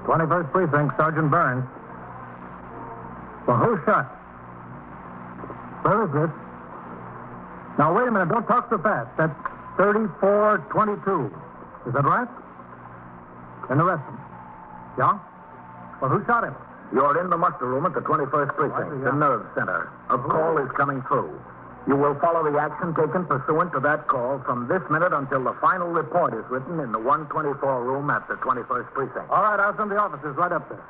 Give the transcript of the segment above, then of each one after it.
21st Precinct, Sergeant Burns. Well, who shot? Where is this? Now, wait a minute. Don't talk so fast. That's 3422. Is that right? And the rest of them? Yeah? Well, who shot him? You're in the muster room at the 21st Precinct, the nerve center. A call is coming through. You will follow the action taken pursuant to that call from this minute until the final report is written in the 124 room at the 21st Precinct. All right, I'll send the officers right up there.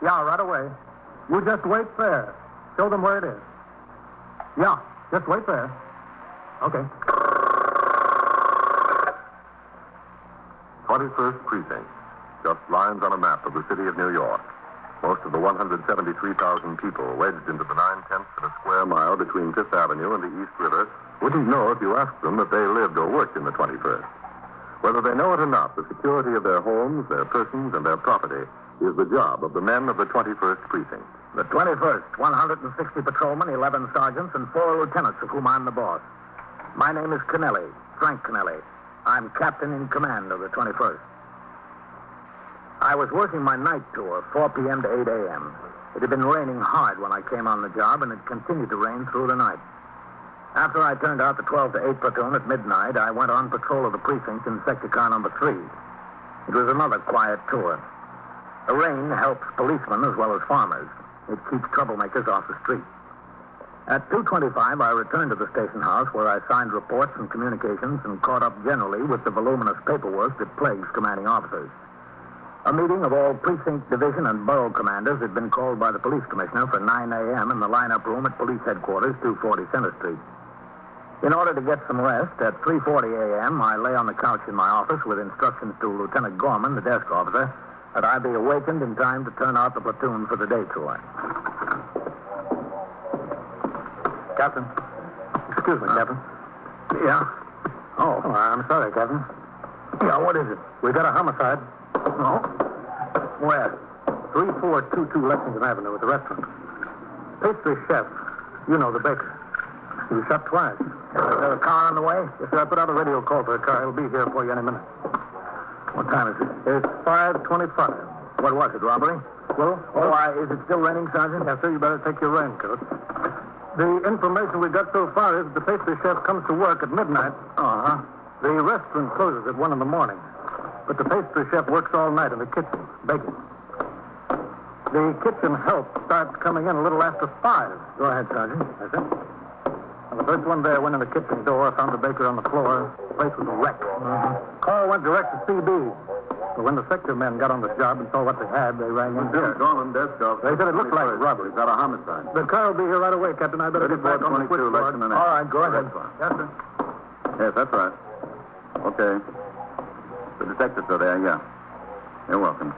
Yeah, right away. You just wait there. Show them where it is. Yeah, just wait there. Okay. 21st Precinct. Just lines on a map of the city of New York. Most of the 173,000 people wedged into the 9/10 of a square mile between Fifth Avenue and the East River wouldn't know if you asked them that they lived or worked in the 21st. Whether they know it or not, the security of their homes, their persons, and their property is the job of the men of the 21st Precinct. The 21st, 160 patrolmen, 11 sergeants, and 4 lieutenants, of whom I'm the boss. My name is Kennelly, Frank Kennelly. I'm captain in command of the 21st. I was working my night tour, 4 p.m. to 8 a.m. It had been raining hard when I came on the job, and it continued to rain through the night. After I turned out the 12 to 8 platoon at midnight, I went on patrol of the precinct in sector car number 3. It was another quiet tour. The rain helps policemen as well as farmers. It keeps troublemakers off the street. At 2:25, I returned to the station house where I signed reports and communications and caught up generally with the voluminous paperwork that plagues commanding officers. A meeting of all precinct, division, and borough commanders had been called by the police commissioner for 9 a.m. in the lineup room at police headquarters, 240 Center Street. In order to get some rest, at 3:40 a.m., I lay on the couch in my office with instructions to Lieutenant Gorman, the desk officer, that I be awakened in time to turn out the platoon for the day tour. Captain. Excuse me, Captain. Yeah? Oh, I'm sorry, Captain. Yeah, what is it? We got a homicide. No? Where? 3422 Lexington Avenue at the restaurant. Pastry chef. You know, the baker. He was shot twice. Is there a car on the way? Yes, sir. I put out a radio call for a car. He'll be here for you any minute. What time is it? It's 5:25. What was it, robbery? Well, Is it still raining, Sergeant? yes, sir. You better take your raincoat. The information we got so far is that the pastry chef comes to work at midnight. Uh-huh. The restaurant closes at 1 in the morning. But the pastry chef works all night in the kitchen, baking. The kitchen help starts coming in a little after 5. Go ahead, Sergeant. Yes, sir. And the first one there went in the kitchen door, found the baker on the floor. The place was a wreck. Call went direct to CB. But when the sector men got on the job and saw what they had, they rang in here. Gorman, desk officer. They said it looked like a robbery. We've got a homicide. The car will be here right away, Captain. I better get back on the 3422 switchboard. Lexington All Avenue. right, go ahead. Yes, sir. Yes, that's right. Okay. The detectives are there, yeah. You're welcome.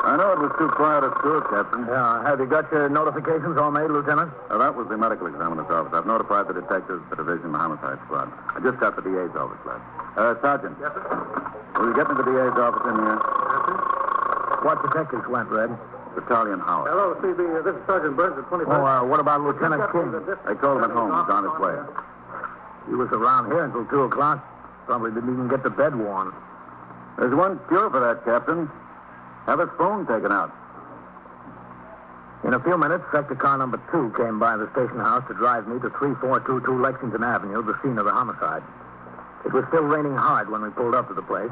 I know it was too quiet at school, Captain. Yeah, have you got your notifications all made, Lieutenant? That was the medical examiner's office. I've notified the detectives, the division, the homicide squad. I just got the DA's office left. Sergeant. Yes, sir. Will you get me the DA's office in here? Yes, sir. What detectives went, Red? Battalion Howard. Hello, CB. This is Sergeant Burns at 21st. What about Lieutenant King? I told him at home. He's on his way. He was around here until 2 o'clock. Probably didn't even get to bed warm. There's one cure for that, Captain. Have his phone taken out. In a few minutes, sector car number 2 came by the station house to drive me to 3422 Lexington Avenue, the scene of the homicide. It was still raining hard when we pulled up to the place.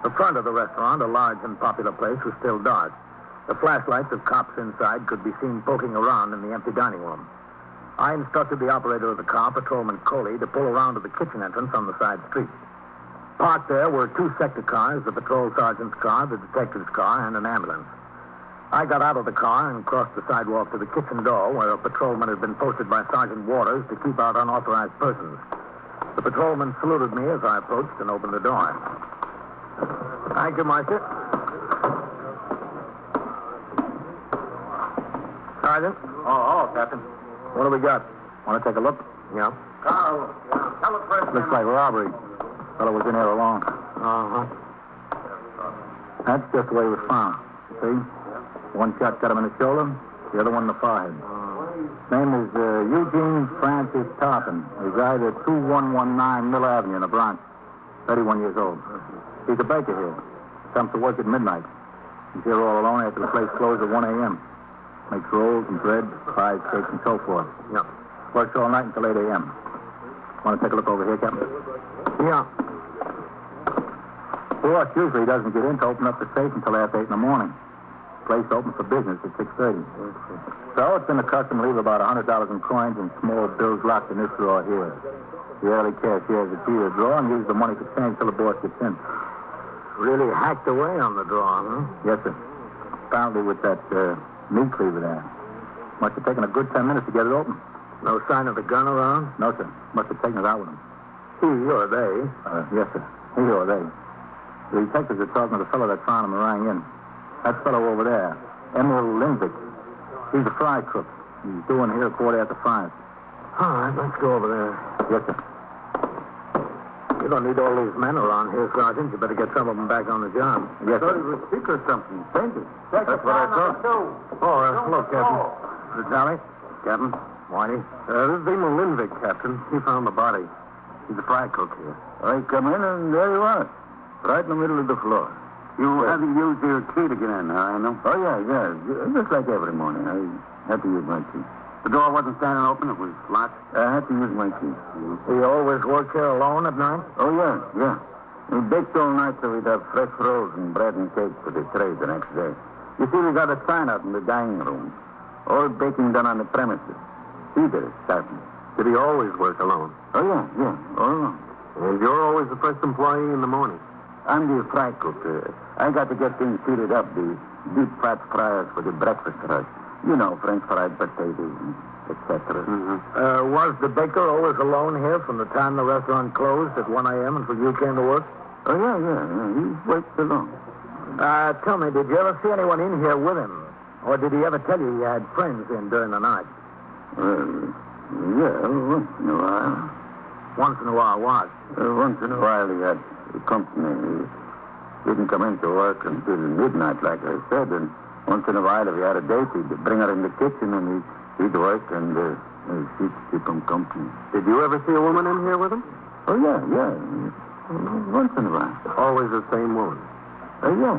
The front of the restaurant, a large and popular place, was still dark. The flashlights of cops inside could be seen poking around in the empty dining room. I instructed the operator of the car, Patrolman Coley, to pull around to the kitchen entrance on the side street. Parked there were 2 sector cars, the patrol sergeant's car, the detective's car, and an ambulance. I got out of the car and crossed the sidewalk to the kitchen door where a patrolman had been posted by Sergeant Waters to keep out unauthorized persons. The patrolman saluted me as I approached and opened the door. Thank you, Marshal. Sergeant? Oh, Captain. What do we got? Want to take a look? Yeah. Carl, tell the press. Looks like robbery. Fellow was in here alone. Uh-huh. That's just the way he was found. See? One shot got him in the shoulder, the other one in the forehead. Name is Eugene Francis Tarpon. Resides at 2119 Mill Avenue in the Bronx. 31 years old. He's a baker here. Comes to work at midnight. He's here all alone after the place closed at 1 a.m. Makes rolls and bread, pies, cakes, and so forth. Yeah. Works all night until 8 a.m. Want to take a look over here, Captain? Yeah. Boss usually doesn't get in to open up the safe until after 8 in the morning. Place opens for business at 6:30. So it's been the custom to leave about $100 in coins and small bills locked in this drawer here. The early cashier has the key to the drawer and uses the money for change till the boss gets in. Really hacked away on the drawer, huh? Yes, sir. Apparently with that meat cleaver there. Must have taken a good 10 minutes to get it open. No sign of the gun around? No, sir. Must have taken it out with him. He or they? Yes, sir. He or they. The detectives are talking to the fellow that found him and rang in. That fellow over there, Emil Lindvik. He's a fry cook. He's doing here 5:15. All right, let's go over there. Yes, sir. You don't need all these men around here, Sergeant. You better get some of them back on the job. Yes, sir. Thought he was sick or something. Fainted. That's what I thought. Hello, Captain. Charlie? Captain? Whitey? This is Emil Lindvik, Captain. He found the body. He's a fry cook here. I come in and there you are. Right in the middle of the floor. You haven't used your key to get in, I know. Oh, yeah. Just like every morning. I had to use my key. The door wasn't standing open. It was locked. I had to use my key. You always work here alone at night? Oh, yeah. We baked all night so we'd have fresh rolls and bread and cake for the trade the next day. You see, we got a sign out in the dining room. All baking done on the premises. He did it, starting. Did he always work alone? Oh, yeah. All alone. And you're always the first employee in the morning? I'm the fry cook. I got to get things heated up, the deep fat fryers for the breakfast rush. You know, French fried potatoes, etc. Mm-hmm. Was the baker always alone here from the time the restaurant closed at 1 a.m. until you came to work? Oh, yeah. He worked alone. Tell me, did you ever see anyone in here with him? Or did he ever tell you he had friends in during the night? Yeah, once in a while. Once in a while, what? Once in a while he had company. He didn't come into work until midnight, like I said, and once in a while, if he had a date, he'd bring her in the kitchen and he'd work and she'd keep him company. Did you ever see a woman in here with him? Oh, yeah. Once in a while. Always the same woman? Yeah.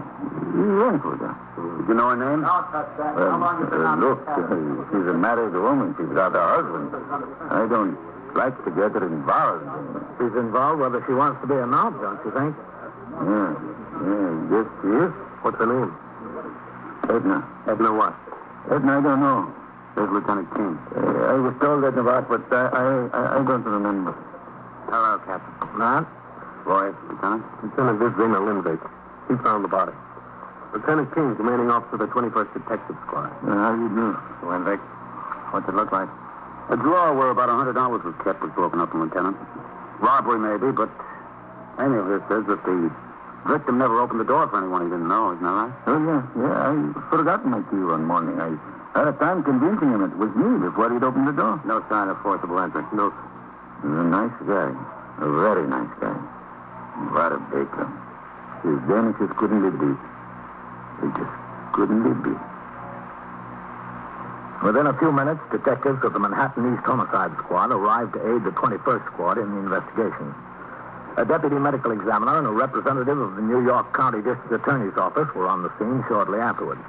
He went with her. Did you know her name? Look, she's a married woman. She's got a husband. I don't like to get her involved. She's involved whether she wants to be or not, don't you think? Yeah, yes, she is. What's her name? Edna. Edna what? Edna, I don't know. There's Lieutenant King. I was told that about, but I don't remember. Hello, Captain. Not? Boy, Lieutenant? Lieutenant, this is Emil Lindvik. He found the body. Lieutenant King, commanding officer of the 21st Detective Squad. How do you do, Lindvik? What's it look like? A drawer where about $100 was kept was broken open, Lieutenant. Robbery, maybe, but any of this says that the victim never opened the door for anyone he didn't know, isn't that right? Oh, yeah. I forgot my key one morning. I had a time convincing him it was me before he'd opened the door. No sign of forcible entry. No. He's a nice guy. A very nice guy. What a baker. His Danishes couldn't be beat. They just couldn't be beat. Within a few minutes, detectives of the Manhattan East Homicide Squad arrived to aid the 21st Squad in the investigation. A deputy medical examiner and a representative of the New York County District Attorney's Office were on the scene shortly afterwards.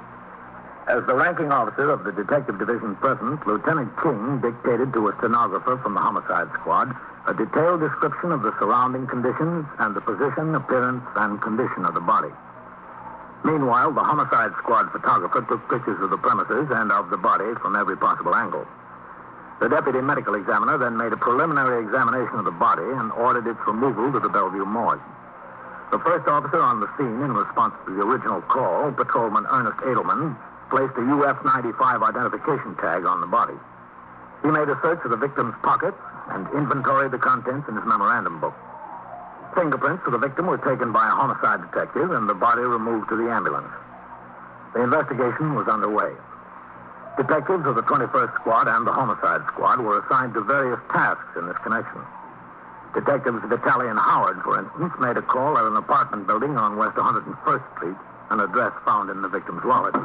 As the ranking officer of the Detective Division present, Lieutenant King dictated to a stenographer from the Homicide Squad a detailed description of the surrounding conditions and the position, appearance, and condition of the body. Meanwhile, the Homicide Squad photographer took pictures of the premises and of the body from every possible angle. The deputy medical examiner then made a preliminary examination of the body and ordered its removal to the Bellevue morgue. The first officer on the scene, in response to the original call, Patrolman Ernest Edelman, placed a UF-95 identification tag on the body. He made a search of the victim's pockets and inventoried the contents in his memorandum book. Fingerprints of the victim were taken by a homicide detective and the body removed to the ambulance. The investigation was underway. Detectives of the 21st Squad and the Homicide Squad were assigned to various tasks in this connection. Detectives Vitale and Howard, for instance, made a call at an apartment building on West 101st Street, an address found in the victim's wallet.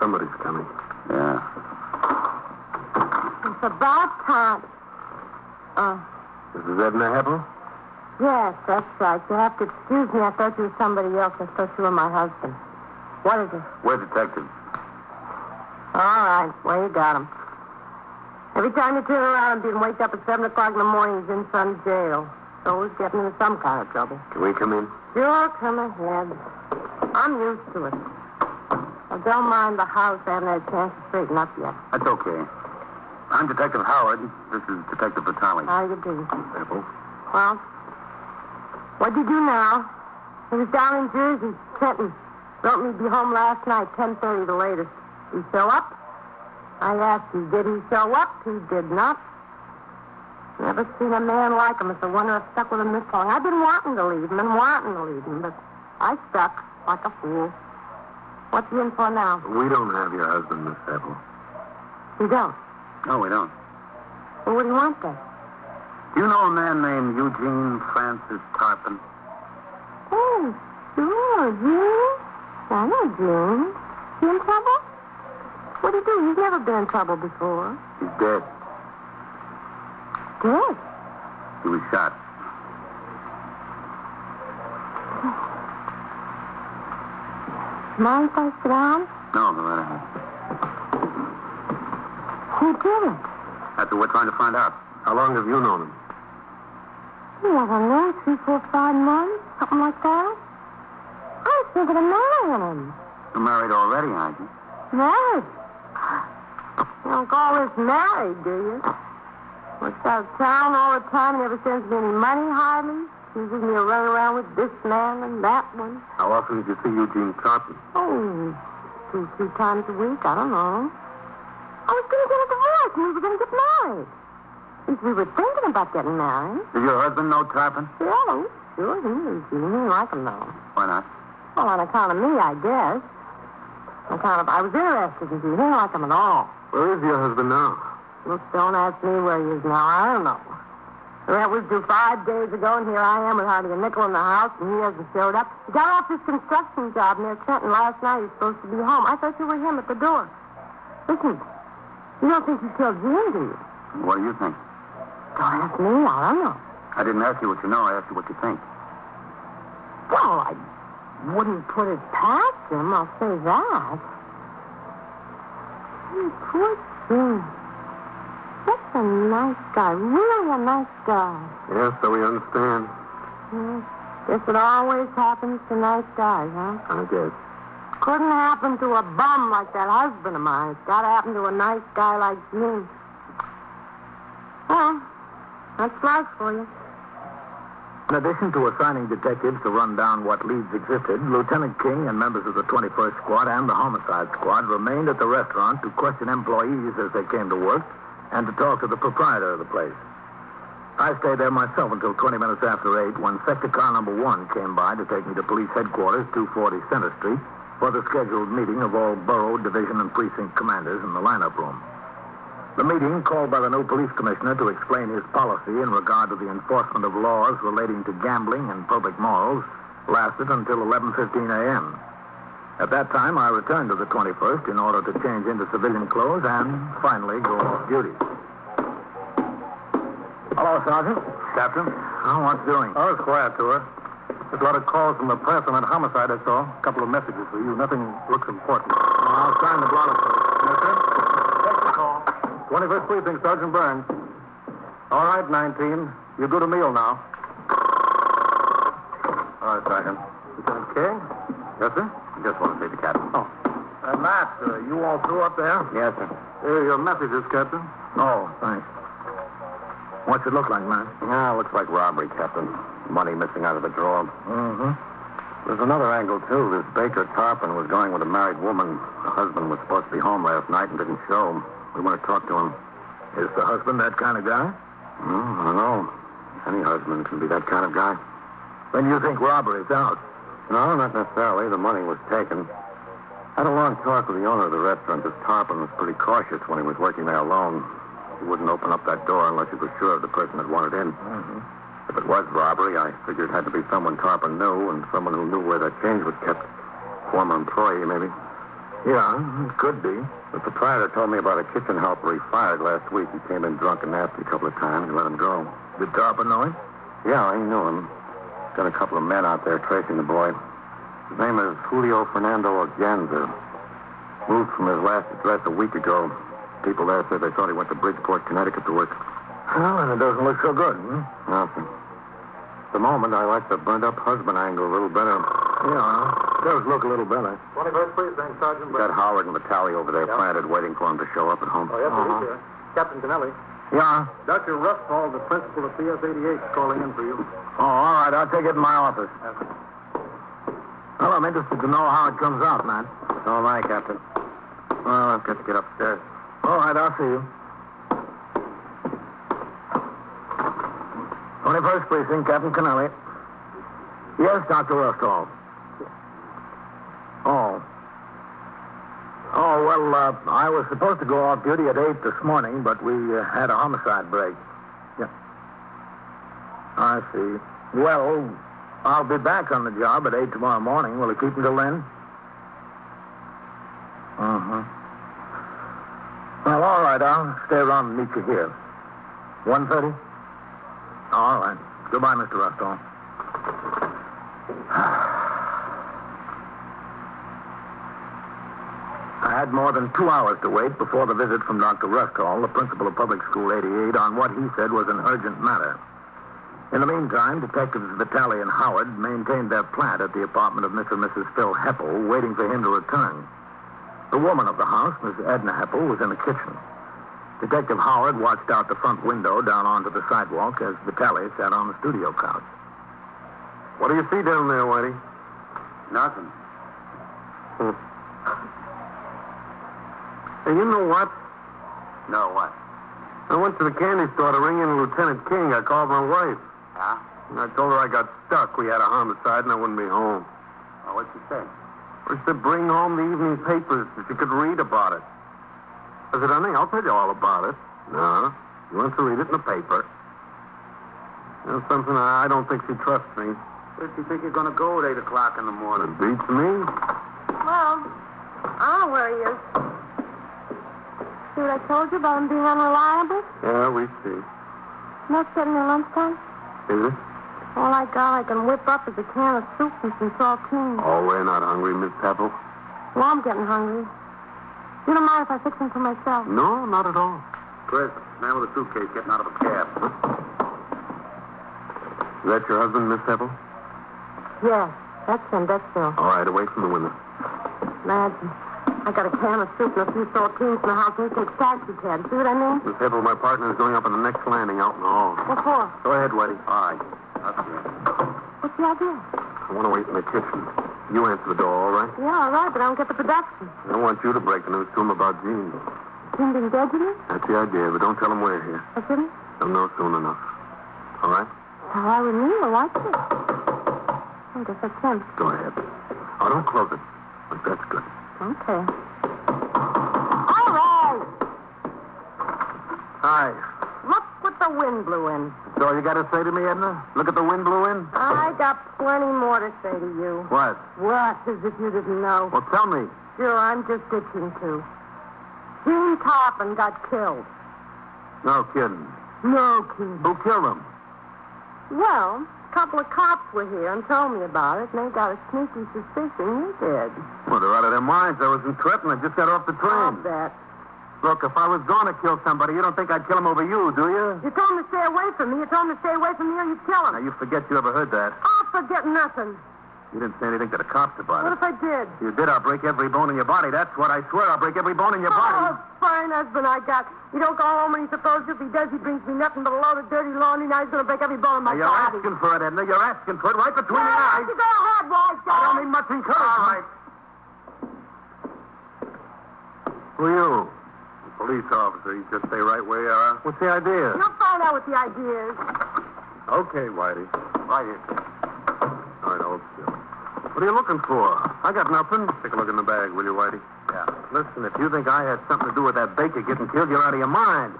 Somebody's coming. Yeah. It's about time. This is Edna Heppel? Yes, that's right. You have to excuse me. I thought you were somebody else. I thought you were my husband. What is it? We're detectives. All right. Well, you got him. Every time you turn around and being waked up at 7 o'clock in the morning, he's in some jail. So always getting into some kind of trouble. Can we come in? Sure, come ahead. I'm used to it. I don't mind the house. I haven't had a chance to straighten up yet. That's okay. I'm Detective Howard. This is Detective Vitale. How you do? Simple. Well, what'd you do now? He was down in Jersey, Trenton. Wrote me to be home last night, 10:30 the latest. He show up? I asked you, did he show up? He did not. Never seen a man like him. It's a wonder I've stuck with him this long. I've been wanting to leave him, but I stuck like a fool. What's he in for now? We don't have your husband, Miss Apple. You don't? No, we don't. Well, what do you want then? Do you know a man named Eugene Francis Tarpon? Oh, sure, June. I know June. He in trouble? What'd he do? He's never been in trouble before. He's dead. Dead? He was shot. Mind if I sit down? No, no matter. Who did it? That's what we're trying to find out. How long have you known him? I don't know, 3, 4, 5 months, something like that. I was thinking of marrying him. You're married already, aren't you? Married? You don't call this married, do you? Works out of town all the time, never sends me any money, hardly. Uses me to run around with this man and that one. How often did you see Eugene Tarpon? Oh, 2, 3 times a week, I don't know. I was going to get a divorce and we were going to get married. At least we were thinking about getting married. Did your husband know Tarpon? Yeah, sure, he knew Eugene. He didn't like him, though. Why not? Well, on account of me, I guess. On account of I was interested in Eugene. He didn't like him at all. Where is your husband now? Look, don't ask me where he is now. I don't know. That was due 5 days ago, and here I am with hardly a nickel in the house, and he hasn't showed up. He got off this construction job near Trenton last night. He's supposed to be home. I thought you were him at the door. Listen, you don't think he killed June, do you? What do you think? Don't ask me. I don't know. I didn't ask you what you know. I asked you what you think. Well, I wouldn't put it past him, I'll say that. Poor June. Such a nice guy. Really a nice guy. Yes, so we understand. Yeah. Guess it always happens to nice guys, huh? I guess. Couldn't happen to a bum like that husband of mine. It's got to happen to a nice guy like June. Well, that's life for you. In addition to assigning detectives to run down what leads existed, Lieutenant King and members of the 21st Squad and the Homicide Squad remained at the restaurant to question employees as they came to work and to talk to the proprietor of the place. I stayed there myself until 20 minutes after 8 when Sector Car Number 1 came by to take me to Police Headquarters, 240 Center Street, for the scheduled meeting of all borough, division, and precinct commanders in the lineup room. The meeting, called by the new police commissioner to explain his policy in regard to the enforcement of laws relating to gambling and public morals, lasted until 11:15 a.m. At that time, I returned to the 21st in order to change into civilian clothes and finally go off duty. Hello, Sergeant. Captain. Oh, what's doing? Oh, it's quiet to her. There's a lot of calls from the press on that homicide I saw. A couple of messages for you. Nothing looks important. I'll sign the blotter first. Yes, sir? Take the call. 21st Precinct, Sergeant Burns. All right, 19. You go to meal now. All right, Sergeant. Lieutenant King? Yes, sir? I just want to see the captain. Oh. Matt, you all through up there? Yes, sir. Here are your messages, Captain. Oh, thanks. What's it look like, Matt? Yeah, looks like robbery, Captain. Money missing out of the drawer. Mm-hmm. There's another angle, too. This Baker Tarpon was going with a married woman. The husband was supposed to be home last night and didn't show. We want to talk to him. Is the husband that kind of guy? I don't know. Any husband can be that kind of guy. Then you think robbery's out? No, not necessarily. The money was taken. I had a long talk with the owner of the restaurant. This Tarpon was pretty cautious when he was working there alone. He wouldn't open up that door unless he was sure of the person that wanted in. Mm-hmm. If it was robbery, I figured it had to be someone Tarpon knew and someone who knew where that change was kept. Former employee, maybe. Yeah, it could be. The proprietor told me about a kitchen helper he fired last week. He came in drunk and nasty a couple of times and let him go. Did Tarpon know him? Yeah, I knew him. Got a couple of men out there tracing the boy. His name is Julio Fernando Organza. Moved from his last address a week ago. People there said they thought he went to Bridgeport, Connecticut to work. Well, and it doesn't look so good, Nothing. At the moment, I like the burnt-up husband angle a little better. Yeah, it does look a little better. 21st Precinct, Sergeant. Got Howard and Vitale over there planted, waiting for him to show up at home. Oh, yes, he's here. Captain Kennelly. Yeah? Dr. Ruffall, the principal of CS-88, is calling in for you. Oh, all right. I'll take it in my office. Well, I'm interested to know how it comes out, man. So am I, Captain. Well, I've got to get upstairs. All right, I'll see you. 21st Precinct, Captain Kennelly. Yes, Dr. Ruffall. Oh. Oh, well, I was supposed to go off duty at 8 this morning, but we had a homicide break. Yeah. I see. Well, I'll be back on the job at 8 tomorrow morning. Will you keep until then? Uh-huh. Well, all right. I'll stay around and meet you here. 1:30? All right. Goodbye, Mr. Ruffall. I had more than 2 hours to wait before the visit from Dr. Ruffall, the principal of Public School 88, on what he said was an urgent matter. In the meantime, Detectives Vitale and Howard maintained their plant at the apartment of Mr. and Mrs. Phil Heppel, waiting for him to return. The woman of the house, Miss Edna Heppel, was in the kitchen. Detective Howard watched out the front window down onto the sidewalk as Vitale sat on the studio couch. What do you see down there, Whitey? Nothing. Hey, you know what? No, what? I went to the candy store to ring in Lieutenant King. I called my wife. Yeah? I told her I got stuck. We had a homicide and I wouldn't be home. Oh, what'd she say? She said bring home the evening papers so she could read about it. I said, honey, I'll tell you all about it. No, she wants to read it in the paper. That's something I don't think she trusts me. Where do you think you're going to go at 8 o'clock in the morning? It beats me. Well, I don't know where he is. See what I told you about him being unreliable? Yeah, we see. Not getting your lunchtime? Is it? All I got I can whip up is a can of soup and some saltines. Oh, we're not hungry, Miss Pepple. Well, I'm getting hungry. You don't mind if I fix them for myself? No, not at all. Chris, man with a suitcase getting out of a cab. Is that your husband, Miss Pepple? Yes, that's him, that's Phil. All right, away from the window. Imagine. I got a can of soup and a few saltines in the house, and he takes taxi cab. See what I mean? Miss Pepple, my partner is going up on the next landing out in the hall. What for? Go ahead, Whitey. All right. That's good. What's the idea? I want to wait in the kitchen. You answer the door, all right? Yeah, all right, but I don't get the production. I want you to break the news to him about Jean. Jean been dead, you mean? That's the idea, but don't tell him we're here. I shouldn't? They'll know soon enough. All right? All right with me, well, why should I guess that's him. Go ahead. Oh, don't close it. But that's good. Okay. All right. Hi. Look what the wind blew in. So all you got to say to me, Edna? Look at the wind blew in? I got plenty more to say to you. What? What, as if you didn't know? Well, tell me. Sure, I'm just itching to. Gene Toppin got killed. No kidding. No kidding. Who killed him? Well, a couple of cops were here and told me about it, and they got a sneaky suspicion you did. Well, they're out of their minds. I was in Trenton. I just got off the I'll train. bet. Look, if I was going to kill somebody, you don't think I'd kill him over you, do you? You told him to stay away from me. You told him to stay away from me or you'd kill Now, him. you forget you ever heard that. I'll forget nothing. You didn't say anything to the cops about What it. if I did? If you did, I'll break every bone in your body. That's what I swear. I'll break every bone in your body. Oh, fine husband I got. He don't go home when he's supposed to. If he does, he brings me nothing but a load of dirty laundry. Now he's going to break every bone in my Now, you're body. asking for it, Edna. You're asking for it right between the eyes. You go ahead, wise guy. I don't need much encouragement. All right. Who are you? Police officer. You just stay right where you are. What's the idea? You'll find out what the idea is. Okay, Whitey. Right here. All right, hold still. What are you looking for? I got nothing. Take a look in the bag, will you, Whitey? Yeah. Listen, if you think I had something to do with that baker getting killed, you're out of your mind.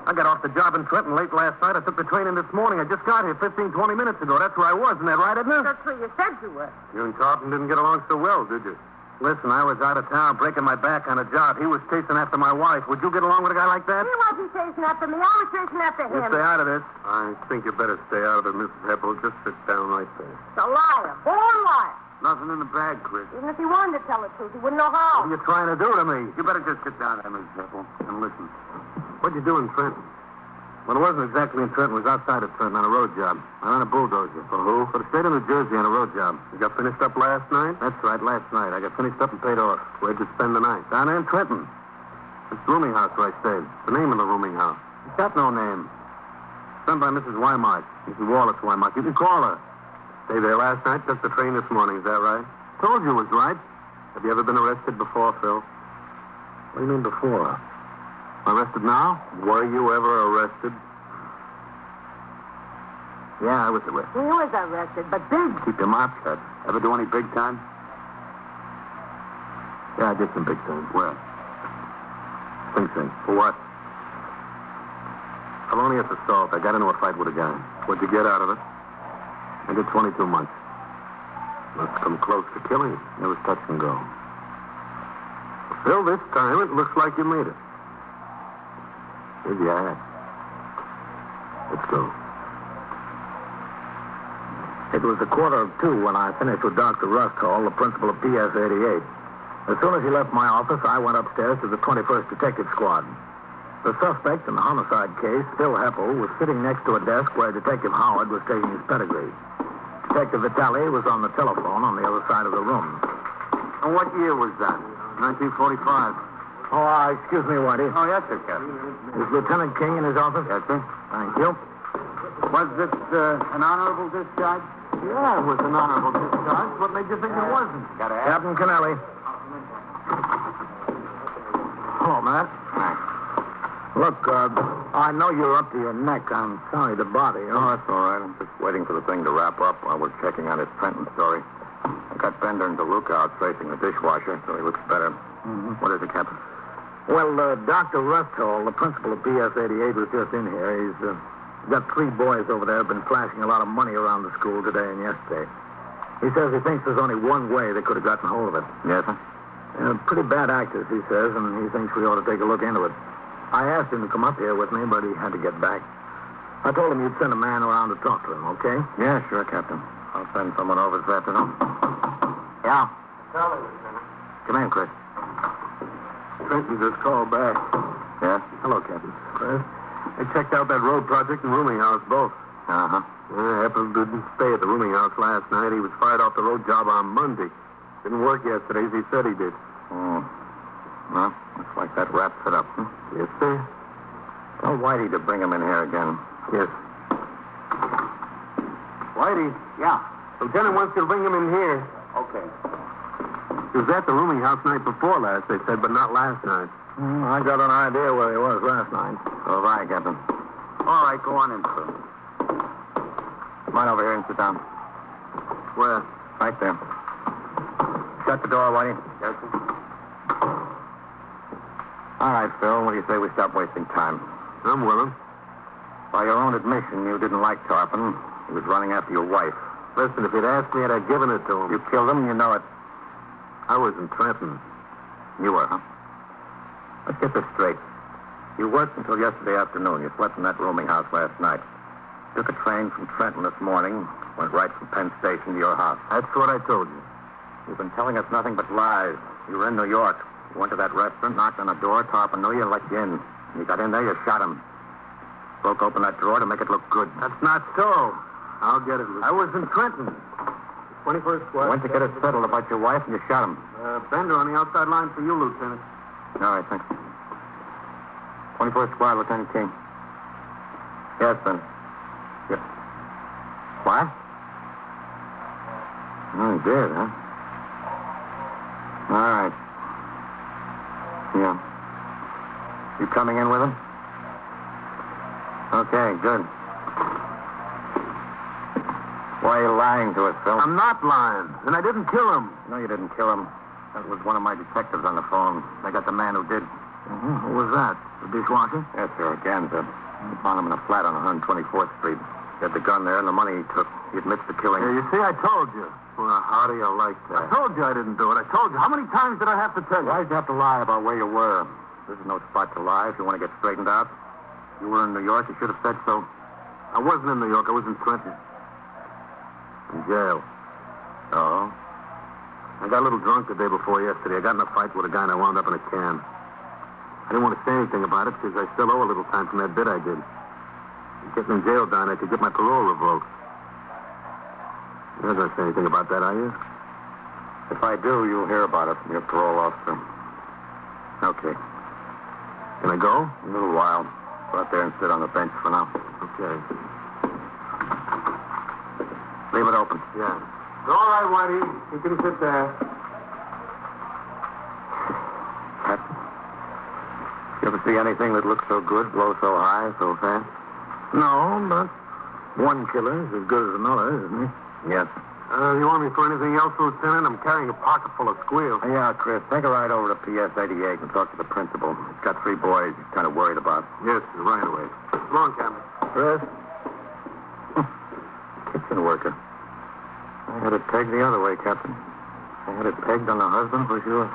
I got off the job in Trenton late last night. I took the train in this morning. I just got here 15, 20 minutes ago. That's where I was. Isn't that right, Edna? That's where you said you were. You and Carlton didn't get along so well, did you? Listen, I was out of town breaking my back on a job. He was chasing after my wife. Would you get along with a guy like that? He wasn't chasing after me. I was chasing after You him. stay out of this. I think you better stay out of it, Mrs. Heppel. Just sit down right there. He's a liar. Born liar. Nothing in the bag, Chris. Even if he wanted to tell the truth, he wouldn't know What how. are you trying to do to me? You better just sit down there, Mrs. Heppel, and listen. What'd you do in Trenton? Well, it wasn't exactly in Trenton. It was outside of Trenton on a road job. I ran a bulldozer. For who? For the state of New Jersey on a road job. You got finished up last night? That's right, last night. I got finished up and paid off. Where'd you spend the night? Down there in Trenton. It's the rooming house where I stayed. The name of the rooming house. It's got no name. It's done by Mrs. Wymark. Mrs. Wallace Wymark. You can call her. Stayed there last night, took the train this morning. Is that right? Told you it was right. Have you ever been arrested before, Phil? What do you mean before? Arrested now? Were you ever arrested? Yeah, I was arrested. He was arrested, but big. Keep your mouth shut. Ever do any big time? Yeah, I did some big time. Where? Sing Sing. For what? Felonious assault. I got into a fight with a guy. What'd you get out of it? I did 22 months. Must come close to killing. It was touch and go. Phil, this time it looks like you made it. Maybe I had. Let's go. It was 1:45 when I finished with Dr. Rusthall, the principal of PS 88. As soon as he left my office, I went upstairs to the 21st Detective Squad. The suspect in the homicide case, Phil Heppel, was sitting next to a desk where Detective Howard was taking his pedigree. Detective Vitale was on the telephone on the other side of the room. And what year was that? 1945. Oh, excuse me, Whitey. Oh, yes, sir, Captain. Is Lieutenant King in his office? Yes, sir. Thank you. Was this an honorable discharge? Yeah, it was an honorable discharge. What made you think it wasn't? Gotta ask. Captain Kennelly. Hello, Matt. Thanks. Look, I know you're up to your neck. I'm sorry to bother you. Oh, that's all right. I'm just waiting for the thing to wrap up while we're checking on his Trenton story. I got Bender and DeLuca out tracing the dishwasher, so he looks better. Mm-hmm. What is it, Captain? Well, Dr. Rusthall, the principal of PS 88, was just in here. He's got 3 boys over there who've been flashing a lot of money around the school today and yesterday. He says he thinks there's only one way they could have gotten hold of it. Yes, sir. Pretty bad actors, he says, and he thinks we ought to take a look into it. I asked him to come up here with me, but he had to get back. I told him you'd send a man around to talk to him, okay? Yeah, sure, Captain. I'll send someone over this afternoon. Yeah. Come in, Chris. Trenton just called back. Yeah? Hello, Captain. Chris? I checked out that road project and rooming house, both. Uh-huh. Heppel didn't stay at the rooming house last night. He was fired off the road job on Monday. Didn't work yesterday as he said he did. Oh. Well, looks like that wraps it up. Yes, sir. Tell Whitey to bring him in here again. Yes. Whitey, Yeah. Lieutenant wants you to bring him in here. Okay. He was at the rooming house night before last, they said, but not last night. I got an idea where he was last night. So have I, Captain. All right, go on in, sir. Come on over here and sit down. Where? Right there. Shut the door, Whitey. Yes, sir. All right, Phil, what do you say we stop wasting time? I'm willing. By your own admission, you didn't like Tarpon. He was running after your wife. Listen, if he'd asked me, I'd have given it to him. You killed him, you know it. I was in Trenton. You were, huh? Let's get this straight. You worked until yesterday afternoon. You slept in that rooming house last night. Took a train from Trenton this morning. Went right from Penn Station to your house. That's what I told you. You've been telling us nothing but lies. You were in New York. You went to that restaurant, knocked on the door. Tarpon knew you, let you in. You got in there, you shot him. Broke open that drawer to make it look good. That's not so. I'll get it. I was in Trenton. 21st Squad. You went to get it settled about your wife, and you shot him. Bender on the outside line for you, Lieutenant. All right, thanks. 21st Squad, Lieutenant King. Yes, then. Yep. What? Oh, he did, huh? All right. Yeah. You coming in with him? Okay, good. Why are you lying to us, Phil? I'm not lying, and I didn't kill him. No, you didn't kill him. That was one of my detectives on the phone. They got the man who did. Mm-hmm. Who was that? The dishwasher? Yes, sir, again, sir. We found him in a flat on 124th Street. He had the gun there and the money he took. He admits to killing. Yeah, you see, I told you. Well, how do you like I that? told you I didn't do it. I told you. How many times did I have to tell you? Why'd you have to lie about where you were? This is no spot to lie if you want to get straightened out. You were in New York. You should have said so. I wasn't in New York. I was in Trenton. In jail. Oh? I got a little drunk the day before yesterday. I got in a fight with a guy and I wound up in a can. I didn't want to say anything about it because I still owe a little time from that bid I did. Getting in jail down, I could get my parole revoked. You're not going to say anything about that, are you? If I do, you'll hear about it from your parole officer. Okay. Can I go? A little while. Go out there and sit on the bench for now. Okay. Leave it open. Yeah. All right, Whitey. You can sit there. Captain, you ever see anything that looks so good, blow so high, so fast? No, but one killer is as good as another, isn't he? Yes. You want me for anything else, Lieutenant? I'm carrying a pocket full of squeals. Yeah, Chris, take a ride over to PS 88 and talk to the principal. He's got 3 boys he's kind of worried about. Yes, sir, right away. Come on, Captain. Chris? Kitchen worker. I had it pegged the other way, Captain. I had it pegged on the husband for sure.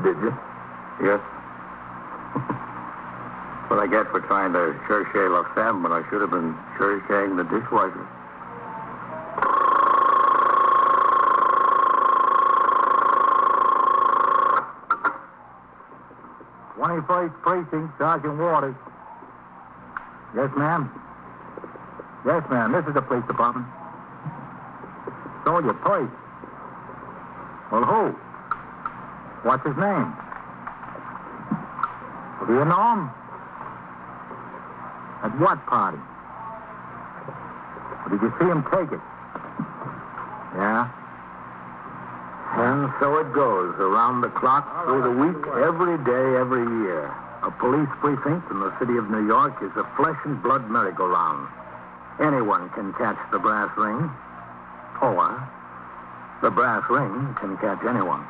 Did you? Yes. What I get for trying to cherche La Femme when I should have been cherching the dishwasher. First Precinct, Sergeant Waters. Yes, ma'am. Yes, ma'am. This is the police department. Stole your purse. Well, who? What's his name? Do you know him? At what party? Or did you see him take it? Yeah? And so it goes, around the clock, through the week, every day, every year. A police precinct in the city of New York is a flesh and blood merry-go-round. Anyone can catch the brass ring, or the brass ring can catch anyone.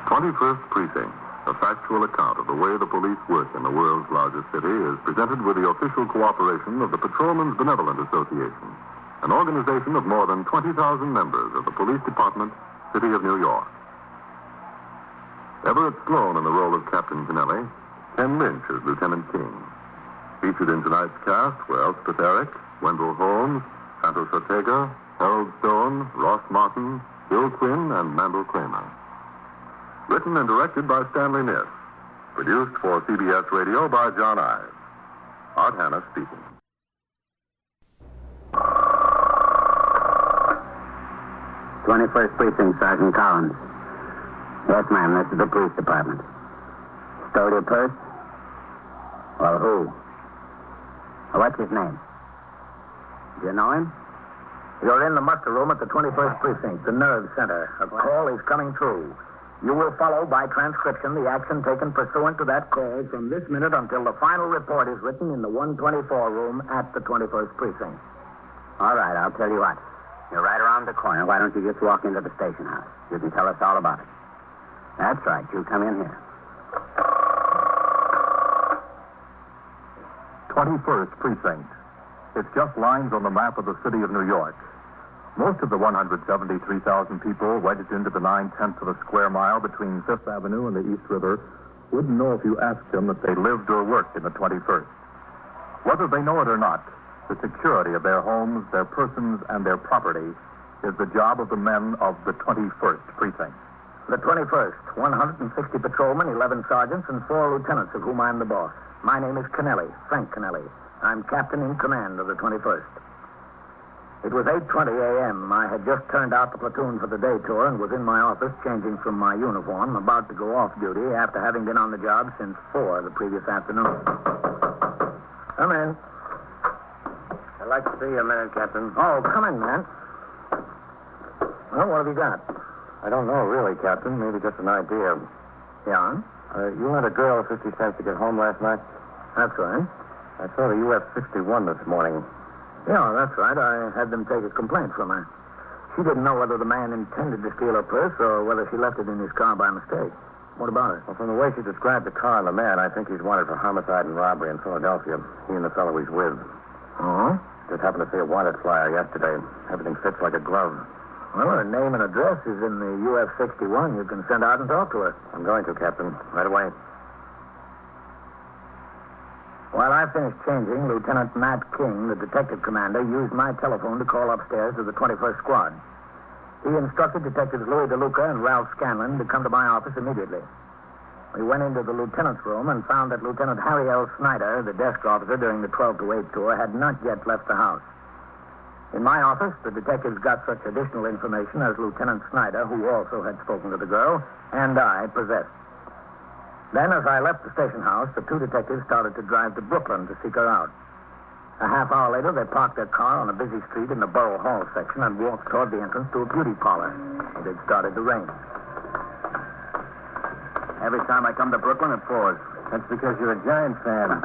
21st Precinct, a factual account of the way the police work in the world's largest city, is presented with the official cooperation of the Patrolmen's Benevolent Association, an organization of more than 20,000 members of the Police Department, City of New York. Everett Sloane in the role of Captain Kennelly, Ken Lynch as Lieutenant King. Featured in tonight's cast were Elspeth Eric, Wendell Holmes, Santos Ortega, Harold Stone, Ross Martin, Bill Quinn, and Mandel Kramer. Written and directed by Stanley Niss. Produced for CBS Radio by John Ives. Art Hanna speaking. '21st Precinct, Sergeant Collins. Yes, ma'am, this is the police department. Stole your purse? Well, who? What's his name? Do you know him? You're in the muster room at the 21st Precinct, the nerve center. A call is coming through. You will follow by transcription the action taken pursuant to that call from this minute until the final report is written in the 124 room at the 21st Precinct. All right, I'll tell you what. You're right around the corner. Why don't you just walk into the station house? You can tell us all about it. That's right. You come in here. 21st Precinct. It's just lines on the map of the city of New York. Most of the 173,000 people wedged into the 9/10 of a square mile between 5th Avenue and the East River wouldn't know if you asked them if they lived or worked in the 21st. Whether they know it or not, the security of their homes, their persons, and their property is the job of the men of the 21st Precinct. The 21st, 160 patrolmen, 11 sergeants, and 4 lieutenants, of whom I'm the boss. My name is Kennelly, Frank Kennelly. I'm captain in command of the 21st. It was 8:20 a.m. I had just turned out the platoon for the day tour and was in my office changing from my uniform, about to go off duty after having been on the job since 4 the previous afternoon. Come in. I'd like to see you a minute, Captain. Oh, come in, man. Well, what have you got? I don't know, really, Captain. Maybe just an idea. Yeah? You lent a girl 50 cents to get home last night? That's right. I saw the UF 61 this morning. Yeah, that's right. I had them take a complaint from her. She didn't know whether the man intended to steal her purse or whether she left it in his car by mistake. What about it? Well, from the way she described the car and the man, I think he's wanted for homicide and robbery in Philadelphia. He and the fellow he's with. Oh? Just happened to see a wanted flyer yesterday. Everything fits like a glove. Well, her name and address is in the UF 61. You can send out and talk to her. I'm going to, Captain. Right away. While I finished changing, Lieutenant Matt King, the detective commander, used my telephone to call upstairs to the 21st Squad. He instructed Detectives Louis DeLuca and Ralph Scanlon to come to my office immediately. We went into the lieutenant's room and found that Lieutenant Harry L. Snyder, the desk officer during the 12 to 8 tour, had not yet left the house. In my office, the detectives got such additional information as Lieutenant Snyder, who also had spoken to the girl, and I possessed. Then, as I left the station house, the two detectives started to drive to Brooklyn to seek her out. A half hour later, they parked their car on a busy street in the Borough Hall section and walked toward the entrance to a beauty parlor. It had started to rain. Every time I come to Brooklyn, it pours. That's because you're a Giant fan.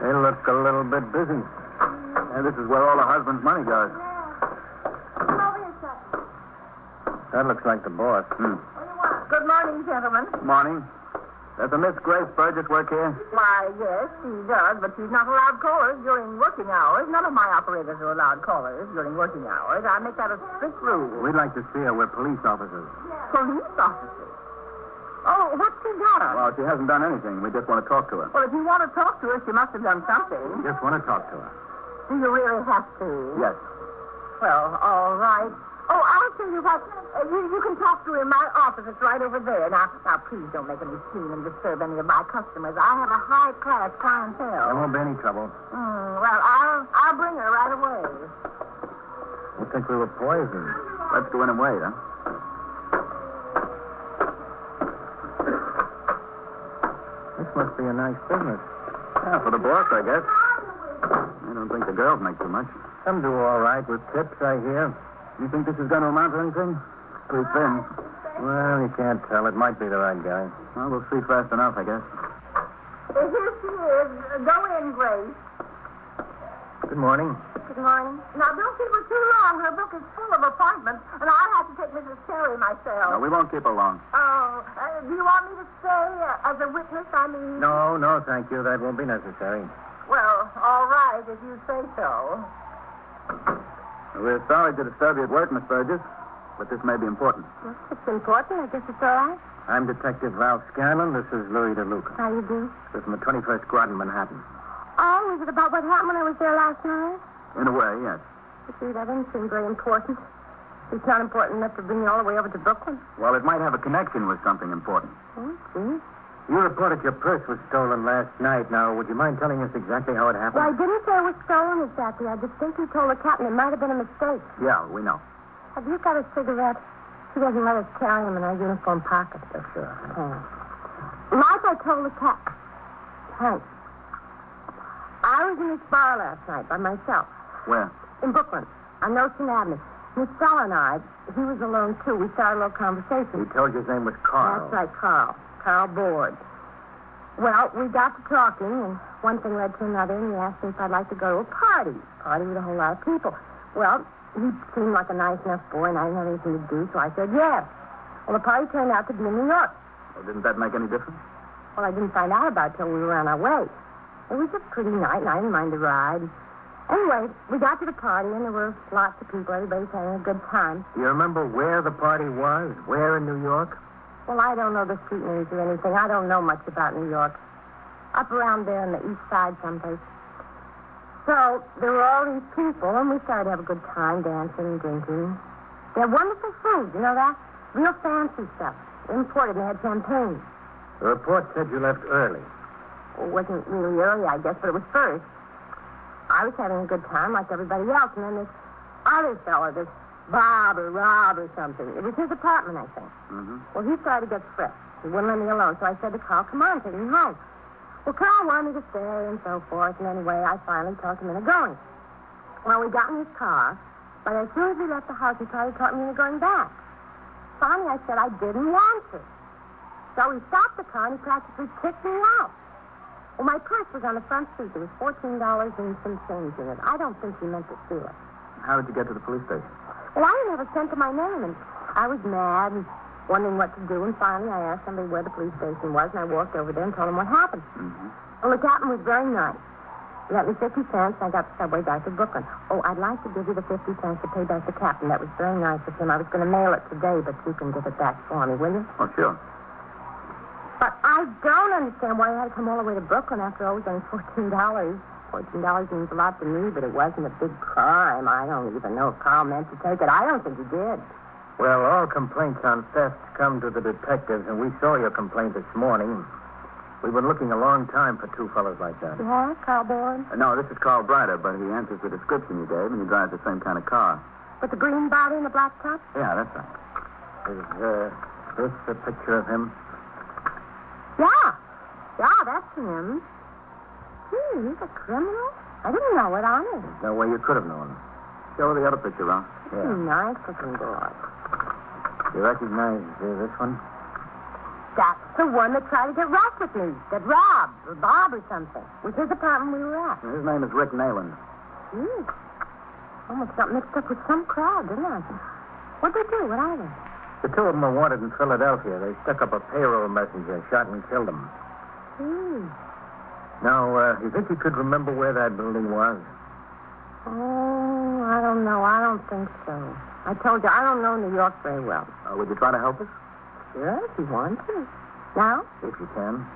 They look a little bit busy. And this is where all the husband's money goes. Come over here, Chuck. That looks like the boss. What do you want? Good morning, gentlemen. Morning. Does a Miss Grace Burgess work here? Why, yes, she does, but she's not allowed callers during working hours. None of my operators are allowed callers during working hours. I make that a strict rule. We'd like to see her. We're police officers. Police officers. Oh, what's she done? Well, she hasn't done anything. We just want to talk to her. Well, if you want to talk to her, she must have done something. We just want to talk to her. Do you really have to? Yes. Well, all right. Oh, I'll tell you what. You can talk to her in my office. It's right over there. Now, please don't make any scene and disturb any of my customers. I have a high-class clientele. There won't be any trouble. Well, I'll bring her right away. You think we were poisoned? Let's go in and wait, huh? This must be a nice business. Yeah, for the boss, I guess. I don't think the girls make too much. Some do all right with tips, I hear. You think this is going to amount to anything? Pretty thin. Well, you can't tell. It might be the right guy. Well, we'll see fast enough, I guess. Here she is. Go in, Grace. Good morning. Good morning. Now, don't keep her too long. Her book is full of appointments, and I have to take Mrs. Terry myself. No, we won't keep her long. Oh, do you want me to stay as a witness? I mean... No, thank you. That won't be necessary. Well, all right, if you say so. We're sorry to disturb you at work, Miss Burgess, but this may be important. Well, it's important. I guess it's all right. I'm Detective Ralph Scanlon. This is Louis DeLuca. How you do? We're from the 21st Squad in Manhattan. Oh, is it about what happened when I was there last night? In a way, yes. You see, that doesn't seem very important. It's not important enough to bring you all the way over to Brooklyn. Well, it might have a connection with something important. Oh, gee. You reported your purse was stolen last night. Now, would you mind telling us exactly how it happened? Well, I didn't say it was stolen exactly. I distinctly told the captain it might have been a mistake. Yeah, we know. Have you got a cigarette? She doesn't let us carry them in our uniform pockets. Yes, sir. Like I told the captain. Thanks. I was in this bar last night by myself. Where? In Brooklyn, on Ocean Avenue. Miss Stella and I, he was alone, too. We started a little conversation. He told you his name was Carl. That's right, Carl. Carl Board. Well, we got to talking, and one thing led to another, and he asked me if I'd like to go to a party with a whole lot of people. Well, he seemed like a nice enough boy, and I didn't have anything to do, so I said yes. Well, the party turned out to be in New York. Well, didn't that make any difference? Well, I didn't find out about it till we were on our way. It was a pretty night, and I didn't mind the ride. Anyway, we got to the party, and there were lots of people. Everybody's having a good time. Do you remember where the party was? Where in New York? Well, I don't know the street names or anything. I don't know much about New York. Up around there on the east side someplace. So, there were all these people, and we started to have a good time dancing and drinking. They had wonderful food, you know that? Real fancy stuff. Imported, and they had champagne. The report said you left early. Well, it wasn't really early, I guess, but it was first. I was having a good time like everybody else, and then this other fella, this Bob or Rob or something. It was his apartment, I think. Mm-hmm. Well, he started to get fresh. He wouldn't let me alone, so I said to Carl, come on, take me home. Well, Carl wanted me to stay and so forth, and anyway, I finally talked him into going. Well, we got in his car, but as soon as we left the house, he tried to talk me into going back. Finally, I said I didn't want to. So he stopped the car, and he practically kicked me out. Well, my purse was on the front seat. There was $14 and some change in it. I don't think he meant to steal it. How did you get to the police station? Well, I didn't have a cent to my name, and I was mad, and wondering what to do, and finally I asked somebody where the police station was, and I walked over there and told him what happened. Mm-hmm. Well, the captain was very nice. He lent me 50 cents, and I got the subway back to Brooklyn. Oh, I'd like to give you the 50 cents to pay back the captain. That was very nice of him. I was going to mail it today, but you can give it back for me, will you? Oh, sure. But I don't understand why I had to come all the way to Brooklyn after all. It was only $14. $14 means a lot to me, but it wasn't a big crime. I don't even know if Carl meant to take it. I don't think he did. Well, all complaints on theft come to the detectives, and we saw your complaint this morning. We've been looking a long time for two fellows like that. Yeah, Carl Boyd? No, this is Carl Brighter, but he answers the description you gave, and he drives the same kind of car. With the green body and the black top? Yeah, that's right. Is this a picture of him? Yeah. Yeah, that's him. Gee, he's a criminal? I didn't know it, honest. There's no way you could have known him. Show the other picture, Ron. He's a nice looking boy. You recognize this one? That's the one that tried to get rough with me. That robbed, or Bob or something. With his apartment we were at. His name is Rick Nayland. Gee. Almost got mixed up with some crowd, didn't I? What'd they do? What are they? The two of them are wanted in Philadelphia. They stuck up a payroll messenger, shot and killed him. Gee. Now, you think you could remember where that building was? Oh, I don't know. I don't think so. I told you, I don't know New York very well. Would you try to help us? Sure, if you want to. Now? If you can.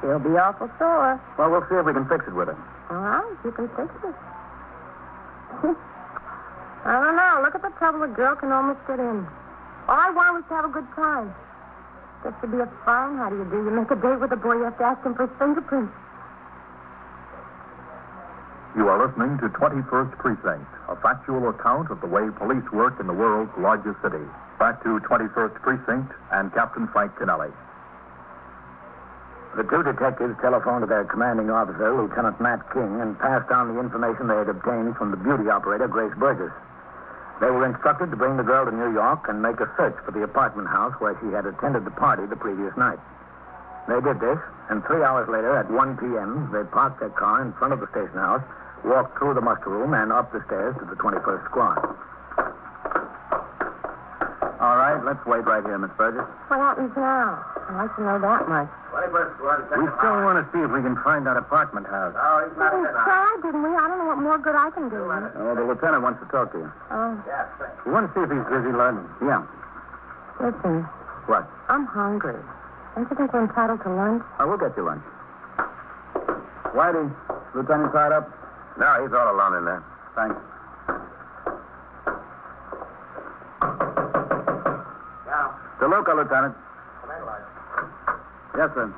He'll be awful sore. Well, we'll see if we can fix it with him. All right, you can fix it. I don't know. Look at the trouble a girl can almost get in. All I want was to have a good time. Just to be a fine, how do you do? You make a date with a boy, you have to ask him for his fingerprints. You are listening to 21st Precinct, a factual account of the way police work in the world's largest city. Back to 21st Precinct and Captain Frank Kennelly. The two detectives telephoned to their commanding officer, Lieutenant Matt King, and passed on the information they had obtained from the beauty operator, Grace Burgess. They were instructed to bring the girl to New York and make a search for the apartment house where she had attended the party the previous night. They did this, and 3 hours later, at 1 p.m., they parked their car in front of the station house, walked through the muster room, and up the stairs to the 21st squad. All right, let's wait right here, Miss Burgess. What happens now? I'd like to know that much. 21st squad, We still want to see if we can find that apartment house. Oh, he's We tried, didn't we? I don't know what more good I can do. Oh, the lieutenant wants to talk to you. Oh, Yeah, thanks. You want to see if he's busy, Lud? Yeah. listen, What? I'm hungry. Don't you think we're entitled to lunch? Oh, we'll get you lunch. Whitey, Lieutenant tied up? No, he's all alone in there. Thanks. Now, DeLuca, Lieutenant. come in, Lloyd. Yes, sir.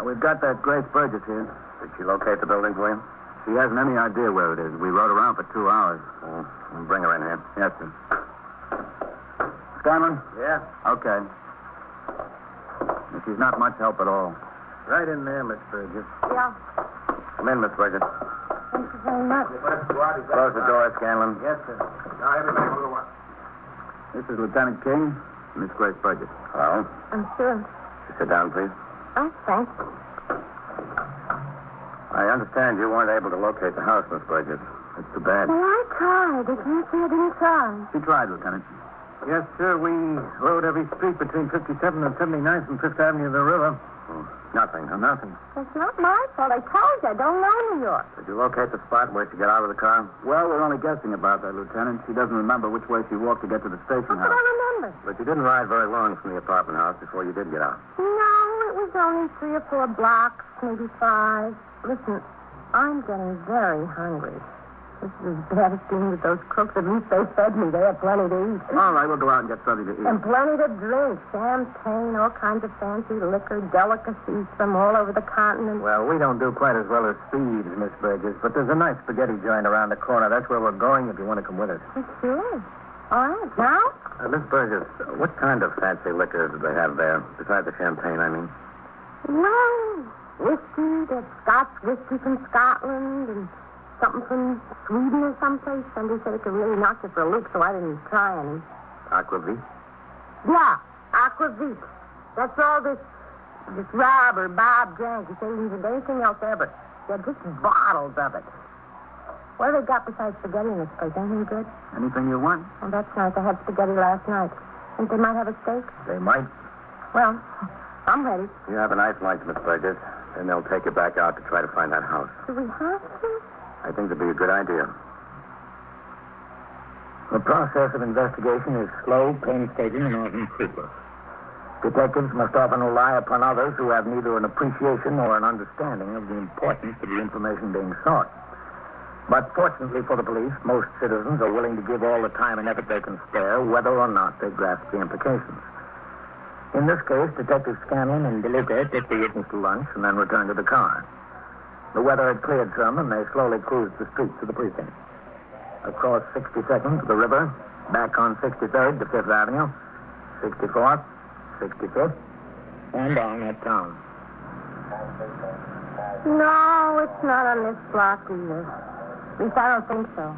We've got that Grace Burgess here. Did she locate the building for you? She hasn't any idea where it is. We rode around for 2 hours. Bring her in here. Yes, sir. Scanlon? Yeah? Okay. She's not much help at all. Right in there, Miss Burgess. Yeah. Come in, Miss Burgess. Thank you very much. Close the door, Scanlon. Yes, sir. Now, everybody move on. This is Lieutenant King, Miss Grace Burgess. Hello? I'm sure. Sit down, please. Oh, thanks. I understand you weren't able to locate the house, Miss Burgess. That's too bad. Well, I tried. They can't say I didn't try. She tried, Lieutenant. Yes, sir. We rode every street between 57th and 79th and 5th Avenue of the river. Nothing, huh? Nothing. It's not my fault. I told you I don't know New York. Did you locate the spot where she got out of the car? Well, we're only guessing about that, Lieutenant. She doesn't remember which way she walked to get to the station How could house. I remember? But you didn't ride very long from the apartment house before you did get out. No, it was only 3 or 4 blocks, maybe 5. Listen, I'm getting very hungry. This is as bad as being with those crooks. At least they fed me. They had plenty to eat. All right, we'll go out and get something to eat. And plenty to drink. Champagne, all kinds of fancy liquor, delicacies from all over the continent. Well, we don't do quite as well as thieves, Miss Burgess, but there's a nice spaghetti joint around the corner. That's where we're going if you want to come with us. Sure. All right. Now? Miss Burgess, what kind of fancy liquor did they have there? Besides the champagne, I mean. Well, whiskey. There's Scotch whiskey from Scotland and something from Sweden or someplace. Somebody said it could really knock you for a loop, so I didn't try any. Aquavit? Yeah, aquavit. That's all this Rob or Bob drank. He said he didn't drink anything else ever. They're just bottles of it. What have they got besides spaghetti in this place? Anything good? Anything you want? Oh, that's nice. I had spaghetti last night. Think they might have a stake? They might. Well, I'm ready. You have a nice lunch, Miss Burgess. Then they'll take you back out to try to find that house. Do we have to? I think that'd be a good idea. The process of investigation is slow, painstaking, and often fruitless. Detectives must often rely upon others who have neither an appreciation nor an understanding of the importance of the information being sought. But fortunately for the police, most citizens are willing to give all the time and effort they can spare, whether or not they grasp the implications. In this case, Detectives Scanlon and DeLuca took the witness to lunch and then returned to the car. The weather had cleared some, and they slowly cruised the streets of the precinct. Across 62nd to the river, back on 63rd to 5th Avenue, 64th, 65th, and on uptown. No, it's not on this block either. At least I don't think so.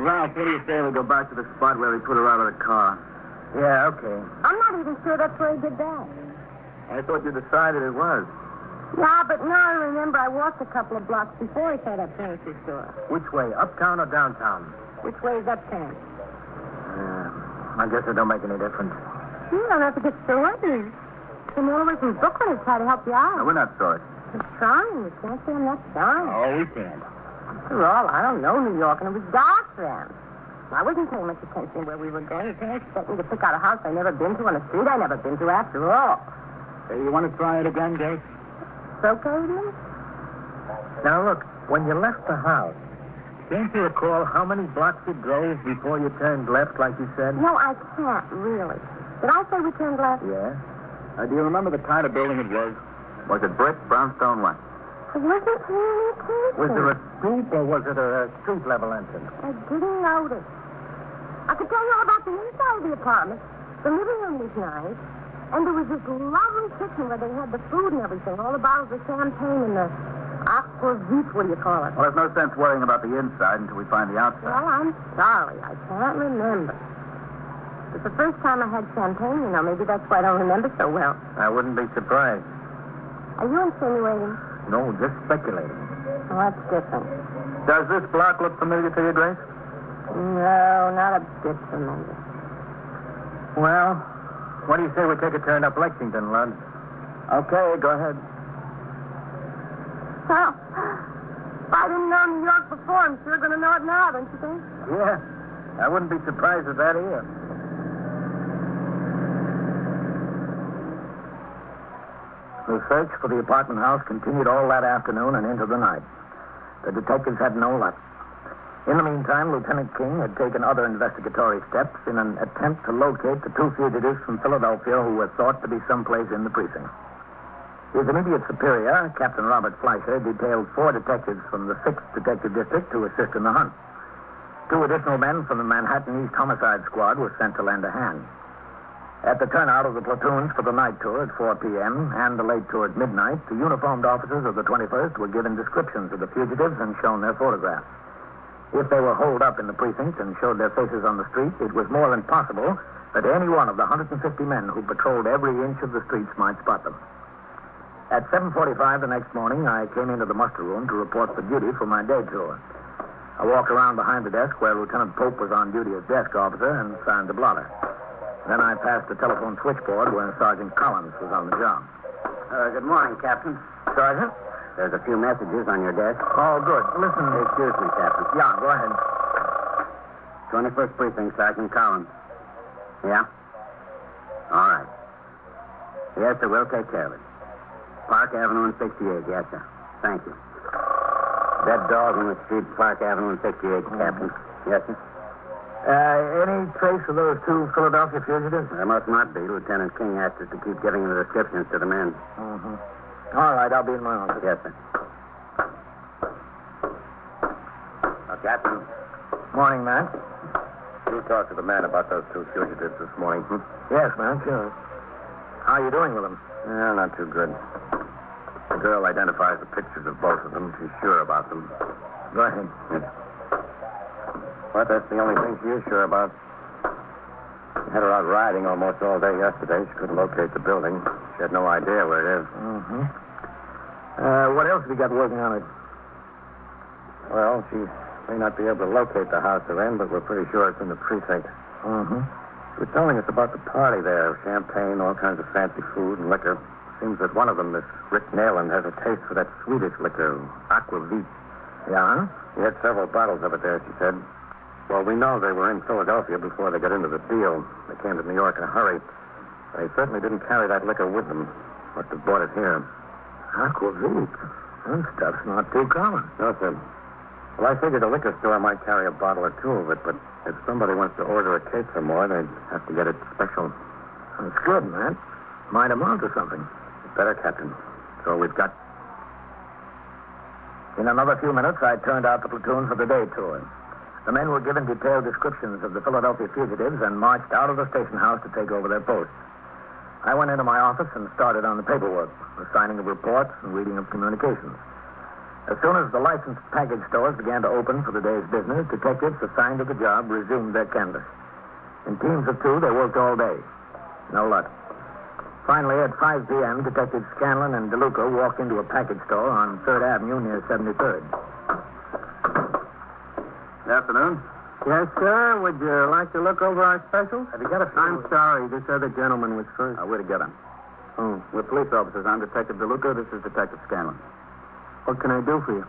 Ralph, what do you say we go back to the spot where he put her out of the car? Yeah, okay. I'm not even sure that's where he did that. I thought you decided it was. Yeah, but now I remember I walked a couple of blocks before I saw that furniture store. Which way, uptown or downtown? Which way is uptown? I guess it don't make any difference. You don't have to get sorted. Come all the way from Brooklyn to try to help you out. No, we're not sorry. I'm trying. You can't say I'm not trying. Oh, we can't. After all, I don't know New York, and it was dark then. I wasn't paying much attention where we were going. You can't expect me to pick out a house I've never been to on a street I've never been to after all. Hey, you want to try it again, Grace? It's okay with me? Now, look, when you left the house, can't you recall how many blocks you drove before you turned left, like you said? No, I can't, really. Did I say we turned left? Yeah. Do you remember the kind of building it was? Was it brick, brownstone, what? I wasn't paying attention. Was there a stoop or was it a street-level entrance? I didn't notice. I could tell you all about the inside of the apartment. The living room was nice. And there was this lovely kitchen where they had the food and everything. All the bottles of champagne and the aqua vite, what do you call it? Well, there's no sense worrying about the inside until we find the outside. Well, I'm sorry. I can't remember. It's the first time I had champagne, you know. Maybe that's why I don't remember so well. I wouldn't be surprised. Are you insinuating? No, just speculating. Oh, that's different. Does this block look familiar to you, Grace? No, not a bit familiar. Well, what do you say we take a turn up Lexington, Lud? Okay, go ahead. Well, if I didn't know New York before, I'm sure going to know it now, don't you think? Yeah. I wouldn't be surprised at that either. The search for the apartment house continued all that afternoon and into the night. The detectives had no luck. In the meantime, Lieutenant King had taken other investigatory steps in an attempt to locate the two fugitives from Philadelphia who were thought to be someplace in the precinct. His immediate superior, Captain Robert Fleischer, detailed 4 detectives from the 6th Detective District to assist in the hunt. 2 additional men from the Manhattan East Homicide Squad were sent to lend a hand. At the turnout of the platoons for the night tour at 4 p.m. and the late tour at midnight, the uniformed officers of the 21st were given descriptions of the fugitives and shown their photographs. If they were holed up in the precinct and showed their faces on the street, it was more than possible that any one of the 150 men who patrolled every inch of the streets might spot them. At 7:45 the next morning, I came into the muster room to report for duty for my day tour. I walked around behind the desk where Lieutenant Pope was on duty as desk officer and signed the blotter. Then I passed the telephone switchboard where Sergeant Collins was on the job. Good morning, Captain. Sergeant? There's a few messages on your desk. Oh, good. Listen. Excuse me, Captain. Yeah, go ahead. 21st Precinct, Sergeant Collins. Yeah? All right. Yes, sir, we'll take care of it. Park Avenue and 68, yes, sir. Thank you. That dog on the street, Park Avenue and 68, Captain. Yes, sir. Any trace of those 2 Philadelphia fugitives? There must not be. Lieutenant King asked us to keep giving the descriptions to the men. Mm-hmm. All right, I'll be in my office. Yes, sir. Captain. Morning, man. You talked to the man about those 2 fugitives this morning, Yes, man, sure. How are you doing with them? Yeah, not too good. The girl identifies the pictures of both of them. She's sure about them. Go ahead. But that's the only thing she is sure about. We had her out riding almost all day yesterday. She couldn't locate the building. She had no idea where it is. Mm-hmm. What else have you got working on it? Well, she may not be able to locate the house they're in, but we're pretty sure it's in the precinct. Mm-hmm. He was telling us about the party there. Champagne, all kinds of fancy food and liquor. Seems that one of them, this Rick Nayland, has a taste for that Swedish liquor, aquavit. Yeah? He had several bottles of it there, she said. Well, we know they were in Philadelphia before they got into the deal. They came to New York in a hurry. They certainly didn't carry that liquor with them. Must have bought it here. Aquavit. That stuff's not too common. No, sir. Well, I figured a liquor store might carry a bottle or two of it, but if somebody wants to order a case or more, they'd have to get it special. That's good, Matt. Might amount to something. Better, Captain. So we've got... In another few minutes, I turned out the platoon for the day tour. The men were given detailed descriptions of the Philadelphia fugitives and marched out of the station house to take over their posts. I went into my office and started on the paperwork, the signing of reports and reading of communications. As soon as the licensed package stores began to open for the day's business, detectives assigned to the job resumed their canvass. In teams of 2, they worked all day. No luck. Finally, at 5 p.m., Detectives Scanlon and DeLuca walked into a package store on 3rd Avenue near 73rd. Good afternoon. Yes, sir. Would you like to look over our specials? Have you got a few... I'm sorry. This other gentleman was first. Where to get him? Oh. We're police officers. I'm Detective DeLuca. This is Detective Scanlon. What can I do for you?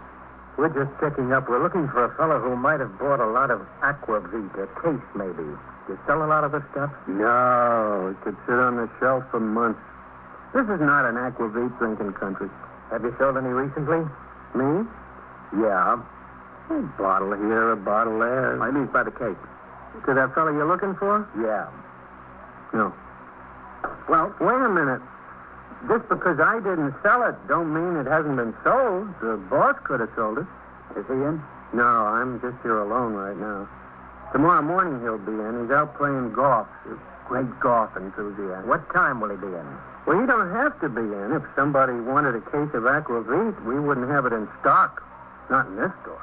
We're just checking up. We're looking for a fellow who might have bought a lot of aquavit, a case maybe. You sell a lot of this stuff? No. It could sit on the shelf for months. This is not an aquavit drinking country. Have you sold any recently? Me? Yeah. A bottle here, a bottle there. I mean by the case. To that fellow you're looking for? Yeah. No. Well, wait a minute. Just because I didn't sell it don't mean it hasn't been sold. The boss could have sold it. Is he in? No, I'm just here alone right now. Tomorrow morning he'll be in. He's out playing golf. He's a great golf enthusiast. What time will he be in? Well, he don't have to be in. If somebody wanted a case of aquavit, we wouldn't have it in stock. Not in this store.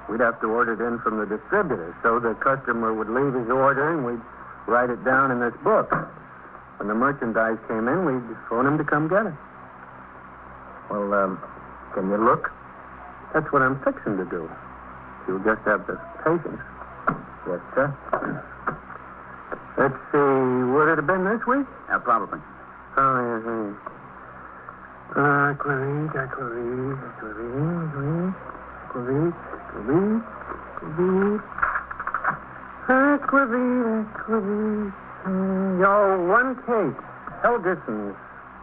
We'd have to order it in from the distributor, so the customer would leave his order and we'd write it down in this book. When the merchandise came in, we'd phone him to come get it. Well, can you look? That's what I'm fixing to do. You'll just have the patience. Yes, sir. Let's see, would it have been this week? Yeah, probably. Oh, yes. Aquavit. Yo, one case. Helgerson's.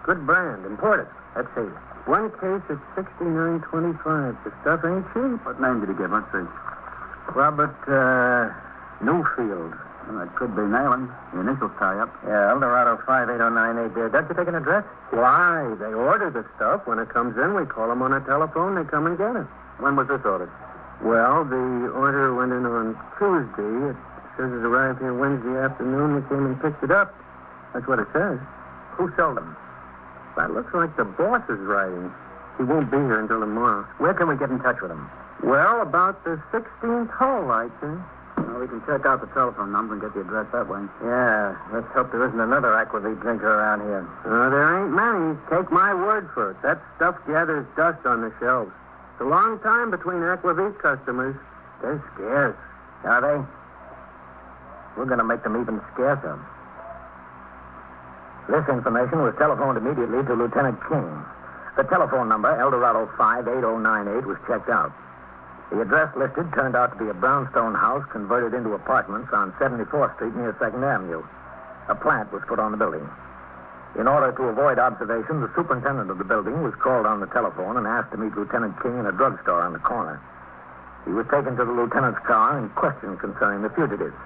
Good brand. Imported. Let's see. One case at $69.25. The stuff ain't cheap. What name did he give? Let's see. Robert, Newfield. Well, it could be Nayland. The initials tie up. Yeah, Eldorado 58098 there. Don't you take an address? Why? They order the stuff. When it comes in, we call them on a telephone. They come and get it. When was this ordered? Well, the order went in on Tuesday. It says it arrived here Wednesday afternoon. We came and picked it up. That's what it says. Who sold them? That looks like the boss is writing. He won't be here until tomorrow. Where can we get in touch with him? Well, about the 16th hole, I'd say. Well, we can check out the telephone number and get the address that way. Yeah, let's hope there isn't another aquavit drinker around here. There ain't many. Take my word for it. That stuff gathers dust on the shelves. It's a long time between aquavit customers. They're scarce. Are they? We're going to make them even scarcer. This information was telephoned immediately to Lieutenant King. The telephone number, Eldorado 58098, was checked out. The address listed turned out to be a brownstone house converted into apartments on 74th Street near 2nd Avenue. A plant was put on the building. In order to avoid observation, the superintendent of the building was called on the telephone and asked to meet Lieutenant King in a drugstore on the corner. He was taken to the lieutenant's car and questioned concerning the fugitives.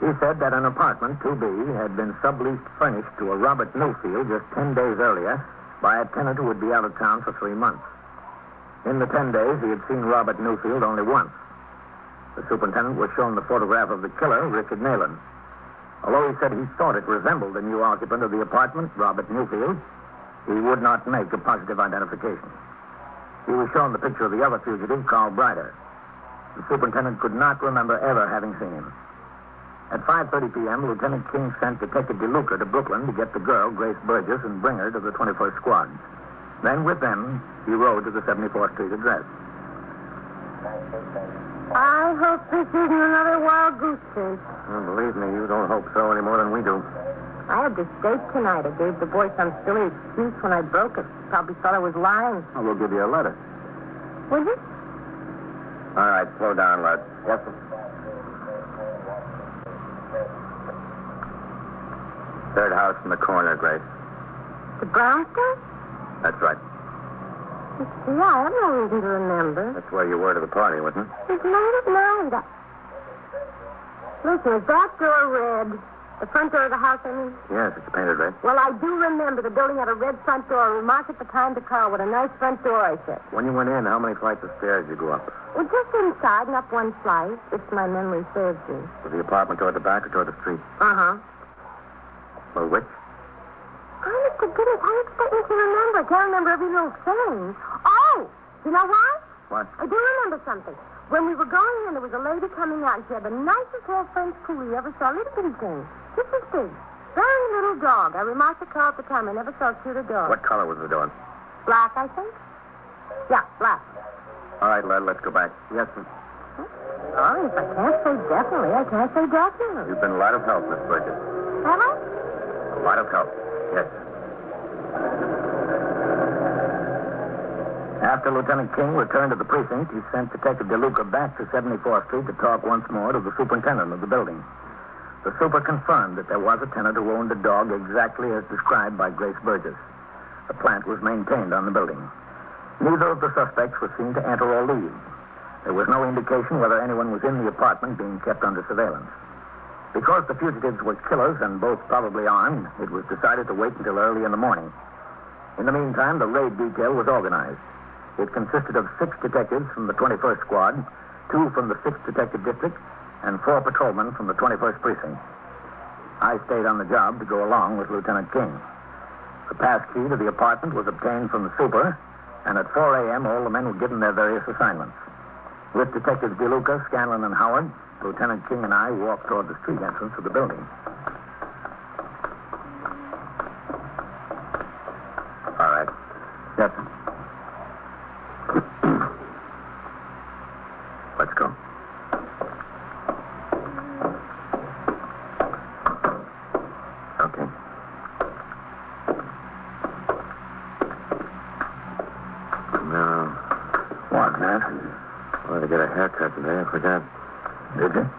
He said that an apartment, 2B, had been subleased furnished to a Robert Newfield just 10 days earlier by a tenant who would be out of town for 3 months. In the 10 days, he had seen Robert Newfield only once. The superintendent was shown the photograph of the killer, Richard Nayland. Although he said he thought it resembled the new occupant of the apartment, Robert Newfield, he would not make a positive identification. He was shown the picture of the other fugitive, Carl Brider. The superintendent could not remember ever having seen him. At 5:30 p.m., Lieutenant King sent Detective DeLuca to Brooklyn to get the girl, Grace Burgess, and bring her to the 21st Squad. Then, with them, he rode to the 74th Street address. I hope this isn't another wild goose chase. Well, believe me, you don't hope so any more than we do. I had this date tonight. I gave the boy some silly excuse when I broke it. Probably thought I was lying. Well, we'll give you a letter. Will you? All right, slow down, lad. Yes, sir. Third house from the corner, Grace. The brownstone? That's right. Yeah, I have no reason to remember. That's where you were to the party, wasn't it? It's late at night. Listen, is that door red? The front door of the house, I mean? Yes, it's painted red. Well, I do remember the building had a red front door. A remark at the time to Carl. What a nice front door, I said. When you went in, how many flights of stairs did you go up? Well, just inside and up one flight, if my memory serves me. Was the apartment toward the back or toward the street? Uh-huh. Well, which? Honest to goodness, how do you expect me to remember? I can't remember every little thing. Oh, you know what? What? I do remember something. When we were going in, there was a lady coming out, and she had the nicest hair French poodle you ever saw. A little bitty thing. Just as big. Very little dog. I remarked to Carl at the time, I never saw a cuter dog. What color was the dog? Black, I think? Yeah, black. All right, lad, let's go back. Yes, sir. Oh, if I can't say definitely, I can't say definitely. You've been a lot of help, Miss Burgess. Have I? A lot of help. Yes. After Lieutenant King returned to the precinct, he sent Detective DeLuca back to 74th Street to talk once more to the superintendent of the building. The super confirmed that there was a tenant who owned a dog exactly as described by Grace Burgess. The plant was maintained on the building. Neither of the suspects was seen to enter or leave. There was no indication whether anyone was in the apartment being kept under surveillance. Because the fugitives were killers and both probably armed, it was decided to wait until early in the morning. In the meantime, the raid detail was organized. It consisted of 6 detectives from the 21st Squad, 2 from the 6th Detective District, and 4 patrolmen from the 21st Precinct. I stayed on the job to go along with Lieutenant King. The pass key to the apartment was obtained from the super, and at 4 a.m. all the men were given their various assignments. With Detectives DeLuca, Scanlon, and Howard, Lieutenant King and I walked toward the street entrance of the building. All right. Yes, sir. Let's go. Okay. Now, What, man? I wanted to get a haircut today. I forgot. Did you?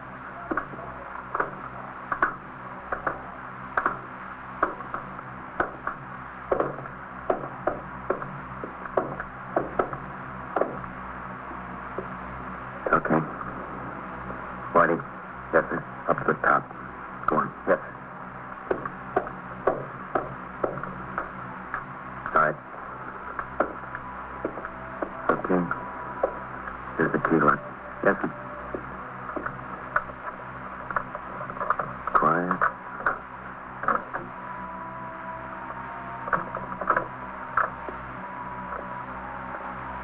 Okay. Whitey. Yes, sir. Up to the top. Go on. Yes. All right. Okay. Here's the key lock. Yes, sir. Quiet.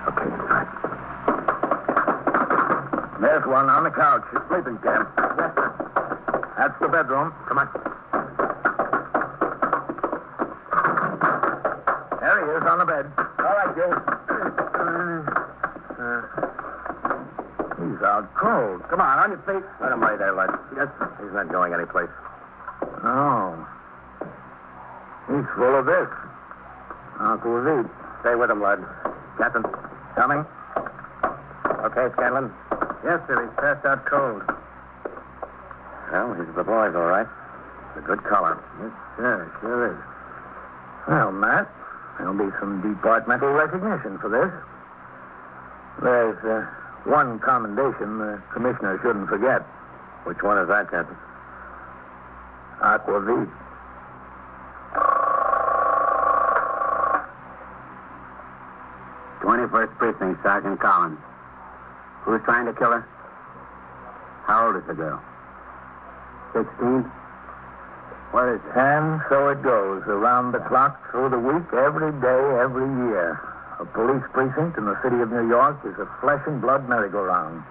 Okay, inside. There's one on the couch. He's sleeping, Cam. Yes, sir. That's the bedroom. Come on. There he is on the bed. All right, Joe. He's out cold. Come on your feet. Let him lay there, lad. Yes, sir. He's not going anyplace. Oh. He's full of this. Uncle Zeke. Stay with him, lad. Captain, coming? Okay, Scanlon? Yes, sir. He's passed out cold. Well, he's the boys, all right. It's a good collar. Yes, sir. Sure is. Well, Matt, there'll be some departmental recognition for this. There's one commendation the commissioner shouldn't forget. Which one is that, Captain? Aquavit. '21st Precinct, Sergeant Collins. Who's trying to kill her? How old is the girl? 16? What is it? And so it goes, around the clock, through the week, every day, every year. A police precinct in the city of New York is a flesh and blood merry-go-round.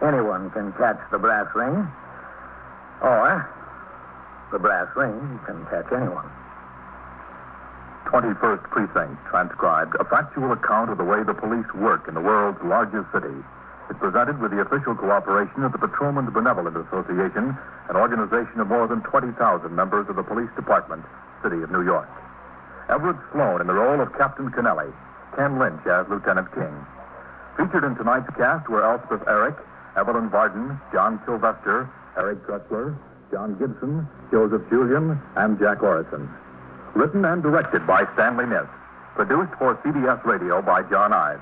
Anyone can catch the brass ring, or the brass ring can catch anyone. 21st Precinct transcribed a factual account of the way the police work in the world's largest city. It presented with the official cooperation of the Patrolmen's Benevolent Association, an organization of more than 20,000 members of the police department, City of New York. Everett Sloane in the role of Captain Kennelly, Ken Lynch as Lieutenant King. Featured in tonight's cast were Elspeth Eric, Evelyn Varden, John Sylvester, Eric Drexler, John Gibson, Joseph Julian, and Jack Orison. Written and directed by Stanley Niss. Produced for CBS Radio by John Ives.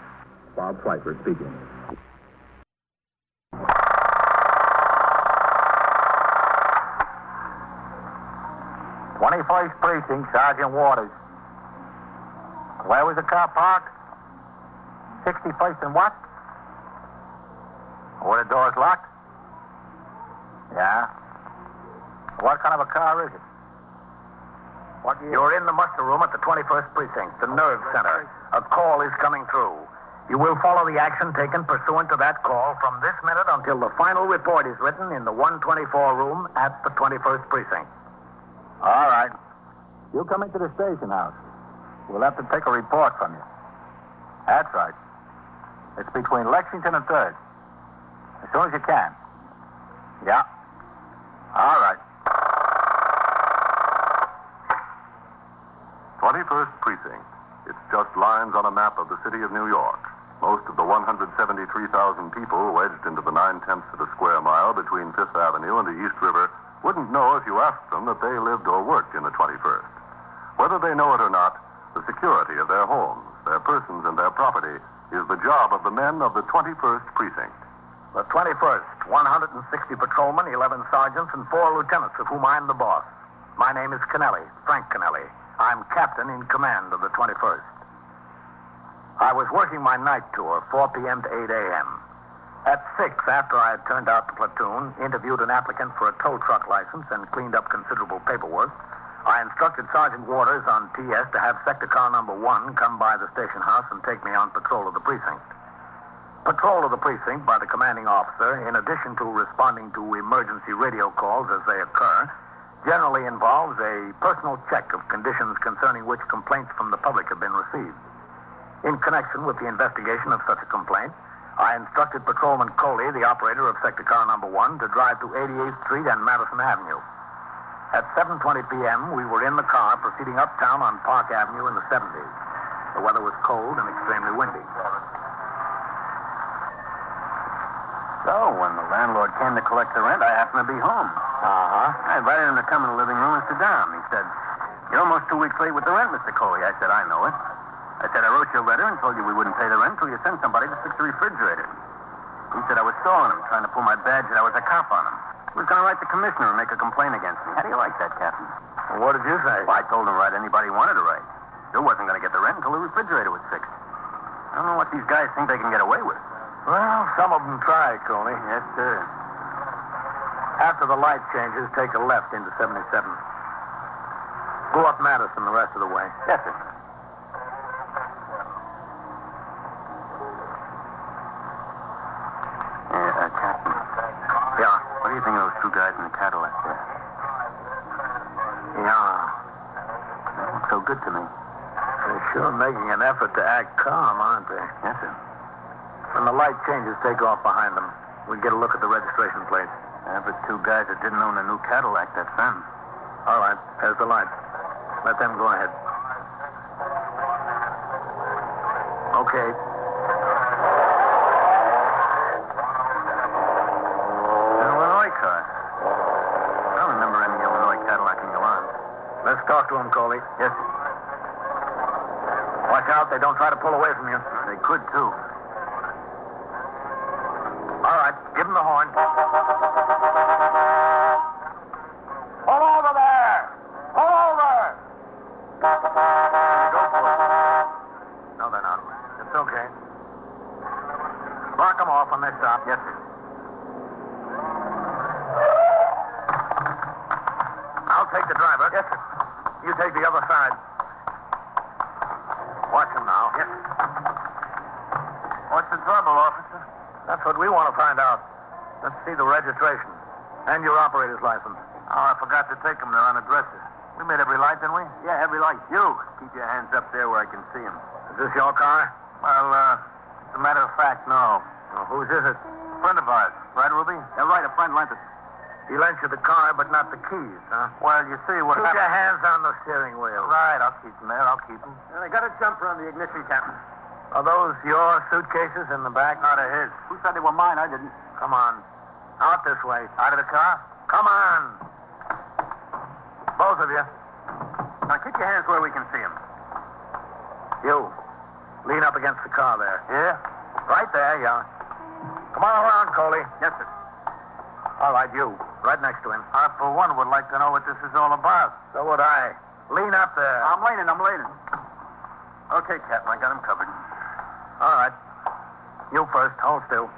Bob Pfeiffer speaking. "21st Precinct, Sergeant Waters. Where was the car parked? 61st and what? Were the doors locked? Yeah. What kind of a car is it? You're in the muster room at the 21st Precinct, the nerve center. A call is coming through. You will follow the action taken pursuant to that call from this minute until the final report is written in the 124 room at the 21st Precinct. All right. You come into the station house. We'll have to take a report from you. That's right. It's between Lexington and 3rd. As soon as you can. Yeah. All right. 21st Precinct. It's just lines on a map of the city of New York. Most of the 173,000 people wedged into the 9/10 of a square mile between 5th Avenue and the East River wouldn't know if you asked them that they lived or worked in the 21st. Whether they know it or not, the security of their homes, their persons, and their property is the job of the men of the 21st Precinct. The 21st, 160 patrolmen, 11 sergeants, and 4 lieutenants, of whom I'm the boss. My name is Kennelly, Frank Kennelly. I'm captain in command of the 21st. I was working my night tour, 4 p.m. to 8 a.m. At 6, after I had turned out the platoon, interviewed an applicant for a tow truck license, and cleaned up considerable paperwork, I instructed Sergeant Waters on TS to have sector car number 1 come by the station house and take me on patrol of the precinct. Patrol of the precinct by the commanding officer, in addition to responding to emergency radio calls as they occur, generally involves a personal check of conditions concerning which complaints from the public have been received. In connection with the investigation of such a complaint, I instructed Patrolman Coley, the operator of sector car number 1, to drive to 88th Street and Madison Avenue. At 7:20 p.m., we were in the car proceeding uptown on Park Avenue in the 70s. The weather was cold and extremely windy. So, when the landlord came to collect the rent, I happened to be home. I invited him to come in the living room and sit down. He said, "You're almost 2 weeks late with the rent, Mr. Coley." I said, "I know it." I said, "I wrote you a letter and told you we wouldn't pay the rent until you send somebody to fix the refrigerator." He said I was stalling him, trying to pull my badge that I was a cop on him. He was going to write the commissioner and make a complaint against me. How do you like that, Captain? Well, what did you say? Well, I told him to write anybody he wanted to write. Still wasn't going to get the rent until the refrigerator was fixed. I don't know what these guys think they can get away with. Well, some of them try, Coley. Yes, sir. After the light changes, take a left into 77. Go up Madison the rest of the way. Yes, sir. Captain. Yeah. What do you think of those 2 guys in the Cadillac there? Yeah. They look so good to me. They're sure making an effort to act calm, aren't they? Yes, sir. When the light changes, take off behind them. We get a look at the registration plate. But 2 guys that didn't own a new Cadillac, that's them. All right. There's the light. Let them go ahead. Okay. Illinois car. I don't remember any Illinois Cadillac in Milan. Let's talk to them, Coley. Yes, sir. Watch out. They don't try to pull away from you. They could, too. All right. Give them the horn. Pull over there! Pull over! Go for it. No, they're not. It's okay. Mark them off when they stop. Yes, sir. I'll take the driver. Yes, sir. You take the other side. Watch him now. Yes, sir. What's the trouble, officer? That's what we want to find out. Let's see the registration. And your operator's license. Oh, I forgot to take them. They're on a dresser. We made every light, didn't we? Yeah, every light. You. Keep your hands up there where I can see them. Is this your car? Well, as a matter of fact, no. Well, whose is it? Friend of ours. Right, Ruby? Yeah, right. A friend lent it. He lent you the car, but not the keys, huh? Well, you see what Keep your hands on the steering wheel. Right, I'll keep them there. I'll keep them. They got a jumper on the ignition, Captain. Are those your suitcases in the back? Not of his. Who said they were mine? I didn't. Come on. Out this way. Out of the car? Come on. Both of you. Now, keep your hands where we can see them. You. Lean up against the car there. Yeah? Right there, yeah. Come on around, Coley. Yes, sir. All right, you. Right next to him. I, for one, would like to know what this is all about. So would I. Lean up there. I'm leaning. Okay, Captain, I got him covered. All right. You first. Hold still.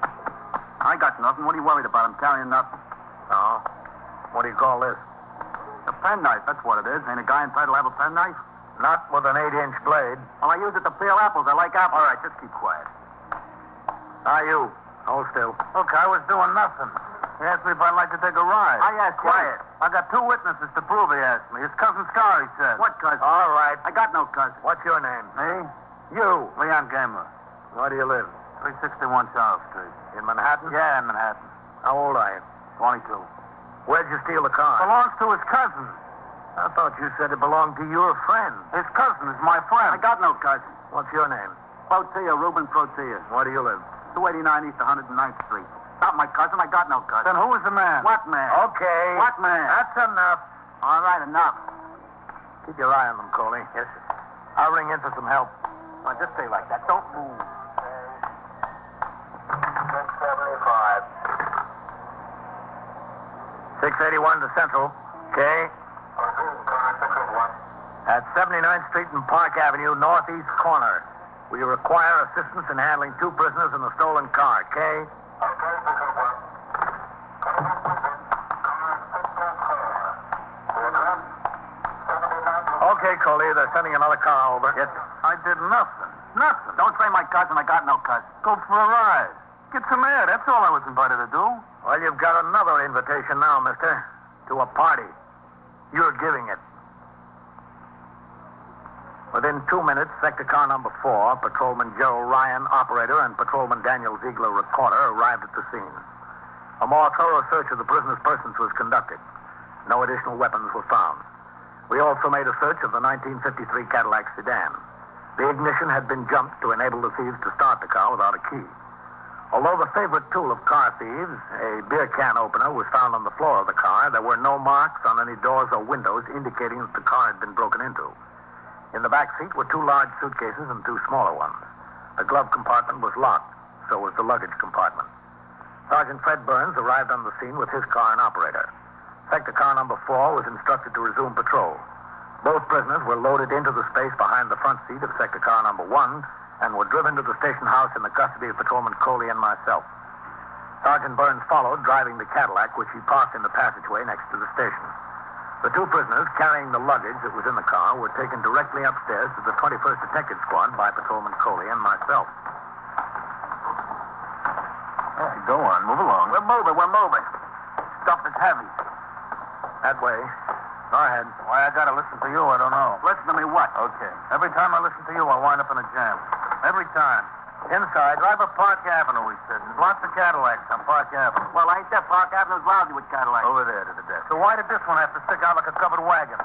I got nothing. What are you worried about? I'm carrying nothing. Oh. What do you call this? A penknife, that's what it is. Ain't a guy entitled to have a penknife? Not with an 8-inch blade. Well, I use it to peel apples. I like apples. All right, just keep quiet. You. Hold still. Look, I was doing nothing. He asked me if I'd like to take a ride. I asked you. Quiet. I got two witnesses to prove he asked me. His cousin Scar, he said. What cousin? All right. I got no cousin. What's your name? Me? You. Leon Gamer. Where do you live? 361 Charles Street. In Manhattan? Yeah, in Manhattan. How old are you? 22. Where'd you steal the car? Belongs to his cousin. I thought you said it belonged to your friend. His cousin is my friend. I got no cousin. What's your name? Protea, Reuben Protea. Where do you live? 289 East 109th Street. Not my cousin. I got no cousin. Then who is the man? What man? Okay. What man? That's enough. All right, enough. Keep your eye on them, Coley. Yes, sir. I'll ring in for some help. Well, just stay like that. Don't move. 675. 681 to Central. Okay. At 79th Street and Park Avenue, northeast corner. We require assistance in handling two prisoners in the stolen car. Okay? Okay, Coley. They're sending another car over. Yes, sir. I did nothing. Nothing. Don't say my cousin. I got no cousin. Go for a ride. Get some air. That's all I was invited to do. Well, you've got another invitation now, mister. To a party. You're giving it. Within 2 minutes, sector car number 4, Patrolman Joe Ryan, operator, and Patrolman Daniel Ziegler, recorder, arrived at the scene. A more thorough search of the prisoner's persons was conducted. No additional weapons were found. We also made a search of the 1953 Cadillac sedan. The ignition had been jumped to enable the thieves to start the car without a key. Although the favorite tool of car thieves, a beer can opener, was found on the floor of the car, there were no marks on any doors or windows indicating that the car had been broken into. In the back seat were 2 large suitcases and 2 smaller ones. The glove compartment was locked, so was the luggage compartment. Sergeant Fred Burns arrived on the scene with his car and operator. Sector car number 4 was instructed to resume patrol. Both prisoners were loaded into the space behind the front seat of sector car number 1 and were driven to the station house in the custody of Patrolman Coley and myself. Sergeant Burns followed, driving the Cadillac, which he parked in the passageway next to the station. The 2 prisoners, carrying the luggage that was in the car, were taken directly upstairs to the 21st Detective Squad by Patrolman Coley and myself. All right, go on. Move along. We're moving. Stuff is heavy. That way. Go ahead. Why I gotta listen to you, I don't know. Listen to me what? Okay. Every time I listen to you, I wind up in a jam. Every time. Inside, drive up Park Avenue, he said. There's lots of Cadillacs on Park Avenue. Well, ain't that Park Avenue's lousy with Cadillacs? Over there to the desk. So why did this one have to stick out like a covered wagon?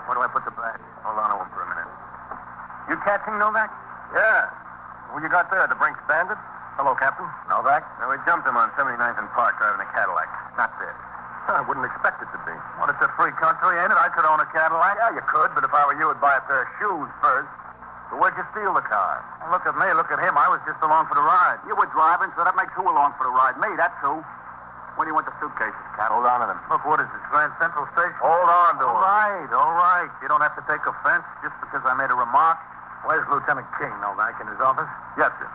Where do I put the bag? Hold on over for a minute. You catching Novak? Yeah. Who you got there? The Brinks Bandit? Hello, Captain. Novak? No, we jumped him on 79th and Park driving a Cadillac. Not there. I wouldn't expect it to be. Well, it's a free country, ain't it? I could own a Cadillac. Yeah, you could, but if I were you, I'd buy a pair of shoes first. So where'd you steal the car? Well, look at me, look at him. I was just along for the ride. You were driving, so that makes who along for the ride? Me, that's who. Where do you want the suitcases, Cap? Hold on to them. Look, what is this, Grand Central Station? Hold on to them. All right. You don't have to take offense just because I made a remark. Where's Lieutenant King, Novak, in his office? Yes, sir.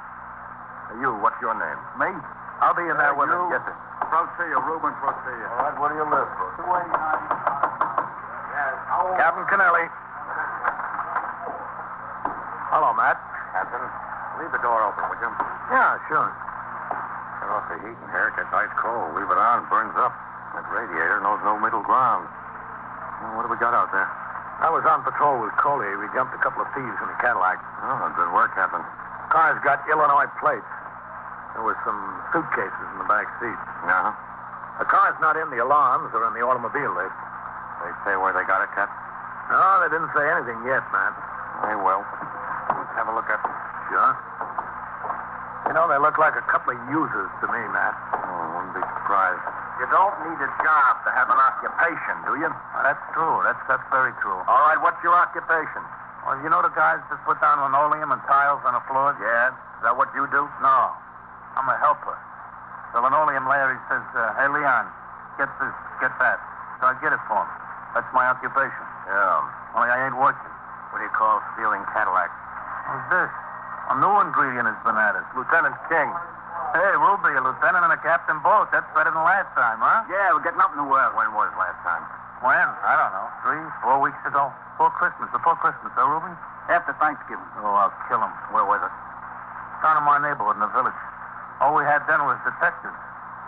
You, what's your name? Me? I'll be in there with him. Yes, sir. Procedural, Reuben Procedural. All right, where do you live? 289. Captain Kennelly. Hello, Matt. Captain, leave the door open, would you? Yeah, sure. Turn off the heat in here. It gets ice cold. Leave it on, burns up. That radiator knows no middle ground. Well, what do we got out there? I was on patrol with Coley. We jumped a couple of thieves in a Cadillac. Oh, good work, Captain. Car's got Illinois plates. There were some suitcases in the back seat. Yeah? The car's not in the alarms or in the automobile. They say where they got it, Cap? No, they didn't say anything yet, Matt. They will. Let's have a look at them. Sure. You know, they look like a couple of users to me, Matt. Oh, wouldn't be surprised. You don't need a job to have an occupation, do you? That's true. That's very true. All right, what's your occupation? Well, you know the guys that put down linoleum and tiles on the floors? Yeah? Is that what you do? No. I'm a helper. The linoleum layer, he says, hey, Leon, get this, get that. So I get it for him. That's my occupation. Yeah. Only I ain't working. What do you call stealing Cadillacs? Who's this? A new ingredient has been added. Lieutenant King. Hey, Ruby, a lieutenant and a captain both. That's better than last time, huh? Yeah, we're getting up in the world. When was last time? When? I don't know. 3, 4 weeks ago. Before Christmas, huh, Ruby? After Thanksgiving. Oh, I'll kill him. Where was it? Down in my neighborhood in the village. All we had then was detectives.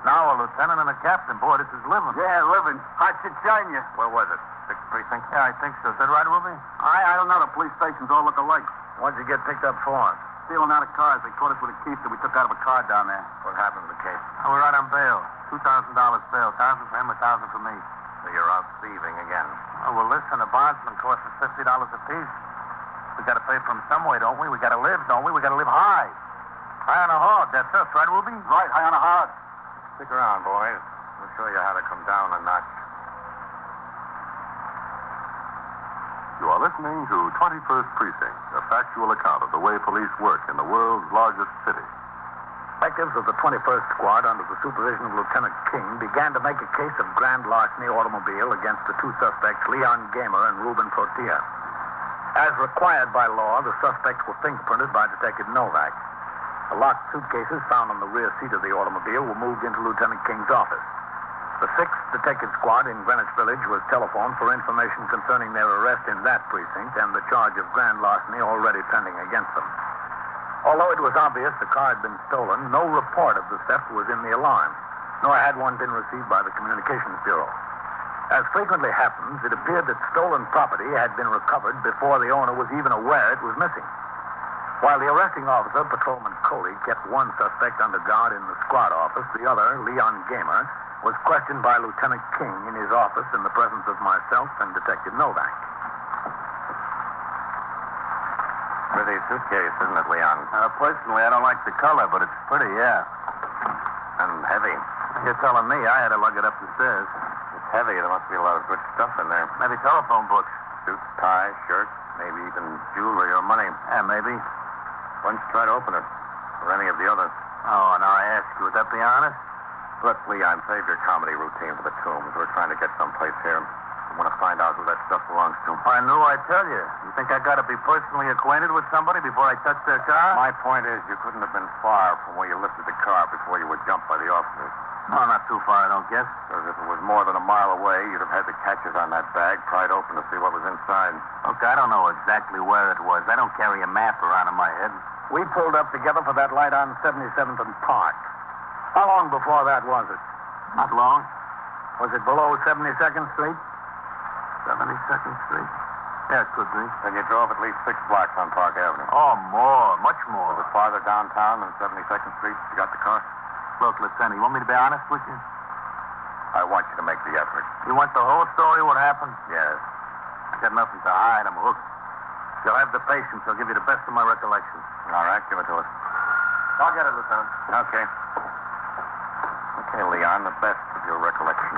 Now a lieutenant and a captain. Boy, this is living. Yeah, living. I should join you. Where was it? 6th Precinct? Yeah, I think so. Is that right, Ruby? I don't know. The police stations all look alike. What'd you get picked up for? Stealing out of cars. They caught us with a key that we took out of a car down there. What happened to the case? We're right on bail. $2,000 bail. 1,000 for him, 1,000 for me. So you're out thieving again. Oh, well, listen, the bondsman costs us $50 apiece. We got to pay for him some way, don't we? We got to live, don't we? We got to live high. High on a hog. That's us, right, Ruby? Right, high on a hog. Stick around, boys. We'll show you how to come down a notch. You are listening to 21st Precinct, a factual account of the way police work in the world's largest city. Detectives of the 21st Squad, under the supervision of Lieutenant King, began to make a case of grand larceny automobile against the two suspects, Leon Gamer and Ruben Tortilla. As required by law, the suspects were fingerprinted by Detective Novak. The locked suitcases found on the rear seat of the automobile were moved into Lieutenant King's office. The 6th Detective Squad in Greenwich Village was telephoned for information concerning their arrest in that precinct and the charge of grand larceny already pending against them. Although it was obvious the car had been stolen, no report of the theft was in the alarm, nor had one been received by the Communications Bureau. As frequently happens, it appeared that stolen property had been recovered before the owner was even aware it was missing. While the arresting officer, Patrolman Coley, kept one suspect under guard in the squad office, the other, Leon Gamer, was questioned by Lieutenant King in his office in the presence of myself and Detective Novak. Pretty suitcase, isn't it, Leon? Personally, I don't like the color, but it's pretty, yeah. And heavy. You're telling me I had to lug it up the stairs. It's heavy. There must be a lot of good stuff in there. Maybe telephone books. Suits, ties, shirts, maybe even jewelry or money. Yeah, maybe. Why don't you try to open it? Or any of the others? Oh, now I ask you, would that be honest? Look, Leon, save your comedy routine for the tombs. We're trying to get someplace here. I want to find out who that stuff belongs to. I knew I'd tell you. You think I got to be personally acquainted with somebody before I touch their car? My point is, you couldn't have been far from where you lifted the car before you were jumped by the officers. No, not too far, I don't guess. Because if it was more than a mile away, you'd have had the catches on that bag pried open to see what was inside. Look, I don't know exactly where it was. I don't carry a map around in my head. We pulled up together for that light on 77th and Park. How long before that was it? Not long. Was it below 72nd Street? 72nd Street? Yeah, it could be. Then you drove at least 6 blocks on Park Avenue. Oh, more. Much more. Was it farther downtown than 72nd Street you got the car? Look, Lieutenant, you want me to be honest with you? I want you to make the effort. You want the whole story, what happened? Yes. I got nothing to hide. I'm hooked. You'll have the patience. I'll give you the best of my recollection. All right, give it to us. I'll get it, Lieutenant. Okay. Okay, Leon, the best of your recollection.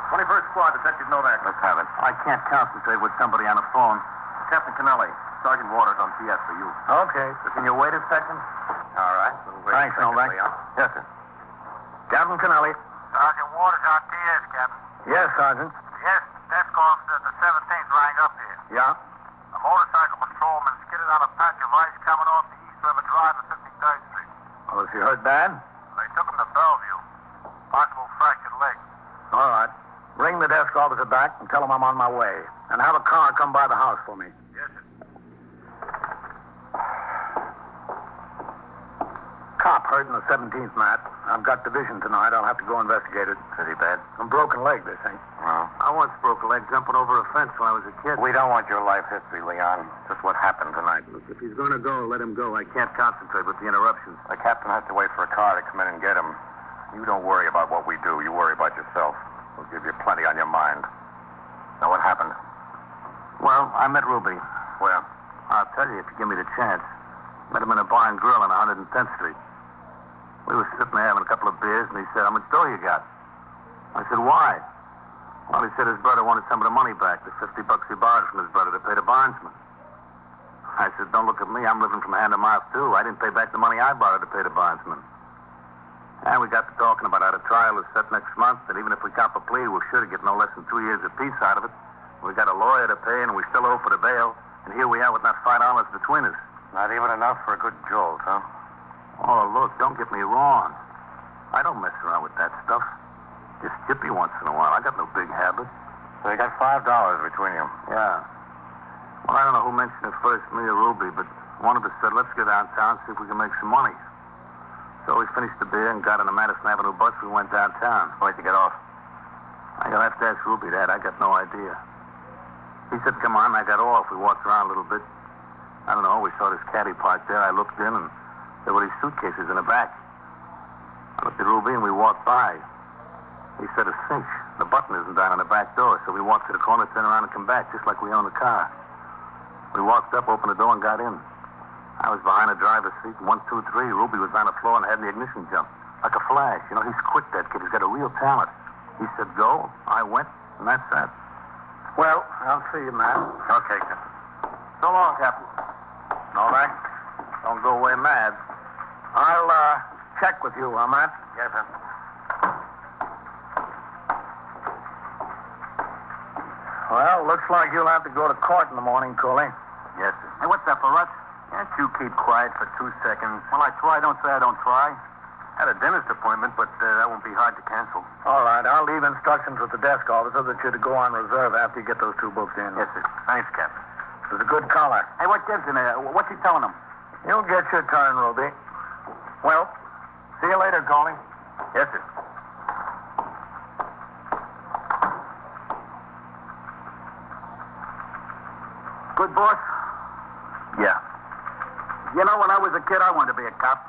21st Squad, Detective Novak. Let's have it. I can't concentrate with somebody on the phone. Captain Kennelly, Sergeant Waters on PS for you. Okay. So can you wait a second? All right. Thanks, Novak. Yes, sir. Captain Kennelly. Sergeant Waters on TS, Captain. Yes, Sergeant. Yes, desk officer at the 17th rang up here. Yeah? A motorcycle patrolman skidded on a patch of ice coming off the East River Drive at 53rd Street. Well, if you hurt bad? They took him to Bellevue. Possible fractured leg. All right. Bring the desk officer back and tell him I'm on my way. And have a car come by the house for me. Yes, sir. Cop hurt in the 17th, Matt. I've got division tonight. I'll have to go investigate it. Pretty bad. A broken leg, they think. Well, I once broke a leg jumping over a fence when I was a kid. we don't want your life history, Leon. Just what happened tonight. Look, if he's going to go, let him go. I can't concentrate with the interruptions. The captain has to wait for a car to come in and get him. You don't worry about what we do. You worry about yourself. We'll give you plenty on your mind. Now, what happened? Well, I met Ruby. Where? I'll tell you if you give me the chance. Met him in a bar and grill on 110th Street. We were sitting there having a couple of beers, and he said, "How much dough you got?" I said, "Why?" Well, he said his brother wanted some of the money back, the $50 he borrowed from his brother to pay the bondsman. I said, "Don't look at me. I'm living from hand to mouth, too. I didn't pay back the money I borrowed to pay the bondsman." And we got to talking about how the trial is set next month, that even if we cop a plea, we're sure to get no less than 2 years of peace out of it. We got a lawyer to pay, and we still owe for the bail. And here we are with not $5 between us. Not even enough for a good jolt, huh? Oh, look, don't get me wrong. I don't mess around with that stuff. Just chippy once in a while. I got no big habit. So you got $5 between you. Yeah. Well, I don't know who mentioned it first, me or Ruby, but one of us said, "Let's go downtown, see if we can make some money." So we finished the beer and got on the Madison Avenue bus. We went downtown. Where'd you get off? I'll have to ask Ruby that. I got no idea. He said, "Come on." I got off. We walked around a little bit. I don't know. We saw this caddy parked there. I looked in, and there were these suitcases in the back. I looked at Ruby, and we walked by. He said, "A cinch. The button isn't down on the back door." So we walked to the corner, turned around, and come back, just like we own the car. We walked up, opened the door, and got in. I was behind the driver's seat, and 1, 2, 3, Ruby was on the floor and had the ignition jump. Like a flash. You know, he's quick, that kid. He's got a real talent. He said, "Go." I went, and that's that. Well, I'll see you, Matt. Okay, Captain. So long, Captain. All right? Don't go away mad. I'll check with you, huh, Matt? Yes, sir. Well, looks like you'll have to go to court in the morning, Coley. Yes, sir. Hey, what's that for us? Can't you keep quiet for 2 seconds? Well, I try. Don't say I don't try. Had a dentist appointment, but that won't be hard to cancel. All right, I'll leave instructions with the desk officer that you're to go on reserve after you get those 2 books in. Yes, sir. Thanks, Captain. It was a good collar. Hey, what gives in there? What's he telling them? You'll get your turn, Ruby. Well, see you later, Coley. Yes, sir. Good boss? Yeah. You know, when I was a kid, I wanted to be a cop.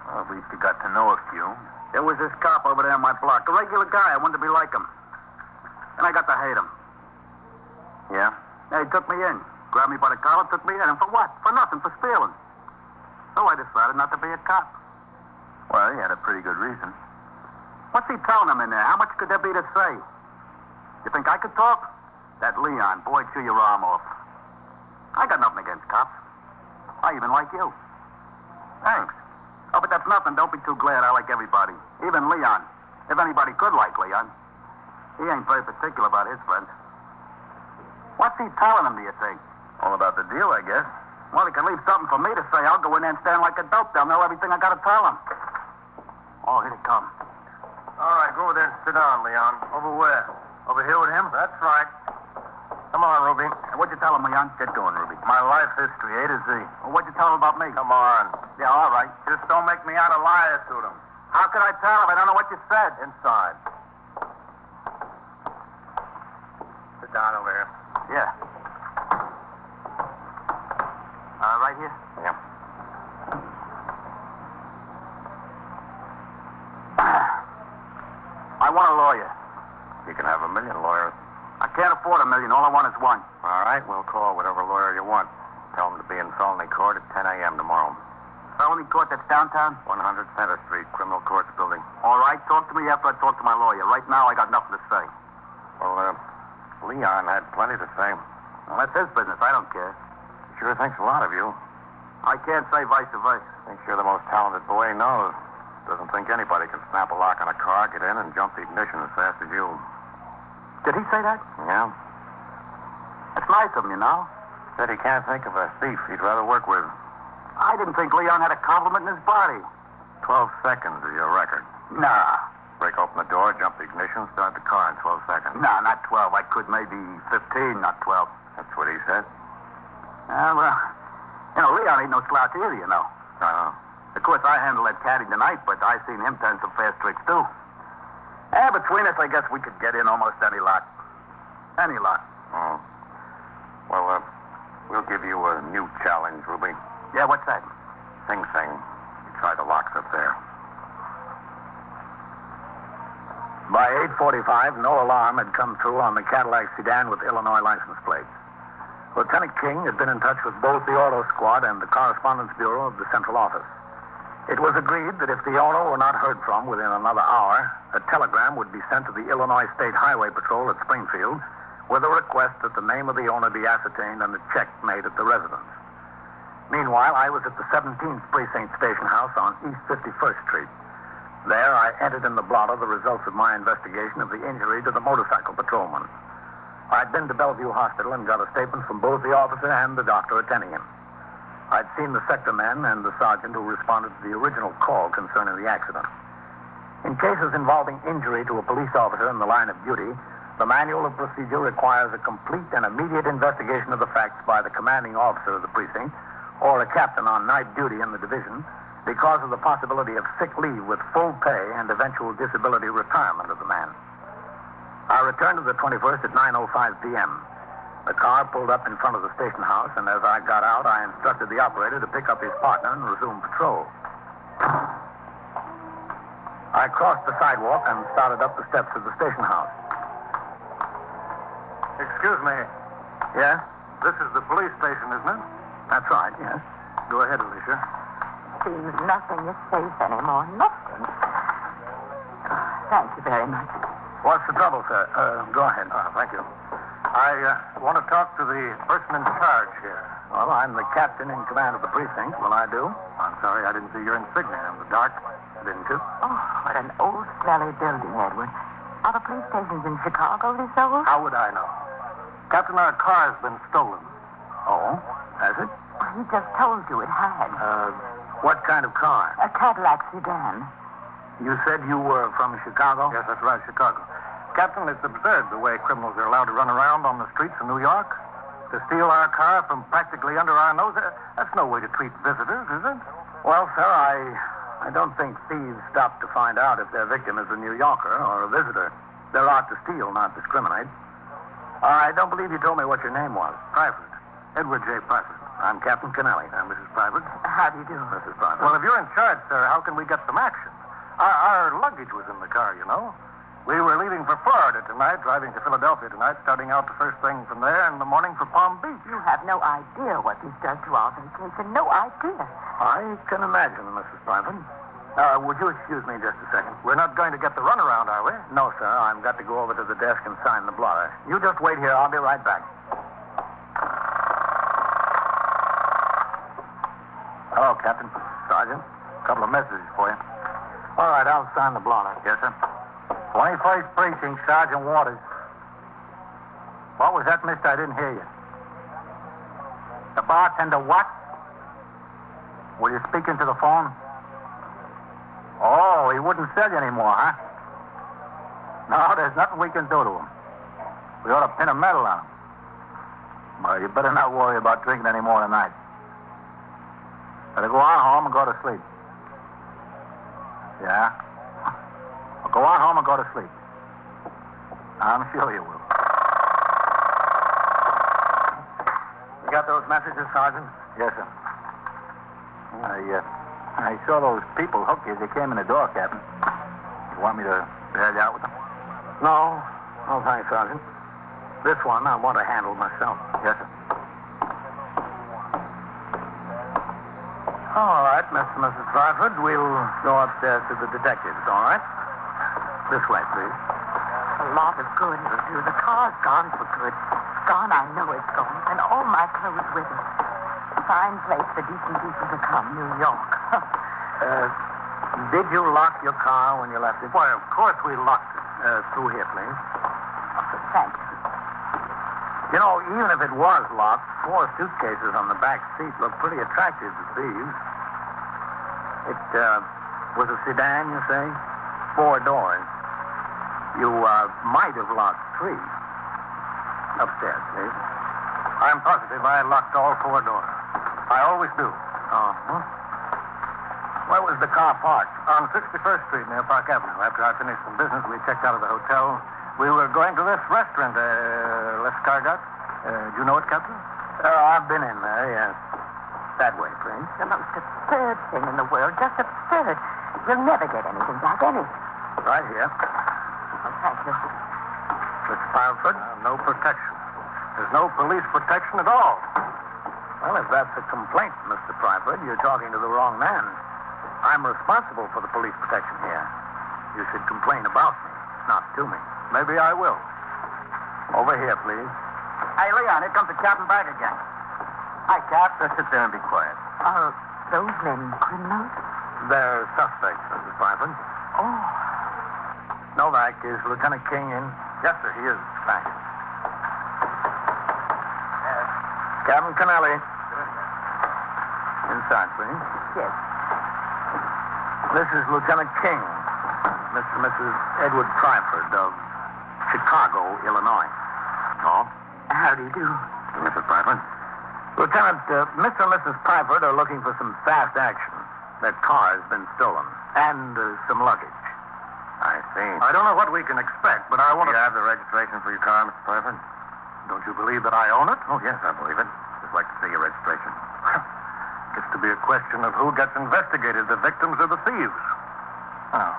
Well, at least you got to know a few. There was this cop over there on my block, a regular guy. I wanted to be like him. And I got to hate him. Yeah? He took me in, grabbed me by the collar, took me in. And for what? For nothing, for stealing. So I decided not to be a cop. Well, you had a pretty good reason. What's he telling them in there? How much could there be to say? You think I could talk? That Leon, boy, chew your arm off. I got nothing against cops. I even like you. Thanks. Oh, but that's nothing. Don't be too glad. I like everybody. Even Leon. If anybody could like Leon. He ain't very particular about his friends. What's he telling them, do you think? All about the deal, I guess. Well, he can leave something for me to say. I'll go in there and stand like a dope. They'll know everything I got to tell them. Oh, here they come. All right, go over there and sit down, Leon. Over where? Over here with him? That's right. Come on, Ruby. What'd you tell them, Leon? Get going, Ruby. My life history, A to Z. Well, what'd you tell them about me? Come on. Yeah, all right. Just don't make me out a liar to them. How could I tell them? I don't know what you said. Inside. Sit down over here. Yeah. Right here? Yeah. I want a lawyer. You can have 1 million lawyers. I can't afford 1 million. All I want is one. All right, we'll call whatever lawyer you want. Tell him to be in felony court at 10 a.m. tomorrow. Felony court, that's downtown? 100 Center Street, Criminal Courts Building. All right, talk to me after I talk to my lawyer. Right now, I got nothing to say. Well, Leon had plenty to say. Well, that's his business. I don't care. He sure thinks a lot of you. I can't say vice versa. Thinks you're the most talented boy he knows. Doesn't think anybody can snap a lock on a car, get in, and jump the ignition as fast as you. Did he say that? Yeah? That's nice of him, you know. Said he can't think of a thief he'd rather work with. I didn't think Leon had a compliment in his body. 12 seconds is your record. Nah. Break open the door, jump the ignition, start the car in 12 seconds. Nah, not 12. I could maybe 15, not 12. That's what he said. Well, you know, Leon ain't no slouch either, you know. Of course, I handled that caddy tonight, but I seen him turn some fast tricks, too. Between us, I guess we could get in almost any lot. Any lot. Oh. Well, we'll give you a new challenge, Ruby. Yeah, what's that? Sing Sing. You try the locks up there. By 8:45, no alarm had come through on the Cadillac sedan with Illinois license plates. Lieutenant King had been in touch with both the auto squad and the correspondence bureau of the central office. It was agreed that if the owner were not heard from within another hour, a telegram would be sent to the Illinois State Highway Patrol at Springfield with a request that the name of the owner be ascertained and a check made at the residence. Meanwhile, I was at the 17th Precinct Station House on East 51st Street. There, I entered in the blotter the results of my investigation of the injury to the motorcycle patrolman. I'd been to Bellevue Hospital and got a statement from both the officer and the doctor attending him. I'd seen the sector men and the sergeant who responded to the original call concerning the accident. In cases involving injury to a police officer in the line of duty, the manual of procedure requires a complete and immediate investigation of the facts by the commanding officer of the precinct or a captain on night duty in the division because of the possibility of sick leave with full pay and eventual disability retirement of the man. I returned to the 21st at 9:05 p.m. The car pulled up in front of the station house, and as I got out, I instructed the operator to pick up his partner and resume patrol. I crossed the sidewalk and started up the steps of the station house. Excuse me. Yes? This is the police station, isn't it? That's right, yes. Go ahead, Alicia. Seems nothing is safe anymore. Nothing. Thank you very much. What's the trouble, sir? Go ahead. Thank you. I want to talk to the person in charge here. Well, I'm the captain in command of the precinct. Will I do? I'm sorry, I didn't see your insignia in the dark. Didn't you? Oh, what an old, smelly building, Edward. Are the police stations in Chicago this old? How would I know? Captain, our car's been stolen. Oh? Has it? Well, he just told you it had. What kind of car? A Cadillac sedan. You said you were from Chicago? Yes, that's right, Chicago. Captain, it's absurd the way criminals are allowed to run around on the streets of New York. To steal our car from practically under our nose, that's no way to treat visitors, is it? Well, sir, I don't think thieves stop to find out if their victim is a New Yorker or a visitor. They're out to steal, not discriminate. I don't believe you told me what your name was. Private. Edward J. Private. I'm Captain Kennelly. Mrs. Private. How do you do? Mrs. Private. Well, if you're in charge, sir, how can we get some action? Our luggage was in the car, you know. We were leaving for Florida tonight, driving to Philadelphia tonight, starting out the first thing from there in the morning for Palm Beach. You have no idea what this does to our vacation. No idea. I can imagine, Mrs. Private. Would you excuse me just a second? We're not going to get the runaround, are we? No, sir. I've got to go over to the desk and sign the blotter. You just wait here. I'll be right back. Hello, Captain. Sergeant? A couple of messages for you. All right, I'll sign the blotter. Yes, sir. 21st Precinct, Sergeant Waters. What was that, mister? I didn't hear you. The bartender what? Were you speaking to the phone? Oh, he wouldn't sell you anymore, huh? No, there's nothing we can do to him. We ought to pin a medal on him. Well, you better not worry about drinking any more tonight. Better go on home and go to sleep. Yeah? Well, go on home and go to sleep. I'm sure you will. You got those messages, Sergeant? Yes, sir. I saw those people hook you as they came in the door, Captain. You want me to bail you out with them? No. No, thanks, Sergeant. This one I want to handle myself. Yes, sir. All right, Mr. and Mrs. Bradford, we'll go upstairs to the detectives, all right? This way, please. A lot of good it'll do. The car's gone for good. Gone, I know it's gone. And all my clothes with it. Fine place for decent people to come, New York. Did you lock your car when you left it? Why, of course we locked it. Through here, please. Okay, thank you. You know, even if it was locked, 4 suitcases on the back seat look pretty attractive to thieves. It was a sedan, you say? 4 doors. You might have locked 3. Upstairs, please. I'm positive I locked all 4 doors. I always do. Uh-huh. Where was the car parked? On 61st Street near Park Avenue. After I finished some business, we checked out of the hotel. We were going to this restaurant, Les Cargot. Do you know it, Captain? I've been in there, yes. That way, please. The most absurd thing in the world. Just absurd. You'll never get anything back, anything. Right here. Oh, thank you. Miss Parford? No protection. There's no police protection at all. Well, if that's a complaint, Mr. Pryford, you're talking to the wrong man. I'm responsible for the police protection here. You should complain about me, not to me. Maybe I will. Over here, please. Hey, Leon, here comes the captain back again. Hi, Cap. Just sit there and be quiet. Are those men criminals? They're suspects, Mrs. Pryford. Oh. Novak, is Lieutenant King in? Yes, sir, he is. Thank you. Captain Kennelly. Inside, please. Yes. This is Lieutenant King. Mr. and Mrs. Edward Pryford of Chicago, Illinois. Oh? How do you do? Mrs. Pryford. Lieutenant, Mr. and Mrs. Pryford are looking for some fast action. Their car has been stolen. And some luggage. I see. I don't know what we can expect, but I want to... Do you have the registration for your car, Mr. Pryford? Don't you believe that I own it? Oh, yes, I believe it. Just like to see your registration. Gets to be a question of who gets investigated, the victims or the thieves. Oh,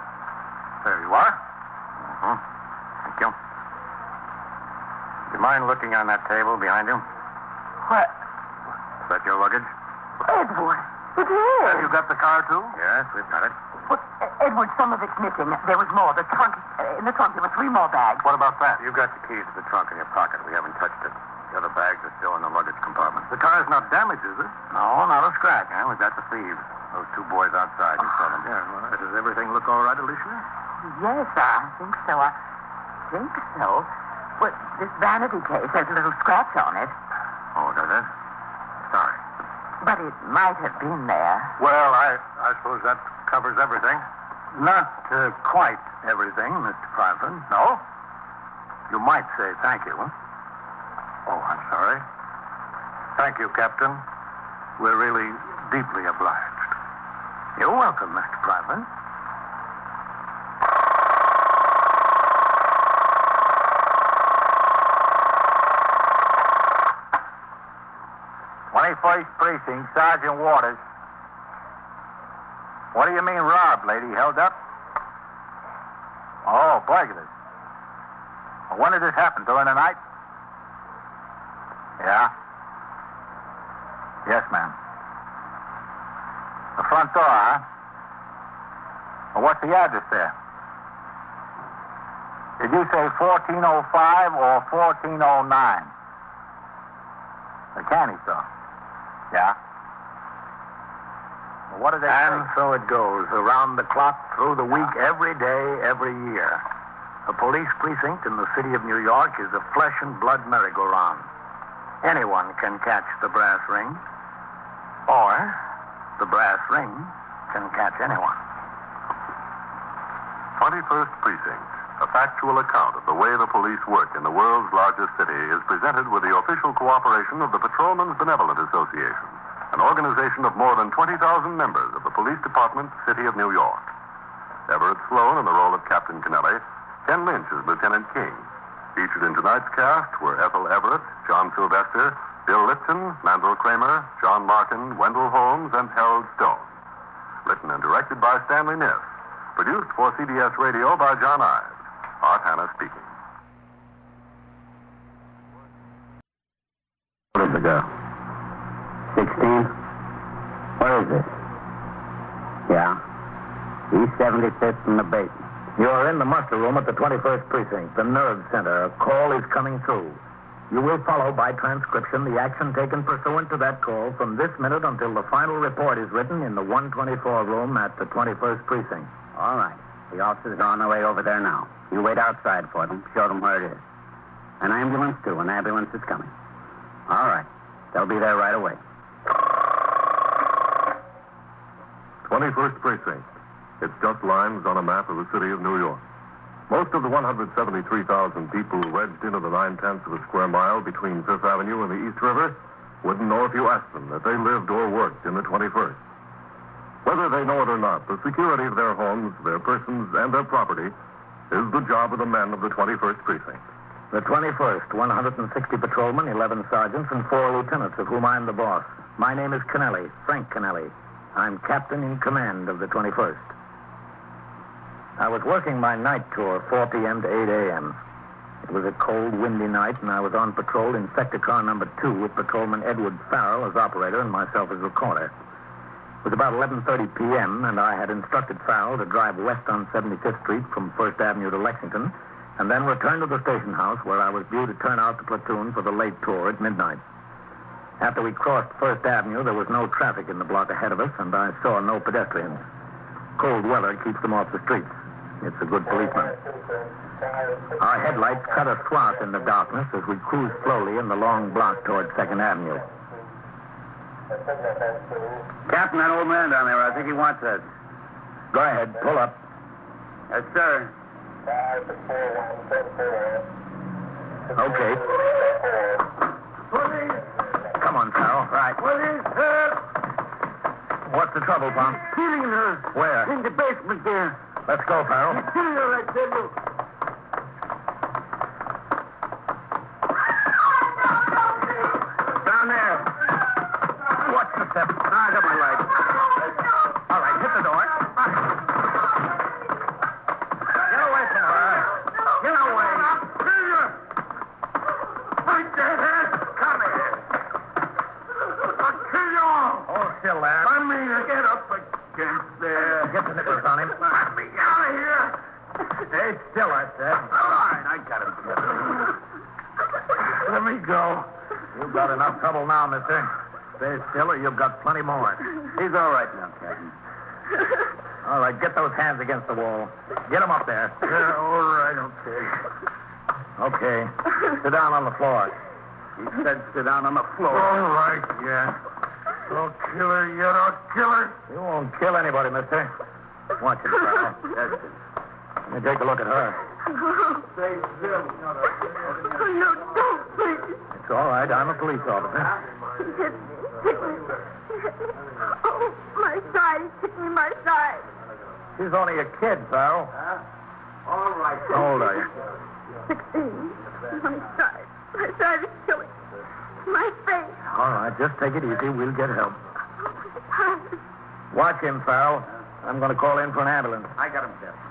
there you are. Mm-hmm. Thank you. Do you mind looking on that table behind you? What? Is that your luggage? Edward, it Have is. you got the car, too? Yes, we've got it. What, Edward, some of it's missing. There was more. The trunk, in the trunk, there were 3 more bags. What about that? You've got the keys to the trunk in your pocket. We haven't touched it. The other bags are still in the luggage compartment. The car's not damaged, is it? No, not a scratch. We've got the thieves. Those 2 boys outside. You saw them. Yeah, well, does everything look all right, Alicia? Yes, I think so. I think so. Well, this vanity case has a little scratch on it. Oh, does it? Sorry. But it might have been there. Well, I suppose that covers everything. Not quite everything, Mr. Pryford. No? You might say thank you. Oh, I'm sorry. Thank you, Captain. We're really deeply obliged. You're welcome, Mr. Pryford. First Precinct, Sergeant Waters. What do you mean robbed, lady? Held up? Oh, burglars. Well, when did this happen? During the night? Yeah? Yes, ma'am. The front door, huh? Well, what's the address there? Did you say 1405 or 1409? The candy store. Yeah? Well, what did they And say? so it goes, around the clock, through the week, every day, every year. A police precinct in the city of New York is a flesh and blood merry-go-round. Anyone can catch the brass ring, or the brass ring can catch anyone. 21st Precinct, a factual account of the way the police work in the world's largest city, is presented with the official cooperation of the Patrolmen's Benevolent Association, an organization of more than 20,000 members of the Police Department, City of New York. Everett Sloane in the role of Captain Kennelly, Ken Lynch as Lieutenant King. Featured in tonight's cast were Ethel Everett, John Sylvester, Bill Lipton, Mandel Kramer, John Larkin, Wendell Holmes, and Harold Stone. Written and directed by Stanley Niss. Produced for CBS Radio by John Ives. Art Hanna speaking. What is the girl? 16? Where is this? Yeah. East 75th from the base. You're in the muster room at the 21st Precinct, the nerve center. A call is coming through. You will follow by transcription the action taken pursuant to that call from this minute until the final report is written in the 124 room at the 21st Precinct. All right. The officers are on their way over there now. You wait outside for them. Show them where it is. An ambulance, too. An ambulance is coming. All right. They'll be there right away. 21st Precinct. It's just lines on a map of the city of New York. Most of the 173,000 people wedged into the 9/10 of a square mile between Fifth Avenue and the East River wouldn't know if you asked them that they lived or worked in the 21st. Whether they know it or not, the security of their homes, their persons, and their property is the job of the men of the 21st Precinct. The 21st, 160 patrolmen, 11 sergeants, and 4 lieutenants, of whom I'm the boss. My name is Kennelly, Frank Kennelly. I'm captain in command of the 21st. I was working my night tour, 4 p.m. to 8 a.m. It was a cold, windy night, and I was on patrol in sector car number 2 with patrolman Edward Farrell as operator and myself as recorder. It was about 11:30 p.m., and I had instructed Farrell to drive west on 75th Street from 1st Avenue to Lexington, and then return to the station house where I was due to turn out the platoon for the late tour at midnight. After we crossed 1st Avenue, there was no traffic in the block ahead of us, and I saw no pedestrians. Cold weather keeps them off the streets. It's a good policeman. Our headlights cut a swath in the darkness as we cruised slowly in the long block toward 2nd Avenue. Captain, that old man down there, I think he wants us. Go ahead, pull up. Yes, sir. Okay. Police! Come on, Farrell. Right. Police, help! What's the trouble, Pom? Killing her. Where? In the basement there. Let's go, Farrell. Killing her right there, look. Down there. Watch the step. I got my light. All right, hit the door. Get away from her. Get away. Kill you! Fight that head! Come here. I'll kill you all! Hold still there. I mean, get up against there. Get the nippers on him. Let me out of here! Stay still, I said. All right, I got him. Let me go. You've got enough trouble now, mister. Stay still or you've got plenty more. He's all right now, Captain. All right, get those hands against the wall. Get them up there. Yeah, all right, okay. Okay. Sit down on the floor. He said sit down on the floor. All right, yeah. Don't kill her yet, I'll kill her. You won't kill anybody, mister. Watch it, Farrell. That's it. Let me take a look at her. Stay still. No, don't, please. It's all right. I'm a police officer. Hit me. Oh, my side. Hit me, my side. She's only a kid, Farrell. All right. How old are you? 16. My side. My side is killing. My face. All right, just take it easy. We'll get help. Watch him, Farrell. I'm going to call in for an ambulance. I got him, Captain.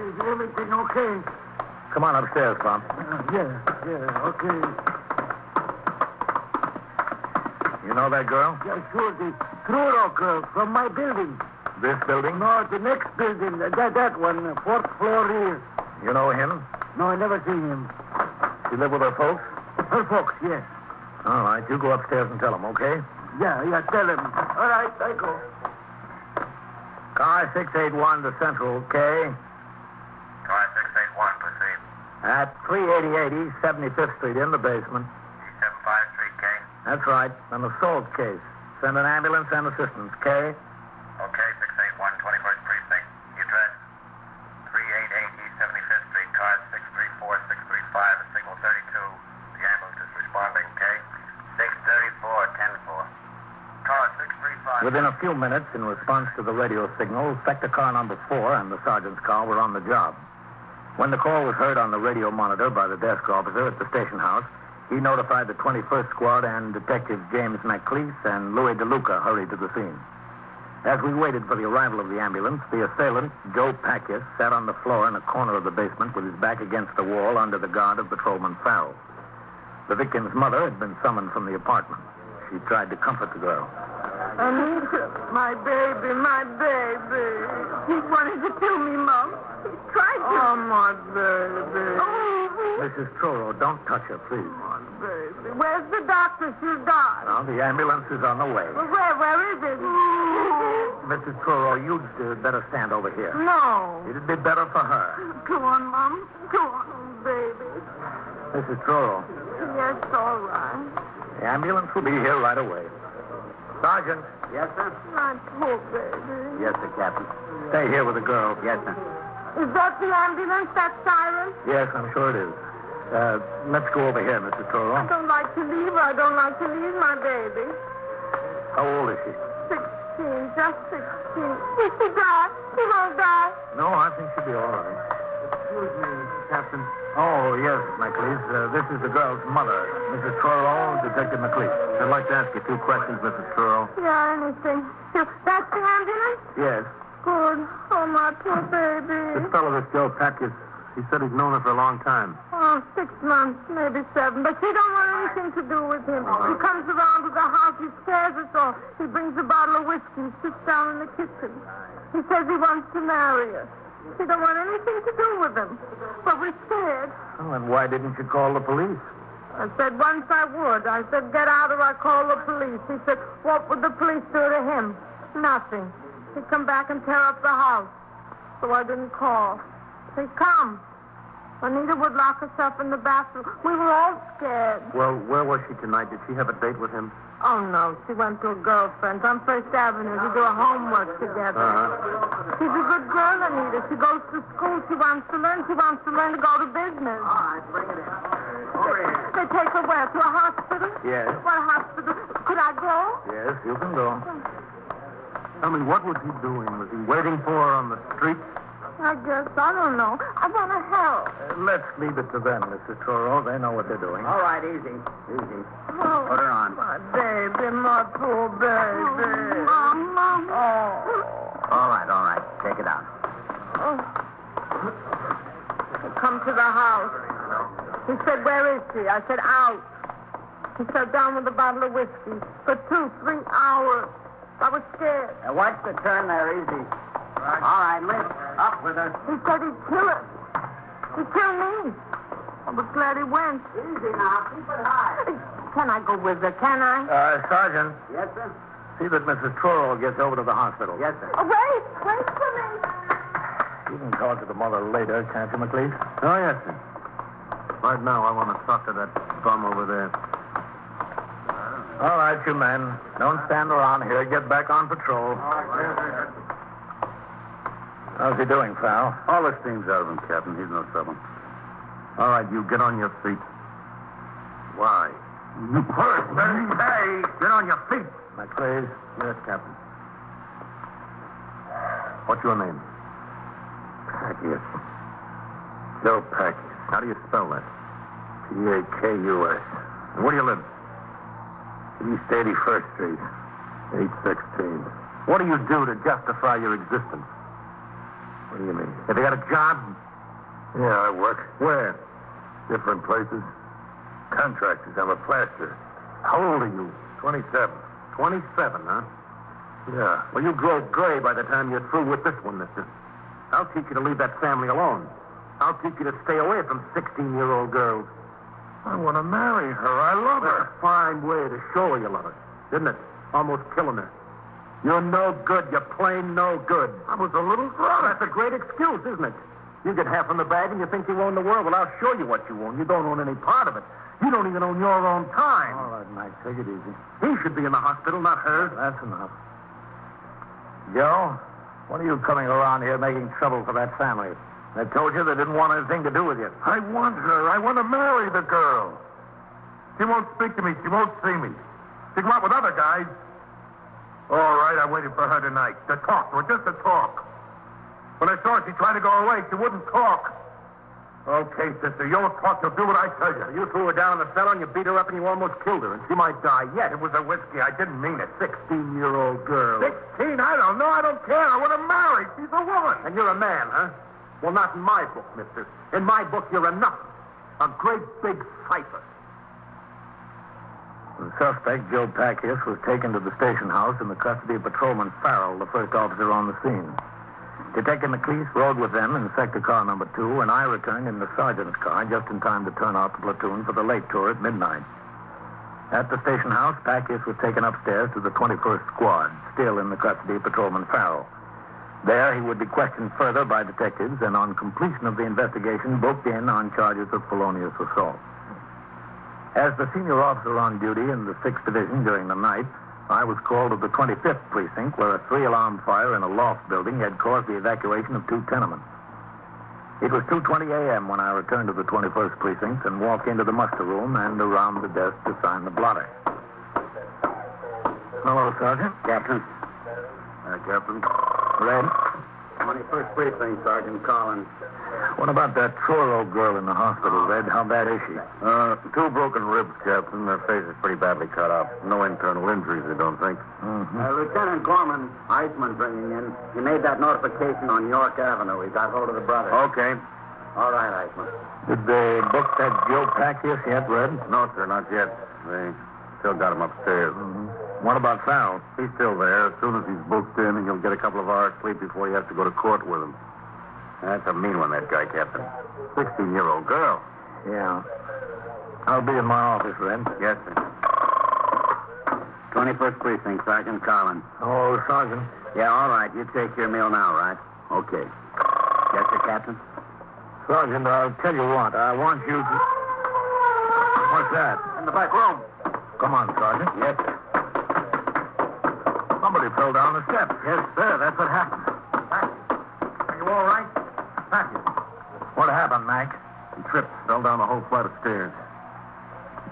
Is everything okay? Come on upstairs, Pom. Yeah, okay. You know that girl? Yeah, sure, the Truro girl from my building. This building? No, the next building, that one, 4th floor here. You know him? No, I never seen him. She live with her folks? Her folks, yes. All right, you go upstairs and tell them, okay? Yeah, tell him. All right, I go. Car 681 to Central, K. Car 681, proceed. At 388 East 75th Street in the basement. E75 Street, K. That's right, an assault case. Send an ambulance and assistance, K. Okay, 681, 21st Precinct. The address? 388 East 75th Street, car 634-635, signal 32. The ambulance is responding, K. 634-10-4. Car 635. Within a few minutes, in response to the radio signal, sector car number 4 and the sergeant's car were on the job. When the call was heard on the radio monitor by the desk officer at the station house, he notified the 21st Squad, and Detectives James McLeese and Louis DeLuca hurried to the scene. As we waited for the arrival of the ambulance, the assailant, Joe Packus, sat on the floor in a corner of the basement with his back against the wall under the guard of patrolman Farrell. The victim's mother had been summoned from the apartment. She tried to comfort the girl. Anita, my baby, my baby. He wanted to kill me, Mom. He tried to. Oh, my baby. Oh, Mrs. Truro, don't touch her, please. baby. Where's the doctor? She's gone. Now, the ambulance is on the way. Well, where is it? Mrs. Truro, you'd better stand over here. No. It'd be better for her. Come on, Mom. Come on, baby. Mrs. Truro, Yes, all right. the ambulance will be here right away. Sergeant. Yes, sir? My poor baby. Yes, sir, Captain. Stay here with the girl. Yes, sir. Is that the ambulance, that siren? Yes, I'm sure it is. Let's go over here, Mrs. I Truro. don't like to leave her. I don't like to leave my baby. How old is she? 16. just 16. Is she die? She won't die. No, I think she'll be all right. Excuse me, Captain. Oh, yes, McLeese. This is the girl's mother, Mrs. Truro, Detective McLeese. I'd like to ask you 2 questions, Mrs. Truro. Yeah, anything. That's the ambulance? Yes. Good. Oh, my poor baby. This fellow, this Joe Packers, he said he's known her for a long time. Oh, 6 months, maybe 7. But she don't want anything to do with him. He comes around to the house. He scares us all. He brings a bottle of whiskey and sits down in the kitchen. He says he wants to marry us. She don't want anything to do with him. But we're scared. Well, then why didn't you call the police? I said once I would. I said, get out or I call the police. He said, what would the police do to him? Nothing. He'd come back and tear up the house. So I didn't call. He'd come. Anita would lock herself in the bathroom. We were all scared. Well, where was she tonight? Did she have a date with him? Oh, no. She went to a girlfriend's on First Avenue to do her homework together. She's a good girl, Anita. She goes to school. She wants to learn. She wants to learn to go to business. All right, bring it in. They take her where? To a hospital? Yes. What hospital? Could I go? Yes, you can go. Tell me, what was he doing? Was he waiting for her on the street? I guess. I don't know. I want to help. Let's leave it to them, Mrs. Truro. They know what they're doing. All right, easy. Easy. Oh, Put her on. my baby, my poor baby. Mama. Oh. All right. Take it out. Oh. He come to the house. He said, where is she? I said, out. He sat down with a bottle of whiskey for 2-3 hours. I was scared. Now, watch the turn there, easy. Right. All right, Liz. Up with her. He said he'd kill her. He'd kill me. I was glad he went. Easy now. Keep it high. Can I go with her, can I? Sergeant, Yes, sir? see that Mrs. Truro gets over to the hospital. Yes, sir. Oh, wait for me. You can talk to the mother later, can't you, McLeese? Oh, yes, sir. Right now, I want to talk to that bum over there. All right, you men. Don't stand around here. Get back on patrol. How's he doing, Sal? All the steam's out of him, Captain. He's no trouble. All right, you get on your feet. Why? You first, then hey, get on your feet. McLeese? Yes, Captain. What's your name? Packius. Joe Packius. How do you spell that? P-A-K-U-S. And where do you live? East 81st Street. 816. What do you do to justify your existence? What do you mean? Have you got a job? Yeah, I work. Where? Different places. Contractors. I'm a plasterer. How old are you? 27. 27, huh? Yeah. Well, you grow gray by the time you're through with this one, mister. I'll teach you to leave that family alone. I'll teach you to stay away from 16-year-old girls. I want to marry her. I love her. A fine way to show her you love her, isn't it? Almost killing her. You're no good. You're plain no good. I was a little drunk. That's a great excuse, isn't it? You get half in the bag and you think you own the world. Well, I'll show you what you own. You don't own any part of it. You don't even own your own time. All right, Mike. Take it easy. He should be in the hospital, not her. That's enough. Joe, what are you coming around here making trouble for that family? They told you they didn't want anything to do with you. I want her. I want to marry the girl. She won't speak to me. She won't see me. She go out with other guys. All right, I waited for her tonight. To talk to her, just to talk. When I saw her, she tried to go away. She wouldn't talk. Okay, sister, you'll talk. You'll do what I tell you. You threw her down in the cellar and you beat her up and you almost killed her. And she might die yet. It was a whiskey. I didn't mean it. 16-year-old girl. 16? I don't know. I don't care. I want to marry. She's a woman. And you're a man, huh? Well, not in my book, mister. In my book, you're a nothing. A great big cipher. The suspect, Joe Packius, was taken to the station house in the custody of Patrolman Farrell, the first officer on the scene. Detective McLeese rode with them in sector car number 2, and I returned in the sergeant's car just in time to turn out the platoon for the late tour at midnight. At the station house, Packius was taken upstairs to the 21st Squad, still in the custody of Patrolman Farrell. There, he would be questioned further by detectives and, on completion of the investigation, booked in on charges of felonious assault. As the senior officer on duty in the 6th Division during the night, I was called to the 25th Precinct, where a 3-alarm fire in a loft building had caused the evacuation of 2 tenements. It was 2:20 a.m. when I returned to the 21st Precinct and walked into the muster room and around the desk to sign the blotter. Hello, Sergeant. Captain. Captain. Red? 21st Precinct, Sergeant Collins. What about that Truro girl in the hospital, Red? How bad is she? 2 broken ribs, Captain. Their face is pretty badly cut up. No internal injuries, I don't think. Lieutenant Gorman, Iceman bringing in. He made that notification on York Avenue. He got hold of the brother. Okay. All right, Iceman. Did they book that Joe Packius yet, Red? No, sir, not yet. They still got him upstairs. What about Farrell? He's still there. As soon as he's booked in, he'll get a couple of hours sleep before he has to go to court with him. That's a mean one, that guy, Captain. 16-year-old girl. Yeah. I'll be in my office, Red. Yes, sir. 21st Precinct, Sergeant Collins. Oh, Sergeant. Yeah, all right. You take your meal now, right? Okay. Yes, sir, Captain? Sergeant, I'll tell you what. I want you to... What's that? In the back room. Come on, Sergeant. Yes, sir. Somebody fell down the steps. Yes, sir. That's what happened. Are you all right? Packius. What happened, Mac? He tripped, fell down a whole flight of stairs.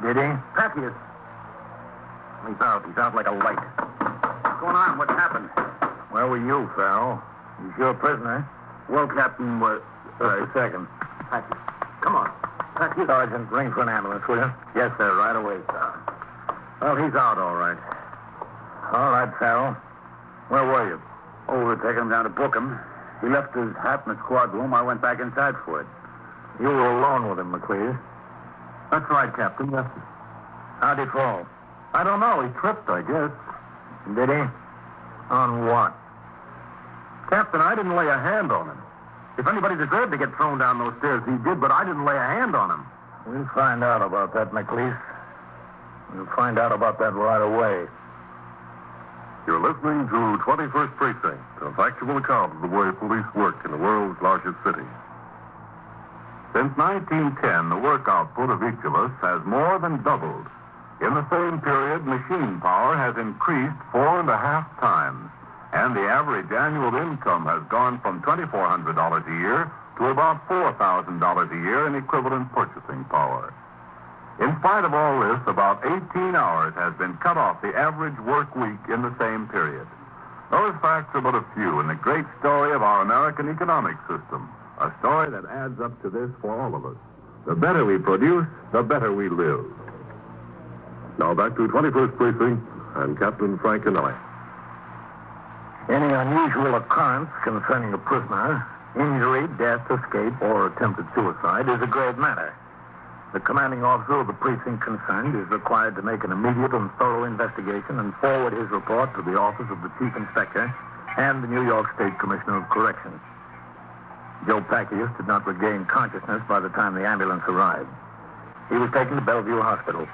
Did he? Packius. He's out. He's out like a light. What's going on? What happened? Where were you, Farrell? He's your prisoner. Well, Captain, Just a second. Packius. Come on. Packius. Sergeant, ring for an ambulance, will you? Yes, sir. Right away, sir. Well, he's out, all right. All right, Farrell. Where were you? Oh, we're taking him down to book him. He left his hat in the squad room. I went back inside for it. You were alone with him, McLeod. That's right, Captain. Yes, sir. How'd he fall? I don't know. He tripped, I guess. Did he? On what? Captain, I didn't lay a hand on him. If anybody deserved to get thrown down those stairs, he did, but I didn't lay a hand on him. We'll find out about that, McLeod. We'll find out about that right away. You're listening to 21st Precinct, a factual account of the way police work in the world's largest city. Since 1910, the work output of each of us has more than doubled. In the same period, machine power has increased 4.5 times, and the average annual income has gone from $2,400 a year to about $4,000 a year in equivalent purchasing power. In spite of all this, about 18 hours has been cut off the average work week in the same period. Those facts are but a few in the great story of our American economic system, a story that adds up to this for all of us. The better we produce, the better we live. Now back to 21st Precinct and Captain Frank Kennelly. Any unusual occurrence concerning a prisoner, injury, death, escape, or attempted suicide is a grave matter. The commanding officer of the precinct concerned is required to make an immediate and thorough investigation and forward his report to the office of the chief inspector and the New York State Commissioner of Corrections. Joe Packius did not regain consciousness by the time the ambulance arrived. He was taken to Bellevue Hospital.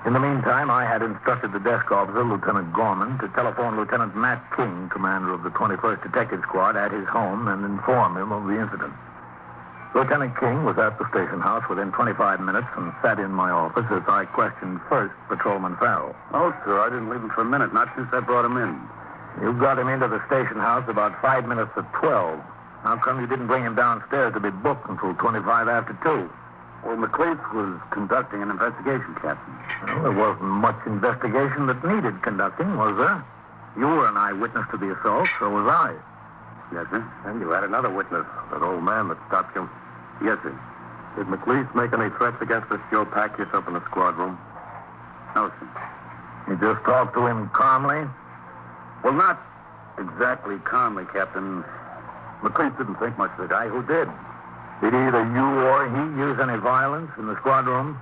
In the meantime, I had instructed the desk officer, Lieutenant Gorman, to telephone Lieutenant Matt King, commander of the 21st Detective Squad, at his home and inform him of the incident. Lieutenant King was at the station house within 25 minutes and sat in my office as I questioned first Patrolman Farrell. Oh, sir, I didn't leave him for a minute, not since I brought him in. You got him into the station house about 5 minutes to 12. How come you didn't bring him downstairs to be booked until 25 after 2? Well, McLeod was conducting an investigation, Captain. Well, there wasn't much investigation that needed conducting, was there? You were an eyewitness to the assault, so was I. Yes, sir. And you had another witness, that old man that stopped you. Yes, sir. Did McLeod make any threats against this Joe Packius up in the squad room? No, sir. You just talked to him calmly? Well, not exactly calmly, Captain. McLeod didn't think much of the guy. Who did? Did either you or he use any violence in the squad room?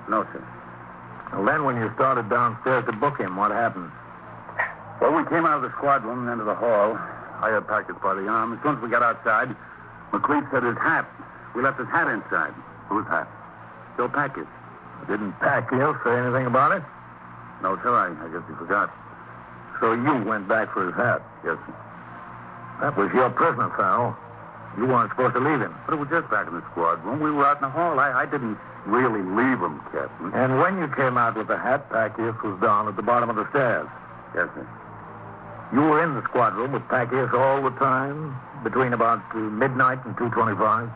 No, sir. Well, then when you started downstairs to book him, what happened? Well, we came out of the squad room and into the hall. I had Packius by the arm. As soon as we got outside, McLeod said his hat. We left his hat inside. Whose hat? Joe Packius. Didn't Pacquiao say anything about it? No, sir. I guess he forgot. So you went back for his hat? Yes, sir. That was your prisoner, Farrell. You weren't supposed to leave him. But it was just back in the squad room. We were out in the hall. I didn't really leave him, Captain. And when you came out with the hat, Pacquiao was down at the bottom of the stairs. Yes, sir. You were in the squad room with Pacquiao all the time, between about midnight and 2:25?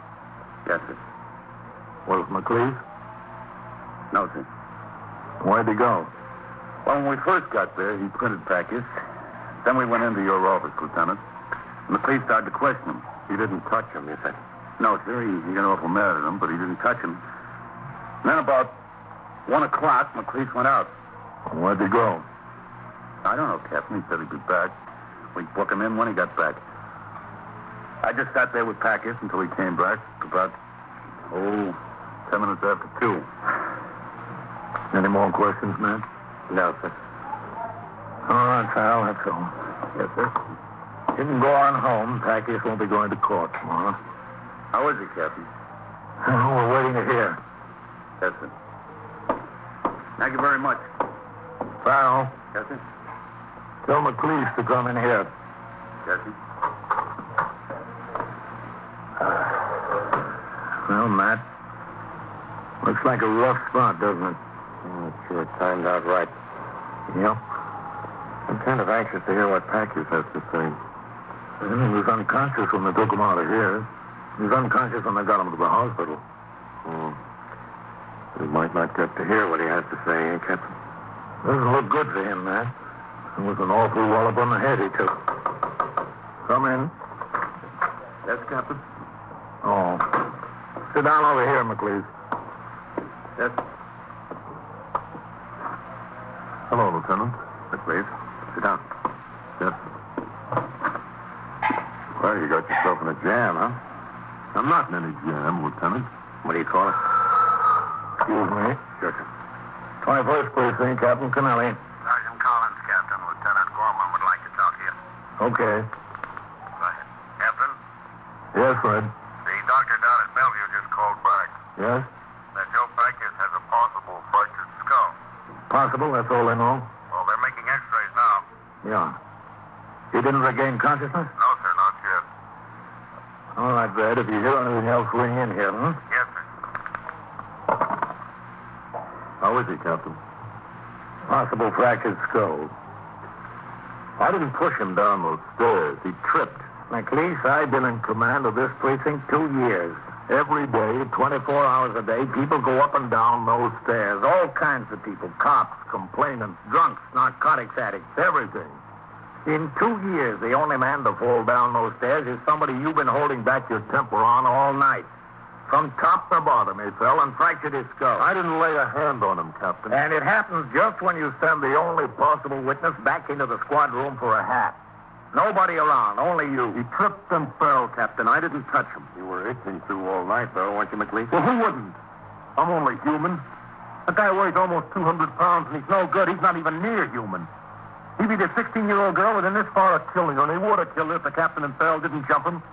Yes, sir. Was McLeod? No, sir. Where'd he go? Well, when we first got there, he printed Packius. Then we went into your office, Lieutenant. And the police started to question him. You didn't touch him, you said? No, sir, he got awful mad at him, but he didn't touch him. And then about 1 o'clock, McLeish went out. Where'd he go? I don't know, Captain. He said he'd be back. We'd book him in when he got back. I just sat there with Packius until he came back about, 10 minutes after 2. Any more questions, man? No, sir. All right, Farrell, that's all. Yes, sir. You can go on home. Packius won't be going to court tomorrow. How is he, Captain? Oh, we're waiting to hear. Yes, sir. Thank you very much. Farrell, Yes, sir. tell McLeish to come in here. Yes, sir. Well, Matt, looks like a rough spot, doesn't it? It sure timed out right. Yep. I'm kind of anxious to hear what Packius has to say. He was unconscious when they took him out of here. He was unconscious when they got him to the hospital. We might not get to hear what he has to say, eh, Captain? Doesn't look good for him, Matt. It was an awful wallop on the head he took. Come in. Yes, Captain? Oh. Sit down over here, McLeish. Yes. Hello, Lieutenant. McLeish, sit down. Yes. Well, you got yourself in a jam, huh? I'm not in any jam, Lieutenant. What do you call it? Excuse me. Sure, sir. 21st Precinct, Captain Kennelly. Sergeant Collins, Captain. Lieutenant Gorman would like to talk to you. Okay. Go ahead. Captain, Yes, Fred. the doctor down at Bellevue just called back. Yes? That Joe Packius has a possible fractured skull. Possible, that's all they know. Well, they're making x-rays now. Yeah. He didn't regain consciousness? No, sir, not yet. All right, Fred. If you hear anything else, ring in here, huh? Yes, sir. How is he, Captain? Possible fractured skull. I didn't push him down those stairs. He tripped. McLeish, I've been in command of this precinct 2 years. Every day, 24 hours a day, people go up and down those stairs. All kinds of people. Cops, complainants, drunks, narcotics addicts, everything. In 2 years, the only man to fall down those stairs is somebody you've been holding back your temper on all night. From top to bottom, he fell and fractured his skull. I didn't lay a hand on him, Captain. And it happens just when you send the only possible witness back into the squad room for a hat. Nobody around, only you. He tripped and fell, Captain. I didn't touch him. You were itching through all night, though, weren't you, McLeish? Well, who wouldn't? I'm only human. That guy weighs almost 200 pounds, and he's no good. He's not even near human. He beat a 16-year-old girl within this far of killing her, and he would have killed her if the captain and Farrell didn't jump him.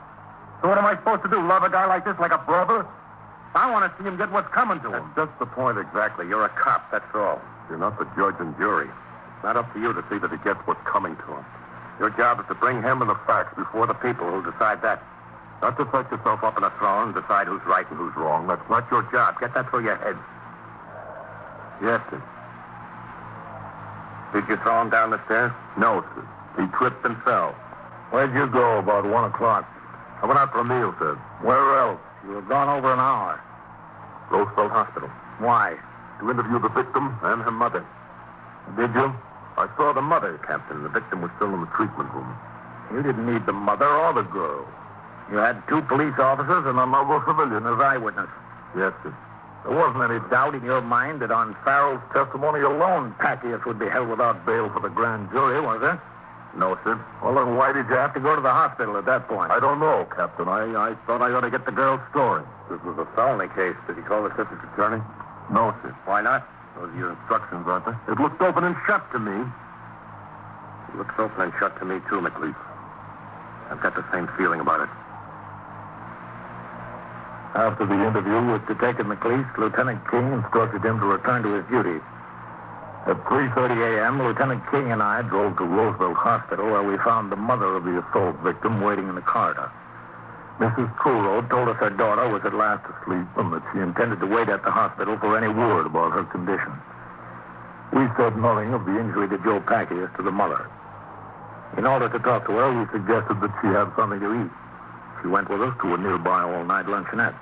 So what am I supposed to do, love a guy like this like a brother? I want to see him get what's coming to him. That's just the point exactly. You're a cop, that's all. You're not the judge and jury. It's not up to you to see that he gets what's coming to him. Your job is to bring him and the facts before the people who'll decide that. Not to set yourself up in a throne and decide who's right and who's wrong. That's not your job. Get that through your head. Yes, sir. Did you throw him down the stairs? No, sir. He tripped and fell. Where'd you go about 1 o'clock? I went out for a meal, sir. Where else? You were gone over an hour. Roosevelt Hospital. Why? To interview the victim and her mother. Did you? I saw the mother, Captain. The victim was still in the treatment room. You didn't need the mother or the girl. You had 2 police officers and another civilian as eyewitness. Yes, sir. There wasn't any doubt in your mind that on Farrell's testimony alone, Packius would be held without bail for the grand jury, was there? No, sir. Well, then why did you have to go to the hospital at that point? I don't know, Captain. I thought I ought to get the girl's story. This was a felony case. Did he call the district attorney? No, sir. Why not? Those are your instructions, aren't they? It looked open and shut to me. It looks open and shut to me, too, McLeish. I've got the same feeling about it. After the interview with Detective McLeish, Lieutenant King instructed him to return to his duties. At 3:30 a.m., Lieutenant King and I drove to Roosevelt Hospital, where we found the mother of the assault victim waiting in the corridor. Mrs. Truro told us her daughter was at last asleep and that she intended to wait at the hospital for any word about her condition. We said nothing of the injury to Joe Packius to the mother. In order to talk to her, we suggested that she have something to eat. She went with us to a nearby all-night luncheonette.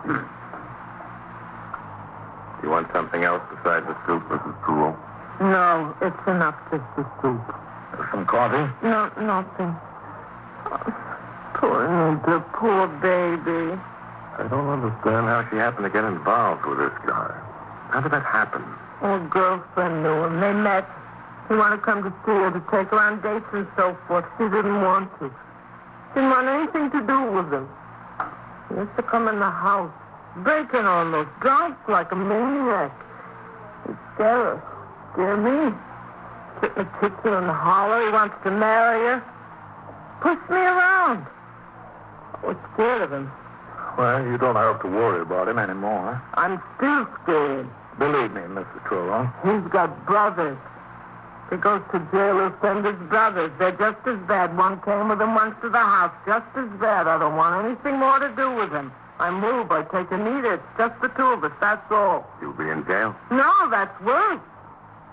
Do you want something else besides the soup, Mrs. Truro? No, it's enough, just the soup. Some coffee? No, nothing. Poor Nita, poor baby. I don't understand how she happened to get involved with this guy. How did that happen? Her girlfriend knew him. They met. He wanted to come to see her, to take her on dates and so forth. She didn't want to. Didn't want anything to do with him. He used to come in the house, breaking on those drunk like a maniac. He'd scare her. Scare me. Sit in the kitchen and holler. He wants to marry her. Push me around. I was scared of him. Well, you don't have to worry about him anymore. I'm still scared. Believe me, Mrs. Truro. He's got brothers. If he goes to jail, he'll send his brothers. They're just as bad. One came with him once to the house. Just as bad. I don't want anything more to do with him. I move. I take Anita. It's just the two of us. That's all. You'll be in jail? No, that's worse.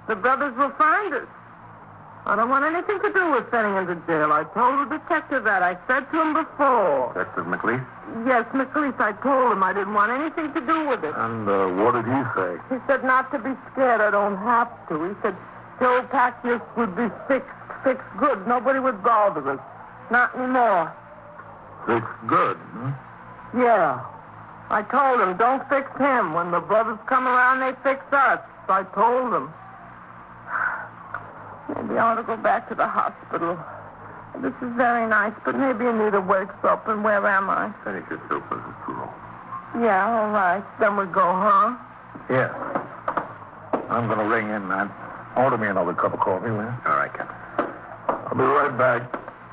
The brothers will find us. I don't want anything to do with sending him to jail. I told the detective that. I said to him before. Detective McLeese? Yes, McLeese, I told him I didn't want anything to do with it. And what did he say? He said not to be scared. I don't have to. He said Joe Packness would be fixed good. Nobody would bother us. Not anymore. It's good, huh? Yeah. I told him, don't fix him. When the brothers come around, they fix us. I told him. Maybe I ought to go back to the hospital. This is very nice, but maybe Anita wakes up, and where am I? Finish your soup, Mrs. Truro. Yeah, all right. Then we go, huh? Yeah. I'm going to ring in, man. Order me another cup of coffee, will you? All right, Captain. I'll be right back.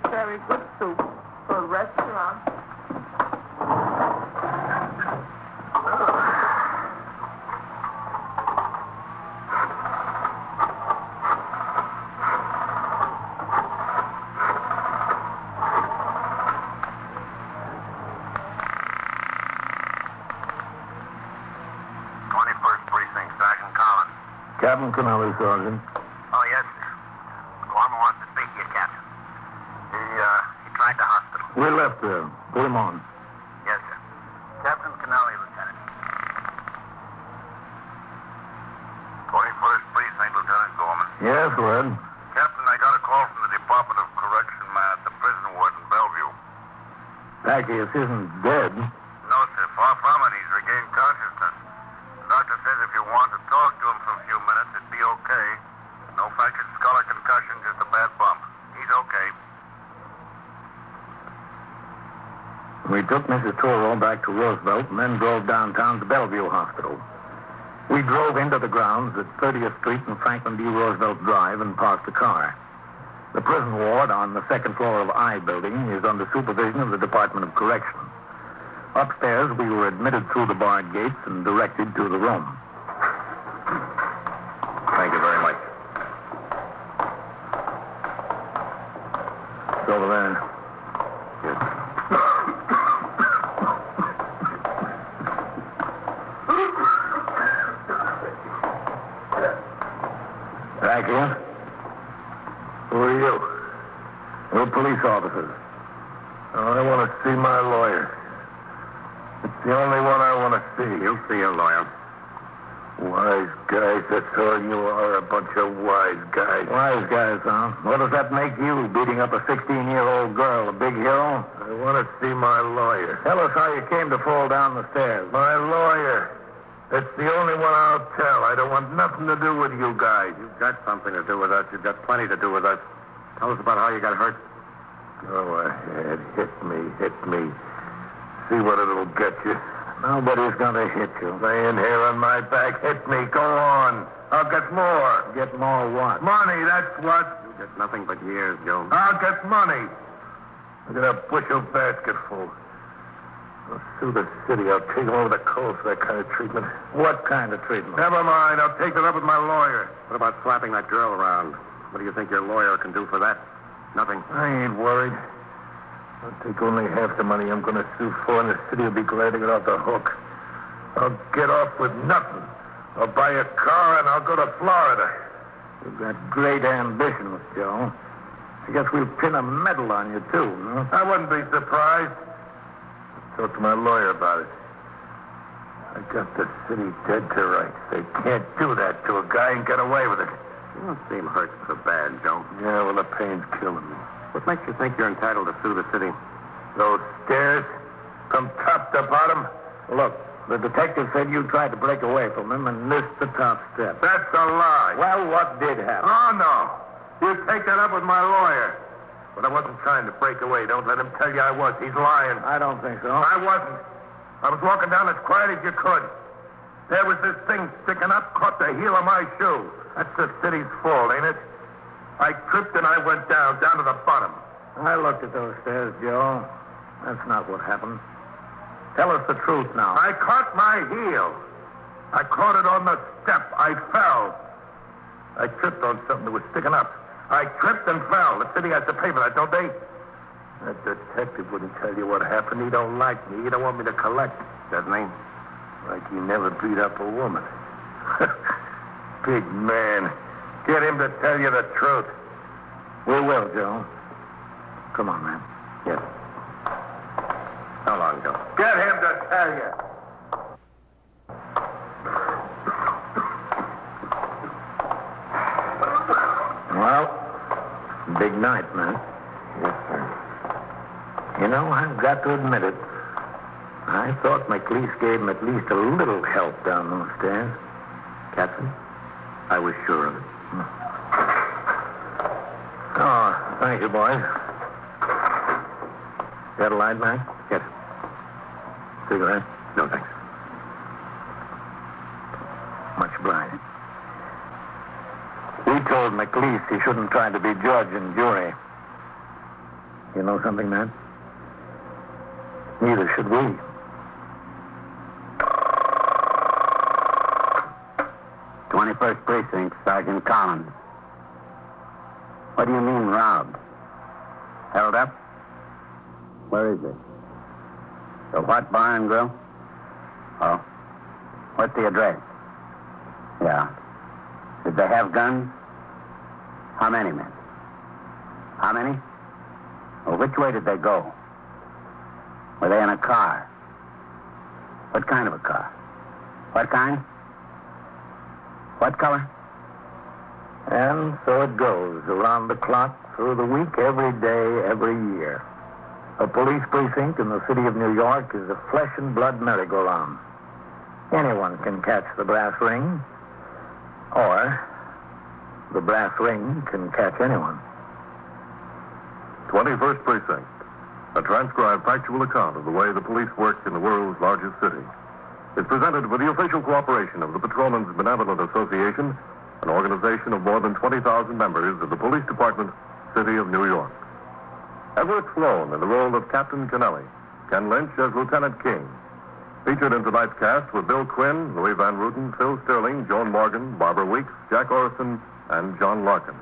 Very good soup for a restaurant. Captain Connelly, Sergeant. Oh, yes, sir. Gorman wants to speak to you, Captain. He tried the hospital. We left there. Put him on. Yes, sir. Captain Connelly, Lieutenant. 21st Precinct, Lieutenant Gorman. Yes, Red. Captain, I got a call from the Department of Correction man at the prison ward in Bellevue. Packius isn't dead. No, sir. Far from it. He's regained consciousness. The doctor says if you want to talk to him for a few minutes, it'd be okay. No fractured skull or concussion, just a bad bump. He's okay. We took Mrs. Truro back to Roosevelt and then drove downtown to Bellevue Hospital. We drove into the grounds at 30th Street and Franklin D. Roosevelt Drive and parked the car. The prison ward on the second floor of I building is under supervision of the Department of Correction. Upstairs, we were admitted through the barred gates and directed to the room. Thank you very much. It's over there. Yes. Back here? Who are you? We're police officers. I want to see my lawyer. It's the only one I want to see. You'll see a lawyer. Wise guys, that's all you are, a bunch of wise guys. Wise guys, huh? What does that make you, beating up a 16-year-old girl, a big hero? I want to see my lawyer. Tell us how you came to fall down the stairs. My lawyer. It's the only one I'll tell. I don't want nothing to do with you guys. You've got something to do with us. You've got plenty to do with us. Tell us about how you got hurt. Go ahead. Hit me. See what it'll get you. Nobody's going to hit you. Laying here on my back. Hit me. Go on. I'll get more. Get more what? Money, that's what. You get nothing but years, Joe. I'll get money. I got a bushel basket full. I'll sue the city. I'll take them over the coast for that kind of treatment. What kind of treatment? Never mind. I'll take it up with my lawyer. What about slapping that girl around? What do you think your lawyer can do for that? Nothing. I ain't worried. I'll take only half the money I'm going to sue for, and the city will be glad to get off the hook. I'll get off with nothing. I'll buy a car, and I'll go to Florida. You've got great ambitions, Joe. I guess we'll pin a medal on you, too, huh? I wouldn't be surprised. I'll talk to my lawyer about it. I got the city dead to rights. They can't do that to a guy and get away with it. You don't seem hurt so bad, Joe. Yeah, well, the pain's killing me. What makes you think you're entitled to sue the city? Those stairs, from top to bottom. Look, the detective said you tried to break away from him and missed the top step. That's a lie. Well, what did happen? Oh, no. You take that up with my lawyer. But I wasn't trying to break away. Don't let him tell you I was. He's lying. I don't think so. I wasn't. I was walking down as quiet as you could. There was this thing sticking up, caught the heel of my shoe. That's the city's fault, ain't it? I tripped and I went down to the bottom. I looked at those stairs, Joe. That's not what happened. Tell us the truth now. I caught my heel. I caught it on the step. I fell. I tripped on something that was sticking up. I tripped and fell. The city has to pay for that, don't they? That detective wouldn't tell you what happened. He don't like me. He don't want me to collect. Doesn't he? Like he never beat up a woman. Big man. Get him to tell you the truth. We will, Joe. Come on, man. Yes. How long, Joe? Get him to tell you. Well, big night, man. Yes, sir. You know, I've got to admit it. I thought McLeese gave him at least a little help down those stairs. Captain, I was sure of it. Oh, thank you, boys. Got a light, man? Yes. Cigarette? No, thanks. Much obliged. We told McLeese he shouldn't try to be judge and jury. You know something, man? Neither should we. "21st Precinct, Sergeant Collins. What do you mean, robbed? Held up? Where is it? The what, bar and grill? Oh. What's the address? Yeah. Did they have guns? How many men? How many? Well, which way did they go? Were they in a car? What kind of a car? What kind? What color? And so it goes, around the clock, through the week, every day, every year. A police precinct in the city of New York is a flesh and blood merry-go-round. Anyone can catch the brass ring, or the brass ring can catch anyone. 21st Precinct, a transcribed factual account of the way the police work in the world's largest city, is presented with the official cooperation of the Patrolmen's Benevolent Association, an organization of more than 20,000 members of the Police Department, City of New York. Everett Sloane in the role of Captain Kennelly, Ken Lynch as Lieutenant King. Featured in tonight's cast were Bill Quinn, Louis Van Ruten, Phil Sterling, Joan Morgan, Barbara Weeks, Jack Orson, and John Larkin.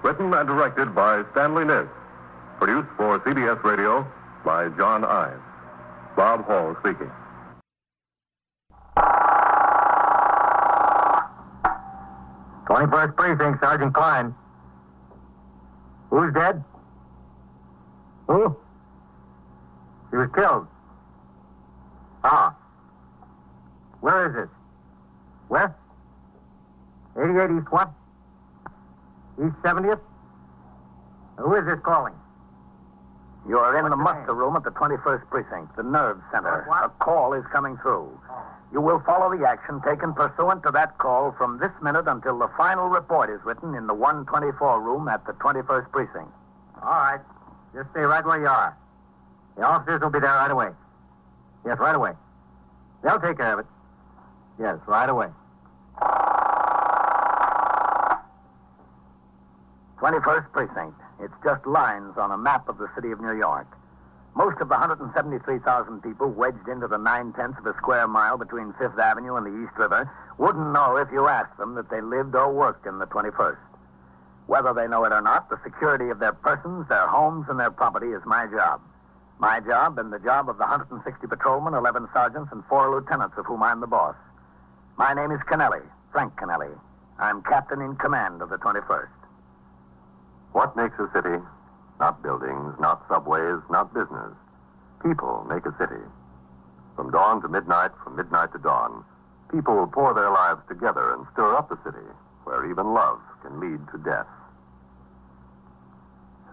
Written and directed by Stanley Niss. Produced for CBS Radio by John Ives. Bob Hall speaking. "21st Precinct, Sergeant Klein. Who's dead? Who? He was killed. Ah. Where is it? West? 88 East what? East 70th? Who is this calling? You are in What's the your muster name? room at the 21st Precinct, the nerve center. What? A call is coming through. You will follow the action taken pursuant to that call from this minute until the final report is written in the 124 room at the 21st Precinct. All right. Just stay right where you are. The officers will be there right away. Yes, right away. They'll take care of it. Yes, right away. 21st Precinct. It's just lines on a map of the city of New York. Most of the 173,000 people wedged into the 9/10 of a square mile between 5th Avenue and the East River wouldn't know if you asked them that they lived or worked in the 21st. Whether they know it or not, the security of their persons, their homes, and their property is my job. My job and the job of the 160 patrolmen, 11 sergeants, and 4 lieutenants of whom I'm the boss. My name is Kennelly, Frank Kennelly. I'm captain in command of the 21st. What makes a city? Not buildings, not subways, not business. People make a city. From dawn to midnight, from midnight to dawn, people pour their lives together and stir up the city, where even love can lead to death.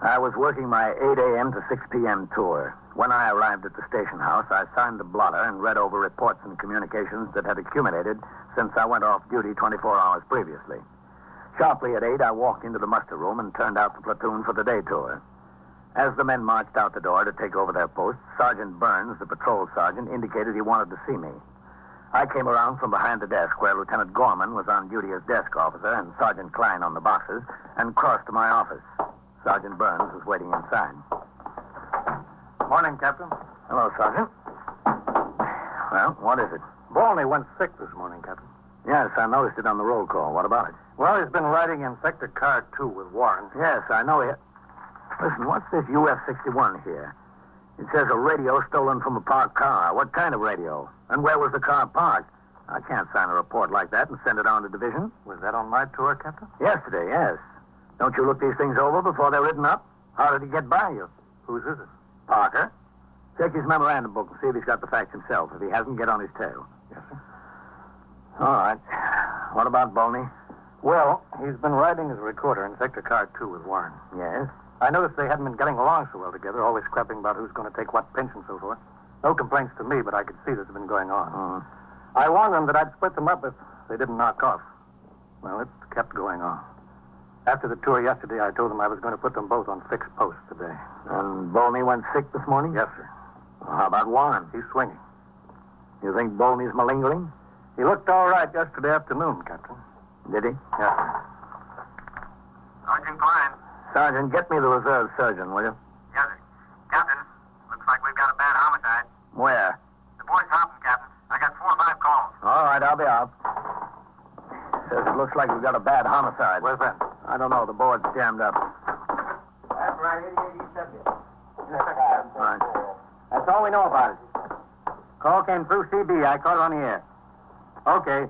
I was working my 8 a.m. to 6 p.m. tour. When I arrived at the station house, I signed the blotter and read over reports and communications that had accumulated since I went off duty 24 hours previously. Sharply at 8, I walked into the muster room and turned out the platoon for the day tour. As the men marched out the door to take over their posts, Sergeant Burns, the patrol sergeant, indicated he wanted to see me. I came around from behind the desk where Lieutenant Gorman was on duty as desk officer and Sergeant Klein on the boxes, and crossed to my office. Sergeant Burns was waiting inside. Morning, Captain. Hello, Sergeant. Well, what is it? Bolney went sick this morning, Captain. Yes, I noticed it on the roll call. What about it? Well, he's been riding in Sector Car 2 with Warren. Yes, I know it. Listen, what's this UF-61 here? It says a radio stolen from a parked car. What kind of radio? And where was the car parked? I can't sign a report like that and send it on to division. Was that on my tour, Captain? Yesterday, yes. Don't you look these things over before they're written up? How did he get by you? Whose is it? Parker. Check his memorandum book and see if he's got the facts himself. If he hasn't, get on his tail. Yes, sir. All right. What about Bolney? Well, he's been riding as a recorder in Sector Car 2 with Warren. Yes? I noticed they hadn't been getting along so well together, always scrapping about who's going to take what pinch and so forth. No complaints to me, but I could see this had been going on. I warned them that I'd split them up if they didn't knock off. Well, it kept going on. After the tour yesterday, I told them I was going to put them both on fixed posts today. And Bolney went sick this morning? Yes, sir. Well, how about Warren? He's swinging. You think Bolney's malingering? He looked all right yesterday afternoon, Captain. Did he? Yes, sir. Sergeant Klein. Sergeant, get me the reserve surgeon, will you? Yes, sir. Captain, looks like we've got a bad homicide. Where? The boy's hopping, Captain. I got 4 or 5 calls. All right, I'll be out. Says it looks like we've got a bad homicide. Where's that? I don't know. The board's jammed up. That's right, 8870. All right. That's all we know about it. Call came through CB. I caught it on the air. Okay.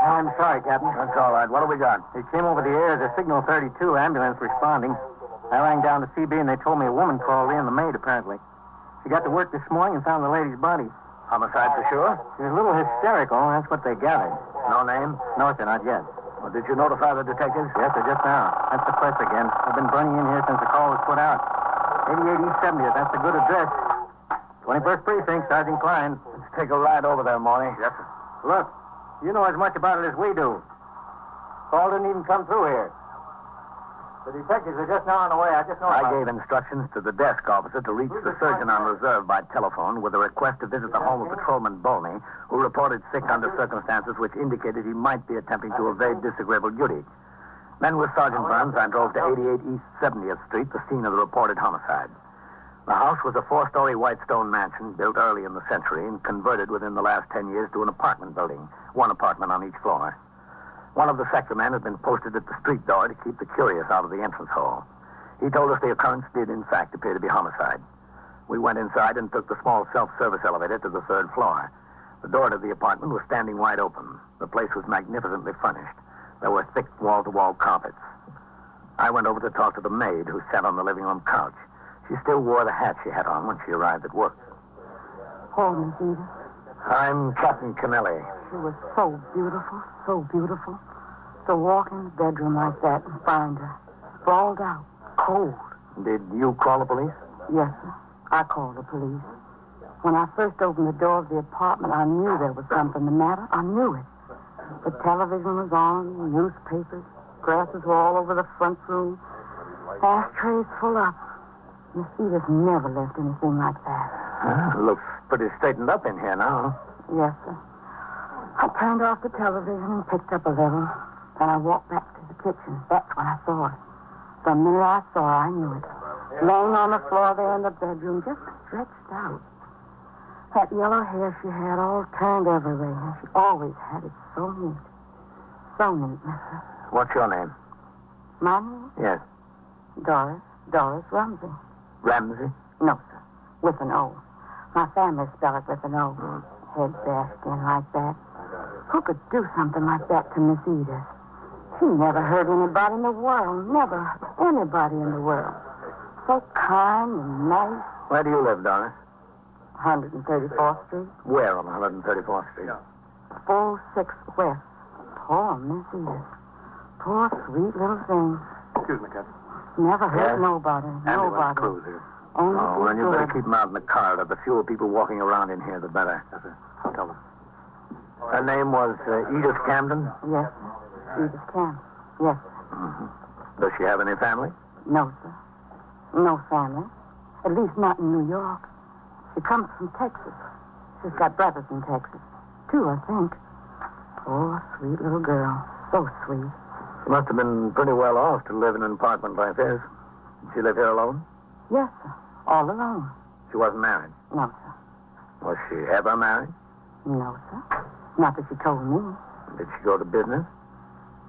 I'm sorry, Captain. That's all right. What do we got? It came over the air as a Signal 32 ambulance responding. I rang down to CB and they told me a woman called in, the maid, apparently. She got to work this morning and found the lady's body. Homicide for sure? She was a little hysterical, that's what they gathered. No name? No, sir, not yet. Well, did you notify the detectives? Yes, sir, just now. That's the press again. They've been burning in here since the call was put out. 88 East 70th, that's the good address. 21st Precinct, Sergeant Klein. Let's take a ride over there, Morley. Yes, sir. Look, you know as much about it as we do. Call didn't even come through here. The detectives are just now on the way. I just know I about gave instructions to the desk officer to reach the surgeon on reserve by telephone with a request to visit the home of Patrolman Bolney, who reported sick under circumstances which indicated he might be attempting to evade disagreeable duty. Then with Sergeant Burns, I drove to 88 East 70th Street, the scene of the reported homicide. The house was a 4-story white stone mansion built early in the century and converted within the last 10 years to an apartment building, 1 apartment on each floor. One of the sector men had been posted at the street door to keep the curious out of the entrance hall. He told us the occurrence did, in fact, appear to be homicide. We went inside and took the small self-service elevator to the 3rd floor. The door to the apartment was standing wide open. The place was magnificently furnished. There were thick wall-to-wall carpets. I went over to talk to the maid who sat on the living room couch. She still wore the hat she had on when she arrived at work. Hold me, Edith. I'm Captain Kennelly. She was so beautiful, so beautiful. To walk in the bedroom like that and find her sprawled out, cold. Did you call the police? Yes, sir. I called the police. When I first opened the door of the apartment, I knew there was something the matter. I knew it. The television was on, newspapers, glasses were all over the front room, ashtrays full up. Miss Edith never left anything like that. Looks pretty straightened up in here now. Yes, sir. I turned off the television and picked up a little. Then I walked back to the kitchen. That's when I saw her. The minute I saw her, I knew it. Laying on the floor there in the bedroom, just stretched out. That yellow hair she had all turned everywhere. She always had it so neat. So neat, mister. What's your name? My name? Yes. Doris Rumsey. Ramsey? No, sir. With an O. My family spell it with an O. Head bashed in like that. Who could do something like that to Miss Edith? She never hurt anybody in the world. Never anybody in the world. So kind and nice. Where do you live, Doris? 134th Street. Where on 134th Street? 46 West. Poor Miss Edith. Poor sweet little thing. Excuse me, Captain. Never hurt Yes? nobody. Ambulance Nobody. cruiser. Only Oh, well, then you good. better keep them out in the car. The fewer people walking around in here, the better. Yes, sir. Tell them. Her name was Edith Camden. Yes, sir. Edith Camp. Yes, sir. Mm-hmm. Does she have any family? No, sir. No family. At least not in New York. She comes from Texas. She's got brothers in Texas. 2, I think. Poor, sweet little girl. So sweet. She must have been pretty well off to live in an apartment like this. Did she live here alone? Yes, sir. All alone. She wasn't married. No, sir. Was she ever married? No, sir. Not that she told me. Did she go to business?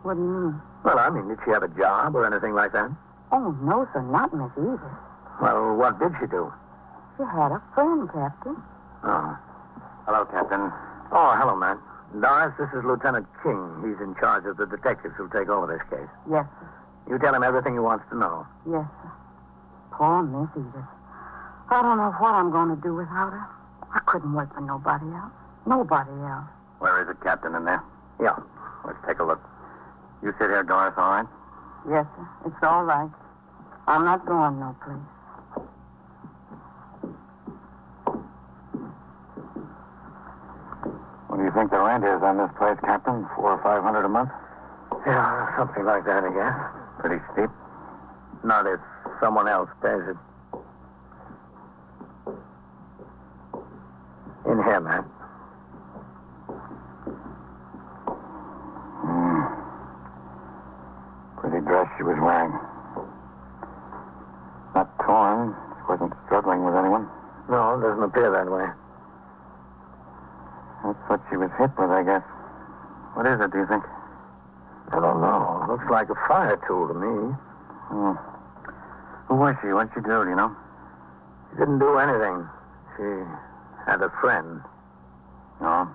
What do you mean? Well, I mean, did she have a job or anything like that? Oh, no, sir. Not Miss Edith. Well, what did she do? She had a friend, Captain. Oh. Hello, Captain. Oh, hello, Matt. Doris, this is Lieutenant King. He's in charge of the detectives who'll take over this case. Yes, sir. You tell him everything he wants to know. Yes, sir. Poor Miss Edith. I don't know what I'm going to do without her. I couldn't work for nobody else. Nobody else. Where is it, Captain, in there? Yeah. Let's take a look. You sit here, Doris, all right? Yes, sir. It's all right. I'm not going no place. What do you think the rent is on this place, Captain? $400 or $500 a month? Yeah, something like that, I guess. Pretty steep. Not if someone else pays it. In here, Matt. Pretty dress she was wearing. Not torn. She wasn't struggling with anyone. No, it doesn't appear that way. That's what she was hit with, I guess. What is it, do you think? I don't know. It looks like a fire tool to me. Hmm. Who was she? What'd she do, do you know? She didn't do anything. She had a friend. No.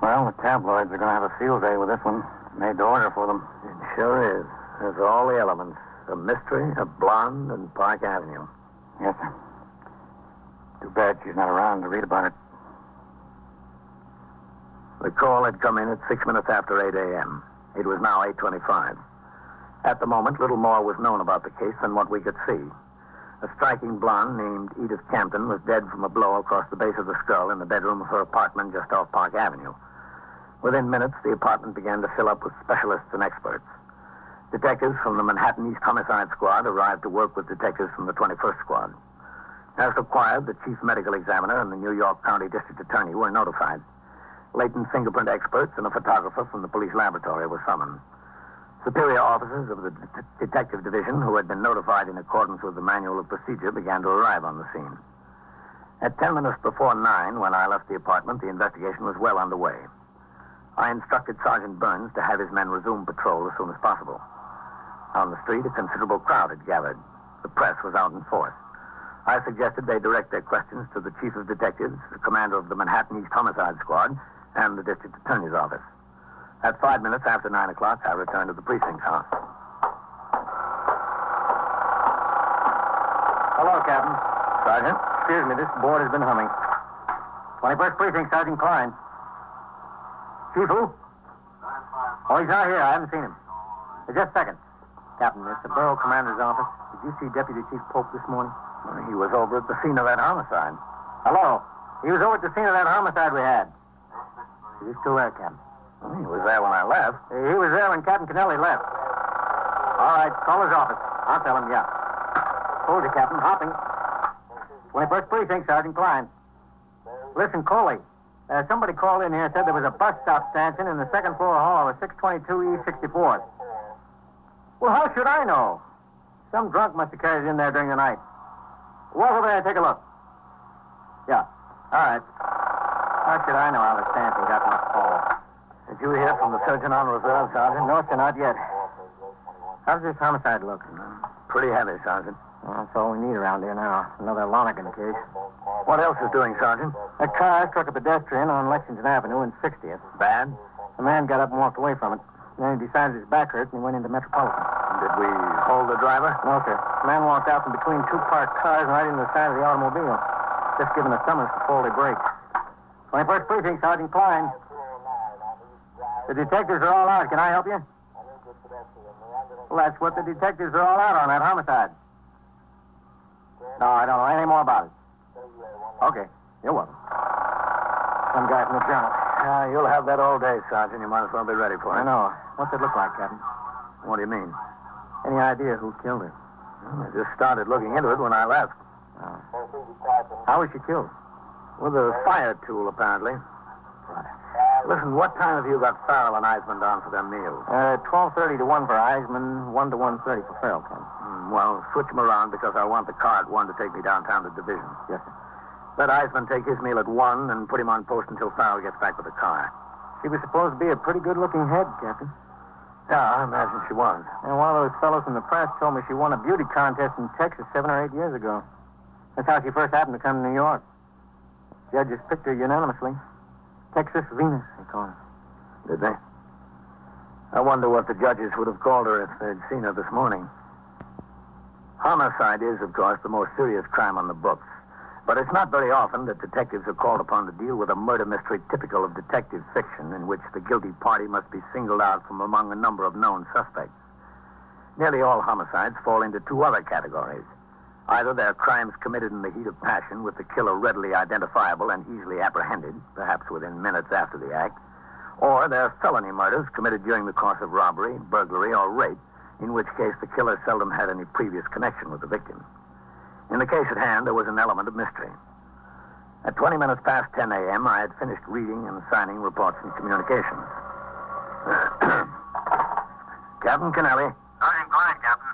Well, the tabloids are going to have a field day with this one. Made to order for them. It sure is. There's all the elements. A mystery, a blonde, and Park Avenue. Yes, sir. Too bad she's not around to read about it. The call had come in at 6 minutes after 8 a.m. It was now 8:25. At the moment, little more was known about the case than what we could see. A striking blonde named Edith Campton was dead from a blow across the base of the skull in the bedroom of her apartment just off Park Avenue. Within minutes, the apartment began to fill up with specialists and experts. Detectives from the Manhattan East Homicide Squad arrived to work with detectives from the 21st Squad. As required, the chief medical examiner and the New York County District Attorney were notified. Latent fingerprint experts and a photographer from the police laboratory were summoned. Superior officers of the detective division, who had been notified in accordance with the manual of procedure, began to arrive on the scene. At 10 minutes before 9, when I left the apartment, the investigation was well underway. I instructed Sergeant Burns to have his men resume patrol as soon as possible. On the street, a considerable crowd had gathered. The press was out in force. I suggested they direct their questions to the chief of detectives, the commander of the Manhattan East Homicide Squad, and the district attorney's office. At 5 minutes after 9 o'clock, I returned to the precinct house. Hello, Captain. Sergeant? Excuse me, this board has been humming. 21st Precinct, Sergeant Klein. Chief who? Oh, he's not here. I haven't seen him. Just a second. Captain, it's the borough commander's office. Did you see Deputy Chief Pope this morning? Well, he was over at the scene of that homicide. Hello. He was over at the scene of that homicide we had. Is he still there, Captain? Well, he was there when I left. He was there when Captain Kennelly left. All right, call his office. I'll tell him, yeah. Hold it, Captain. Hopping. 21st Precinct, Sergeant Klein. Listen, Coley. Somebody called in here and said there was a bus stop stanchion in the second floor hall of 622 East 64th. Well, how should I know? Some drunk must have carried it in there during the night. Walk over there and take a look. Yeah. All right. How should I know how the stanchion got in the hall? Did you hear from the surgeon on reserve, Sergeant? No, sir, not yet. How's this homicide look? Pretty heavy, Sergeant. Well, that's all we need around here now. Another Lonergan case. What else is doing, Sergeant? A car struck a pedestrian on Lexington Avenue in 60th. Bad? The man got up and walked away from it. Then he decided his back hurt and he went into Metropolitan. Did we hold the driver? No, sir. The man walked out from between two parked cars and right into the side of the automobile. Just given a summons for faulty brakes. 21st Precinct, Sergeant Klein. The detectives are all out. Can I help you? Well, that's what the detectives are all out on, that homicide. No, I don't know anything more about it. Okay. You're welcome. Some guy from the journal. You'll have that all day, Sergeant. You might as well be ready for it. I know. What's it look like, Captain? What do you mean? Any idea who killed her? I just started looking into it when I left. Oh. How was she killed? With a fire tool, apparently. Right. Listen, what time have you got Farrell and Eisman down for their meals? 12:30 to 1 for Eisman, 1 to 1:30 for Farrell, Captain. Well, switch them around because I want the car at 1 to take me downtown to Division. Yes, sir. Let Eisman take his meal at 1 and put him on post until Farrell gets back with the car. She was supposed to be a pretty good-looking head, Captain. Yeah, I imagine she was. And one of those fellows from the press told me she won a beauty contest in Texas 7 or 8 years ago. That's how she first happened to come to New York. Judges picked her unanimously. Texas Venus, they call her. Did they? I wonder what the judges would have called her if they'd seen her this morning. Homicide is, of course, the most serious crime on the books. But it's not very often that detectives are called upon to deal with a murder mystery typical of detective fiction in which the guilty party must be singled out from among a number of known suspects. Nearly all homicides fall into 2 other categories. Either they're crimes committed in the heat of passion with the killer readily identifiable and easily apprehended, perhaps within minutes after the act, or they're felony murders committed during the course of robbery, burglary, or rape, in which case the killer seldom had any previous connection with the victim. In the case at hand, there was an element of mystery. At 20 minutes past 10 a.m., I had finished reading and signing reports and communications. Captain Kennelly. Sergeant, go ahead, Captain.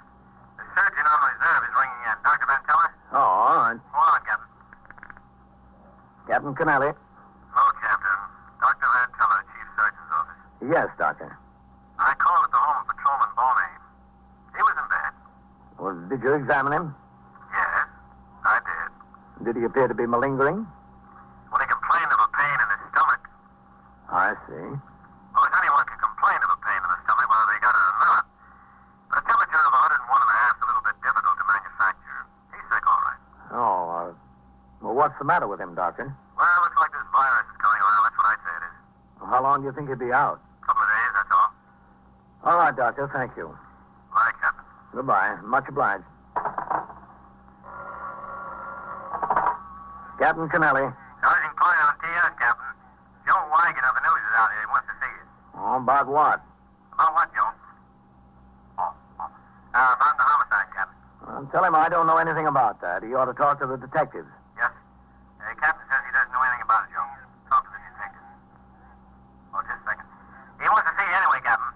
The surgeon on reserve is ringing in. Dr. Van Teller? Oh, all right. Hold on, Captain. Captain Kennelly. Hello, Captain. Dr. Van Teller, Chief Surgeon's office. Yes, Doctor. I called at the home of Patrolman Boney. He was in bed. Well, did you examine him? Yes, I did. Did he appear to be malingering? Well, he complained of a pain in his stomach. I see. Of course, anyone can complain of a pain in the stomach, whether they got it or not. But a temperature of 101.5 is a little bit difficult to manufacture. He's sick, all right. Oh, well, what's the matter with him, Doctor? Well, it looks like this virus is going around. That's what I'd say it is. Well, how long do you think he'd be out? A couple of days, that's all. All right, Doctor, thank you. All right, Captain. Goodbye. Much obliged. Captain Kennelly. Sergeant Clyde on TS, Captain. Joe Wagon of the news is out here. He wants to see you. Oh, about what? About what, Joe? About the homicide, Captain. Well, tell him I don't know anything about that. He ought to talk to the detectives. Yes. Captain says he doesn't know anything about it, Joe. Talk to the detective. Oh, just a second. He wants to see you anyway, Captain.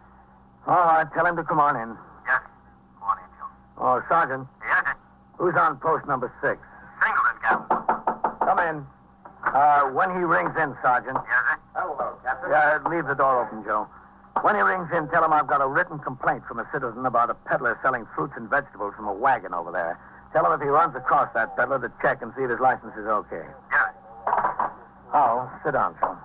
All right, tell him to come on in. Yes. Go on in, Joe. Oh, Sergeant, Yes, sir. who's on post number 6? Singleton, Captain. Come in. When he rings in, Sergeant. Yes, sir. Hello, Captain. Leave the door open, Joe. When he rings in, tell him I've got a written complaint from a citizen about a peddler selling fruits and vegetables from a wagon over there. Tell him if he runs across that peddler to check and see if his license is okay. Yes. Oh, sit down, Joe.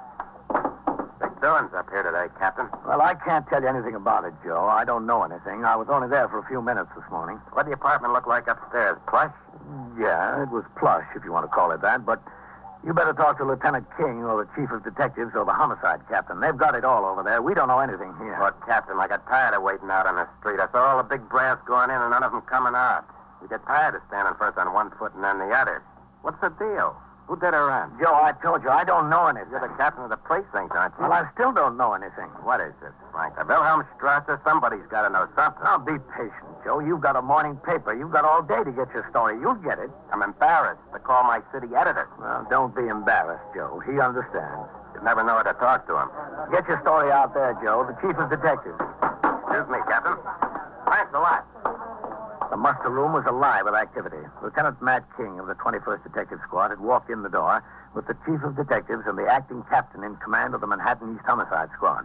Big doings up here today, Captain. Well, I can't tell you anything about it, Joe. I don't know anything. I was only there for a few minutes this morning. What did the apartment look like upstairs? Plush? Yeah, it was plush, if you want to call it that, but you better talk to Lieutenant King or the Chief of Detectives or the Homicide Captain. They've got it all over there. We don't know anything here. Well, Captain, I got tired of waiting out on the street. I saw all the big brass going in and none of them coming out. You get tired of standing first on one foot and then the other. What's the deal? Who did her in? Joe, I told you, I don't know anything. You're the captain of the precinct, aren't you? Well, I still don't know anything. What is this, Frank? The Wilhelmstrasse? Somebody's got to know something. Now, be patient, Joe. You've got a morning paper. You've got all day to get your story. You'll get it. I'm embarrassed to call my city editor. Well, don't be embarrassed, Joe. He understands. You never know how to talk to him. Get your story out there, Joe. The Chief of Detectives. Excuse me, Captain. Thanks a lot. The muster room was alive with activity. Lieutenant Matt King of the 21st Detective Squad had walked in the door with the Chief of Detectives and the acting captain in command of the Manhattan East Homicide Squad.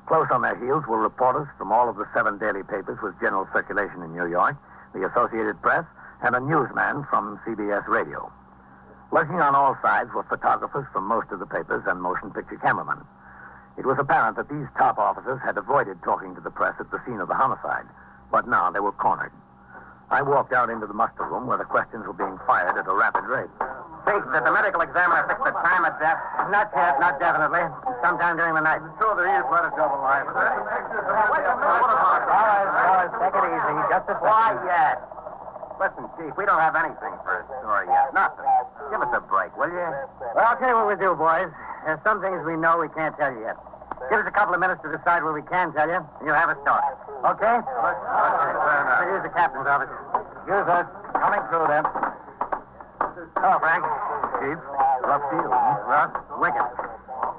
Close on their heels were reporters from all of the 7 daily papers with general circulation in New York, the Associated Press, and a newsman from CBS Radio. Lurking on all sides were photographers from most of the papers and motion picture cameramen. It was apparent that these top officers had avoided talking to the press at the scene of the homicide, but now they were cornered. I walked out into the muster room where the questions were being fired at a rapid rate. Chief, did the medical examiner fix the time of death? Not yet, not definitely. Sometime during the night. So there is quite a double life. All right, take it easy. Just a second. Quiet. Listen, Chief, we don't have anything for a story yet. Nothing. Give us a break, will you? Well, I'll tell you what we'll do, boys. There's some things we know we can't tell you yet. Give us a couple of minutes to decide what we can tell you, and you'll have a story. Okay? Here's the captain's office. Here's us. Coming through, then. Hello, Frank. Chief, rough deal, huh? Rough? Wicked.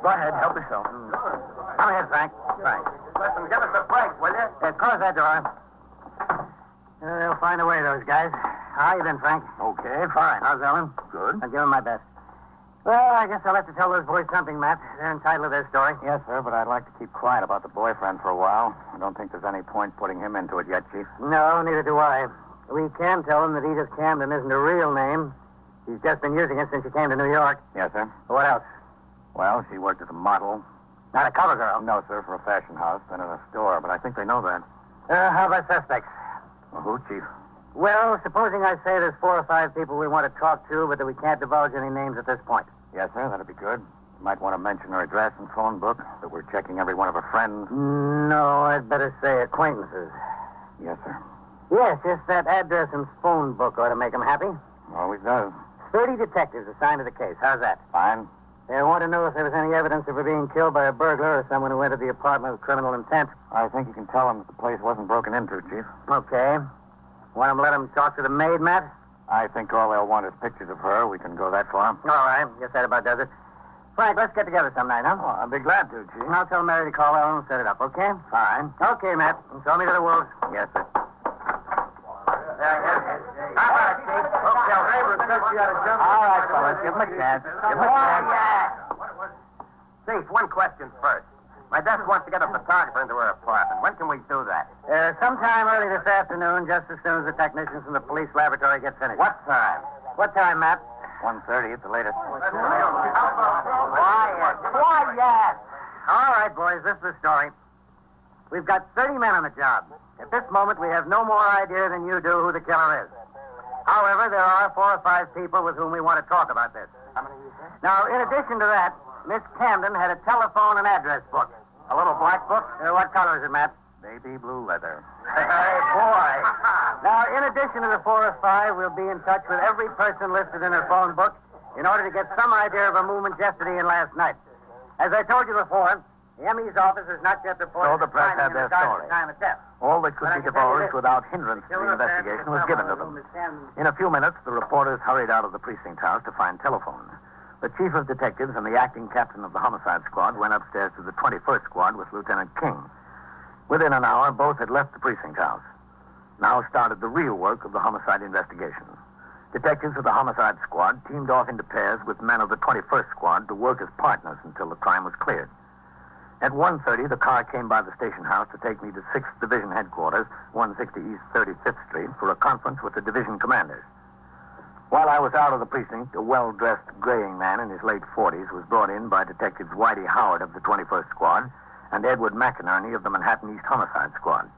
Go ahead, help yourself. Come ahead, Frank. Frank. Listen, give us a break, will you? Close that door. They'll find a way, those guys. How you been, Frank? Okay, fine. How's Ellen? Good. I'll give them my best. Well, I guess I'll have to tell those boys something, Matt. They're entitled to their story. Yes, sir, but I'd like to keep quiet about the boyfriend for a while. I don't think there's any point putting him into it yet, Chief. No, neither do I. We can tell them that Edith Camden isn't a real name. She's just been using it since she came to New York. Yes, sir. What else? Well, she worked as a model. Not a cover girl. No, sir, for a fashion house, then in a store, but I think they know that. How about suspects? Well, who, Chief? Well, supposing I say there's 4 or 5 people we want to talk to, but that we can't divulge any names at this point. Yes, sir, that'd be good. You might want to mention her address and phone book, that we're checking every one of her friends. No, I'd better say acquaintances. Yes, sir. Yes, just that address and phone book ought to make them happy. Always does. 30 detectives assigned to the case. How's that? Fine. They want to know if there was any evidence of her being killed by a burglar or someone who entered the apartment with criminal intent. I think you can tell them that the place wasn't broken into, Chief. Okay. Want to let them talk to the maid, Matt? I think all they'll want is pictures of her. We can go that far. All right. Guess that about does it. Frank, let's get together some night, huh? Oh, I'd be glad to, Chief. I'll tell Mary to call Ellen and set it up, okay? Fine. Okay, Matt. And show me to the wolves. Yes, sir. All right, fellas. Give him a chance. Give him a chance. Chief, one question first. My desk wants to get a photographer into her apartment. When can we do that? Sometime early this afternoon, just as soon as the technicians from the police laboratory get finished. What time? What time, Matt? 1:30 at the latest. Quiet. All right, boys, this is the story. We've got 30 men on the job. At this moment, we have no more idea than you do who the killer is. However, there are 4 or 5 people with whom we want to talk about this. How many you say? Now, in addition to that, Miss Camden had a telephone and address book. A little black book? What color is it, Matt? Baby blue leather. Hey, boy. Now, in addition to the 4 or 5, we'll be in touch with every person listed in her phone book in order to get some idea of her movements yesterday and last night. As I told you before, the ME's office has not yet reported So the press finding had their in regards to story. the time of death. All that could But I be can tell you divulged this. without hindrance to the Killer investigation was given to them. Camden. In a few minutes, the reporters hurried out of the precinct house to find telephone. The chief of detectives and the acting captain of the homicide squad went upstairs to the 21st squad with Lieutenant King. Within an hour, both had left the precinct house. Now started the real work of the homicide investigation. Detectives of the homicide squad teamed off into pairs with men of the 21st squad to work as partners until the crime was cleared. At 1:30, the car came by the station house to take me to 6th Division headquarters, 160 East 35th Street, for a conference with the division commanders. While I was out of the precinct, a well-dressed, graying man in his late 40s was brought in by Detectives Whitey Howard of the 21st Squad and Edward McInerney of the Manhattan East Homicide Squad.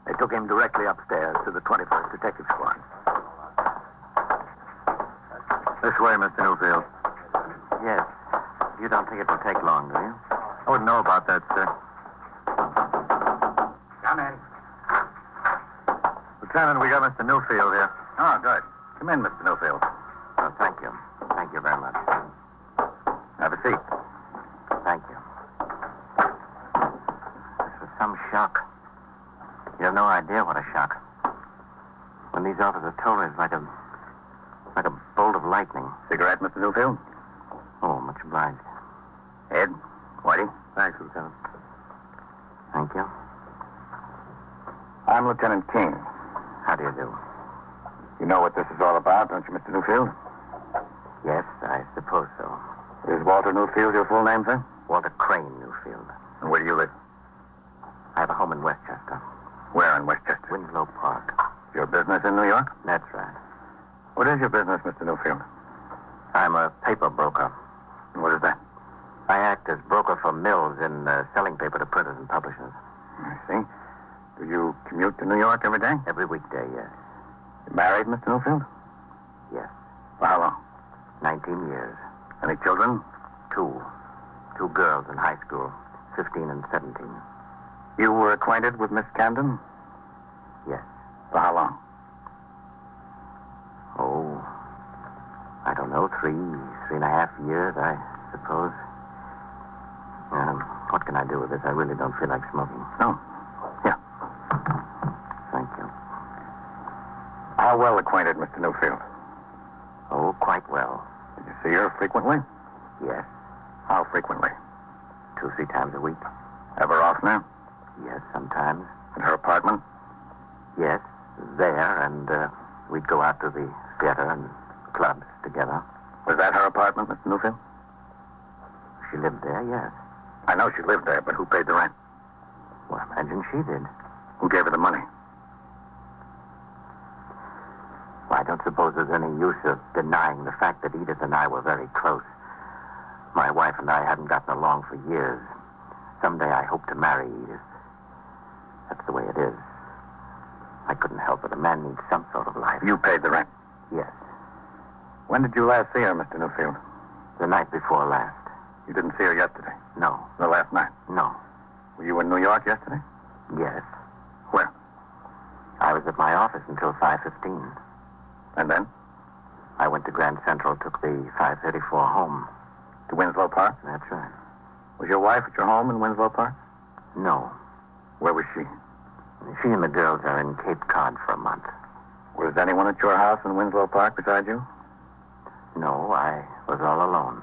They took him directly upstairs to the 21st Detective Squad. This way, Mr. Newfield. Yes. You don't think it will take long, do you? I wouldn't know about that, sir. Come in. Lieutenant, we got Mr. Newfield here. Oh, good. Come in, Mr. Newfield. Oh, thank you. Thank you very much. Have a seat. Thank you. This was some shock. You have no idea what a shock. When these officers told me, it's like a bolt of lightning. Cigarette, Mr. Newfield? Oh, much obliged. Ed? Whitey? Thanks, Lieutenant. Thank you. I'm Lieutenant King. How do you do? You know what this is all about, don't you, Mr. Newfield? Yes, I suppose so. Is Walter Newfield your full name, sir? Walter Crane, Newfield. And where do you live? I have a home in Westchester. Where in Westchester? Winslow Park. Your business in New York? That's right. What is your business, Mr. Newfield? I'm a paper broker. And what is that? I act as broker for mills in selling paper to printers and publishers. I see. Do you commute to New York every day? Every weekday, yes. You married, Mr. Newfield? Yes. For how long? 19 15 years. Any children? Two. Two girls in high school, 15 and 17. You were acquainted with Miss Camden? Yes. For how long? Oh, I don't know, 3.5 years, I suppose. What can I do with this? I really don't feel like smoking. No. Here. Thank you. How well acquainted, Mr. Newfield? Oh, quite well. Did you see her frequently? Yes. How frequently? 2-3 times a week. Ever oftener? Yes, sometimes. At her apartment? Yes, there, and we'd go out to the theater and clubs together. Was that her apartment, Mr. Newfield? She lived there, yes. I know she lived there, but who paid the rent? Well, I imagine she did. Who gave her the money? Well, I don't suppose there's any use of denying the fact that Edith and I were very close. My wife and I hadn't gotten along for years. Someday I hope to marry Edith. That's the way it is. I couldn't help it. A man needs some sort of life. You paid the rent? Yes. When did you last see her, Mr. Newfield? The night before last. You didn't see her yesterday? No. The last night? No. Were you in New York yesterday? Yes. Where? I was at my office until 5:15. And then? I went to Grand Central, took the 534 home. To Winslow Park? That's right. Was your wife at your home in Winslow Park? No. Where was she? She and the girls are in Cape Cod for a month. Was anyone at your house in Winslow Park besides you? No, I was all alone.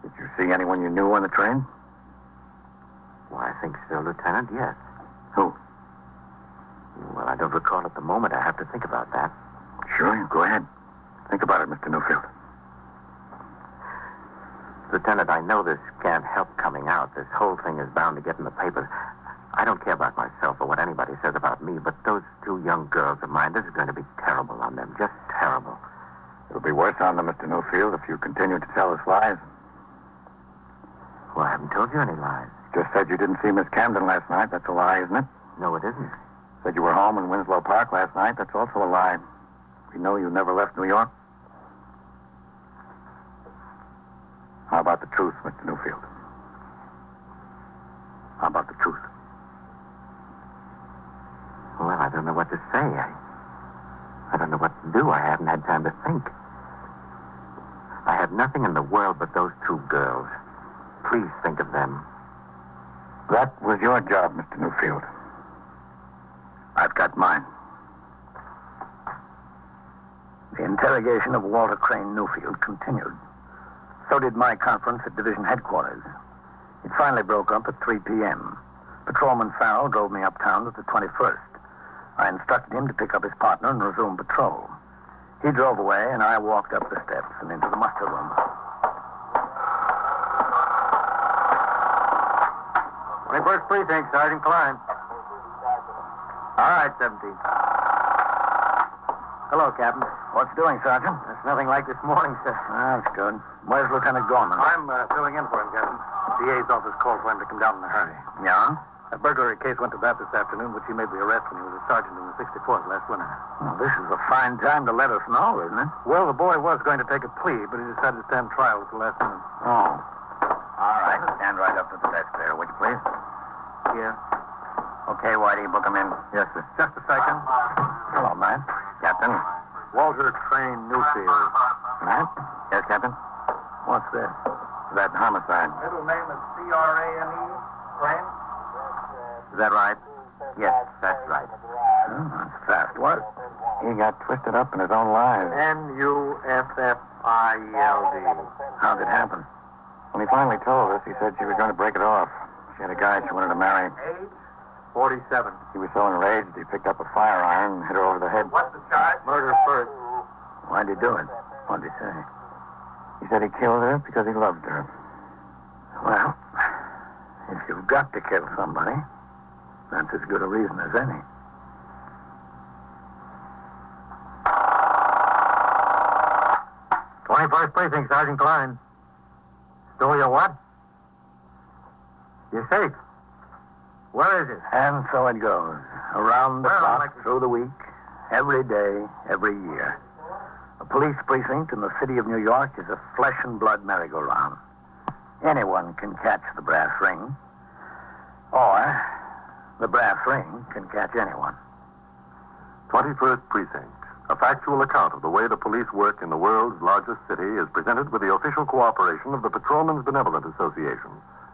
Did you see anyone you knew on the train? Well, I think so, Lieutenant, yes. Who? Well, I don't recall at the moment. I have to think about that. Sure, go ahead. Think about it, Mr. Newfield. Lieutenant, I know this can't help coming out. This whole thing is bound to get in the papers. I don't care about myself or what anybody says about me, but those two young girls of mine, this is going to be terrible on them. Just terrible. It'll be worse on them, Mr. Newfield, if you continue to tell us lies. Well, I haven't told you any lies. Just said you didn't see Miss Camden last night. That's a lie, isn't it? No, it isn't. Said you were home in Winslow Park last night. That's also a lie. We know you never left New York. How about the truth, Mr. Newfield? How about the truth? Well, I don't know what to say. I don't know what to do. I haven't had time to think. I have nothing in the world but those two girls. Please think of them. That was your job, Mr. Newfield. I've got mine. The interrogation of Walter Crane Newfield continued. So did my conference at division headquarters. It finally broke up at 3 p.m. Patrolman Farrell drove me uptown to the 21st. I instructed him to pick up his partner and resume patrol. He drove away, and I walked up the steps and into the muster room. 21st Precinct, Sergeant Klein. All right, 17. Hello, Captain. What's doing, Sergeant? That's nothing like this morning, sir. That's good. Where's Lieutenant Gorman? I'm filling in for him, Captain. The DA's office called for him to come down in a hurry. Yeah? A burglary case went to bat this afternoon, which he made the arrest when he was a sergeant in the 64th last winter. Well, this is a fine time to let us know, isn't it? Well, the boy was going to take a plea, but he decided to stand trial at the last minute. Oh. All right, stand right up to the desk there, would you please? Yeah. Okay, Whitey, book him in. Yes, sir. Just a second. Hello, man. Captain? Walter Crane Newfield. Matt? Yes, Captain? What's this? That homicide. Middle name is C-R-A-N-E. Crane? Is that right? Yes, that's right. That's fast work. He got twisted up in his own lies. N-U-F-F-I-E-L-D. How'd it happen? When he finally told us, he said she was going to break it off. She had a guy she wanted to marry. Age? 47. He was so enraged, he picked up a fire iron and hit her over the head. What's the charge? Murder first. Why'd he do it? What'd he say? He said he killed her because he loved her. Well, if you've got to kill somebody, that's as good a reason as any. First Precinct, Sergeant Klein. Stole your what? Your safe. Where is it? And so it goes. Around the Well, clock, like- through the week, every day, every year. A police precinct in the city of New York is a flesh and blood merry-go-round. Anyone can catch the brass ring, or the brass ring can catch anyone. 21st Precinct, a factual account of the way the police work in the world's largest city, is presented with the official cooperation of the Patrolmen's Benevolent Association,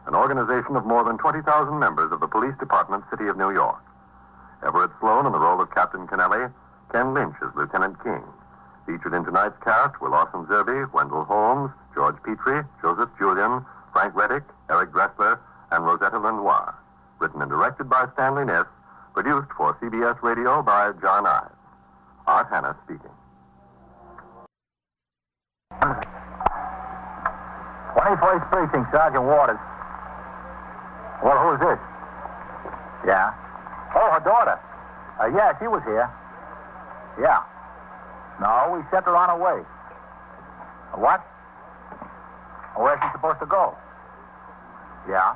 an organization of more than 20,000 members of the Police Department, City of New York. Everett Sloane in the role of Captain Kennelly, Ken Lynch as Lieutenant King. Featured in tonight's cast were Lawson Zerbe, Wendell Holmes, George Petrie, Joseph Julian, Frank Reddick, Eric Dressler, and Rosetta Lenoir. Written and directed by Stanley Ness, produced for CBS Radio by John Ives. Art Hanna speaking. 21st Precinct, Sergeant Waters. Well, who's this? Yeah. Oh, her daughter. Yeah, she was here. Yeah. No, we sent her on her way. What? Where's she supposed to go? Yeah.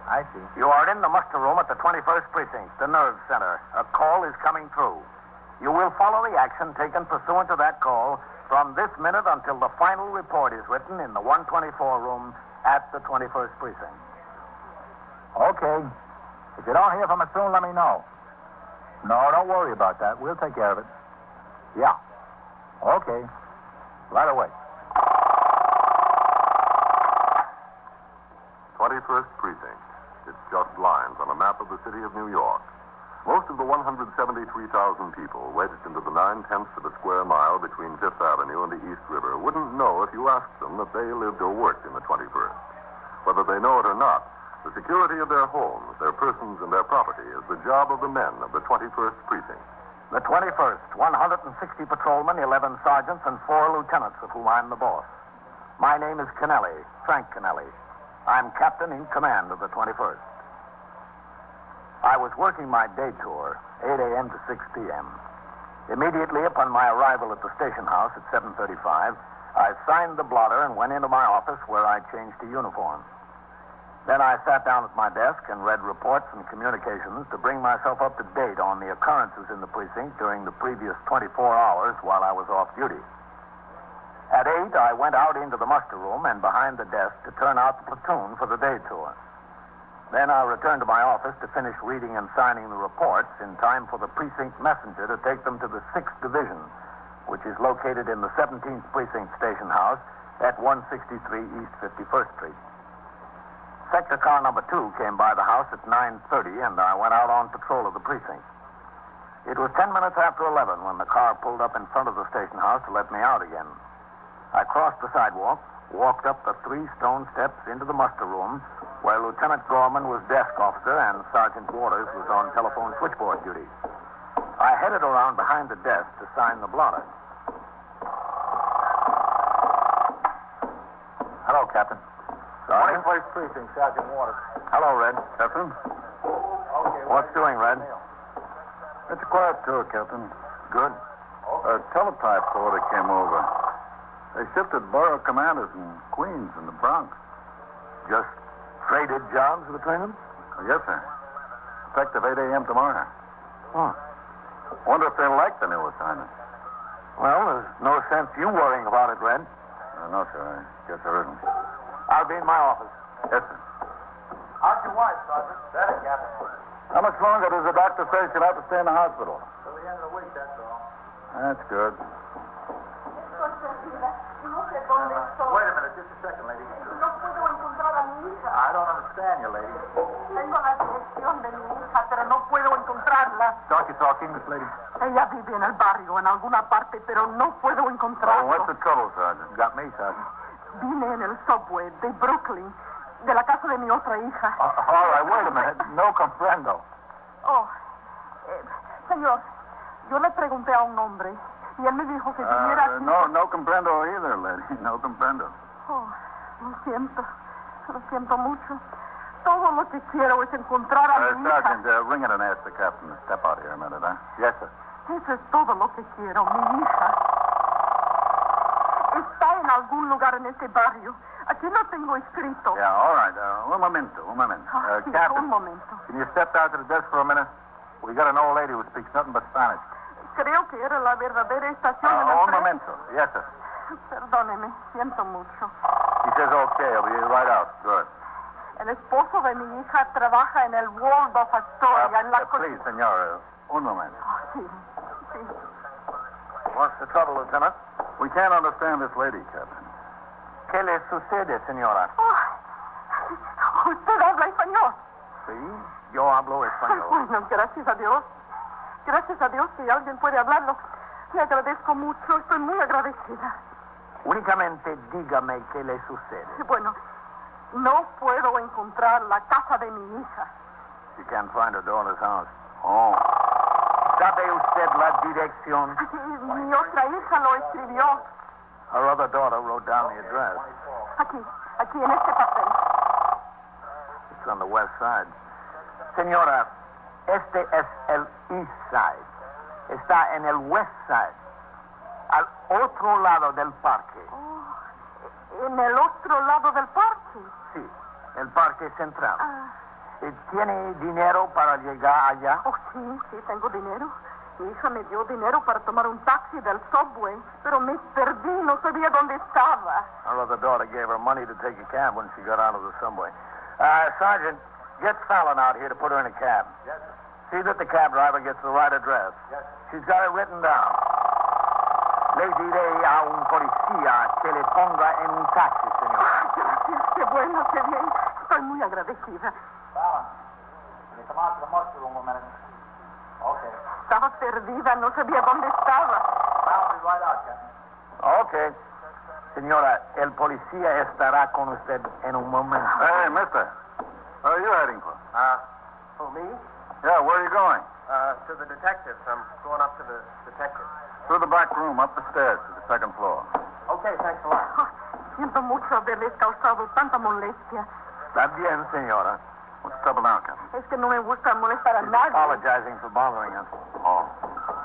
I see. You are in the muster room at the 21st Precinct, the nerve center. A call is coming through. You will follow the action taken pursuant to that call from this minute until the final report is written in the 124 room at the 21st Precinct. Okay. If you don't hear from us soon, let me know. No, don't worry about that. We'll take care of it. Yeah. Okay. Right away. 21st Precinct. It's just lines on a map of the city of New York. Most of the 173,000 people wedged into the 9/10 of a square mile between Fifth Avenue and the East River wouldn't know if you asked them that they lived or worked in the 21st. Whether they know it or not, the security of their homes, their persons, and their property is the job of the men of the 21st Precinct. The 21st, 160 patrolmen, 11 sergeants, and 4 lieutenants, of whom I'm the boss. My name is Kennelly, Frank Kennelly. I'm captain in command of the 21st. I was working my day tour, 8 a.m. to 6 p.m. Immediately upon my arrival at the station house at 7:35, I signed the blotter and went into my office where I changed to uniform. Then I sat down at my desk and read reports and communications to bring myself up to date on the occurrences in the precinct during the previous 24 hours while I was off duty. At 8, I went out into the muster room and behind the desk to turn out the platoon for the day tour. Then I returned to my office to finish reading and signing the reports in time for the precinct messenger to take them to the 6th Division, which is located in the 17th Precinct Station House at 163 East 51st Street. Sector car number 2 came by the house at 9:30, and I went out on patrol of the precinct. It was 10 minutes after 11 when the car pulled up in front of the station house to let me out again. I crossed the sidewalk, walked up the 3 stone steps into the muster room, where Lieutenant Gorman was desk officer and Sergeant Waters was on telephone switchboard duty. I headed around behind the desk to sign the blotter. Hello, Captain. Sergeant? 21st Precinct, Sergeant Waters. Hello, Red. Captain? What's doing, Red? It's a quiet tour, Captain. Good. A teletype order came over. They shifted borough commanders in Queens and the Bronx. Just traded jobs between them? Oh, yes, sir. Effective 8 a.m. tomorrow. Oh. Wonder if they'll like the new assignment. Well, there's no sense you worrying about it, Red. No, sir. I guess there isn't. I'll be in my office. Yes, sir. How's your wife, Sergeant? Better, Captain. How much longer does the doctor say she'll have to stay in the hospital? Till the end of the week, that's all. That's good. Wait a minute, just a second, lady. No puedo encontrar a mi hija. I don't understand you, lady. Tengo la dirección de mi hija, pero no puedo encontrarla. Don't you talk English, lady? Ella vive en el barrio, en alguna parte, pero no puedo Oh, encontrarla. what's the trouble, Sergeant? Got me, Sergeant. Vine en el subway de Brooklyn, de la casa de mi otra hija. All right, wait a minute. No comprendo. Oh, señor, yo le pregunté a un hombre y él me dijo que viniera aquí. No comprendo either, lady. No comprendo. Oh, lo siento mucho. Todo lo que quiero es encontrar a mi hija. Sergeant, ring it and ask the captain to step out here a minute, huh? Yes, sir. Eso es todo lo que quiero, mi hija. Está en algún lugar en este barrio. Aquí lo tengo escrito. Yeah, all right. Un momento. Sí, Captain. un momento. Can you step down to the desk for a minute? We got an old lady who speaks nothing but Spanish. Creo que era la verdadera estación de Un momento. Yes, sir. Perdóneme, siento mucho. He says okay. I'll be right out. Good. El esposo de mi hija trabaja en el Waldorf Astoria, en la Please, senor, un momento. Sí, sí. What's the trouble, Lieutenant? We can't understand this lady, Captain. ¿Qué le sucede, señora? Oh, usted habla español. Sí, yo hablo español. Bueno, gracias a Dios. Gracias a Dios que alguien puede hablarlo. Le agradezco mucho, estoy muy agradecida. Únicamente dígame qué le sucede. Bueno, no puedo encontrar la casa de mi hija. You can't find her daughter's house. Oh. ¿Sabe usted la dirección? Sí, mi otra hija lo escribió. Her other daughter wrote down the address. Aquí en este papel. It's on the west side. Señora, este es el east side. Está en el west side. Al otro lado del parque. Oh, ¿en el otro lado del parque? Sí, el parque central. Ah. ¿Tiene dinero para llegar allá? Oh, sí, tengo dinero. Mi hija me dio dinero para tomar un taxi del subway, pero me perdí, no sabía dónde estaba. Her other daughter gave her money to take a cab when she got out of the subway. Sergeant, get Fallon out here to put her in a cab. Yes, sir. See that the cab driver gets the right address. Yes, sir. She's got it written down. Le diré a un policía que le ponga en un taxi, señor. Gracias, qué bueno, qué bien. Estoy muy agradecida. Fallon, can you come out to the muster room a minute? Okay. Estaba perdida, no sabía dónde estaba. I'll be right out, Captain. Okay. Señora, el policía estará con usted en un momento. Hey, mister. Where are you heading for? Who, me? Yeah, where are you going? To the detectives. I'm going up to the detectives. Through the back room, up the stairs to the second floor. Okay, thanks a lot. Oh, siento mucho haberles causado tanta molestia. Está bien, señora. What's the trouble now, Captain? Es que no me gusta molestar a nadie. Apologizing for bothering us. Oh.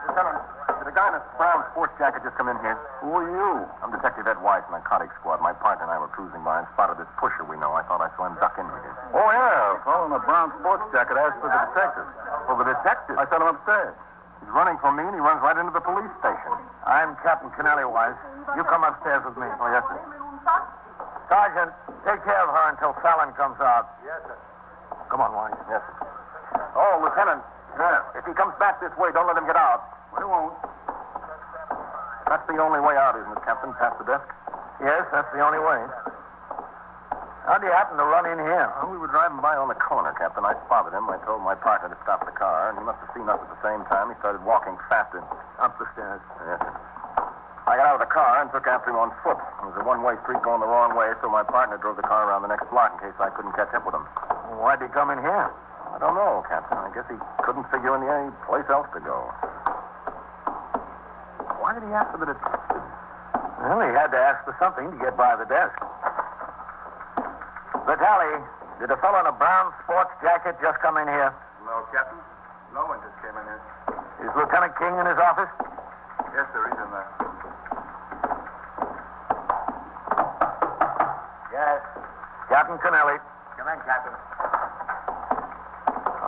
Lieutenant, did a guy in a brown sports jacket just come in here? Who are you? I'm Detective Ed Weiss, narcotics squad. My partner and I were cruising by and spotted this pusher we know. I thought I saw him duck in here. Oh, yeah. A fellow in a brown sports jacket asked for the detective. For the detective? I sent him upstairs. He's running from me, and he runs right into the police station. I'm Captain Kennelly, Weiss. You come upstairs with me. Oh, yes, sir. Sergeant, take care of her until Fallon comes out. Yes, sir. Come on, Weiss. Yes, sir. Oh, Lieutenant. Yeah. If he comes back this way, don't let him get out. We won't. That's the only way out, isn't it, Captain? Past the desk? Yes, that's the only way. How'd you happen to run in here? Well, we were driving by on the corner, Captain. I spotted him. I told my partner to stop the car, and he must have seen us at the same time. He started walking faster. Up the stairs. Yes, sir. I got out of the car and took after him on foot. It was a one-way street going the wrong way, so my partner drove the car around the next block in case I couldn't catch up with him. Why'd he come in here? I don't know, Captain. I guess he couldn't figure any place else to go. Why did he ask for the detective? Well, he had to ask for something to get by the desk. Vitale, did a fellow in a brown sports jacket just come in here? No, Captain. No one just came in here. Is Lieutenant King in his office? Yes, sir. He's in there. Yes. Captain Kennelly. Come in, Captain.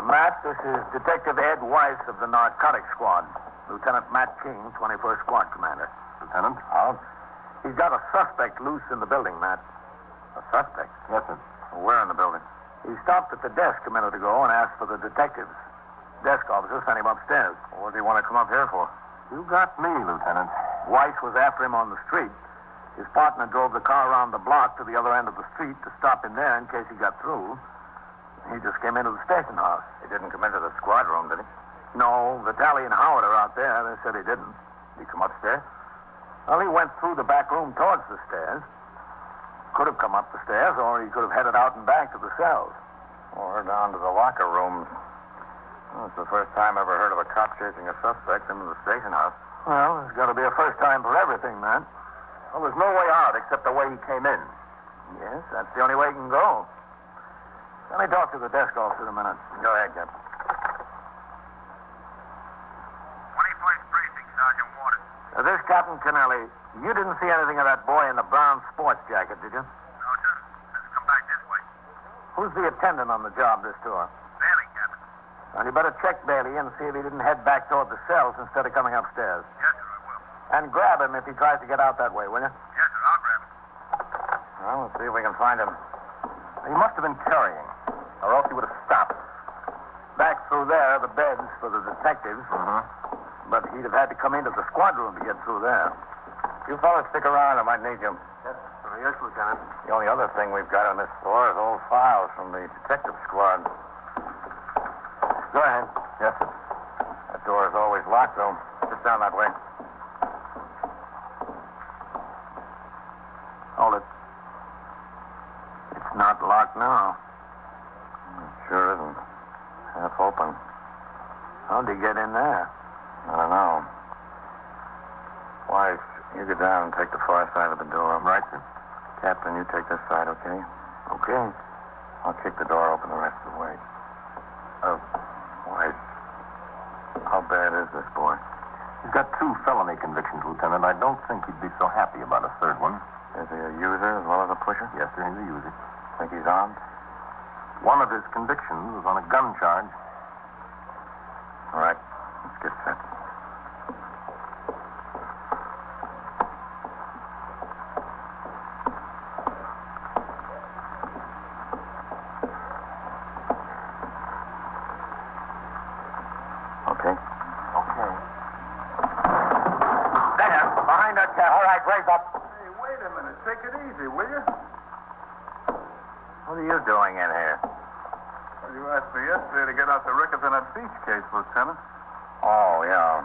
Matt, this is Detective Ed Weiss of the Narcotics Squad. Lieutenant Matt King, 21st Squad Commander. Lieutenant? He's got a suspect loose in the building, Matt. A suspect? Yes, sir. Where in the building? He stopped at the desk a minute ago and asked for the detectives. Desk officer sent him upstairs. What does he want to come up here for? You got me, Lieutenant. Weiss was after him on the street. His partner drove the car around the block to the other end of the street to stop him there in case he got through. He just came into the station house. He didn't come into the squad room, did he? No, Vitale and Howard are out there. They said he didn't. Did he come upstairs? Well, he went through the back room towards the stairs. Could have come up the stairs, or he could have headed out and back to the cells. Or down to the locker rooms. Well, it's the first time I ever heard of a cop chasing a suspect into the station house. Well, there's got to be a first time for everything, man. Well, there's no way out except the way he came in. Yes, that's the only way he can go. Let me talk to the desk officer a minute. Go ahead, Captain. 21st Precinct, Sergeant Waters. This Captain Kennelly, you didn't see anything of that boy in the brown sports jacket, did you? No, sir. Let's come back this way. Who's the attendant on the job this tour? Bailey, Captain. Well, you better check Bailey and see if he didn't head back toward the cells instead of coming upstairs. Yes, sir, I will. And grab him if he tries to get out that way, will you? Yes, sir, I'll grab him. Well, we'll see if we can find him. He must have been carrying, or else he would have stopped. Back through there are the beds for the detectives. But he'd have had to come into the squad room to get through there. You fellas stick around. I might need you. Yes, Lieutenant. The only other thing we've got on this floor is old files from the detective squad. Go ahead. Yes, sir. That door is always locked, though. Sit down that way. Hold it. It's not locked now. It sure isn't. Half open. How'd he get in there? I don't know. Wife, you go down and take the far side of the door. Right, sir. Captain, you take this side, okay? Okay. I'll kick the door open the rest of the way. Wife, how bad is this boy? He's got 2 felony convictions, Lieutenant. I don't think he'd be so happy about a third one. Is he a user as well as a pusher? Yes, sir, he's a user. Think he's armed? One of his convictions was on a gun charge. All right. Let's get set. Okay. There, behind that chair. All right, raise up. Hey, wait a minute. Take it easy, will you? What are you doing in here? Well, you asked me yesterday to get out the records on that beach case, Lieutenant. Oh, yeah.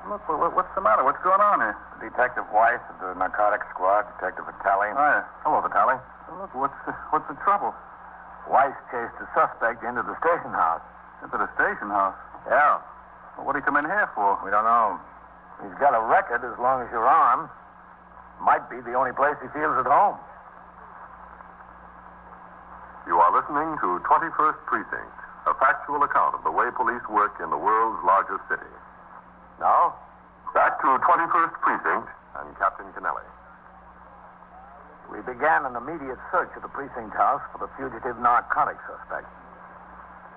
Look, what's the matter? What's going on here? Detective Weiss of the narcotics squad, Detective Vitale. Oh, yeah. Hello, Vitale. Well, look, what's the trouble? Weiss chased the suspect into the station house. Into the station house. Yeah. Well, what did he come in here for? We don't know. He's got a record as long as you're armed. Might be the only place he feels at home. You are listening to 21st Precinct, a factual account of the way police work in the world's largest city. Now, back to 21st Precinct and Captain Kennelly. We began an immediate search of the precinct house for the fugitive narcotics suspect.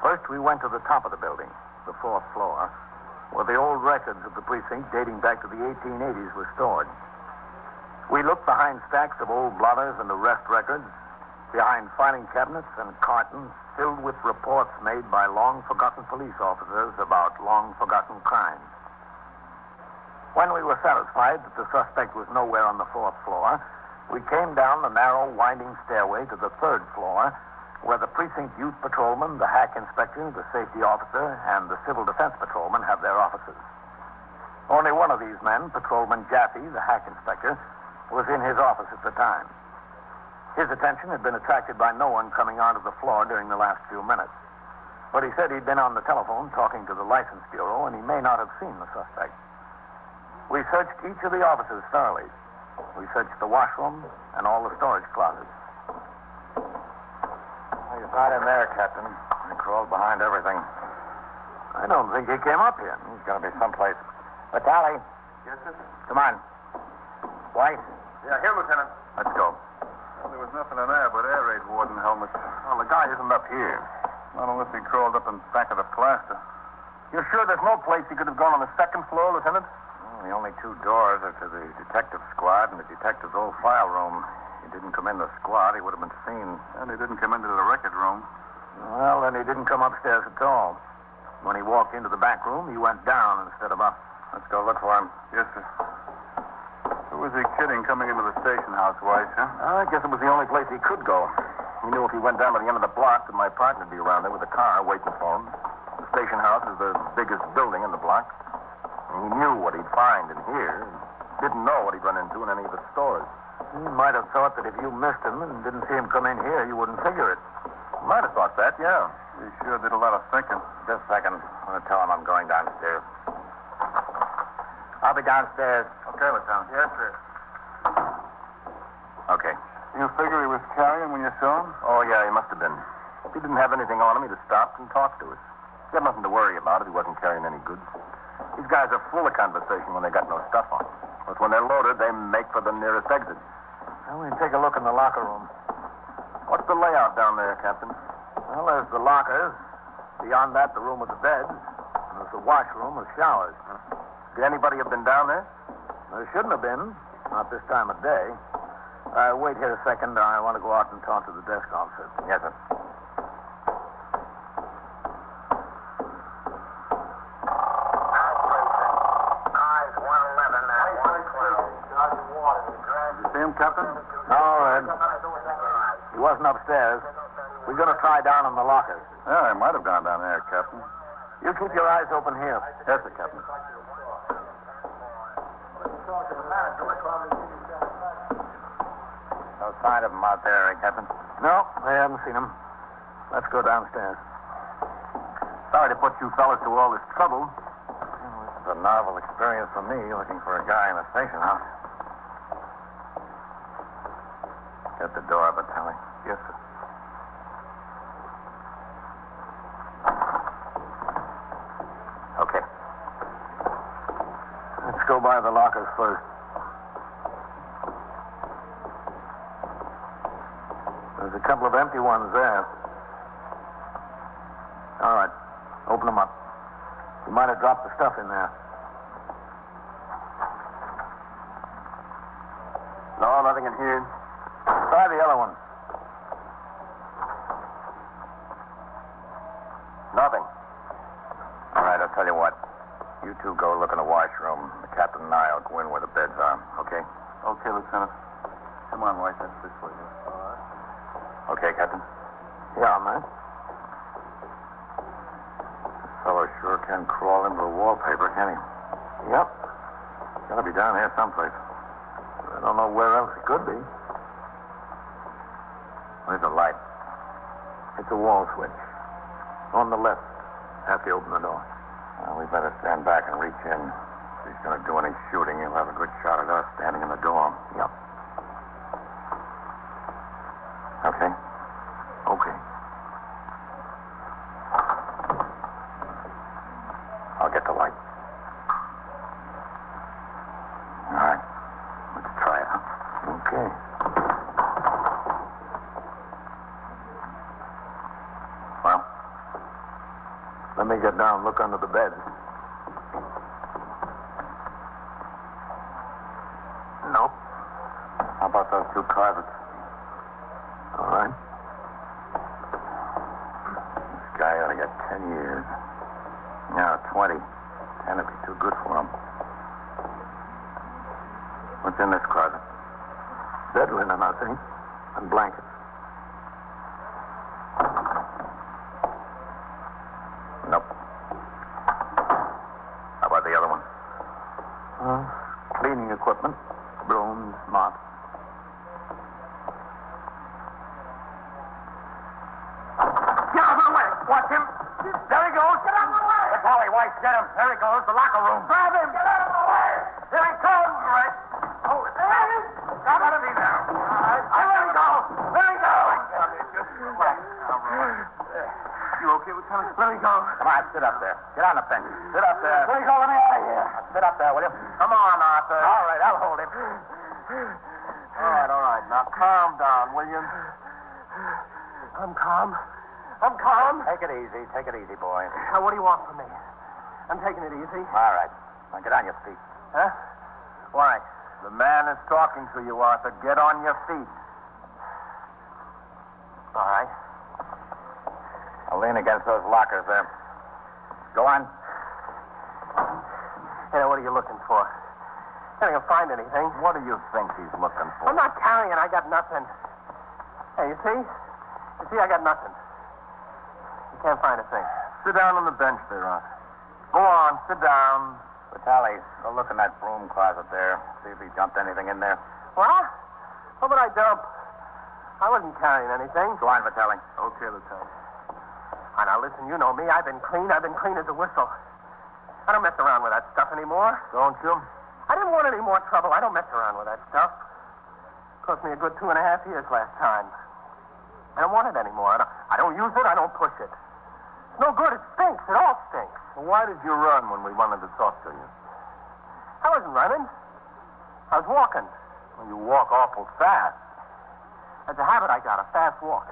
First, we went to the top of the building, the 4th floor, where the old records of the precinct dating back to the 1880s were stored. We looked behind stacks of old blotters and arrest records, behind filing cabinets and cartons filled with reports made by long-forgotten police officers about long-forgotten crimes. When we were satisfied that the suspect was nowhere on the 4th floor, we came down the narrow, winding stairway to the 3rd floor, where the precinct youth patrolman, the hack inspector, the safety officer, and the civil defense patrolman have their offices. Only one of these men, Patrolman Jaffe, the hack inspector, was in his office at the time. His attention had been attracted by no one coming onto the floor during the last few minutes. But he said he'd been on the telephone talking to the license bureau, and he may not have seen the suspect. We searched each of the offices thoroughly. We searched the washroom and all the storage closets. Well, he's not in there, Captain. He crawled behind everything. I don't think he came up here. He's got to be someplace. Vitale. Yes, sir? Come on. White. Yeah, here, Lieutenant. Let's go. Well, there was nothing in there but air raid warden helmets. Well, the guy isn't up here. Not unless he crawled up in back of the plaster. You're sure there's no place he could have gone on the 2nd floor, Lieutenant? The only 2 doors are to the detective squad and the detective's old file room. He didn't come in the squad, he would have been seen. And he didn't come into the record room. Well, then he didn't come upstairs at all. When he walked into the back room, he went down instead of up. Let's go look for him. Yes, sir. Who was he kidding coming into the station house, Weiss, huh? I guess it was the only place he could go. He knew if he went down to the end of the block that my partner would be around there with a car waiting for him. The station house is the biggest building in the block. And he knew what he'd find in here. Didn't know what he'd run into in any of the stores. He might have thought that if you missed him and didn't see him come in here, you wouldn't figure it. Might have thought that, yeah. He sure did a lot of thinking. Just a second. I'm going to tell him I'm going downstairs. I'll be downstairs. Okay, Lieutenant. Yes, sir. Okay. You figure he was carrying when you saw him? Oh, yeah, he must have been. If he didn't have anything on him, he'd have stopped and talked to us. He had nothing to worry about if he wasn't carrying any goods. These guys are full of conversation when they got no stuff on. But when they're loaded, they make for the nearest exit. Well, we'll take a look in the locker room. What's the layout down there, Captain? Well, there's the lockers, Beyond that, the room with the beds. And there's the washroom with showers. Could anybody have been down there? There shouldn't have been. Not this time of day. Wait here a second. I want to go out and talk to the desk officer. Yes, sir. Eyes 111 and 112. Did you see him, Captain? No, Ed. He wasn't upstairs. We're going to try down in the lockers. Yeah, I might have gone down there, Captain. You keep your eyes open here. Yes, sir, Captain. No sign of him out there, Captain. No, they haven't seen him. Let's go downstairs. Sorry to put you fellas to all this trouble. This is a novel experience for me, looking for a guy in the station house. Get the door, Vitaly. Yes, sir. Okay. Let's go by the lockers first. There's a couple of empty ones there. All right. Open them up. You might have dropped the stuff in there. No, nothing in here. Try the other one. Nothing. All right, I'll tell you what. You two go look in the washroom. The captain and I will go in where the beds are, okay? Okay, Lieutenant. Come on, White. That's this way. All right. Okay, Captain? Yeah, man. This fellow sure can crawl into the wallpaper, can he? Yep. Gotta be down here someplace. I don't know where else it could be. Where's the light? It's a wall switch. On the left, after you open the door. Well, we better stand back and reach in. If he's gonna do any shooting, he'll have a good shot at us standing in the door. Yep. Okay? Okay. I'll get the light. All right. Let's try it, huh? Okay. Well? Let me get down and look under the bed. Nope. How about those two closets? All right. This guy ought to get 10 years. No, 20. 10 would be too good for him. What's in this closet? Bed linen, I think. And blankets. Nope. How about the other one? Cleaning equipment. Brooms, mops. Get out of my way! Watch him! There he goes! Get out of my way! Vitaly, White, get him! There he goes, the locker room. Grab him! Get out of my way! Here he comes! All right. Oh, there he is! Got to be now. All right. There he goes! There he goes! You okay, Lieutenant? Let me go. Come on, sit up there. Get on the bench. Sit up there. Let me go. Let me out of here. Sit up there, will you? Come on, Arthur. All right, I'll hold him. All right. Now calm down, will you? I'm calm. I'm calm. Take it easy. Take it easy, boy. Now, what do you want from me? I'm taking it easy. All right. Now get on your feet. Huh? Why? The man is talking to you, Arthur. Get on your feet. All right. I'll lean against those lockers there. Go on. Hey, what are you looking for? I can't find anything. What do you think he's looking for? I'm not carrying. I got nothing. Hey, you see? You see, I got nothing. You can't find a thing. Sit down on the bench there, Arthur. Go on, sit down. Vitaly, go look in that broom closet there. See if he dumped anything in there. What? What would I dump? I wasn't carrying anything. Go on, Vitaly. Okay, Lieutenant. Oh, now, listen, you know me. I've been clean as a whistle. I don't mess around with that stuff anymore. Don't you? I didn't want any more trouble. I don't mess around with that stuff. Cost me a good 2.5 years last time. I don't want it anymore. I don't use it. I don't push it. It's no good. It stinks. It all stinks. Well, why did you run when we wanted to talk to you? I wasn't running. I was walking. Well, you walk awful fast. That's a habit I got, a fast walk.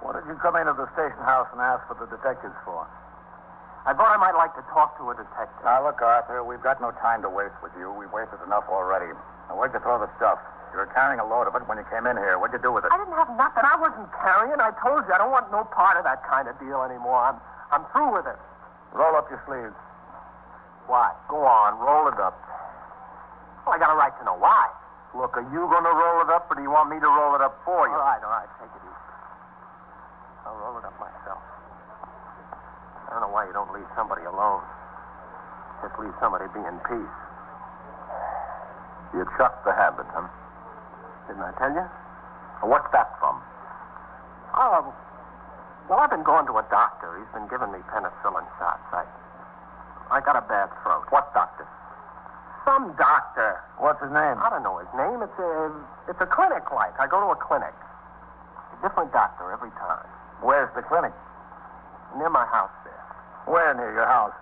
What did you come into the station house and ask for the detectives for? I thought I might like to talk to a detective. Now, look, Arthur, we've got no time to waste with you. We've wasted enough already. Now, where'd you throw the stuff? You were carrying a load of it when you came in here. What'd you do with it? I didn't have nothing. I wasn't carrying. I told you I don't want no part of that kind of deal anymore. I'm through with it. Roll up your sleeves. Why? Go on, roll it up. Well, I got a right to know why. Look, are you going to roll it up, or do you want me to roll it up for you? All right, take it easy. I'll roll it up myself. I don't know why you don't leave somebody alone. Just leave somebody be in peace. You chucked the habit, huh? Didn't I tell you? What's that from? Oh, well, I've been going to a doctor. He's been giving me penicillin shots. I got a bad throat. What doctor? Some doctor. What's his name? I don't know his name. It's a clinic like. I go to a clinic. A different doctor every time. Where's the clinic? Near my house there. Where near your house?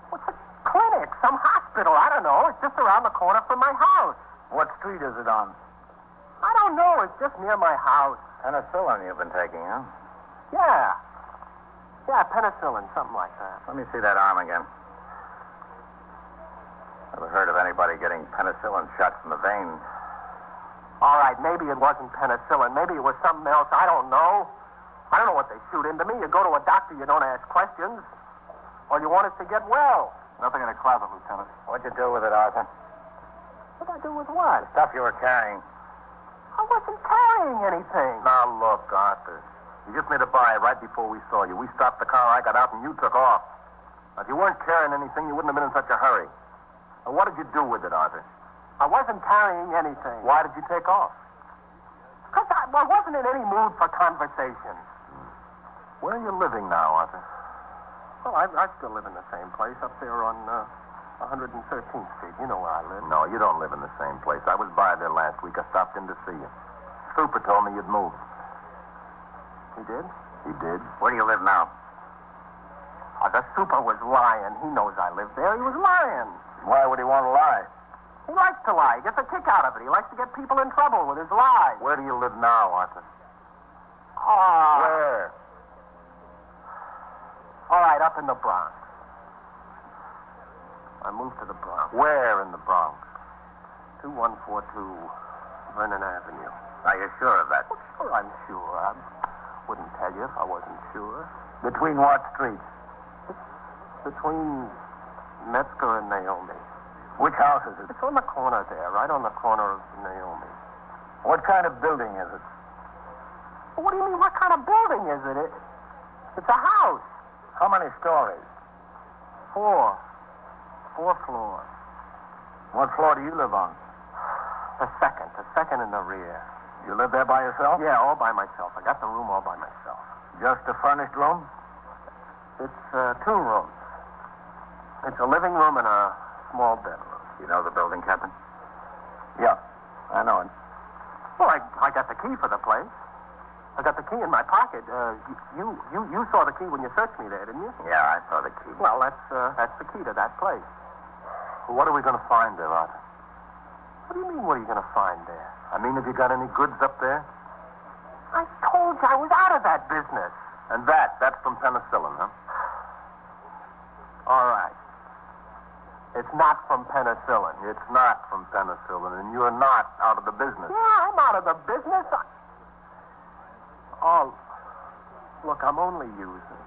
What's a clinic? Some hospital. I don't know. It's just around the corner from my house. What street is it on? I don't know. It's just near my house. Penicillin you've been taking, huh? Yeah. Yeah, penicillin, something like that. Let me see that arm again. Never heard of anybody getting penicillin shots in the vein. All right, maybe it wasn't penicillin. Maybe it was something else. I don't know. I don't know what they shoot into me. You go to a doctor, you don't ask questions. All you want is to get well. Nothing in the closet, Lieutenant. What'd you do with it, Arthur? What'd I do with what? Stuff you were carrying. I wasn't carrying anything. Now, look, Arthur. You just made a buy right before we saw you. We stopped the car, I got out, and you took off. Now, if you weren't carrying anything, you wouldn't have been in such a hurry. Now, what did you do with it, Arthur? I wasn't carrying anything. Why did you take off? Because I wasn't in any mood for conversation. Where are you living now, Arthur? Well, I still live in the same place up there on 113th Street. You know where I live. No, you don't live in the same place. I was by there last week. I stopped in to see you. Super told me you'd moved. He did? He did? Where do you live now? The super was lying. He knows I live there. He was lying. Why would he want to lie? He likes to lie. He gets a kick out of it. He likes to get people in trouble with his lies. Where do you live now, Arthur? Where? All right, up in the Bronx. I moved to the Bronx. Where in the Bronx? 2142 Vernon Avenue. Are you sure of that? Well, sure, I'm sure. I wouldn't tell you if I wasn't sure. Between what streets? Between Metzger and Naomi. Which house is it? It's on the corner there, right on the corner of Naomi. What kind of building is it? What do you mean, what kind of building is it? It's a house. How many stories? 4 floors. What floor do you live on? The second in the rear. You live there by yourself? Yeah, all by myself. I got the room all by myself. Just a furnished room? It's 2 rooms. It's a living room and a small bedroom. You know the building, Captain? Yeah, I know it. Well, I got the key for the place. I got the key in my pocket. You saw the key when you searched me there, didn't you? Yeah, I saw the key. Well, that's the key to that place. What are we going to find there, Arthur? What do you mean, what are you going to find there? I mean, have you got any goods up there? I told you I was out of that business. And that's from penicillin, huh? All right. It's not from penicillin. It's not from penicillin, and you're not out of the business. Yeah, I'm out of the business. Oh, look, I'm only using.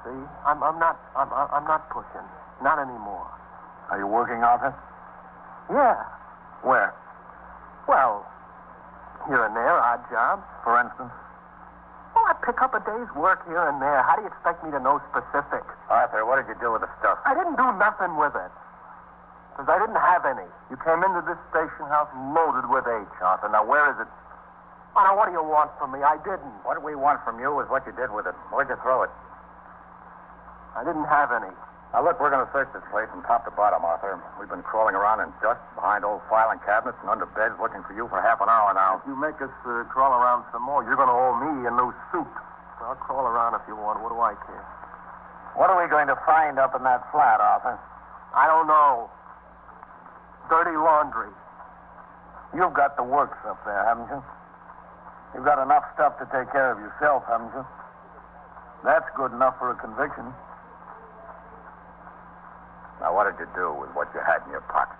See, I'm not pushing. Not anymore. Are you working, Arthur? Yeah. Where? Well, here and there, odd jobs. For instance? Well, I pick up a day's work here and there. How do you expect me to know specific? Arthur, what did you do with the stuff? I didn't do nothing with it. Because I didn't have any. You came into this station house loaded with H, Arthur. Now, where is it? Oh, now, what do you want from me? I didn't. What we want from you is what you did with it. Where'd you throw it? I didn't have any. Now, look, we're going to search this place from top to bottom, Arthur. We've been crawling around in dust, behind old filing cabinets, and under beds looking for you for half an hour now. If you make us crawl around some more, you're going to owe me a new suit. I'll crawl around if you want. What do I care? What are we going to find up in that flat, Arthur? I don't know. Dirty laundry. You've got the works up there, haven't you? You've got enough stuff to take care of yourself, haven't you? That's good enough for a conviction. Now, what did you do with what you had in your pockets?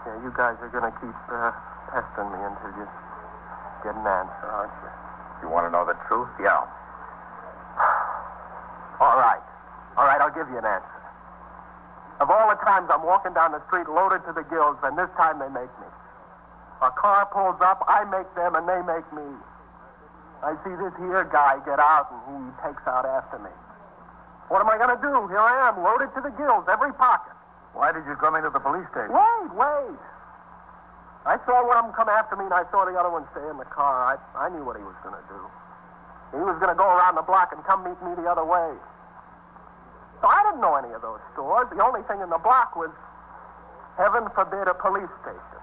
Yeah, you guys are going to keep pestering me until you get an answer, aren't you? You want to know the truth? Yeah. All right, I'll give you an answer. Of all the times I'm walking down the street loaded to the gills, and this time they make me. A car pulls up, I make them, and they make me. I see this here guy get out, and he takes out after me. What am I going to do? Here I am, loaded to the gills, every pocket. Why did you come into the police station? Wait. I saw one of them come after me, and I saw the other one stay in the car. I knew what he was going to do. He was going to go around the block and come meet me the other way. So I didn't know any of those stores. The only thing in the block was, heaven forbid, a police station.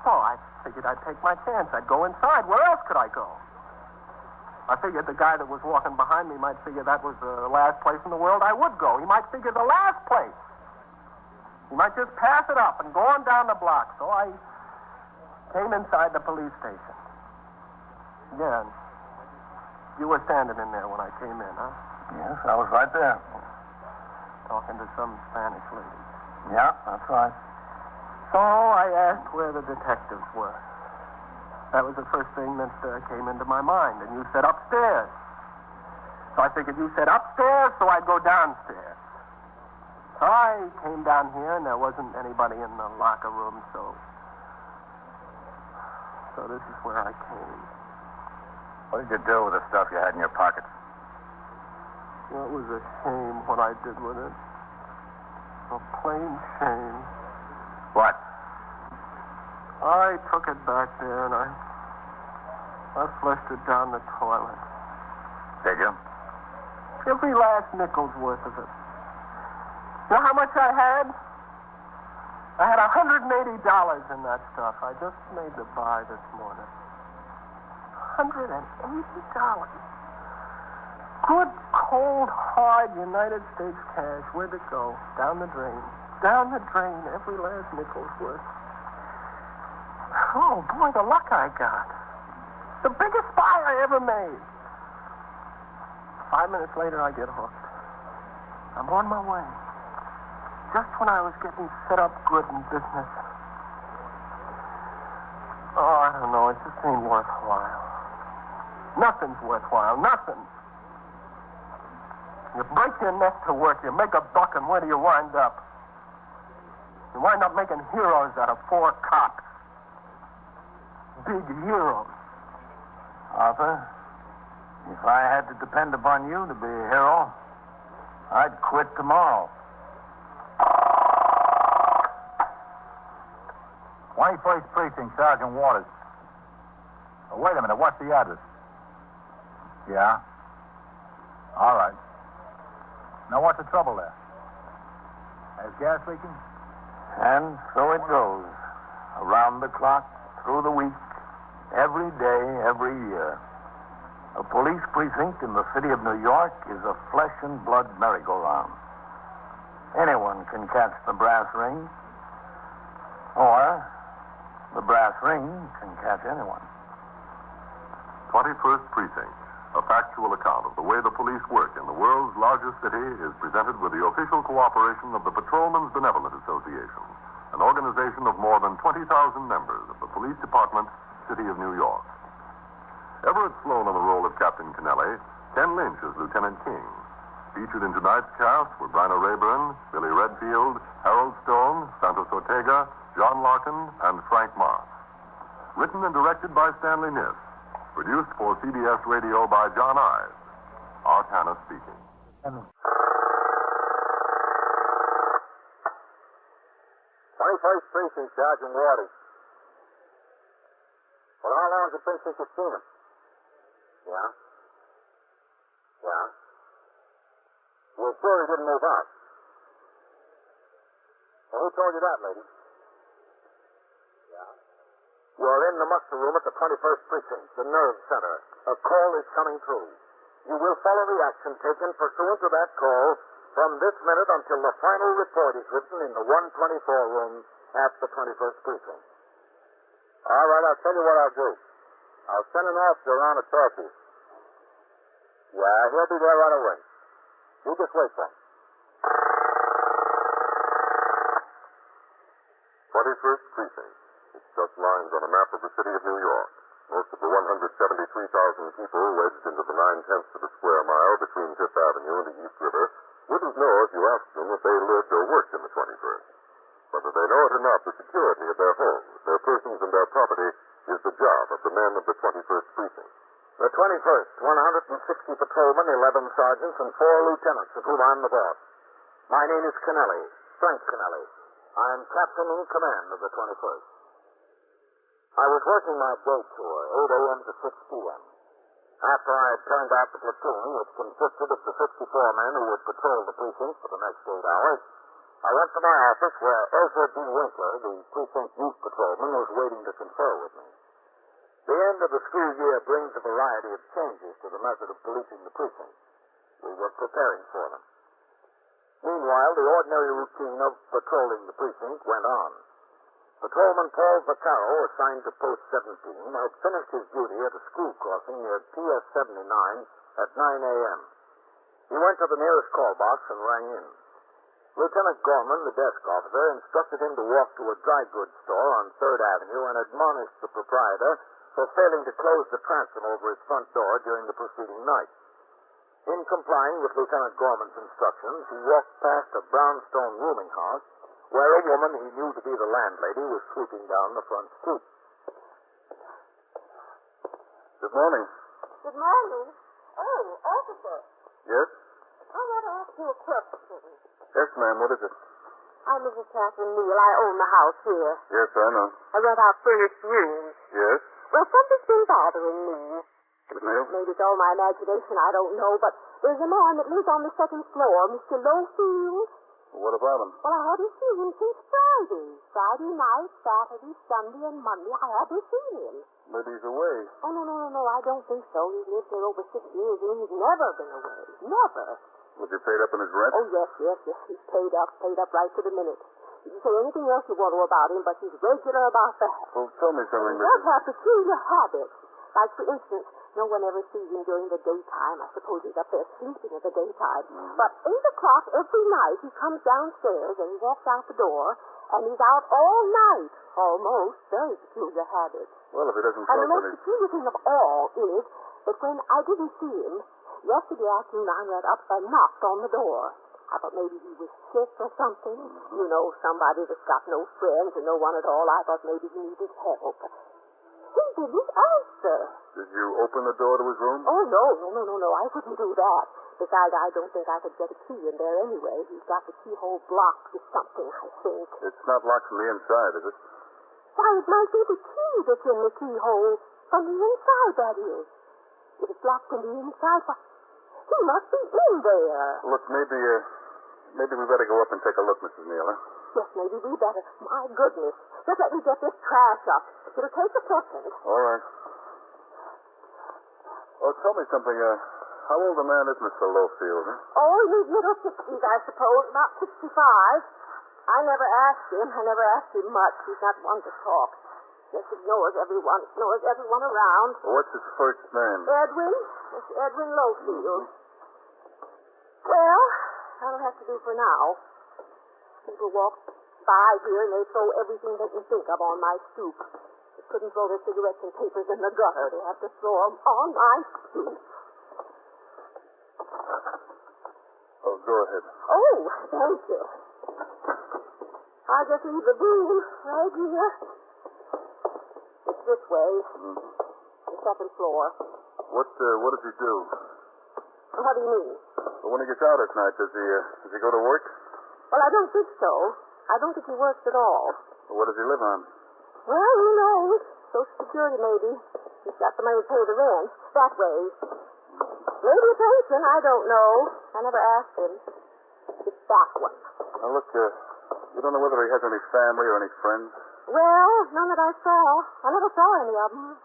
So I figured I'd take my chance. I'd go inside. Where else could I go? I figured the guy that was walking behind me might figure that was the last place in the world I would go. He might figure the last place. He might just pass it up and go on down the block. So I came inside the police station. Again, you were standing in there when I came in, huh? Yes, I was right there. Talking to some Spanish lady. Yeah, that's right. So I asked where the detectives were. That was the first thing that came into my mind. And you said upstairs. So I figured you said upstairs, so I'd go downstairs. So I came down here, and there wasn't anybody in the locker room, so this is where I came. What did you do with the stuff you had in your pockets? Well, it was a shame what I did with it. A plain shame. What? I took it back there, and I flushed it down the toilet. Did you? Every last nickel's worth of it. You know how much I had? I had $180 in that stuff. I just made the buy this morning. $180. Good, cold, hard United States cash. Where'd it go? Down the drain. Down the drain. Every last nickel's worth. Oh, boy, the luck I got. The biggest buy I ever made. 5 minutes later, I get hooked. I'm on my way. Just when I was getting set up good in business. Oh, I don't know. It just ain't worthwhile. Nothing's worthwhile. Nothing. You break your neck to work. You make a buck, and where do you wind up? You wind up making heroes out of 4 cops. Big heroes. Arthur, if I had to depend upon you to be a hero, I'd quit tomorrow. 21st Precinct, Sergeant Waters. Oh, wait a minute, what's the address? Yeah? All right. Now, what's the trouble there? Is gas leaking? And so it goes. Around the clock, through the week, every day, every year. A police precinct in the city of New York is a flesh and blood merry-go-round. Anyone can catch the brass ring, or the brass ring can catch anyone. 21st Precinct, a factual account of the way the police work in the world's largest city, is presented with the official cooperation of the Patrolmen's Benevolent Association, an organization of more than 20,000 members of the Police Department, City of New York. Everett Sloane in the role of Captain Kennelly, Ken Lynch as Lieutenant King. Featured in tonight's cast were Bryna Rayburn, Billy Redfield, Harold Stone, Santos Ortega, John Larkin, and Frank Marth. Written and directed by Stanley Niss. Produced for CBS Radio by John Ives. Art Hanna speaking. 21st Precinct, Sergeant Waters. Well, how long has it been since you've seen him? Yeah? Yeah? You're sure he didn't move out? Well, who told you that, lady? Yeah? You're in the muster room at the 21st Precinct, the nerve center. A call is coming through. You will follow the action taken pursuant to that call from this minute until the final report is written in the 124 room at the 21st Precinct. All right, I'll tell you what I'll do. I'll send an officer around to talk to you. Yeah, he'll be there right away. You just wait, Frank. 21st Precinct. It's just lines on a map of the city of New York. Most of the 173,000 people wedged into the 9/10 of a square mile between Fifth Avenue and the East River wouldn't know if you asked them if they lived or worked in the 21st. Whether they know it or not, the security of their homes, their persons, and their property is the job of the men of the 21st Precinct. The 21st, 160 patrolmen, 11 sergeants, and 4 lieutenants, of whom I'm the boss. My name is Kennelly, Frank Kennelly. I'm captain in command of the 21st. I was working my day tour, 8 a.m. to 6 p.m. After I had turned out the platoon, which consisted of the 64 men who would patrol the precinct for the next 8 hours, I went to my office where Ezra D. Winkler, the precinct youth patrolman, was waiting to confer with me. The end of the school year brings a variety of changes to the method of policing the precinct. We were preparing for them. Meanwhile, the ordinary routine of patrolling the precinct went on. Patrolman Paul Vaccaro, assigned to post 17, had finished his duty at a school crossing near PS 79 at 9 a.m. He went to the nearest call box and rang in. Lieutenant Gorman, the desk officer, instructed him to walk to a dry goods store on 3rd Avenue and admonished the proprietor for failing to close the transom over his front door during the preceding night. In complying with Lieutenant Gorman's instructions, he walked past a brownstone rooming house where a woman he knew to be the landlady was sweeping down the front stoop. Good morning. Good morning. Oh, officer. Yes? I want to ask you a question. Yes, ma'am. What is it? I'm Mrs. Catherine Neal. I own the house here. Yes, I know. I rent out furnished rooms. Yes? Well, something's been bothering me. Well? Maybe it's all my imagination, I don't know, but there's a man that lives on the 2nd floor, Mr. Lowfield. What about him? Well, I hadn't seen him since Friday. Friday night, Saturday, Sunday, and Monday, I hadn't seen him. Maybe he's away. Oh, no, I don't think so. He's lived here over 6 years, and he's never been away. Never. Was he paid up in his rent? Oh, yes. He's paid up right to the minute. You can say anything else you want to about him, but he's regular about that. Well, tell me something, He does have peculiar habits. Like, for instance, no one ever sees him during the daytime. I suppose he's up there sleeping in the daytime. Mm-hmm. But 8 o'clock every night, he comes downstairs and he walks out the door, and he's out all night, almost. Very peculiar habits. Well, if he doesn't And the talk most peculiar thing of all is that when I didn't see him, yesterday afternoon I went up and knocked on the door. I thought maybe he was sick or something. Mm-hmm. You know, somebody that's got no friends and no one at all. I thought maybe he needed help. He didn't answer. Did you open the door to his room? Oh, no. I wouldn't do that. Besides, I don't think I could get a key in there anyway. He's got the keyhole blocked with something, I think. It's not locked from the inside, is it? Why, it might be the key that's in the keyhole. From the inside, that is. If it's locked from the inside, why, he must be in there. Look, maybe we better go up and take a look, Mrs. Neal, huh? Yes, maybe we better. My goodness. Just let me get this trash up. It'll take a second. All right. Oh, tell me something. How old a man is Mr. Lowfield, huh? Oh, in his middle 60s, I suppose. About 65. I never asked him. I never asked him much. He's not one to talk. Just ignores everyone around. Well, what's his first name? Edwin. Mr. Edwin Lowfield. Well, that'll have to do for now. People walk by here and they throw everything they can think of on my stoop. They couldn't throw their cigarettes and papers in the gutter. They have to throw them on my stoop. Oh, go ahead. Oh, thank you. I'll just leave the broom right here. It's this way. Mm-hmm. The 2nd floor. What does he do? What do you mean? Well, when he gets out at night, does he go to work? Well, I don't think so. I don't think he works at all. Well, what does he live on? Well, who knows? Social Security, maybe. He's got the money to pay the rent. That way. Maybe a pension, I don't know. I never asked him. It's that one. Now, look, you don't know whether he has any family or any friends? Well, none that I saw. I never saw any of them.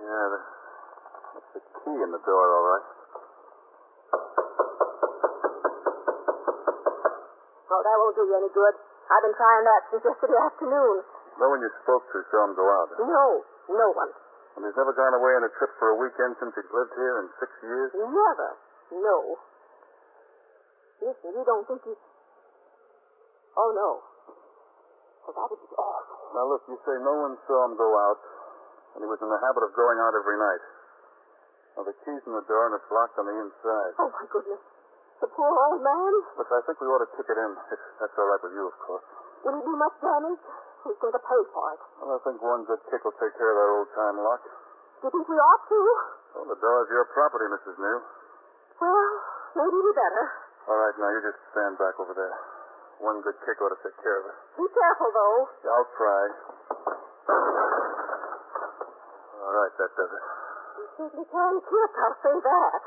Yeah, that's the key in the door, all right. Oh, that won't do you any good. I've been trying that since yesterday afternoon. No one you spoke to saw him go out. No one. And he's never gone away on a trip for a weekend since he's lived here in 6 years? Never. No. Listen, you don't think he... Oh, no. Well, that would be awful. Now, look, you say no one saw him go out, and he was in the habit of going out every night. Now, the key's in the door, and it's locked on the inside. Oh, my goodness. The poor old man. Look, I think we ought to kick it in, if that's all right with you, of course. Will he do much damage? Who's going to pay for it? Well, I think one good kick will take care of that old-time lock. Do you think we ought to? Well, the door's your property, Mrs. New. Well, maybe we better. All right, now, you just stand back over there. One good kick ought to take care of it. Be careful, though. Yeah, I'll try. All right, that does it. You certainly can kick, I'll say that.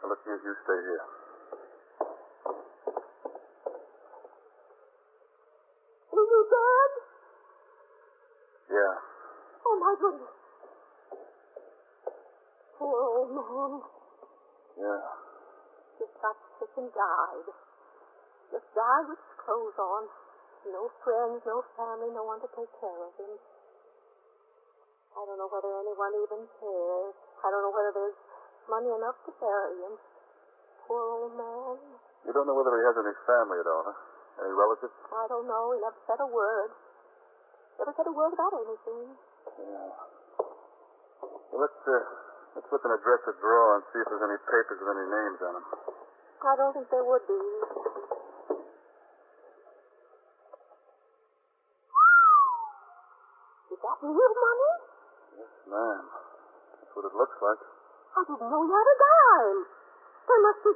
Now, look, you stay here. Is he dead? Yeah. Oh, my goodness. Poor old man. Yeah. Just got sick and died. Just died with his clothes on. No friends, no family, no one to take care of him. I don't know whether anyone even cares. I don't know whether there's money enough to bury him. Poor old man. You don't know whether he has any family at all, huh? Any relatives? I don't know. He never said a word. Never said a word about anything. Yeah. Well, let's look in a dresser drawer and see if there's any papers with any names on them. I don't think there would be. Is that real money? Yes, ma'am. That's what it looks like. I didn't know you had a dime. There must be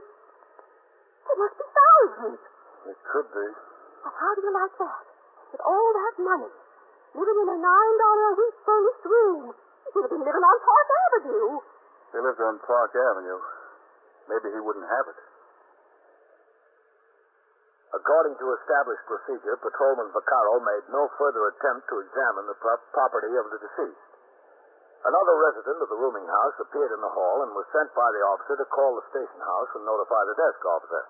thousands. It could be. But how do you like that? With all that money, living in a $9 a week furnished room. You should have been living on Park Avenue. If he lived on Park Avenue, maybe he wouldn't have it. According to established procedure, Patrolman Vaccaro made no further attempt to examine the property of the deceased. Another resident of the rooming house appeared in the hall and was sent by the officer to call the station house and notify the desk officer.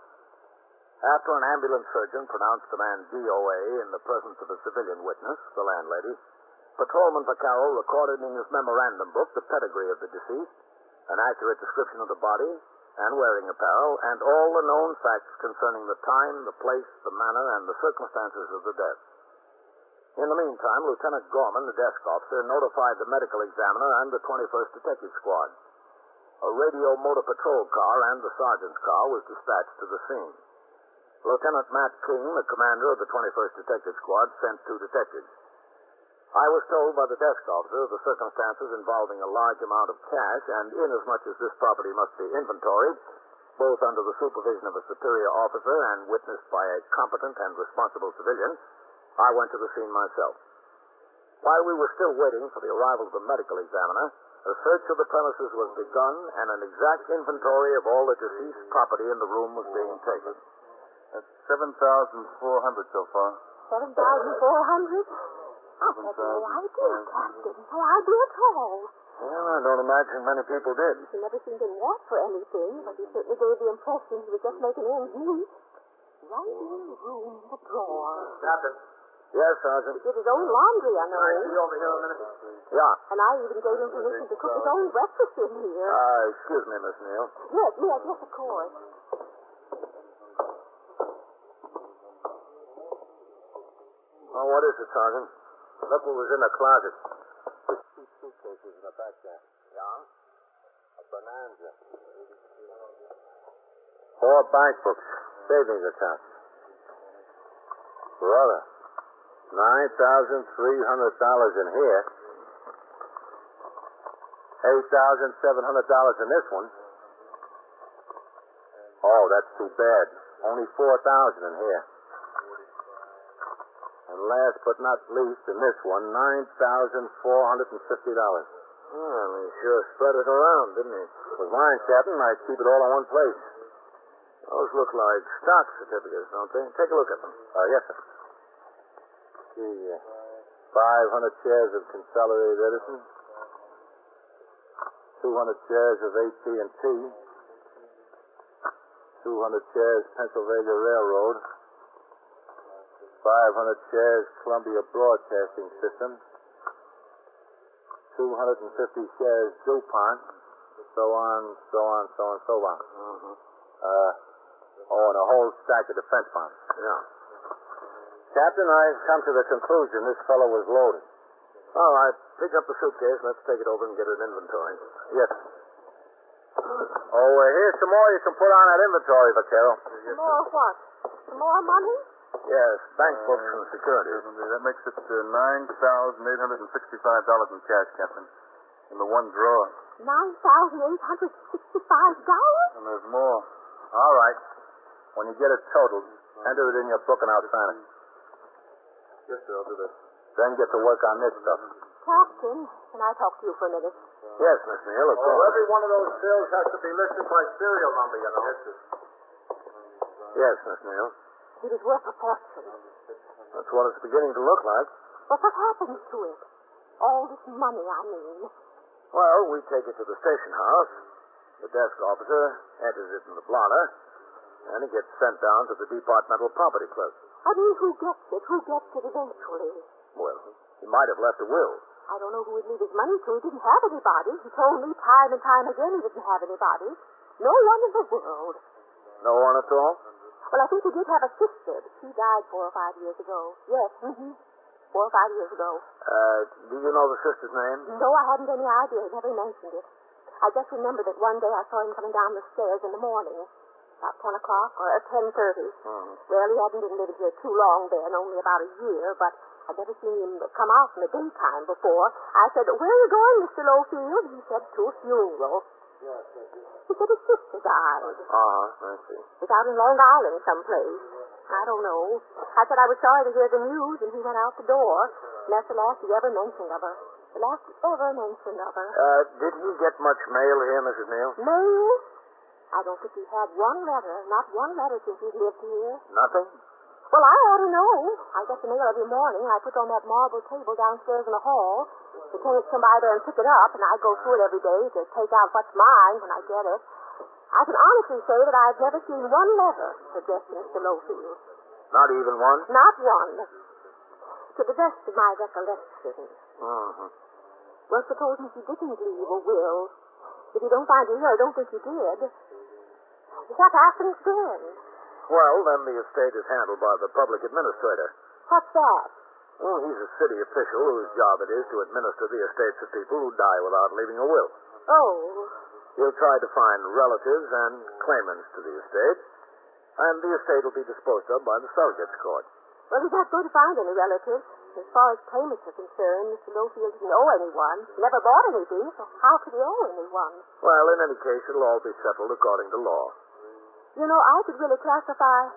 After an ambulance surgeon pronounced the man DOA in the presence of a civilian witness, the landlady, Patrolman Vaccaro recorded in his memorandum book the pedigree of the deceased, an accurate description of the body and wearing apparel, and all the known facts concerning the time, the place, the manner, and the circumstances of the death. In the meantime, Lieutenant Gorman, the desk officer, notified the medical examiner and the 21st Detective Squad. A radio motor patrol car and the sergeant's car was dispatched to the scene. Lieutenant Matt King, the commander of the 21st Detective Squad, sent 2 detectives. I was told by the desk officer of the circumstances involving a large amount of cash, and inasmuch as this property must be inventoried, both under the supervision of a superior officer and witnessed by a competent and responsible civilian, I went to the scene myself. While we were still waiting for the arrival of the medical examiner, a search of the premises was begun, and an exact inventory of all the deceased property in the room was being taken. That's 7,400 so far. 7,400? I had no idea, Captain. No idea at all. Well, I don't imagine many people did. He never seemed in want for anything, but he certainly gave the impression he was just making ends meet. Right in the room, the drawer. Captain. Yes, Sergeant. He did his own laundry, I know. Can I see you over here a minute? Yeah. And I even gave him permission to cook his own breakfast in here. Excuse me, Miss Neal. Yes, of course. Oh, what is it, Sergeant? Look what was in the closet. There's 2 suitcases in the back there. Yeah? A bonanza. 4 bank books. Savings accounts. Brother. $9,300 in here. $8,700 in this one. Oh, that's too bad. Only $4,000 in here. And last but not least, in this one, $9,450. Well, he sure spread it around, didn't he? It was mine, Captain. I keep it all in one place. Those look like stock certificates, don't they? Take a look at them. Yes, sir. See, 500 shares of Consolidated Edison, 200 shares of AT&T, 200 shares Pennsylvania Railroad, 500 shares Columbia Broadcasting System, 250 shares DuPont, so on, so on, so on, so on. And a whole stack of defense bonds. Yeah. Captain, I've come to the conclusion this fellow was loaded. All right, pick up the suitcase. Let's take it over and get an inventory. Yes. Oh, here's some more you can put on that inventory, Vaquero. Some more what? Some more money? Yes, bank books and securities. That makes it $9,865 in cash, Captain. In the one drawer. $9,865? And there's more. All right. When you get it totaled, enter it in your book and I'll sign it. Yes, sir, I'll do that. Then get to work on this stuff. Captain, can I talk to you for a minute? Yes, Miss Neal, of course. Every one of those bills has to be listed by serial number, you know. Yes, sir. Yes, Miss Neal. It is worth a fortune. That's what it's beginning to look like. But what happens to it? All this money, I mean. Well, we take it to the station house. The desk officer enters it in the blotter, and it gets sent down to the departmental property clerk. I mean, who gets it? Who gets it eventually? Well, he might have left a will. I don't know who would leave his money to. He didn't have anybody. He told me time and time again he didn't have anybody. No one in the world. No one at all? Well, I think he did have a sister, but she died 4 or 5 years ago. Yes, 4 or 5 years ago. Do you know the sister's name? No, I hadn't any idea. He never mentioned it. I just remember that one day I saw him coming down the stairs in the morning, about 10 o'clock or 10:30. Well, he hadn't been living here too long then, only about a year, but I'd never seen him come out in the daytime before. I said, "Where are you going, Mr. Lowfield?" He said, "To a funeral." He said his sister died. I see. It's out in Long Island someplace. I don't know. I said I was sorry to hear the news, and he went out the door. And that's the last he ever mentioned of her. The last he ever mentioned of her. Did he get much mail here, Mrs. Neal? Mail? I don't think he had one letter, not one letter since he lived here. Nothing? Well, I ought to know. I get the mail every morning. I put it on that marble table downstairs in the hall. The tenants come by there and pick it up, and I go through it every day to take out what's mine when I get it. I can honestly say that I've never seen one letter addressed to Mr. Lowfield. Not even one? Not one. To the best of my recollection. Well, supposing he didn't leave a will. If you don't find it here, I don't think he did. What happens then? Well, then the estate is handled by the public administrator. What's that? Well, he's a city official whose job it is to administer the estates of people who die without leaving a will. Oh. He'll try to find relatives and claimants to the estate, and the estate will be disposed of by the surrogate's court. Well, he's not going to find any relatives. As far as claimants are concerned, Mr. Lowfield didn't owe anyone. Never bought anything, so how could he owe anyone? Well, in any case, it'll all be settled according to law. You know, I could really classify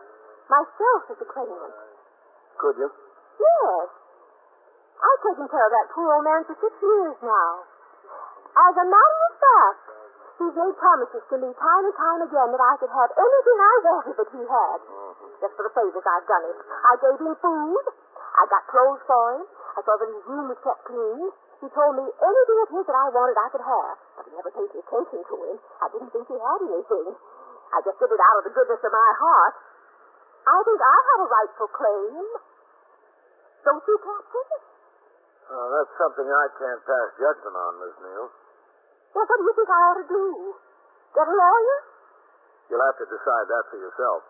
myself as a claimant. Could you? Yes. I've taken care of that poor old man for 6 years now. As a matter of fact, he's made promises to me time and time again that I could have anything I wanted that he had. Just for the favors I've done it. I gave him food. I got clothes for him. I saw that his room was kept clean. He told me anything of his that I wanted I could have. But he never paid any attention to him. I didn't think he had anything. I just did it out of the goodness of my heart. I think I have a rightful claim. Don't you, Captain? That's something I can't pass judgment on, Miss Neal. Well, what do you think I ought to do? Get a lawyer? You'll have to decide that for yourself.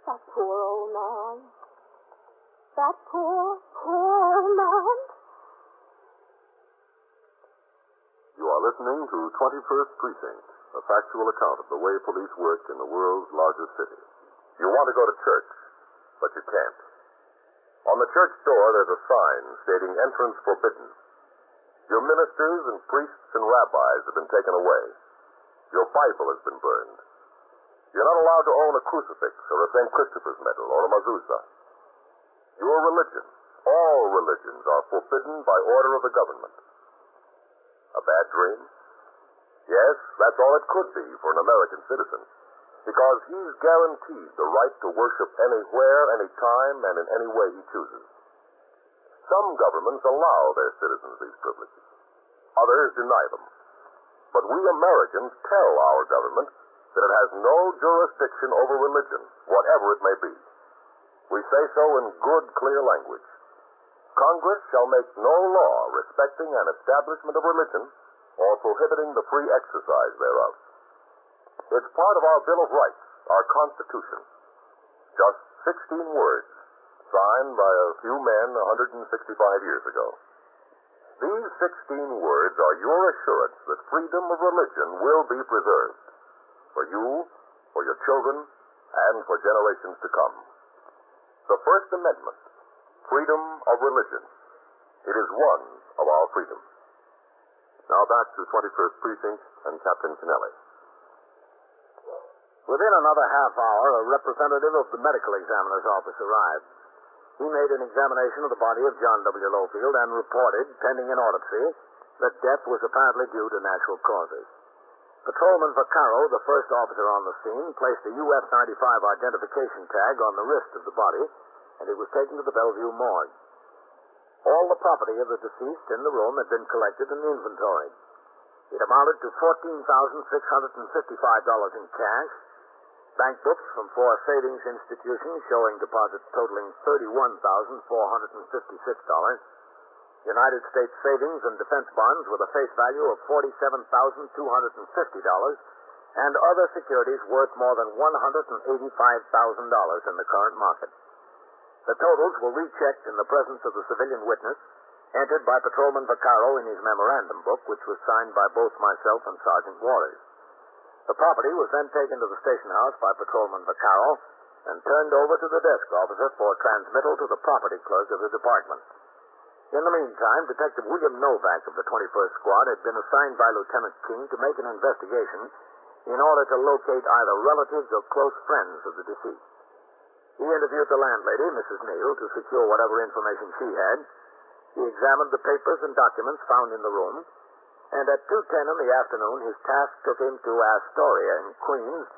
That poor old man. That poor old man. You are listening to 21st Precinct, a factual account of the way police work in the world's largest city. You want to go to church, but you can't. On the church door, there's a sign stating entrance forbidden. Your ministers and priests and rabbis have been taken away. Your Bible has been burned. You're not allowed to own a crucifix or a St. Christopher's medal or a mezuzah. Your religion, all religions, are forbidden by order of the government. A bad dream? Yes, that's all it could be for an American citizen, because he's guaranteed the right to worship anywhere, anytime, and in any way he chooses. Some governments allow their citizens these privileges. Others deny them. But we Americans tell our government that it has no jurisdiction over religion, whatever it may be. We say so in good, clear language. Congress shall make no law respecting an establishment of religion or prohibiting the free exercise thereof. It's part of our Bill of Rights, our Constitution. Just 16 words, signed by a few men 165 years ago. These 16 words are your assurance that freedom of religion will be preserved for you, for your children, and for generations to come. The First Amendment, freedom of religion. It is one of our freedoms. Now back to 21st Precinct and Captain Kennelly. Within another half hour, a representative of the medical examiner's office arrived. He made an examination of the body of John W. Lowfield and reported, pending an autopsy, that death was apparently due to natural causes. Patrolman Vaccaro, the first officer on the scene, placed a US 95 identification tag on the wrist of the body, and it was taken to the Bellevue morgue. All the property of the deceased in the room had been collected and inventoried. It amounted to $14,655 in cash, bank books from 4 savings institutions showing deposits totaling $31,456, United States savings and defense bonds with a face value of $47,250, and other securities worth more than $185,000 in the current market. The totals were rechecked in the presence of the civilian witness, entered by Patrolman Vaccaro in his memorandum book, which was signed by both myself and Sergeant Waters. The property was then taken to the station house by Patrolman Vaccaro and turned over to the desk officer for transmittal to the property clerk of the department. In the meantime, Detective William Novak of the 21st Squad had been assigned by Lieutenant King to make an investigation in order to locate either relatives or close friends of the deceased. He interviewed the landlady, Mrs. Neal, to secure whatever information she had. He examined the papers and documents found in the room, and at 2:10 in the afternoon, his task took him to Astoria in Queens,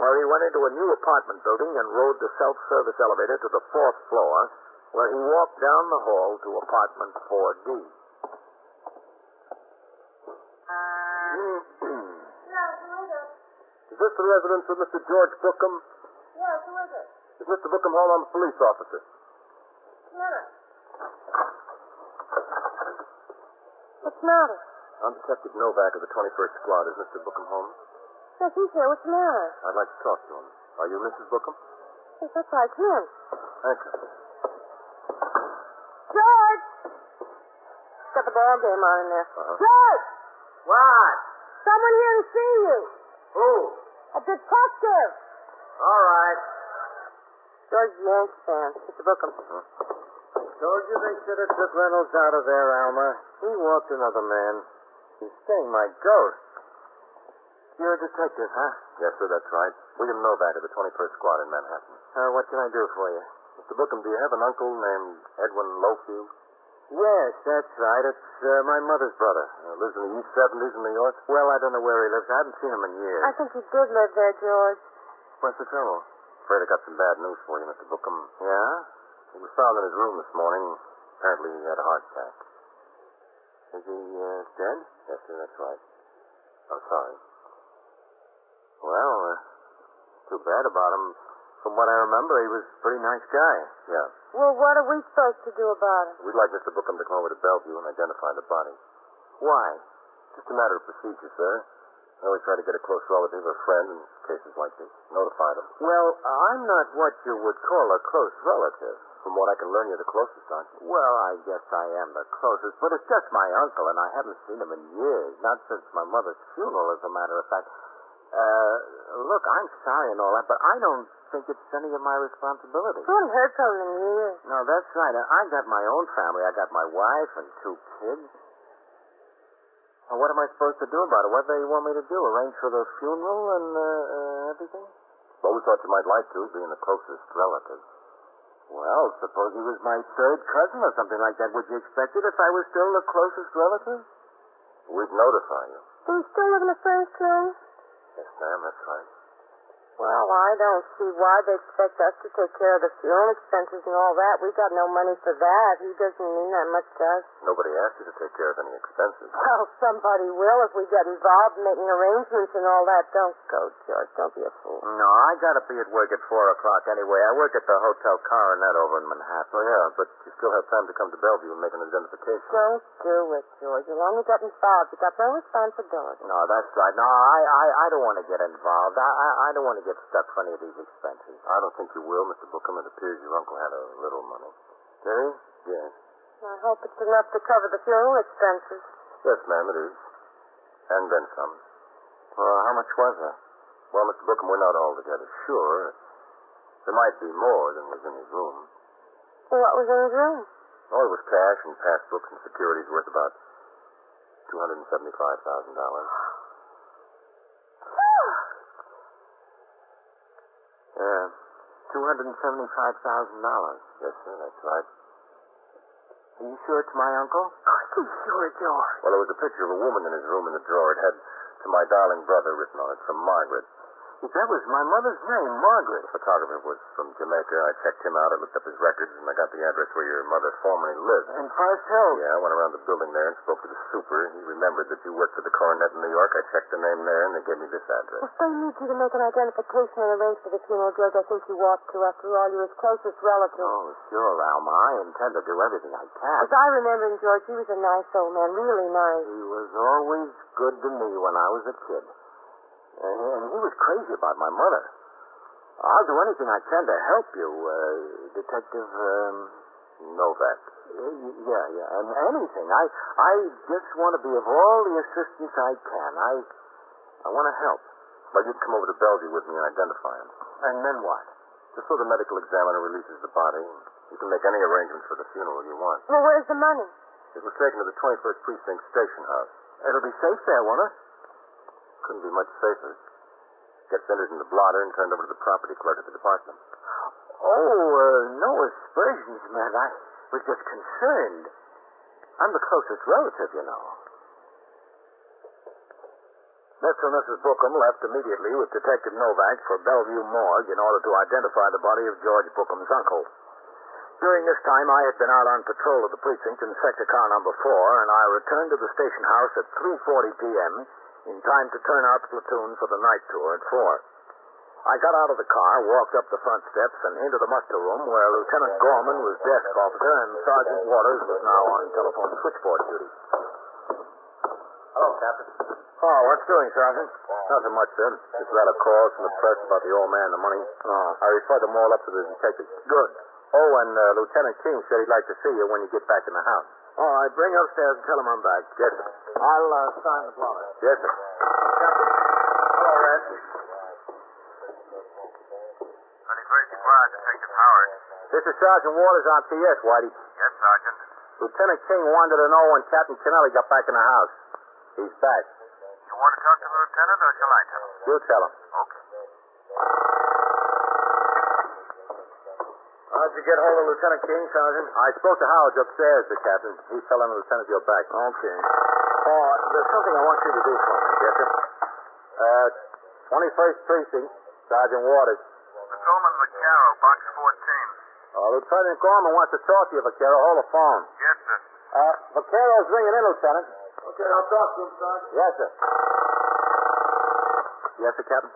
where he went into a new apartment building and rode the self-service elevator to the 4th floor, where he walked down the hall to apartment 4D. Yes, who is it? Is this the residence of Mr. George Bookham? Yes, who is it? Is Mr. Bookham home? I'm a police officer. Matter. What's the matter? I'm Detective Novak of the 21st Squad. Is Mr. Bookham home? Yes, he's here. What's the matter? I'd like to talk to him. Are you Mrs. Bookham? Yes, that's right. Come in. Thank you. George! Got the ball game on in there. George! What? Someone here to see you. Who? A detective. All right. George Yankee fan. Mr. Bookham. Told you they should have took Reynolds out of there, Alma. He walked another man. He's staying my ghost. You're a detective, huh? Yes, sir, that's right. William Novak of the 21st Squad in Manhattan. What can I do for you? Mr. Bookham, do you have an uncle named Edwin Lowfield? Yes, that's right. It's my mother's brother. Lives in the East 70s in New York? Well, I don't know where he lives. I haven't seen him in years. I think he did live there, George. What's the trouble? Afraid I got some bad news for you, Mr. Bookham. Yeah? He was found in his room this morning. Apparently he had a heart attack. Is he dead? Yes, sir, that's right. I'm sorry. Well, too bad about him. From what I remember, he was a pretty nice guy. Yeah. Well, what are we supposed to do about it? We'd like Mr. Bookham to come over to Bellevue and identify the body. Why? Just a matter of procedure, sir. I always try to get a close relative or friend in cases like this. Notify them. Well, I'm not what you would call a close relative. From what I can learn, you're the closest, aren't you? Well, I guess I am the closest, but it's just my uncle, and I haven't seen him in years. Not since my mother's funeral, as a matter of fact. Look, I'm sorry and all that, but I don't think it's any of my responsibility. We haven't heard from him in years. No, that's right. I got my own family. I got my wife and 2 kids. Well, what am I supposed to do about it? What do you want me to do? Arrange for the funeral and everything? Well, we thought you might like to, being the closest relative. Well, suppose he was my 3rd cousin or something like that. Would you expect it if I was still the closest relative? We'd notify you. Do you still live in the first room? Yes, ma'am, that's right. Well, I don't see why they expect us to take care of the funeral expenses and all that. We've got no money for that. He doesn't mean that much to us. Nobody asked you to take care of any expenses. Well, somebody will if we get involved in making arrangements and all that. Don't go, George. Don't be a fool. No, I gotta be at work at 4 o'clock anyway. I work at the Hotel Coronet over in Manhattan. Oh, yeah, but you still have time to come to Bellevue and make an identification. Don't do it, George. You'll only get involved. You got no responsibility. No, that's right. No, I don't want to get involved. I don't want to get stuck for any of these expenses. I don't think you will, Mr. Bookham. It appears your uncle had a little money. Did he? Yes. I hope it's enough to cover the funeral expenses. Yes, ma'am, it is. And then some. Well, how much was that? Well, Mr. Bookham, we're not altogether sure. There might be more than was in his room. Well, what was in his room? Oh, it was cash and passbooks and securities worth about $275,000. Yeah, $275,000. Yes, sir, that's right. Are you sure it's my uncle? Are you sure, George? Well, there was a picture of a woman in his room in the drawer. It had "To my darling brother" written on it from Margaret. That was my mother's name, Margaret. The photographer was from Jamaica. I checked him out. I looked up his records, and I got the address where your mother formerly lived. In Forest Hills? Yeah, I went around the building there and spoke to the super. He remembered that you worked for the Coronet in New York. I checked the name there, and they gave me this address. If they need you to make an identification and arrange for the funeral, George, I think you ought to. After all, you're his closest relative. Oh, sure, Alma. I intend to do everything I can. As I remember him, George, he was a nice old man, really nice. He was always good to me when I was a kid. And he was crazy about my mother. I'll do anything I can to help you, Detective, Novak. Yeah, and anything. I just want to be of all the assistance I can. I want to help. Well, you'd come over to Bellevue with me and identify him. And then what? Just so the medical examiner releases the body, you can make any arrangements for the funeral you want. Well, where's the money? It was taken to the 21st Precinct station house. It'll be safe there, won't it? Couldn't be much safer. Gets entered in the blotter and turned over to the property clerk at the department. Oh, no aspersions, man. I was just concerned. I'm the closest relative, you know. Mr. and Mrs. Bookham left immediately with Detective Novak for Bellevue Morgue in order to identify the body of George Bookham's uncle. During this time, I had been out on patrol of the precinct in sector car number 4, and I returned to the station house at 3:40 p.m., in time to turn out the platoon for the night tour at 4. I got out of the car, walked up the front steps, and into the muster room where Lieutenant Gorman was desk officer and Sergeant Waters was now on telephone switchboard duty. Hello, Captain. Oh, what's doing, Sergeant? Nothing much, sir. Just got a call from the press about the old man and the money. Oh. I referred them all up to the detective. Good. Oh, and Lieutenant King said he'd like to see you when you get back in the house. All right, bring upstairs and tell him I'm back. Yes, sir. I'll sign the blotter. Yes, sir. Hello, Red. 21st Squad, Detective Howard. This is Sergeant Waters on TS, Whitey. Yes, Sergeant. Lieutenant King wanted to know when Captain Kennelly got back in the house. He's back. You want to talk to the lieutenant, or shall I tell him? You tell him. Okay. How'd you get hold of Lieutenant King, Sergeant? I spoke to Howard upstairs, the captain. He's telling the lieutenant you're back. Okay. Oh, there's something I want you to do for me. Yes, sir. 21st Precinct, Sergeant Waters. Patrolman Vaccaro, Box 14. Lieutenant Gorman wants to talk to you, Vaccaro. Hold the phone. Yes, sir. Vaccaro's ringing in, Lieutenant. Okay, I'll talk to him, Sergeant. Yes, sir. Yes, sir, Captain?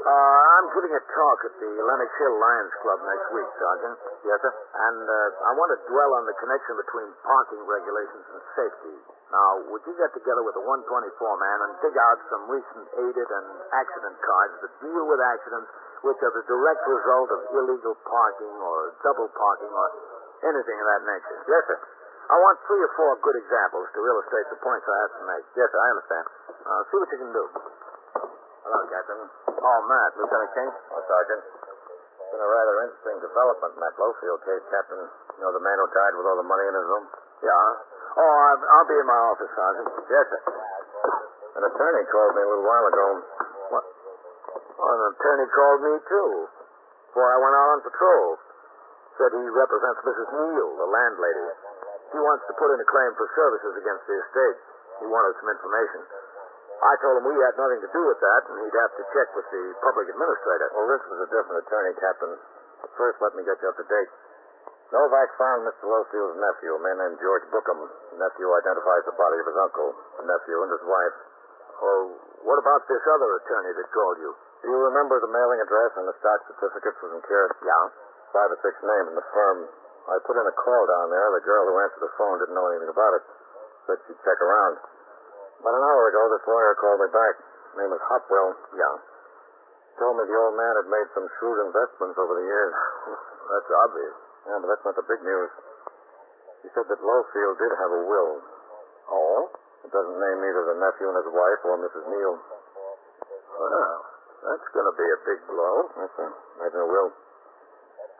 I'm giving a talk at the Lenox Hill Lions Club next week, Sergeant. Yes, sir. And I want to dwell on the connection between parking regulations and safety. Now, would you get together with the 124 man and dig out some recent aided and accident cards that deal with accidents which are the direct result of illegal parking or double parking or anything of that nature? Yes, sir. I want 3 or 4 good examples to illustrate the points I have to make. Yes, sir, I understand. See what you can do. Hello, Captain. Oh, Matt. Lieutenant King? Oh, Sergeant. It's been a rather interesting development in that Blowfield case, Captain. You know the man who died with all the money in his room? Yeah. Oh, I'll be in my office, Sergeant. Yes, sir. An attorney called me a little while ago. What? Oh, an attorney called me, too, before I went out on patrol. Said he represents Mrs. Neal, the landlady. He wants to put in a claim for services against the estate. He wanted some information. I told him we had nothing to do with that, and he'd have to check with the public administrator. Well, this was a different attorney, Captain. But first, let me get you up to date. Novak found Mr. Lowfield's nephew, a man named George Bookham. The nephew identifies the body of his uncle, the nephew, and his wife. Oh, what about this other attorney that called you? Do you remember the mailing address and the stock certificates was in care? Yeah. 5 or 6 names in the firm. I put in a call down there. The girl who answered the phone didn't know anything about it. Said she'd check around. About an hour ago, this lawyer called me back. His name is Hopwell. Yeah. Told me the old man had made some shrewd investments over the years. That's obvious. Yeah, but that's not the big news. He said that Lowfield did have a will. Oh? It doesn't name either the nephew and his wife or Mrs. Neal. Well, that's going to be a big blow. Yes, sir. Imagine a will.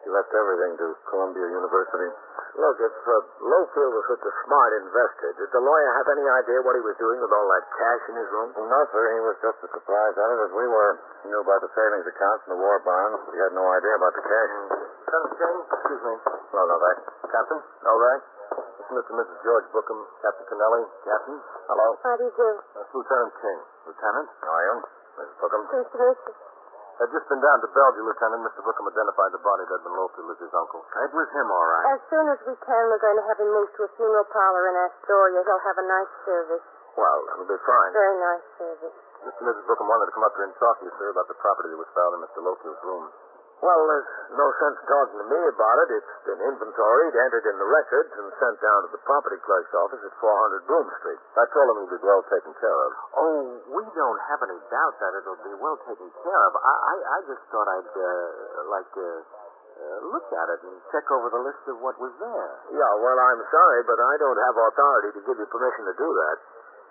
He left everything to Columbia University. Look, if Lowfield was such a smart investor, did the lawyer have any idea what he was doing with all that cash in his room? No, sir. He was just as surprised at it as we were. He knew about the savings accounts and the war bonds, but he had no idea about the cash. Lieutenant King, excuse me. Hello, Novak. Captain? Novak? This is Mr. and Mrs. George Bookham, Captain Kennelly. Captain? Hello. How do you do? That's Lieutenant King. Lieutenant? How are you? Mrs. Bookham? Nice to meet you. I've just been down to Bellevue, Lieutenant. Mr. Bookham identified the body of Edmund Lowfield as his uncle. It was him, all right. As soon as we can, we're going to have him moved to a funeral parlor in Astoria. He'll have a nice service. Well, it'll be fine. Very nice service. Mr. and Mrs. Bookham wanted to come up here and talk to you, sir, about the property that was found in Mr. Lowfield's room. Well, there's no sense talking to me about it. It's been inventoried, entered in the records, and sent down to the property clerk's office at 400 Broom Street. I told him he'd be well taken care of. Oh, we don't have any doubt that it'll be well taken care of. I just thought I'd, look at it and check over the list of what was there. Yeah, well, I'm sorry, but I don't have authority to give you permission to do that.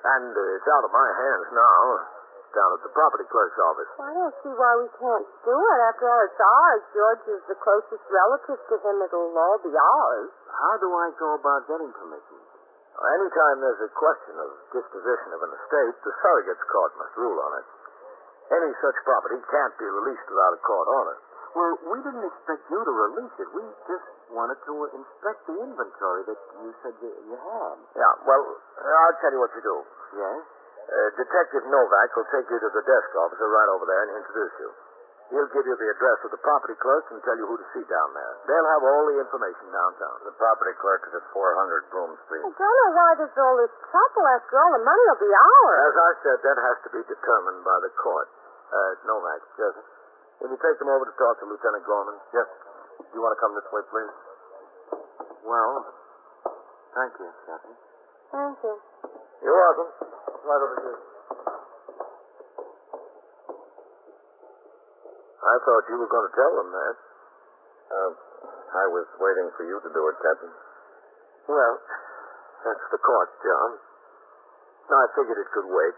And it's out of my hands now, down at the property clerk's office. I don't see why we can't do it. After all, it's ours. George is the closest relative to him. It'll all be ours. How do I go about getting permission? Anytime there's a question of disposition of an estate, the surrogate's court must rule on it. Any such property can't be released without a court order. Well, we didn't expect you to release it. We just wanted to inspect the inventory that you said you had. Yeah, well, I'll tell you what you do. Yes? Detective Novak will take you to the desk officer right over there and introduce you. He'll give you the address of the property clerk and tell you who to see down there. They'll have all the information downtown. The property clerk is at 400 Broom Street. I don't know why there's all this trouble. After all, the money will be ours. As I said, that has to be determined by the court. Novak. Yes, sir. Will you take them over to talk to Lieutenant Gorman? Yes. Do you want to come this way, please? Well, thank you, Captain. Thank you. You're welcome. Right over here. I thought you were going to tell them that. I was waiting for you to do it, Captain. Well, that's the court, John. I figured it could wait.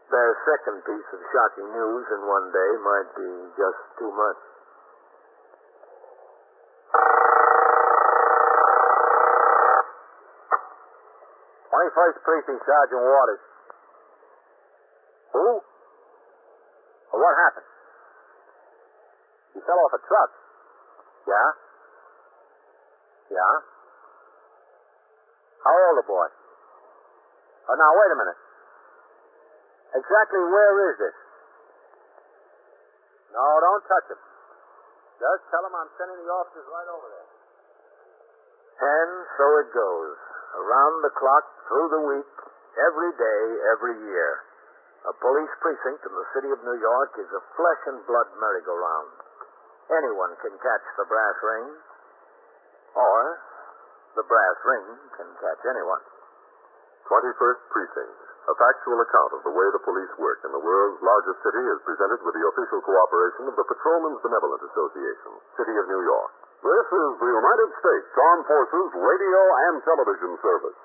Their second piece of shocking news in one day might be just too much. 21st Precinct, Sergeant Waters. Who? Well, what happened? He fell off a truck. Yeah? Yeah? How old a boy? Oh, now, wait a minute. Exactly where is this? No, don't touch him. Just tell him I'm sending the officers right over there. And so it goes. Around the clock, through the week, every day, every year. A police precinct in the city of New York is a flesh and blood merry-go-round. Anyone can catch the brass ring, or the brass ring can catch anyone. 21st Precinct, a factual account of the way the police work in the world's largest city, is presented with the official cooperation of the Patrolmen's Benevolent Association, City of New York. This is the United States Armed Forces Radio and Television Service.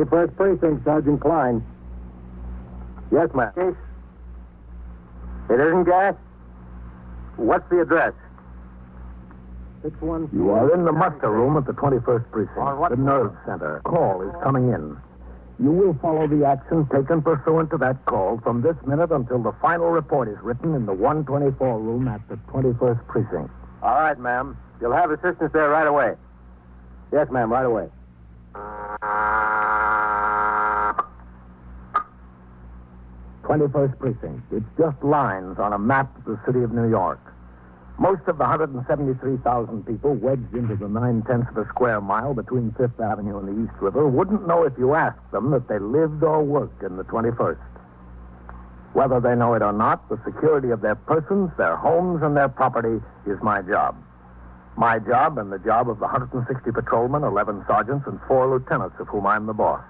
21st Precinct, Sergeant Klein. Yes, ma'am. Case? It isn't gas? What's the address? 614. You are in the muster room at the 21st Precinct, the nerve center. Call is coming in. You will follow the action taken pursuant to that call from this minute until the final report is written in the 124 room at the 21st Precinct. All right, ma'am. You'll have assistance there right away. Yes, ma'am, right away. 21st Precinct. It's just lines on a map of the city of New York. Most of the 173,000 people wedged into the 9/10 of a square mile between Fifth Avenue and the East River wouldn't know if you asked them that they lived or worked in the 21st. Whether they know it or not, the security of their persons, their homes, and their property is my job. My job and the job of the 160 patrolmen, 11 sergeants, and 4 lieutenants of whom I'm the boss.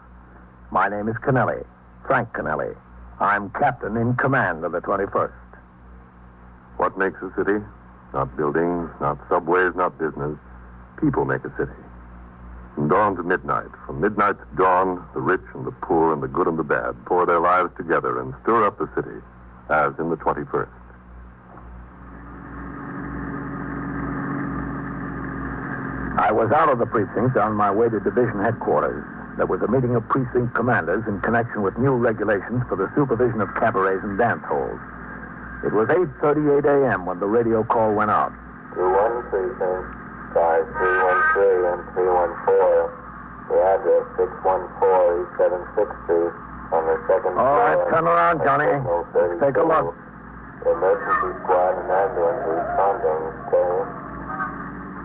My name is Kennelly, Frank Kennelly. I'm captain in command of the 21st. What makes a city? Not buildings, not subways, not business. People make a city. From dawn to midnight, from midnight to dawn, the rich and the poor and the good and the bad pour their lives together and stir up the city, as in the 21st. I was out of the precinct on my way to division headquarters. There was a meeting of precinct commanders in connection with new regulations for the supervision of cabarets and dance halls. It was 8:38 a.m. when the radio call went out. 21 Precinct, cars 313 and 314. The address 614 East 76th Street on the second floor. All right, turn around, Johnny. Let's take a look. The emergency squad and ambulance responding, okay?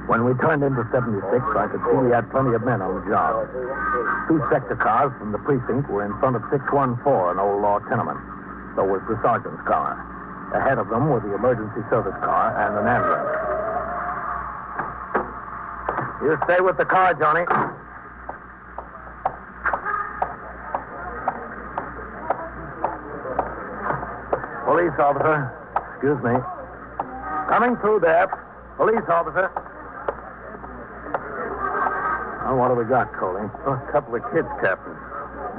When we turned into 76, I could see we had plenty of men on the job. 2 sector cars from the precinct were in front of 614, an old law tenement. So was the sergeant's car. Ahead of them were the emergency service car and an ambulance. You stay with the car, Johnny. Police officer. Excuse me. Coming through there. Police officer. Oh, what have we got, Coley? Oh, a couple of kids, Captain.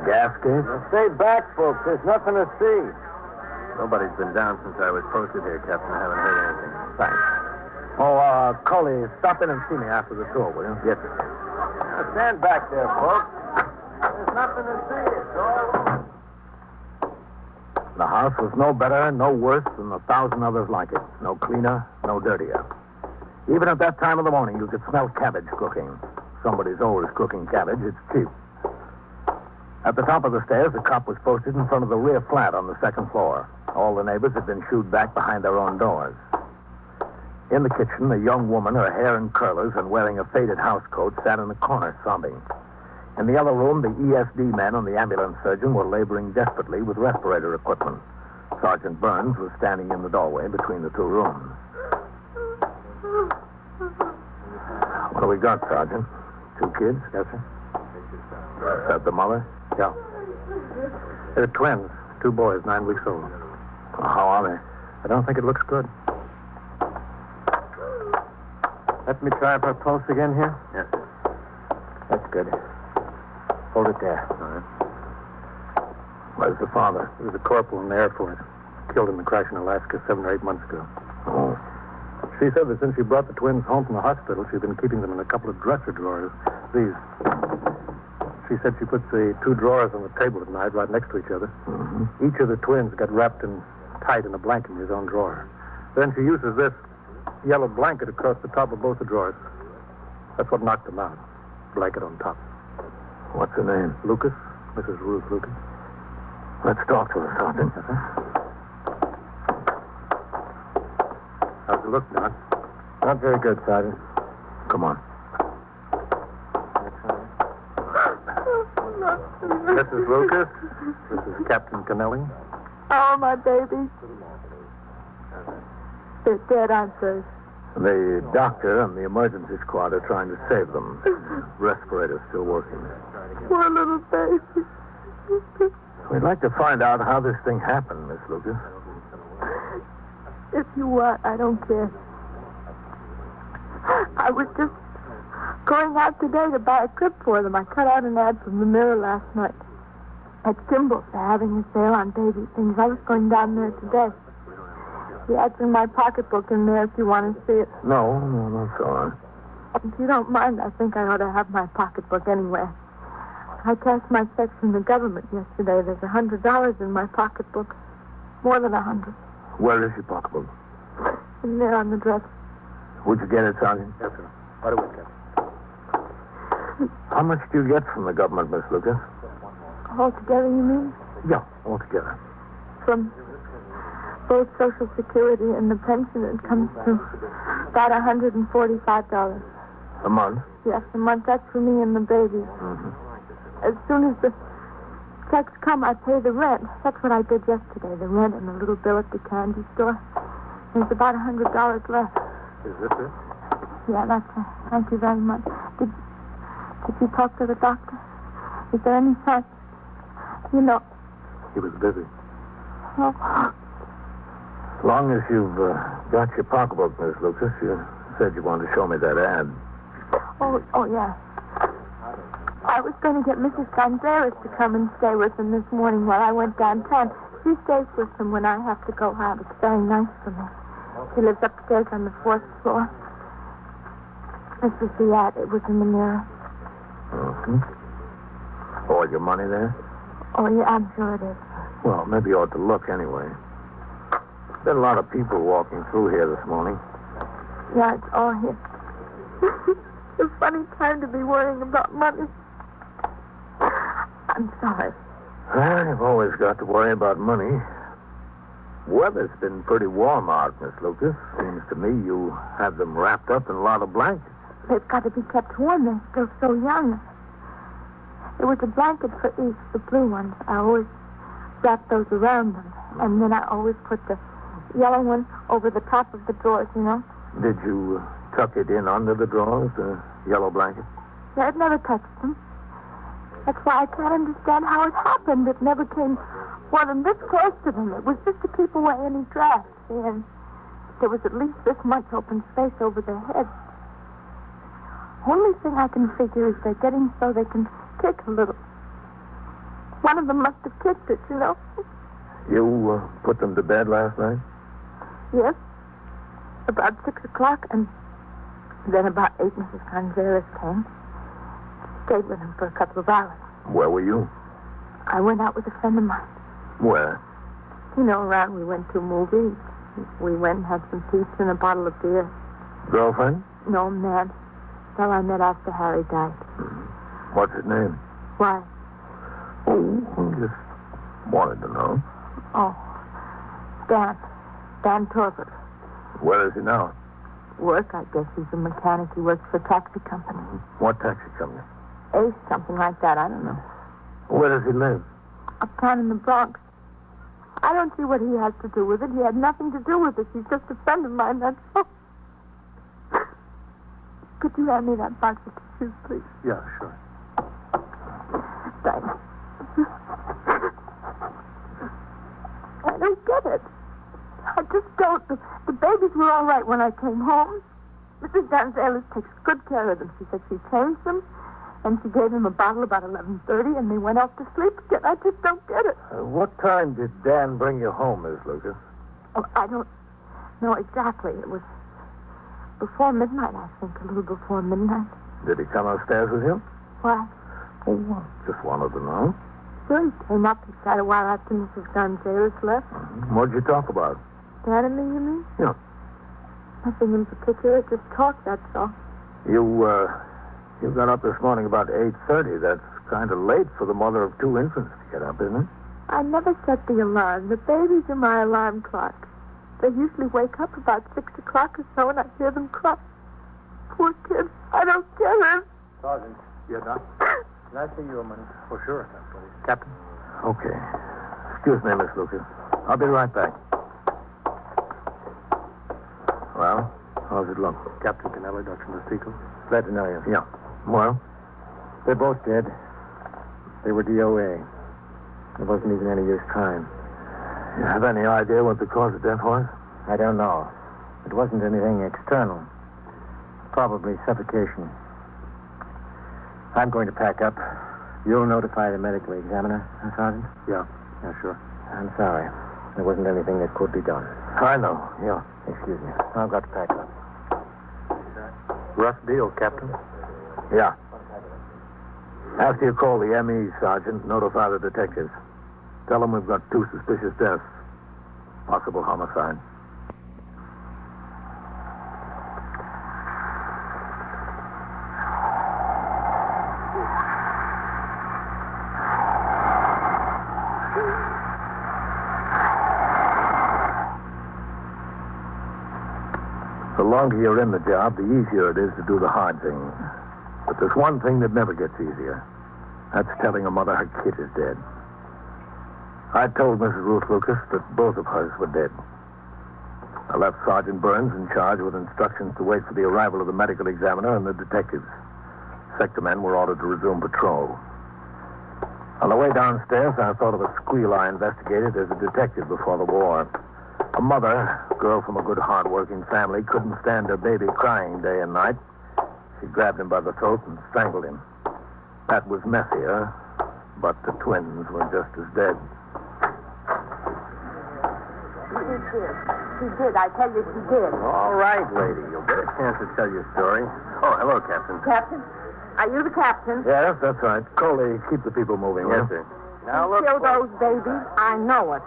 Gas case? Stay back, folks. There's nothing to see. Nobody's been down since I was posted here, Captain. I haven't heard anything. Thanks. Oh, Coley, stop in and see me after the tour, will you? Yes, sir. Now, stand back there, folks. There's nothing to see. It's all... The house was no better, no worse than 1,000 others like it. No cleaner, no dirtier. Even at that time of the morning, you could smell cabbage cooking. Somebody's always cooking cabbage. It's cheap. At the top of the stairs, a cop was posted in front of the rear flat on the second floor. All the neighbors had been shooed back behind their own doors. In the kitchen, a young woman, her hair in curlers and wearing a faded housecoat, sat in the corner sobbing. In the other room, the ESD men and the ambulance surgeon were laboring desperately with respirator equipment. Sergeant Burns was standing in the doorway between the 2 rooms. What do we got, Sergeant? 2 kids? Yes, sir. Is that the mother? Yeah. They're twins. 2 boys, 9 weeks old. How are they? I don't think it looks good. Let me try for a pulse again here. Yes, sir. That's good. Hold it there. All right. Where's the father? He was a corporal in the Air Force. Killed in the crash in Alaska 7 or 8 months ago. Oh. She said that since she brought the twins home from the hospital, she'd been keeping them in a couple of dresser drawers. These. She said she puts the 2 drawers on the table at night right next to each other. Mm-hmm. Each of the twins got wrapped and tied in a blanket in his own drawer. Then she uses this yellow blanket across the top of both the drawers. That's what knocked them out. Blanket on top. What's her name? Lucas. Mrs. Ruth Lucas. Let's talk to her, Sergeant. How's it look, Doc? Not very good, Sergeant. Come on. Mrs. Lucas. This is Captain Kennelly. Oh, my babies. They're dead, I'm afraid. The doctor and the emergency squad are trying to save them. Respirator's still working. Poor little baby. We'd like to find out how this thing happened, Miss Lucas. If you want, I don't care. I was going out today to buy a clip for them. I cut out an ad from the Mirror last night. At Kimball's, they're having a sale on baby things. I was going down there today. The ad's in my pocketbook in there if you want to see it. No, that's all right. If you don't mind, I think I ought to have my pocketbook anyway. I cashed my checks from the government yesterday. There's $100 in my pocketbook. More than 100. Where is your pocketbook? In there on the dresser. Would you get it, Sergeant? Yes, sir. Right away, Captain. How much do you get from the government, Miss Lucas? Altogether, you mean? Yeah, altogether. From both Social Security and the pension, it comes to about $145. A month? Yes, a month. That's for me and the baby. Mm-hmm. As soon as the checks come, I pay the rent. That's what I did yesterday, the rent and the little bill at the candy store. There's about $100 left. Is this it? Yeah, that's it. Thank you very much. Did you talk to the doctor? Is there any sign? You know. He was busy. Oh. As long as you've got your pocketbook, Miss Lucas, you said you wanted to show me that ad. Oh, yeah. I was going to get Mrs. Gonzalez to come and stay with him this morning while I went downtown. She stays with him when I have to go out. It's very nice for me. She lives upstairs on the 4th floor. This was the ad. It was in the Mirror. Mm-hmm. All your money there? Oh, yeah, I'm sure it is. Well, maybe you ought to look anyway. There's been a lot of people walking through here this morning. Yeah, it's all here. It's a funny time to be worrying about money. I'm sorry. Well, you've always got to worry about money. Weather's been pretty warm out, Miss Lucas. Seems to me you have them wrapped up in a lot of blankets. They've got to be kept warm. They're still so young. There was a blanket for each, the blue ones. I always wrap those around them. And then I always put the yellow one over the top of the drawers, you know. Did you tuck it in under the drawers, the yellow blanket? Yeah, it never touched them. That's why I can't understand how it happened. It never came more than this close to them. It was just to keep away any drafts. And there was at least this much open space over their heads. Only thing I can figure is they're getting so they can kick a little. One of them must have kicked it, you know. You put them to bed last night? Yes. About 6 o'clock, and then about 8, Mrs. Gonzalez came. Stayed with him for a couple of hours. Where were you? I went out with a friend of mine. Where? You know, around we went to movies. We went and had some pizza and a bottle of beer. Girlfriend? No, man. Well, I met after Harry died. Mm-hmm. What's his name? Why? Oh, I just wanted to know. Oh, Dan Torbert. Where is he now? Work, I guess. He's a mechanic. He works for a taxi company. What taxi company? Ace, something like that. I don't know. Where does he live? Uptown in the Bronx. I don't see what he has to do with it. He had nothing to do with it. He's just a friend of mine, that's all. Could you hand me that box of tissues, please? Yeah, sure. Thanks. I don't get it. I just don't. The babies were all right when I came home. Mrs. Gonzalez takes good care of them. She said she changed them, and she gave them a bottle about 11:30, and they went off to sleep again. I just don't get it. What time did Dan bring you home, Miss Lucas? Oh, I don't know exactly. It was before midnight, I think, a little before midnight. Did he come upstairs with you? Why? Oh, just wanted to know. Sure, he came up. He sat a while after Mrs. Gonzalez left. Mm-hmm. What'd you talk about? Dan and me, you mean? Yeah. Nothing in particular, just talk, that's all. You got up this morning about 8:30. That's kind of late for the mother of 2 infants to get up, isn't it? I never set the alarm. The babies are my alarm clock. They usually wake up about 6 o'clock or so, and I hear them cry. Poor kids. I don't get it. Sergeant. Yeah, Doc? Can I see you a minute? For sure, please. Captain? Okay. Excuse me, Miss Lucas. I'll be right back. Well, how's it look? Captain Canelli, Dr. Mastico. Glad to know you. Yeah. Well? They're both dead. They were DOA. There wasn't even any use trying. You have any idea what the cause of death was? I don't know. It wasn't anything external. Probably suffocation. I'm going to pack up. You'll notify the medical examiner, Sergeant? Yeah, sure. I'm sorry. There wasn't anything that could be done. I know. Yeah. Excuse me. I've got to pack up. Rough deal, Captain. Yeah. After you call the ME, Sergeant, notify the detectives. Tell them we've got 2 suspicious deaths. Possible homicide. The longer you're in the job, the easier it is to do the hard things. But there's one thing that never gets easier. That's telling a mother her kid is dead. I told Mrs. Ruth Lucas that both of hers were dead. I left Sergeant Burns in charge with instructions to wait for the arrival of the medical examiner and the detectives. Sector men were ordered to resume patrol. On the way downstairs, I thought of a squeal I investigated as a detective before the war. A mother, a girl from a good, hard-working family, couldn't stand her baby crying day and night. She grabbed him by the throat and strangled him. That was messier, but the twins were just as dead. She did. I tell you, she did. All right, lady. You'll get a chance to tell your story. Oh, hello, Captain. Captain? Are you the captain? Yes, that's right. Coley, keep the people moving. Yes, sir. Now, look. Kill those babies? I know it.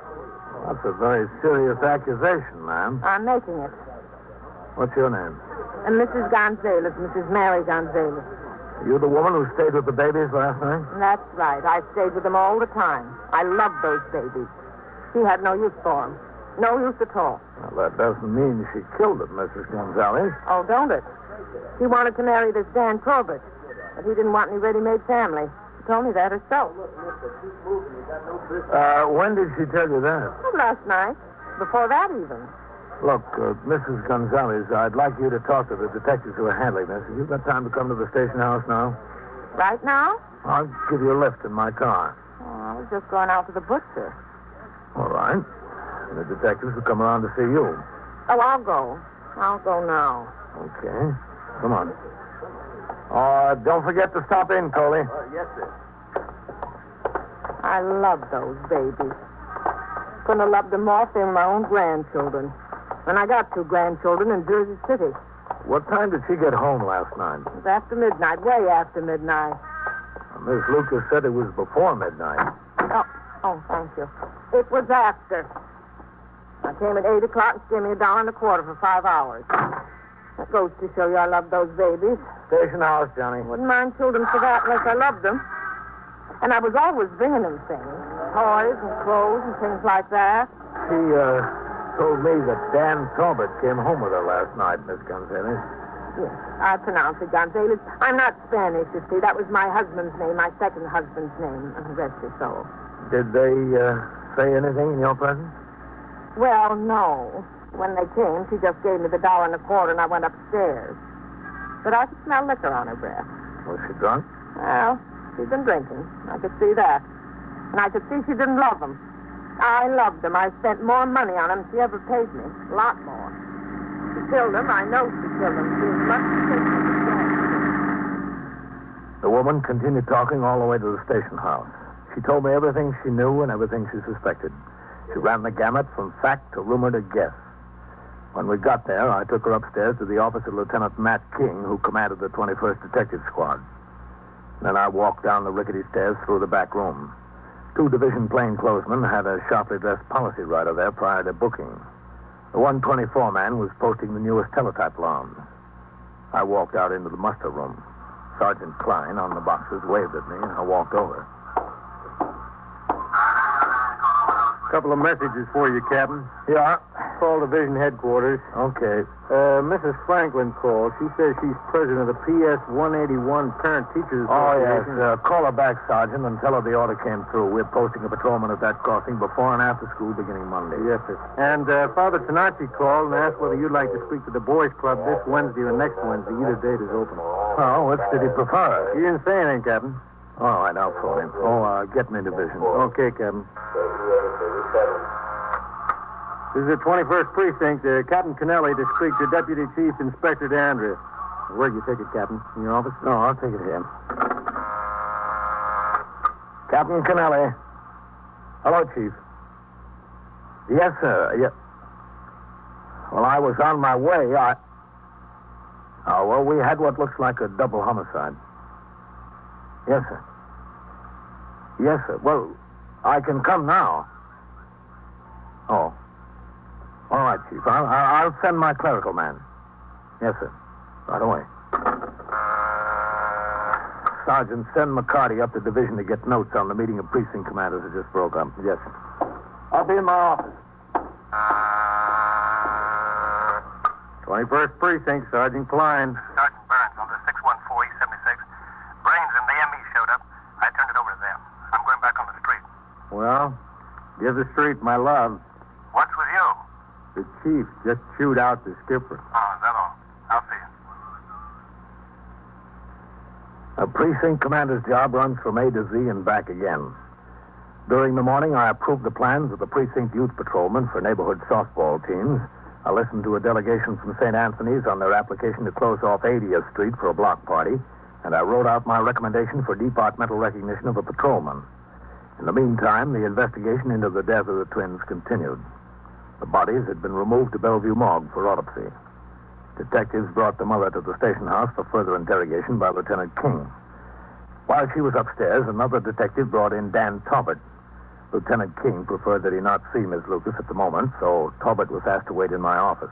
That's a very serious accusation, ma'am. I'm making it. What's your name? And Mrs. Gonzalez, Mrs. Mary Gonzalez. Are you the woman who stayed with the babies last night? That's right. I stayed with them all the time. I loved those babies. She had no use for them. No use at all. Well, that doesn't mean she killed them, Mrs. Gonzalez. Oh, don't it? She wanted to marry this Dan Corbett, but he didn't want any ready-made family. She told me that herself. When did she tell you that? Well, last night. Before that, even. Look, Mrs. Gonzalez, I'd like you to talk to the detectives who are handling this. Have you got time to come to the station house now? Right now? I'll give you a lift in my car. Oh, I was just going out to the butcher. All right. The detectives will come around to see you. Oh, I'll go. I'll go now. Okay. Come on. Don't forget to stop in, Coley. Yes, sir. I love those babies. Couldn't have loved them more if they were my own grandchildren. And I got 2 grandchildren in Jersey City. What time did she get home last night? It was after midnight, way after midnight. Miss Lucas said it was before midnight. Oh, thank you. It was after. I came at 8 o'clock and she gave me $1.25 for 5 hours. That goes to show you I love those babies. Station house, Johnny. Wouldn't mind children for that unless I loved them. And I was always bringing them things. Toys and clothes and things like that. She, told me that Dan Talbot came home with her last night, Miss Gonzalez. Yes, I pronounce it Gonzalez. I'm not Spanish, you see. That was my husband's name, my second husband's name. Rest his soul. Did they, say anything in your presence? Well, no. When they came, she just gave me the $1.25 and I went upstairs. But I could smell liquor on her breath. Was she drunk? Well, she'd been drinking. I could see that. And I could see she didn't love them. I loved them. I spent more money on them than she ever paid me. A lot more. She killed them. I know she killed them. She was much sicker than dead. The woman continued talking all the way to the station house. She told me everything she knew and everything she suspected. She ran the gamut from fact to rumor to guess. When we got there, I took her upstairs to the office of Lieutenant Matt King, who commanded the 21st Detective Squad. Then I walked down the rickety stairs through the back room. 2 division plainclothesmen had a sharply dressed policy rider there prior to booking. The 124 man was posting the newest teletype alarms. I walked out into the muster room. Sergeant Klein on the boxes waved at me, and I walked over. A couple of messages for you, Captain. Yeah? Call division headquarters. Okay. Mrs. Franklin called. She says she's president of the PS 181 Parent Teachers Oh, yes. Association. Call her back, Sergeant, and tell her the order came through. We're posting a patrolman at that crossing before and after school beginning Monday. Yes, sir. And Father Tanachi called and asked whether you'd like to speak to the boys' club this Wednesday or next Wednesday. Either date is open. Oh, which did he prefer? He didn't say anything, Captain. All right, I'll phone him. Get me division. Okay, Captain. This is the 21st Precinct. Captain Kennelly to speak to Deputy Chief Inspector Dandridge. Where'd you take it, Captain? In your office? No, I'll take it here. Captain Kennelly. Hello, Chief. Yes, sir. Well, I was on my way. Well, we had what looks like a double homicide. Yes, sir. Yes, sir. Well, I can come now. Oh. All right, Chief. I'll send my clerical man. Yes, sir. Right away. Sergeant, send McCarty up to division to get notes on the meeting of precinct commanders that just broke up. Yes, sir. I'll be in my office. 21st Precinct, Sergeant Klein. Sergeant Burns on the 614 East 76. Brains and the ME showed up. I turned it over to them. I'm going back on the street. Well, give the street my love. What's with you? The chief just chewed out the skipper. Oh, is that all? I'll see you. A precinct commander's job runs from A to Z and back again. During the morning, I approved the plans of the precinct youth patrolmen for neighborhood softball teams. I listened to a delegation from St. Anthony's on their application to close off 80th Street for a block party, and I wrote out my recommendation for departmental recognition of a patrolman. In the meantime, the investigation into the death of the twins continued. The bodies had been removed to Bellevue Morgue for autopsy. Detectives brought the mother to the station house for further interrogation by Lieutenant King. While she was upstairs, another detective brought in Dan Tobbert. Lieutenant King preferred that he not see Miss Lucas at the moment, so Tobbert was asked to wait in my office.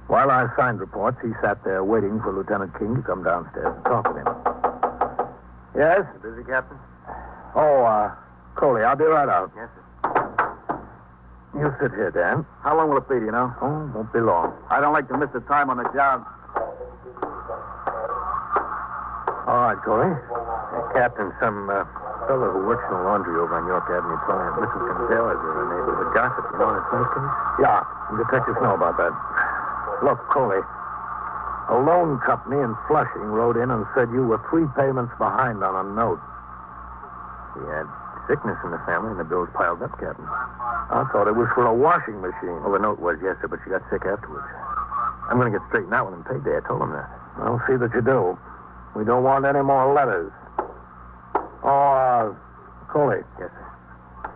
While I signed reports, he sat there waiting for Lieutenant King to come downstairs and talk with him. Yes? Busy, Captain? Oh, Coley, I'll be right out. Yes, sir. You sit here, Dan. How long will it be, do you know? Oh, won't be long. I don't like to miss the time on the job. All right, Coley. Captain, some fellow who works in the laundry over on York Avenue Plant, Mrs. Gonzalez, is a neighborhood gossip. You know the case? Yeah, the detectives know about that. Look, Coley, a loan company in Flushing wrote in and said you were 3 payments behind on a note. He had sickness in the family, and the bills piled up, Captain. I thought it was for a washing machine. Well, the note was, yes, sir, but she got sick afterwards. I'm going to get straightened out with him payday. I told him that. I'll see that you do. We don't want any more letters. Oh, Coley. Yes, sir.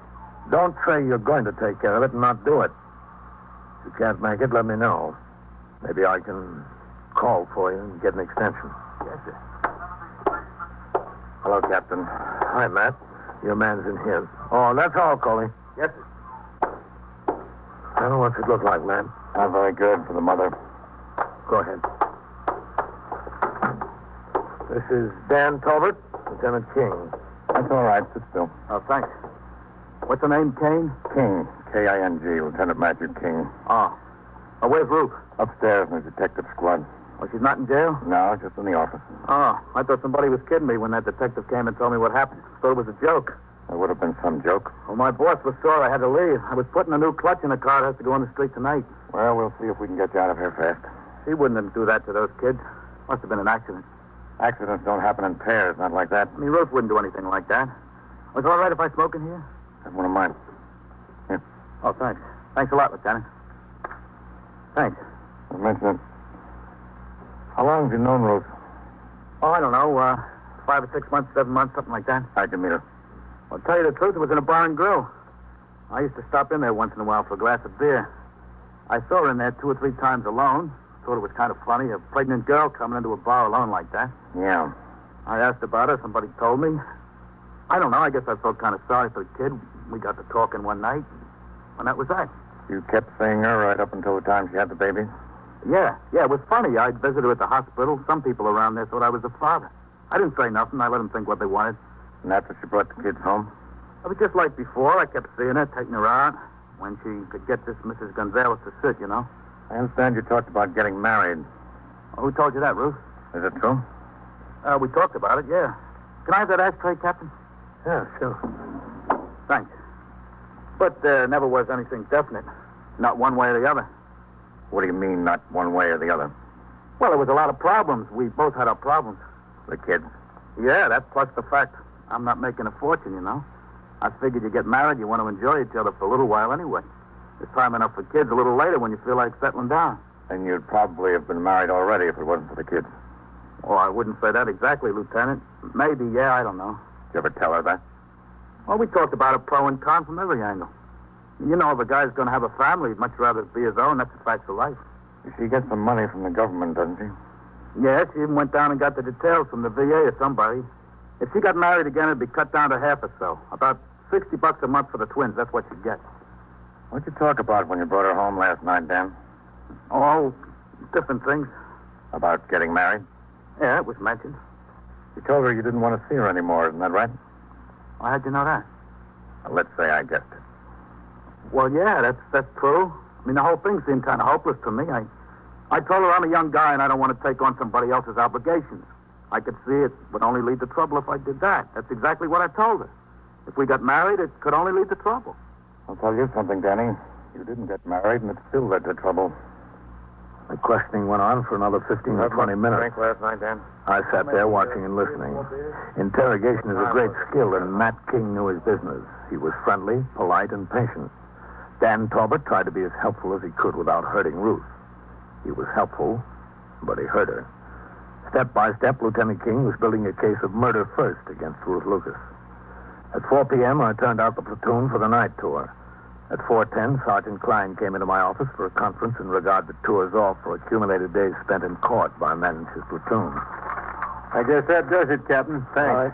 Don't say you're going to take care of it and not do it. If you can't make it, let me know. Maybe I can call for you and get an extension. Yes, sir. Hello, Captain. Hi, Matt. Your man's in here. Oh, that's all, Coley. Yes, sir. Well, what's it look like, man? Not very good for the mother. Go ahead. This is Dan Talbot, Lieutenant King. That's all right. Sit still. Oh, thanks. What's the name, Kane? King. K-I-N-G. Lieutenant Matthew King. Oh, where's Ruth? Upstairs in the detective squad. Oh, she's not in jail? No, just in the office. Oh, I thought somebody was kidding me when that detective came and told me what happened. Thought it was a joke. There would have been some joke. Well, my boss was sore I had to leave. I was putting a new clutch in the car. It has to go on the street tonight. Well, we'll see if we can get you out of here fast. He wouldn't do that to those kids. Must have been an accident. Accidents don't happen in pairs, not like that. I mean, Ruth wouldn't do anything like that. Was it all right if I smoke in here? That's one of mine. Here. Oh, thanks. Thanks a lot, Lieutenant. Thanks. Don't mention it. How long have you known Ruth? Oh, I don't know. 5 or 6 months, 7 months, something like that. How'd you meet her? Well, to tell you the truth, it was in a bar and grill. I used to stop in there once in a while for a glass of beer. I saw her in there 2 or 3 times alone. Thought it was kind of funny, a pregnant girl coming into a bar alone like that. Yeah. I asked about her. Somebody told me. I don't know. I guess I felt kind of sorry for the kid. We got to talking one night, and that was that. You kept seeing her right up until the time she had the baby? Yeah, it was funny. I'd visit her at the hospital. Some people around there thought I was a father. I didn't say nothing. I let them think what they wanted. And after she brought the kids home? It was just like before. I kept seeing her, taking her out, when she could get this Mrs. Gonzalez to sit, you know. I understand you talked about getting married. Well, who told you that, Ruth? Is it true? We talked about it, yeah. Can I have that ashtray, Captain? Yeah, sure. Thanks. But there never was anything definite. Not one way or the other. What do you mean, not one way or the other? Well, there was a lot of problems. We both had our problems. The kids? Yeah, that plus the fact I'm not making a fortune, you know. I figured you get married, you want to enjoy each other for a little while anyway. There's time enough for kids a little later when you feel like settling down. And you'd probably have been married already if it wasn't for the kids. Oh, I wouldn't say that exactly, Lieutenant. Maybe, yeah, I don't know. Did you ever tell her that? Well, we talked about it pro and con from every angle. You know, if a guy's going to have a family, he'd much rather be his own. That's a fact of life. She gets some money from the government, doesn't she? Yeah, she even went down and got the details from the VA or somebody. If she got married again, it'd be cut down to half or so. About $60 a month for the twins. That's what she'd get. What'd you talk about when you brought her home last night, Dan? Oh, different things. About getting married? Yeah, it was mentioned. You told her you didn't want to see her anymore, isn't that right? Well, how'd you know that? Well, let's say I guessed it. Well, yeah, that's true. I mean, the whole thing seemed kind of hopeless to me. I told her I'm a young guy and I don't want to take on somebody else's obligations. I could see it would only lead to trouble if I did that. That's exactly what I told her. If we got married, it could only lead to trouble. I'll tell you something, Danny. You didn't get married, and it still led to trouble. The questioning went on for another 15 or 20 minutes. Drink last night, Dan? I sat there watching and listening. Interrogation is a great skill, and Matt King knew his business. He was friendly, polite, and patient. Dan Talbot tried to be as helpful as he could without hurting Ruth. He was helpful, but he hurt her. Step by step, Lieutenant King was building a case of murder first against Ruth Lucas. At 4 p.m., I turned out the platoon for the night tour. At 4:10, Sergeant Klein came into my office for a conference in regard to tours off for accumulated days spent in court by men in his platoon. I guess that does it, Captain. Thanks. All right.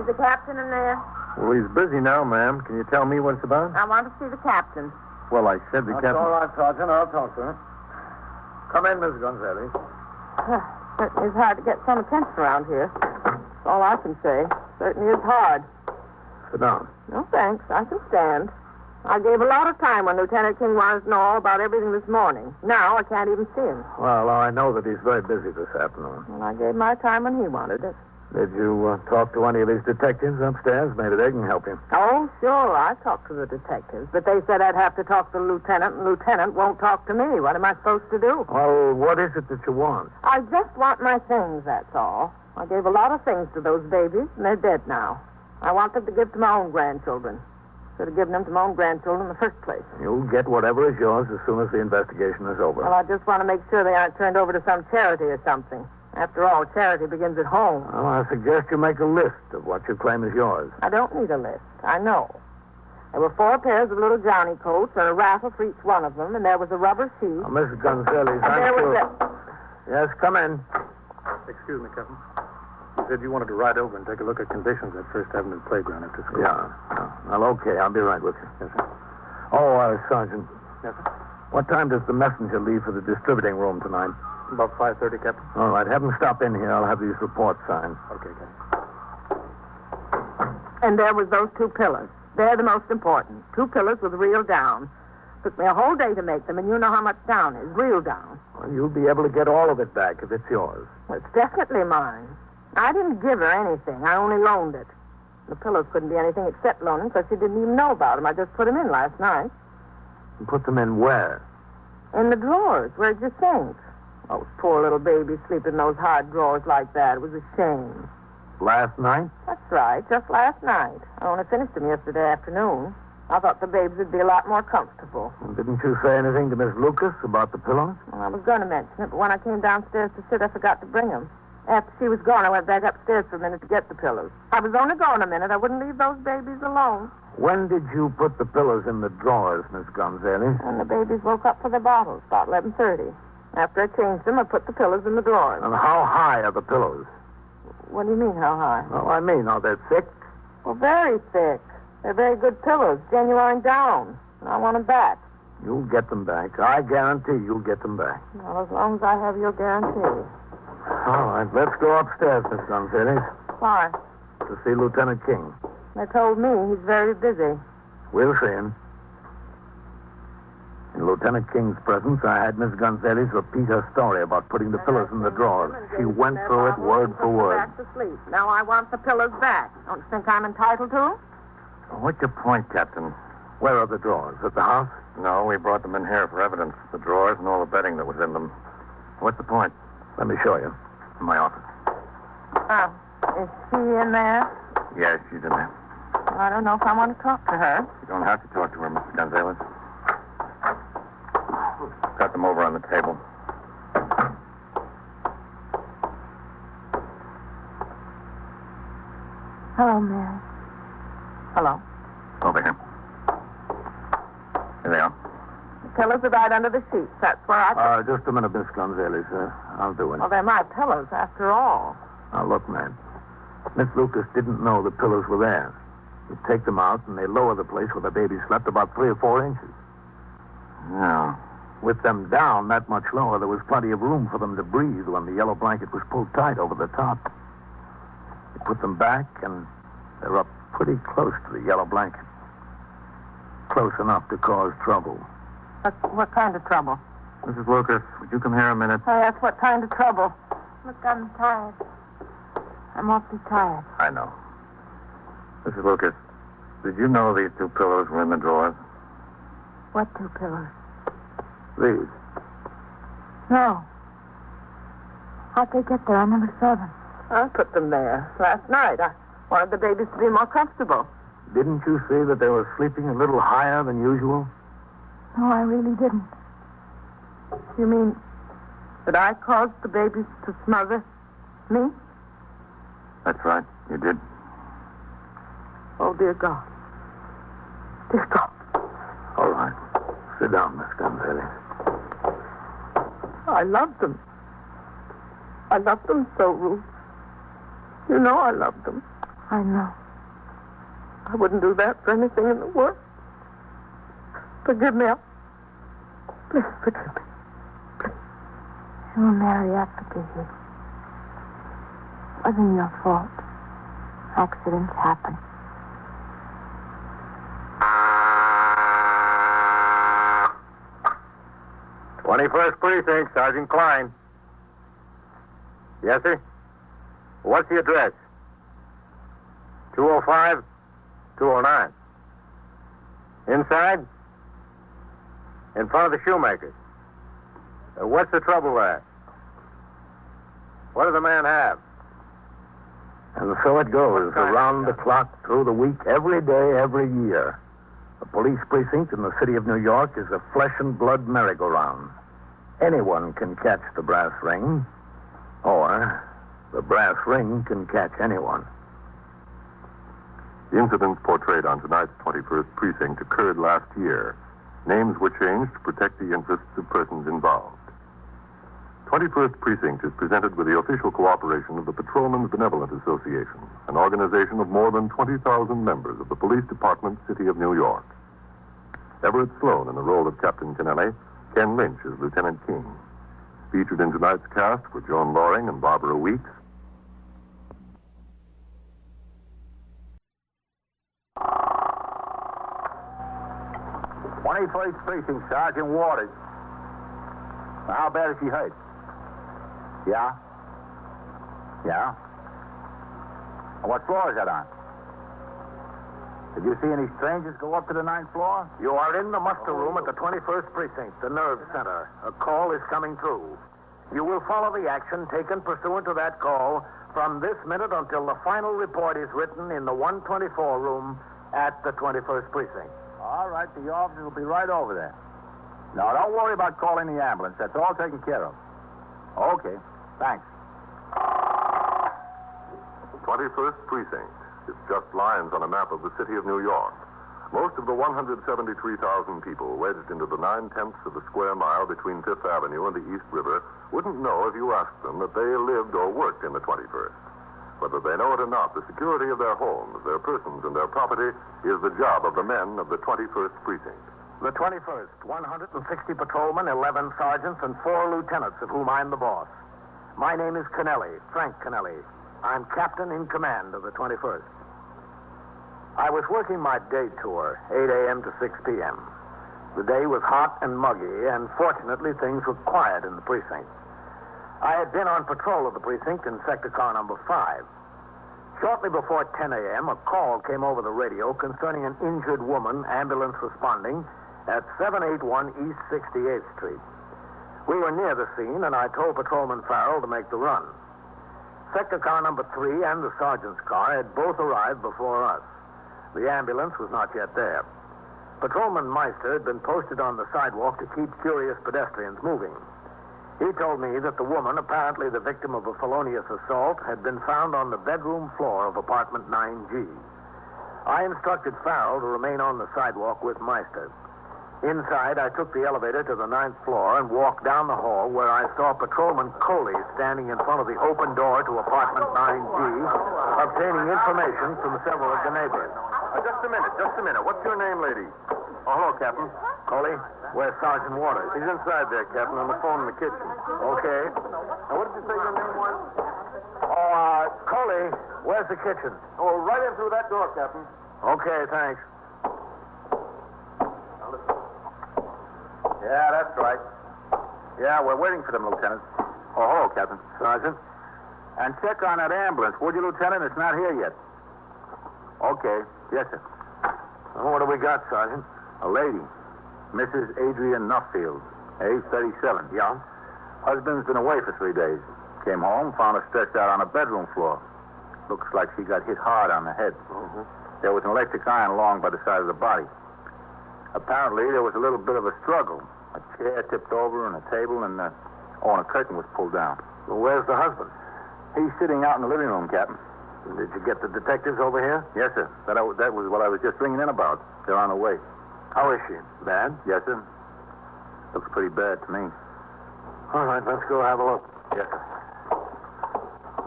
Is the captain in there? Well, he's busy now, ma'am. Can you tell me what it's about? I want to see the captain. Well, I said the That's captain... all right, Sergeant. I'll talk to her. Come in, Miss Gonzalez. Certainly is hard to get some attention around here. That's all I can say. Certainly is hard. Sit down. No, thanks. I can stand. I gave a lot of time when Lieutenant King wanted to know all about everything this morning. Now I can't even see him. Well, I know that he's very busy this afternoon. Well, I gave my time when he wanted it. Did you talk to any of his detectives upstairs? Maybe they can help you. Oh, sure. I talked to the detectives, but they said I'd have to talk to the lieutenant, and the lieutenant won't talk to me. What am I supposed to do? Well, what is it that you want? I just want my things, that's all. I gave a lot of things to those babies, and they're dead now. I want them to give to my own grandchildren. Should have given them to my own grandchildren in the first place. You'll get whatever is yours as soon as the investigation is over. Well, I just want to make sure they aren't turned over to some charity or something. After all, charity begins at home. Well, I suggest you make a list of what you claim is yours. I don't need a list. I know. There were 4 pairs of little Johnny coats and a raffle for each one of them, and there was a rubber sheet. Now, Mrs. Gonzalez, And there was Yes, come in. Excuse me, Captain. You said you wanted to ride over and take a look at conditions at First Avenue Playground after school. Yeah. Well, okay. I'll be right with you. Yes, sir. Oh, Sergeant. Yes, sir. What time does the messenger leave for the distributing room tonight? About 5:30, Captain. All right. Have him stop in here. I'll have these reports signed. Okay, Captain. And there was those 2 pillars. They're the most important. 2 pillars with real down. Took me a whole day to make them, and you know how much down is. Real down. Well, you'll be able to get all of it back if it's yours. Well, it's definitely mine. I didn't give her anything. I only loaned it. The pillows couldn't be anything except loaning, because she didn't even know about them. I just put them in last night. You put them in where? In the drawers. Where'd you think? Oh, poor little baby sleeping in those hard drawers like that. It was a shame. Last night? That's right, just last night. I only finished them yesterday afternoon. I thought the babes would be a lot more comfortable. Well, didn't you say anything to Miss Lucas about the pillows? Well, I was going to mention it, but when I came downstairs to sit, I forgot to bring them. After she was gone, I went back upstairs for a minute to get the pillows. I was only gone a minute. I wouldn't leave those babies alone. When did you put the pillows in the drawers, Miss Gonzalez? And the babies woke up for their bottles about 11:30. After I changed them, I put the pillows in the drawers. And how high are the pillows? What do you mean, how high? Oh, I mean, are they thick? Well, very thick. They're very good pillows, genuine down. And I want them back. You'll get them back. I guarantee you'll get them back. Well, as long as I have your guarantee. All right, let's go upstairs, Miss Gonzalez, Why? to see Lieutenant King. They told me he's very busy. We'll see him. In Lieutenant King's presence, I had Miss Gonzalez repeat her story about putting the pillows in the drawers. She went through it word for word. Back to sleep. Now I want the pillows back. Don't you think I'm entitled to them? What's your point, Captain? Where are the drawers? At the house? No, we brought them in here for evidence. The drawers and all the bedding that was in them. What's the point? Let me show you. In my office. Oh, is she in there? Yes, she's in there. Well, I don't know if I want to talk to her. You don't have to talk to her, Mrs. Gonzalez. Got them over on the table. pillows are right under the sheets. That's where I... Just a minute, Miss Gonzalez. I'll do it. Well, they're my pillows, after all. Now, look, man. Miss Lucas didn't know the pillows were there. You take them out, and they lower the place where the baby slept about 3 or 4 inches. Yeah. With them down that much lower, there was plenty of room for them to breathe when the yellow blanket was pulled tight over the top. You put them back, and they're up pretty close to the yellow blanket. Close enough to cause trouble. What kind of trouble? Mrs. Lucas, would you come here a minute? Oh, yes, what kind of trouble? Look, I'm tired. I'm awfully tired. I know. Mrs. Lucas, did you know these 2 pillows were in the drawers? What 2 pillows? These. No. How'd they get there? I never saw them. I put them there last night. I wanted the babies to be more comfortable. Didn't you see that they were sleeping a little higher than usual? No, I really didn't. You mean that I caused the babies to smother me? That's right, you did. Oh, dear God. Dear God. All right. Sit down, Miss Gonzalez. I loved them. I loved them so, Ruth. You know I loved them. I know. I wouldn't do that for anything in the world. Forgive me. Please forgive me. Please. Oh, Mary, I forgive you. It wasn't your fault. Accidents happen. "21st Precinct, Sergeant Klein." Yes, sir? What's the address? 205, 209. Inside? In front of the shoemaker. What's the trouble there? What does the man have? And so it goes, around the clock, through the week, every day, every year. The police precinct in the city of New York is a flesh and blood merry-go-round. Anyone can catch the brass ring, or the brass ring can catch anyone. The incidents portrayed on tonight's 21st Precinct occurred last year. Names were changed to protect the interests of persons involved. 21st Precinct is presented with the official cooperation of the Patrolmen's Benevolent Association, an organization of more than 20,000 members of the Police Department, City of New York. Everett Sloane in the role of Captain Kennelly, Ken Lynch as Lieutenant King. Featured in tonight's cast were Joan Loring and Barbara Weeks. '21st Precinct, Sergeant Waters. How bad is she hurt? Yeah? Yeah? What floor is that on? Did you see any strangers go up to the 9th floor? You are in the muster room at the 21st Precinct, the nerve center. A call is coming through. You will follow the action taken pursuant to that call from this minute until the final report is written in the 124 room at the 21st Precinct. All right, the officers will be right over there. No, don't worry about calling the ambulance. That's all taken care of. Okay, thanks. 21st Precinct. It's just lines on a map of the city of New York. Most of the 173,000 people wedged into the 9/10 of the square mile between 5th Avenue and the East River wouldn't know if you asked them that they lived or worked in the 21st. Whether they know it or not, the security of their homes, their persons, and their property is the job of the men of the 21st Precinct. The 21st, 160 patrolmen, 11 sergeants, and 4 lieutenants, of whom I'm the boss. My name is Kennelly, Frank Kennelly. I'm captain in command of the 21st. I was working my day tour, 8 a.m. to 6 p.m. The day was hot and muggy, and fortunately things were quiet in the precinct. I had been on patrol of the precinct in sector car number 5. Shortly before 10 a.m., a call came over the radio concerning an injured woman, ambulance responding, at 781 East 68th Street. We were near the scene, and I told Patrolman Farrell to make the run. Sector car number 3 and the sergeant's car had both arrived before us. The ambulance was not yet there. Patrolman Meister had been posted on the sidewalk to keep curious pedestrians moving. He told me that the woman, apparently the victim of a felonious assault, had been found on the bedroom floor of apartment 9G. I instructed Farrell to remain on the sidewalk with Meister. Inside, I took the elevator to the 9th floor and walked down the hall where I saw Patrolman Coley standing in front of the open door to apartment 9G, obtaining information from several of the neighbors. Just a minute. What's your name, lady? Oh, hello, Captain. Coley, where's Sergeant Waters? He's inside there, Captain, on the phone in the kitchen. Okay. Now, what did you say your name was? Coley, where's the kitchen? Oh, right in through that door, Captain. Okay, thanks. Yeah, that's right. Yeah, we're waiting for them, Lieutenant. Oh, hello, Captain. Sergeant. And check on that ambulance, would you, Lieutenant? It's not here yet. Okay. Yes, sir. Well, what do we got, Sergeant? A lady, Mrs. Adrian Nuffield, age 37. Yeah? Husband's been away for 3 days. Came home, found her stretched out on a bedroom floor. Looks like she got hit hard on the head. Mm-hmm. There was an electric iron along by the side of the body. Apparently, there was a little bit of a struggle. A chair tipped over and a table and a curtain was pulled down. Well, where's the husband? He's sitting out in the living room, Captain. Did you get the detectives over here? Yes, sir. That was what I was just ringing in about. They're on the way. How is she? Bad? Yes, sir. Looks pretty bad to me. All right, let's go have a look. Yes, sir.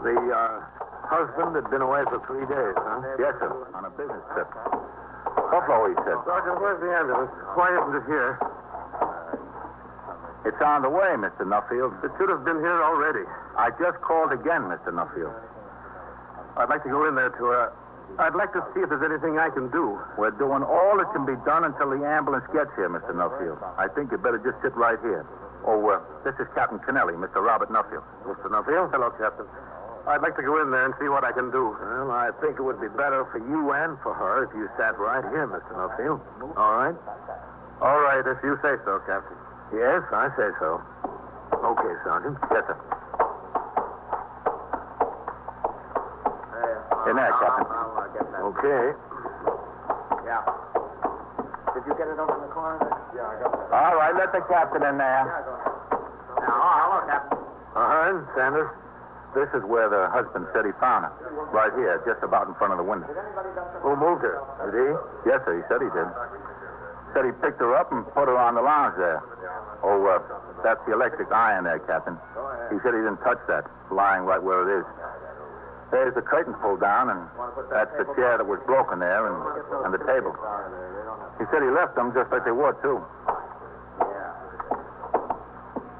The husband had been away for 3 days, huh? Yes, sir. On a business trip. Buffalo, he said. Sergeant, where's the ambulance? Why isn't it here? It's on the way, Mr. Nuffield. It should have been here already. I just called again, Mr. Nuffield. I'd like to go in there I'd like to see if there's anything I can do. We're doing all that can be done until the ambulance gets here, Mr. Nuffield. I think you'd better just sit right here. Oh, this is Captain Kennelly, Mr. Robert Nuffield. Mr. Nuffield? Hello, Captain. I'd like to go in there and see what I can do. Well, I think it would be better for you and for her if you sat right here, Mr. Nuffield. All right? All right, if you say so, Captain. Yes, I say so. Okay, Sergeant. Yes, sir. In there, Captain. I'll get that. Okay. Yeah. Did you get it over in the corner? Yeah, I got that. All right, let the captain in there. Hello, Captain. Sanders. This is where the husband said he found her. Right here, just about in front of the window. Who moved her? Did he? Yes, sir, he said he did. Said he picked her up and put her on the lounge there. Oh, that's the electric iron there, Captain. He said he didn't touch that, lying right where it is. There's the curtain pulled down, and that's the chair that was broken there, and the table. He said he left them just like they were, too.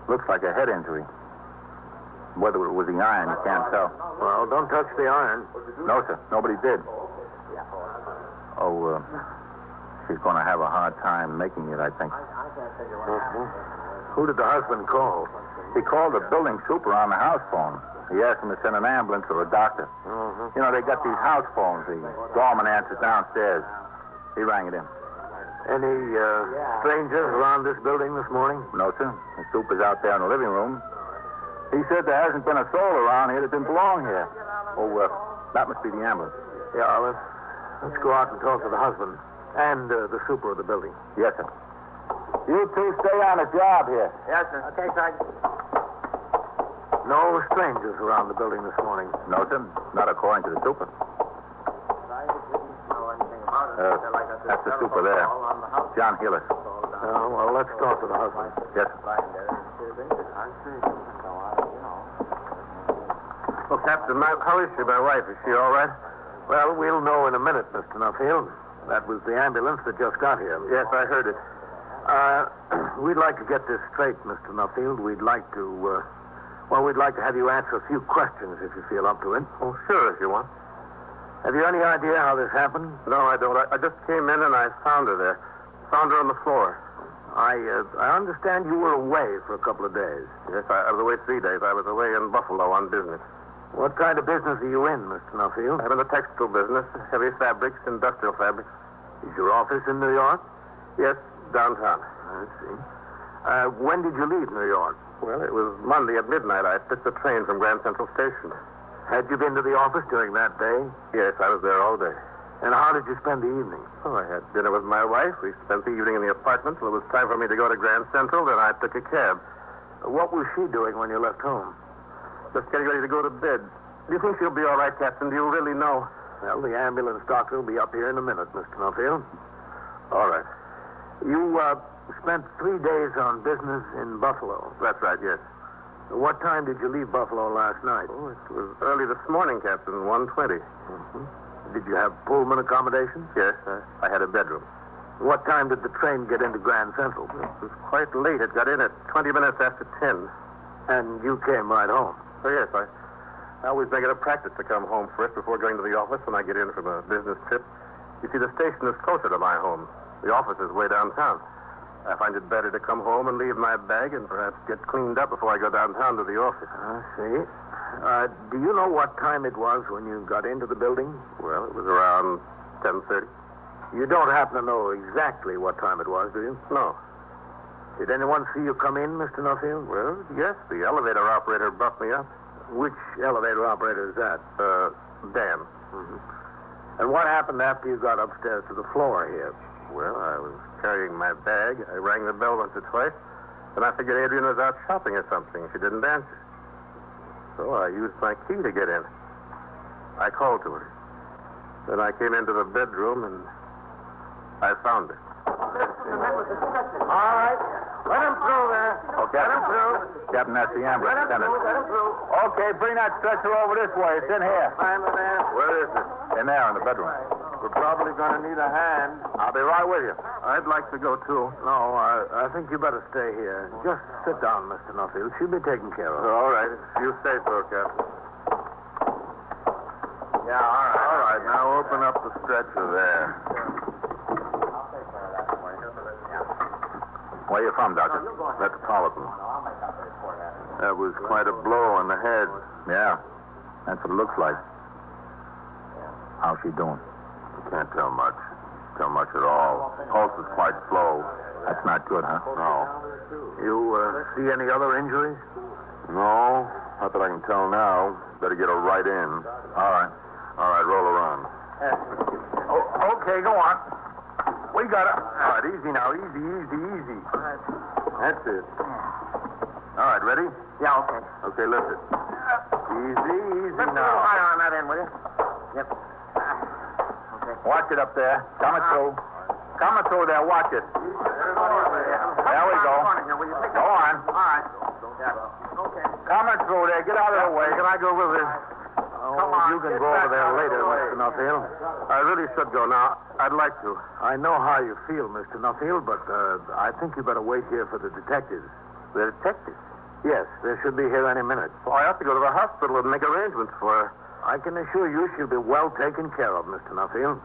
Looks like a head injury. Whether it was the iron, you can't tell. Well, don't touch the iron. No, sir. Nobody did. Oh, she's going to have a hard time making it, I think. Mm-hmm. Who did the husband call? He called the building super on the house phone. He asked him to send an ambulance or a doctor. Mm-hmm. You know, they got these house phones. The doorman answers downstairs. He rang it in. Any strangers around this building this morning? No, sir. The super's out there in the living room. He said there hasn't been a soul around here that didn't belong here. Oh, that must be the ambulance. Yeah, let's go out and talk to the husband and the super of the building. Yes, sir. You two stay on the job here. Yes, sir. Okay, Sergeant. No strangers around the building this morning. No, sir. Not according to the super. That's the super there. John Hillis. Well, let's talk to the husband. Yes, sir. Well, Captain, how is she, my wife? Is she all right? Well, we'll know in a minute, Mr. Nuffield. That was the ambulance that just got here. Yes, I heard it. We'd like to get this straight, Mr. Nuffield. We'd like to have you answer a few questions if you feel up to it. Oh, sure, if you want. Have you any idea how this happened? No, I don't. I just came in and I found her there. Found her on the floor. I understand you were away for a couple of days. Yes, I was away 3 days. I was away in Buffalo on business. What kind of business are you in, Mr. Nuffield? I'm in the textile business, heavy fabrics, industrial fabrics. Is your office in New York? Yes, downtown. I see. When did you leave New York? Well, it was Monday at midnight. I took the train from Grand Central Station. Had you been to the office during that day? Yes, I was there all day. And how did you spend the evening? Oh, I had dinner with my wife. We spent the evening in the apartment till it was time for me to go to Grand Central. Then I took a cab. What was she doing when you left home? Just getting ready to go to bed. Do you think she'll be all right, Captain? Do you really know? Well, the ambulance doctor will be up here in a minute, Mr. Nuffield. All right. You spent 3 days on business in Buffalo. That's right, yes. What time did you leave Buffalo last night? Oh, it was early this morning, Captain, 1:20. Did you have Pullman accommodations? Yes, I had a bedroom. What time did the train get into Grand Central? It was quite late. It got in at 20 minutes after 10. And you came right home? Oh, yes, I always make it a practice to come home first before going to the office when I get in from a business trip. You see, the station is closer to my home. The office is way downtown. I find it better to come home and leave my bag and perhaps get cleaned up before I go downtown to the office. I see. Do you know what time it was when you got into the building? Well, it was around 10:30. You don't happen to know exactly what time it was, do you? No. Did anyone see you come in, Mr. Nuffield? Well, yes, the elevator operator brought me up. Which elevator operator is that? Dan. Mm-hmm. And what happened after you got upstairs to the floor here? Well, I was carrying my bag. I rang the bell once or twice. And I figured Adrian was out shopping or something. She didn't answer. So I used my key to get in. I called to her. Then I came into the bedroom and I found her. All right. Let him through there. Okay. Let him through. Captain, that's the ambulance. Let him Send it. through. Let him through. Okay, bring that stretcher over this way. It's in here. Find the man. Where is it? In there, in the bedroom. We're probably going to need a hand. I'll be right with you. I'd like to go, too. No, I think you better stay here. Just sit down, Mr. Nuffield. She'll be taken care of. All right. You say so, Captain. Yeah, all right. All right. Now open up the stretcher there. Where you from, Doctor? Metropolitan. That was quite a blow on the head. Yeah, that's what it looks like. How's she doing? I can't tell much. Tell much at all. Pulse is quite slow. That's not good, huh? No. You see any other injuries? No. Not that I can tell now. Better get her right in. All right. All right, roll around. Okay, go on. We got it. All right, easy now. Easy. That's it. All right, ready? Yeah, okay. Okay, lift it. Easy Lift a little now. higher on that end, will you? Yep. Okay. Watch it up there. Coming through. Coming through there. Watch it. There we go. Go on. All right. Okay. Coming through there. Get out of the way. Can I go with this? Come on. You can go over there later, Mr. Nuffield. I really should go now. I'd like to. I know how you feel, Mr. Nuffield, but I think you better wait here for the detectives. The detective? Yes, they should be here any minute. Well, I have to go to the hospital and make arrangements for her. I can assure you she'll be well taken care of, Mr. Nuffield.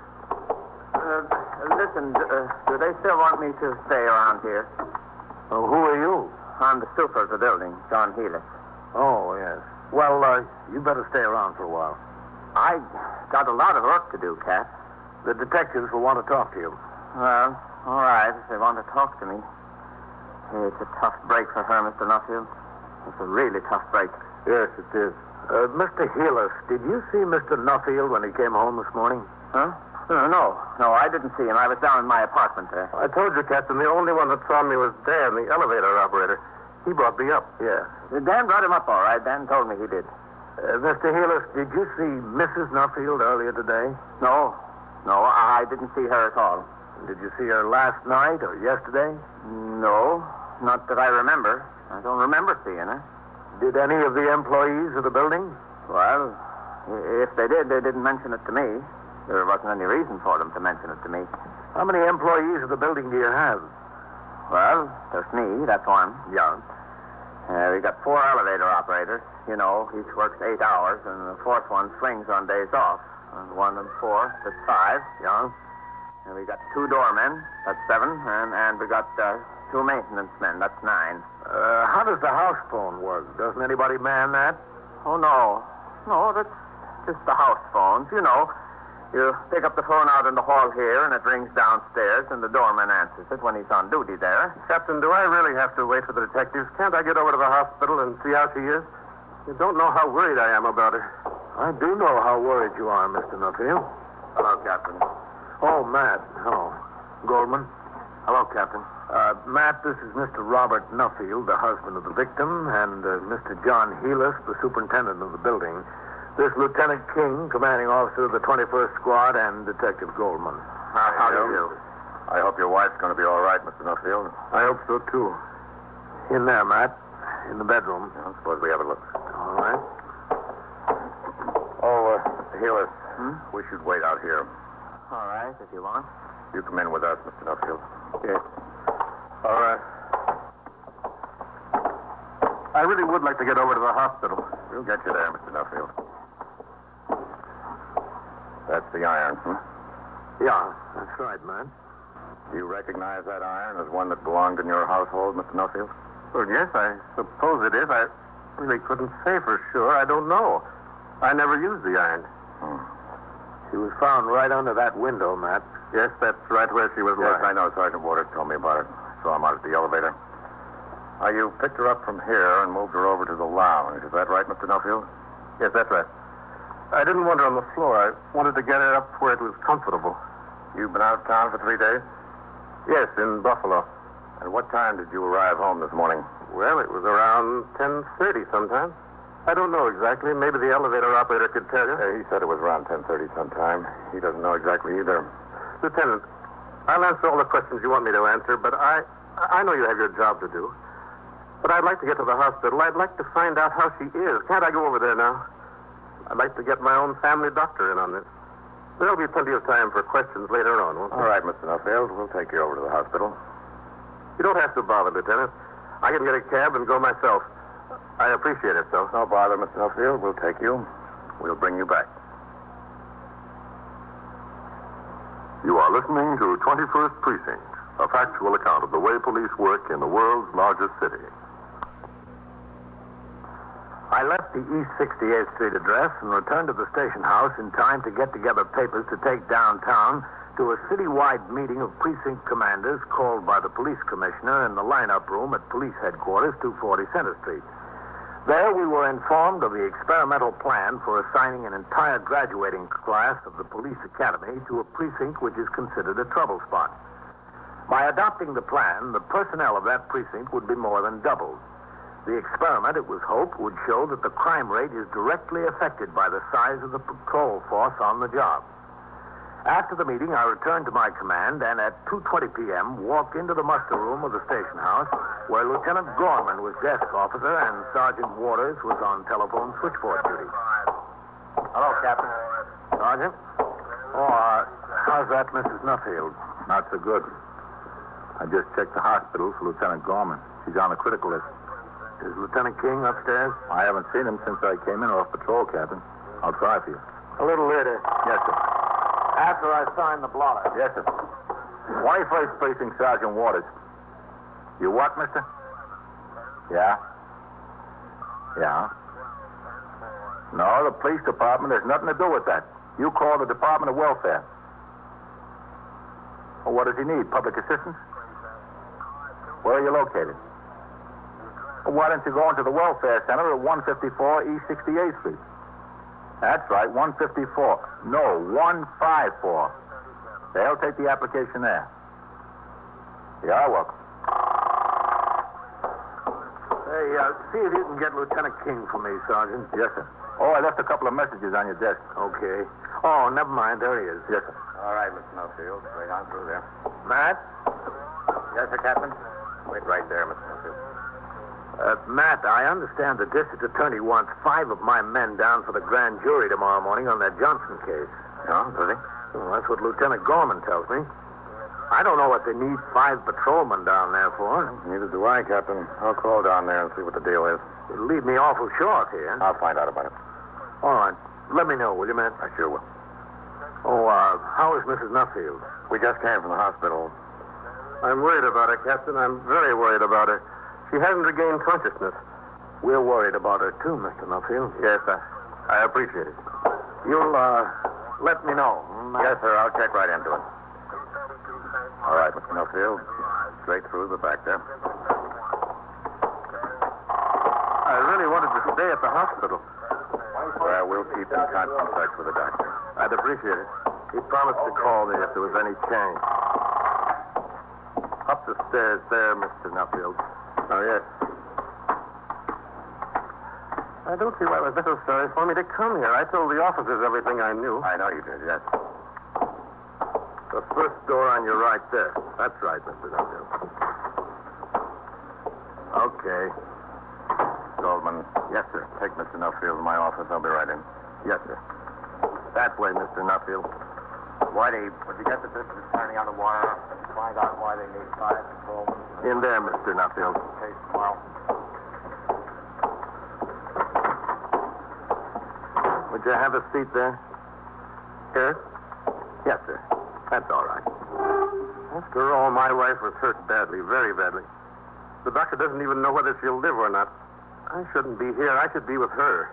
Listen, do they still want me to stay around here? Oh, who are you? I'm the super of the building, John Healy. Oh, yes. Well, you better stay around for a while. I got a lot of work to do, Cat. The detectives will want to talk to you. Well, all right, if they want to talk to me. Hey, it's a tough break for her, Mr. Nuffield. It's a really tough break. Yes, it is. Mr. Healis, did you see Mr. Nuffield when he came home this morning? Huh? No, I didn't see him. I was down in my apartment there. I told you, Captain, the only one that saw me was Dan, the elevator operator. He brought me up. Yeah. Dan brought him up all right. Dan told me he did. Mr. Healis, did you see Mrs. Nuffield earlier today? No, I didn't see her at all. Did you see her last night or yesterday? No, not that I remember. I don't remember seeing her. Did any of the employees of the building? Well, if they did, they didn't mention it to me. There wasn't any reason for them to mention it to me. How many employees of the building do you have? Well, there's me, that's one. Yeah. We got 4 elevator operators. You know, each works 8 hours, and the 4th one swings on days off. And 1 and 4, that's 5. Yeah. And we got 2 doormen, that's 7. And we got 2 maintenance men, that's 9. How does the house phone work? Doesn't anybody man that? Oh, no. No, that's just the house phones. You know, you pick up the phone out in the hall here, and it rings downstairs, and the doorman answers it when he's on duty there. Captain, do I really have to wait for the detectives? Can't I get over to the hospital and see how she is? You don't know how worried I am about her. I do know how worried you are, Mr. Nuffield. Hello, Captain. Oh, Matt. Hello. Goldman. Hello, Captain. Matt, this is Mr. Robert Nuffield, the husband of the victim, and Mr. John Healis, the superintendent of the building. This Lieutenant King, commanding officer of the 21st Squad, and Detective Goldman. How do you do? I hope your wife's going to be all right, Mr. Nuffield. I hope so, too. In there, Matt. In the bedroom. I suppose we have a look. All right. Oh, Mr. Healer, we should wait out here. All right, if you want. You come in with us, Mr. Nuffield. Yes. All right. I really would like to get over to the hospital. We'll get you there, Mr. Nuffield. That's the iron, Yeah, that's right, man. Do you recognize that iron as one that belonged in your household, Mr. Nuffield? Well, yes, I suppose it is. I really couldn't say for sure. I don't know. I never used the iron. She was found right under that window, Matt. Yes, that's right where she was Yes, lying. I know. Sergeant Waters told me about it. I saw him out at the elevator. You picked her up from here and moved her over to the lounge. Is that right, Mr. Nuffield? Yes, that's right. I didn't want her on the floor. I wanted to get her up where it was comfortable. You've been out of town for 3 days? Yes, in Buffalo. And what time did you arrive home this morning? Well, it was around 10:30 sometime. I don't know exactly. Maybe the elevator operator could tell you. He said it was around 10:30 sometime. He doesn't know exactly either. Lieutenant, I'll answer all the questions you want me to answer, but I know you have your job to do. But I'd like to get to the hospital. I'd like to find out how she is. Can't I go over there now? I'd like to get my own family doctor in on this. There'll be plenty of time for questions later on, won't there? All right, Mr. Nuffield. We'll take you over to the hospital. You don't have to bother, Lieutenant. I can get a cab and go myself. I appreciate it, though. No bother, Mr. Nuffield. We'll take you. We'll bring you back. You are listening to 21st Precinct, a factual account of the way police work in the world's largest city. I left the East 68th Street address and returned to the station house in time to get together papers to take downtown to a citywide meeting of precinct commanders called by the police commissioner in the lineup room at police headquarters, 240 Center Street. There we were informed of the experimental plan for assigning an entire graduating class of the police academy to a precinct which is considered a trouble spot. By adopting the plan, the personnel of that precinct would be more than doubled. The experiment, it was hoped, would show that the crime rate is directly affected by the size of the patrol force on the job. After the meeting, I returned to my command and at 2:20 p.m. walked into the muster room of the station house where Lieutenant Gorman was desk officer and Sergeant Waters was on telephone switchboard duty. Hello, Captain. Sergeant? How's that, Mrs. Nuffield? Not so good. I just checked the hospital for Lieutenant Gorman. She's on the critical list. Is Lieutenant King upstairs? I haven't seen him since I came in off patrol, Captain. I'll try for you. A little later. Yes, sir. After I sign the blotter. Yes, sir. 21st Precinct, Sergeant Waters. You what, mister? Yeah? Yeah? No, the police department has nothing to do with that. You call the Department of Welfare. Well, what does he need? Public assistance? Where are you located? Well, why don't you go into the Welfare Center at 154 East 68th Street? That's right, 154. No, 154. They'll take the application there. You're welcome. Hey, see if you can get Lieutenant King for me, Sergeant. Yes, sir. Oh, I left a couple of messages on your desk. Okay. Oh, never mind. There he is. Yes, sir. All right, Mr. Nuffield. Straight on through there. Matt? Yes, sir, Captain. Wait right there, Mr. Nuffield. Matt, I understand the district attorney wants 5 of my men down for the grand jury tomorrow morning on that Johnson case. No, does he? Well, that's what Lieutenant Gorman tells me. I don't know what they need 5 patrolmen down there for. Neither do I, Captain. I'll call down there and see what the deal is. It'll leave me awful short here. I'll find out about it. All right. Let me know, will you, Matt? I sure will. Oh, how is Mrs. Nuffield? We just came from the hospital. I'm worried about her, Captain. I'm very worried about her. She hasn't regained consciousness. We're worried about her, too, Mr. Nuffield. Yes, I appreciate it. You'll, let me know. Yes, sir. I'll check right into it. All right, Mr. Nuffield. Straight through the back there. I really wanted to stay at the hospital. Well, we'll keep in constant touch with the doctor. I'd appreciate it. He promised to call me if there was any change. Up the stairs there, Mr. Nuffield. Oh, yes. I don't see why it was necessary for me to come here. I told the officers everything I knew. I know you did, yes. The first door on your right there. That's right, Mr. Duffield. Okay. Goldman. Yes, sir. Take Mr. Nuffield to my office. I'll be right in. Yes, sir. That way, Mr. Nuffield. Whitey, would you get the business turning on the wire? Find out why they need 5 patrolmen. In there, Mr. Nuffield. Case tomorrow. Would you have a seat there? Here? Yes, sir. That's all right. After all, my wife was hurt badly, very badly. The doctor doesn't even know whether she'll live or not. I shouldn't be here. I should be with her.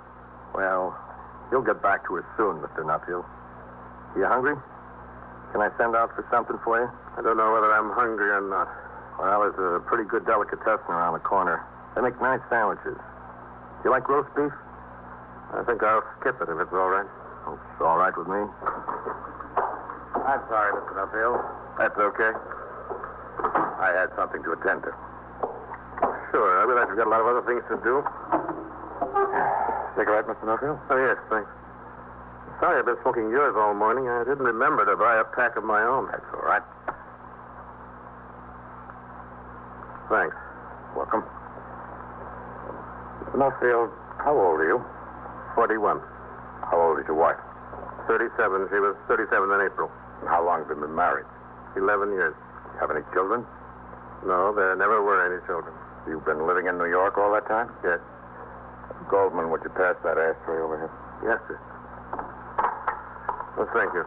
Well, you'll get back to her soon, Mr. Nuffield. You hungry? Can I send out for something for you? I don't know whether I'm hungry or not. Well, there's a pretty good delicatessen around the corner. They make nice sandwiches. You like roast beef? I think I'll skip it if it's all right. Oh, it's all right with me. I'm sorry, Mr. Nuffield. That's okay. I had something to attend to. Sure, I realize you've got a lot of other things to do. Cigarette, Mr. Nuffield? Oh, yes, thanks. Sorry I've been smoking yours all morning. I didn't remember to buy a pack of my own. That's all right. Thanks. Welcome. Mr. Nuffield, how old are you? 41. How old is your wife? 37. She was 37 in April. And how long have you been married? 11 years. Have any children? No, there never were any children. You've been living in New York all that time? Yes. Goldman, would you pass that ashtray over here? Yes, sir. Well, thank you.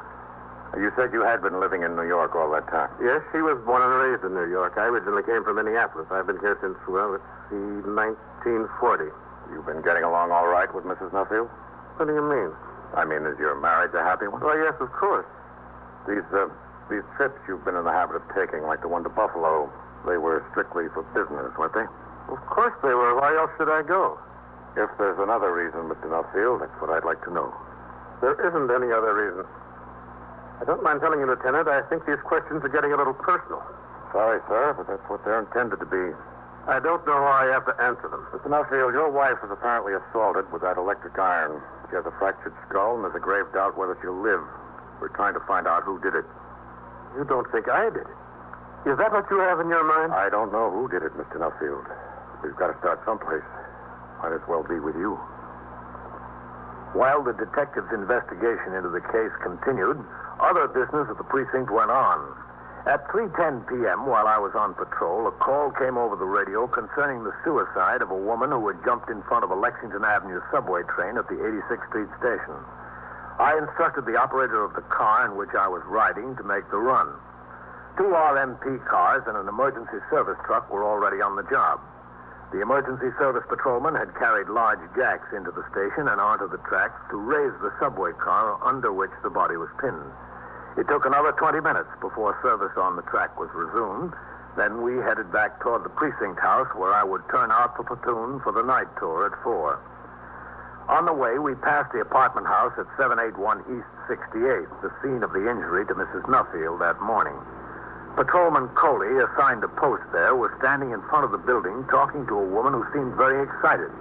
You said you had been living in New York all that time. Yes, she was born and raised in New York. I originally came from Minneapolis. I've been here since, well, let's see, 1940. You've been getting along all right with Mrs. Nuffield? What do you mean? I mean, is your marriage a happy one? Well, yes, of course. These trips you've been in the habit of taking, like the one to Buffalo, they were strictly for business, weren't they? Of course they were. Why else should I go? If there's another reason, Mr. Nuffield, that's what I'd like to know. There isn't any other reason. I don't mind telling you, Lieutenant, I think these questions are getting a little personal. Sorry, sir, but that's what they're intended to be. I don't know how I have to answer them. Mr. Nuffield, your wife was apparently assaulted with that electric iron. She has a fractured skull, and there's a grave doubt whether she'll live. We're trying to find out who did it. You don't think I did it? Is that what you have in your mind? I don't know who did it, Mr. Nuffield. We've got to start someplace. Might as well be with you. While the detective's investigation into the case continued, other business at the precinct went on. At 3:10 p.m., while I was on patrol, a call came over the radio concerning the suicide of a woman who had jumped in front of a Lexington Avenue subway train at the 86th Street station. I instructed the operator of the car in which I was riding to make the run. 2 RMP cars and an emergency service truck were already on the job. The emergency service patrolman had carried large jacks into the station and onto the tracks to raise the subway car under which the body was pinned. It took another 20 minutes before service on the track was resumed. Then we headed back toward the precinct house where I would turn out the platoon for the night tour at 4. On the way, we passed the apartment house at 781 East 68th, the scene of the injury to Mrs. Nuffield that morning. Patrolman Coley, assigned to post there, was standing in front of the building talking to a woman who seemed very excited.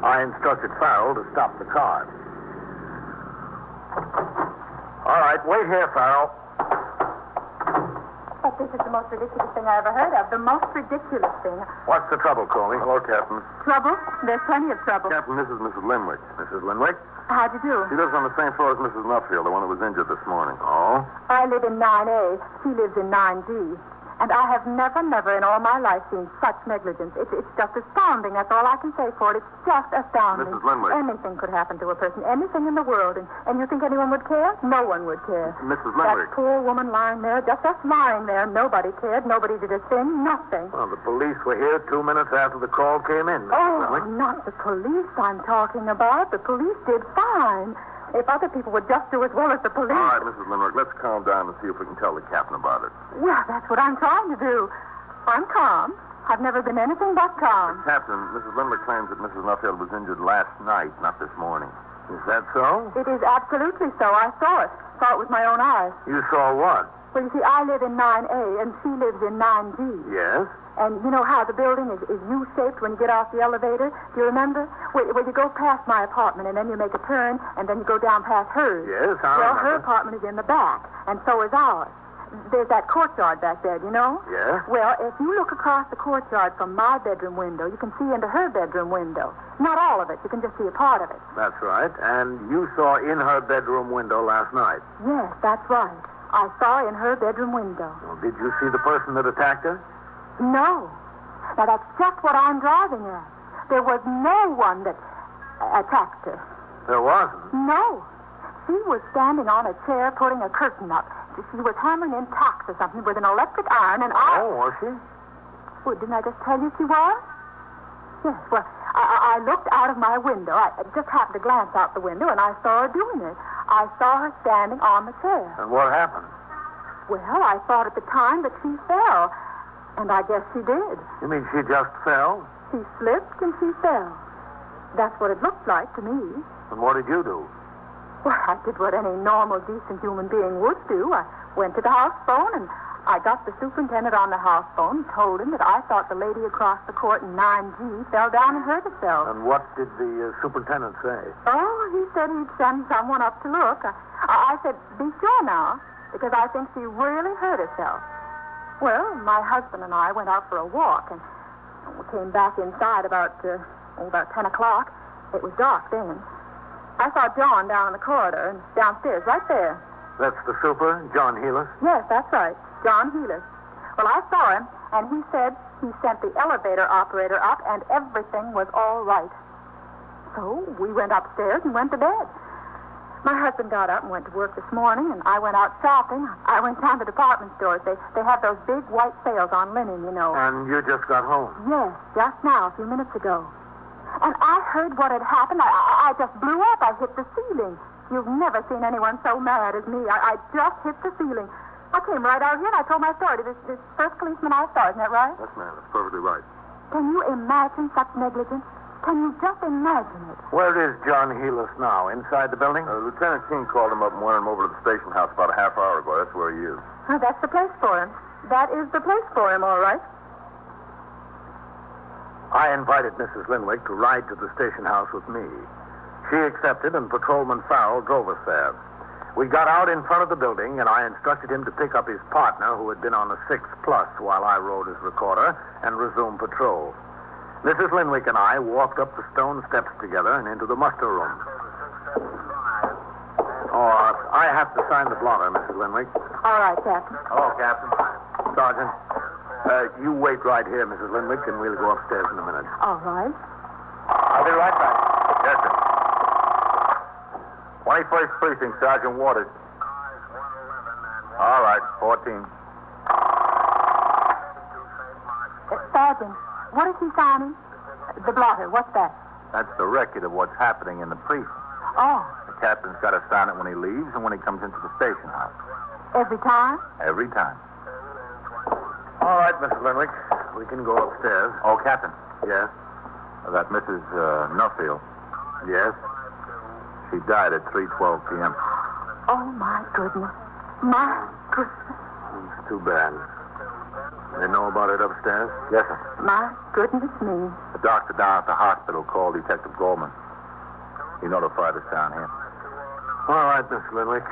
I instructed Farrell to stop the car. All right, wait here, Farrell. But this is the most ridiculous thing I ever heard of. The most ridiculous thing. What's the trouble, Coley? Hello, Captain. Trouble? There's plenty of trouble. Captain, this is Mrs. Linwick. Mrs. Linwick? How'd you do? She lives on the same floor as Mrs. Nuffield, the one who was injured this morning. Oh? I live in 9A. She lives in 9D. And I have never in all my life seen such negligence. It's just astounding. That's all I can say for it. It's just astounding. Mrs. Linwick. Anything could happen to a person. Anything in the world. And you think anyone would care? No one would care. Mrs. Linwick. That poor woman lying there, just lying there. Nobody cared. Nobody did a thing. Nothing. Well, the police were here 2 minutes after the call came in, Mrs. Linwick. Not the police I'm talking about. The police did fine. If other people would just do as well as the police. All right, Mrs. Linwick, let's calm down and see if we can tell the captain about it. Well, that's what I'm trying to do. I'm calm. I've never been anything but calm. Captain, Mrs. Linwick claims that Mrs. Nuffield was injured last night, not this morning. Is that so? It is absolutely so. I saw it. Saw it with my own eyes. You saw what? Well, you see, I live in 9A, and she lives in 9D. Yes? And you know how the building is U-shaped when you get off the elevator? Do you remember? Where you go past my apartment, and then you make a turn, and then you go down past hers. Yes, I Well, remember. her apartment is in the back, and so is ours. There's that courtyard back there, do you know? Yeah? Well, if you look across the courtyard from my bedroom window, you can see into her bedroom window. Not all of it. You can just see a part of it. That's right. And you saw in her bedroom window last night. Yes, that's right. I saw in her bedroom window. Well, did you see the person that attacked her? No. Now, that's just what I'm driving at. There was no one that attacked her. There wasn't? No. She was standing on a chair putting a curtain up. She was hammering in tacks or something with an electric iron, and I... Oh, was she? Well, didn't I just tell you she was? Yes, well, I looked out of my window. I just happened to glance out the window, and I saw her doing it. I saw her standing on the chair. And what happened? Well, I thought at the time that she fell, and I guess she did. You mean she just fell? She slipped and she fell. That's what it looked like to me. And what did you do? Well, I did what any normal, decent human being would do. I went to the house phone, and I got the superintendent on the house phone and told him that I thought the lady across the court in 9G fell down and hurt herself. And what did the superintendent say? Oh, he said he'd send someone up to look. I said, be sure now, because I think she really hurt herself. Well, my husband and I went out for a walk, and we came back inside about 10 o'clock. It was dark then. I saw John down in the corridor and downstairs, right there. That's the super, John Heelis? Yes, that's right, John Heelis. Well, I saw him, and he said he sent the elevator operator up, and everything was all right. So we went upstairs and went to bed. My husband got up and went to work this morning, and I went out shopping. I went down to department stores. They have those big white sales on linen, you know. And you just got home? Yes, just now, a few minutes ago. And I heard what had happened. I just blew up. I hit the ceiling. You've never seen anyone so mad as me. I just hit the ceiling. I came right out here and I told my story to this first policeman I saw. Isn't that right? Yes, ma'am. That's perfectly right. Can you imagine such negligence? Can you just imagine it? Where is John Heelis now? Inside the building? Lieutenant King called him up and wanted him over to the station house about a half hour ago. That's where he is. Oh, that's the place for him. That is the place for him, all right. I invited Mrs. Linwick to ride to the station house with me. She accepted, and Patrolman Farrell drove us there. We got out in front of the building, and I instructed him to pick up his partner, who had been on a 6+ while I rode his recorder, and resume patrol. Mrs. Linwick and I walked up the stone steps together and into the muster room. Oh, I have to sign the blotter, Mrs. Linwick. All right, Captain. Hello, Captain. Sergeant. You wait right here, Mrs. Linwick, and we'll go upstairs in a minute. All right. I'll be right back. Yes, sir. 21st Precinct, Sergeant Waters. All right, 14. Sergeant, what is he signing? The blotter, what's that? That's the record of what's happening in the precinct. Oh, The captain's got to sign it when he leaves and when he comes into the station house. every time? Every time. All right, Mrs. Linwick. We can go upstairs. Oh, Captain. Yes? That Mrs. Nuffield. Yes? She died at 3:12 p.m. Oh, my goodness. My goodness. It's too bad. They know about it upstairs? Yes, sir. My goodness me. The doctor down at the hospital called Detective Goldman. He notified us down here. All right, Miss Linwick.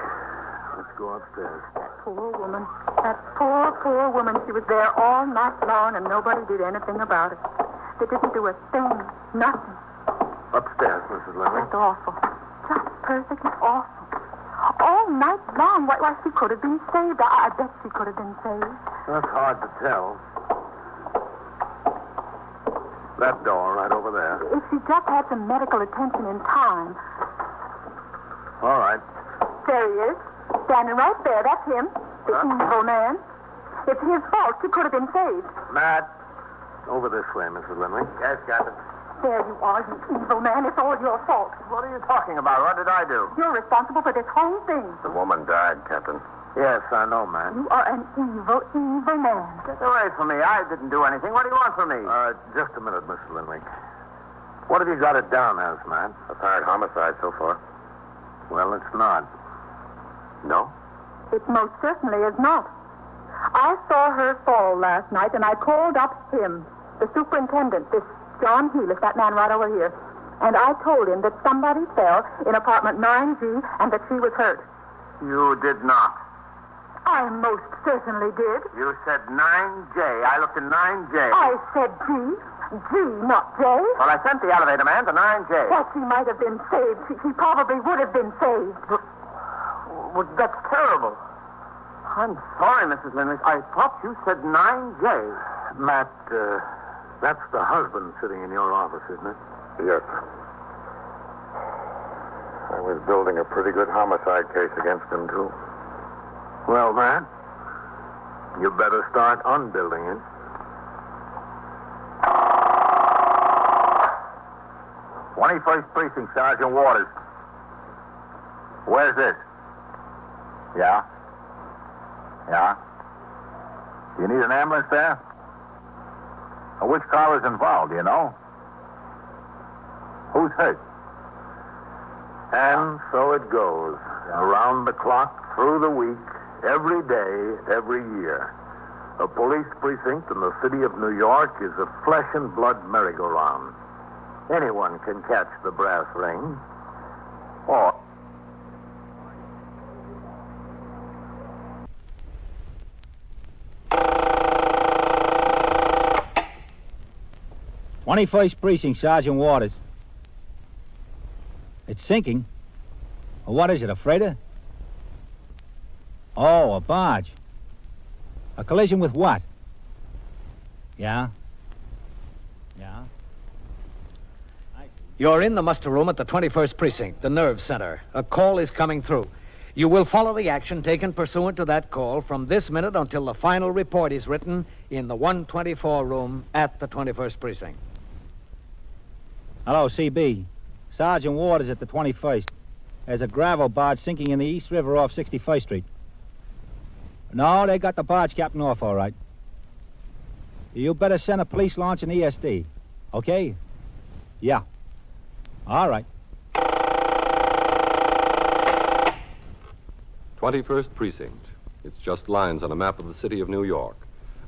Let's go upstairs. Poor woman. That poor woman. She was there all night long, and nobody did anything about it. They didn't do a thing. Nothing. Upstairs, Mrs. Linwick. That's awful. Just perfectly awful. All night long. Why, she could have been saved. I bet she could have been saved. That's hard to tell. That door right over there. If she just had some medical attention in time. All right. There he is. Standing right there. That's him. The evil man. It's his fault. She could have been saved. Matt. Over this way, Mrs. Linwick. Yes, Captain. There you are, you evil man. It's all your fault. What are you talking about? What did I do? You're responsible for this whole thing. The woman died, Captain. Yes, I know, Matt. You are an evil man. Get away from me. I didn't do anything. What do you want from me? Just a minute, Mrs. Linwick. What have you got it down as, Matt? Apparent homicide so far. Well, it's not. No? It most certainly is not. I saw her fall last night, and I called up him, the superintendent, this John Heelis, that man right over here. And I told him that somebody fell in apartment 9G and that she was hurt. You did not. I most certainly did. You said 9J. I looked at 9J. I said G. G, not J. Well, I sent the elevator man to 9J. Well, she might have been saved. She probably would have been saved. Well, that's terrible. I'm sorry, Mrs. Linley. I thought you said 9J. Matt, that's the husband sitting in your office, isn't it? Yes. I was building a pretty good homicide case against him, too. Well, Matt, you better start unbuilding it. "21st Precinct, Sergeant Waters. Where's this? Yeah? Yeah? Do you need an ambulance there? Which car is involved, do you know? Who's hurt? And so it goes, around the clock, through the week, every day, every year. A police precinct in the city of New York is a flesh and blood merry-go-round. Anyone can catch the brass ring. Or... "21st Precinct, Sergeant Waters. It's sinking. Well, what is it, a freighter? Oh, a barge. A collision with what? Yeah? Yeah? You're in the muster room at the 21st Precinct, the nerve center. A call is coming through. You will follow the action taken pursuant to that call from this minute until the final report is written in the 124 room at the 21st Precinct. Hello, CB. Sergeant Waters at the 21st. There's a gravel barge sinking in the East River off 61st Street. No, they got the barge captain off all right. You better send a police launch and ESD. Okay? Yeah. All right. 21st Precinct. It's just lines on a map of the city of New York.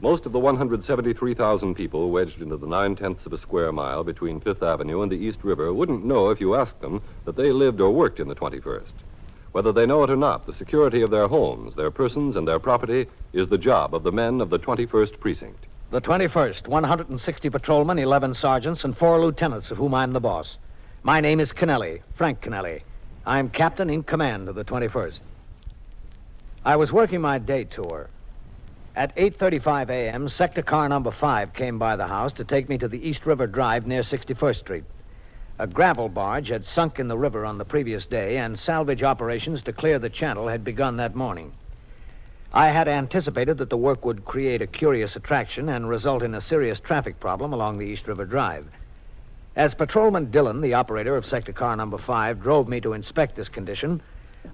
Most of the 173,000 people wedged into the 9/10 of a square mile between Fifth Avenue and the East River wouldn't know if you asked them that they lived or worked in the 21st. Whether they know it or not, the security of their homes, their persons, and their property is the job of the men of the 21st Precinct. The 21st, 160 patrolmen, 11 sergeants, and 4 lieutenants, of whom I'm the boss. My name is Kennelly, Frank Kennelly. I'm captain in command of the 21st. I was working my day tour. At 8:35 a.m., sector car number 5 came by the house to take me to the East River Drive near 61st Street. A gravel barge had sunk in the river on the previous day, and salvage operations to clear the channel had begun that morning. I had anticipated that the work would create a curious attraction and result in a serious traffic problem along the East River Drive. As Patrolman Dillon, the operator of sector car number 5, drove me to inspect this condition,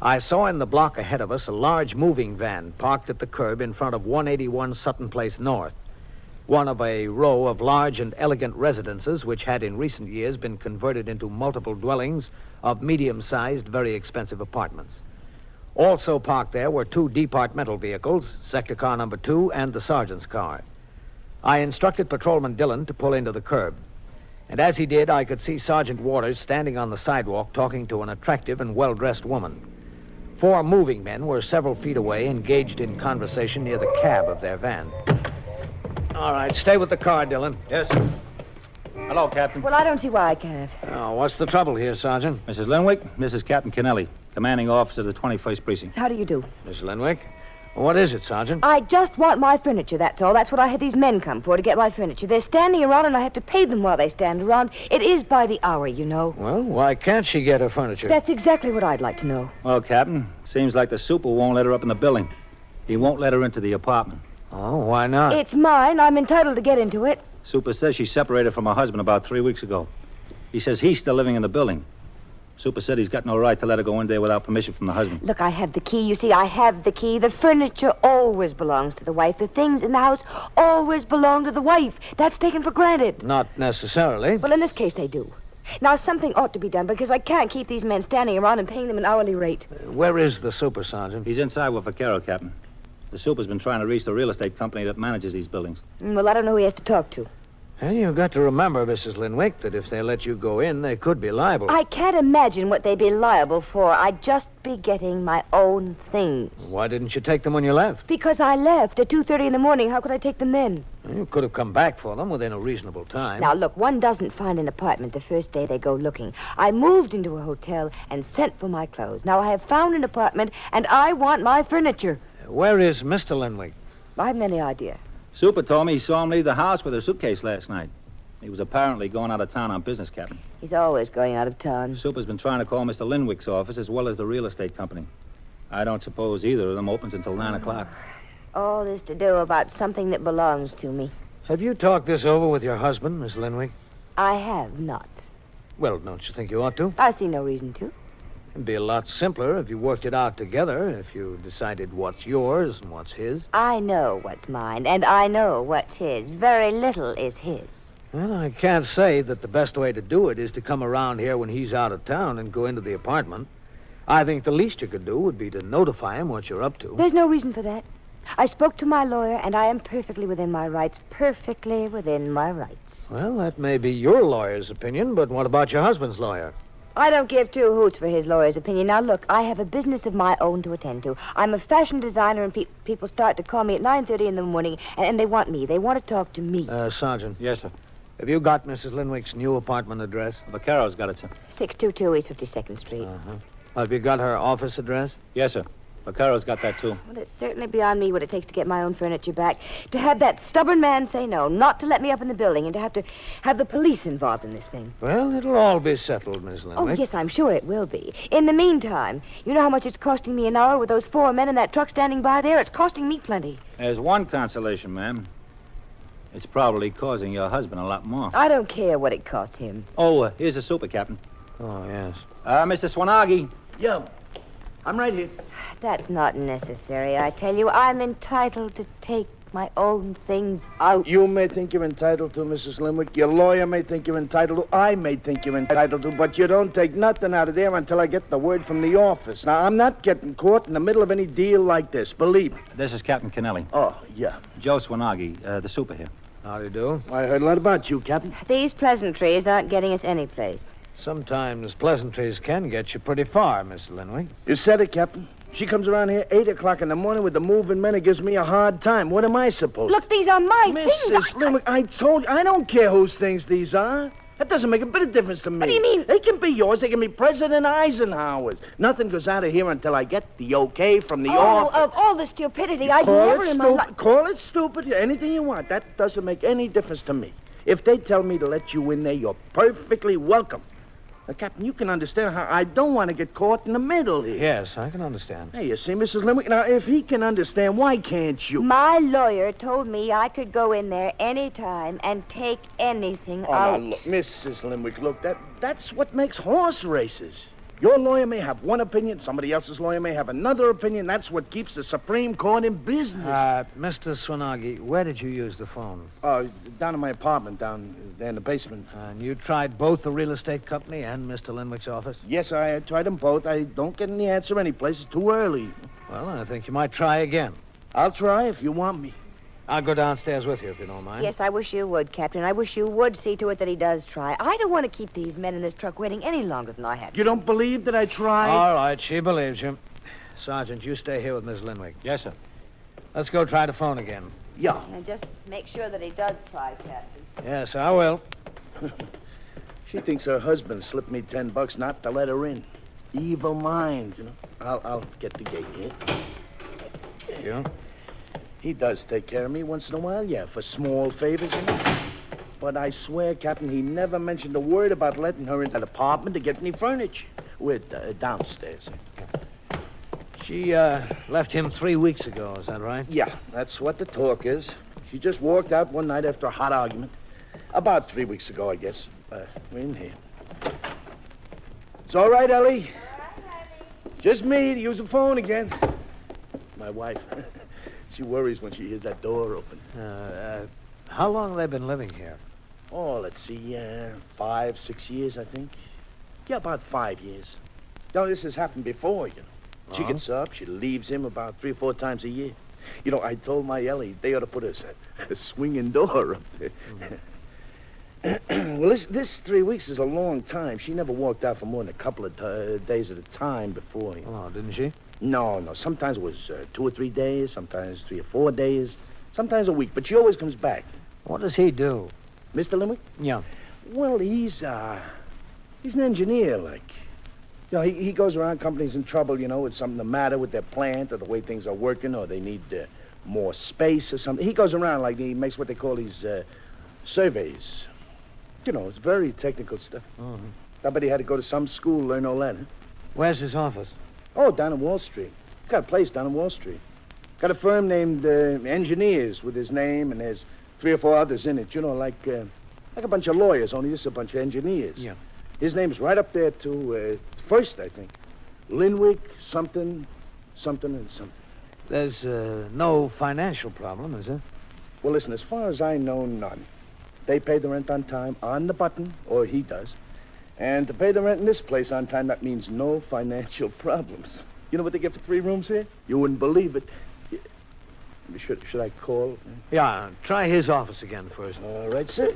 I saw in the block ahead of us a large moving van parked at the curb in front of 181 Sutton Place North, one of a row of large and elegant residences which had in recent years been converted into multiple dwellings of medium-sized, very expensive apartments. Also parked there were 2 departmental vehicles, sector car number 2 and the sergeant's car. I instructed Patrolman Dillon to pull into the curb. And as he did, I could see Sergeant Waters standing on the sidewalk talking to an attractive and well-dressed woman. 4 moving men were several feet away, engaged in conversation near the cab of their van. All right, stay with the car, Dillon. Yes. Hello, Captain. Well, I don't see why I can't. Oh, what's the trouble here, Sergeant? Mrs. Linwick, this is Captain Kennelly, commanding officer of the 21st Precinct. How do you do? Miss Lenwick? What is it, Sergeant? I just want my furniture, that's all. That's what I had these men come for, to get my furniture. They're standing around, and I have to pay them while they stand around. It is by the hour, you know. Well, why can't she get her furniture? That's exactly what I'd like to know. Well, Captain, seems like the super won't let her up in the building. He won't let her into the apartment. Oh, why not? It's mine. I'm entitled to get into it. Super says she separated from her husband about 3 weeks ago. He says he's still living in the building. Super said he's got no right to let her go in there without permission from the husband. Look, I have the key. You see, I have the key. The furniture always belongs to the wife. The things in the house always belong to the wife. That's taken for granted. Not necessarily. Well, in this case, they do. Now, something ought to be done, because I can't keep these men standing around and paying them an hourly rate. Where is the super, Sergeant? He's inside with Vaquero, Captain. The super's been trying to reach the real estate company that manages these buildings. Well, I don't know who he has to talk to. And you've got to remember, Mrs. Linwick, that if they let you go in, they could be liable. I can't imagine what they'd be liable for. I'd just be getting my own things. Why didn't you take them when you left? Because I left at 2:30 in the morning. How could I take them then? You could have come back for them within a reasonable time. Now, look, one doesn't find an apartment the first day they go looking. I moved into a hotel and sent for my clothes. Now, I have found an apartment, and I want my furniture. Where is Mr. Linwick? I haven't any idea. Super told me he saw him leave the house with a suitcase last night. He was apparently going out of town on business, Captain. He's always going out of town. Super's been trying to call Mr. Linwick's office as well as the real estate company. I don't suppose either of them opens until 9 o'clock. All this to do about something that belongs to me. Have you talked this over with your husband, Miss Linwick? I have not. Well, don't you think you ought to? I see no reason to. It'd be a lot simpler if you worked it out together, if you decided what's yours and what's his. I know what's mine, and I know what's his. Very little is his. Well, I can't say that the best way to do it is to come around here when he's out of town and go into the apartment. I think the least you could do would be to notify him what you're up to. There's no reason for that. I spoke to my lawyer, and I am perfectly within my rights. Perfectly within my rights. Well, that may be your lawyer's opinion, but what about your husband's lawyer? I don't give two hoots for his lawyer's opinion. Now, look, I have a business of my own to attend to. I'm a fashion designer, and people start to call me at 9:30 in the morning, and they want me. They want to talk to me. Sergeant. Yes, sir. Have you got Mrs. Linwick's new apartment address? Vaccaro's got it, sir. 622 East 52nd Street. Uh-huh. Have you got her office address? Yes, sir. Vaccaro's got that, too. Well, it's certainly beyond me what it takes to get my own furniture back. To have that stubborn man say no, not to let me up in the building, and to have the police involved in this thing. Well, it'll all be settled, Miss Linwick. Oh, yes, I'm sure it will be. In the meantime, you know how much it's costing me an hour with those 4 men in that truck standing by there? It's costing me plenty. There's one consolation, ma'am. It's probably causing your husband a lot more. I don't care what it costs him. Oh, here's a super, Captain. Oh, yes. Mr. Swanagi. Yeah, I'm right here. That's not necessary, I tell you. I'm entitled to take my own things out. You may think you're entitled to, Mrs. Linwick. Your lawyer may think you're entitled to. I may think you're entitled to, but you don't take nothing out of there until I get the word from the office. Now, I'm not getting caught in the middle of any deal like this, believe me. This is Captain Kennelly. Oh, yeah. Joe Swanagi, the super here. How do you do? I heard a lot about you, Captain. These pleasantries aren't getting us any place. Sometimes pleasantries can get you pretty far, Miss Linwick. You said it, Captain. She comes around here 8 o'clock in the morning with the moving men and gives me a hard time. What am I supposed to... Look, these are my things. Mrs. Linwick, I told you, I don't care whose things these are. That doesn't make a bit of difference to me. What do you mean? They can be yours. They can be President Eisenhower's. Nothing goes out of here until I get the okay from the office. Of all the stupidity, I'd never in my life... Call it stupid, anything you want. That doesn't make any difference to me. If they tell me to let you in there, you're perfectly welcome. Now, Captain, you can understand how I don't want to get caught in the middle here. Yes, I can understand. Hey, you see, Mrs. Linwick, now, if he can understand, why can't you? My lawyer told me I could go in there any time and take anything out. Now, look, Mrs. Linwick, look, that's what makes horse races. Your lawyer may have one opinion, somebody else's lawyer may have another opinion. That's what keeps the Supreme Court in business. Mr. Swanagi, where did you use the phone? Down in my apartment, down there in the basement. And you tried both the real estate company and Mr. Linwick's office? Yes, I tried them both. I don't get any answer any place. It's too early. Well, I think you might try again. I'll try if you want me. I'll go downstairs with you, if you don't mind. Yes, I wish you would, Captain. I wish you would see to it that he does try. I don't want to keep these men in this truck waiting any longer than I have to. You don't believe that I tried? All right, she believes you. Sergeant, you stay here with Miss Linwick. Yes, sir. Let's go try the phone again. Yeah. And just make sure that he does try, Captain. Yes, I will. She thinks her husband slipped me $10 not to let her in. Evil mind, you know. I'll get the gate here. You? He does take care of me once in a while, yeah, for small favors, you know. But I swear, Captain, he never mentioned a word about letting her into the apartment to get any furniture. We're downstairs. She left him 3 weeks ago, is that right? Yeah, that's what the talk is. She just walked out one night after a hot argument. About 3 weeks ago, I guess. We're in here. It's all right, Ellie. Just me to use the phone again. My wife. She worries when she hears that door open. How long have they been living here? Oh, let's see, 5, 6 years, I think. Yeah, about 5 years. Now, this has happened before, you know. She gets up, she leaves him about 3 or 4 times a year. You know, I told my Ellie they ought to put a swinging door up there. this 3 weeks is a long time. She never walked out for more than a couple of days at a time before. Oh, didn't she? No. Sometimes it was 2 or 3 days, sometimes 3 or 4 days, sometimes a week. But she always comes back. What does he do? Mr. Limwick? Yeah. Well, he's an engineer, like. You know, he goes around companies in trouble, with something the matter with their plant or the way things are working, or they need more space or something. He goes around, like, he makes what they call these surveys. It's very technical stuff. Oh. I bet he had to go to some school to learn all that, huh? Where's his office? Oh, down on Wall Street. Got a place down on Wall Street. Got a firm named Engineers with his name, and there's 3 or 4 others in it. Like a bunch of lawyers, only this is a bunch of engineers. Yeah. His name's right up there, too. First, I think. Linwick, something, and something. There's no financial problem, is there? Well, listen, as far as I know, none. They pay the rent on time, on the button, or he does. And to pay the rent in this place on time, that means no financial problems. You know what they get for 3 rooms here? You wouldn't believe it. Should I call? Yeah, try his office again first. All right, sir.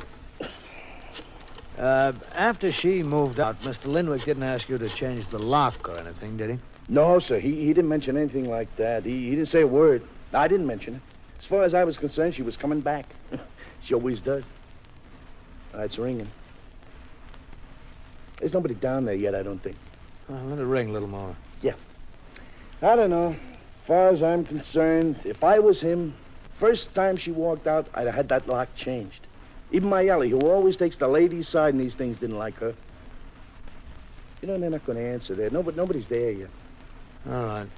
After she moved out, Mr. Linwick didn't ask you to change the lock or anything, did he? No, sir. He didn't mention anything like that. He didn't say a word. I didn't mention it. As far as I was concerned, she was coming back. She always does. It's ringing. There's nobody down there yet, I don't think. Let it ring a little more. Yeah. I don't know. As far as I'm concerned, if I was him, first time she walked out, I'd have had that lock changed. Even my Ellie, who always takes the lady's side in these things, didn't like her. They're not going to answer there. Nobody's there yet. All right.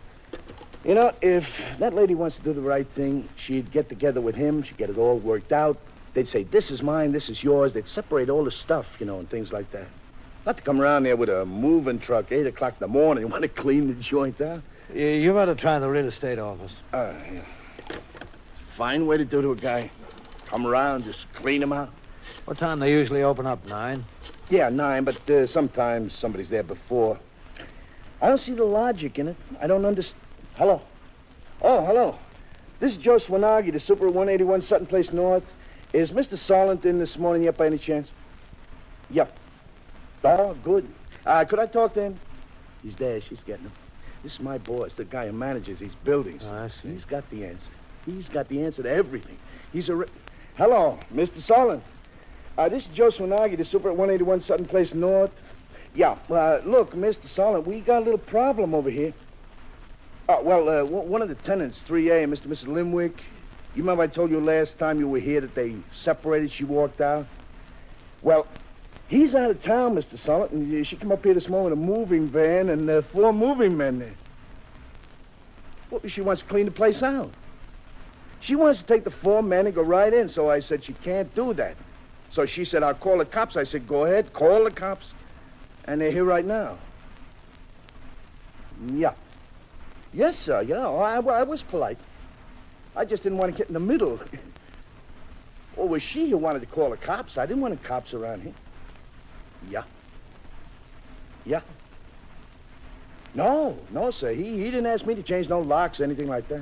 If that lady wants to do the right thing, she'd get together with him. She'd get it all worked out. They'd say, this is mine, this is yours. They'd separate all the stuff, and things like that. Not to come around there with a moving truck, 8 o'clock in the morning, want to clean the joint out. You better try the real estate office. Yeah. Fine way to do to a guy. Come around, just clean him out. What time they usually open up, 9? Yeah, 9, but sometimes somebody's there before. I don't see the logic in it. I don't understand. Hello? Oh, hello. This is Joe Swanagi, the super at 181 Sutton Place North. Is Mr. Solent in this morning yet by any chance? Yep. Oh, good. Could I talk to him? He's there. She's getting him. This is my boss, the guy who manages these buildings. Oh, I see. He's got the answer. He's got the answer to everything. Hello, Mr. Solent. This is Joe Swanagi, the super at 181 Sutton Place North. Yeah, look, Mr. Solent, we got a little problem over here. One of the tenants, 3A, Mr. and Mrs. Limwick. You remember I told you last time you were here that they separated, she walked out? Well, he's out of town, Mr. Solent, and she came up here this morning with a moving van and 4 moving men there. Well, she wants to clean the place out. She wants to take the 4 men and go right in, so I said she can't do that. So she said, I'll call the cops. I said, go ahead, call the cops. And they're here right now. Yeah. Yes, sir, yeah, I was polite. I just didn't want to get in the middle. Or was she who wanted to call the cops? I didn't want the cops around here. Yeah. Yeah. No, sir. He didn't ask me to change no locks or anything like that.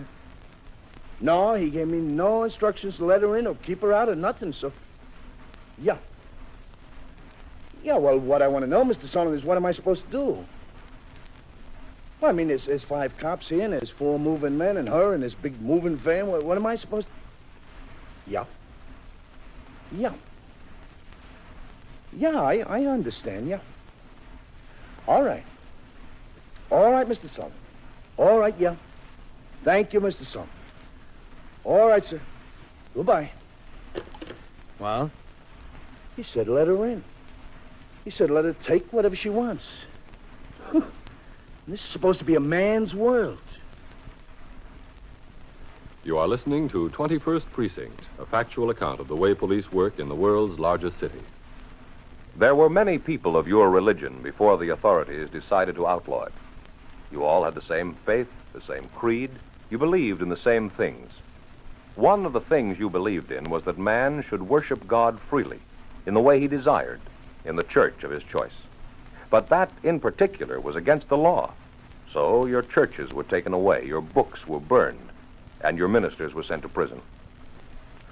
No, he gave me no instructions to let her in or keep her out or nothing, so... Yeah. Yeah, well, what I want to know, Mr. Solomon, is what am I supposed to do? Well, I mean, there's 5 cops here, and there's 4 moving men, and her, and this big moving van. What am I supposed to... Yeah. Yeah. Yeah, I understand, yeah. All right. All right, Mr. Solomon. All right, yeah. Thank you, Mr. Solomon. All right, sir. Goodbye. Well? He said let her in. He said let her take whatever she wants. This is supposed to be a man's world. You are listening to 21st Precinct, a factual account of the way police work in the world's largest city. There were many people of your religion before the authorities decided to outlaw it. You all had the same faith, the same creed. You believed in the same things. One of the things you believed in was that man should worship God freely, in the way he desired, in the church of his choice. But that, in particular, was against the law. So your churches were taken away, your books were burned, and your ministers were sent to prison.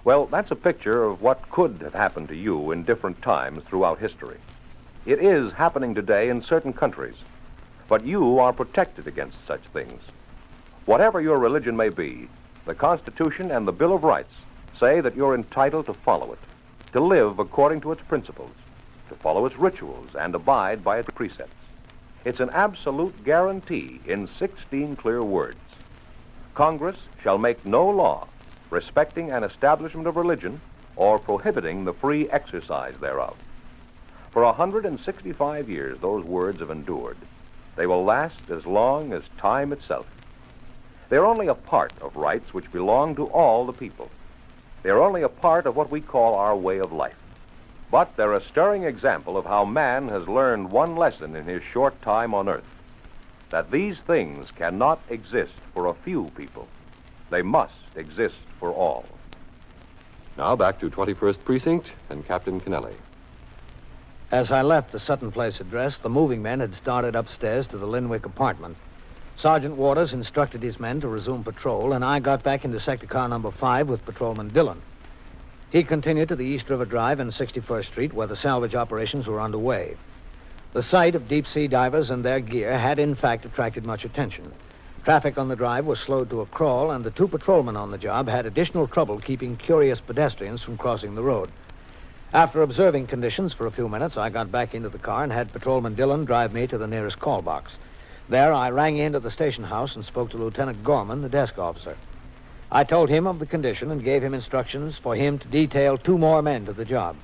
Well, that's a picture of what could have happened to you in different times throughout history. It is happening today in certain countries, but you are protected against such things. Whatever your religion may be, the Constitution and the Bill of Rights say that you're entitled to follow it, to live according to its principles, to follow its rituals, and abide by its precepts. It's an absolute guarantee in 16 clear words. Congress shall make no law respecting an establishment of religion or prohibiting the free exercise thereof. For 165 years, those words have endured. They will last as long as time itself. They're only a part of rights which belong to all the people. They're only a part of what we call our way of life. But they're a stirring example of how man has learned one lesson in his short time on earth, that these things cannot exist for a few people. They must exist for all. Now back to 21st Precinct and Captain Kennelly. As I left the Sutton Place address, the moving men had started upstairs to the Linwick apartment. Sergeant Waters instructed his men to resume patrol, and I got back into sector car number 5 with Patrolman Dillon. He continued to the East River Drive and 61st Street, where the salvage operations were underway. The sight of deep-sea divers and their gear had, in fact, attracted much attention. Traffic on the drive was slowed to a crawl, and the 2 patrolmen on the job had additional trouble keeping curious pedestrians from crossing the road. After observing conditions for a few minutes, I got back into the car and had Patrolman Dillon drive me to the nearest call box. There, I rang into the station house and spoke to Lieutenant Gorman, the desk officer. I told him of the condition and gave him instructions for him to detail 2 more men to the job.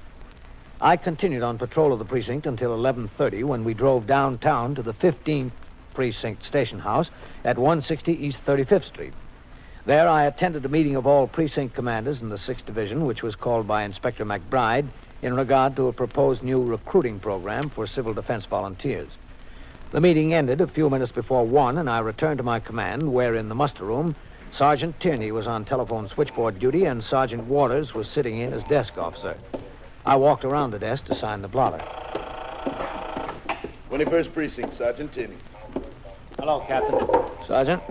I continued on patrol of the precinct until 11:30, when we drove downtown to the 15th Precinct station house at 160 East 35th Street. There, I attended a meeting of all precinct commanders in the 6th Division, which was called by Inspector McBride in regard to a proposed new recruiting program for civil defense volunteers. The meeting ended a few minutes before 1, and I returned to my command, where in the muster room, Sergeant Tierney was on telephone switchboard duty, and Sergeant Waters was sitting in as desk officer. I walked around the desk to sign the blotter. 21st Precinct, Sergeant Tierney. Hello, Captain. Sergeant?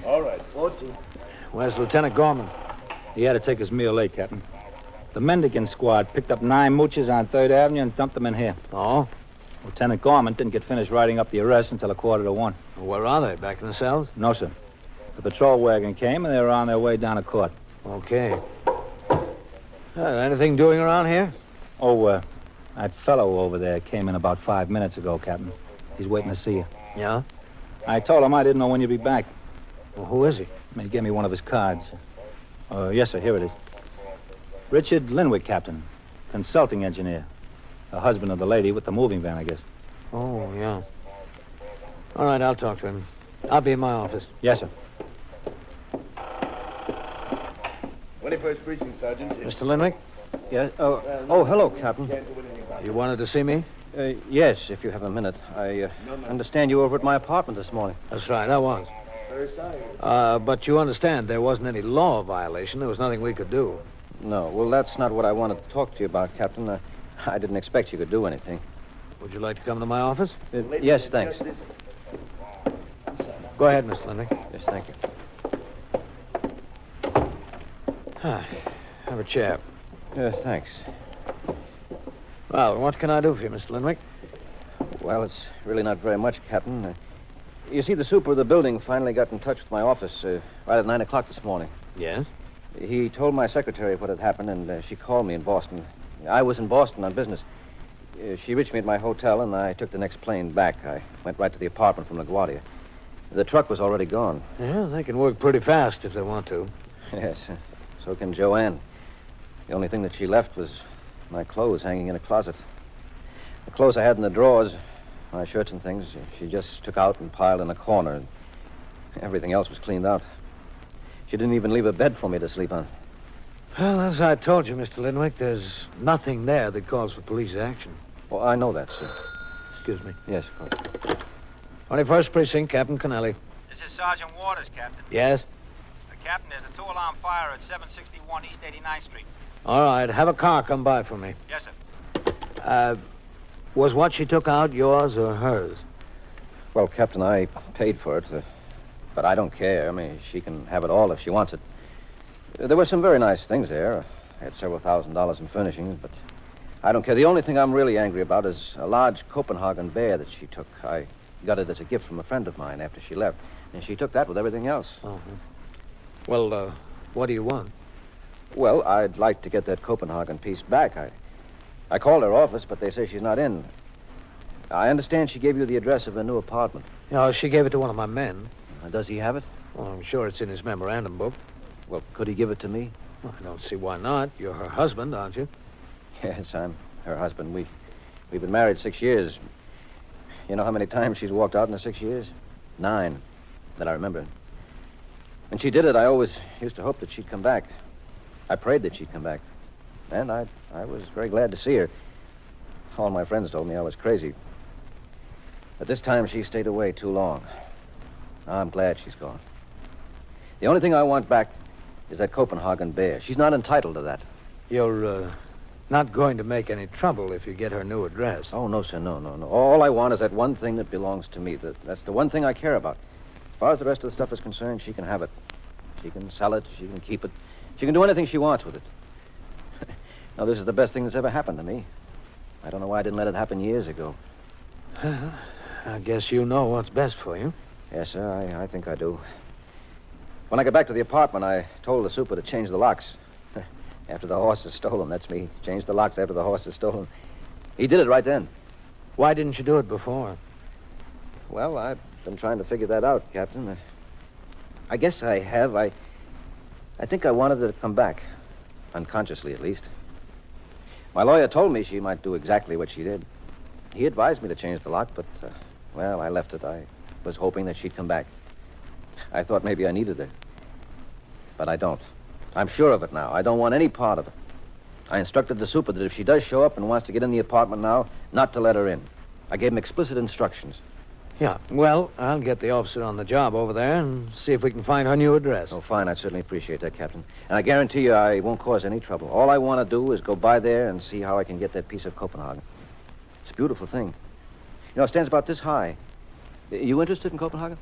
All right, 14. Where's Lieutenant Gorman? He had to take his meal late, Captain. The Mendicant squad picked up 9 mooches on 3rd Avenue and dumped them in here. Oh? Lieutenant Gorman didn't get finished writing up the arrest until 1:45. Where are they? Back in the cells? No, sir. The patrol wagon came, and they were on their way down to court. Okay. Anything doing around here? Oh, that fellow over there came in about 5 minutes ago, Captain. He's waiting to see you. Yeah? I told him I didn't know when you'd be back. Well, who is he? He gave me one of his cards. Yes, sir, here it is. Richard Linwick, Captain. Consulting engineer. The husband of the lady with the moving van, I guess. Oh, yeah. All right, I'll talk to him. I'll be in my office. Yes, sir. 21st Precinct, Sergeant. Mr. Linwick? Yes. Oh, hello, Captain. You wanted to see me? Yes, if you have a minute. I understand you were over at my apartment this morning. That's right, I was. Very sorry. But you understand there wasn't any law violation. There was nothing we could do. No, well, that's not what I wanted to talk to you about, Captain. I didn't expect you could do anything. Would you like to come to my office? Yes, thanks. Go ahead, Mr. Linwick. Yes, thank you. Have a chair. Thanks. Well, what can I do for you, Mr. Linwick? Well, it's really not very much, Captain. You see, the super of the building finally got in touch with my office right at 9 o'clock this morning. Yes? He told my secretary what had happened, and she called me in Boston. I was in Boston on business. She reached me at my hotel, and I took the next plane back. I went right to the apartment from LaGuardia. The truck was already gone. Yeah, they can work pretty fast if they want to. Yes, so can Joanne. The only thing that she left was my clothes hanging in a closet. The clothes I had in the drawers, my shirts and things, she just took out and piled in a corner. And everything else was cleaned out. She didn't even leave a bed for me to sleep on. Well, as I told you, Mr. Linwick, there's nothing there that calls for police action. Oh, I know that, sir. Excuse me. Yes, of course. 21st Precinct, Captain Kennelly. This is Sergeant Waters, Captain. Yes? Captain, there's a 2-alarm fire at 761 East 89th Street. All right, have a car come by for me. Yes, sir. Was what she took out yours or hers? Well, Captain, I paid for it, but I don't care. I mean, she can have it all if she wants it. There were some very nice things there. I had several $1,000s in furnishings, but I don't care. The only thing I'm really angry about is a large Copenhagen bear that she took. I got it as a gift from a friend of mine after she left, and she took that with everything else. Uh-huh. Well, what do you want? Well, I'd like to get that Copenhagen piece back. I called her office, but they say she's not in. I understand she gave you the address of her new apartment. Yeah, she gave it to one of my men. Does he have it? Well, I'm sure it's in his memorandum book. Well, could he give it to me? Well, I don't see why not. You're her husband, aren't you? Yes, I'm her husband. We've been married 6 years. You know how many times she's walked out in the 6 years? 9, that I remember. When she did it, I always used to hope that she'd come back. I prayed that she'd come back. And I was very glad to see her. All my friends told me I was crazy. But this time she stayed away too long. I'm glad she's gone. The only thing I want back is that Copenhagen bear. She's not entitled to that. You're not going to make any trouble if you get her new address. Oh, no, sir, no. All I want is that one thing that belongs to me. That's the one thing I care about. As far as the rest of the stuff is concerned, she can have it. She can sell it. She can keep it. She can do anything she wants with it. Now, this is the best thing that's ever happened to me. I don't know why I didn't let it happen years ago. I guess you know what's best for you. Yes, sir, I think I do. When I got back to the apartment, I told the super to change the locks. After the horse is stolen, that's me. Change the locks after the horse is stolen. He did it right then. Why didn't you do it before? Well, I've been trying to figure that out, Captain. I guess I have. I think I wanted her to come back. Unconsciously, at least. My lawyer told me she might do exactly what she did. He advised me to change the lock, but, well, I left it. I was hoping that she'd come back. I thought maybe I needed her. But I don't. I'm sure of it now. I don't want any part of it. I instructed the super that if she does show up and wants to get in the apartment now, not to let her in. I gave him explicit instructions. Yeah, well, I'll get the officer on the job over there and see if we can find her new address. Oh, fine. I'd certainly appreciate that, Captain. And I guarantee you I won't cause any trouble. All I want to do is go by there and see how I can get that piece of Copenhagen. It's a beautiful thing. You know, it stands about this high. You interested in Copenhagen?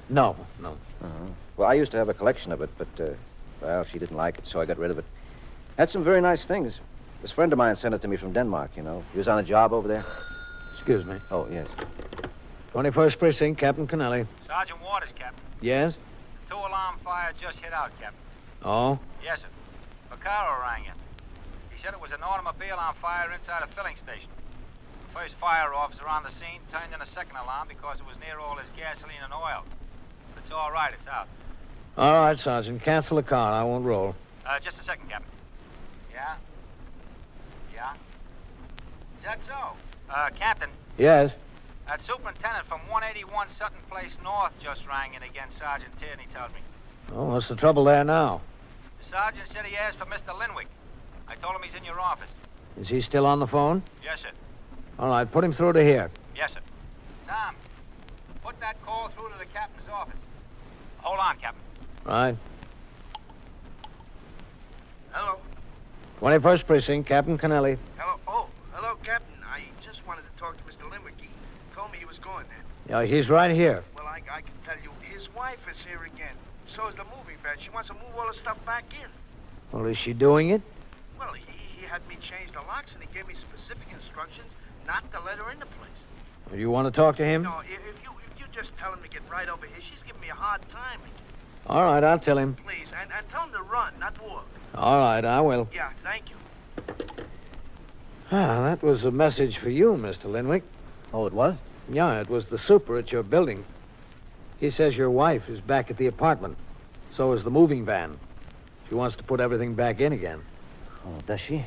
No. Uh-huh. Well, I used to have a collection of it, but, well, she didn't like it, so I got rid of it. Had some very nice things. This friend of mine sent it to me from Denmark, you know. He was on a job over there. Excuse me. Oh, yes. 21st Precinct, Captain Kennelly. Sergeant Waters, Captain. Yes? 2-alarm fire just hit out, Captain. Oh? Yes, sir. Vaccaro rang in. He said it was an automobile on fire inside a filling station. The first fire officer on the scene turned in a second alarm because it was near all his gasoline and oil. It's all right. It's out. All right, Sergeant. Cancel the car. I won't roll. Just a second, Captain. Yeah? Is that so? Captain. Yes? That superintendent from 181 Sutton Place North just rang in again, Sergeant Tierney tells me. Oh, what's the trouble there now? The sergeant said he asked for Mr. Linwick. I told him he's in your office. Is he still on the phone? Yes, sir. All right, put him through to here. Yes, sir. Tom, put that call through to the captain's office. Hold on, Captain. Right. Hello. 21st Precinct, Captain Kennelly. Hello. Oh, hello, Captain. I just wanted to talk to Mr. Linwick. He told me he was going there. Yeah, he's right here. Well, I can tell you, his wife is here again. So is the moving van. She wants to move all the stuff back in. Well, is she doing it? Well, he had me change the locks, and he gave me specific instructions not to let her in the place. Do you want to talk to him? No, if you just tell him to get right over here. She's giving me a hard time. All right, I'll tell him. Please, and tell him to run, not walk. All right, I will. Yeah, thank you. Ah, that was a message for you, Mr. Linwick. Oh, it was? Yeah, it was the super at your building. He says your wife is back at the apartment. So is the moving van. She wants to put everything back in again. Oh, does she?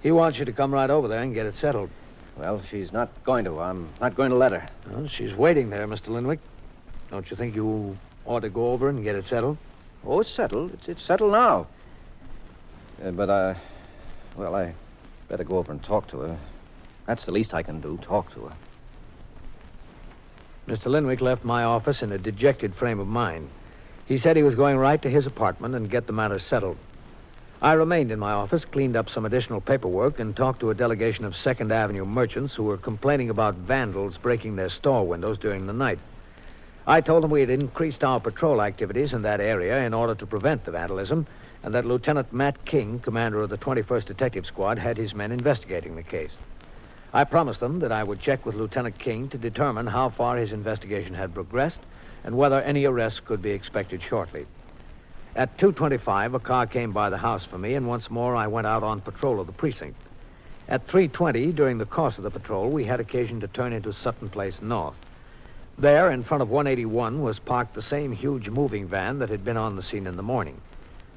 He wants you to come right over there and get it settled. Well, she's not going to. I'm not going to let her. Well, she's waiting there, Mr. Linwick. Don't you think you ought to go over and get it settled? Oh, it's settled. It's settled now. But I better go over and talk to her. That's the least I can do, talk to her. Mr. Linwick left my office in a dejected frame of mind. He said he was going right to his apartment and get the matter settled. I remained in my office, cleaned up some additional paperwork, and talked to a delegation of 2nd Avenue merchants who were complaining about vandals breaking their store windows during the night. I told them we had increased our patrol activities in that area in order to prevent the vandalism, and that Lieutenant Matt King, commander of the 21st Detective Squad, had his men investigating the case. I promised them that I would check with Lieutenant King to determine how far his investigation had progressed and whether any arrests could be expected shortly. At 2:25, a car came by the house for me, and once more I went out on patrol of the precinct. At 3:20, during the course of the patrol, we had occasion to turn into Sutton Place North. There, in front of 181, was parked the same huge moving van that had been on the scene in the morning.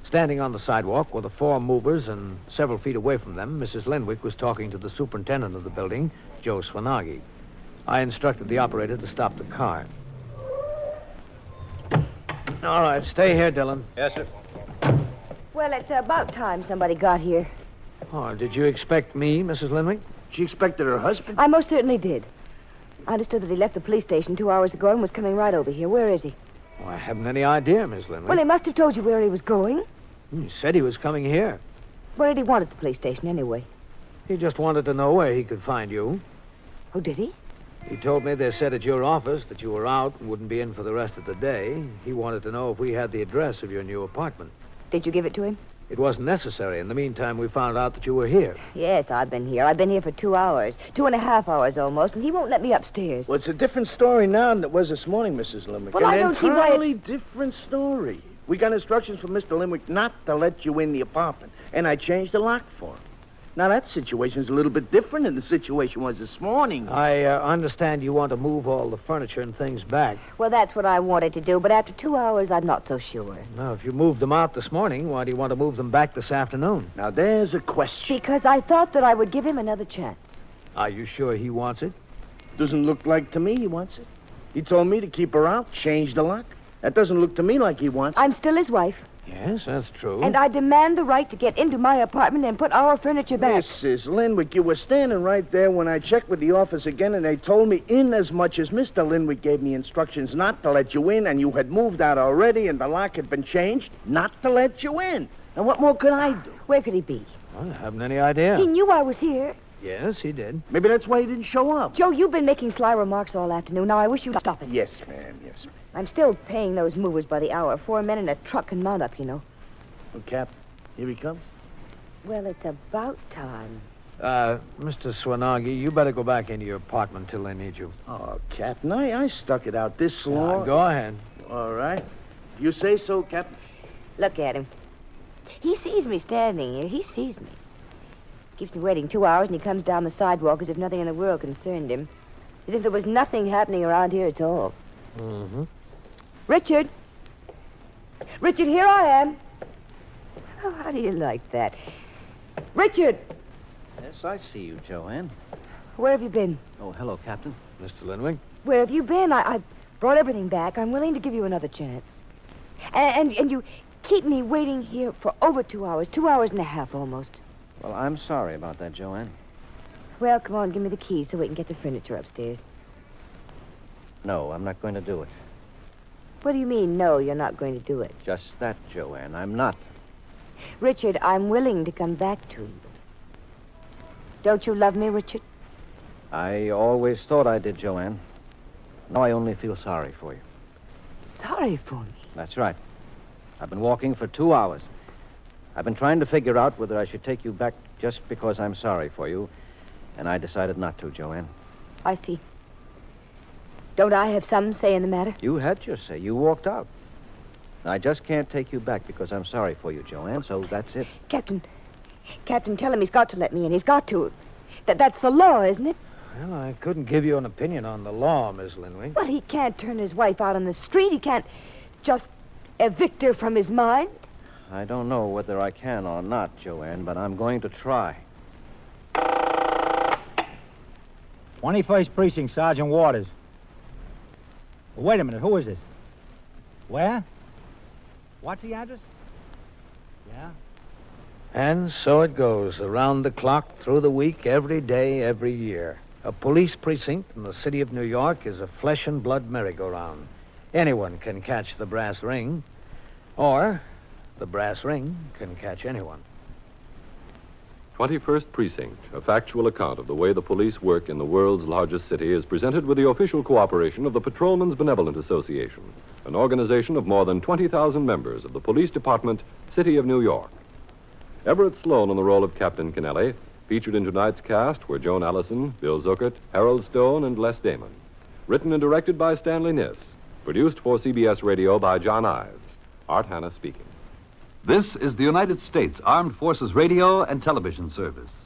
Standing on the sidewalk were the four movers, and several feet away from them, Mrs. Linwick was talking to the superintendent of the building, Joe Swanagi. I instructed the operator to stop the car. All right, stay here, Dillon. Yes, sir. Well, it's about time somebody got here. Oh, did you expect me, Mrs. Linwick? She expected her husband? I most certainly did. I understood that he left the police station 2 hours ago and was coming right over here. Where is he? Oh, I haven't any idea, Miss Linwick. Well, he must have told you where he was going. He said he was coming here. Where did he want at the police station, anyway? He just wanted to know where he could find you. Oh, did he? He told me they said at your office that you were out and wouldn't be in for the rest of the day. He wanted to know if we had the address of your new apartment. Did you give it to him? It wasn't necessary. In the meantime, we found out that you were here. Yes, I've been here. I've been here for 2 hours. 2.5 hours almost, and he won't let me upstairs. Well, it's a different story now than it was this morning, Mrs. Limwick. Well, I don't see why entirely different story. We got instructions from Mr. Limwick not to let you in the apartment, and I changed the lock for him. Now, that situation's a little bit different than the situation was this morning. I understand you want to move all the furniture and things back. Well, that's what I wanted to do, but after 2 hours, I'm not so sure. Now, if you moved them out this morning, why do you want to move them back this afternoon? Now, there's a question. Because I thought that I would give him another chance. Are you sure he wants it? Doesn't look like to me he wants it. He told me to keep her out, change the lock. That doesn't look to me like he wants it. I'm still his wife. Yes, that's true. And I demand the right to get into my apartment and put our furniture back. Mrs. Linwick, you were standing right there when I checked with the office again, and they told me in as much as Mr. Linwick gave me instructions not to let you in, and you had moved out already, and the lock had been changed, not to let you in. And what more could I do? Where could he be? Well, I haven't any idea. He knew I was here. Yes, he did. Maybe that's why he didn't show up. Joe, you've been making sly remarks all afternoon. Now, I wish you'd stop it. Yes, ma'am. Yes, ma'am. I'm still paying those movers by the hour. 4 men in a truck can mount up, you know. Oh, Cap, here he comes. Well, it's about time. Mr. Swanagi, you better go back into your apartment till they need you. Oh, Captain, I stuck it out this long. Go ahead. All right. You say so, Captain. Look at him. He sees me standing here. He sees me. Keeps me waiting 2 hours, and he comes down the sidewalk as if nothing in the world concerned him. As if there was nothing happening around here at all. Mm-hmm. Richard! Richard, here I am. Oh, how do you like that? Richard! Yes, I see you, Joanne. Where have you been? Oh, hello, Captain. Mr. Linwick? Where have you been? I brought everything back. I'm willing to give you another chance. And you keep me waiting here for over 2 hours. 2 hours and a half, almost. Well, I'm sorry about that, Joanne. Well, come on, give me the keys so we can get the furniture upstairs. No, I'm not going to do it. What do you mean, no, you're not going to do it? Just that, Joanne. I'm not. Richard, I'm willing to come back to you. Don't you love me, Richard? I always thought I did, Joanne. Now I only feel sorry for you. Sorry for me? That's right. I've been walking for 2 hours. I've been trying to figure out whether I should take you back just because I'm sorry for you, and I decided not to, Joanne. I see. Don't I have some say in the matter? You had your say. You walked out. I just can't take you back because I'm sorry for you, Joanne, so that's it. Captain, tell him he's got to let me in. He's got to. That's the law, isn't it? Well, I couldn't give you an opinion on the law, Miss Linwick. Well, he can't turn his wife out on the street. He can't just evict her from his mind. I don't know whether I can or not, Joanne, but I'm going to try. 21st Precinct, Sergeant Waters. Wait a minute, who is this? Where? What's the address? Yeah? And so it goes, around the clock, through the week, every day, every year. A police precinct in the city of New York is a flesh and blood merry-go-round. Anyone can catch the brass ring, or the brass ring can catch anyone. 21st Precinct, a factual account of the way the police work in the world's largest city, is presented with the official cooperation of the Patrolmen's Benevolent Association, an organization of more than 20,000 members of the Police Department, City of New York. Everett Sloane in the role of Captain Kennelly. Featured in tonight's cast were Joan Allison, Bill Zuckert, Harold Stone, and Les Damon. Written and directed by Stanley Niss. Produced for CBS Radio by John Ives. Art Hanna speaking. This is the United States Armed Forces Radio and Television Service.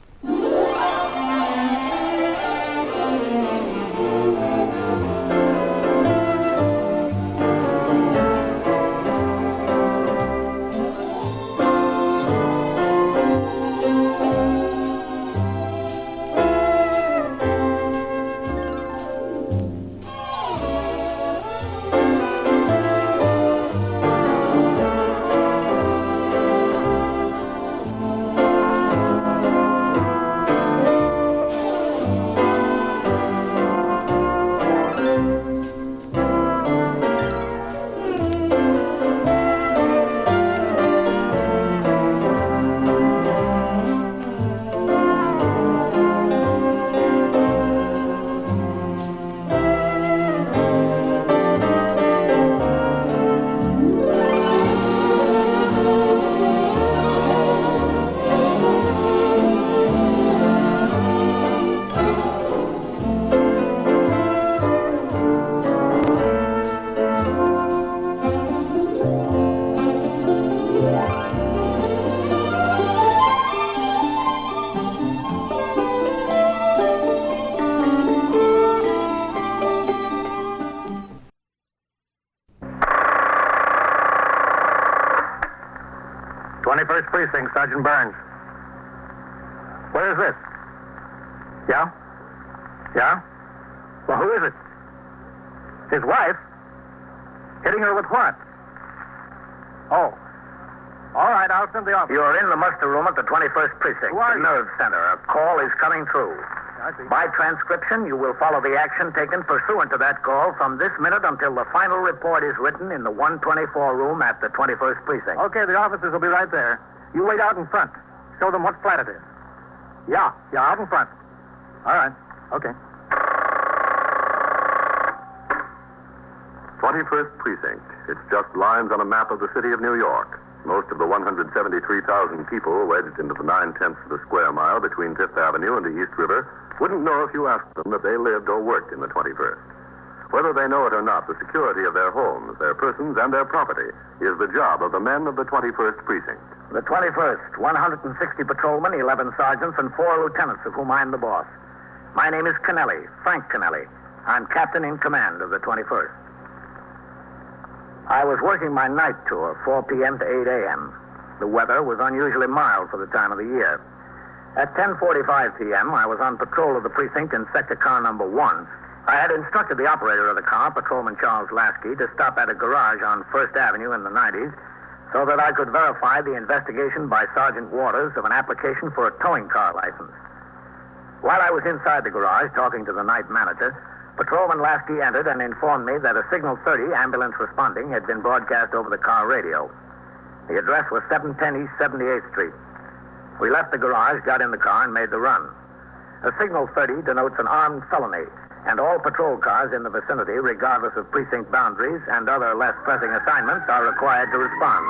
First Precinct, Sergeant Burns. Where is this? Yeah? Yeah? Well, who is it? His wife? Hitting her with what? Oh. All right, I'll send the officer. You're in the muster room at the 21st Precinct, the nerve center. A call is coming through. I see. By transcription, you will follow the action taken pursuant to that call from this minute until the final report is written in the 124 room at the 21st Precinct. Okay, the officers will be right there. You wait out in front. Show them what flat it is. Yeah, out in front. All right. Okay. 21st Precinct. It's just lines on a map of the city of New York. Most of the 173,000 people wedged into the 9/10 of the square mile between Fifth Avenue and the East River wouldn't know if you asked them that they lived or worked in the 21st. Whether they know it or not, the security of their homes, their persons, and their property is the job of the men of the 21st Precinct. The 21st, 160 patrolmen, 11 sergeants, and 4 lieutenants, of whom I'm the boss. My name is Kennelly, Frank Kennelly. I'm captain in command of the 21st. I was working my night tour, 4 p.m. to 8 a.m. The weather was unusually mild for the time of the year. At 10:45 p.m., I was on patrol of the precinct in sector car number 1. I had instructed the operator of the car, Patrolman Charles Lasky, to stop at a garage on 1st Avenue in the 90s so that I could verify the investigation by Sergeant Waters of an application for a towing car license. While I was inside the garage talking to the night manager, Patrolman Lasky entered and informed me that a Signal 30 ambulance responding had been broadcast over the car radio. The address was 710 East 78th Street. We left the garage, got in the car, and made the run. A Signal 30 denotes an armed felony, and all patrol cars in the vicinity, regardless of precinct boundaries and other less pressing assignments, are required to respond.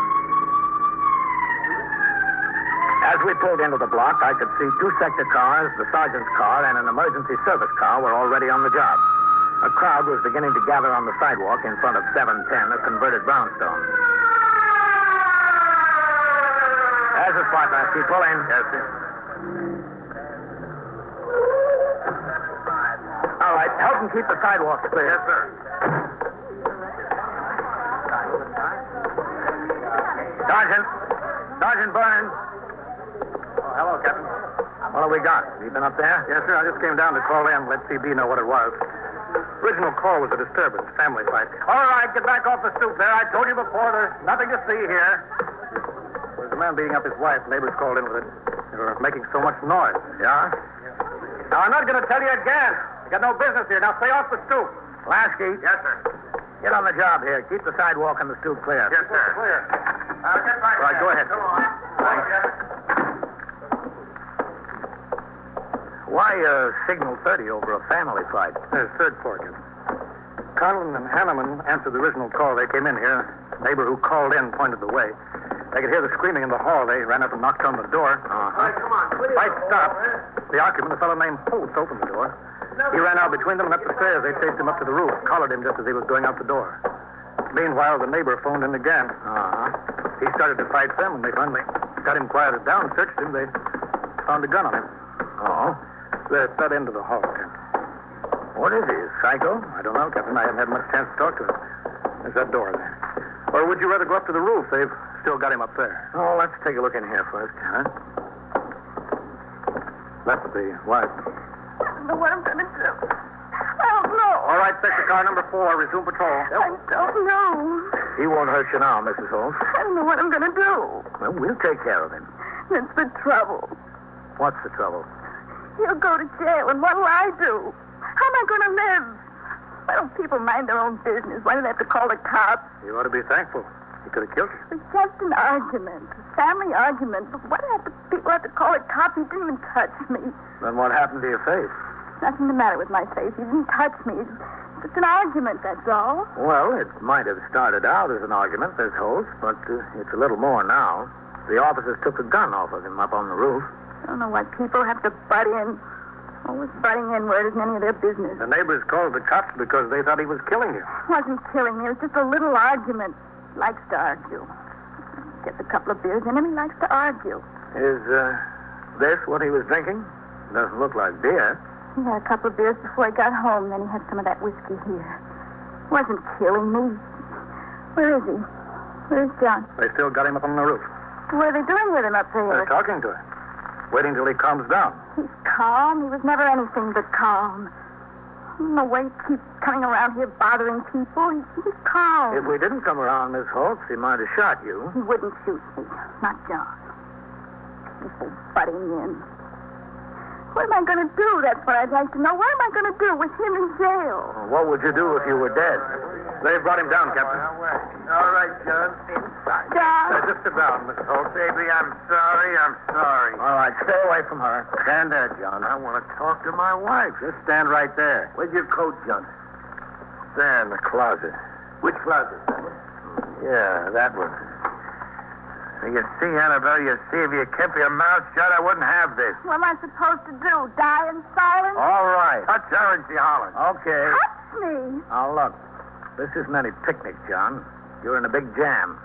As we pulled into the block, I could see 2 sector cars, the sergeant's car, and an emergency service car were already on the job. A crowd was beginning to gather on the sidewalk in front of 710, a converted brownstone. There's the spot, Lasky. Pull in. Yes, sir. All right, help them keep the sidewalks clear. Yes, sir. Sergeant Burns. Oh, hello, Captain. What have we got? You been up there? Yes, sir. I just came down to call in, let CB know what it was. Original call was a disturbance, family fight. All right, get back off the stoop there. I told you before, there's nothing to see here. There's a man beating up his wife. Neighbors called in with it. They were making so much noise. Yeah? Now, I'm not going to tell you again. You got no business here. Now, stay off the stoop. Lasky. Yes, sir. Get on the job here. Keep the sidewalk and the stoop clear. Yes, sir. Clear. Get back All right, go ahead. Go on. Why Signal 30 over a family fight? There's third floor, Captain. Conlon and Hanneman answered the original call. They came in here. The neighbor who called in pointed the way. They could hear the screaming in the hall. They ran up and knocked on the door. All right, come on. Fight stopped. The occupant, a fellow named Fultz, opened the door. He ran out between them and up the stairs. They chased him up to the roof, collared him just as he was going out the door. Meanwhile, the neighbor phoned in again. He started to fight them, and they finally got him quieted down, searched him. They found a gun on him. They're at that end of the hall, Captain. What is he, a psycho? I don't know, Captain. I haven't had much chance to talk to him. There's that door there. Or would you rather go up to the roof? They've still got him up there. Oh, let's take a look in here first, huh? That's the wife. I don't know what I'm going to do. I don't know. All right, Sector Car number 4. Resume patrol. I don't know. He won't hurt you now, Mrs. Holmes. I don't know what I'm going to do. Well, we'll take care of him. That's the trouble. What's the trouble? He'll go to jail, and what'll I do? How am I going to live? Why don't people mind their own business? Why do they have to call the cops? You ought to be thankful. He could have killed you. It's just an argument, a family argument. But why do people have to call the cops? He didn't even touch me. Then what happened to your face? Nothing the matter with my face. He didn't touch me. It's just an argument, that's all. Well, it might have started out as an argument, Miss Holmes, but it's a little more now. The officers took the gun off of him up on the roof. I don't know why people have to butt in. Always butting in where it isn't any of their business. The neighbors called the cops because they thought he was killing you. He wasn't killing me. It was just a little argument. He likes to argue. Gets a couple of beers in him, he likes to argue. Is this what he was drinking? Doesn't look like beer. He had a couple of beers before he got home, then he had some of that whiskey here. He wasn't killing me. Where is he? Where's John? They still got him up on the roof. What are they doing with him up there? They're talking to him. Waiting till he calms down. He's calm. He was never anything but calm. I don't know why he keeps coming around here bothering people. He's calm. If we didn't come around, Miss Holtz, he might have shot you. He wouldn't shoot me. Not John. He's butting in. What am I going to do? That's what I'd like to know. What am I going to do with him in jail? What would you do if you were dead? They brought him down, Captain. All right, John. Inside. John. Just sit down, Mrs. Holtz. Baby, I'm sorry. All right, stay away from her. Stand there, John. I want to talk to my wife. Just stand right there. Where's your coat, John? There in the closet. Which closet? Yeah, that one. You see, Annabelle, you see, if you kept your mouth shut, I wouldn't have this. What am I supposed to do? Die in silence? All right. Touch her and she hollers. Okay. Touch me. Now, look. This isn't any picnic, John. You're in a big jam.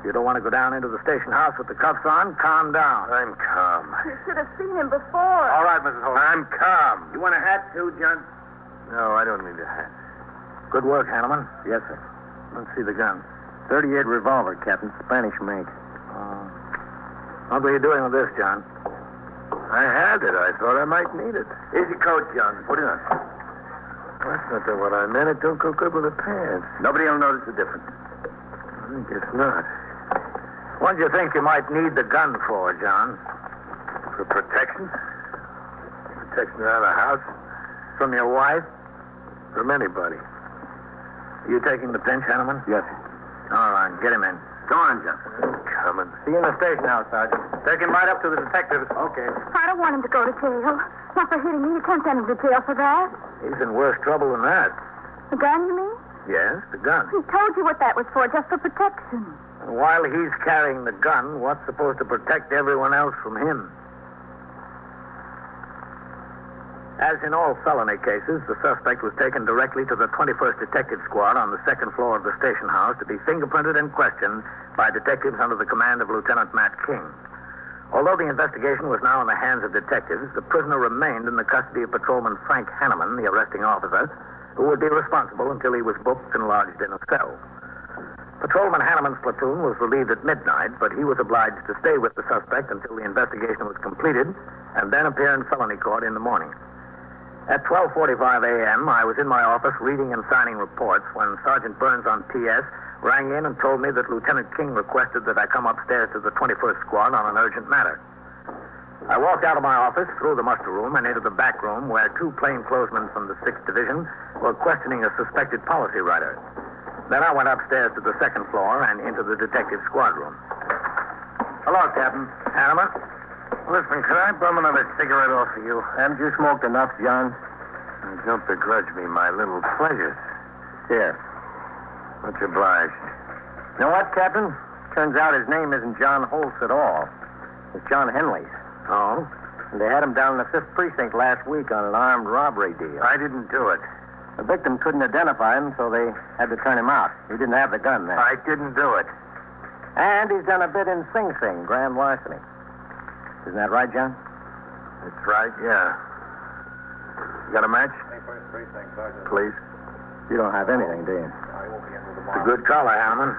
You don't want to go down into the station house with the cuffs on? Calm down. I'm calm. You should have seen him before. All right, Mrs. Holmes. I'm calm. You want a hat, too, John? No, I don't need a hat. Good work, Hanneman. Yes, sir. Let's see the gun. 38 revolver, Captain. Spanish make. What were you doing with this, John? I had it. I thought I might need it. Here's your coat, John. Put it on. That's not what I meant. It don't go good with the pants. Nobody will notice the difference. I guess not. What do you think you might need the gun for, John? For protection? Protection around the house? From your wife? From anybody. You taking the pinch, Hanneman? Yes, sir. All right, get him in. Come on, John. I'm coming. See you in the station now, Sergeant. Take him right up to the detectives. Okay. I don't want him to go to jail. Not for hitting me. You can't send him to jail for that. He's in worse trouble than that. The gun, you mean? Yes, the gun. He told you what that was for, just for protection. And while he's carrying the gun, what's supposed to protect everyone else from him? As in all felony cases, the suspect was taken directly to the 21st Detective Squad on the second floor of the station house to be fingerprinted and questioned by detectives under the command of Lieutenant Matt King. Although the investigation was now in the hands of detectives, the prisoner remained in the custody of Patrolman Frank Hanneman, the arresting officer, who would be responsible until he was booked and lodged in a cell. Patrolman Hanneman's platoon was relieved at midnight, but he was obliged to stay with the suspect until the investigation was completed and then appear in felony court in the morning. At 12:45 a.m., I was in my office reading and signing reports when Sergeant Burns on PS rang in and told me that Lieutenant King requested that I come upstairs to the 21st Squad on an urgent matter. I walked out of my office, through the muster room, and into the back room where two plainclothesmen from the 6th Division were questioning a suspected policy writer. Then I went upstairs to the second floor and into the detective squad room. Hello, Captain. Hanneman? Listen, could I bum another cigarette off of you? Haven't you smoked enough, John? Don't begrudge me my little pleasures. Here. Much obliged. You know what, Captain? Turns out his name isn't John Holtz at all. It's John Henley's. Oh? And they had him down in the 5th Precinct last week on an armed robbery deal. I didn't do it. The victim couldn't identify him, so they had to turn him out. He didn't have the gun then. I didn't do it. And he's done a bit in Sing Sing, grand larceny. Isn't that right, John? That's right, yeah. You got a match? 21st Precinct, Sergeant. Please. You don't have anything, do you? It's a good caller, Hanneman.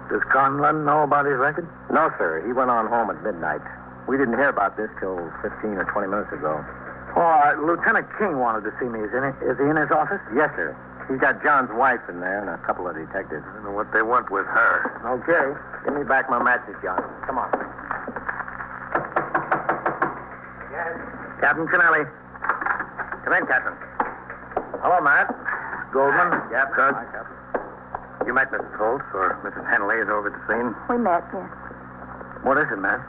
Does Conlon know about his record? No, sir. He went on home at midnight. We didn't hear about this till 15 or 20 minutes ago. Oh, Lieutenant King wanted to see me. Is he in his office? Yes, sir. He's got John's wife in there and a couple of detectives. I don't know what they want with her. Okay. Give me back my matches, John. Come on. Yes. Captain Kennelly. Come in, Captain. Hello, Matt. Goldman. Yep. Good. Hi, Captain. You met Mrs. Holtz, or Mrs. Henley is over at the scene? We met, yes. What is it, Matt?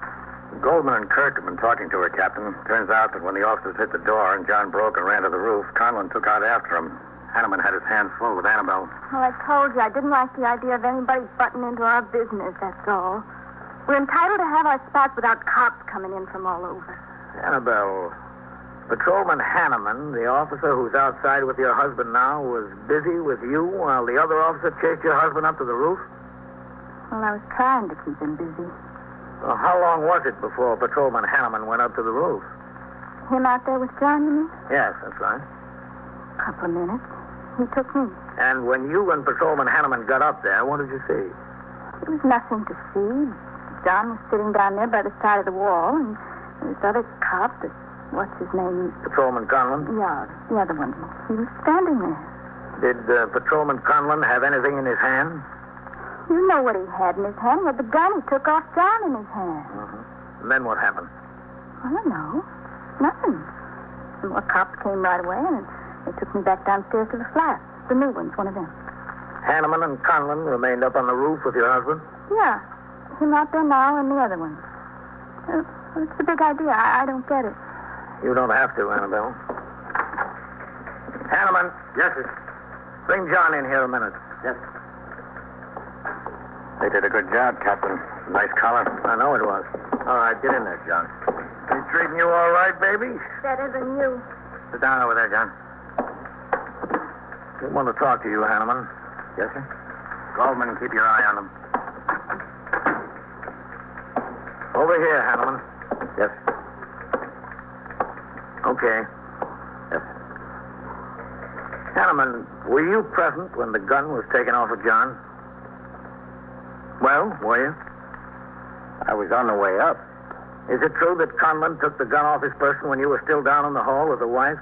Goldman and Kirk have been talking to her, Captain. Turns out that when the officers hit the door and John broke and ran to the roof, Conlon took out after him. Hanneman had his hands full with Annabelle. Well, I told you I didn't like the idea of anybody butting into our business, that's all. We're entitled to have our spots without cops coming in from all over. Annabelle, Patrolman Hanneman, the officer who's outside with your husband now, was busy with you while the other officer chased your husband up to the roof? Well, I was trying to keep him busy. Well, how long was it before Patrolman Hanneman went up to the roof? Him out there with John, you mean? Yes, that's right. A couple of minutes. He took me. And when you and Patrolman Hanneman got up there, what did you see? There was nothing to see. John was sitting down there by the side of the wall, and this other cop, what's his name? Patrolman Conlon? Yeah, the other one. He was standing there. Did Patrolman Conlon have anything in his hand? You know what he had in his hand. He had the gun he took off John in his hand. Uh-huh. And then what happened? I don't know. Nothing. Some more cops came right away, and they took me back downstairs to the flat. The new ones, one of them. Hanneman and Conlon remained up on the roof with your husband? Yeah. Him out there now and the other one. It's a big idea. I don't get it. You don't have to, Annabelle. Hanneman. Yes, sir. Bring John in here a minute. Yes. They did a good job, Captain. Nice collar. I know it was. All right, get in there, John. He treating you all right, baby? Better than you. Sit down over there, John. I want to talk to you, Hanneman. Yes, sir? Goldman, keep your eye on him. Over here, Hanneman. Yes. Okay. Yes. Hanneman, were you present when the gun was taken off of John? Well, were you? I was on the way up. Is it true that Conlon took the gun off his person when you were still down in the hall with the wife?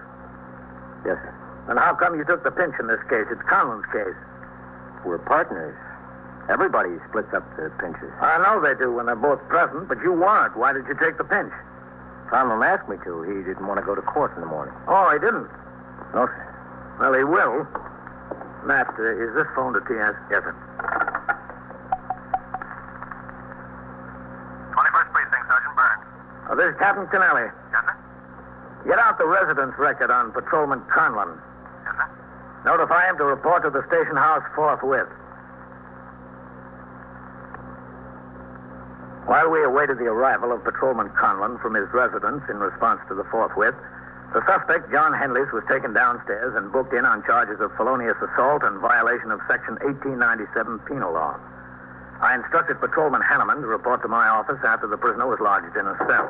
Yes, sir. And how come you took the pinch in this case? It's Conlon's case. We're partners. Everybody splits up the pinches. I know they do when they're both present, but you weren't. Why did you take the pinch? Conlon asked me to. He didn't want to go to court in the morning. Oh, he didn't? No, sir. Well, he will. Matt, is this phone to TS? Yes, sir. 21st Precinct, Sergeant Burns. This is Captain Kennelly. Yes, sir? Get out the residence record on Patrolman Conlon. Yes, sir? Notify him to report to the station house forthwith. While we awaited the arrival of Patrolman Conlon from his residence in response to the forthwith, the suspect, John Henley, was taken downstairs and booked in on charges of felonious assault and violation of Section 1897 penal law. I instructed Patrolman Hanneman to report to my office after the prisoner was lodged in a cell.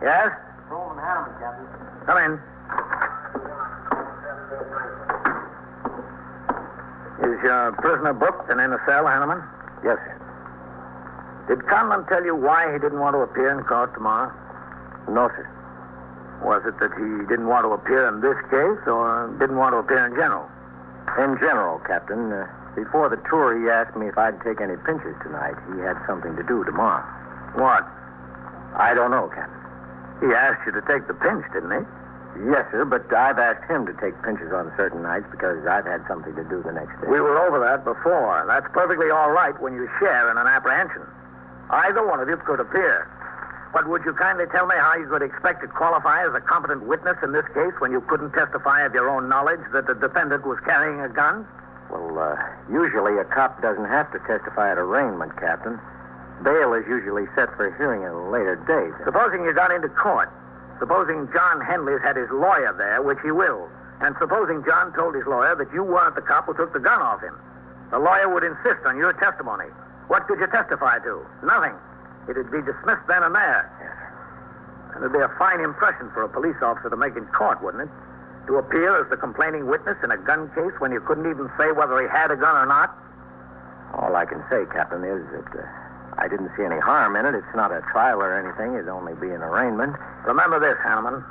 Yes? Patrolman Hanneman, Captain. Come in. Is your prisoner booked and in a cell, Hanneman? Yes, sir. Did Conlon tell you why he didn't want to appear in court tomorrow? No, sir. Was it that he didn't want to appear in this case, or didn't want to appear in general? In general, Captain. Before the tour, he asked me if I'd take any pinches tonight. He had something to do tomorrow. What? I don't know, Captain. He asked you to take the pinch, didn't he? Yes, sir, but I've asked him to take pinches on certain nights because I've had something to do the next day. We were over that before. That's perfectly all right when you share in an apprehension. Either one of you could appear. But would you kindly tell me how you could expect to qualify as a competent witness in this case when you couldn't testify of your own knowledge that the defendant was carrying a gun? Well, usually a cop doesn't have to testify at arraignment, Captain. Bail is usually set for a hearing at a later date. Supposing you got into court. Supposing John Henley's had his lawyer there, which he will. And supposing John told his lawyer that you weren't the cop who took the gun off him. The lawyer would insist on your testimony. What could you testify to? Nothing. It'd be dismissed then and there. Yes, sir. And it'd be a fine impression for a police officer to make in court, wouldn't it? To appear as the complaining witness in a gun case when you couldn't even say whether he had a gun or not? All I can say, Captain, is that I didn't see any harm in it. It's not a trial or anything. It'd only be an arraignment. Remember this, Hanneman.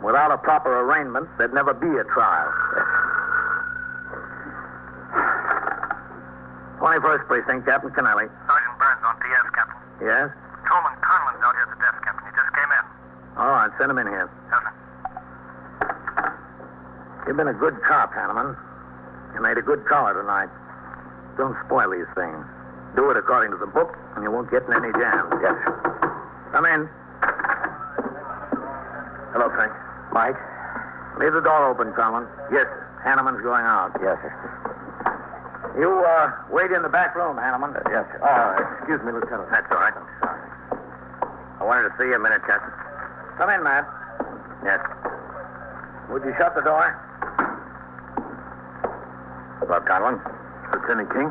Without a proper arraignment, there'd never be a trial. Yes. 21st Precinct, Captain Kennelly. Sergeant Burns on TS, Captain. Yes? Patrolman Conlon's out here at the desk, Captain. He just came in. All right, send him in here. Yes, sir. You've been a good cop, Hanneman. You made a good caller tonight. Don't spoil these things. Do it according to the book, and you won't get in any jams. Yes, sir. Come in. Hello, Frank. Mike? Leave the door open, Conlon. Yes, sir. Hanneman's going out. Yes, sir. You, wait in the back room, Hanneman. Yes, sir. Excuse me, Lieutenant. That's all right. I'm sorry. I wanted to see you a minute, Captain. Come in, Matt. Yes. Would you shut the door? Hello, Conlon. Lieutenant King?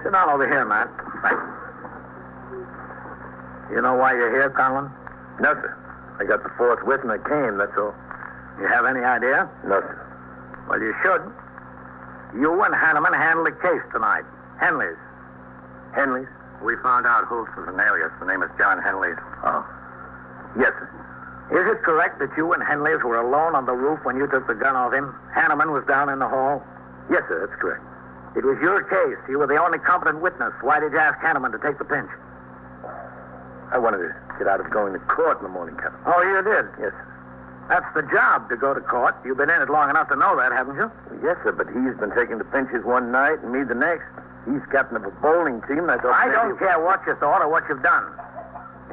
Sit down over here, Matt. Thanks. You know why you're here, Conlon? No, sir. I got the fourth whip and I came, that's all. You have any idea? No, sir. Well, you should. You and Hanneman handled a case tonight. Henley's. Henley's? We found out Hulse was an alias. The name is John Henley's. Oh. Yes, sir. Is it correct that you and Henley's were alone on the roof when you took the gun off him? Hanneman was down in the hall? Yes, sir, that's correct. It was your case. You were the only competent witness. Why did you ask Hanneman to take the pinch? I wanted to get out of going to court in the morning, Captain. Oh, you did? Yes, sir. That's the job, to go to court. You've been in it long enough to know that, haven't you? Yes, sir, but he's been taking the pinches one night and me the next. He's captain of a bowling team, and I thought I don't care what you thought or what you've done.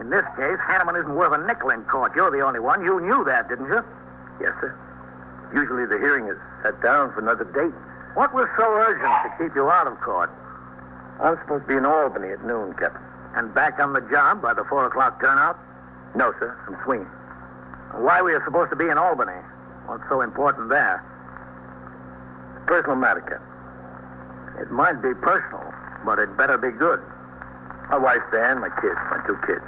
In this case, Hanneman isn't worth a nickel in court. You're the only one. You knew that, didn't you? Yes, sir. Usually the hearing is set down for another date. What was so urgent to keep you out of court? I'm supposed to be in Albany at noon, Captain. And back on the job by the 4 o'clock turnout? No, sir. I'm swinging. Why were you supposed to be in Albany? What's so important there? Personal matter, Captain. It might be personal, but it better be good. My wife, Dan, my kids, my 2 kids.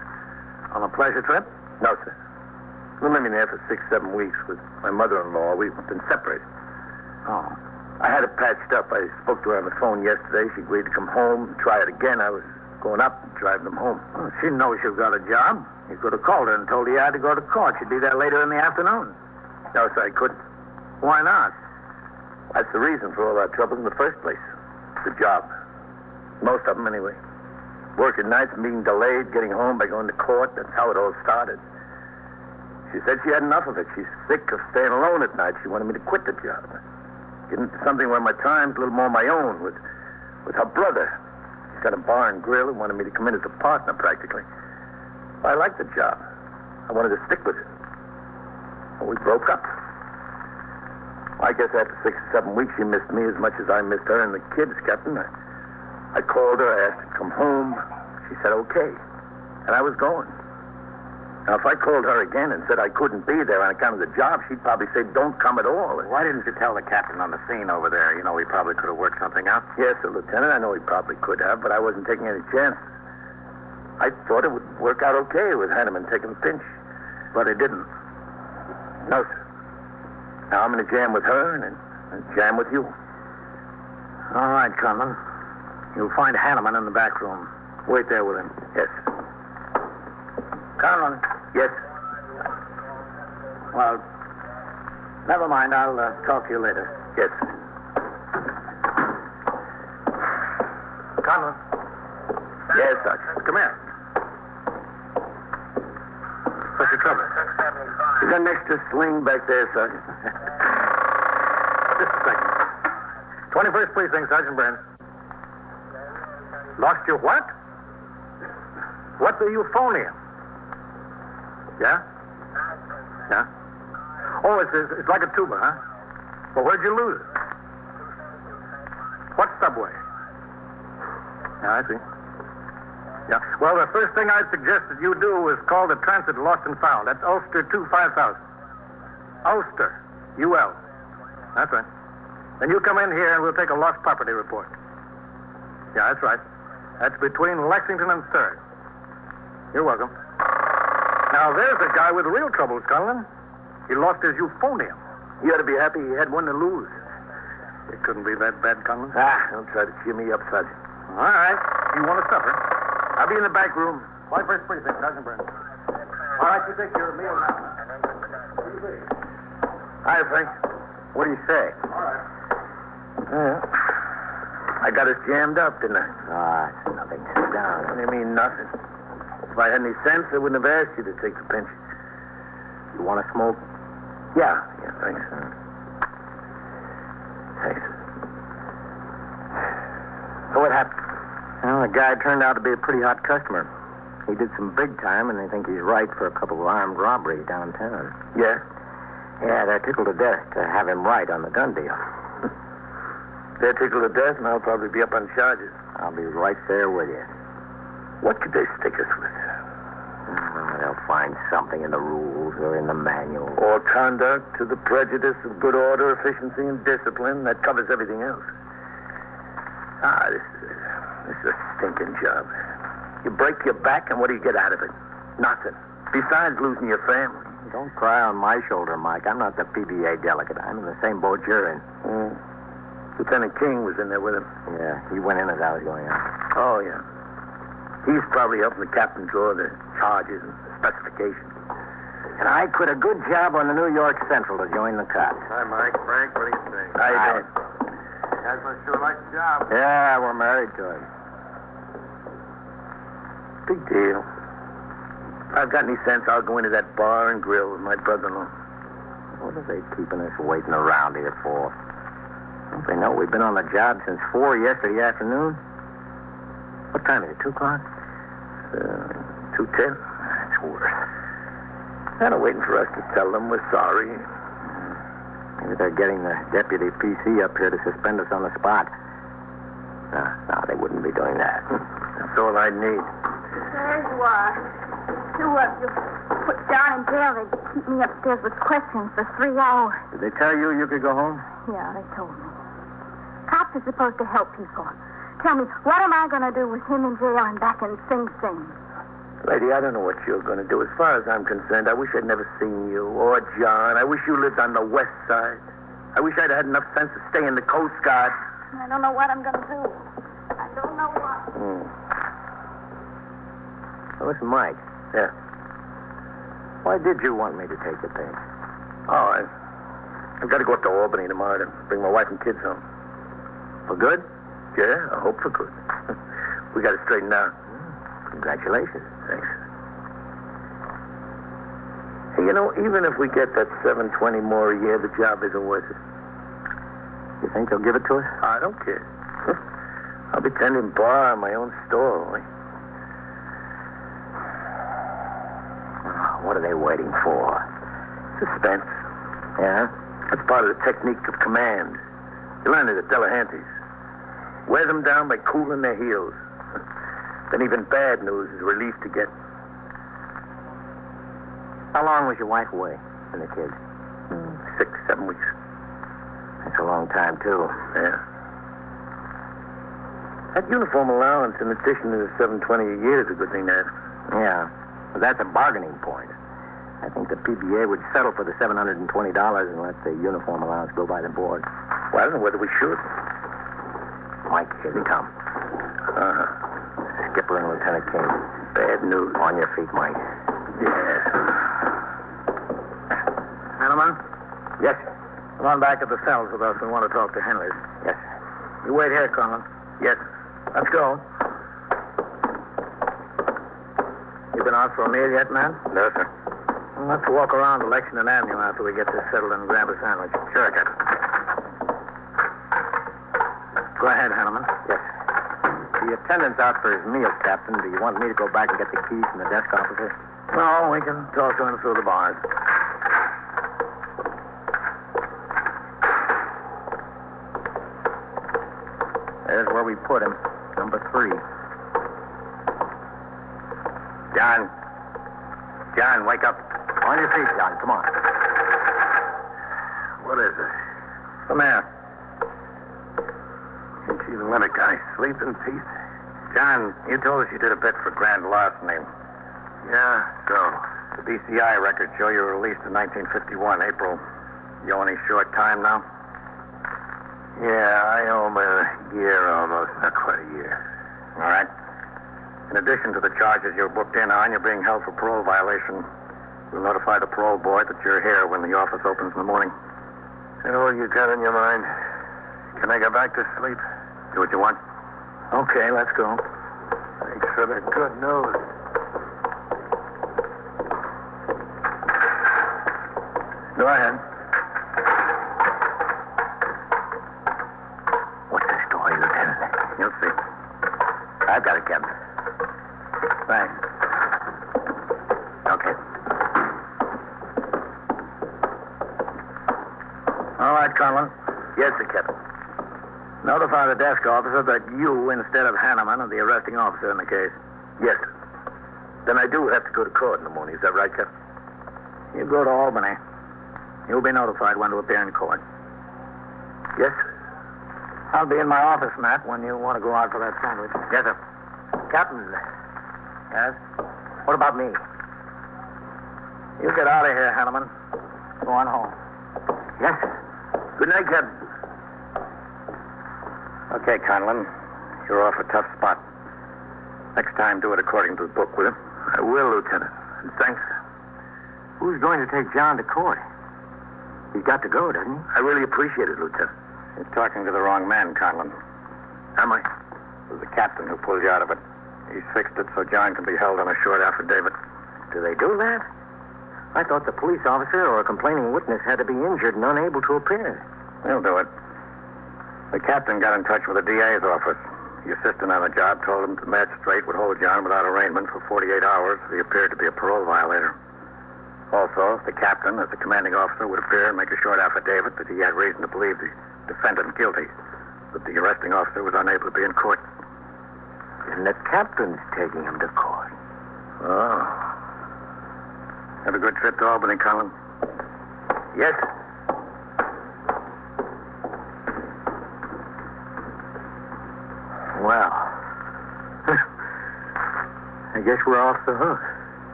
On a pleasure trip? No, sir. We're living there for 6-7 weeks with my mother-in-law. We've been separated. Oh. I had it patched up. I spoke to her on the phone yesterday. She agreed to come home and try it again. I was going up and driving them home. Well, she knows you've got a job. You could have called her and told her you had to go to court. She'd be there later in the afternoon. No, sir, I couldn't. Why not? That's the reason for all our trouble in the first place. The job. Most of them, anyway. Working nights and being delayed, getting home by going to court. That's how it all started. She said she had enough of it. She's sick of staying alone at night. She wanted me to quit the job. Get into something where my time's a little more my own with her brother. He's got a bar and grill and wanted me to come in as a partner, practically. I liked the job. I wanted to stick with it. Well, we broke up. I guess after 6 or 7 weeks, she missed me as much as I missed her and the kids, Captain. I called her, I asked her to come home. She said, okay. And I was going. Now, if I called her again and said I couldn't be there on account of the job, she'd probably say, don't come at all. Why didn't you tell the captain on the scene over there? You know, he probably could have worked something out. Yes, sir, Lieutenant. I know he probably could have, but I wasn't taking any chances. I thought it would work out okay with Hanneman taking the pinch. But it didn't. No, sir. Now I'm in a jam with her and a jam with you. All right, Conlon. You'll find Hanneman in the back room. Wait there with him. Yes. Conlon. Yes. Well, never mind. I'll talk to you later. Yes. Conlon. Yes, Sergeant. Come here. What's the trouble? You got an extra sling back there, Sergeant? Just a second. 21st Precinct, Sergeant Burns. Lost your what? What's the euphonium? Yeah? Yeah? Oh, it's like a tuba, huh? Well, where'd you lose it? What subway? Yeah, I see. Yeah. Well, the first thing I'd suggest that you do is call the transit lost and found. That's Ulster 25000. Ulster. UL. That's right. Then you come in here and we'll take a lost property report. Yeah, that's right. That's between Lexington and 3rd. You're welcome. Now, there's a guy with real troubles, Conlon. He lost his euphonium. You ought to be happy he had one to lose. It couldn't be that bad, Conlon. Don't try to cheer me up, Sergeant. All right. You want to supper? I'll be in the back room. 21st Precinct, Sergeant Burns. All right, you take your meal now. Hi, Frank. What do you say? All right. I got us jammed up, didn't I? It's nothing. Sit down. What do you mean, nothing? If I had any sense, I wouldn't have asked you to take the pension. You want to smoke? Yeah, thanks. Thanks. So what happened? Well, the guy turned out to be a pretty hot customer. He did some big time, and they think he's right for a couple of armed robberies downtown. Yeah? Yeah, they're tickled to death to have him right on the gun deal. They're tickled to death, and I'll probably be up on charges. I'll be right there with you. What could they stick us with? They'll find something in the rules or in the manual. Or conduct to the prejudice of good order, efficiency, and discipline. That covers everything else. This is a stinking job. You break your back, and what do you get out of it? Nothing. Besides losing your family. Don't cry on my shoulder, Mike. I'm not the PBA delegate. I'm in the same boat you're in. Lieutenant King was in there with him. Yeah, he went in as I was going out. Oh, yeah. He's probably helping the captain draw the charges and specifications. And I quit a good job on the New York Central to join the cops. Hi, Mike. Frank, what do you think? How you doing? Guys must sure like the job. Yeah, we're married to it. Big deal. If I've got any sense, I'll go into that bar and grill with my brother-in-law. What are they keeping us waiting around here for? Don't they know we've been on the job since 4 yesterday afternoon? What time is it, 2 o'clock? 2:10. That's worse. They're waiting for us to tell them we're sorry. Maybe they're getting the deputy PC up here to suspend us on the spot. No, they wouldn't be doing that. That's all I need. There you are. You put John in jail. They keep me upstairs with questions for 3 hours. Did they tell you you could go home? Yeah, they told me. Cops are supposed to help people. Tell me, what am I going to do with him in jail and back in Sing Sing? Lady, I don't know what you're going to do. As far as I'm concerned, I wish I'd never seen you or John. I wish you lived on the west side. I wish I'd had enough sense to stay in the Coast Guard. I don't know what I'm going to do. I don't know what. Well, listen, Mike. Yeah. Why did you want me to take the pay? Oh, I've got to go up to Albany tomorrow to bring my wife and kids home. For good? Yeah, I hope for good. We got it straightened out. Congratulations. Thanks. Hey, even if we get that $720 more a year, the job isn't worth it. You think they'll give it to us? I don't care. I'll be tending bar in my own store. What are they waiting for? Suspense. Yeah? That's part of the technique of command. You learn it at Delahanty's. Wear them down by cooling their heels. Then even bad news is relief to get. How long was your wife away and the kids? 6, 7 weeks. That's a long time, too. Yeah. That uniform allowance in addition to the $720 a year is a good thing to have. Yeah. But that's a bargaining point. I think the PBA would settle for the $720 and let the uniform allowance go by the board. Well, I don't know whether we should. Mike, here they come. Skipper and Lieutenant King. Bad news. On your feet, Mike. Yeah. Gentlemen? Yes, Come on back to the cells with us. We want to talk to Henry. Yes, You wait here, Conlon. Yes. Let's go. You been out for a meal yet, man? No, sir. Well, let's walk around to Lexington Avenue after we get this settled and grab a sandwich. Sure, Captain. Go ahead, Hanneman. yes. The attendant's out for his meal, Captain. Do you want me to go back and get the keys from the desk officer? No, we can toss her in through the bars. There's where we put him. Number 3. John, wake up. On your feet, John. Come on. What is it? Come here. Can't you even let a guy sleep in peace? John, you told us you did a bit for grand larceny. Yeah, so? The DCI records show you were released in 1951, April. You owe any short time now? Yeah, I owe him a year almost. Not quite a year. All right. In addition to the charges you're booked in on, you're being held for parole violation. We'll notify the parole board that you're here when the office opens in the morning. Is that all you got on your mind? Can I go back to sleep? Do what you want. Okay, let's go. Thanks for the good news. Go ahead. What's the story, Lieutenant? You'll see. I've got it, Captain. Thanks. Okay. All right, Conlon. Yes, sir, Captain. Notify the desk officer that you, instead of Hanneman, are the arresting officer in the case. Yes, sir. Then I do have to go to court in the morning. Is that right, Captain? You go to Albany. You'll be notified when to appear in court. Yes, sir. I'll be in my office, Matt, when you want to go out for that sandwich. Yes, sir. Captain. Yes? What about me? You get out of here, Hanneman. Go on home. Yes, sir. Good night, Captain. Okay, Conlon. You're off a tough spot. Next time, do it according to the book, will you? I will, Lieutenant. And thanks. Who's going to take John to court? He's got to go, doesn't he? I really appreciate it, Lieutenant. You're talking to the wrong man, Conlon. Am I? It was the captain who pulled you out of it. He's fixed it so John can be held on a short affidavit. Do they do that? I thought the police officer or a complaining witness had to be injured and unable to appear. He'll do it. The captain got in touch with the DA's office. The assistant on the job told him the magistrate would hold John without arraignment for 48 hours if he appeared to be a parole violator. Also, the captain, as the commanding officer, would appear and make a short affidavit that he had reason to believe the defendant guilty, but the arresting officer was unable to be in court. And the captain's taking him to court. Oh. Have a good trip to Albany, Colin. Yes. Well, I guess we're off the hook.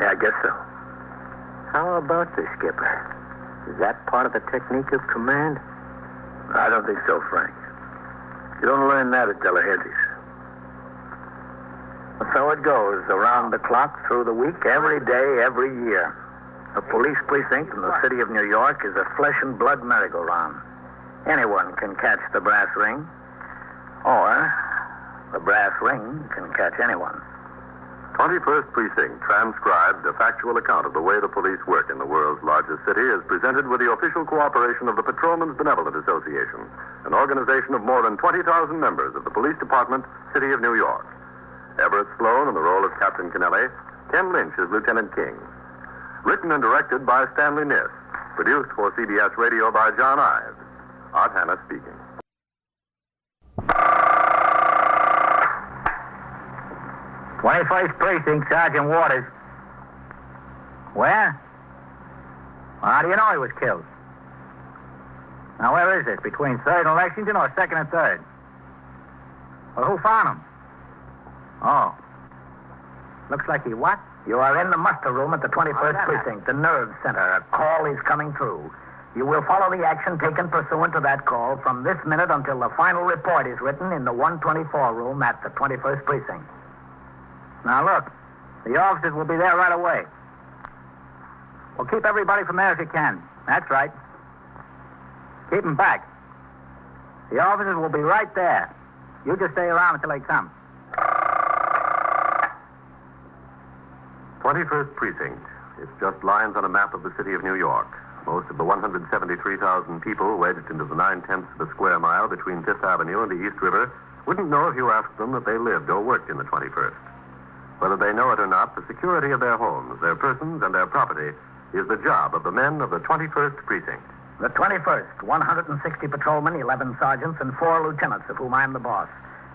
Yeah, I guess so. How about this, Skipper? Is that part of the technique of command? I don't think so, Frank. You don't learn that at Delahanty's. So it goes, around the clock, through the week, every day, every year. A police precinct in the city of New York is a flesh and blood merry-go-round. Anyone can catch the brass ring, or the brass ring can catch anyone. 21st Precinct transcribed a factual account of the way the police work in the world's largest city is presented with the official cooperation of the Patrolmen's Benevolent Association, an organization of more than 20,000 members of the Police Department, City of New York. Everett Sloane in the role of Captain Kennelly, Ken Lynch as Lieutenant King. Written and directed by Stanley Niss. Produced for CBS Radio by John Ives. Art Hanna speaking. "21st Precinct, Sergeant Waters." Where? Well, how do you know he was killed? Now, where is this? Between 3rd and Lexington or 2nd and 3rd? Well, who found him? Oh. Looks like he what? You are in the muster room at the 21st Precinct, the nerve center. A call is coming through. You will follow the action taken pursuant to that call from this minute until the final report is written in the 124 room at the 21st Precinct. Now, look. The officers will be there right away. Well, keep everybody from there if you can. That's right. Keep them back. The officers will be right there. You just stay around until they come. 21st Precinct. It's just lines on a map of the city of New York. Most of the 173,000 people wedged into the 9/10 of a square mile between 5th Avenue and the East River wouldn't know if you asked them that they lived or worked in the 21st. Whether they know it or not, the security of their homes, their persons, and their property is the job of the men of the 21st Precinct. The 21st, 160 patrolmen, 11 sergeants, and 4 lieutenants, of whom I'm the boss.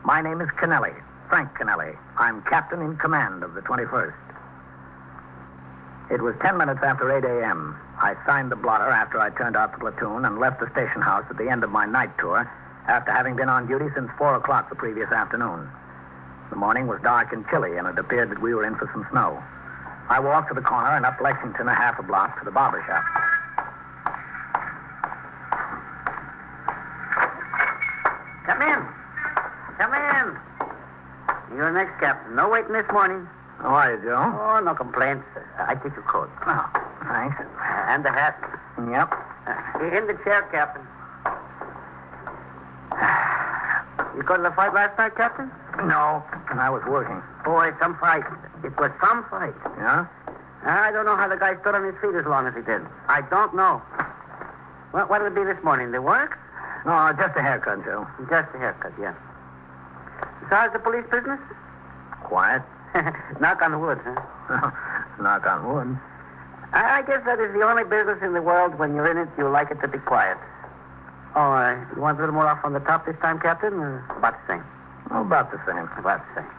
My name is Kennelly, Frank Kennelly. I'm captain in command of the 21st. It was 10 minutes after 8 a.m. I signed the blotter after I turned out the platoon and left the station house at the end of my night tour after having been on duty since 4 o'clock the previous afternoon. The morning was dark and chilly, and it appeared that we were in for some snow. I walked to the corner and up Lexington a half a block to the barber shop. Come in. Come in. You're next, Captain. No waiting this morning. How are you, Joe? Oh, no complaints. I take your coat. Oh, thanks. And the hat. Yep. In the chair, Captain. You go to the fight last night, Captain? No, I was working. Boy, some fight. It was some fight. Yeah? I don't know how the guy stood on his feet as long as he did. I don't know. Well, what'll it be this morning? The work? No, just a haircut, Joe. Just a haircut, yeah. So how's the police business? Quiet. Knock on wood, huh? Knock on wood. I guess that is the only business in the world when you're in it, you like it to be quiet. Oh, you want a little more off on the top this time, Captain, or about the same? Oh, about the same. About the same.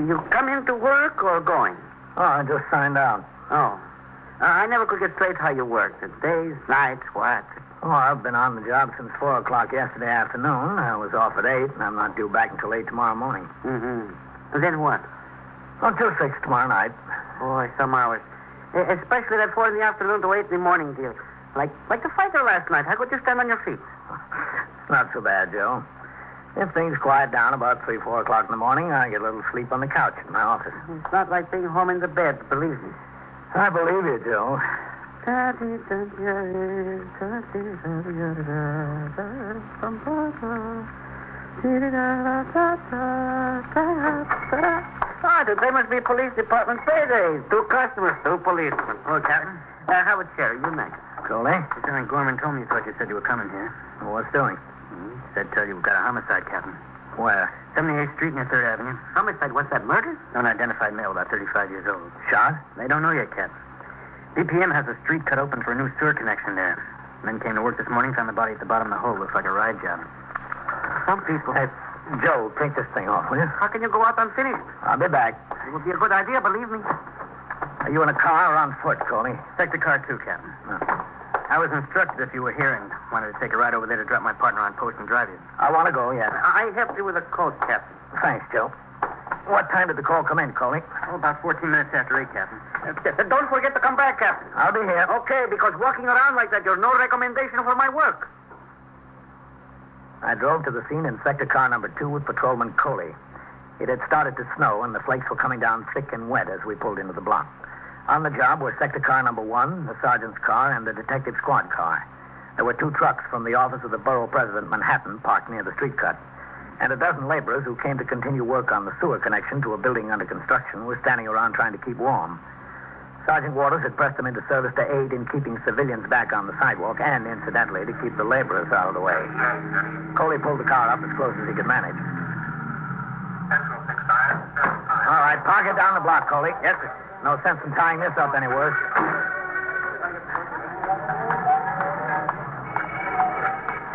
You come into work or going? Oh, I just signed out. Oh. I never could get straight how you work. The days, nights, what? Oh, I've been on the job since 4 o'clock yesterday afternoon. I was off at 8, and I'm not due back until 8 tomorrow morning. Mm-hmm. And then what? Until 6 tomorrow night. Boy, some hours. Especially that 4 in the afternoon to 8 in the morning deal. Like the fighter last night. How could you stand on your feet? It's not so bad, Joe. If things quiet down about 3, 4 o'clock in the morning, I get a little sleep on the couch in my office. It's not like being home in the bed, believe me. I believe you, Joe. They must be police department paydays. 2 customers, 2 policemen. Oh, Captain. Have a chair. You next. Coley? Lieutenant Gorman told me you thought you said you were coming here. What's doing? Said tell you we've got a homicide, Captain. Where? 78th Street near 3rd Avenue. Homicide? What's that, murder? Unidentified male, about 35 years old. Shot? They don't know yet, Captain. BPM has a street cut open for a new sewer connection there. Men came to work this morning, found the body at the bottom of the hole. Looks like a ride job. Some people... Hey, Joe, take this thing off, will you? How can you go out unfinished? I'll be back. It would be a good idea, believe me. Are you in a car or on foot, Coley? Sector car 2, Captain. I was instructed if you were here and wanted to take a ride over there to drop my partner on post and drive you. I want to go, yes. I helped you with a coat, Captain. Thanks, Joe. What time did the call come in, Coley? Oh, about 14 minutes after 8, Captain. Don't forget to come back, Captain. I'll be here. Okay, because walking around like that, you're no recommendation for my work. I drove to the scene in sector car number 2 with Patrolman Coley. It had started to snow, and the flakes were coming down thick and wet as we pulled into the block. On the job were sector car number 1, the sergeant's car, and the detective squad car. There were 2 trucks from the office of the borough president, Manhattan, parked near the street cut. And a dozen laborers who came to continue work on the sewer connection to a building under construction were standing around trying to keep warm. Sergeant Waters had pressed them into service to aid in keeping civilians back on the sidewalk and, incidentally, to keep the laborers out of the way. Coley pulled the car up as close as he could manage. All right, park it down the block, Coley. Yes, sir. No sense in tying this up any worse.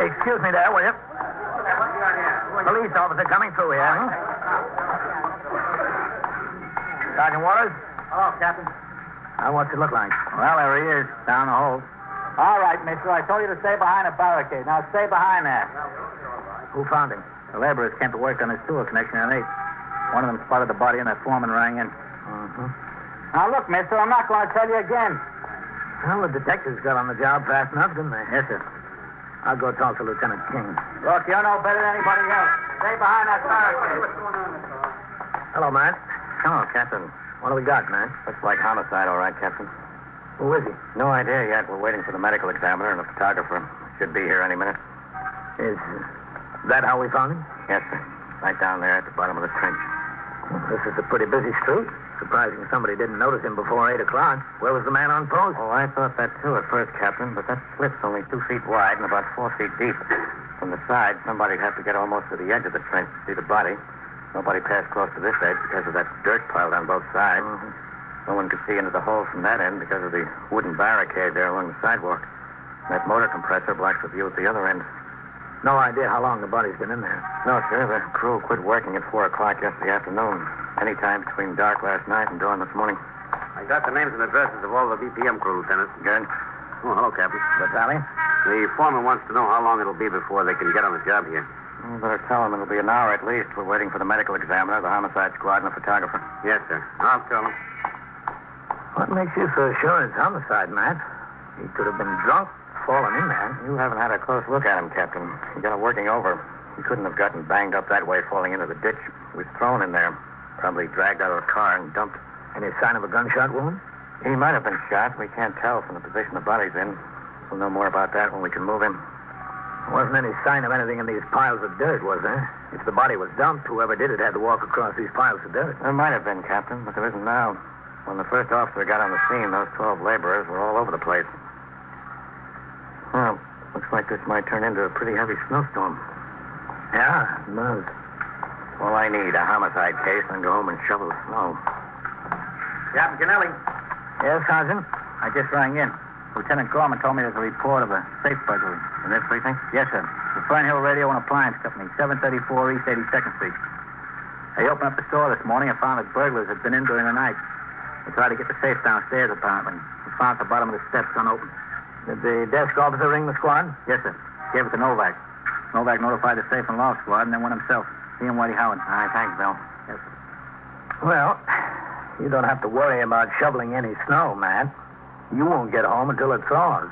Excuse me there, will you? Police officer coming through here, huh? Sergeant Waters? Hello, Captain. What's it look like? Well, there he is, down the hole. All right, mister. I told you to stay behind a barricade. Now stay behind that. Who found him? The laborers came to work on his sewer connection at 8. One of them spotted the body and that foreman rang in. Now, look, mister, I'm not going to tell you again. Well, the detectives got on the job fast enough, didn't they? Yes, sir. I'll go talk to Lieutenant King. Look, you know better than anybody else. Stay behind that barricade. Hello, Matt. Hello, Captain. What do we got, Matt? Looks like homicide, all right, Captain. Who is he? No idea yet. We're waiting for the medical examiner and a photographer. Should be here any minute. Is that how we found him? Yes, sir. Right down there at the bottom of the trench. This is a pretty busy street. Surprising somebody didn't notice him before 8 o'clock. Where was the man on post? Oh, I thought that too at first, Captain, but that slip's only 2 feet wide and about 4 feet deep. From the side, somebody'd have to get almost to the edge of the trench to see the body. Nobody passed close to this edge because of that dirt piled on both sides. No one could see into the hole from that end because of the wooden barricade there along the sidewalk. That motor compressor blocks the view at the other end. No idea how long the body's been in there. No, sir. The crew quit working at 4 o'clock yesterday afternoon. Any time between dark last night and dawn this morning. I got the names and addresses of all the BPM crew, Lieutenant. Good. Oh, hello, Captain. The tally? The foreman wants to know how long it'll be before they can get on the job here. You better tell him it'll be an hour at least. We're waiting for the medical examiner, the homicide squad, and the photographer. Yes, sir. I'll tell them. What makes you so sure it's homicide, Matt? He could have been drunk, fallen in there. You haven't had a close look at him, Captain. He got it working over. He couldn't have gotten banged up that way falling into the ditch. He was thrown in there. Probably dragged out of the car and dumped. Any sign of a gunshot wound? He might have been shot. We can't tell from the position the body's in. We'll know more about that when we can move him. There wasn't any sign of anything in these piles of dirt, was there? If the body was dumped, whoever did it had to walk across these piles of dirt. There might have been, Captain, but there isn't now. When the first officer got on the scene, those 12 laborers were all over the place. Well, looks like this might turn into a pretty heavy snowstorm. Yeah, it does. All I need, a homicide case, and go home and shovel the snow. Captain Kennelly. Yes, Sergeant? I just rang in. Lieutenant Gorman told me there's a report of a safe burglary. In this precinct? Yes, sir. The Fernhill Radio and Appliance Company, 734 East 82nd Street. They opened up the store this morning and found that burglars had been in during the night. They tried to get the safe downstairs, apparently. They found at the bottom of the steps unopened. Did the desk officer ring the squad? Yes, sir. Gave it to Novak. Novak notified the safe and loft squad and then went himself. He and Whitey Howard. All right, thanks, Bill. Yes, sir. Well, you don't have to worry about shoveling any snow, Matt. You won't get home until it thaws.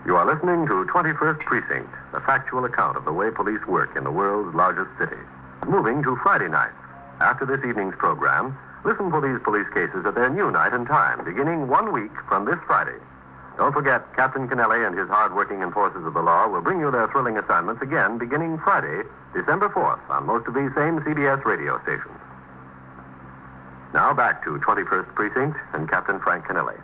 You are listening to 21st Precinct, a factual account of the way police work in the world's largest city. Moving to Friday night. After this evening's program, listen for these police cases at their new night and time, beginning 1 week from this Friday. Don't forget, Captain Kennelly and his hard-working enforcers of the law will bring you their thrilling assignments again beginning Friday, December 4th, on most of these same CBS radio stations. Now back to 21st Precinct and Captain Frank Kennelly.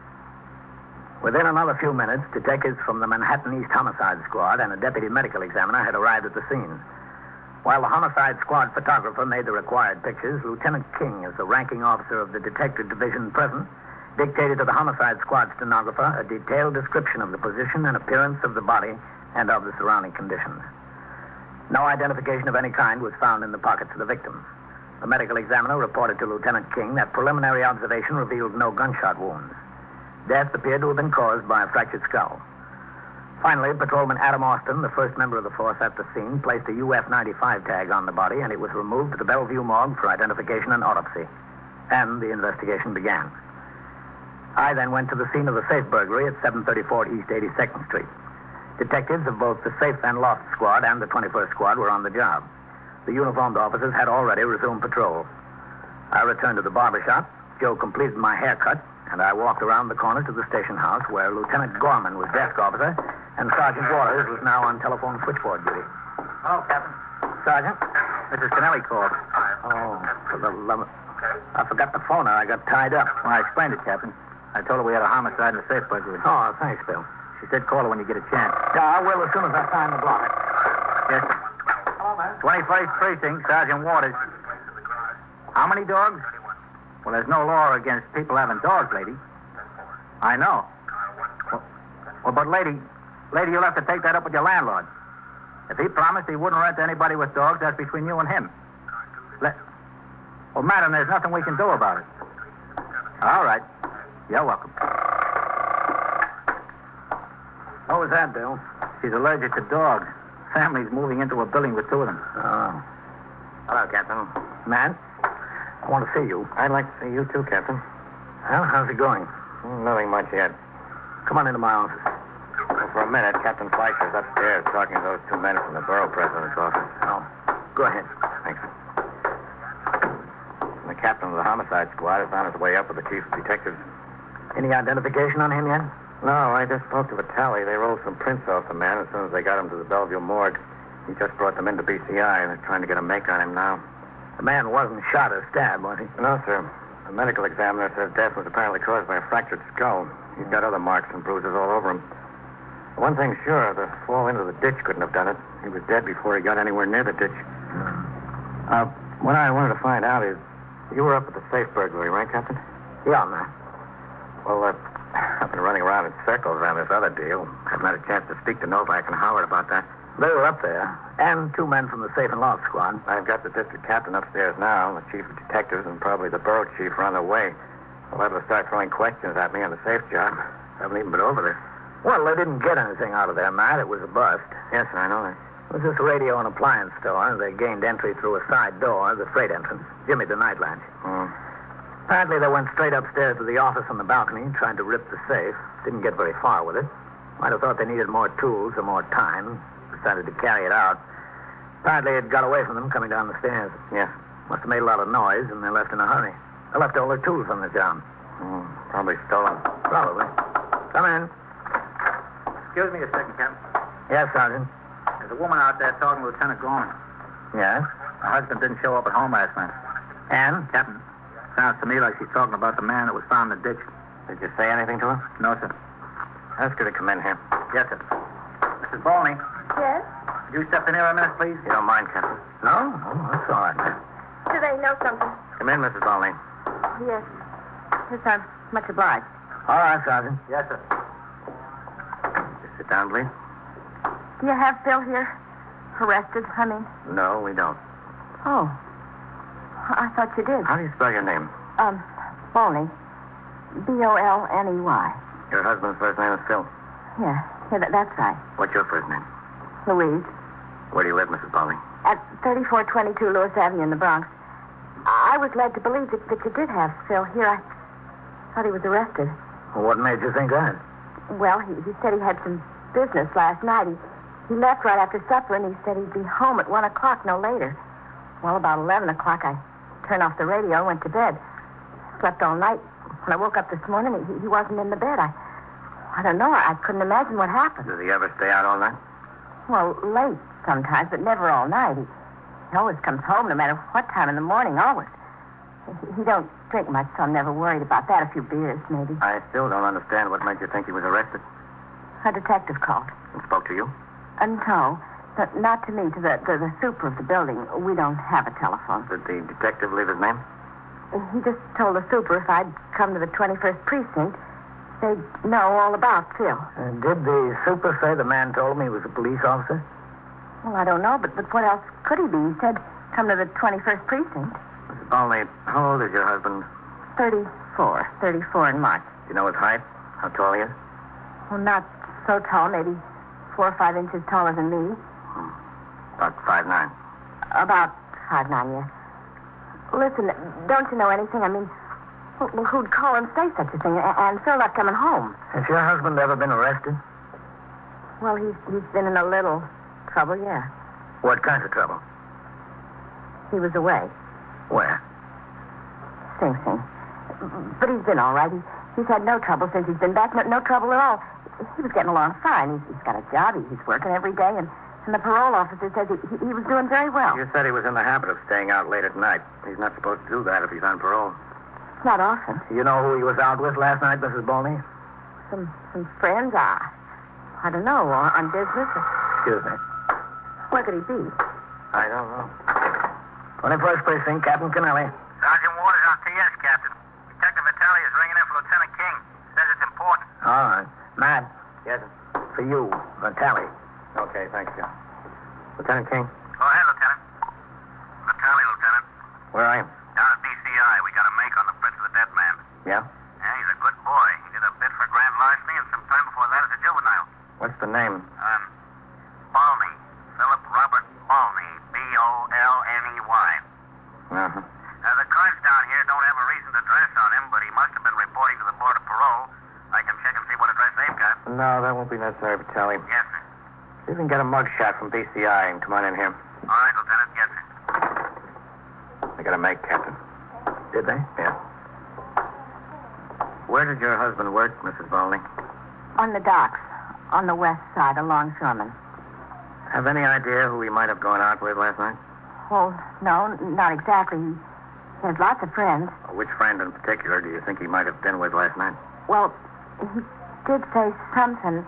Within another few minutes, detectives from the Manhattan East Homicide Squad and a deputy medical examiner had arrived at the scene. While the Homicide Squad photographer made the required pictures, Lieutenant King, as the ranking officer of the Detective Division present, dictated to the Homicide Squad stenographer a detailed description of the position and appearance of the body and of the surrounding conditions. No identification of any kind was found in the pockets of the victim. The medical examiner reported to Lieutenant King that preliminary observation revealed no gunshot wounds. Death appeared to have been caused by a fractured skull. Finally, Patrolman Adam Austin, the first member of the force at the scene, placed a UF-95 tag on the body, and it was removed to the Bellevue morgue for identification and autopsy. And the investigation began. I then went to the scene of the safe burglary at 734 East 82nd Street. Detectives of both the safe and loft squad and the 21st squad were on the job. The uniformed officers had already resumed patrol. I returned to the barber shop. Joe completed my haircut, and I walked around the corner to the station house where Lieutenant Gorman was desk officer and Sergeant Waters was now on telephone switchboard duty. Hello, Captain. Sergeant? Mrs. Kennelly called. Oh, for the love of... I forgot the phone. I got tied up. Well, I explained it, Captain. I told her we had a homicide and a safe burglary. Oh, thanks, Bill. She said call her when you get a chance. Yeah, I will as soon as I find the block. Yes, sir. Hello, man. 21st Precinct, Sergeant Waters. How many dogs? Well, there's no law against people having dogs, lady. I know. Well, but lady, you'll have to take that up with your landlord. If he promised he wouldn't rent to anybody with dogs, that's between you and him. Well, madam, there's nothing we can do about it. All right. You're welcome. What was that, Bill? She's allergic to dogs. Family's moving into a building with 2 of them. Oh. Hello, Captain. Man, I want to see you. I'd like to see you too, Captain. Well, how's it going? Nothing much yet. Come on into my office. Well, for a minute, Captain Fleischer's upstairs talking to those 2 men from the borough president's office. Oh, go ahead. Thanks. The captain of the homicide squad is on his way up with the chief of detectives. Any identification on him yet? No, I just spoke to Vitale. They rolled some prints off the man as soon as they got him to the Bellevue morgue. He just brought them into BCI. They're trying to get a make on him now. The man wasn't shot or stabbed, was he? No, sir. The medical examiner says death was apparently caused by a fractured skull. He's got other marks and bruises all over him. One thing's sure, the fall into the ditch couldn't have done it. He was dead before he got anywhere near the ditch. What I wanted to find out is, you were up at the safe burglary, right, Captain? Yeah, man. Well, I've been running around in circles around this other deal. Haven't had a chance to speak to Novak and Howard about that. They were up there, and 2 men from the safe and lock squad. I've got the district captain upstairs now, the chief of detectives, and probably the borough chief are on their way. They'll have to start throwing questions at me on the safe job. Haven't even been over there. Well, they didn't get anything out of there, Matt. It was a bust. Yes, sir, I know that. It was this radio and appliance store. They gained entry through a side door, the freight entrance. Jimmy, the night latch. Apparently, they went straight upstairs to the office on the balcony, tried to rip the safe. Didn't get very far with it. Might have thought they needed more tools or more time. Decided to carry it out. Apparently, it got away from them coming down the stairs. Yeah. Must have made a lot of noise, and they left in a hurry. They left all their tools on the job. Probably stolen. Probably. Come in. Excuse me a second, Captain. Yes, Sergeant. There's a woman out there talking to Lieutenant Gorman. Yes? Her husband didn't show up at home last night. And? Captain, sounds to me like she's talking about the man that was found in the ditch. Did you say anything to her? No, sir. Ask her to come in here. Yes, sir. Mrs. Balney, Yes? could you step in here a minute, please? You don't mind, Captain? No? Oh, that's all right, man. Do they know something? Come in, Mrs. Balney. Yes. Yes, I'm much obliged. All right, Sergeant. Yes, sir. Just sit down, please. Do you have Phil here? Arrested, I mean. No, we don't. Oh. I thought you did. How do you spell your name? Bolney. Bolney. Your husband's first name is Phil. Yeah, that's right. What's your first name? Louise. Where do you live, Mrs. Balney? At 3422 Lewis Avenue in the Bronx. I was led to believe that you did have Phil here. I thought he was arrested. Well, what made you think that? Well, he said he had some business last night. He left right after supper, and he said he'd be home at 1 o'clock, no later. Well, about 11 o'clock, I turned off the radio and went to bed. Slept all night. When I woke up this morning, he wasn't in the bed. I don't know. I couldn't imagine what happened. Does he ever stay out all night? Well, late sometimes, but never all night. He always comes home, no matter what time in the morning, always. He don't drink much, so I'm never worried about that. A few beers, maybe. I still don't understand what made you think he was arrested. A detective called. And spoke to you? No, not to me, to the super of the building. We don't have a telephone. Did the detective leave his name? He just told the super if I'd come to the 21st Precinct, they'd know all about Phil. Did the super say the man told him he was a police officer? Well, I don't know, but what else could he be? He said, come to the 21st Precinct. Mrs. Balney, how old is your husband? 34 in March. Do you know his height? How tall he is? Well, not so tall, maybe 4 or 5 inches taller than me. About 5'9". About 5'9", yeah. Listen, don't you know anything? I mean, who'd call and say such a thing? And Phil not coming home. Has your husband ever been arrested? Well, he's been in a little trouble, yeah. What kind of trouble? He was away. Where? Sing Sing. But he's been all right. He's had no trouble since he's been back. No trouble at all. He was getting along fine. He's got a job. He's working every day, and the parole officer says he was doing very well. You said he was in the habit of staying out late at night. He's not supposed to do that if he's on parole. It's not often. You know who he was out with last night, Mrs. Balney? Some friends. I don't know. On business. Excuse me. Where could he be? I don't know. 21st Precinct, Captain Kennelly. Sergeant Waters on TS, Captain. Detective Vitale is ringing in for Lieutenant King. Says it's important. All right. Matt. Yes, For you, Vitale. Okay, thanks, John. Lieutenant King? Go ahead, Lieutenant. Vitale, Lieutenant. Where are you? Down at BCI. We got a make on the prints of the dead man. Yeah? Yeah, he's a good boy. He did a bit for grand larceny and some time before that as a juvenile. What's the name? Balney. Philip Robert Balney. Bolney. Uh-huh. The cards down here don't have a recent address on him, but he must have been reporting to the Board of Parole. I can check and see what address they've got. No, that won't be necessary, Vitale. Yes, sir. See if we can get a mug shot from BCI and come on in here. All right, Lieutenant. Yes, sir. They got a make, Captain. Did they? Yeah. Where did your husband work, Mrs. Balney? On the docks, on the west side, along Sherman. Have any idea who he might have gone out with last night? Oh, no, not exactly. He has lots of friends. Which friend in particular do you think he might have been with last night? Well, he did say something.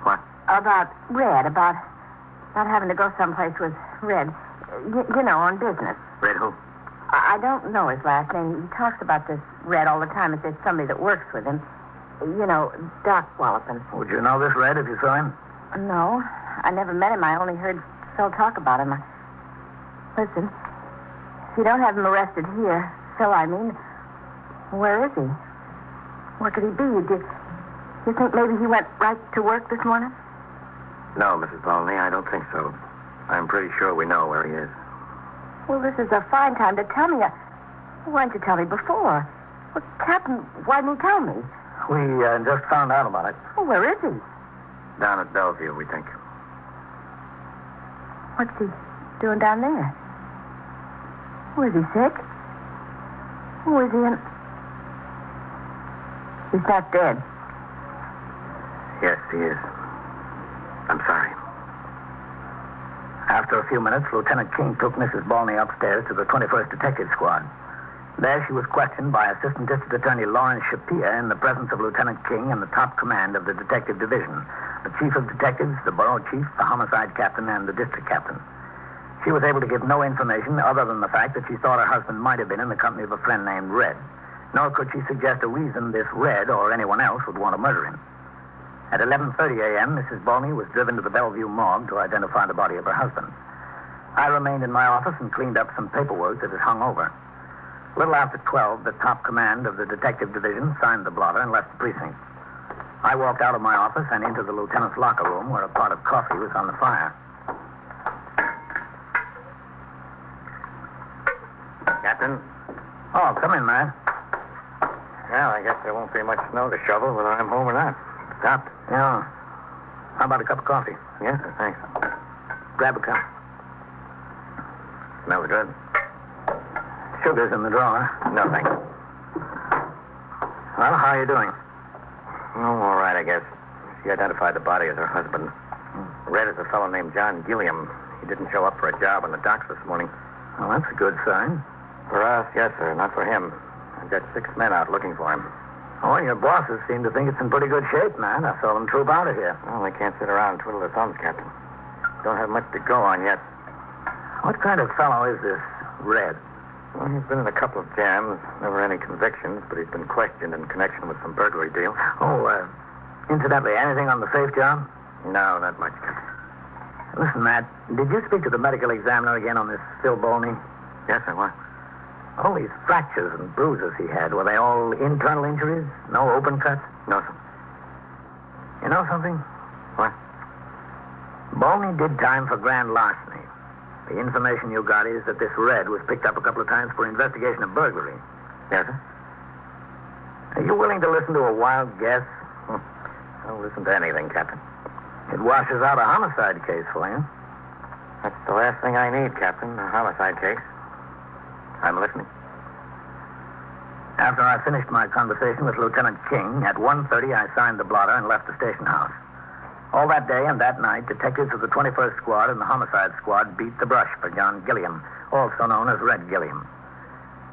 What? About Red, about having to go someplace with Red. You know, on business. Red who? I don't know his last name. He talks about this Red all the time as if somebody that works with him. You know, Doc Wallopin. Would you know this Red if you saw him? No, I never met him. I only heard Phil talk about him. Listen, if you don't have him arrested here, Phil, I mean, where is he? Where could he be? Do you think maybe he went right to work this morning? No, Mrs. Volney, I don't think so. I'm pretty sure we know where he is. Well, this is a fine time to tell me. Why didn't you tell me before? Well, Captain, why didn't you tell me? We just found out about it. Well, where is he? Down at Bellevue, we think. What's he doing down there? Was he sick? Was he in... He's not dead. Yes, he is. I'm sorry. After a few minutes, Lieutenant King took Mrs. Balney upstairs to the 21st Detective Squad. There she was questioned by Assistant District Attorney Lawrence Shapir in the presence of Lieutenant King and the top command of the Detective Division, the Chief of Detectives, the Borough Chief, the Homicide Captain, and the District Captain. She was able to give no information other than the fact that she thought her husband might have been in the company of a friend named Red. Nor could she suggest a reason this Red or anyone else would want to murder him. At 11:30 a.m., Mrs. Balney was driven to the Bellevue morgue to identify the body of her husband. I remained in my office and cleaned up some paperwork that had hung over. A little after 12, the top command of the Detective Division signed the blotter and left the precinct. I walked out of my office and into the lieutenant's locker room where a pot of coffee was on the fire. Captain? Oh, come in, man. Well, I guess there won't be much snow to shovel whether I'm home or not. Stopped. Yeah. How about a cup of coffee? Yes, sir, thanks. Grab a cup. Smells good. Sugar's in the drawer. No, thanks. Well, how are you doing? Oh, all right, I guess. She identified the body as her husband. Red is a fellow named John Gilliam. He didn't show up for a job on the docks this morning. Well, that's a good sign. For us, yes, sir. Not for him. I've got 6 men out looking for him. Oh, your bosses seem to think it's in pretty good shape, man. I saw them troop out of here. Well, they can't sit around and twiddle their thumbs, Captain. Don't have much to go on yet. What kind of fellow is this Red? Well, he's been in a couple of jams. Never any convictions, but he's been questioned in connection with some burglary deal. Oh, incidentally, anything on the safe job? No, not much, Captain. Listen, Matt, did you speak to the medical examiner again on this Phil Bolney? Yes, sir. What? All these fractures and bruises he had, were they all internal injuries? No open cuts? No, sir. You know something? What? Bolney did time for grand larceny. The information you got is that this Red was picked up a couple of times for investigation of burglary. Yes, sir. Are you willing to listen to a wild guess? I'll listen to anything, Captain. It washes out a homicide case for you. That's the last thing I need, Captain, a homicide case. I'm listening. After I finished my conversation with Lieutenant King, at 1:30 I signed the blotter and left the station house. All that day and that night, detectives of the 21st Squad and the Homicide Squad beat the brush for John Gilliam, also known as Red Gilliam.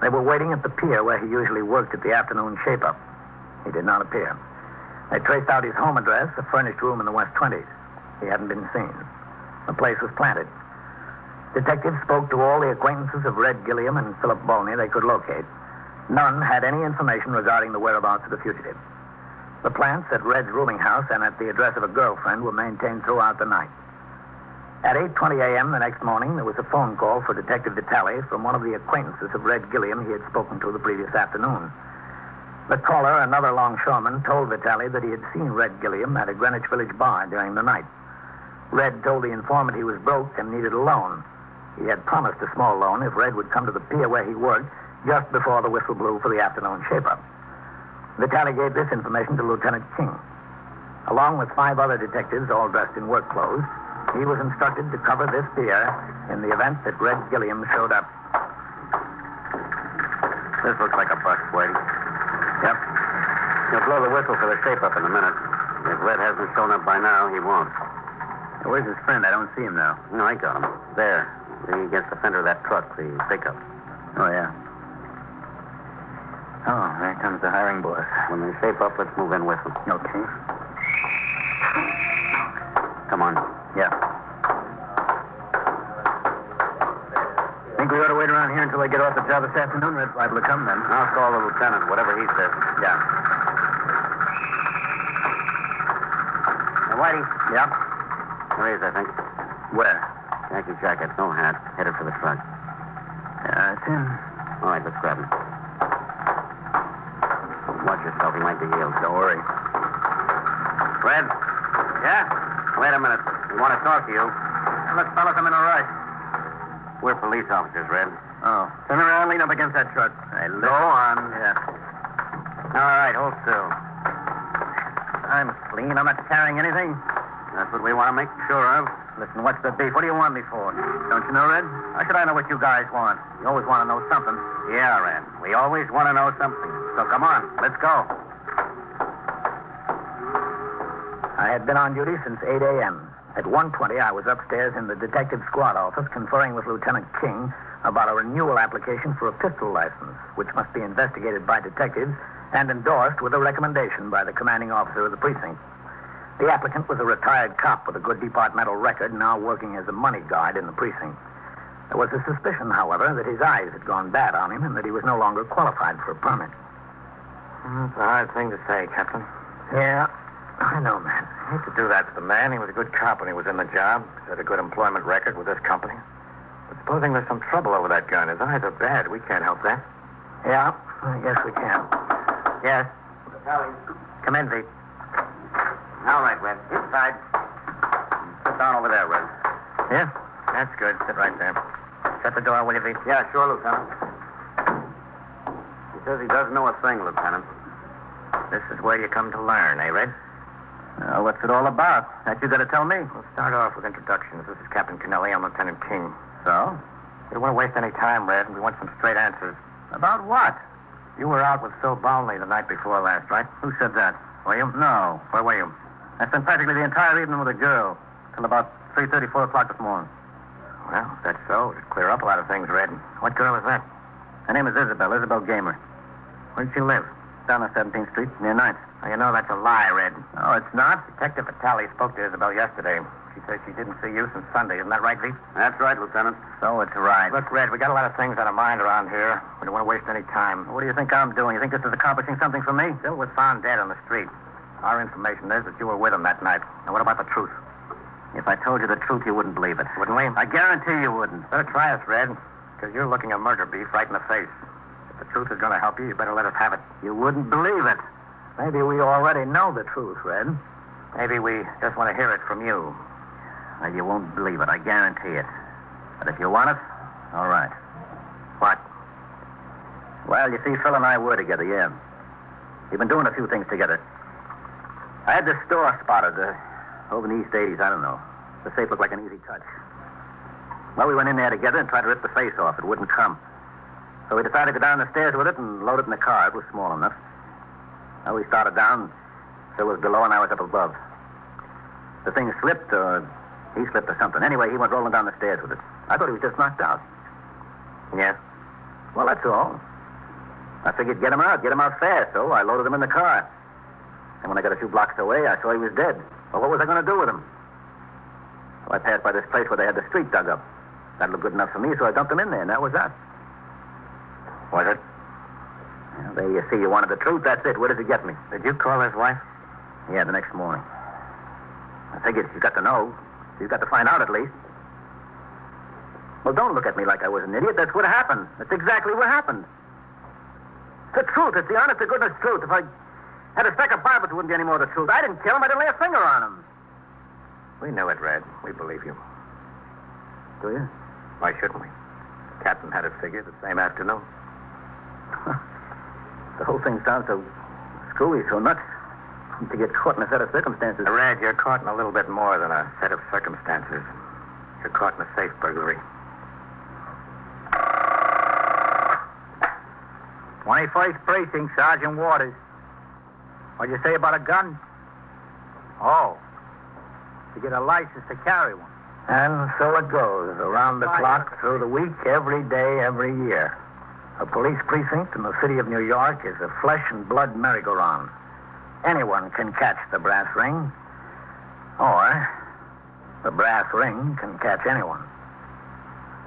They were waiting at the pier where he usually worked at the afternoon shape-up. He did not appear. They traced out his home address, a furnished room in the West 20s. He hadn't been seen. The place was planted. Detectives spoke to all the acquaintances of Red Gilliam and Philip Bolney they could locate. None had any information regarding the whereabouts of the fugitive. The plants at Red's rooming house and at the address of a girlfriend were maintained throughout the night. At 8:20 a.m. the next morning, there was a phone call for Detective Vitale from one of the acquaintances of Red Gilliam he had spoken to the previous afternoon. The caller, another longshoreman, told Vitale that he had seen Red Gilliam at a Greenwich Village bar during the night. Red told the informant he was broke and needed a loan. He had promised a small loan if Red would come to the pier where he worked just before the whistle blew for the afternoon shape-up. Vitale gave this information to Lieutenant King. Along with 5 other detectives, all dressed in work clothes, he was instructed to cover this pier in the event that Red Gilliam showed up. This looks like a bust, Wade. Yep. He'll blow the whistle for the shape-up in a minute. If Red hasn't shown up by now, he won't. Where's his friend? I don't see him now. No, I got him. There. Against the fender of that truck, the pickup. Oh, yeah. Oh, there comes the hiring boss. When they shape up, let's move in with them. Okay. Come on. Yeah. Think we ought to wait around here until they get off the job this afternoon? Red's liable to come then. I'll call the lieutenant, whatever he says. Yeah. Hey, Whitey. Yeah? There he is, I think. Where? Khaki jacket, no hat, headed for the truck. Yeah, it's him. All right, let's grab him. Watch yourself, he might be healed. Don't worry. Red? Yeah? Wait a minute. We want to talk to you. Look, fellas, I'm in a rush. We're police officers, Red. Oh. Turn around, lean up against that truck. Hey, Go on. Yeah. All right, hold still. I'm clean. I'm not carrying anything. That's what we want to make sure of. Listen, what's the beef? What do you want me for? Don't you know, Red? How should I know what you guys want? You always want to know something. Yeah, Red. We always want to know something. So come on, let's go. I had been on duty since 8 a.m. At 1:20, I was upstairs in the detective squad office conferring with Lieutenant King about a renewal application for a pistol license, which must be investigated by detectives and endorsed with a recommendation by the commanding officer of the precinct. The applicant was a retired cop with a good departmental record, now working as a money guard in the precinct. There was a suspicion, however, that his eyes had gone bad on him and that he was no longer qualified for a permit. It's a hard thing to say, Captain. Yeah, I know, man. I hate to do that to the man. He was a good cop when he was in the job. He's had a good employment record with this company. But supposing there's some trouble over that gun, his eyes are bad. We can't help that. Yeah, I guess we can. Yes. Come in, Pete. All right, Red. Inside. Sit down over there, Red. Yeah? That's good. Sit right there. Shut the door, will you, Pete? Yeah, sure, Lieutenant. He says he doesn't know a thing, Lieutenant. This is where you come to learn, eh, Red? What's it all about? That you got to tell me. We'll start off with introductions. This is Captain Kennelly. I'm Lieutenant King. So? We don't want to waste any time, Red. We want some straight answers. About what? You were out with Phil Balney the night before last, right? Who said that? Were you? No. Where were you? I spent practically the entire evening with a girl till about 3:30, 4 o'clock this morning. Well, if that's so, it'd clear up a lot of things, Red. What girl is that? Her name is Isabel Gamer. Where'd she live? Down on 17th Street, near 9th. Now, you know that's a lie, Red. No, it's not. Detective Vitale spoke to Isabel yesterday. She says she didn't see you since Sunday. Isn't that right, Pete? That's right, Lieutenant. So it's right. Look, Red, we got a lot of things on our mind around here. We don't want to waste any time. What do you think I'm doing? You think this is accomplishing something for me? Phil was found dead on the street. Our information is that you were with him that night. Now, what about the truth? If I told you the truth, you wouldn't believe it. Wouldn't we? I guarantee you wouldn't. Better try us, Red, because you're looking a murder beef right in the face. If the truth is going to help you, you better let us have it. You wouldn't believe it. Maybe we already know the truth, Red. Maybe we just want to hear it from you. Well, you won't believe it. I guarantee it. But if you want it, all right. What? Well, you see, Phil and I were together, yeah. We've been doing a few things together. I had this store spotted over in the East 80s, I don't know. The safe looked like an easy touch. Well, we went in there together and tried to rip the face off. It wouldn't come. So we decided to go down the stairs with it and load it in the car. It was small enough. Well, we started down. Phil was below and I was up above. The thing slipped, or he slipped or something. Anyway, he went rolling down the stairs with it. I thought he was just knocked out. Yeah? Well, that's all. I figured get him out fast, so I loaded him in the car. And when I got a few blocks away, I saw he was dead. Well, what was I going to do with him? So I passed by this place where they had the street dug up. That looked good enough for me, so I dumped him in there, and that was that. Was it? Well, there you see, you wanted the truth. That's it. Where does it get me? Did you call his wife? Yeah, the next morning. I figured she's got to know. She's got to find out at least. Well, don't look at me like I was an idiot. That's what happened. That's exactly what happened. It's the truth. It's the honest to goodness truth. If I had a stack of Bibles, it wouldn't be any more the truth. I didn't kill him. I didn't lay a finger on him. We knew it, Red. We believe you. Do you? Why shouldn't we? The captain had it figured the same afternoon. The whole thing sounds so screwy, so nuts. To get caught in a set of circumstances. Red, you're caught in a little bit more than a set of circumstances. You're caught in a safe burglary. 21st Precinct, Sergeant Waters. What'd you say about a gun? Oh. to get a license to carry one. And so it goes, around the clock, through the week, every day, every year. A police precinct in the city of New York is a flesh and blood merry-go-round. Anyone can catch the brass ring, or the brass ring can catch anyone.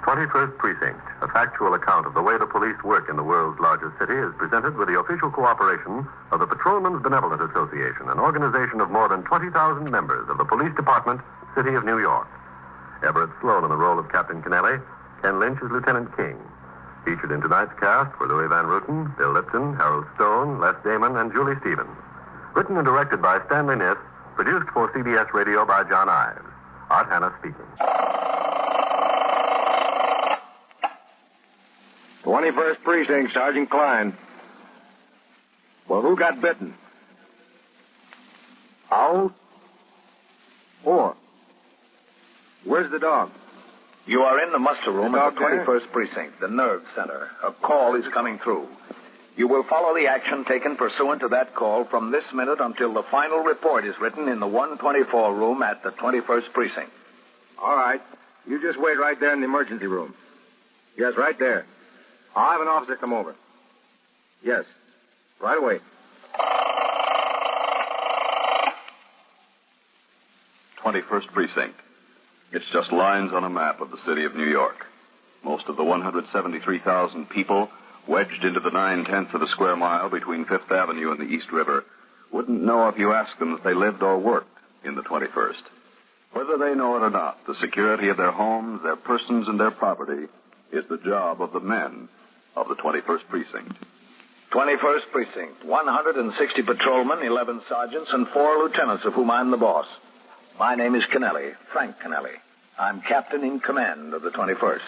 21st Precinct, a factual account of the way the police work in the world's largest city, is presented with the official cooperation of the Patrolmen's Benevolent Association, an organization of more than 20,000 members of the Police Department, City of New York. Everett Sloane in the role of Captain Kennelly, Ken Lynch as Lieutenant King. Featured in tonight's cast were Louis Van Ruten, Bill Lipton, Harold Stone, Les Damon, and Julie Stevens. Written and directed by Stanley Niss, produced for CBS Radio by John Ives. Art Hanna speaking. 21st Precinct, Sergeant Klein. Well, who got bitten? Owl? 4. Where's the dog? You are in the muster room The at the dog there? 21st Precinct, the nerve center. A call is coming through. You will follow the action taken pursuant to that call from this minute until the final report is written in the 124 room at the 21st Precinct. All right. You just wait right there in the emergency room. Yes, right there. I'll have an officer come over. Yes. Right away. 21st Precinct. It's just lines on a map of the city of New York. Most of the 173,000 people wedged into the 9/10 of a square mile between Fifth Avenue and the East River wouldn't know if you asked them if they lived or worked in the 21st. Whether they know it or not, the security of their homes, their persons, and their property is the job of the men of the 21st Precinct. 21st Precinct, 160 patrolmen, 11 sergeants, and 4 lieutenants, of whom I'm the boss. My name is Kennelly, Frank Kennelly. I'm captain in command of the 21st.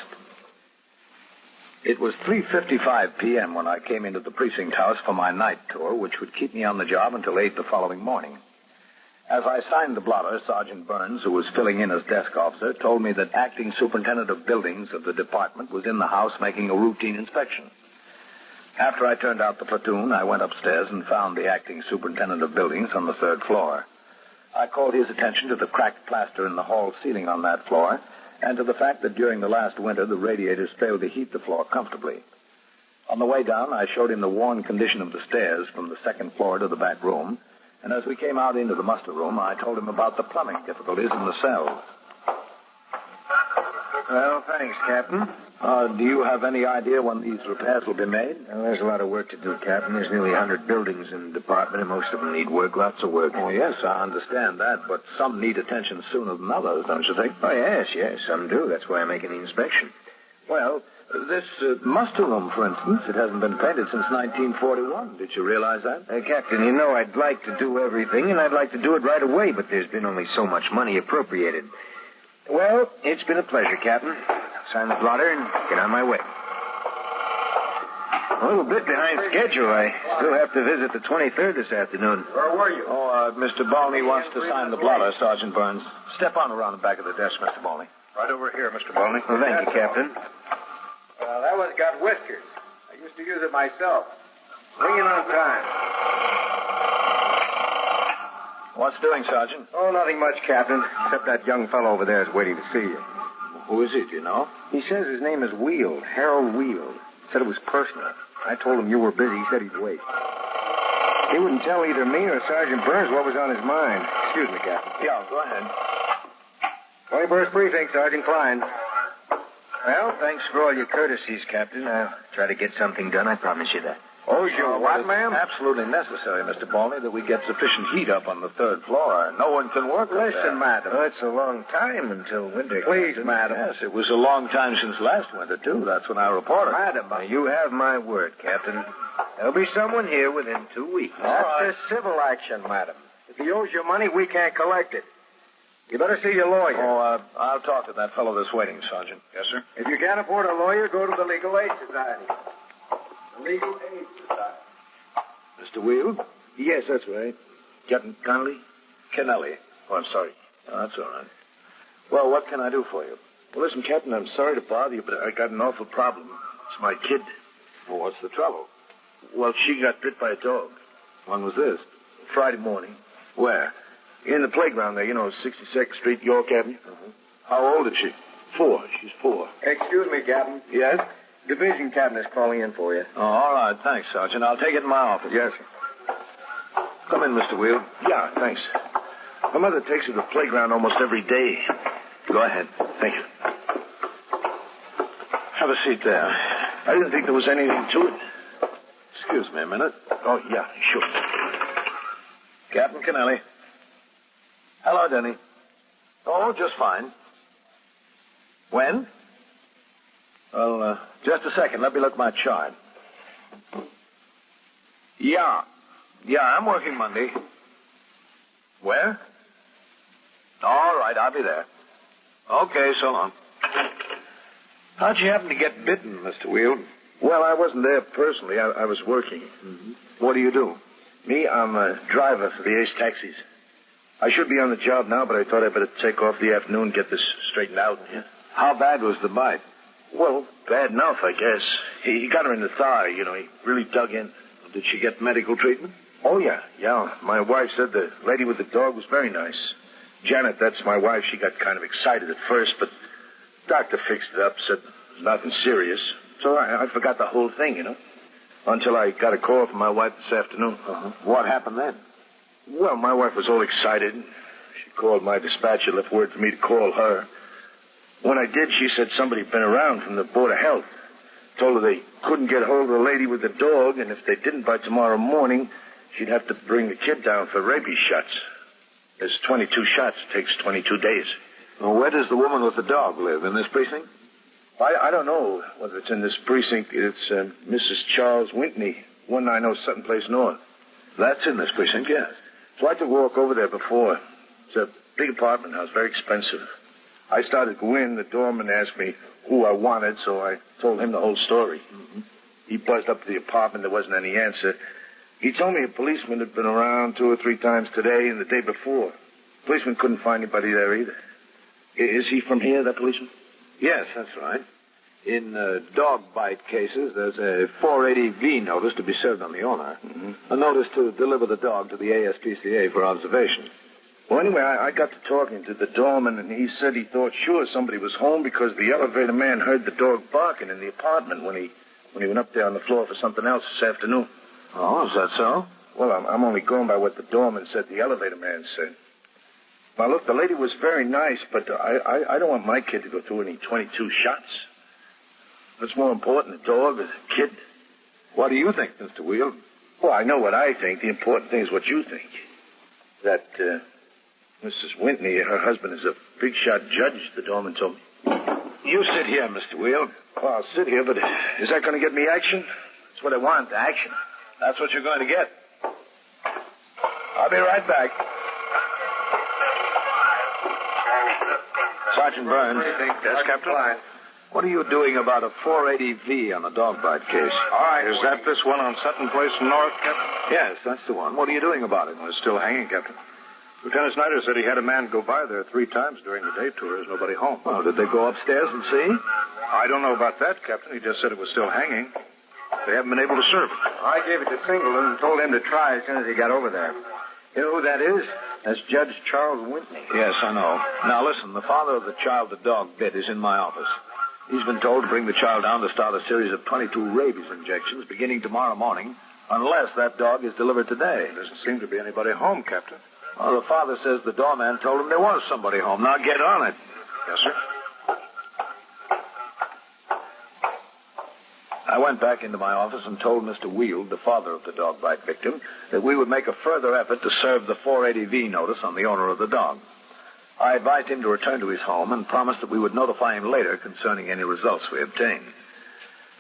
It was 3:55 p.m. when I came into the precinct house for my night tour, which would keep me on the job until 8 the following morning. As I signed the blotter, Sergeant Burns, who was filling in as desk officer, told me that acting superintendent of buildings of the department was in the house making a routine inspection. After I turned out the platoon, I went upstairs and found the acting superintendent of buildings on the 3rd floor. I called his attention to the cracked plaster in the hall ceiling on that floor and to the fact that during the last winter the radiators failed to heat the floor comfortably. On the way down, I showed him the worn condition of the stairs from the 2nd floor to the back room, and as we came out into the muster room, I told him about the plumbing difficulties in the cells. Well, thanks, Captain. Do you have any idea when these repairs will be made? Well, there's a lot of work to do, Captain. There's nearly 100 buildings in the department, and most of them need work, lots of work. Oh, yes, I understand that, but some need attention sooner than others, don't you think? Oh, yes, some do. That's why I'm making the inspection. Well, this muster room, for instance, it hasn't been painted since 1941. Did you realize that? Captain, you know I'd like to do everything, and I'd like to do it right away, but there's been only so much money appropriated. Well, it's been a pleasure, Captain. Sign the blotter and get on my way. A little bit behind schedule. I still have to visit the 23rd this afternoon. Where were you? Mr. Balney wants to sign the blotter, Sergeant Burns. Step on around the back of the desk, Mr. Balney. Right over here, Mr. Balney. Well, thank you, Captain. Well, that one's got whiskers. I used to use it myself. Bring it on time. What's doing, Sergeant? Oh, nothing much, Captain, except that young fellow over there is waiting to see you. Who is he, do you know? He says his name is Weald, Harold Weald. Said it was personal. I told him you were busy. He said he'd wait. He wouldn't tell either me or Sergeant Burns what was on his mind. Excuse me, Captain. Yeah, go ahead. 21st Precinct, Sergeant Klein. Well, thanks for all your courtesies, Captain. I'll try to get something done, I promise you that. Oh, sure. What, ma'am? Absolutely necessary, Mr. Balney, that we get sufficient heat up on the 3rd floor. No one can work up there. Listen, madam. Oh, it's a long time until winter. Please, madam. Yes, it was a long time since last winter, too. That's when I reported. Madam, you have my word, Captain. There'll be someone here within 2 weeks. That's a civil action, madam. If he owes you money, we can't collect it. You better see your lawyer. Oh, I'll talk to that fellow that's waiting, Sergeant. Yes, sir. If you can't afford a lawyer, go to the Legal Aid Society. The Legal Aid Society. Mr. Weald? Yes, that's right. Captain Connelly? Kennelly. Oh, I'm sorry. Oh, that's all right. Well, what can I do for you? Well, listen, Captain, I'm sorry to bother you, but I got an awful problem. It's my kid. Well, what's the trouble? Well, she got bit by a dog. When was this? Friday morning. Where? In the playground there, 62nd Street, York Avenue. How old is she? 4. She's 4. Excuse me, Captain. Yes? Division captain is calling in for you. Oh, all right. Thanks, Sergeant. I'll take it in my office. Yes, sir. Come in, Mr. Wheel. Yeah, thanks. My mother takes her to the playground almost every day. Go ahead. Thank you. Have a seat there. I didn't think there was anything to it. Excuse me a minute. Oh, yeah, sure. Captain Kennelly. Hello, Denny. Oh, just fine. When? Well, just a second. Let me look at my chart. Yeah, I'm working Monday. Where? All right, I'll be there. Okay, so long. How'd you happen to get bitten, Mr. Wheel? Well, I wasn't there personally. I was working. Mm-hmm. What do you do? Me, I'm a driver for the Ace Taxis. I should be on the job now, but I thought I'd better take off the afternoon and get this straightened out. Yeah. How bad was the bite? Well, bad enough, I guess. He got her in the thigh, He really dug in. Did she get medical treatment? Oh, yeah. My wife said the lady with the dog was very nice. Janet, that's my wife. She got kind of excited at first, but doctor fixed it up, said nothing serious. So I forgot the whole thing, until I got a call from my wife this afternoon. What happened then? Well, my wife was all excited. She called my dispatcher, left word for me to call her. When I did, she said somebody had been around from the Board of Health. Told her they couldn't get hold of the lady with the dog, and if they didn't by tomorrow morning, she'd have to bring the kid down for rabies shots. There's 22 shots. It takes 22 days. Well, where does the woman with the dog live? In this precinct? I don't know whether it's in this precinct. It's Mrs. Charles Whitney, 190 Sutton Place North. That's in this precinct, yes. So I took a walk over there before. It's a big apartment house, very expensive. I started to go in. The doorman asked me who I wanted, so I told him the whole story. He buzzed up to the apartment. There wasn't any answer. He told me a policeman had been around 2 or 3 times today and the day before. The policeman couldn't find anybody there either. Is he from here, that policeman? Yes, that's right. In dog bite cases, there's a 480V notice to be served on the owner. A notice to deliver the dog to the ASPCA for observation. Well, anyway, I got to talking to the doorman, and he said he thought sure somebody was home because the elevator man heard the dog barking in the apartment when he went up there on the floor for something else this afternoon. Oh, is that so? Well, I'm only going by what the doorman said the elevator man said. Now, look, the lady was very nice, but I don't want my kid to go through any 22 shots. What's more important, the dog or the kid? What do you think, Mr. Wheel? Well, I know what I think. The important thing is what you think. That Mrs. Whitney, her husband, is a big-shot judge, the doorman told me. You sit here, Mr. Wheel. Well, I'll sit here, but is that going to get me action? That's what I want, action. That's what you're going to get. I'll be right back. Sergeant Burns. Yes, Captain. What are you doing about a 480V on the dog bite case? All right. Is that this one on Sutton Place North, Captain? Yes, that's the one. What are you doing about it? It's still hanging, Captain. Lieutenant Snyder said he had a man go by there 3 times during the day tour. There's nobody home. Well, did they go upstairs and see? I don't know about that, Captain. He just said it was still hanging. They haven't been able to serve it. I gave it to Singleton and told him to try as soon as he got over there. You know who that is? That's Judge Charles Whitney. Yes, I know. Now, listen, the father of the child the dog bit is in my office. He's been told to bring the child down to start a series of 22 rabies injections beginning tomorrow morning, unless that dog is delivered today. There doesn't seem to be anybody home, Captain. Well, the father says the doorman told him there was somebody home. Now, get on it. Yes, sir. I went back into my office and told Mr. Weald, the father of the dog bite victim, that we would make a further effort to serve the 480V notice on the owner of the dog. I advised him to return to his home and promised that we would notify him later concerning any results we obtained.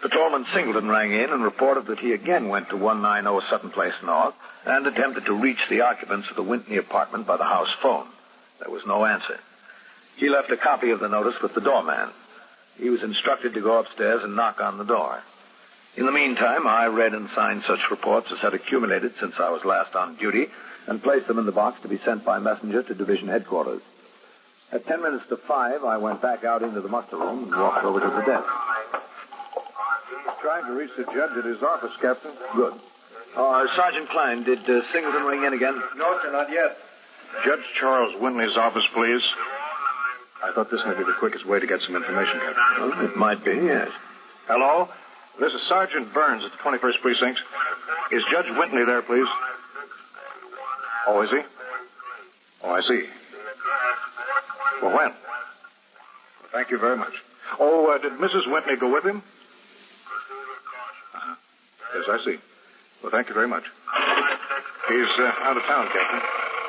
Patrolman Singleton rang in and reported that he again went to 190 Sutton Place North and attempted to reach the occupants of the Whitney apartment by the house phone. There was no answer. He left a copy of the notice with the doorman. He was instructed to go upstairs and knock on the door. In the meantime, I read and signed such reports as had accumulated since I was last on duty and placed them in the box to be sent by messenger to division headquarters. At 10 minutes to 5, I went back out into the muster room and walked over to the desk. He's trying to reach the judge at his office, Captain. Good. Sergeant Klein, did Singleton ring in again? No, sir, not yet. Judge Charles Wintley's office, please. I thought this might be the quickest way to get some information, Captain. Well, it might be, yes. Hello? This is Sergeant Burns at the 21st Precinct. Is Judge Wintley there, please? Oh, is he? Oh, I see. Well, when? Well, thank you very much. Oh, did Mrs. Wintley go with him? Yes, I see. Well, thank you very much. He's out of town, Captain.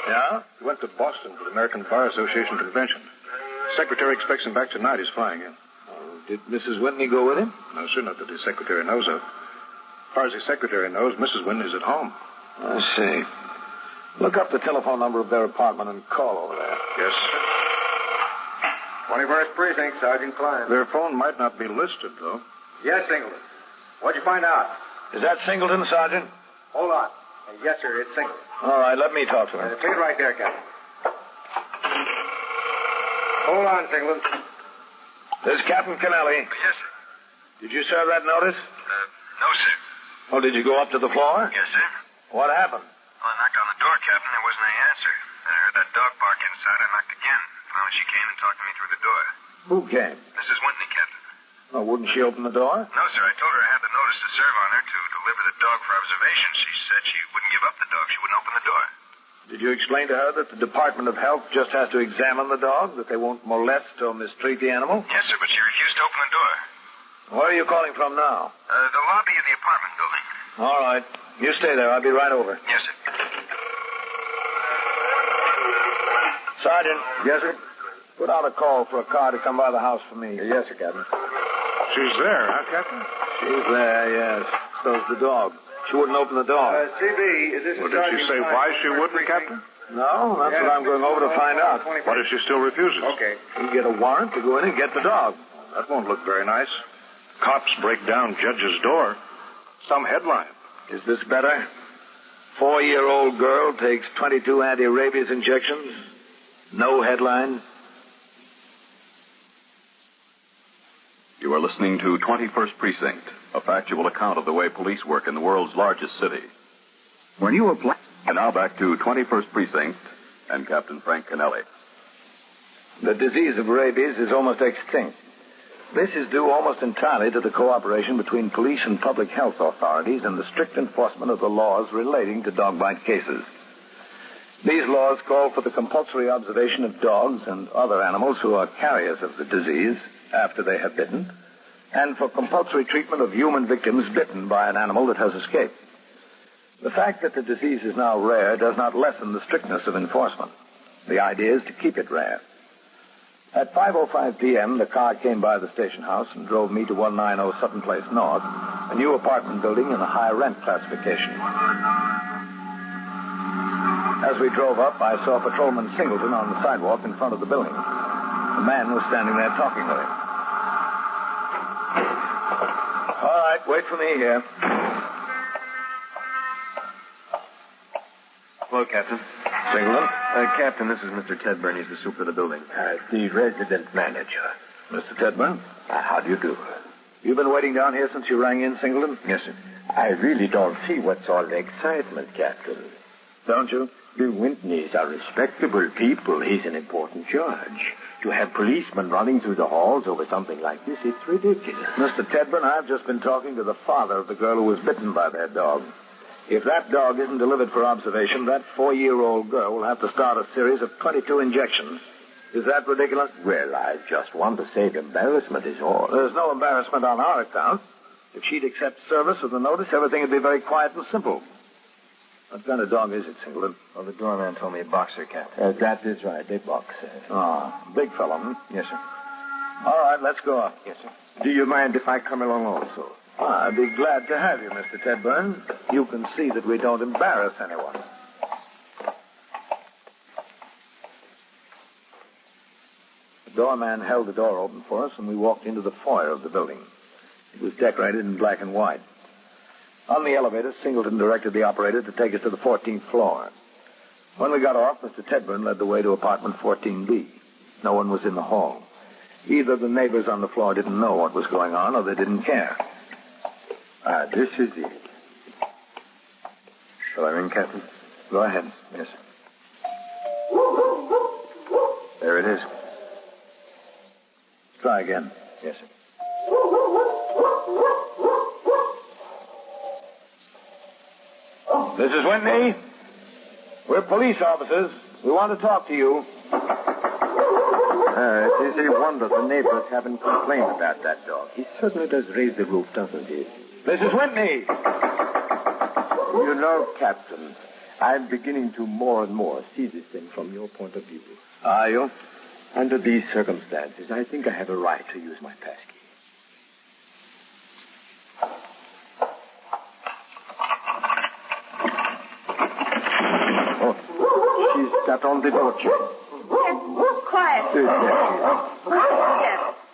Yeah? He went to Boston for the American Bar Association convention. Secretary expects him back tonight. He's flying in. Oh, did Mrs. Whitney go with him? No, sir, not that his secretary knows of. As far as his secretary knows, Mrs. Whitney's at home. I see. Look up the telephone number of their apartment and call over there. Yes. 21st Precinct, Sergeant Klein. Their phone might not be listed, though. Yes, Singleton. What'd you find out? Is that Singleton, Sergeant? Hold on. Yes, sir, it's Singleton. All right, let me talk to him. Take it right there, Captain. Hold on, Singleton. This is Captain Kennelly. Yes, sir. Did you serve that notice? No, sir. Oh, did you go up to the floor? Yes, sir. What happened? Well, I knocked on the door, Captain. There wasn't any answer. Then I heard that dog bark inside. I knocked again. Finally, she came and talked to me through the door. Who came? Mrs. Whitney, Captain. Oh, wouldn't she open the door? No, sir. I told her I had the notice to serve on her to deliver the dog for observation. She said she wouldn't give up the dog. She wouldn't open the door. Did you explain to her that the Department of Health just has to examine the dog, that they won't molest or mistreat the animal? Yes, sir, but she refused to open the door. Where are you calling from now? The lobby of the apartment building. All right. You stay there. I'll be right over. Yes, sir. Sergeant. Yes, sir? Put out a call for a car to come by the house for me. Yes, sir, Captain. She's there, huh, Captain? She's there, yes. So's the dog. She wouldn't open the door. CB, this is Well, did she say why she wouldn't, Captain? No, that's what I'm going over to find out. What if she still refuses? Okay. You get a warrant to go in and get the dog. That won't look very nice. Cops break down judge's door. Some headline. Is this better? 4-year-old girl takes 22 anti-rabies injections. No headline. You are listening to 21st Precinct, a factual account of the way police work in the world's largest city. When you apply... And now back to 21st Precinct and Captain Frank Kennelly. The disease of rabies is almost extinct. This is due almost entirely to the cooperation between police and public health authorities and the strict enforcement of the laws relating to dog bite cases. These laws call for the compulsory observation of dogs and other animals who are carriers of the disease after they have bitten, and for compulsory treatment of human victims bitten by an animal that has escaped. The fact that the disease is now rare does not lessen the strictness of enforcement. The idea is to keep it rare. At 5:05 p.m., the car came by the station house and drove me to 190 Sutton Place North, a new apartment building in a high-rent classification. As we drove up, I saw Patrolman Singleton on the sidewalk in front of the building. A man was standing there talking with him. All right, wait for me here. Hello, Captain. Singleton? Captain, this is Mr. Tedburn. He's the super of the building. the resident manager. Mr. Tedburn? How do you do? You've been waiting down here since you rang in, Singleton? Yes, sir. I really don't see what's all the excitement, Captain. Don't you? The Whitneys are respectable people. He's an important judge. To have policemen running through the halls over something like this, it's ridiculous. Mr. Tedburn, I've just been talking to the father of the girl who was bitten by that dog. If that dog isn't delivered for observation, that 4-year-old girl will have to start a series of 22 injections. Is that ridiculous? Well, I just want to save embarrassment is all. There's no embarrassment on our account. If she'd accept service with the notice, everything would be very quiet and simple. What kind of dog is it, Singleton? Well, the doorman told me a boxer, Captain. That is right, a boxer. Ah, big fellow, hmm? Yes, sir. All right, let's go up. Yes, sir. Do you mind if I come along also? I'd be glad to have you, Mr. Tedburn. You can see that we don't embarrass anyone. The doorman held the door open for us, and we walked into the foyer of the building. It was decorated in black and white. On the elevator, Singleton directed the operator to take us to the 14th floor. When we got off, Mr. Tedburn led the way to apartment 14B. No one was in the hall. Either the neighbors on the floor didn't know what was going on, or they didn't care. This is it. Shall I ring, Captain? Go ahead. Yes, sir. There it is. Try again. Yes, sir. Mrs. Whitney, we're police officers. We want to talk to you. It is a wonder the neighbors haven't complained about that dog. He certainly does raise the roof, doesn't he? Mrs. Whitney! You know, Captain, I'm beginning to more and more see this thing from your point of view. Are you? Under these circumstances, I think I have a right to use my passkey. Oh, she's got on the door chain. Quiet.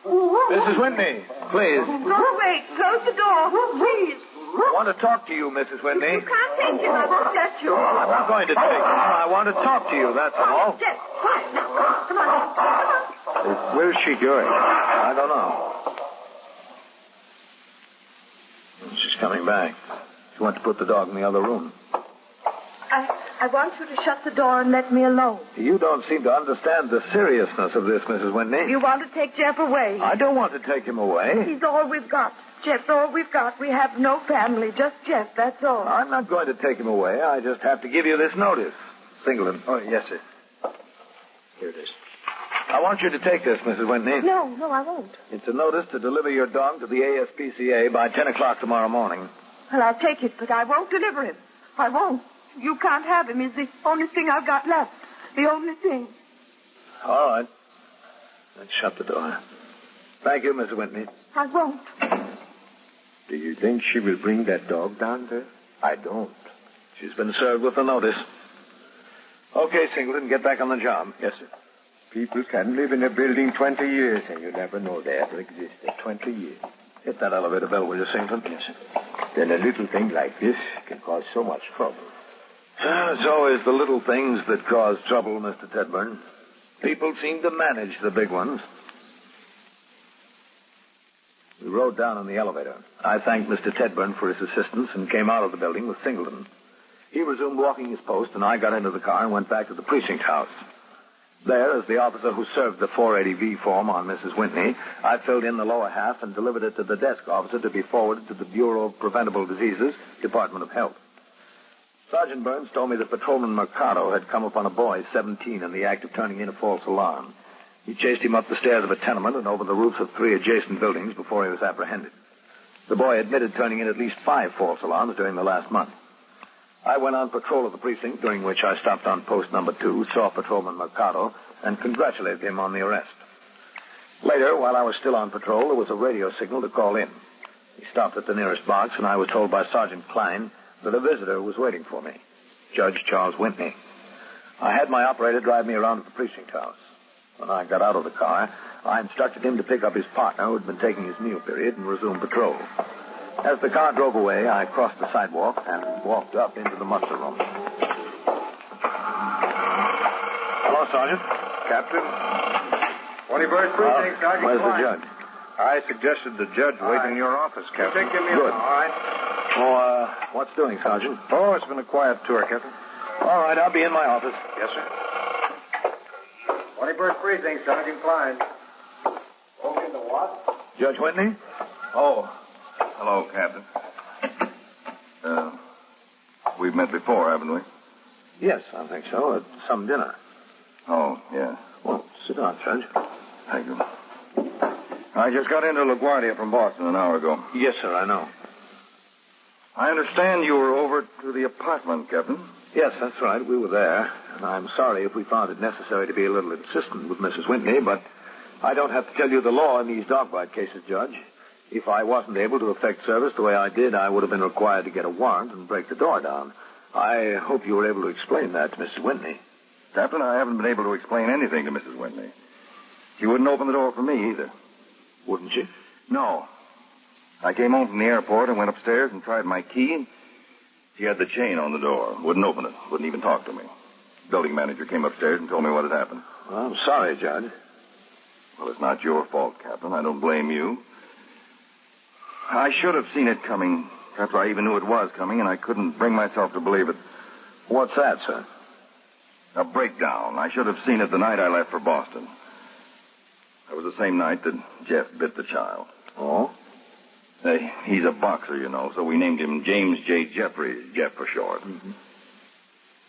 Mrs. Whitney, please. Go away. Close the door. Please. I want to talk to you, Mrs. Whitney. You can't take him. I won't let you. I'm not going to take him. I want to talk to you, that's all. Jeff, quiet. Now, come on. Where's she going? I don't know. She's coming back. She went to put the dog in the other room. I want you to shut the door and let me alone. You don't seem to understand the seriousness of this, Mrs. Whitney. You want to take Jeff away. I don't want to take him away. He's all we've got. Jeff's all we've got. We have no family, just Jeff, that's all. I'm not going to take him away. I just have to give you this notice. Singleton. Oh, yes, sir. Here it is. I want you to take this, Mrs. Whitney. No, I won't. It's a notice to deliver your dog to the ASPCA by 10 o'clock tomorrow morning. Well, I'll take it, but I won't deliver him. I won't. You can't have him. He's the only thing I've got left. The only thing. All right. Let's shut the door. Thank you, Mrs. Whitney. I won't. Do you think she will bring that dog down there? I don't. She's been served with a notice. Okay, Singleton, get back on the job. Yes, sir. People can live in a building 20 years, and you never know they ever existed. 20 years. Hit that elevator bell, will you, Singleton? Yes, sir. Then a little thing like this can cause so much trouble. It's always the little things that cause trouble, Mr. Tedburn. People seem to manage the big ones. We rode down in the elevator. I thanked Mr. Tedburn for his assistance and came out of the building with Singleton. He resumed walking his post, and I got into the car and went back to the precinct house. There, as the officer who served the 480V form on Mrs. Whitney, I filled in the lower half and delivered it to the desk officer to be forwarded to the Bureau of Preventable Diseases, Department of Health. Sergeant Burns told me that Patrolman Mercado had come upon a boy, 17, in the act of turning in a false alarm. He chased him up the stairs of a tenement and over the roofs of 3 adjacent buildings before he was apprehended. The boy admitted turning in at least 5 false alarms during the last month. I went on patrol of the precinct, during which I stopped on post number 2, saw Patrolman Mercado, and congratulated him on the arrest. Later, while I was still on patrol, there was a radio signal to call in. He stopped at the nearest box, and I was told by Sergeant Klein that a visitor was waiting for me, Judge Charles Whitney. I had my operator drive me around to the precinct house. When I got out of the car, I instructed him to pick up his partner, who had been taking his meal period, and resume patrol. As the car drove away, I crossed the sidewalk and walked up into the muster room. Hello, Sergeant. Captain. 21st Precinct, Sergeant Where's Klein. the judge? I suggested the judge wait in your office, Captain. Good. All right. Oh, what's doing, Sergeant? Oh, it's been a quiet tour, Captain. All right, I'll be in my office. Yes, sir. 21st Precinct, Sergeant Klein. Open the what? Judge Whitney? Oh, hello, Captain. We've met before, haven't we? Yes, I think so, at some dinner. Oh, yeah. Well, sit down, Judge. Thank you. I just got into LaGuardia from Boston an hour ago. Yes, sir, I know. I understand you were over to the apartment, Captain. Yes, that's right. We were there. And I'm sorry if we found it necessary to be a little insistent with Mrs. Whitney, but I don't have to tell you the law in these dog bite cases, Judge. If I wasn't able to effect service the way I did, I would have been required to get a warrant and break the door down. I hope you were able to explain that to Mrs. Whitney. Captain, I haven't been able to explain anything to Mrs. Whitney. She wouldn't open the door for me either. Wouldn't she? No. I came home from the airport and went upstairs and tried my key. She had the chain on the door. Wouldn't open it. Wouldn't even talk to me. Building manager came upstairs and told me what had happened. Well, I'm sorry, Judge. Well, it's not your fault, Captain. I don't blame you. I should have seen it coming. Perhaps I even knew it was coming, and I couldn't bring myself to believe it. What's that, sir? A breakdown. I should have seen it the night I left for Boston. It was the same night that Jeff bit the child. Oh? He's a boxer, you know, so we named him James J. Jeffries, Jeff for short. Mm-hmm.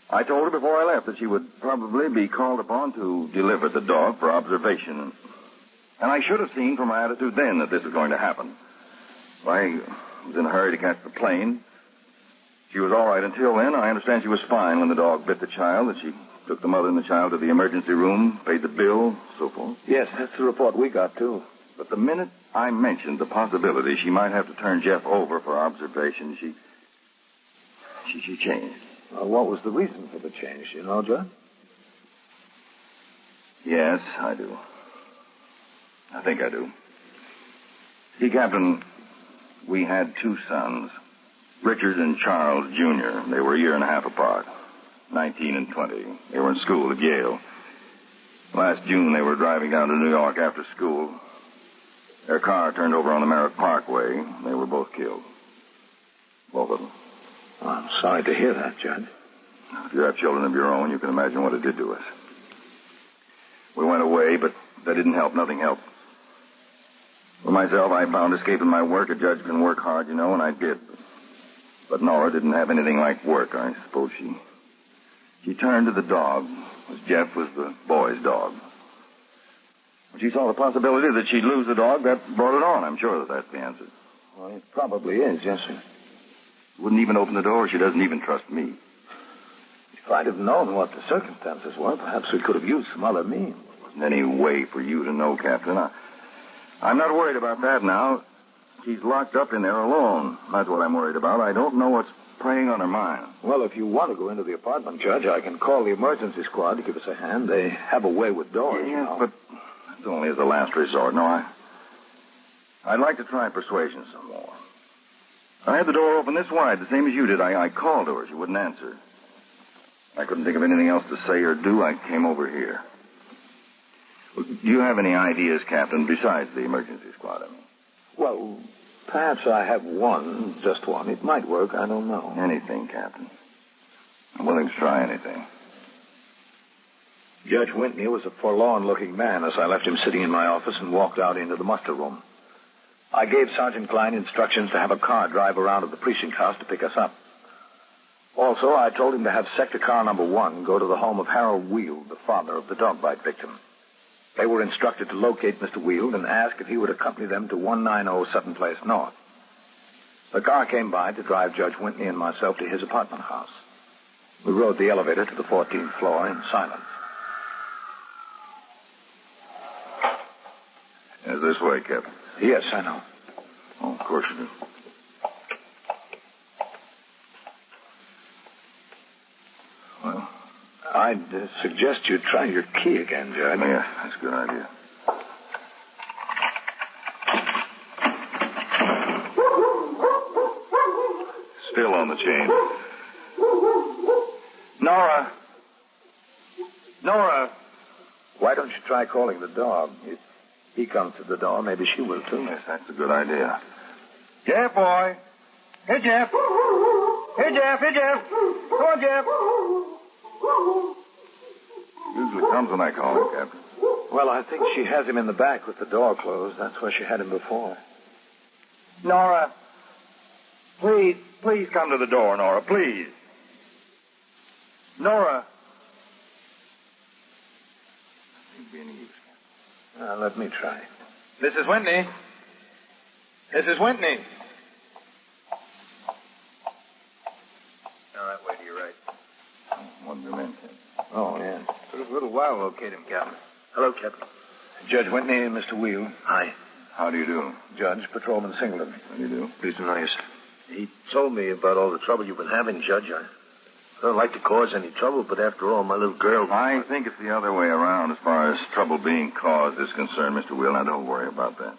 I told her before I left that she would probably be called upon to deliver the dog for observation. And I should have seen from her attitude then that this was going to happen. I was in a hurry to catch the plane. She was all right until then. I understand she was fine when the dog bit the child, that she took the mother and the child to the emergency room, paid the bill, so forth. Yes, that's the report we got, too. But the minute I mentioned the possibility she might have to turn Jeff over for observation, she changed. Well, what was the reason for the change? You know, John? Yes, I do. I think I do. See, Captain, we had two sons, Richard and Charles, Jr. They were a year and a half apart, 19 and 20. They were in school at Yale. Last June, they were driving down to New York after school. Their car turned over on the Merrick Parkway. They were both killed. Both of them. Well, I'm sorry to hear that, Judge. If you have children of your own, you can imagine what it did to us. We went away, but that didn't help. Nothing helped. For myself, I found escaping my work. A judge can work hard, you know, and I did. But Nora didn't have anything like work. I suppose she turned to the dog, as Jeff was the boy's dog. When she saw the possibility that she'd lose the dog, that brought it on. I'm sure that that's the answer. Well, it probably is, yes, sir. Wouldn't even open the door. She doesn't even trust me. If I'd have known what the circumstances were, perhaps we could have used some other means. Wasn't any way for you to know, Captain. I'm not worried about that now. She's locked up in there alone. That's what I'm worried about. I don't know what's preying on her mind. Well, if you want to go into the apartment, Judge, I can call the emergency squad to give us a hand. They have a way with doors, you know. But it's only as a last resort. No, I'd like to try persuasion some more. I had the door open this wide, the same as you did. I called to her. She wouldn't answer. I couldn't think of anything else to say or do. I came over here. Well, do you have any ideas, Captain, besides the emergency squad? I mean? Well, perhaps I have one, just one. It might work. I don't know. Anything, Captain. I'm willing to try anything. Judge Whitney was a forlorn-looking man as I left him sitting in my office and walked out into the muster room. I gave Sergeant Klein instructions to have a car drive around to the precinct house to pick us up. Also, I told him to have sector car number 1 go to the home of Harold Weald, the father of the dog bite victim. They were instructed to locate Mr. Weald and ask if he would accompany them to 190 Sutton Place North. The car came by to drive Judge Whitney and myself to his apartment house. We rode the elevator to the 14th floor in silence. Is this way, Captain? Yes, I know. Oh, of course you do. Well, I'd suggest you try your key again, Judge. Yeah, that's a good idea. Still on the chain. Nora! Nora! Why don't you try calling the dog? If he comes to the door, maybe she will, too. Yes, that's a good idea. Jeff, boy. Hey, Jeff. Hey, Jeff. Hey, Jeff. Come on, Jeff. Usually comes when I call him, Captain. Well, I think she has him in the back with the door closed. That's where she had him before. Nora. Please come to the door, Nora. Please. Nora. That be any use, Captain. Let me try. Mrs. Whitney. Mrs. Whitney. All right, way to your right. One of the men, Captain. Oh, yeah. Took us a little while to locate him, Captain. Hello, Captain. Judge Whitney and Mr. Weald. Hi. How do you do? Judge, Patrolman Singleton. How do you do? Pleased to know you, sir. He told me about all the trouble you've been having, Judge. I don't like to cause any trouble, but after all, my little girl... I think it's the other way around as far as trouble being caused is concerned, Mr. Will. Now, don't worry about that.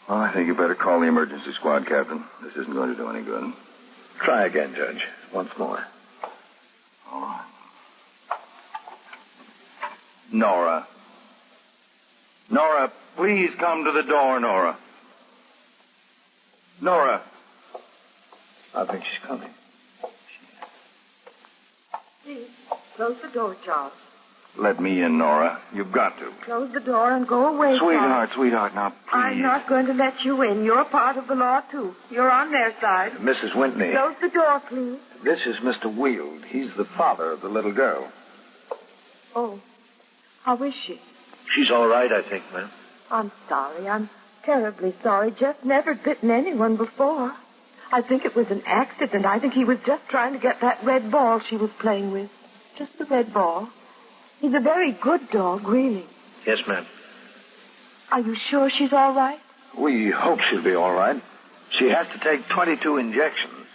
Well, I think you better call the emergency squad, Captain. This isn't going to do any good. Try again, Judge. Once more. All right. Nora. Nora, please come to the door, Nora. Nora. I think she's coming. Close the door, Charles. Let me in, Nora. You've got to. Close the door and go away, Sweetheart, now, please. I'm not going to let you in. You're part of the law, too. You're on their side. Mrs. Whitney. Close the door, please. This is Mr. Wield. He's the father of the little girl. Oh. How is she? She's all right, I think, ma'am. I'm sorry. I'm terribly sorry. Jeff never bitten anyone before. I think it was an accident. I think he was just trying to get that red ball she was playing with. Just the red ball. He's a very good dog, really. Yes, ma'am. Are you sure she's all right? We hope she'll be all right. She has to take 22 injections.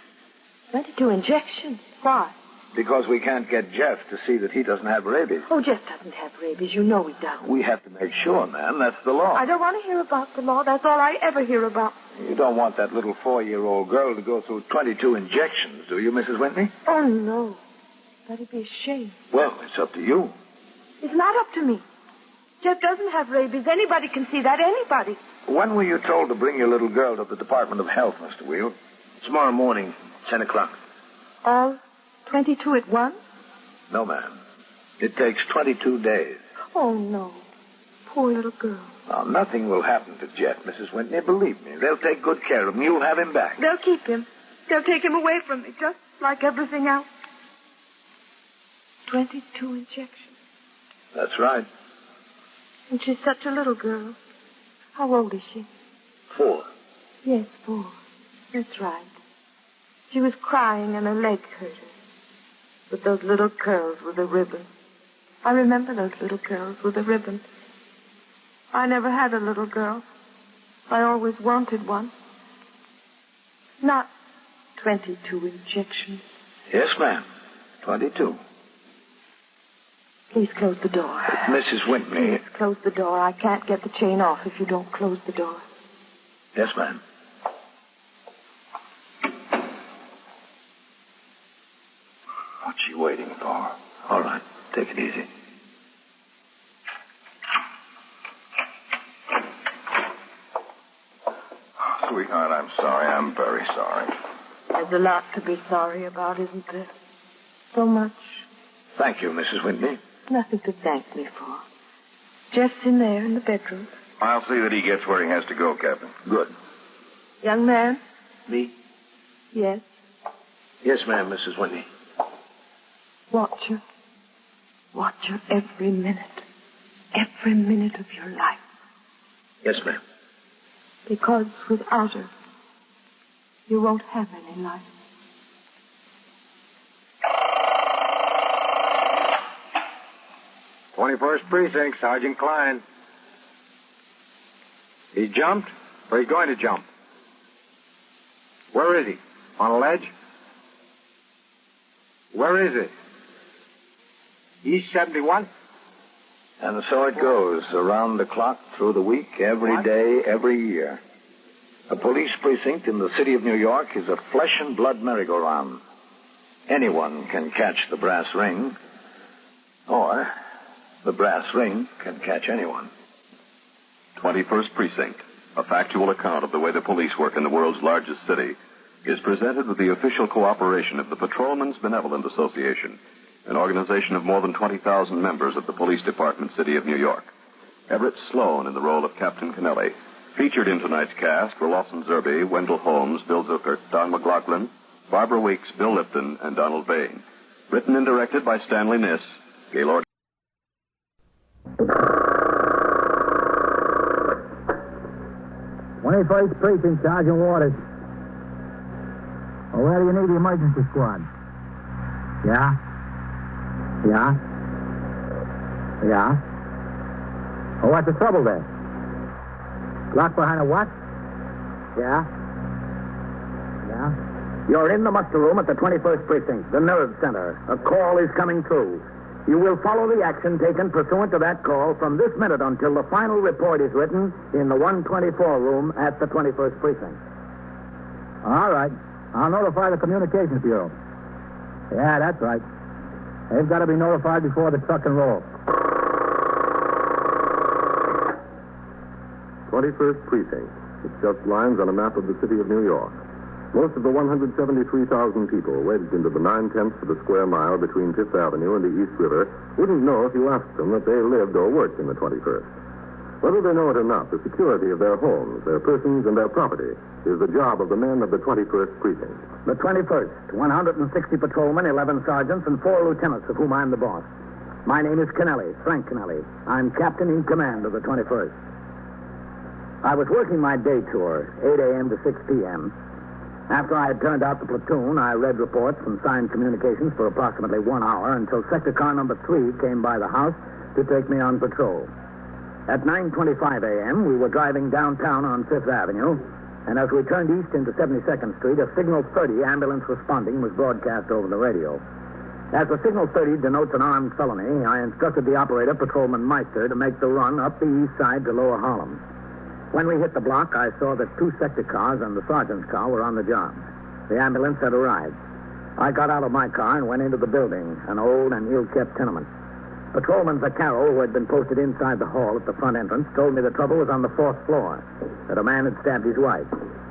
22 injections? Why? Because we can't get Jeff to see that he doesn't have rabies. Oh, Jeff doesn't have rabies. You know he doesn't. We have to make sure, ma'am. That's the law. I don't want to hear about the law. That's all I ever hear about. You don't want that little 4-year-old girl to go through 22 injections, do you, Mrs. Whitney? Oh, no. That'd be a shame. Well, it's up to you. It's not up to me. Jeff doesn't have rabies. Anybody can see that. Anybody. When were you told to bring your little girl to the Department of Health, Mr. Wield? Tomorrow morning, 10 o'clock. All 22 at once? No, ma'am. It takes 22 days. Oh, no. Poor little girl. Now, nothing will happen to Jeff, Mrs. Whitney. Believe me. They'll take good care of him. You'll have him back. They'll keep him. They'll take him away from me, just like everything else. 22 injections. That's right. And she's such a little girl. How old is she? 4. Yes, 4. That's right. She was crying and her leg hurt her. With those little curls with a ribbon. I remember those little curls with a ribbon. I never had a little girl. I always wanted one. Not 22 injections. Yes, ma'am. 22. Please close the door. Mrs. Whitney. Please close the door. I can't get the chain off if you don't close the door. Yes, ma'am. What's she waiting for? All right. Take it easy. Sweetheart, I'm sorry. I'm very sorry. There's a lot to be sorry about, isn't there? So much. Thank you, Mrs. Whitney. Nothing to thank me for. Jeff's in there in the bedroom. I'll see that he gets where he has to go, Captain. Good. Young man? Me? Yes. Yes, ma'am, Mrs. Whitney. Watch her. Watch her every minute. Every minute of your life. Yes, ma'am. Because without her, you won't have any life. "21st Precinct, Sergeant Klein. He jumped, or he's going to jump? Where is he? On a ledge? Where is it? East 71? And so it goes, around the clock, through the week, every day, every year. A police precinct in the city of New York is a flesh and blood merry-go-round. Anyone can catch the brass ring, or the brass ring can catch anyone. 21st Precinct, a factual account of the way the police work in the world's largest city, is presented with the official cooperation of the Patrolmen's Benevolent Association, an organization of more than 20,000 members of the Police Department, City of New York. Everett Sloane in the role of Captain Kennelly. Featured in tonight's cast were Lawson Zerbe, Wendell Holmes, Bill Zuckert, Don McLaughlin, Barbara Weeks, Bill Lipton, and Donald Bain. Written and directed by Stanley Niss, Gaylord. 21st Precinct, Sergeant Waters. Well, where do you need the emergency squad? Yeah? Yeah? Yeah? Well, what's the trouble there? Locked behind a what? Yeah? Yeah? You're in the muster room at the 21st Precinct, the nerve center. A call is coming through. You will follow the action taken pursuant to that call from this minute until the final report is written in the 124 room at the 21st Precinct. All right. I'll notify the Communications Bureau. Yeah, that's right. They've got to be notified before the truck can roll. 21st Precinct. It's just lines on a map of the city of New York. Most of the 173,000 people wedged into the 9/10 of a square mile between Fifth Avenue and the East River wouldn't know if you asked them that they lived or worked in the 21st. Whether they know it or not, the security of their homes, their persons, and their property is the job of the men of the 21st Precinct. The 21st, 160 patrolmen, 11 sergeants, and 4 lieutenants, of whom I'm the boss. My name is Kennelly, Frank Kennelly. I'm captain in command of the 21st. I was working my day tour, 8 a.m. to 6 p.m. After I had turned out the platoon, I read reports and signed communications for approximately 1 hour until sector car number 3 came by the house to take me on patrol. At 9:25 a.m., we were driving downtown on Fifth Avenue, and as we turned east into 72nd Street, a Signal 30 ambulance responding was broadcast over the radio. As the Signal 30 denotes an armed felony, I instructed the operator, Patrolman Meister, to make the run up the east side to Lower Harlem. When we hit the block, I saw that 2 sector cars and the sergeant's car were on the job. The ambulance had arrived. I got out of my car and went into the building, an old and ill-kept tenement. Patrolman Vaccaro, who had been posted inside the hall at the front entrance, told me the trouble was on the 4th floor, that a man had stabbed his wife.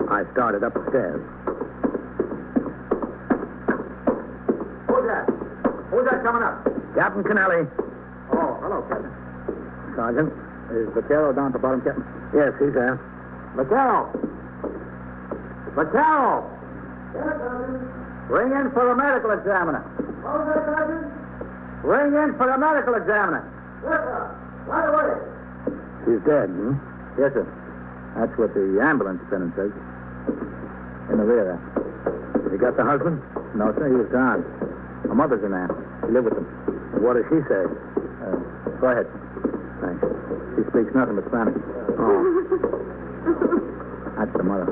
I started up the stairs. Who's that? Who's that coming up? Captain Kennelly. Oh, hello, Captain. Sergeant. Is Vaccaro down at the bottom, Captain? Yes, he's there. Vaccaro! Vaccaro! Yes, Sergeant. Ring in for a medical examiner. What was that, Sergeant? Ring in for a medical examiner. Yes, sir. Right away. She's dead, hmm? Yes, sir. That's what the ambulance attendant says. In the rear there. You got the husband? No, sir, he was gone. Her mother's in there. She lived with them. What does she say? Go ahead. Thanks. She speaks nothing but Spanish. Oh. That's the mother.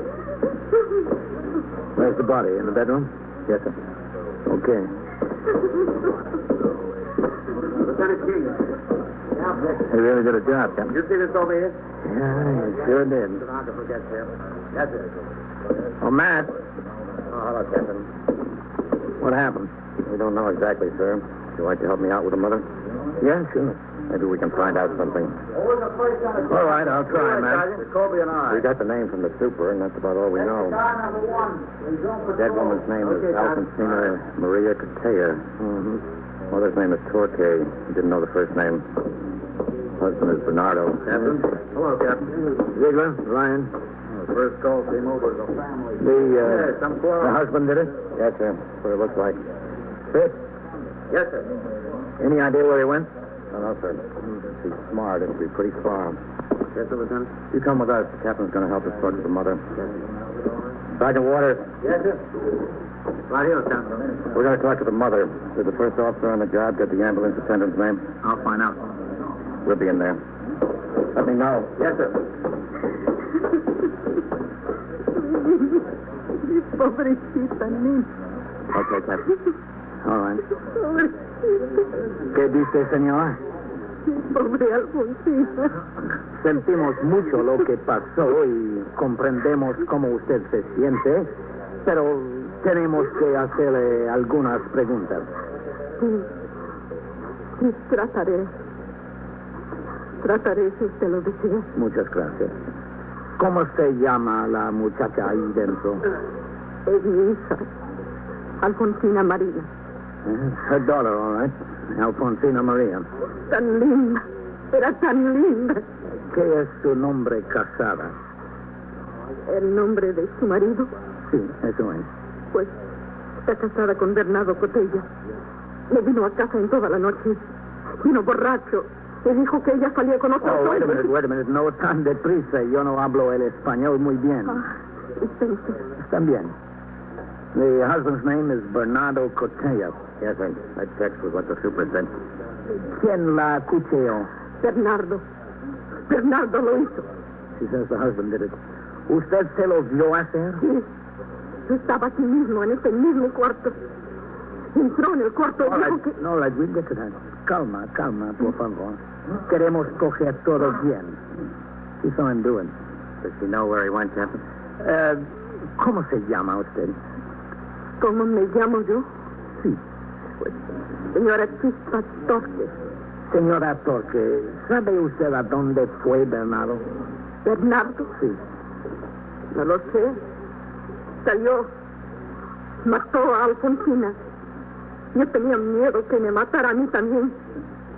Where's the body? In the bedroom? Yes, sir. Okay. Lieutenant King. He really did a job, Captain. You see this over here? Yeah, he sure did. Not to forget, sir. Yes, sir. Oh, Matt. Oh, hello, Captain. What happened? We don't know exactly, sir. Would you like to help me out with the mother? Yeah, sure. Maybe we can find out something. What was the first on the All right, I'll try, Matt. Sergeant, Colby and I. We got the name from the super, and that's about all we know. Car number 1. The dead woman's name is Alfonsina Maria Catella. Mm-hmm. Mother's name is Torque. He didn't know the first name. Husband is Bernardo. Captain. Hello, Captain. Ziegler, Ryan. First call came over as a family. The husband did it? Yes, sir. That's what it looks like. Fit? Yes, sir. Any idea where he went? No, sir. She's smart. It'll be pretty far. Yes, sir, Lieutenant. You come with us. The captain's going to help us talk to the mother. Sergeant Waters. Yes, sir. Right here, Lieutenant. We're going to talk to the mother. Did the first officer on the job get the ambulance attendant's name? I'll find out. We'll be in there. Let me know. Yes, sir. Pobrecita niña. Okay, Captain. All right. Pobrecita. ¿Qué dice, señora? Pobre Alfonsina. Sentimos mucho lo que pasó y comprendemos cómo usted se siente, pero tenemos que hacerle algunas preguntas. Sí, trataré. Trataré si usted lo desea. Muchas gracias. ¿Cómo se llama la muchacha ahí dentro? Es mi hija, Alfonsina María. Her daughter, all right. Alfonsina María. Tan linda. Era tan linda. ¿Qué es su nombre casada? ¿El nombre de su marido? Sí, eso es. Pues está casada con Bernardo Cotella. Me vino a casa en toda la noche. Vino borracho. Me dijo que ella salía con otros wait a hombres. minute. No tan deprisa. Yo no hablo el español muy bien. Dispense. Está bien. The husband's name is Bernardo Cotella. Yes, sir. That checks with what the super said. ¿Quién la cuchilló? Bernardo. Bernardo lo hizo. She says the husband did it. ¿Usted se lo vio hacer? Sí. Yo estaba aquí mismo, en este mismo cuarto. Entró en el cuarto y dijo que... No, we'll get to that. Calma, por favor. Queremos coger todo bien. She saw him do it. Does she know where he went, Captain? ¿Cómo se llama usted? ¿Cómo me llamo yo? Sí. Pues, señora Chispa Torque. Señora Torque, ¿sabe usted a dónde fue Bernardo? ¿Bernardo? Sí. No lo sé. Salió Mató a Alfonsina. Yo tenía miedo que me matara a mí también.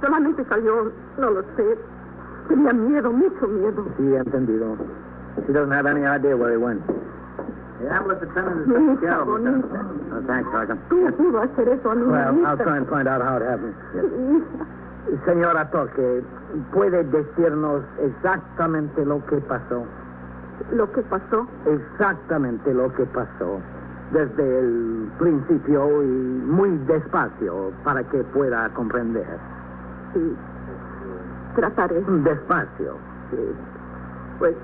Solamente salió, no lo sé. Tenía miedo, mucho miedo. Sí, entendido. She doesn't have any idea where he went. Mi hija bonita. Oh, thanks, Sergeant. Tú pudo hacer eso a mi Well, I'll hija. try and find out how it happened. Yes. Mi hija. Señora Torque, ¿puede decirnos exactamente lo que pasó? ¿Lo que pasó? Exactamente lo que pasó. Desde el principio y muy despacio para que pueda comprender. Sí. Trataré. Despacio. Sí. Pues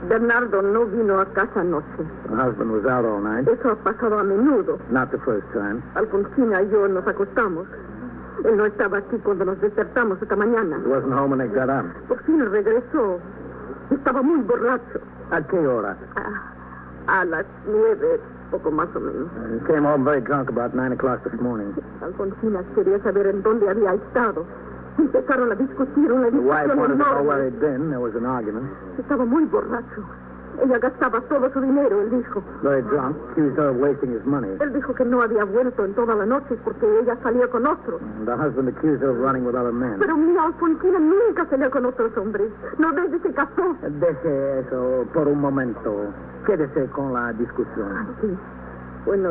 Bernardo no vino a casa anoche. The husband was out all night. Eso ha pasado a menudo. Not the first time. Alfonsina y yo nos acostamos. Él no estaba aquí cuando nos despertamos esta mañana. He wasn't home when they got up. Por fin regresó. Estaba muy borracho. ¿A qué hora? A las 9, poco más o menos. He came home very drunk about 9 o'clock this morning. Alfonsina quería saber en dónde había estado. Empezaron a discutir una The wife discusión wanted to know where enorme. he'd been. There was an argument. Estaba muy borracho. Ella gastaba todo su dinero, él dijo. Very drunk. Accused her of wasting his money. Él dijo que no había vuelto en toda la noche porque ella salía con otros. The husband accused her of running with other men. Pero mi Alfonsina nunca salía con otros hombres. No desde se casó. Deje eso por un momento. Quédese con la discusión. Sí. Bueno,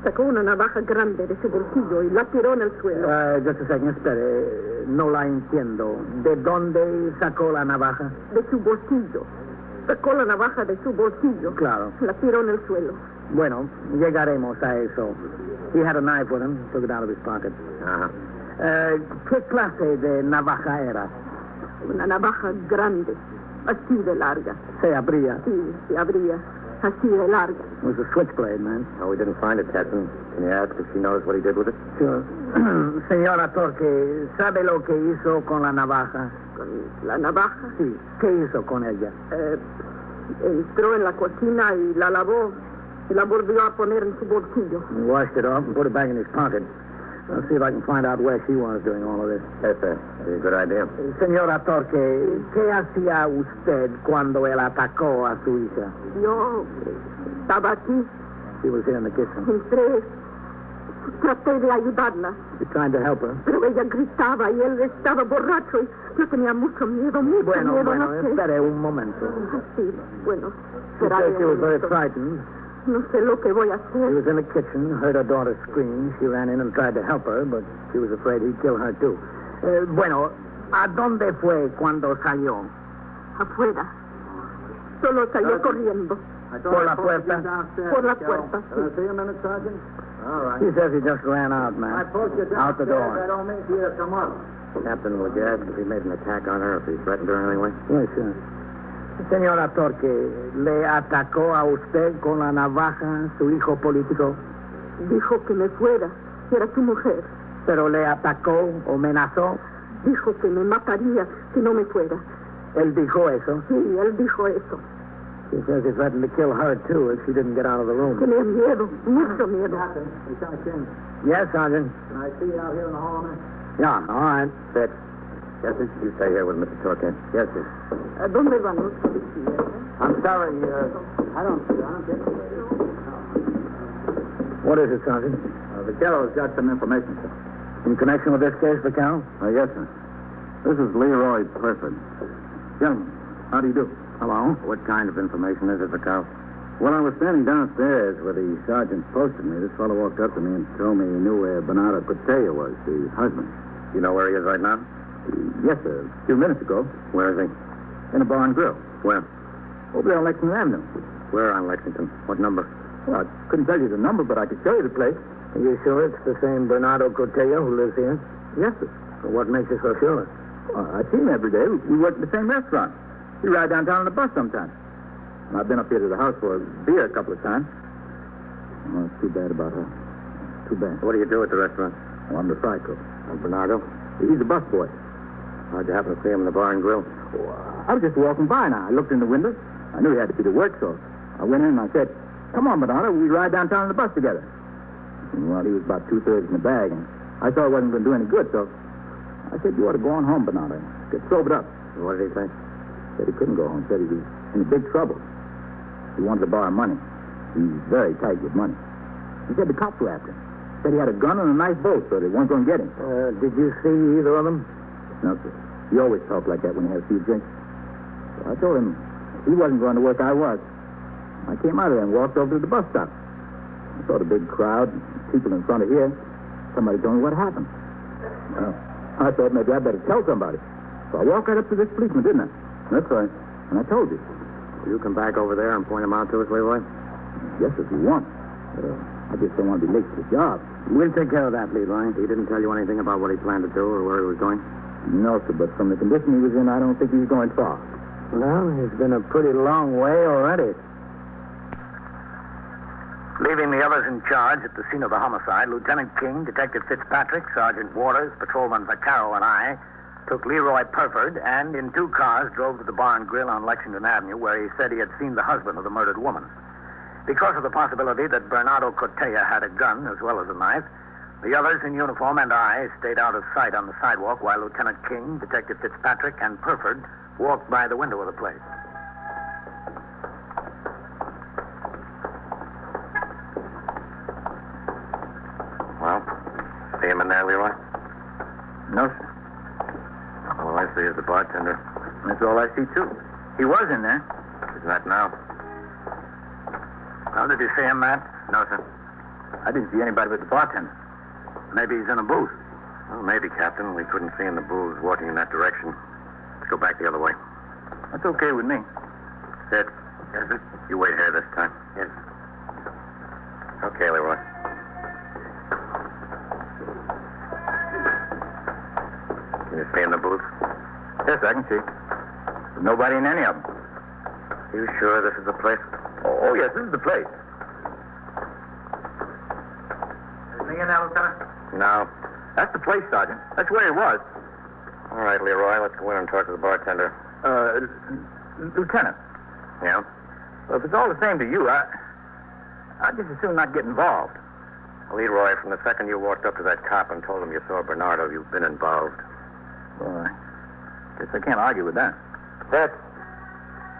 sacó una navaja grande de su bolsillo y la tiró en el suelo. Just a second, espere. No la entiendo. ¿De dónde sacó la navaja? De su bolsillo. Sacó la navaja de su bolsillo. Claro. La tiró en el suelo. Bueno, llegaremos a eso. He had a knife with him. Took it out of his pocket. Ajá. ¿Qué clase de navaja era? Una navaja grande, así de larga. Se abría. Sí, se abría, así de larga. It was a switchblade, man. Oh, we didn't find it, Captain. Can you ask if she knows what he did with it? Sure. Señora Torque, ¿sabe lo que hizo con la navaja? ¿Con la navaja? Sí. ¿Qué hizo con ella? Entró en la cocina y la lavó. Y la volvió a poner en su bolsillo. He washed it off and put it back in his pocket. I'll see if I can find out where she was doing all of this. Yes, sir. That'd be a good idea. Señora Torque, ¿qué hacía usted cuando él atacó a su hija? Yo estaba aquí. She was here in the kitchen. Entré. Traté de ayudarla. You trying to help her? Pero ella gritaba y él estaba borracho. Y yo tenía mucho miedo, mucho miedo. Bueno, no sé. espere un momento. Sí, bueno. She será said she was very esto. frightened. No sé lo que voy a She hacer. was in the kitchen, heard her daughter scream. She ran in and tried to help her, but she was afraid he'd kill her, too. Bueno, ¿a dónde fue cuando salió? Afuera. Solo salió corriendo. ¿Por la puerta? Por la puerta, sí. See you a minute, Sergeant? All right. He says he just ran out, man. I posted you Out the downstairs. door. I don't mean for you to come up. Captain, would you ask if he made an attack on her, if he threatened her in any way? Yes, sir. Señora Torque, ¿le atacó a usted con la navaja su hijo político? Dijo que me fuera. Era su mujer. ¿Pero le atacó o amenazó? Dijo que me mataría si no me fuera. ¿Él dijo eso? Sí, él dijo eso. He says he threatened to kill her, too, if she didn't get out of the room. Tenía miedo, mucho miedo. Lieutenant King, Yes, Sergeant. can I see you out here in the hall a minute? Yeah, all right. Fitz. Yes, sir. You stay here with Mr. Torque. Yes, sir. ¿A dónde van los policías? I'm sorry, I don't get it. What is it, Sergeant? Vaquero's got some information, sir. In connection with this case, Vaquero? Yes, sir. This is Leroy Clifford. Gentlemen, how do you do? Hello. What kind of information is it, Vaquero? When I was standing downstairs where the sergeant posted me, this fellow walked up to me and told me he knew where Bernardo Cortella was, the husband. You know where he is right now? Yes, sir. A few minutes ago. Where is he? In a bar and grill. Where? Over there on Lexington Avenue. Where on Lexington? What number? Well, I couldn't tell you the number, but I could show you the place. Are you sure it's the same Bernardo Cortella who lives here? Yes, sir. Well, what makes you so sure? I see him every day. We work at the same restaurant. We ride downtown on the bus sometimes. And I've been up here to the house for a beer a couple of times. Oh, it's too bad about her. Too bad. What do you do at the restaurant? Oh, I'm the fry cook. And Bernardo? He's a busboy. How'd you happen to see him in the bar and grill? I was just walking by now. I looked in the window. I knew he had to be to work, so I went in and I said, "Come on, Bernardo, we ride downtown on the bus together." And, well, he was about 2/3 in the bag, and I thought it wasn't going to do any good, so I said, "You ought to go on home, Bernardo. Get sobered up." And what did he say? Said he couldn't go home. Said he was in big trouble. He wanted to borrow money. He's very tight with money. He said the cops were after him. Said he had a gun and a knife both, so they weren't going to get him. Did you see either of them? No, sir. He always talked like that when he had a few drinks. So I told him if he wasn't going to work, I was. I came out of there and walked over to the bus stop. I saw the big crowd, people in front of here. Somebody told me what happened. Well, I thought maybe I'd better tell somebody. So I walked right up to this policeman, didn't I? That's right. And I told you. Will you come back over there and point him out to us, Leroy? Yes, if you want. I just don't want to be late to the job. We'll take care of that, Leroy. He didn't tell you anything about what he planned to do or where he was going? No, sir, but from the condition he was in, I don't think he's going far. Well, he's been a pretty long way already. Leaving the others in charge at the scene of the homicide, Lieutenant King, Detective Fitzpatrick, Sergeant Waters, Patrolman Vaccaro, and I took Leroy Purford and, in 2 cars, drove to the bar and grill on Lexington Avenue, where he said he had seen the husband of the murdered woman. Because of the possibility that Bernardo Cortea had a gun as well as a knife, the others in uniform and I stayed out of sight on the sidewalk while Lieutenant King, Detective Fitzpatrick, and Purford walked by the window of the place. Well, see him in there, Leroy? No, sir. All I see is the bartender. That's all I see, too. He was in there. Isn't that now? How did you see him, Matt? No, sir. I didn't see anybody but the bartender. Maybe he's in a booth. Well, maybe, Captain. We couldn't see in the booths walking in that direction. Let's go back the other way. That's okay with me. Sid. Yes, sir? You wait here this time. Yes. Okay, Leroy. Can you see in the booth? Yes, I can see. There's nobody in any of them. You sure this is the place? Oh, yes, this is the place. Is he in there, Lieutenant? No. That's the place, Sergeant. That's where he was. All right, Leroy, let's go in and talk to the bartender. Lieutenant. Yeah? Well, if it's all the same to you, I'd just as soon not get involved. Leroy, from the second you walked up to that cop and told him you saw Bernardo, you've been involved. Well, I guess I can't argue with that. That.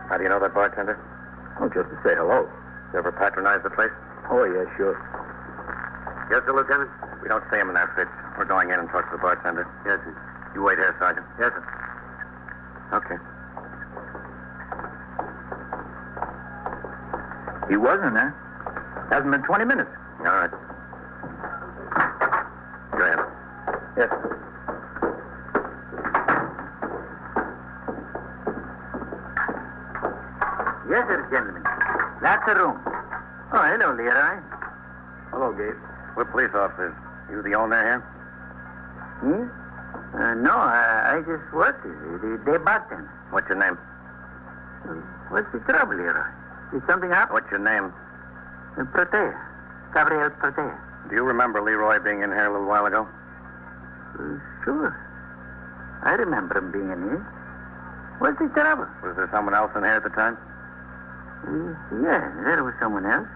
How do you know that bartender? Oh, just to say hello. You ever patronize the place? Oh, yeah, sure. Yes, sir, Lieutenant? We don't see him in there, Fitz. We're going in and talk to the bartender. Yes, sir. You wait here, Sergeant. Yes, sir. Okay. He was in there. Hasn't been 20 minutes. All right. Go ahead. Yes. Yes, sir, gentlemen. That's the room. Oh, hello, Leroy. Hello, Gabe. We're police officers. You the owner here? Me? No, I just work the bartender. What's your name? What's the trouble, Leroy? Did something happen? What's your name? Protea. Gabriel Protea. Do you remember Leroy being in here a little while ago? Sure. I remember him being in here. What's the trouble? Was there someone else in here at the time? Yeah, there was someone else.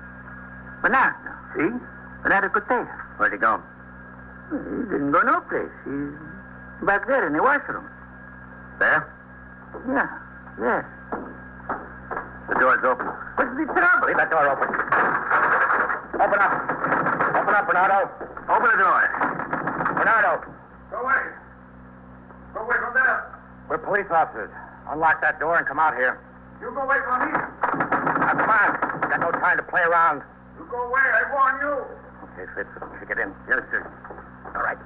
Bernardo. See? Bernardo Cortea. Where'd he go? He didn't go no place. He's back there in the washroom. There? Yeah, there. The door's open. What's the trouble? Leave that door open. Open up. Open up, Bernardo. Open the door. Bernardo. Go away. Go away from there. We're police officers. Unlock that door and come out here. You go away from me. Now, come on. We've got no time to play around. You go away. I warn you. Okay, Fitz, kick it in. Yes, sir. All right.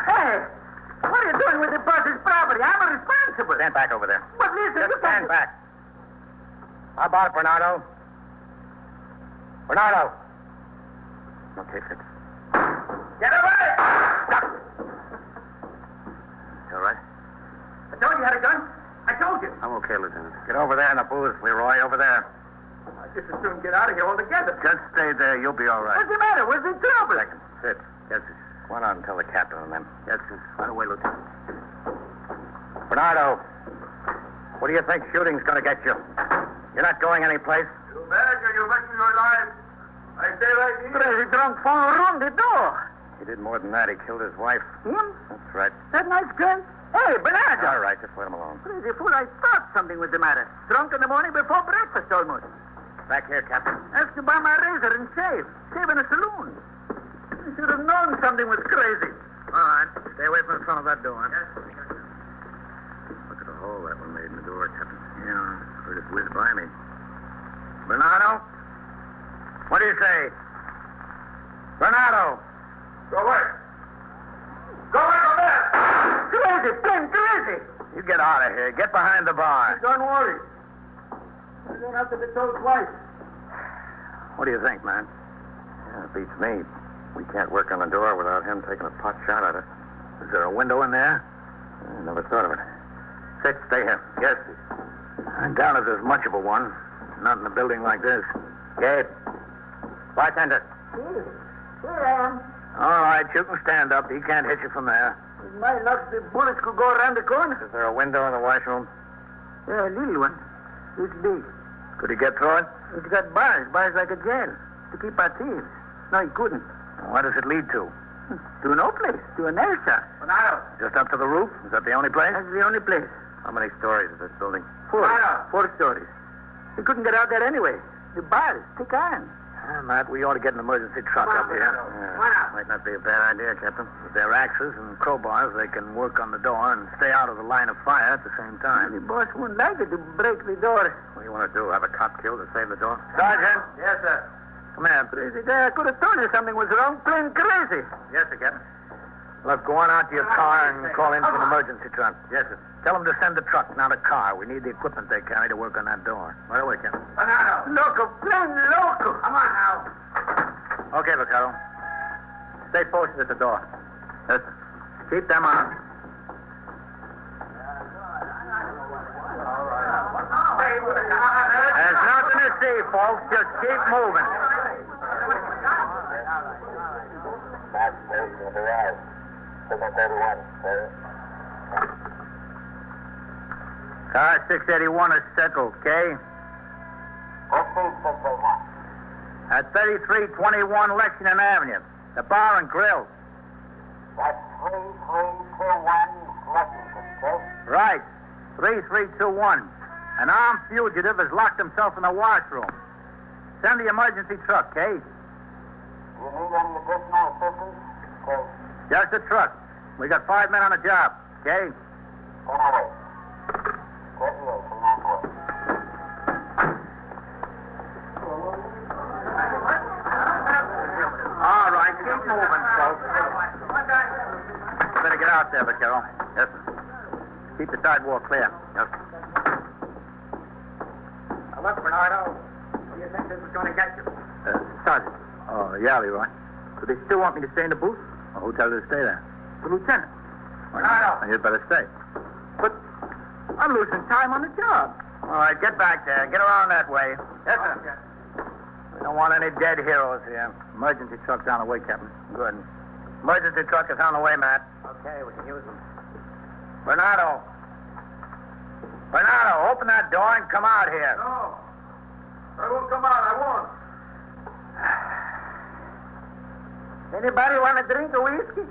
Hey! What are you doing with the boss's property? I'm responsible. Stand back over there. But listen, Just you stand back. How about it, Bernardo? Bernardo. Okay, Fitz. Get away! Stop. You all right? I told you you had a gun. I told you. I'm okay, Lieutenant. Get over there in the booth, Leroy, over there. I just as soon get out of here altogether. Just stay there. You'll be all right. What's the matter? What's the trouble? Second. Sit. Yes, sir. Go on out and tell the captain and them. Yes, sir. Right away, Lieutenant. Bernardo, what do you think shooting's going to get you? You're not going anyplace. You beg or you risk your life. I stay right here. But the drunk fall around the door. He did more than that. He killed his wife. Him? That's right. That nice gun? Hey, Bernardo. All right, just let him alone. Crazy fool, I thought something was the matter. Drunk in the morning before breakfast almost. Back here, Captain. Asked to buy my razor and shave. Shave in a saloon. You should have known something was crazy. All right. Stay away from the front of that door. Look at the hole that one made in the door, Captain. Yeah, heard it whiz by me. Bernardo? What do you say? Bernardo! Go away. Go away from there. Crazy, plain crazy. You get out of here. Get behind the bar. Don't worry. You don't have to be told twice. What do you think, man? Yeah, it beats me. We can't work on the door without him taking a pot shot at it. Is there a window in there? I never thought of it. Sit, stay here. Yes. I doubt if there's much of a one. Not in a building like this. Gabe. Bartender. Here I am. All right, you can stand up. He can't hit you from there. With my luck, the bullets could go around the corner. Is there a window in the washroom? Yeah, a little one. It's big. Could he get through it? It's got bars like a jail, to keep our thieves. No, he couldn't. What does it lead to? To no place, to an air shaft. Bernardo. Just up to the roof? Is that the only place? That's the only place. How many stories is this building? 4. 4 stories. He couldn't get out there anyway. The bars, thick iron. Matt, we ought to get an emergency truck up here. Might not be a bad idea, Captain. With their axes and crowbars, they can work on the door and stay out of the line of fire at the same time. The boss wouldn't like it to break the door. What do you want to do? Have a cop killed to save the door? Sergeant? Yes, sir. Come here. Crazy guy. I could have told you something was wrong. Plain crazy. Yes, sir, Captain. Look, go on out to your car and call in for an emergency truck. Yes, sir. Tell them to send the truck, not a car. We need the equipment they carry to work on that door. Right away, Captain. Loco, plain loco. Come on now. Okay, Vaccaro. Stay posted at the door. Yes, sir. Keep them on. There's nothing to see, folks. Just keep moving. Car 681 is settled, okay? At 3321 Lexington Avenue, the bar and grill. That's 3321 Lexington, okay? Right, 3321. An armed fugitive has locked himself in the washroom. Send the emergency truck, okay? Do you need any additional assistance? Okay. Just a truck. We got 5 men on the job, okay? On our way. Get here, from that way. All right, keep moving, folks. Better get out there, Vaquero. Yes, sir. Keep the sidewalk clear. Yes, sir. Now, look, Bernardo. What do you think this is going to get you? Sergeant. Oh, yeah, Leroy. Do they still want me to stay in the booth? Or who tells you to stay there? The lieutenant. Bernardo. You'd better stay. But I'm losing time on the job. All right, get back there. Get around that way. Yes, sir. Okay. We don't want any dead heroes here. Emergency truck's on the way, Captain. Good. Emergency truck is on the way, Matt. Okay, we can use them. Bernardo. Bernardo, open that door and come out here. No. I won't come out. I won't. Anybody want a drink of whiskey?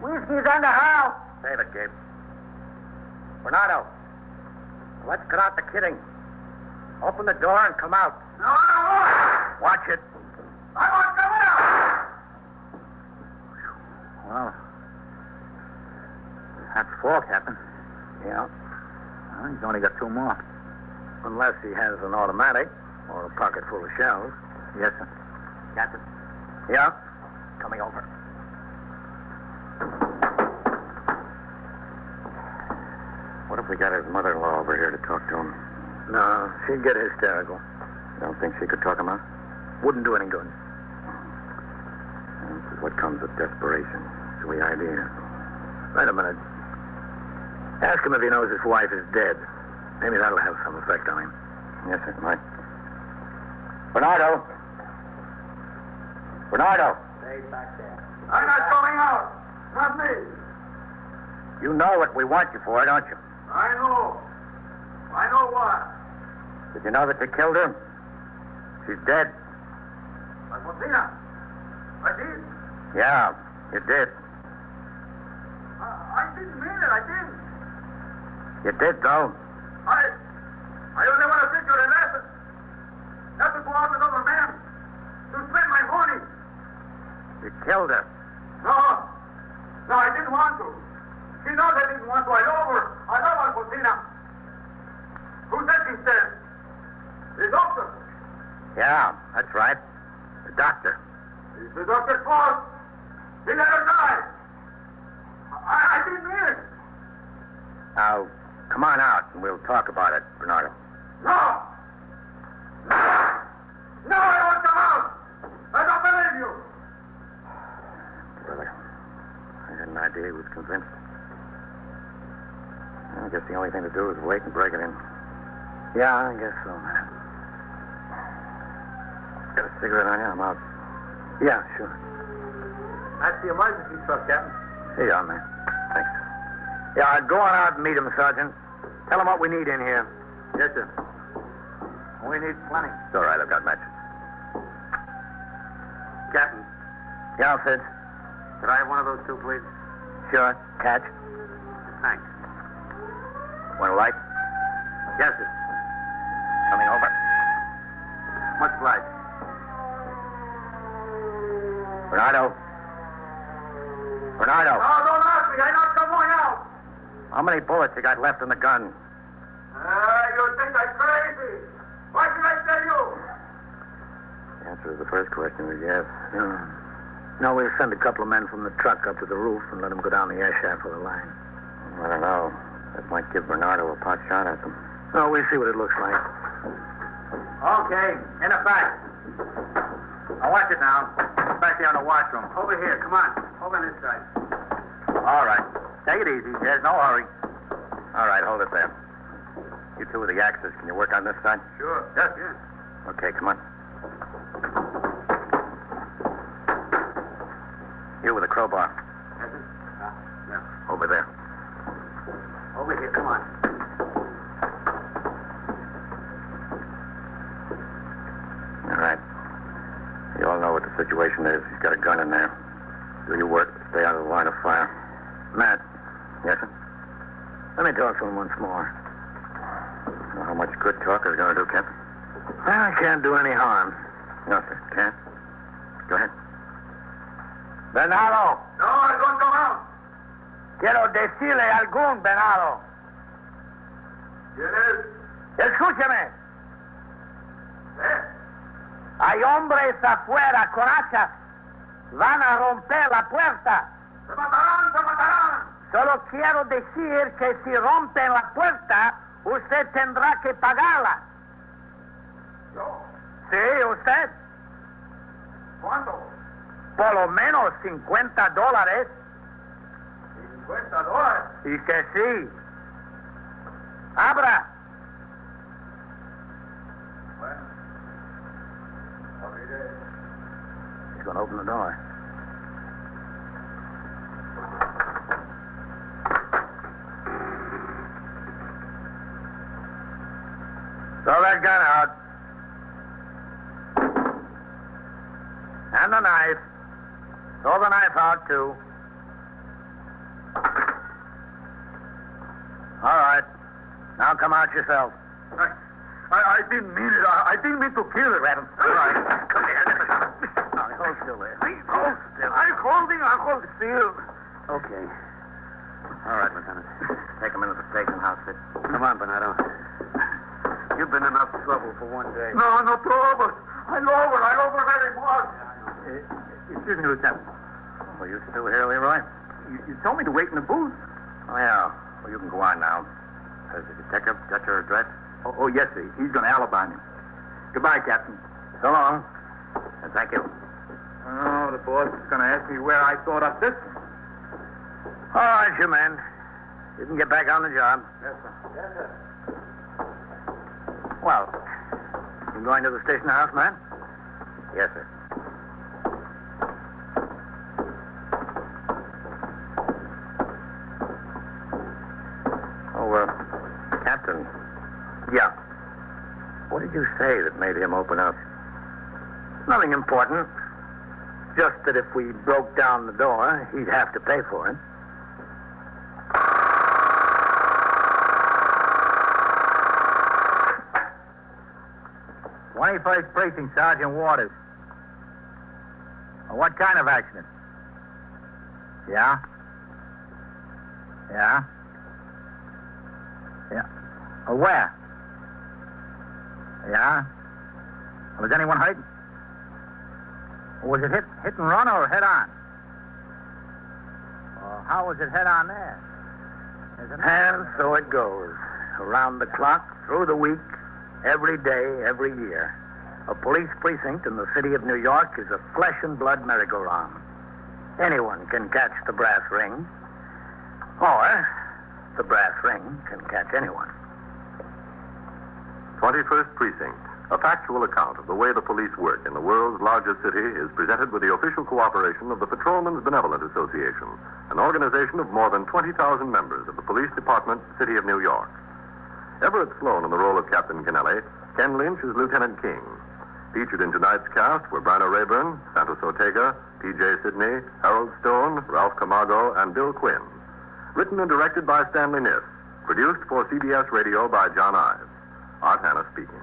Whiskey's on the house. Save it, Gabe. Bernardo, let's cut out the kidding. Open the door and come out. No, I won't. Watch it. I won't come out. Well, that's 4, Captain. Yeah. Well, he's only got 2 more. Unless he has an automatic or a pocket full of shells. Yes, sir. Captain. Yeah? Coming over. What if we got his mother-in-law over here to talk to him? No, she'd get hysterical. Don't think she could talk him out? Wouldn't do any good. This is what comes with desperation. Silly idea. Wait a minute. Ask him if he knows his wife is dead. Maybe that'll have some effect on him. Yes, sir. Right. Bernardo. Bernardo. Stay back there. I'm not going out. Not me. You know what we want you for, don't you? I know. I know what. Did you know that you killed her? She's dead. But Messina, I did. Yeah, you did. I didn't mean it. I didn't. You did, though. I only want to think of an lesson. Have to go out with other men to split my money. You killed her. No. No, I didn't want to. She knows I didn't want to. I love her. I love Alfonsina. Who said she's dead? The doctor. Yeah, that's right. The doctor. It's the doctor's fault. He let her die. I didn't mean it. Now, come on out and we'll talk about it, Bernardo. No! No, I won't come out! I don't believe you! Brother, I had an idea he was convinced. I guess the only thing to do is wait and break it in. Yeah, I guess so. Got a cigarette on you? I'm out. Yeah, sure. That's the emergency truck, Captain. Here you are, man. Thanks. Yeah, go on out and meet him, Sergeant. Tell him what we need in here. Yes, sir. We need plenty. It's all right, I've got matches. Captain, Yeah, Sid. could I have one of those two, please? Sure. Catch. Thanks. Want a light? Yes, sir. Coming over. Much obliged. Bernardo. Bernardo. No, don't ask me. I'm not going out. How many bullets you got left in the gun? You think I'm crazy. Why should I tell you? The answer to the first question is yes. No, we'll send a couple of men from the truck up to the roof and let them go down the air shaft with a line. I don't know. That might give Bernardo a pot shot at them. No, we'll see what it looks like. Okay, in effect. Now watch it now. Back there in the washroom. Over here, come on. Over on this side. All right. Take it easy. There's no hurry. All right, hold it there. You two with the axes, can you work on this side? Sure. Yes, yes. Okay, come on. You with the crowbar. Yes, sir. Yeah. Over there. Over here, come on. All right. You all know what the situation is. He's got a gun in there. Do your work. Stay out of the line of fire. Matt. Yes, sir? Let me talk to him once more. You know how much good talk is going to do, Captain? I can't do any harm. No, sir. Can't? Go ahead. Bernardo. No, I don't come out. Quiero decirle algún, Bernardo. ¿Quién es? Escúcheme. Hay hombres afuera con hachas. Van a romper la puerta. ¡Se matarán, se matarán! Solo quiero decir que si rompen la puerta, usted tendrá que pagarla. ¿Yo? Sí, usted. ¿Cuánto? Por lo menos $50. $50. Y que sí. Abra. Bueno. Abriré. He's going to open the door. Throw that gun out. And the knife. Throw the knife out, too. All right. Now come out yourself. I didn't mean it. I didn't mean to kill her. Grab him. All right. Come here. Now, hold still there. Hold still. I'm holding still. Okay. All right, Lieutenant. Take him into the station house. Come on, Bernardo. You've been enough trouble for one day. No trouble. I love her very much. Excuse me, Lieutenant. Well, you still here, Leroy? You told me to wait in the booth. Oh, yeah. Well, you can go on now. Has the detective got your address? Oh, yes, sir. He's going to alibi me. Goodbye, Captain. So long. And thank you. Oh, the boss is going to ask me where I thought up this. All right, you men. You can get back on the job. Yes, sir. Yes, sir. Well, you going to the station house, man? Yes, sir. Oh, Captain. Yeah. What did you say that made him open up? Nothing important. Just that if we broke down the door, he'd have to pay for it. 21st Precinct, Sergeant Waters. What kind of accident? Yeah? Yeah? Yeah. Where? Yeah? Was anyone hurt? Was it hit and run or head on? Well, how was it head on there? And so it goes. Around the clock, through the week, every day, every year. A police precinct in the city of New York is a flesh and blood merry-go-round. Anyone can catch the brass ring, or the brass ring can catch anyone. 21st Precinct, a factual account of the way the police work in the world's largest city, is presented with the official cooperation of the Patrolmen's Benevolent Association, an organization of more than 20,000 members of the Police Department, City of New York. Everett Sloane in the role of Captain Kennelly, Ken Lynch is Lieutenant King. Featured in tonight's cast were Bryna Rayburn, Santos Ortega, T.J. Sidney, Harold Stone, Ralph Camargo, and Bill Quinn. Written and directed by Stanley Niss. Produced for CBS Radio by John Ives. Art Hanna speaking.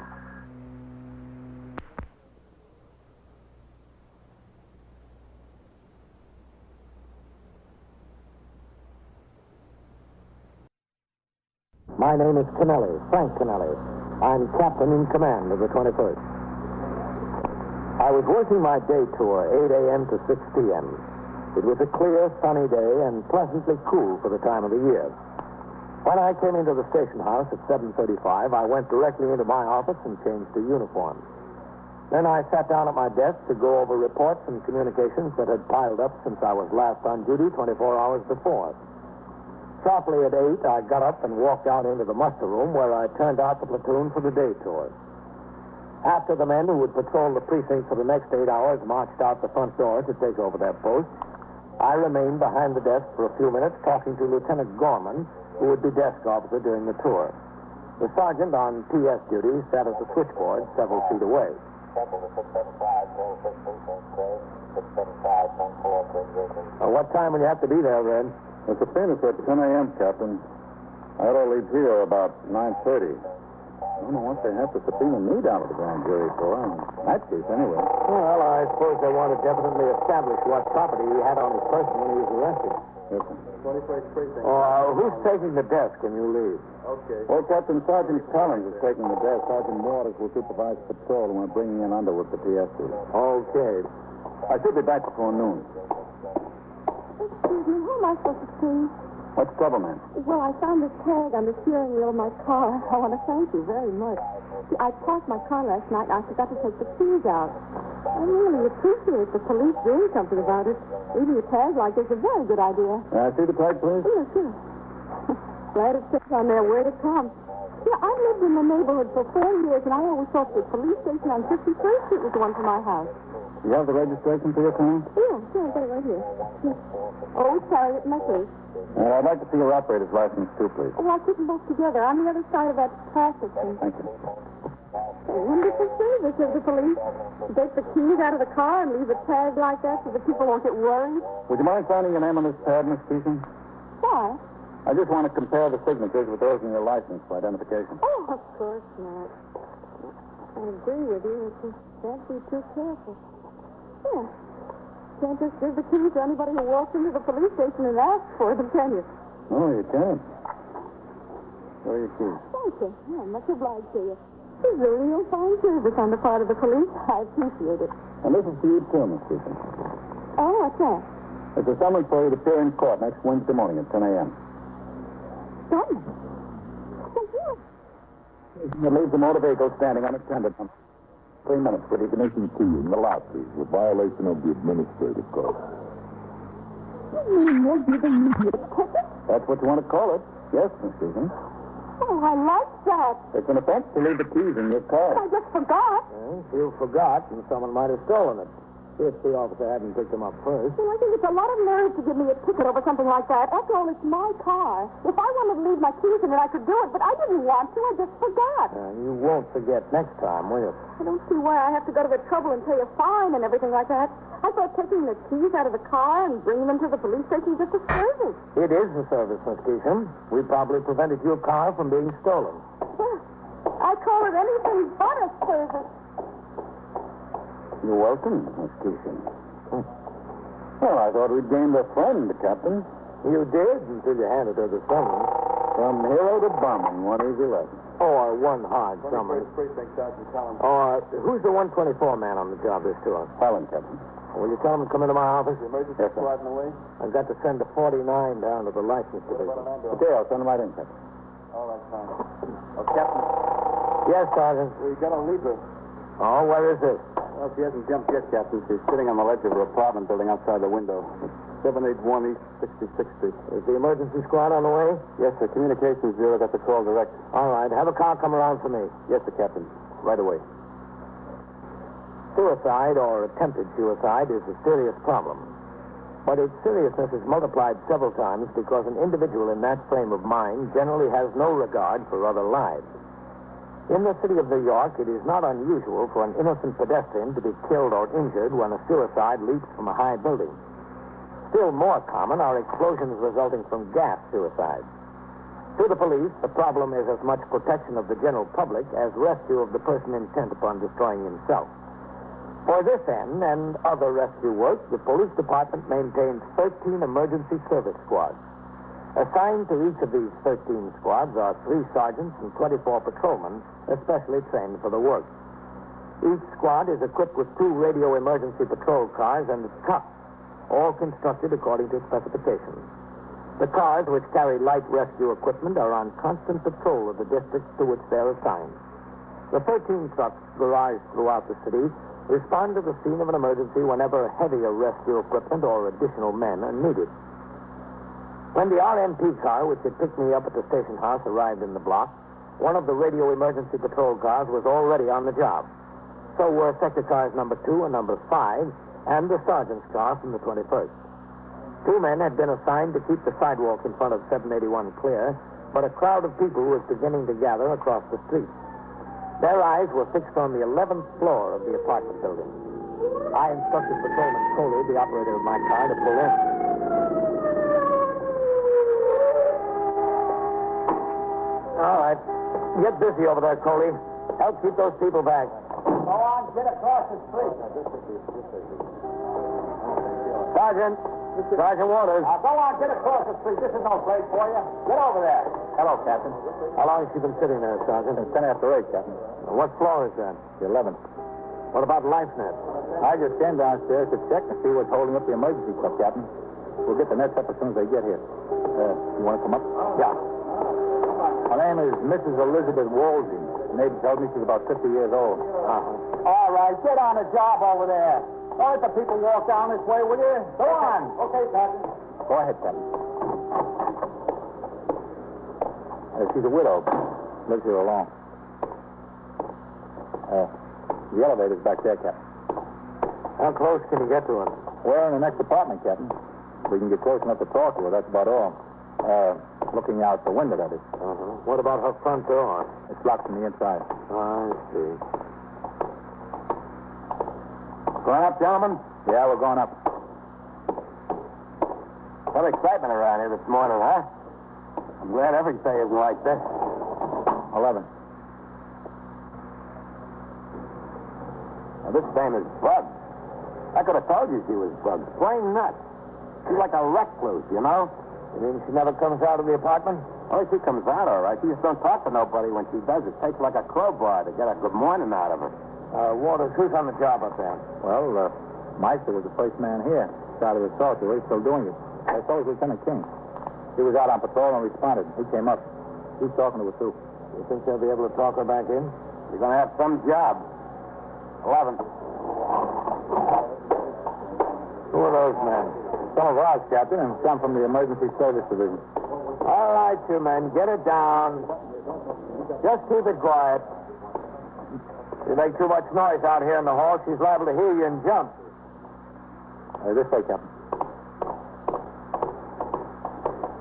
My name is Kennelly, Frank Kennelly. I'm captain in command of the 21st. I was working my day tour, 8 a.m. to 6 p.m. It was a clear, sunny day and pleasantly cool for the time of the year. When I came into the station house at 7:35, I went directly into my office and changed to uniform. Then I sat down at my desk to go over reports and communications that had piled up since I was last on duty 24 hours before. Sharply at 8, I got up and walked out into the muster room where I turned out the platoon for the day tour. After the men who would patrol the precinct for the next 8 hours marched out the front door to take over their posts, I remained behind the desk for a few minutes talking to Lieutenant Gorman, who would be desk officer during the tour. The sergeant on PS duty sat at the switchboard several feet away. What time will you have to be there, Red? The subpoena's at 10 a.m., Captain. I ought to leave here about 9:30. I don't know what they have to subpoena me down to the grand jury for. In that case, anyway. Well, I suppose they want to definitely establish what property he had on his person when he was arrested. Yes, sir. 21st Precinct. Who's taking the desk when you leave? Okay. Well, Captain Sergeant Collins is taking the desk. Sergeant Waters will supervise patrol, and we're bringing in Underwood the PS duty. Okay. I should be back before noon. Excuse me, who am I supposed to see? What's trouble, man? Well, I found this tag on the steering wheel of my car. I want to thank you very much. See, I parked my car last night and I forgot to take the keys out. I really appreciate the police doing something about it. Leaving a tag like this is a very good idea. See the tag, please? Yeah, sure. Glad it says on there where to come. Yeah, I've lived in the neighborhood for 4 years, and I always thought the police station on 51st Street was the one for my house. You have the registration for your car? Yeah, I've got it right here. Yeah. Oh, sorry, it's my case. I'd like to see your operator's license, too, please. Oh, I'll put them both together on the other side of that traffic thing. Thank you. A wonderful service of the police. To take the keys out of the car and leave a tag like that so that people won't get worried. Would you mind signing your name on this pad, Miss Keeson? Why? I just want to compare the signatures with those in your license for identification. Oh, of course not. I agree with you. You can't be too careful. Yeah. Can't just give the keys to anybody who walks into the police station and asks for them, can you? Oh, you can. Show your keys. Thank you. I'm much obliged to you. This is a real fine service on the part of the police. I appreciate it. And this is for you, too, Miss Keeson. Oh, what's that? It's a summons for you to appear in court next Wednesday morning at 10 a.m. Summons? It leaves the motor vehicle standing unattended. 3 minutes for the ignition key in the lock, please, with violation of the administrative code. You mean you're giving me the ticket? That's what you want to call it. Yes, Miss Susan. Oh, I like that. It's an offense to leave the keys in your car. I just forgot. Well, you forgot, and someone might have stolen it. If the officer hadn't picked him up first. Well, I think it's a lot of nerve to give me a ticket over something like that. After all, it's my car. If I wanted to leave my keys in it, I could do it, but I didn't want to. I just forgot. You won't forget next time, will you? I don't see why I have to go to the trouble and pay a fine and everything like that. I thought taking the keys out of the car and bringing them to the police station is just a service. It is a service, Miss Keesham. We probably prevented your car from being stolen. Yeah. I call it anything but a service. You're welcome, Miss Keesing. Well, I thought we'd gained a friend, Captain. You did, until you handed her the summons. From hero to bombing, 111. Oh, one hard summons. 21st Precinct, Sergeant Collins. Oh, who's the 124 man on the job this tour? Helen, Captain. Will you tell him to come into my office? The emergency squad in the way? I've got to send a 49 down to the license division. Okay, I'll send him right in, Captain. All right, fine. Oh, Captain. Yes, Sergeant. We got a leaper. Oh, where is this? Well, she hasn't jumped yet, Captain. She's sitting on the ledge of her apartment building outside the window. 781 East 66th Street. Is the emergency squad on the way? Yes, sir. Communications bureau got the call direct. All right. Have a car come around for me. Yes, sir, Captain. Right away. Suicide or attempted suicide is a serious problem. But its seriousness is multiplied several times because an individual in that frame of mind generally has no regard for other lives. In the city of New York, it is not unusual for an innocent pedestrian to be killed or injured when a suicide leaps from a high building. Still more common are explosions resulting from gas suicides. To the police, the problem is as much protection of the general public as rescue of the person intent upon destroying himself. For this end and other rescue work, the police department maintains 13 emergency service squads. Assigned to each of these 13 squads are 3 sergeants and 24 patrolmen, especially trained for the work. Each squad is equipped with 2 radio emergency patrol cars and a truck, all constructed according to specifications. The cars, which carry light rescue equipment, are on constant patrol of the districts to which they're assigned. The 13 trucks garaged throughout the city respond to the scene of an emergency whenever heavier rescue equipment or additional men are needed. When the RMP car, which had picked me up at the station house, arrived in the block, one of the radio emergency patrol cars was already on the job. So were sector cars number 2 and number 5, and the sergeant's car from the 21st. 2 men had been assigned to keep the sidewalk in front of 781 clear, but a crowd of people was beginning to gather across the street. Their eyes were fixed on the 11th floor of the apartment building. I instructed Patrolman Coley, the operator of my car, to pull in. All right. Get busy over there, Coley. Help keep those people back. Go on, get across the street. Sergeant. Sergeant Waters. Go on, get across the street. This is no place for you. Get over there. Hello, Captain. How long has she been sitting there, Sergeant? It's 10 after 8, Captain. What floor is that? The 11th. What about LifeNet? I just came downstairs to check and see what's holding up the emergency truck, Captain. We'll get the nets up as soon as they get here. You want to come up? Yeah. Her name is Mrs. Elizabeth Wolsey. Neighbor tells me she's about 50 years old. All right, get on the job over there. Don't let the people walk down this way, will you? Go on. Okay, Captain. Go ahead, Captain. She's a widow. Lives here alone. The elevator's back there, Captain. How close can you get to her? We're in the next apartment, Captain. We can get close enough to talk to her, that's about all. Looking out the window, that is. What about her front door? It's locked from the inside. I see. Going up, gentlemen? Yeah, we're going up. Some excitement around here this morning, huh? I'm glad every day isn't like this. 11. Now, this dame is bugged. I could have told you she was bugged. Plain nuts. She's like a recluse, you know? You mean she never comes out of the apartment? Oh, she comes out all right. She just don't talk to nobody when she does. It takes like a crowbar to get a good morning out of her. Waters, who's on the job up there? Well, Meister was the first man here. Started his talk to her. He's still doing it. So is Lieutenant King. He was out on patrol and responded. He came up. He's talking to her, too. You think they'll be able to talk her back in? You're going to have some job. 11. Who are those men? Some of ours, Captain, and some from the Emergency Service Division. All right, you men, get it down. Just keep it quiet. If you make too much noise out here in the hall, she's liable to hear you and jump. This way, Captain.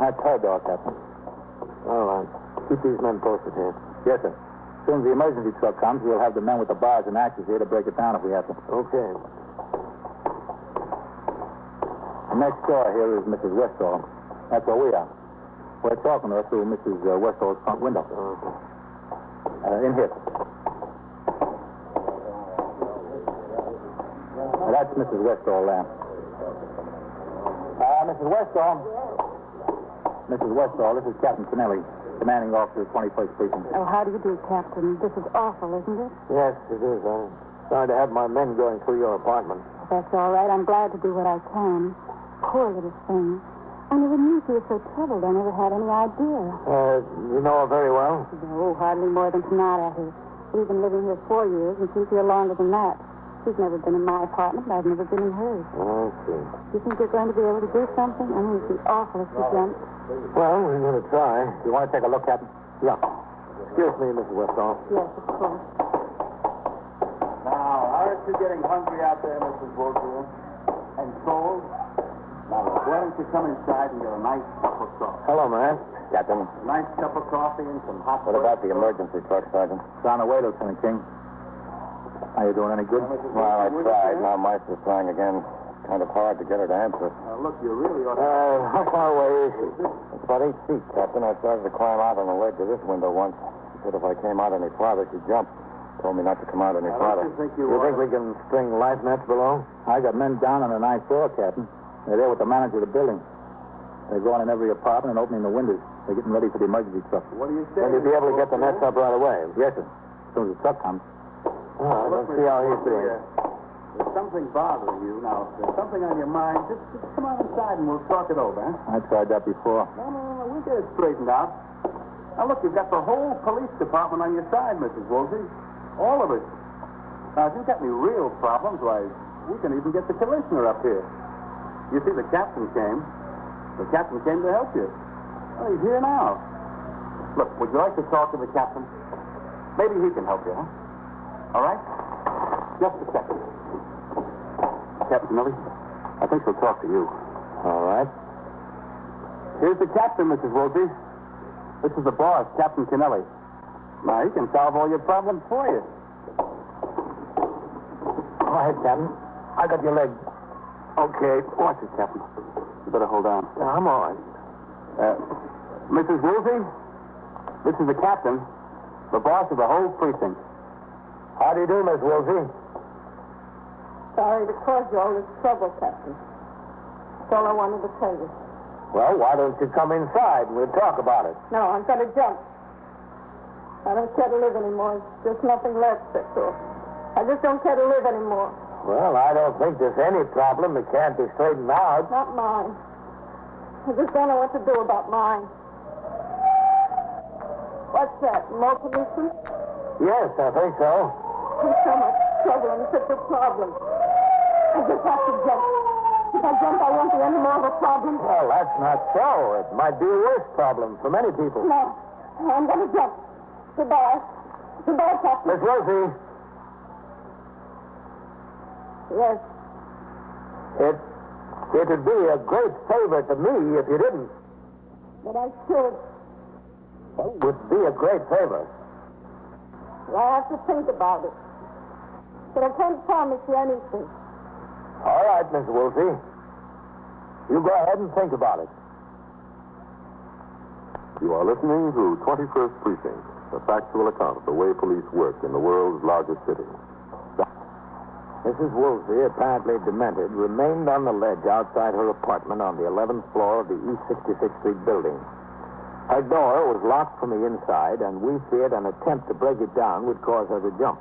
That's her door, Captain. All right. Keep these men posted here. Yes, sir. As soon as the emergency truck comes, we'll have the men with the bars and axes here to break it down if we have to. Okay. Next door here is Mrs. Westall. That's where we are. We're talking to her through Mrs. Westall's front window. In here. That's Mrs. Westall there. Mrs. Westall. Mrs. Westall, this is Captain Kennelly, commanding officer of 21st Precinct. Oh, how do you do, Captain? This is awful, isn't it? Yes, it is. I'm sorry to have my men going through your apartment. That's all right. I'm glad to do what I can. Poor little thing. I never knew she was so troubled. I never had any idea. You know her very well? No, hardly more than to nod at her. We've been living here 4 years, and she's here longer than that. She's never been in my apartment, and I've never been in hers. I see. Do you think you're going to be able to do something? I mean, it'd be awful if she jumped. Well, we're going to try. You want to take a look, Captain? Yeah. Excuse me, Mrs. Westall. Yes, of course. Now, aren't you getting hungry out there, Mrs. Woolsey? And cold? Now, why don't you come inside and get a nice cup of coffee? Hello, man. Captain. A nice cup of coffee and some hot... What about the emergency truck, Sergeant? It's on the way, Lieutenant King. Are you doing any good? Well, I tried. Now Meister's trying again. It's kind of hard to get her to answer. Look, you really ought to... How far away is she? It's about 8 feet, Captain. I started to climb out on the ledge of this window once. She said if I came out any farther, she'd jump. Told me not to come out any farther. You think we can string life nets below? I got men down on the ninth floor, Captain. They're there with the manager of the building. They're going in every apartment and opening the windows. They're getting ready for the emergency truck. What do you say? Will you be able to get the nets up right away? Yes, sir. As soon as the truck comes. Let's see how he's doing. There's something bothering you. Now, if there's something on your mind, just come on inside and we'll talk it over, huh? I tried that before. No. We'll get it straightened out. Now, look, you've got the whole police department on your side, Mrs. Woolsey. All of it. Now, if you've got any real problems, why, we can even get the commissioner up here. You see, the captain came. The captain came to help you. Well, he's here now. Look, would you like to talk to the captain? Maybe he can help you, huh? All right? Just a second. Captain Millie, I think she'll talk to you. All right. Here's the captain, Mrs. Woolsey. This is the boss, Captain Kennelly. Now, he can solve all your problems for you. Go ahead, Captain. I got your leg. Okay. Watch it, Captain. You better hold on. Yeah, I'm all right. Mrs. Woolsey, this is the captain, the boss of the whole precinct. How do you do, Miss Woolsey? Sorry to cause you all this trouble, Captain. That's all I wanted to tell you. Well, why don't you come inside and we'll talk about it? No, I'm going to jump. I don't care to live anymore. There's just nothing left, that's all. I just don't care to live anymore. Well, I don't think there's any problem that can't be straightened out. Not mine. I just don't know what to do about mine. What's that? More policemen? Yes, I think so. There's so much trouble and such a problem. I just have to jump. If I jump, I won't be any more of a problem. Well, that's not so. It might be a worse problem for many people. No, I'm going to jump. Goodbye. Goodbye, Captain. Miss Rosie. Yes. It'd be a great favor to me if you didn't. But I should. Well, it would be a great favor. Well, I have to think about it. But I can't promise you anything. All right, Miss Woolsey. You go ahead and think about it. You are listening to 21st Precinct, a factual account of the way police work in the world's largest city. Mrs. Woolsey, apparently demented, remained on the ledge outside her apartment on the 11th floor of the East 66th Street building. Her door was locked from the inside, and we feared an attempt to break it down would cause her to jump.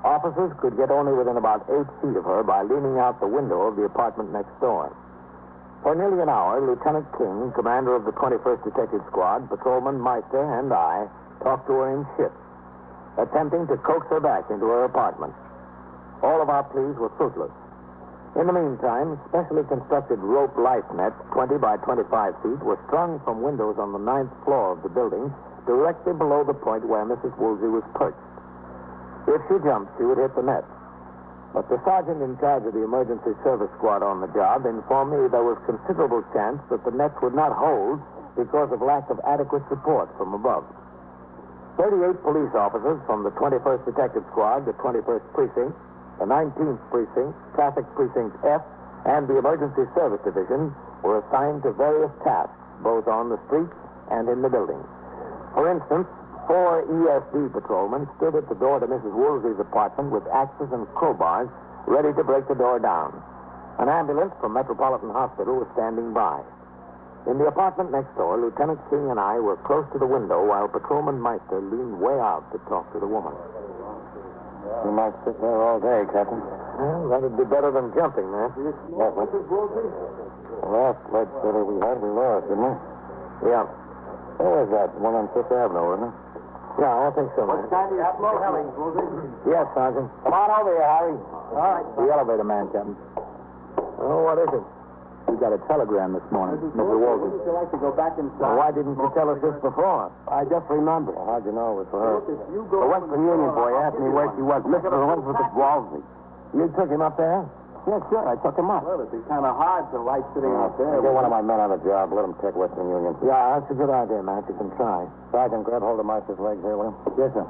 Officers could get only within about 8 feet of her by leaning out the window of the apartment next door. For nearly an hour, Lieutenant King, commander of the 21st Detective Squad, Patrolman Meister, and I talked to her in shifts, attempting to coax her back into her apartment. All of our pleas were fruitless. In the meantime, specially constructed rope life nets, 20 by 25 feet, were strung from windows on the 9th floor of the building, directly below the point where Mrs. Woolsey was perched. If she jumped, she would hit the net. But the sergeant in charge of the emergency service squad on the job informed me there was considerable chance that the nets would not hold because of lack of adequate support from above. 38 police officers from the 21st Detective Squad, the 21st Precinct, the 19th Precinct, Traffic Precinct F, and the Emergency Service Division were assigned to various tasks, both on the streets and in the building. For instance, 4 ESD patrolmen stood at the door to Mrs. Woolsey's apartment with axes and crowbars, ready to break the door down. An ambulance from Metropolitan Hospital was standing by. In the apartment next door, Lieutenant King and I were close to the window while Patrolman Meister leaned way out to talk to the woman. We might sit there all day, Captain. Well, that'd be better than jumping, man. What, Mrs. Woolsey? The last lead sitter we had, we lost, didn't we? Yeah. Where was that? One on Fifth Avenue, wasn't it? Yeah, I think so, man. What kind of smoke? Yes, Sergeant. Come on over here, Harry. All right. The elevator man, Captain. Oh, what is it? We got a telegram this morning. Mr. Walton. Would you like to go back inside? Well, why didn't you tell us this before? I just remember. Well, how'd you know it was for her? The Western Union boy asked me where she was. Mr. Elizabeth Walsey. You took him up there? Yes, sure. I took him up. Well, it'd be kind of hard to light sitting out there. Get one of my men on the job. Let him take Western Union. Yeah, that's a good idea, Matt. You can try. Sergeant, grab hold of Meister's legs here, will you? Yes, sir.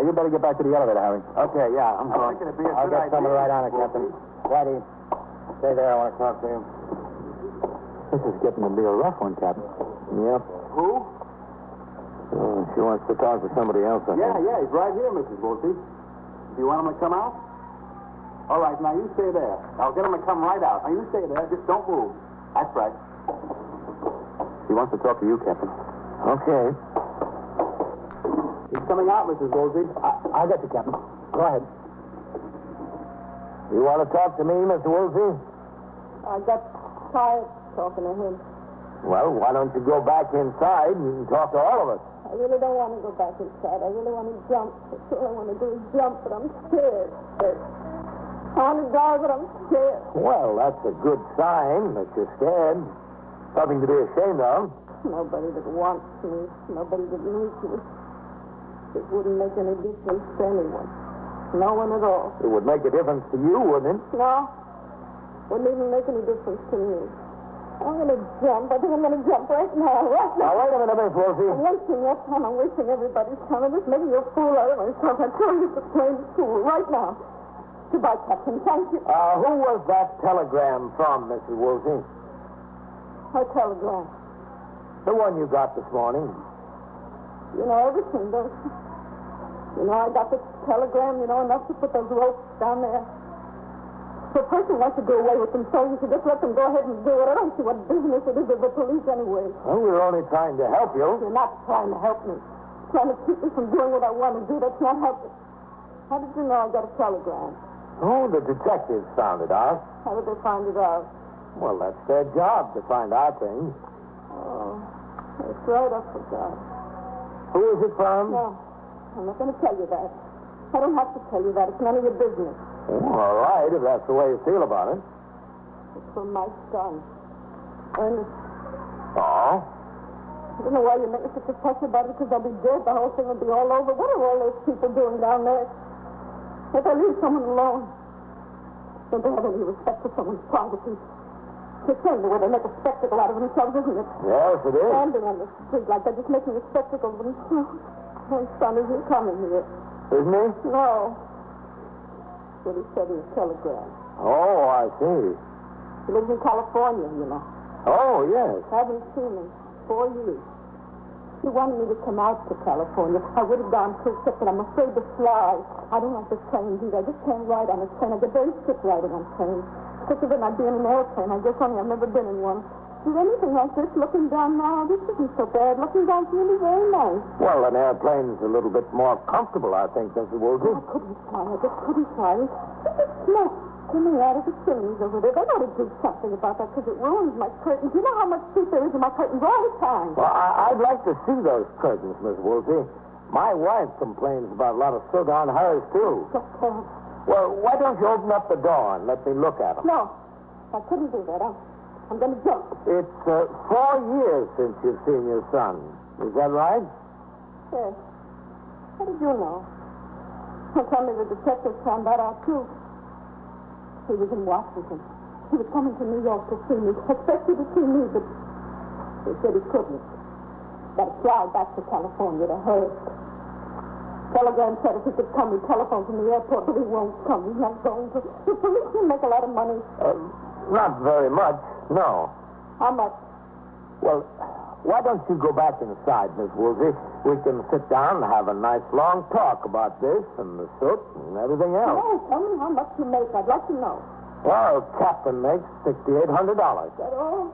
You better get back to the elevator, Harry. Okay, yeah, I'm going. I'll get someone right on it, Captain. Daddy, stay there. I want to talk to you. This is getting to be a rough one, Captain. Yep. Who? She wants to talk to somebody else, I think. Yeah, he's right here, Mrs. Woolsey. Do you want him to come out? All right, now you stay there. I'll get him to come right out. Now you stay there. Just don't move. That's right. He wants to talk to you, Captain. Okay. He's coming out, Mrs. Woolsey. I'll get you, Captain. Go ahead. You want to talk to me, Mr. Woolsey? I got tired talking to him. Well, why don't you go back inside and talk to all of us? I really don't want to go back inside. I really want to jump. That's all I want to do is jump, but I'm scared. I want to die, but I'm scared. Well, that's a good sign that you're scared. Nothing to be ashamed of. Nobody that wants me. Nobody that needs me. It wouldn't make any difference to anyone. No one at all. It would make a difference to you, wouldn't it? No. Wouldn't even make any difference to me. I'm going to jump. I think I'm going to jump right now. Right now. Now, wait a minute, Miss Woolsey. I'm wasting your time. I'm wasting everybody's time. I'm just making a fool out of myself. I tell you, it's a plain fool right now. Goodbye, Captain. Thank you. Who was that telegram from, Mrs. Woolsey? A telegram. The one you got this morning. You know everything, don't you? You know, I got the telegram, you know, enough to put those ropes down there. If a person wants to do away with them, so you should just let them go ahead and do it. I don't see what business it is of the police anyway. Well, we're only trying to help you. You're not trying to help me. Trying to keep me from doing what I want to do. That's not helping. How did you know I got a telegram? Oh, the detectives found it out. How did they find it out? Well, that's their job to find out things. Oh, that's right, I forgot. Who is it from? No, I'm not going to tell you that. I don't have to tell you that. It's none of your business. Oh, all right, if that's the way you feel about it. It's from my son, Ernest. Oh? I don't know why you're making such a fuss about it, because I'll be dead. The whole thing will be all over. What are all those people doing down there? If I leave someone alone, don't they have any respect for someone's privacy? It's the way they make a spectacle out of themselves, isn't it? Yes, it is. Standing on the street like that, just making a spectacle of themselves. My son isn't coming here. Isn't he? No. That's what he said in his telegram. Oh, I see. He lives in California, you know. Oh, yes. Haven't seen him 4 years. He wanted me to come out to California. I would have gone too, except that I'm afraid to fly. I don't like this plane either. I just can't ride on a train. I get very sick riding on trains. Especially when I'd be in an airplane. I guess only I've never been in one. Is anything like this looking down now? This isn't so bad. Looking down's really very nice. Well, an airplane's a little bit more comfortable, I think, Mrs. Woolsey. I couldn't fly. I just couldn't fly. Look at smoke coming out of the chimneys over there. They ought to do something about that because it ruins my curtains. You know how much heat there is in my curtains all the time. Well, I'd like to see those curtains, Miss Woolsey. My wife complains about a lot of soot on hers, too. Just terrible. Well, why don't you open up the door and let me look at them? No, I couldn't do that. I'm going to jump. It's 4 years since you've seen your son. Is that right? Yes. How did you know? Well, tell me the detectives found that out, too. He was in Washington. He was coming to New York to see me. Expected to see me, but he said he couldn't. Got to fly back to California to Hearst. Telegram said if he could come, he'd telephone from the airport, but he won't come. He's not going to. The police can make a lot of money. Not very much, no. How much? Well, Why don't you go back inside, Miss Woolsey? We can sit down and have a nice long talk about this and the soot and everything else. No, tell me how much you make. I'd like to know. Well, Captain makes $6,800. That all?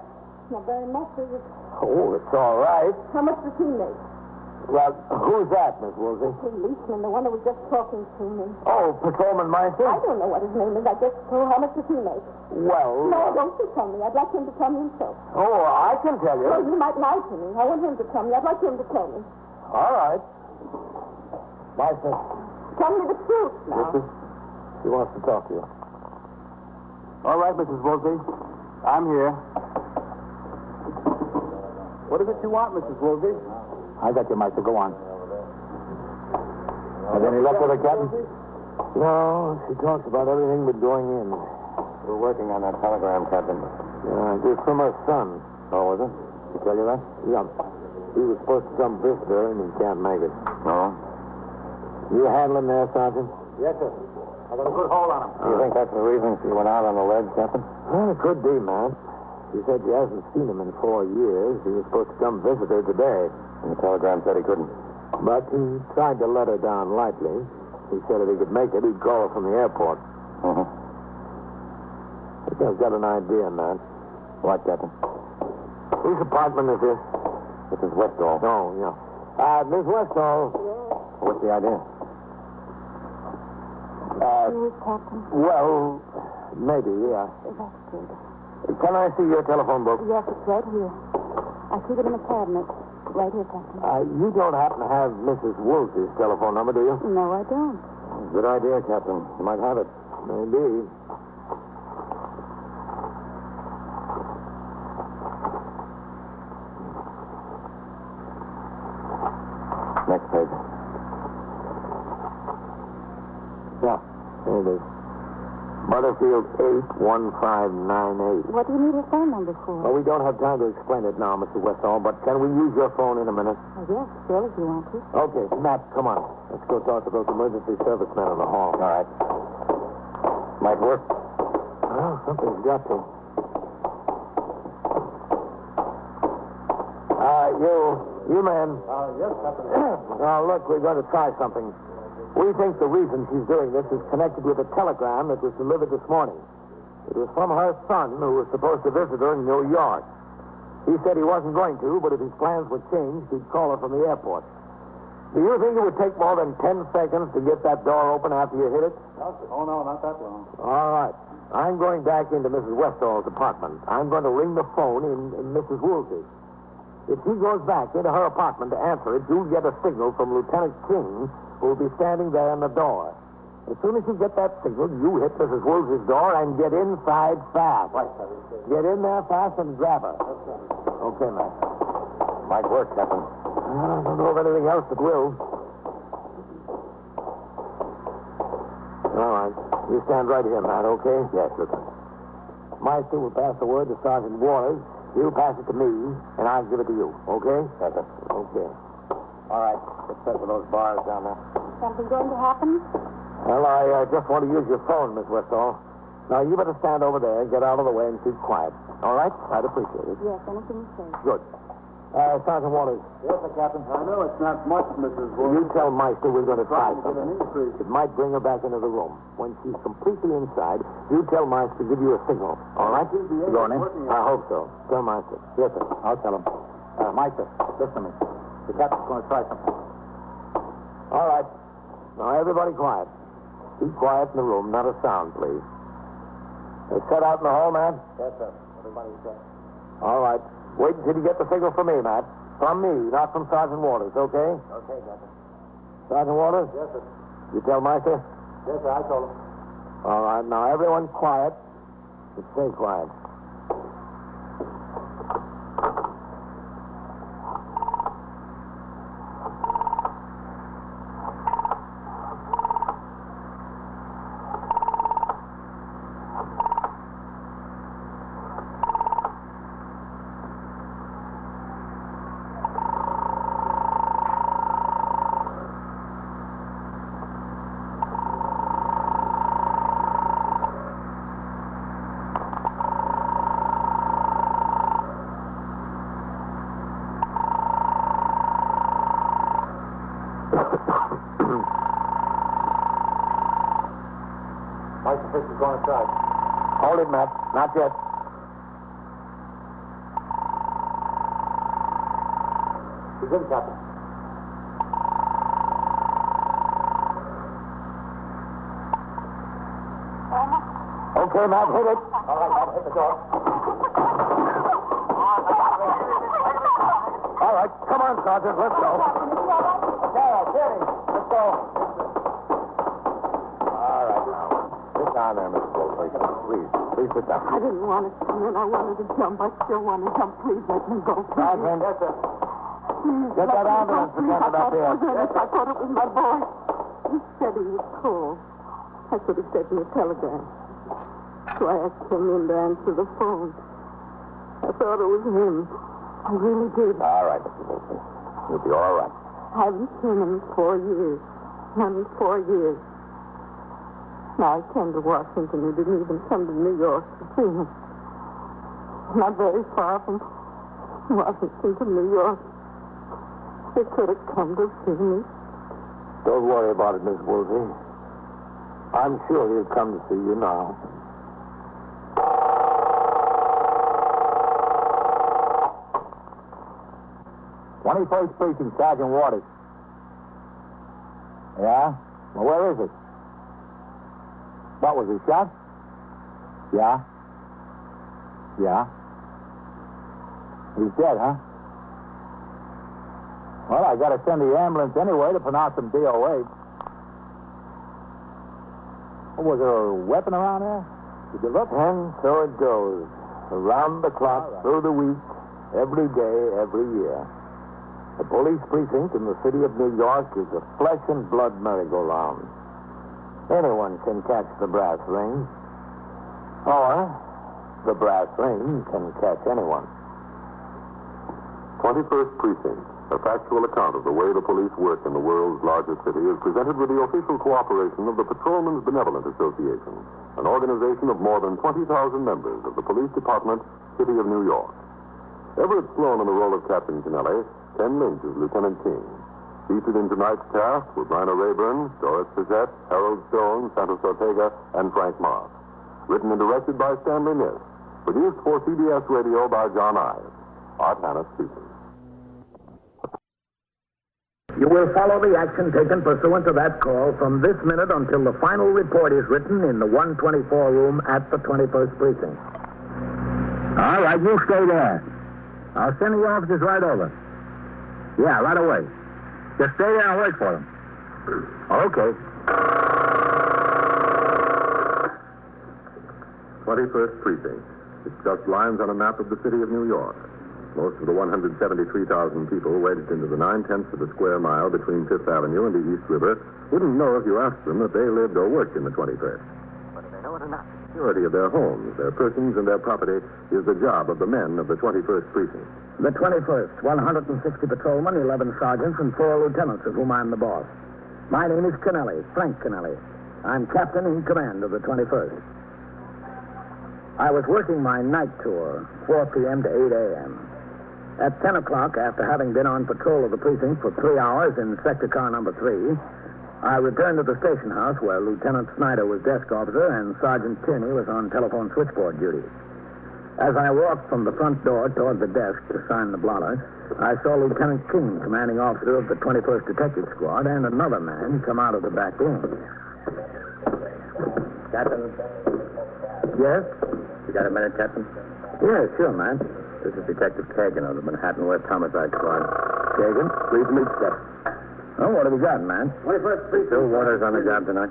Not very much, is it? Oh, it's all right. How much does he make? Well, who's that, Miss Woolsey? Policeman, the one that was just talking to me. Oh, Patrolman Meister? I don't know what his name is. I just told how much does he make? Well... No, don't you tell me. I'd like him to tell me himself. Oh, I can tell you. Well, you might lie to me. I want him to tell me. I'd like him to tell me. All right. Meister. Tell me the truth now. She wants to talk to you. All right, Mrs. Woolsey. I'm here. What is it you want, Mrs. Woolsey? I got you, Meister. Go on. Have any luck with her, Captain? No, she talks about everything but going in. We're working on that telegram, Captain. Yeah, it's from her son. Oh, was it? Did he tell you that? Yeah. He was supposed to come visit her, and he can't make it. No? You handling there, Sergeant? Yes, sir. I got a good hold on him. Do you think that's the reason she went out on the ledge, Captain? Well, it could be, man. She said she hasn't seen him in 4 years. He was supposed to come visit her today. And the telegram said he couldn't. But he tried to let her down lightly. He said if he could make it, he'd call her from the airport. Uh-huh. I think I've got an idea, man. What, Captain? Whose apartment is this? This is Westall. Oh, yeah. Miss Westall. What's the idea? You, Captain? Well, maybe, yeah. That's good. Can I see your telephone book? Yes, it's right here. I keep it in the cabinet. Right here, Captain. You don't happen to have Mrs. Woolsey's telephone number, do you? No, I don't. Good idea, Captain. You might have it. Maybe. Next page. Yeah, there it is. Butterfield 81598. What do you need a phone number for? Well, we don't have time to explain it now, Mr. Westall, but can we use your phone in a minute? Yes, sure, if you want to. Okay, Matt, come on. Let's go talk to those emergency servicemen in the hall. All right. Might work. Well, something's got to. You men. Yes, Captain. Now, look, we're going to try something. We think the reason she's doing this is connected with a telegram that was delivered this morning. It was from her son, who was supposed to visit her in New York. He said he wasn't going to, but if his plans were changed, he'd call her from the airport. Do you think it would take more than 10 seconds to get that door open after you hit it? Oh, no, not that long. All right. I'm going back into Mrs. Westall's apartment. I'm going to ring the phone in Mrs. Woolsey's. If she goes back into her apartment to answer it, you'll get a signal from Lieutenant King, who will be standing there in the door. As soon as you get that signal, you hit Mrs. Woolsey's door and get inside fast. Right, sir. Get in there fast and grab her. Okay, Matt. Might work, Captain. I don't know of anything else that will. All right. You stand right here, Matt, okay? Yes, Lieutenant. Meister will pass the word to Sergeant Waters. You pass it to me, and I'll give it to you, okay? Yes, sir. Okay. All right. Get set with those bars down there. Something going to happen? Well, I just want to use your phone, Miss Westall. Now, you better stand over there, get out of the way, and keep quiet. All right? I'd appreciate it. Yes, anything you say. Good. Sergeant Waters. Yes, sir, Captain. I know it's not much, Mrs. Woolsey. You tell Meister we're going to try Trying to get an something. increase. It might bring her back into the room. When she's completely inside, you tell Meister to give you a signal. All right? She'll be You able going to in? working I hope so. Tell Meister. Yes, sir. I'll tell him. Meister, listen to me. The captain's going to try something. All right. Now, everybody quiet. Keep quiet in the room. Not a sound, please. Set out in the hall, man? Yes, sir. Everybody's set. All right. Wait until you get the signal from me, Matt. From me, not from Sergeant Waters, okay? Okay, Captain. Sergeant Waters? Yes, sir. You tell Meister? Yes, sir. I told him. All right. Now, everyone quiet. But stay quiet. going inside. Hold it, Matt. Not yet. He's in, Captain. Okay, Matt, hit it. All right, Matt, hit the door. All right, come on, Sergeant, let's go. Sarah, Jerry, let's go. All right, now. Sit down there, Mr. Goldberg. Please sit down. I didn't want to come in. I wanted to jump. I still want to jump. Please let me go. Sergeant, Please get that ambulance attendant up here. I thought it was my boy. He said he was cold. I could have sent me a telegram. So I asked him in to answer the phone. I thought it was him. I really did. All right, Mr. Goldberg. You'll be all right. I haven't seen him in 4 years. 4 years. Now, I came to Washington. He didn't even come to New York to see him. Not very far from Washington to New York. He could have come to see me. Don't worry about it, Miss Woolsey. I'm sure he'll come to see you now. "21st Precinct, Sergeant Waters." Yeah? Well, where is it? What, was he shot? Yeah? Yeah? He's dead, huh? Well, I gotta send the ambulance anyway to pronounce him DOA. Was there a weapon around there? Did you look? And so it goes. Around the clock, through the week, every day, every year. The police precinct in the city of New York is a flesh and blood merry-go-round. Anyone can catch the brass ring. Or the brass ring can catch anyone. 21st Precinct, a factual account of the way the police work in the world's largest city, is presented with the official cooperation of the Patrolmen's Benevolent Association, an organization of more than 20,000 members of the Police Department, City of New York. Everett Sloane in the role of Captain Kennelly, Ken Lynch as Lieutenant King. Featured in tonight's cast were Bryna Rayburn, Doris Bissett, Harold Stone, Santos Ortega, and Frank Moss. Written and directed by Stanley Niss. Produced for CBS Radio by John Ives. Art Hanna speaking. You will follow the action taken pursuant to that call from this minute until the final report is written in the 124 room at the 21st Precinct. All right, you stay there. I'll send the officers right over. Yeah, right away. Just stay there and wait for them. Okay. 21st Precinct. It's just lines on a map of the city of New York. Most of the 173,000 people wedged into the 9/10 of the square mile between Fifth Avenue and the East River wouldn't know if you asked them that they lived or worked in the 21st. Whether they know it or not. Security of their homes, their persons, and their property is the job of the men of the 21st Precinct. The 21st, 160 patrolmen, 11 sergeants, and 4 lieutenants, of whom I'm the boss. My name is Kennelly, Frank Kennelly. I'm captain in command of the 21st. I was working my night tour, 4 p.m. to 8 a.m. At 10 o'clock, after having been on patrol of the precinct for 3 hours in sector car number 3, I returned to the station house where Lieutenant Snyder was desk officer and Sergeant Tierney was on telephone switchboard duty. As I walked from the front door toward the desk to sign the blotter, I saw Lieutenant King, commanding officer of the 21st Detective Squad, and another man come out of the back room. Captain, Yes? you got a minute, Captain? Yeah, sure, man. This is Detective Kagan of the Manhattan West Homicide Squad. Kagan? Please meet Step. Oh, what have you got, man? 21st Precinct. Bill Waters on the job tonight.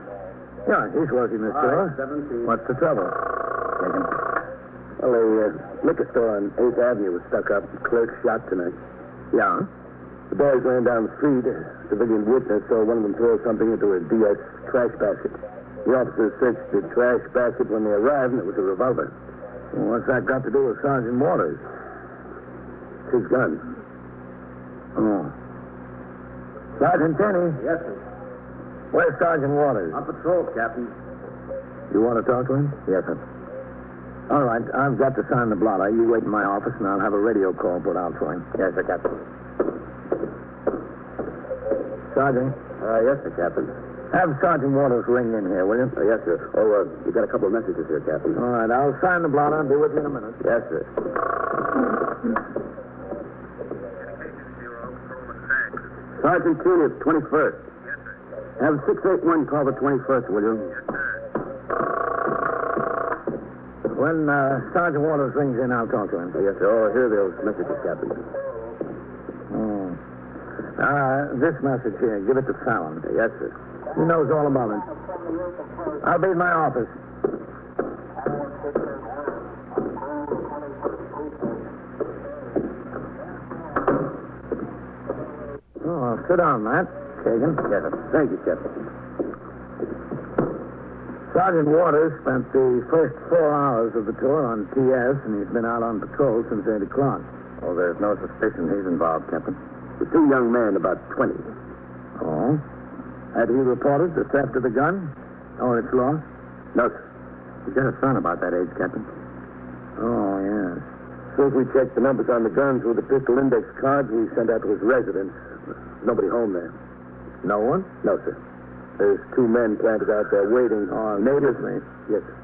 Yeah, he's working this door. 17. What's the trouble? Kagan. Well, the liquor store on 8th Avenue was stuck up. Clerk shot tonight. Yeah? The boys ran down the street. A civilian witness saw one of them throw something into a DS trash basket. The officers searched the trash basket when they arrived, and it was a revolver. Well, what's that got to do with Sergeant Waters? It's his gun. Oh. Sergeant Tierney. Yes, sir. Where's Sergeant Waters? On patrol, Captain. You want to talk to him? Yes, sir. All right, I've got to sign the blotter. You wait in my office, and I'll have a radio call put out for him. Yes, sir, Captain. Sergeant? Yes, sir, Captain. Have Sergeant Waters ring in here, will you? Yes, sir. Oh, we got a couple of messages here, Captain. All right, I'll sign the blotter and be with you in a minute. Yes, sir. Sergeant Keene, 21st. Yes, sir. Have 681 call the 21st, will you? Yes, sir. When Sergeant Waters rings in, I'll talk to him. Yes, sir. Oh, here are those messages, Captain. This message here, give it to Fallon. Yes, sir. He knows all about it. I'll be in my office. Oh, sit down, Matt. Kagan. Yes, sir. Thank you, Captain. Sergeant Waters spent the first 4 hours of the tour on TS, and he's been out on patrol since 8 o'clock. Oh, there's no suspicion he's involved, Captain. The 2 young men, about 20. Oh? Had he reported the theft of the gun? Or its loss? No, sir. He's got a son about that age, Captain. Oh, yes. As soon as we checked the numbers on the guns with the pistol index cards we sent out to his residence, nobody home there. No one? No, sir. There's 2 men planted out there waiting. Oh, neighbors, mate. Yes, sir.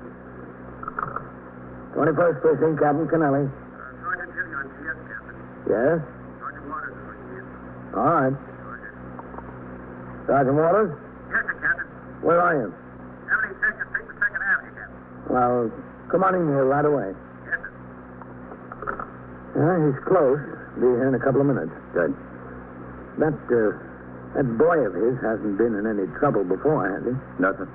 21st Precinct, Captain Kennelly. Sergeant Jimmy on TS, Captain. Yes? Sergeant Waters is ringing in. All right. Sergeant Waters? Yes, sir, Captain. Where are you? 72nd Street and 2nd Avenue, Captain. Well, come on in here right away. Yes, sir. Yeah, he's close. Be here in a couple of minutes. Good. That boy of his hasn't been in any trouble before, has he? Nothing.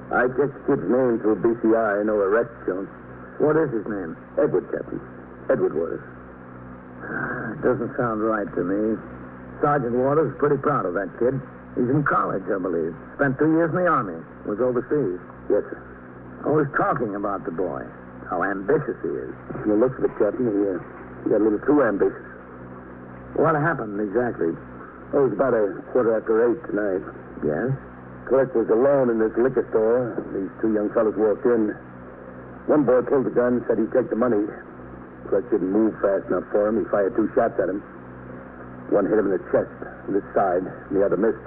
I checked the kid's name through BCI. No arrest shown. What is his name? Edward, Captain. Edward Waters. Doesn't sound right to me. Sergeant Waters is pretty proud of that kid. He's in college, I believe. Spent 2 years in the Army. Was overseas. Yes, sir. Always talking about the boy. How ambitious he is. From the looks of it, Captain, he got a little too ambitious. What happened exactly? Oh, it was about 8:15 tonight. Yes? Clerk was alone in this liquor store. These 2 young fellows walked in. One boy pulled the gun, said he'd take the money. Clerk didn't move fast enough for him. He fired 2 shots at him. One hit him in the chest, this side, and the other missed.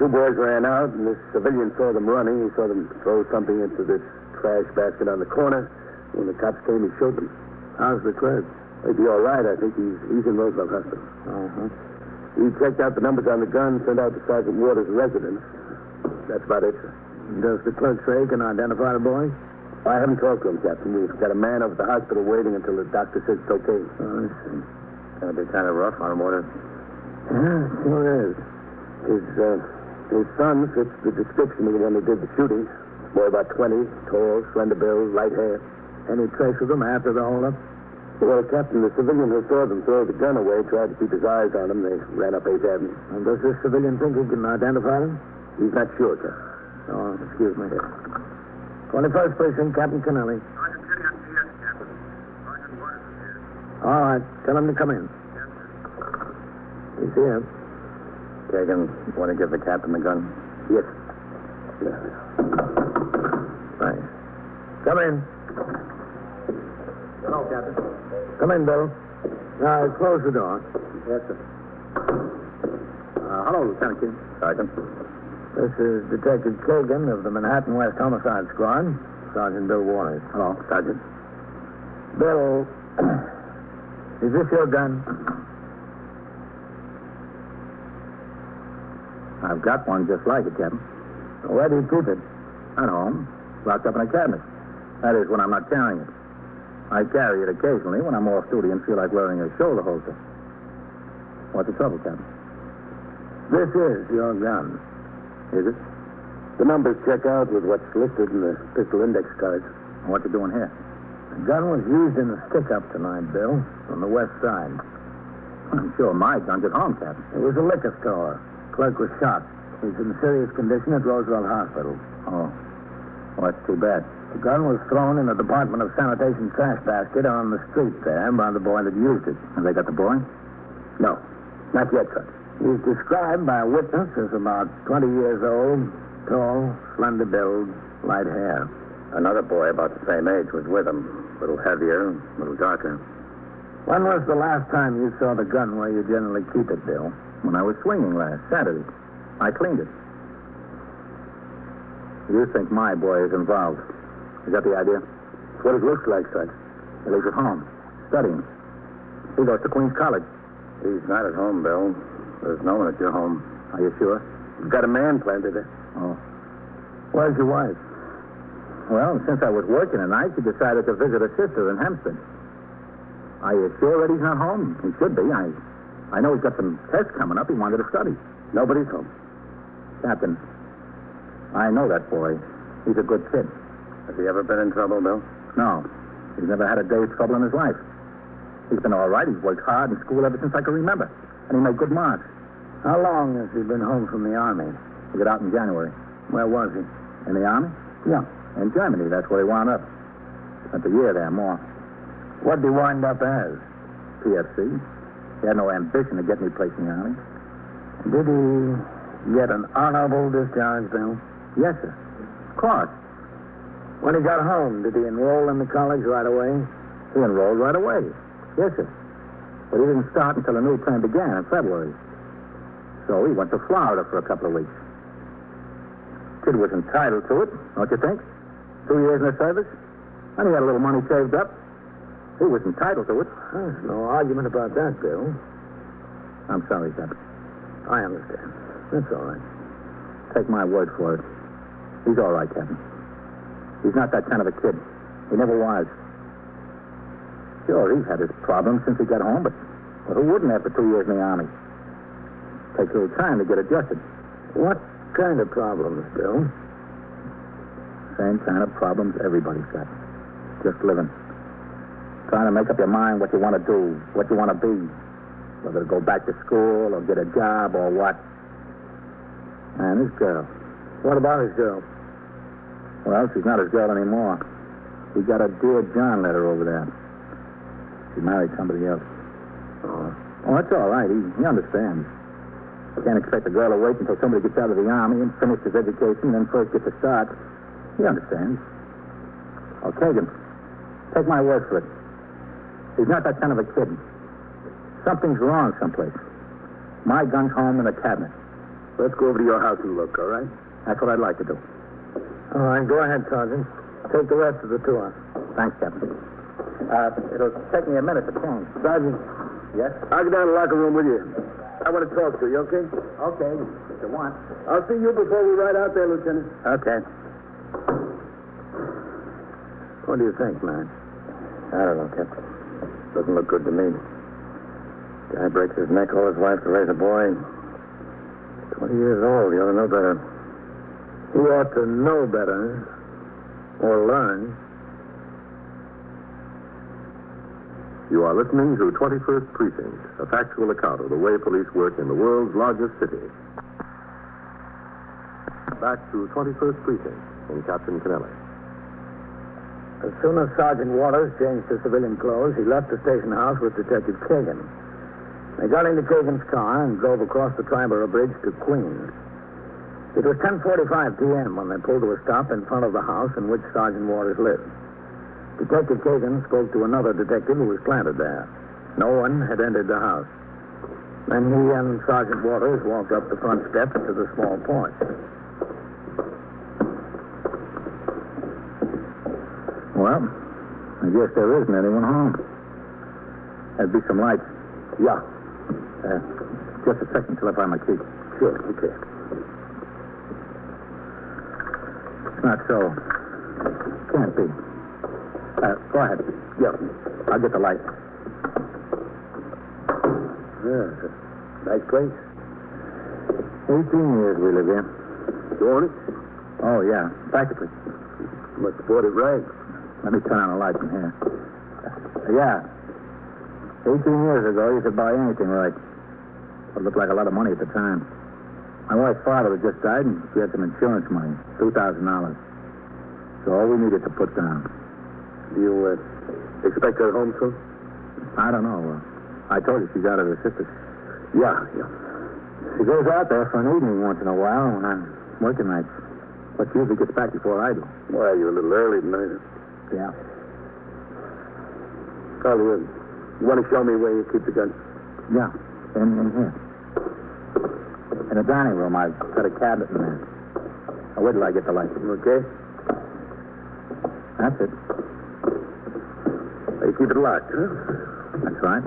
2 boys ran out, and this civilian saw them running. He saw them throw something into this trash basket on the corner. When the cops came, he showed them. How's the clerk? He'd be all right. I think he's in Roosevelt Hospital. Uh-huh. He checked out the numbers on the gun, sent out to Sergeant Waters' residence. That's about it, sir. Does the clerk say he can identify the boy? I haven't talked to him, Captain. We've got a man over at the hospital waiting until the doctor says it's okay. Oh, I see. Gonna be kind of rough on him, Waters. Yeah, sure is. His son fits the description of the one who did the shooting. Boy about 20, tall, slender build, light hair. Any trace of them after the holdup? Well, Captain, the civilian who saw them throw the gun away tried to keep his eyes on them. They ran up 8th Avenue. And does this civilian think he can identify them? He's not sure, sir. Oh, excuse me. 21st Precinct, Captain Kennelly. Sergeant Jimmy on TS, Captain. Sergeant Waters is here. All right. Tell him to come in. Yes, sir. He's here. Kagan, want to give the captain the gun? Yes. Thanks. Come in. Hello, Captain. Come in, Bill. Now, close the door. Yes, sir. Hello, Lieutenant King. Sergeant. This is Detective Kagan of the Manhattan West Homicide Squad. Sergeant Bill Waters. Hello, Sergeant. Bill, is this your gun? I've got one just like it, Captain. Where do you keep it? At home. Locked up in a cabinet. That is, when I'm not carrying it. I carry it occasionally when I'm off duty and feel like wearing a shoulder holster. What's the trouble, Captain? This is your gun. Is it? The numbers check out with what's listed in the pistol index cards. What you doing here? The gun was used in a stick-up tonight, Bill, on the west side. I'm sure my gun's at home, Captain. It was a liquor store. Clerk was shot. He's in serious condition at Roosevelt Hospital. Oh. Well, that's too bad. The gun was thrown in the Department of Sanitation trash basket on the street there by the boy that used it. Have they got the boy? No. Not yet, sir. He's described by a witness as about 20 years old, tall, slender build, light hair. Another boy about the same age was with him. A little heavier, a little darker. When was the last time you saw the gun where you generally keep it, Bill? When I was swinging last Saturday. I cleaned it. You think my boy is involved. Is that the idea? It's what it looks like, Sarge. Well, he's at home, studying. He goes to Queens College. He's not at home, Bill. There's no one at your home. Are you sure? You've got a man planted there. Oh. Where's your wife? Well, since I was working tonight, she decided to visit her sister in Hempstead. Are you sure that he's not home? He should be. I know he's got some tests coming up. He wanted to study. Nobody's home. Captain, I know that boy. He's a good kid. Has he ever been in trouble, Bill? No. He's never had a day's trouble in his life. He's been all right. He's worked hard in school ever since I can remember. And he made good marks. How long has he been home from the Army? He got out in January. Where was he? In the Army? Yeah. In Germany. That's where he wound up. Spent a year there, more. What did he wind up as? PFC. He had no ambition to get any place in the Army. Did he get an honorable discharge, Bill? Yes, sir. Of course. When he got home, did he enroll in the college right away? He enrolled right away. Yes, sir. But he didn't start until the new term began in February. So he went to Florida for a couple of weeks. Kid was entitled to it, don't you think? 2 years in the service. And he had a little money saved up. He was entitled to it. There's no argument about that, Bill. I'm sorry, Captain. I understand. That's all right. Take my word for it. He's all right, Captain. He's not that kind of a kid. He never was. Sure, he's had his problems since he got home, but who wouldn't after 2 years in the Army? Takes a little time to get adjusted. What kind of problems, Bill? Same kind of problems everybody's got. Just living. Trying to make up your mind what you want to do, what you want to be. Whether to go back to school or get a job or what. And his girl. What about his girl? Well, she's not his girl anymore. He got a Dear John letter over there. She married somebody else. Oh, that's all right. He understands. You can't expect a girl to wait until somebody gets out of the Army and finishes his education and then first gets a start. He understands. Oh, Kagan, take my word for it. He's not that kind of a kid. Something's wrong someplace. My gun's home in the cabinet. let's go over to your house and look, all right? That's what I'd like to do. All right, go ahead, Sergeant. Take the rest of the tour. Thanks, Captain. It'll take me a minute to change. Sergeant. Yes? I'll get down to the locker room with you. I want to talk to you, okay? Okay, if you want. I'll see you before we ride out there, Lieutenant. Okay. What do you think, man? I don't know, Captain. Doesn't look good to me. Guy breaks his neck all his life to raise a boy. 20 years old. You ought to know better. You ought to know better. Or learn. You are listening to 21st Precinct, a factual account of the way police work in the world's largest city. Back to 21st Precinct and Captain Kennelly. As soon as Sergeant Waters changed to civilian clothes, he left the station house with Detective Kagan. They got into Kagan's car and drove across the Triborough Bridge to Queens. It was 10:45 p.m. when they pulled to a stop in front of the house in which Sergeant Waters lived. Detective Kagan spoke to another detective who was planted there. No one had entered the house. Then he and Sergeant Waters walked up the front steps to the small porch. Well, I guess there isn't anyone home. There'd be some lights. Yeah. Just a second till I find my key. Sure, okay. It's not so. Can't be. Go ahead. Yeah. I'll get the light. Yeah, it's a nice place. 18 years we live here. You own it? Oh, yeah, practically. Must have bought it right. Let me turn on the light from here. Yeah. 18 years ago, you could buy anything right. It looked like a lot of money at the time. My wife's father had just died, and she had some insurance money, $2,000. So all we needed to put down. Do you expect her home soon? I don't know. I told you she's out of her sister's. Yeah. She goes out there for an evening once in a while when I'm working nights. But she usually gets back before I do. Well, you're a little early tonight. Yeah. Carly, you want to show me where you keep the gun? Yeah, in here. In the dining room, I've got a cabinet in there. Now, wait till I get the light. Okay. That's it. You keep it locked, huh? That's right.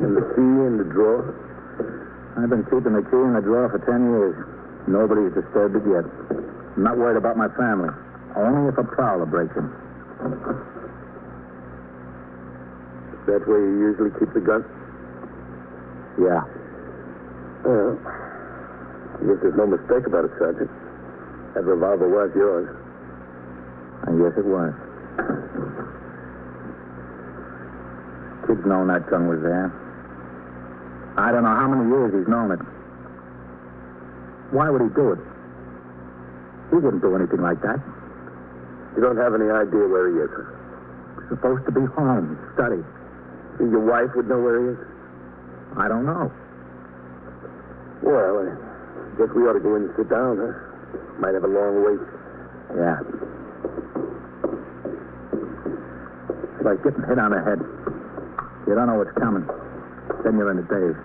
And the key in the drawer? I've been keeping the key in the drawer for 10 years. Nobody's disturbed it yet. I'm not worried about my family. Only if a prowler breaks in. That way you usually keep the gun? Yeah. Well, I guess there's no mistake about it, Sergeant. That revolver was yours. I guess it was. Kid's known that gun was there. I don't know how many years he's known it. Why would he do it? He wouldn't do anything like that. You don't have any idea where he is, huh? He's supposed to be home, study. Think your wife would know where he is? I don't know. Well, I guess we ought to go in and sit down, huh? Might have a long wait. Yeah. It's like getting hit on the head. You don't know what's coming. Then you're in a daze.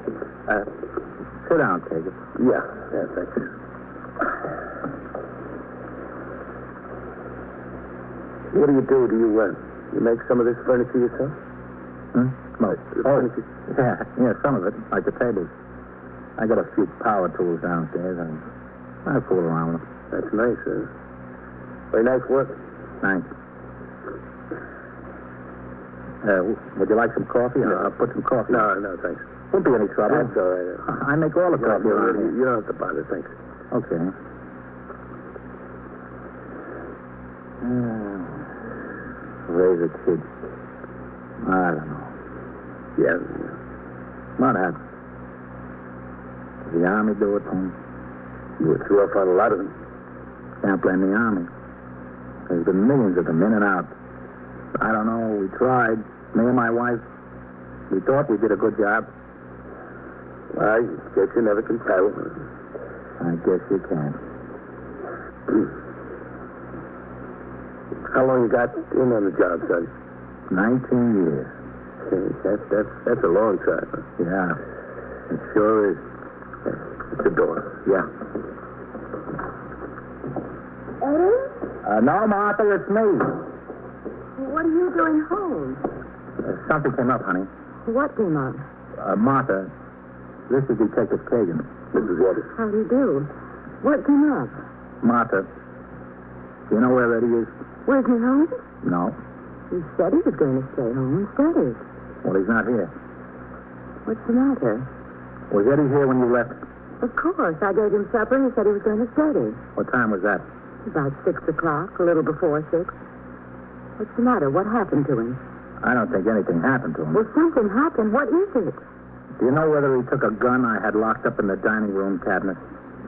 Sit down, Kagan. Yeah, thanks. What do? You make some of this furniture yourself? No. Furniture? Yeah, some of it, like the tables. I got a few power tools downstairs. I fool around with them. That's nice, huh? Very nice work. Thanks. Would you like some coffee? No. I'll put some coffee. No, thanks. Won't be any trouble. That's all right. I make all the coffee around here. You don't have to bother, thanks. Okay. Raise a kid. I don't know. Yeah. What happened? Did the Army do it to him? You were through up on a lot of them. Can't blame the Army. There's been millions of them in and out. I don't know. We tried. Me and my wife. We thought we did a good job. I guess you never can tell. I guess you can. How long you got in on the job, son? 19 years. That's a long time. Huh? Yeah. It sure is. It's the door. Yeah. Eddie? No, Martha, it's me. What are you doing home? Something came up, honey. What came up? Martha, this is Detective Kagan. Mrs. Waters. How do you do? What came up? Martha, do you know where Eddie is? Where's he home? No. He said he was going to stay home and study. Well, he's not here. What's the matter? Was Eddie here when you left? Of course. I gave him supper and he said he was going to study. What time was that? About 6 o'clock, a little before 6. What's the matter? What happened to him? I don't think anything happened to him. Well, something happened. What is it? Do you know whether he took a gun I had locked up in the dining room cabinet?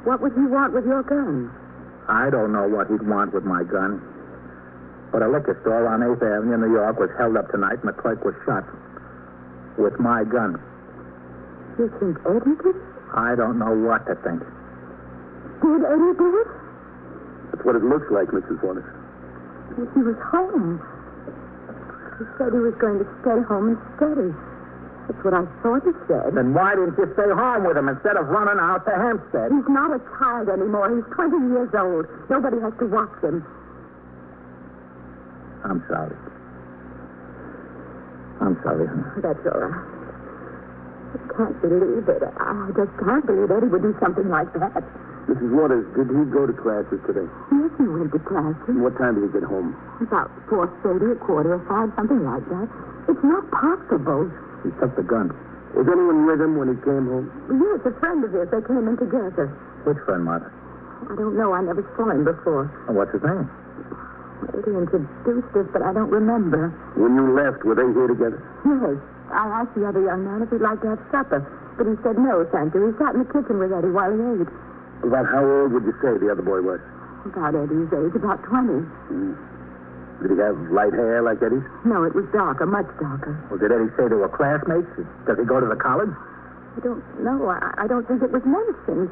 What would he want with your gun? I don't know what he'd want with my gun. But a liquor store on 8th Avenue in New York was held up tonight and the clerk was shot. With my gun. You think Eddie did it? I don't know what to think. Did Eddie do it? That's what it looks like, Mrs. Waters. Well, he was home. He said he was going to stay home and study. That's what I thought he said. Then why didn't you stay home with him instead of running out to Hampstead? He's not a child anymore. He's 20 years old. Nobody has to watch him. I'm sorry. I'm sorry, honey. That's all right. I can't believe it. I just can't believe Eddie would do something like that. Mrs. Waters, did he go to classes today? Yes, he went to classes. What time did he get home? About 4:30, 4:45, something like that. It's not possible. He took the gun. Was anyone with him when he came home? Yes, a friend of his. They came in together. Which friend, Martha? I don't know. I never saw him before. What's his name? Eddie introduced us, but I don't remember. When you left, were they here together? Yes. I asked the other young man if he'd like to have supper, but he said no, thank you. He sat in the kitchen with Eddie while he ate. About how old would you say the other boy was? About Eddie's age, about 20. Did he have light hair like Eddie's? No, it was darker, much darker. Well, did Eddie say they were classmates? Does he go to the college? I don't know. I don't think it was mentioned.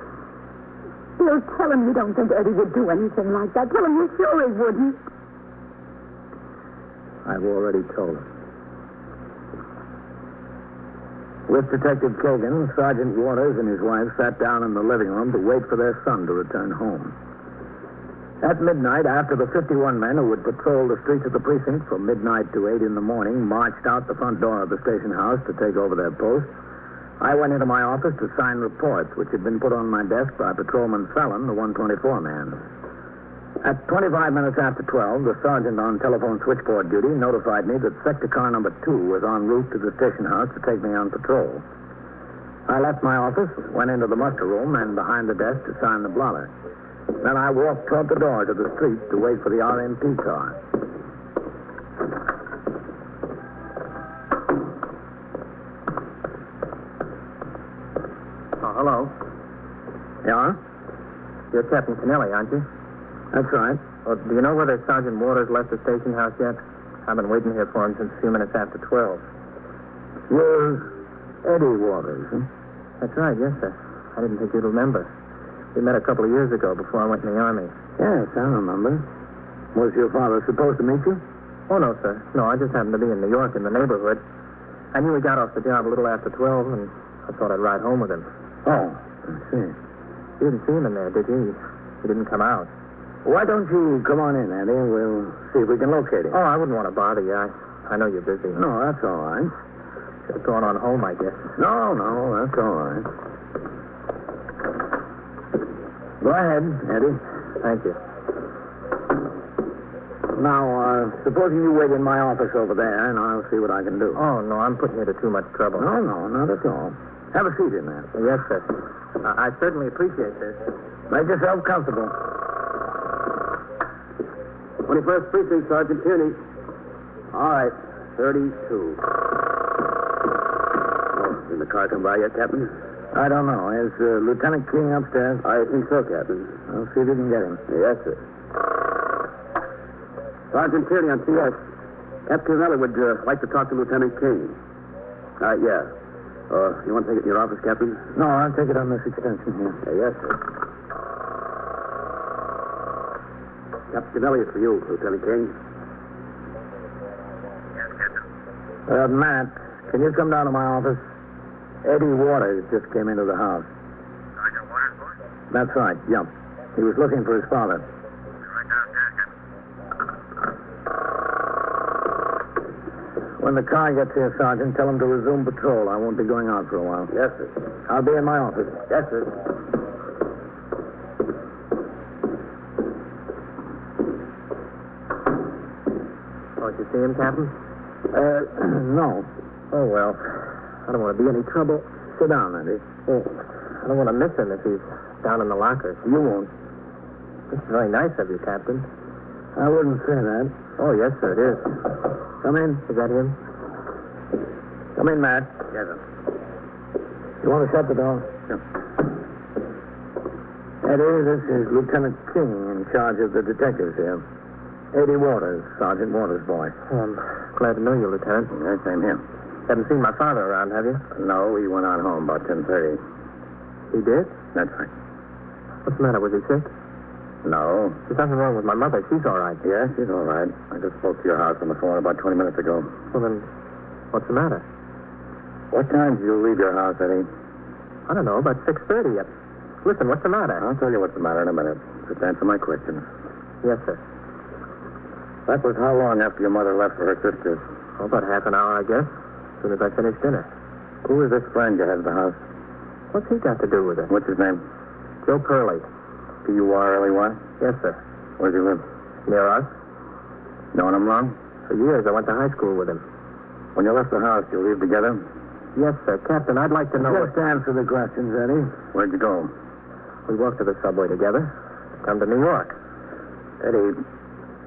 Bill, tell him you don't think Eddie would do anything like that. Tell him you're sure he wouldn't. I've already told him. With Detective Kagan, Sergeant Waters and his wife sat down in the living room to wait for their son to return home. At midnight, after the 51 men who would patrol the streets of the precinct from midnight to 8 in the morning marched out the front door of the station house to take over their posts, I went into my office to sign reports which had been put on my desk by Patrolman Fallon, the 124 man. At 25 minutes after 12, the sergeant on telephone switchboard duty notified me that sector car number 2 was en route to the station house to take me on patrol. I left my office, went into the muster room, and behind the desk to sign the blotter. Then I walked toward the door to the street to wait for the RMP car. Oh, hello. Yeah? You're Captain Kennelly, aren't you? That's right. Well, do you know whether Sergeant Waters left the station house yet? I've been waiting here for him since a few minutes after 12. You're Eddie Waters, huh? That's right, yes, sir. I didn't think you'd remember. We met a couple of years ago before I went in the Army. Yes, I remember. Was your father supposed to meet you? Oh, no, sir. No, I just happened to be in New York in the neighborhood. I knew he got off the job a little after 12, and I thought I'd ride home with him. Oh, I see. You didn't see him in there, did you? He didn't come out. Why don't you come on in, Eddie? We'll see if we can locate him. Oh, I wouldn't want to bother you. I know you're busy. No, that's all right. Should have gone on home, I guess. No, that's all right. Go ahead, Eddie. Thank you. Now, supposing you wait in my office over there, and I'll see what I can do. Oh, no, I'm putting you to too much trouble. No, not at all. Have a seat in there. Yes, sir. I certainly appreciate this. Make yourself comfortable. 21st Precinct, Sergeant Tierney. All right, 32. Oh, did the car come by yet, Captain? I don't know. Is Lieutenant King upstairs? I think so, Captain. I'll see if you can get him. Yes, sir. Sergeant Tierney on CS. Captain Kennelly would like to talk to Lieutenant King. Yeah. You want to take it in your office, Captain? No, I'll take it on this extension here. Yes, sir. Captain Kennelly, it's for you, Lieutenant King. Matt, can you come down to my office? Eddie Waters just came into the house. Sergeant Waters, boy? That's right, yep. He was looking for his father. Right downstairs, Captain. When the car gets here, Sergeant, tell him to resume patrol. I won't be going out for a while. Yes, sir. I'll be in my office. Yes, sir. Oh, did you see him, Captain? No. Oh, well. I don't want to be any trouble. Sit down, Eddie. Oh, I don't want to miss him if he's down in the lockers. You won't. It's very nice of you, Captain. I wouldn't say that. Oh, yes, sir, it is. Come in. Is that him? Come in, Matt. Yes, sir. You want to shut the door? Sure. Eddie, this is Lieutenant King in charge of the detectives here. Eddie Waters, Sergeant Waters' boy. I'm glad to know you, Lieutenant. Yes, same here. Haven't seen my father around, have you? No, he went on home about 10:30. He did? That's right. What's the matter? Was he sick? No. There's nothing wrong with my mother. She's all right. Yes, she's all right. I just spoke to your house on the phone about 20 minutes ago. Well, then, what's the matter? What time did you leave your house, Eddie? I don't know, about 6:30. Listen, what's the matter? I'll tell you what's the matter in a minute. Just answer my question. Yes, sir. That was how long after your mother left for her sister's? Oh, about half an hour, I guess. As soon as I finished dinner. Who is this friend you had at the house? What's he got to do with it? What's his name? Joe Purley. P-U-R-L-E-Y? Yes, sir. Where does he live? Near us. Knowing him long? For years, I went to high school with him. When you left the house, you leave together? Yes, sir. Captain, I'd like to know... Just answer the questions, Eddie. Where'd you go? We walked to the subway together to come to New York. Eddie,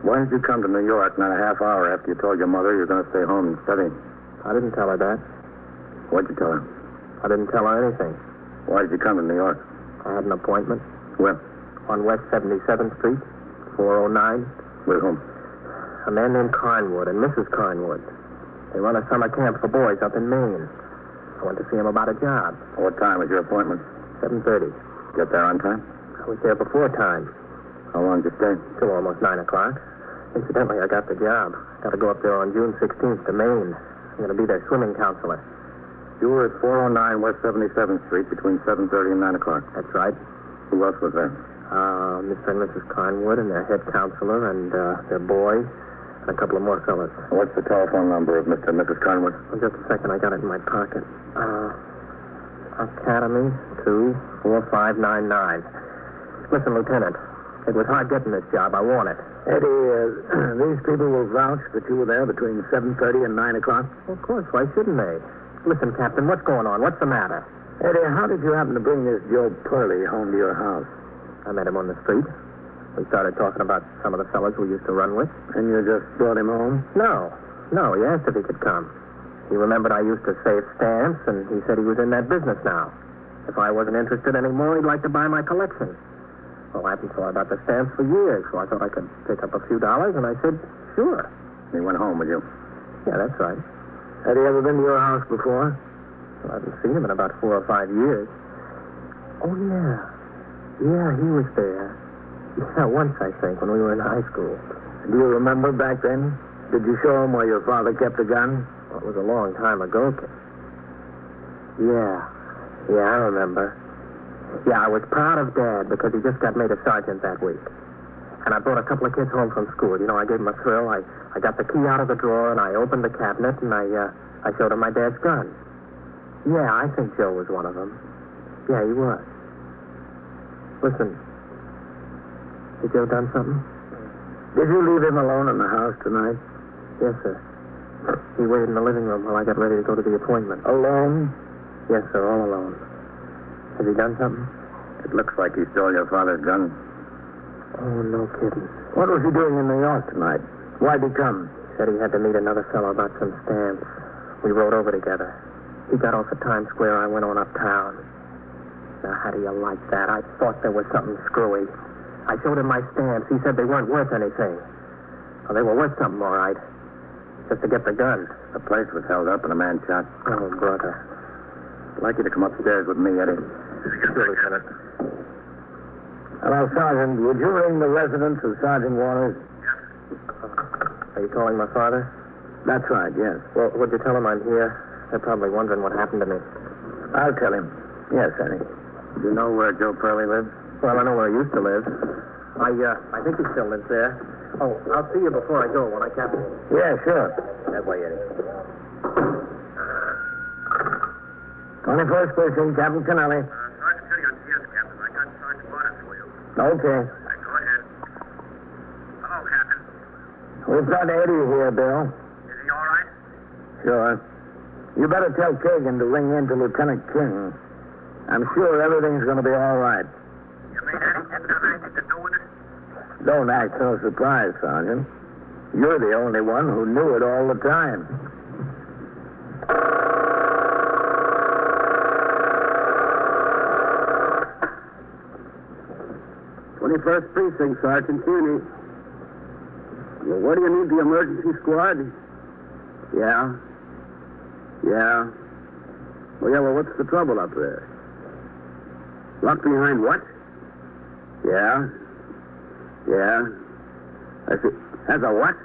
why did you come to New York not a half hour after you told your mother you were going to stay home and study? I didn't tell her that. What'd you tell her? I didn't tell her anything. Why did you come to New York? I had an appointment. Where? On West 77th Street, 409. With whom? A man named Carnwood and Mrs. Carnwood. They run a summer camp for boys up in Maine. I went to see him about a job. What time was your appointment? 7:30. Get there on time? I was there before time. How long did you stay? Till almost 9 o'clock. Incidentally, I got the job. Got to go up there on June 16th to Maine. I'm going to be their swimming counselor. You were at 409 West 77th Street between 7:30 and 9 o'clock. That's right. Who else was there? Mr. and Mrs. Carnwood and their head counselor and their boy and a couple of more fellas. What's the telephone number of Mr. and Mrs. Carnwood? Oh, just a second. I got it in my pocket. Academy 24599. Listen, Lieutenant, it was hard getting this job. I want it. Eddie, these people will vouch that you were there between 7:30 and 9 o'clock? Well, of course. Why shouldn't they? Listen, Captain, what's going on? What's the matter? Eddie, how did you happen to bring this Joe Purley home to your house? I met him on the street. We started talking about some of the fellas we used to run with. And you just brought him home? No, he asked if he could come. He remembered I used to save stamps, and he said he was in that business now. If I wasn't interested anymore, he'd like to buy my collection. Well, I haven't thought about the stamps for years, so I thought I could pick up a few dollars, and I said, sure. He went home with you? Yeah, that's right. Had he ever been to your house before? Well, I haven't seen him in about 4 or 5 years. Oh, yeah. Yeah, he was there. Yeah, once, I think, when we were in high school. Do you remember back then? Did you show him where your father kept a gun? Well, it was a long time ago, kid. Yeah, I remember. Yeah, I was proud of Dad because he just got made a sergeant that week. And I brought a couple of kids home from school. You know, I gave him a thrill. I got the key out of the drawer, and I opened the cabinet, and I showed him my dad's gun. Yeah, I think Joe was one of them. Yeah, he was. Listen, had Joe done something? Did you leave him alone in the house tonight? Yes, sir. He waited in the living room while I got ready to go to the appointment. Alone? Yes, sir, all alone. Has he done something? It looks like he stole your father's gun. Oh, no kidding. What was he doing in New York tonight? Why'd he come? He said he had to meet another fellow about some stamps. We rode over together. He got off at Times Square. I went on uptown. Now, how do you like that? I thought there was something screwy. I showed him my stamps. He said they weren't worth anything. Well, they were worth something, all right. Just to get the gun. The place was held up and a man shot. Oh, brother. I'd like you to come upstairs with me, Eddie. Sure, Lieutenant. Hello, Sergeant. Would you ring the residence of Sergeant Waters? Are you calling my father? That's right, yes. Well, would you tell him I'm here? They're probably wondering what happened to me. I'll tell him. Yes, Eddie. Do you know where Joe Purley lives? Well, I know where he used to live. I think he still lives there. Oh, I'll see you before I go, won't I, Captain? Yeah, sure. That way, Eddie. 21st Precinct, Captain Kennelly. Sergeant City on CS, Captain. I got Sergeant Barnes for you. Okay. Go ahead. Hello, Captain. We've got Eddie here, Bill. Is he all right? Sure. You better tell Kagan to ring in to Lieutenant King. I'm sure everything's going to be all right. You mean Eddie didn't have anything to do with it? Don't act so surprised, Sergeant. You're the only one who knew it all the time. 21st Precinct, Sergeant Kearney. Well, what do you need the emergency squad? Yeah. Well, what's the trouble up there? Locked behind what? Yeah. Has a what?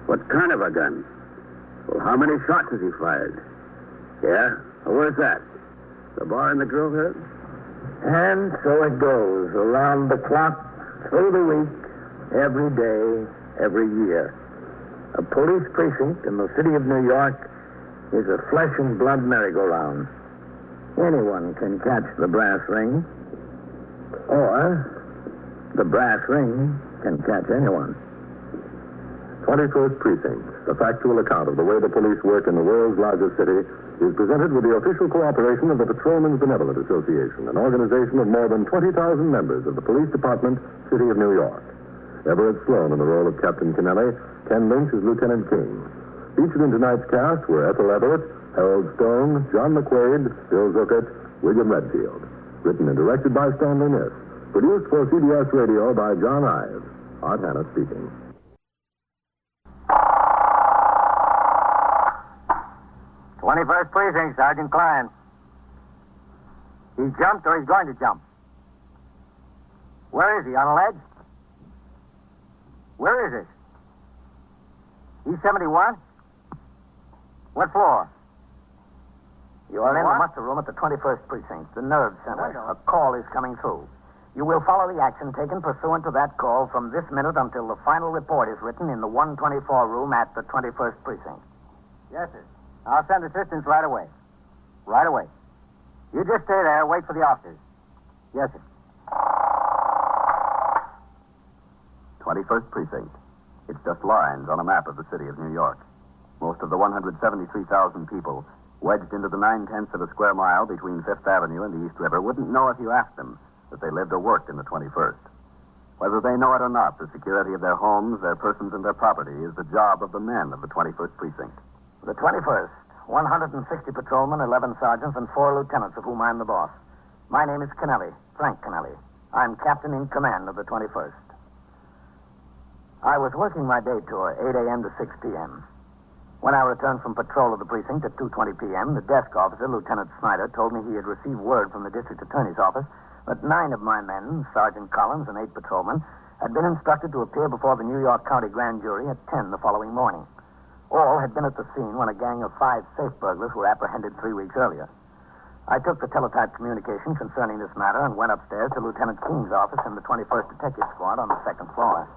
What kind of a gun? Well, how many shots has he fired? Yeah? Well, where's that? The bar in the grill here? And so it goes, around the clock, through the week, every day, every year. A police precinct in the city of New York is a flesh and blood merry-go-round. Anyone can catch the brass ring, or the brass ring can catch anyone. 21st Precinct, a factual account of the way the police work in the world's largest city, is presented with the official cooperation of the Patrolmen's Benevolent Association, an organization of more than 20,000 members of the Police Department, City of New York. Everett Sloane in the role of Captain Kennelly, Ken Lynch as Lieutenant King. Featured in tonight's cast were Ethel Everett, Harold Stone, John McQuaid, Bill Zuckert, William Redfield. Written and directed by Stanley Niss. Produced for CBS Radio by John Ives. Art Hannah speaking. '21st Precinct, Sergeant Klein. He jumped or he's going to jump? Where is he, on a ledge? Where is it? E71? What floor? You are in the muster room at the 21st Precinct, the nerve center. A call is coming through. You will follow the action taken pursuant to that call from this minute until the final report is written in the 124 room at the 21st Precinct. Yes, sir. I'll send assistance right away. Right away. You just stay there, wait for the officers. Yes, sir. 21st Precinct. It's just lines on a map of the city of New York. Most of the 173,000 people wedged into the 9/10 of a square mile between Fifth Avenue and the East River wouldn't know if you asked them that they lived or worked in the 21st. Whether they know it or not, the security of their homes, their persons, and their property is the job of the men of the 21st Precinct. The 21st, 160 patrolmen, 11 sergeants, and 4 lieutenants, of whom I'm the boss. My name is Kennelly, Frank Kennelly. I'm captain in command of the 21st. I was working my day tour, 8 a.m. to 6 p.m. When I returned from patrol of the precinct at 2:20 p.m., the desk officer, Lieutenant Snyder, told me he had received word from the district attorney's office that 9 of my men, Sergeant Collins and 8 patrolmen, had been instructed to appear before the New York County Grand Jury at 10 the following morning. All had been at the scene when a gang of 5 safe burglars were apprehended 3 weeks earlier. I took the teletype communication concerning this matter and went upstairs to Lieutenant Keene's office in the 21st Detective Squad on the 2nd floor.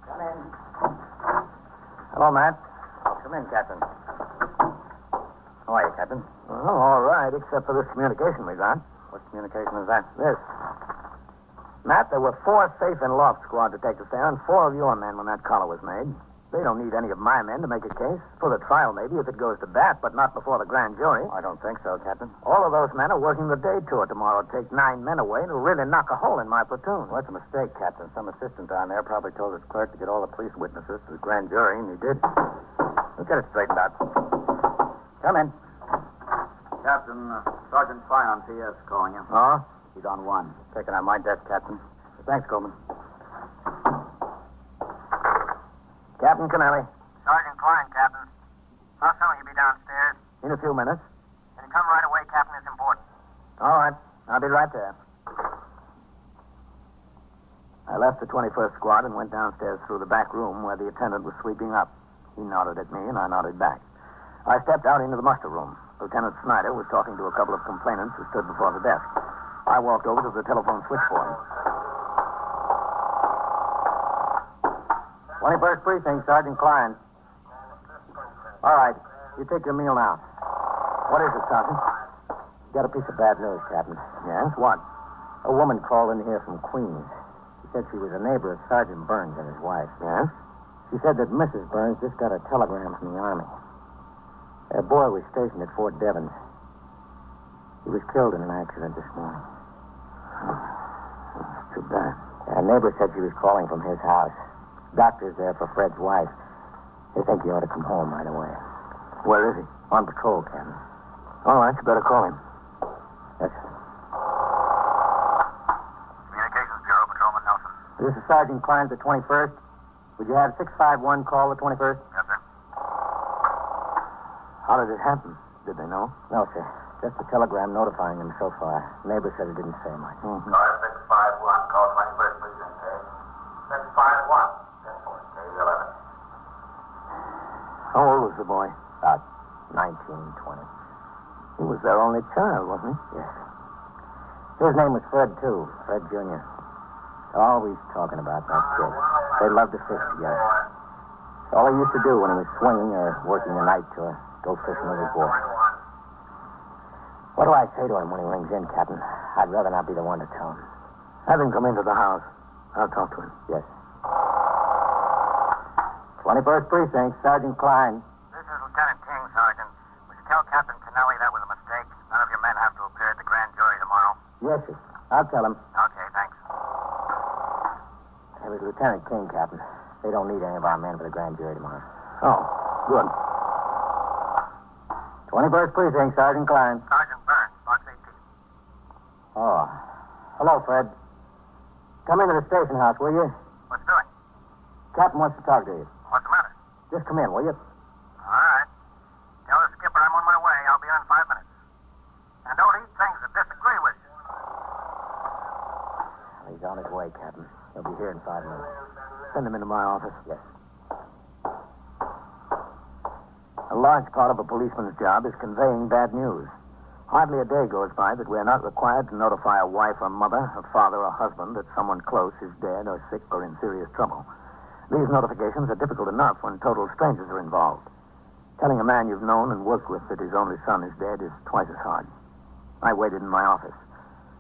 Come in. Hello, Matt. Come in, Captain. How are you, Captain? Oh, all right, except for this communication we got. What communication is that? This. Matt, there were 4 safe and loft squad detectives there and 4 of your men when that collar was made. They don't need any of my men to make a case. For the trial, maybe, if it goes to that, but not before the grand jury. I don't think so, Captain. All of those men are working the day tour tomorrow. Take 9 men away to really knock a hole in my platoon. Well, that's a mistake, Captain. Some assistant down there probably told his clerk to get all the police witnesses to the grand jury, and he did. Let's get it straightened out. Come in. Captain, Sergeant Fyon, P.S. calling you. Oh? He's on 1. Taken on my desk, Captain. Thanks, Coleman. Captain Kennelly. Sergeant Klein, Captain. How soon will you be downstairs? In a few minutes. Can you come right away, Captain? It's important. All right. I'll be right there. I left the 21st Squad and went downstairs through the back room where the attendant was sweeping up. He nodded at me, and I nodded back. I stepped out into the muster room. Lieutenant Snyder was talking to a couple of complainants who stood before the desk. I walked over to the telephone switchboard. 21st Precinct, Sergeant Klein. All right. You take your meal now. What is it, Sergeant? Got a piece of bad news, Captain. Yes? What? A woman called in here from Queens. She said she was a neighbor of Sergeant Burns and his wife. Yes? She said that Mrs. Burns just got a telegram from the Army. Their boy was stationed at Fort Devens. He was killed in an accident this morning. That's too bad. A neighbor said she was calling from his house. Doctor's there for Fred's wife. They think you ought to come home right away. Where is he? On patrol, Captain. All right, you better call him. Yes, sir. Communications Bureau, Patrolman Nelson. This is Sergeant Klein at the 21st. Would you have 651 call the 21st? Yes, sir. How did it happen? Did they know? No, sir. Just a telegram notifying them so far. Neighbor said it didn't say much. Mm-hmm. 651, call 21st Precinct, eh? 651. 10-4, 11. How old was the boy? About 19, 20. He was their only child, wasn't he? Yes. His name was Fred, too. Fred Jr. Always talking about that kid. They loved to fish together. All he used to do when he was swinging or working the night tour, go fishing with his boy. What do I say to him when he rings in, Captain? I'd rather not be the one to tell him. Have him come into the house. I'll talk to him. Yes. 21st Precinct, Sergeant Klein. This is Lieutenant King, Sergeant. Would you tell Captain Kennelly that was a mistake? None of your men have to appear at the grand jury tomorrow. Yes, sir. I'll tell him. Okay, thanks. It was Lieutenant King, Captain. They don't need any of our men for the grand jury tomorrow. Oh, good. 21st Precinct, Sergeant Klein. Sergeant Burns, box 18. Oh. Hello, Fred. Come into the station house, will you? What's doing? Captain wants to talk to you. What's the matter? Just come in, will you? All right. Tell the skipper I'm on my way. I'll be on in 5 minutes. And don't eat things that disagree with you. He's on his way, Captain. He'll be here in 5 minutes. Send him into my office. Yes. A large part of a policeman's job is conveying bad news. Hardly a day goes by that we're not required to notify a wife or mother, a father or husband that someone close is dead or sick or in serious trouble. These notifications are difficult enough when total strangers are involved. Telling a man you've known and worked with that his only son is dead is twice as hard. I waited in my office.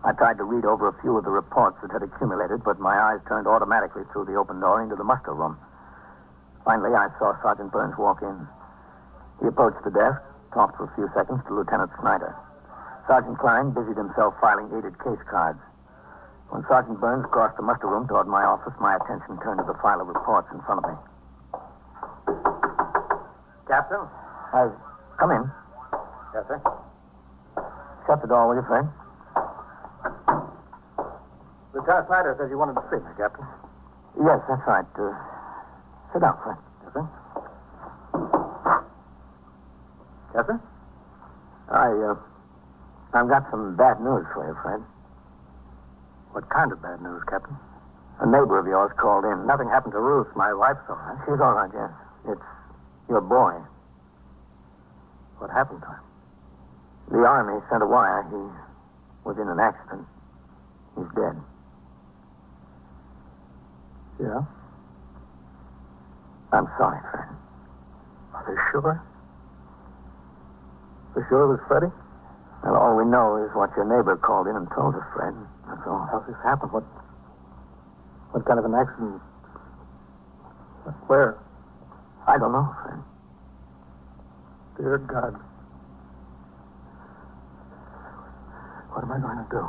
I tried to read over a few of the reports that had accumulated, but my eyes turned automatically through the open door into the muster room. Finally, I saw Sergeant Burns walk in. He approached the desk, talked for a few seconds to Lieutenant Snyder. Sergeant Klein busied himself filing aided case cards. When Sergeant Burns crossed the muster room toward my office, my attention turned to the file of reports in front of me. Captain? Come in. Yes, sir. Shut the door, will you, Fred? Lieutenant Snyder says you wanted to see me, Captain. Yes, that's right. Sit down, Fred. Yes, sir. Yes, sir? I've got some bad news for you, Fred. What kind of bad news, Captain? A neighbor of yours called in. Nothing happened to Ruth. My wife's all right. She's all right, yes. It's your boy. What happened to him? The Army sent a wire. He was in an accident. He's dead. Yeah? I'm sorry, Fred. Are they sure? For sure it was Freddie? Well, all we know is what your neighbor called in and told us, Fred. That's all. How's this happen? What kind of an accident? Where? I don't know, Fred. Dear God. What am I going to do?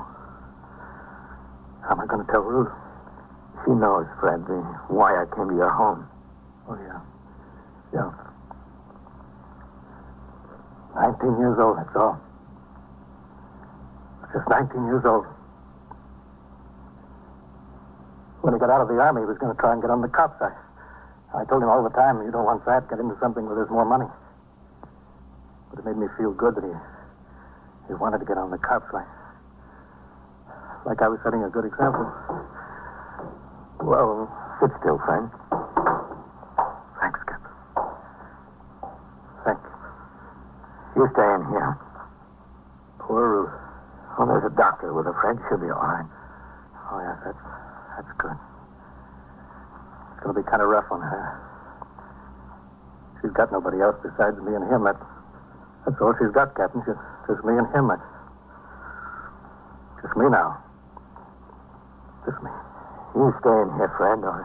How am I going to tell Ruth? She knows, Fred. The wire came to your home. Oh, yeah. Yeah. 19 years old, that's all. Just 19 years old. When he got out of the Army, he was going to try and get on the cops. I told him all the time, you don't want that, get into something where there's more money. But it made me feel good that he wanted to get on the cops, like I was setting a good example. Well, sit still, friend. Thanks, Captain. Thank you. You stay in here. Poor Ruth. Oh, there's a doctor with her, Fred. She'll be all right. Oh, yeah, that's good. It's going to be kind of rough on her. She's got nobody else besides me and him. That's all she's got, Captain. Just me and him. Just me now. Just me. You stay in here, Fred, or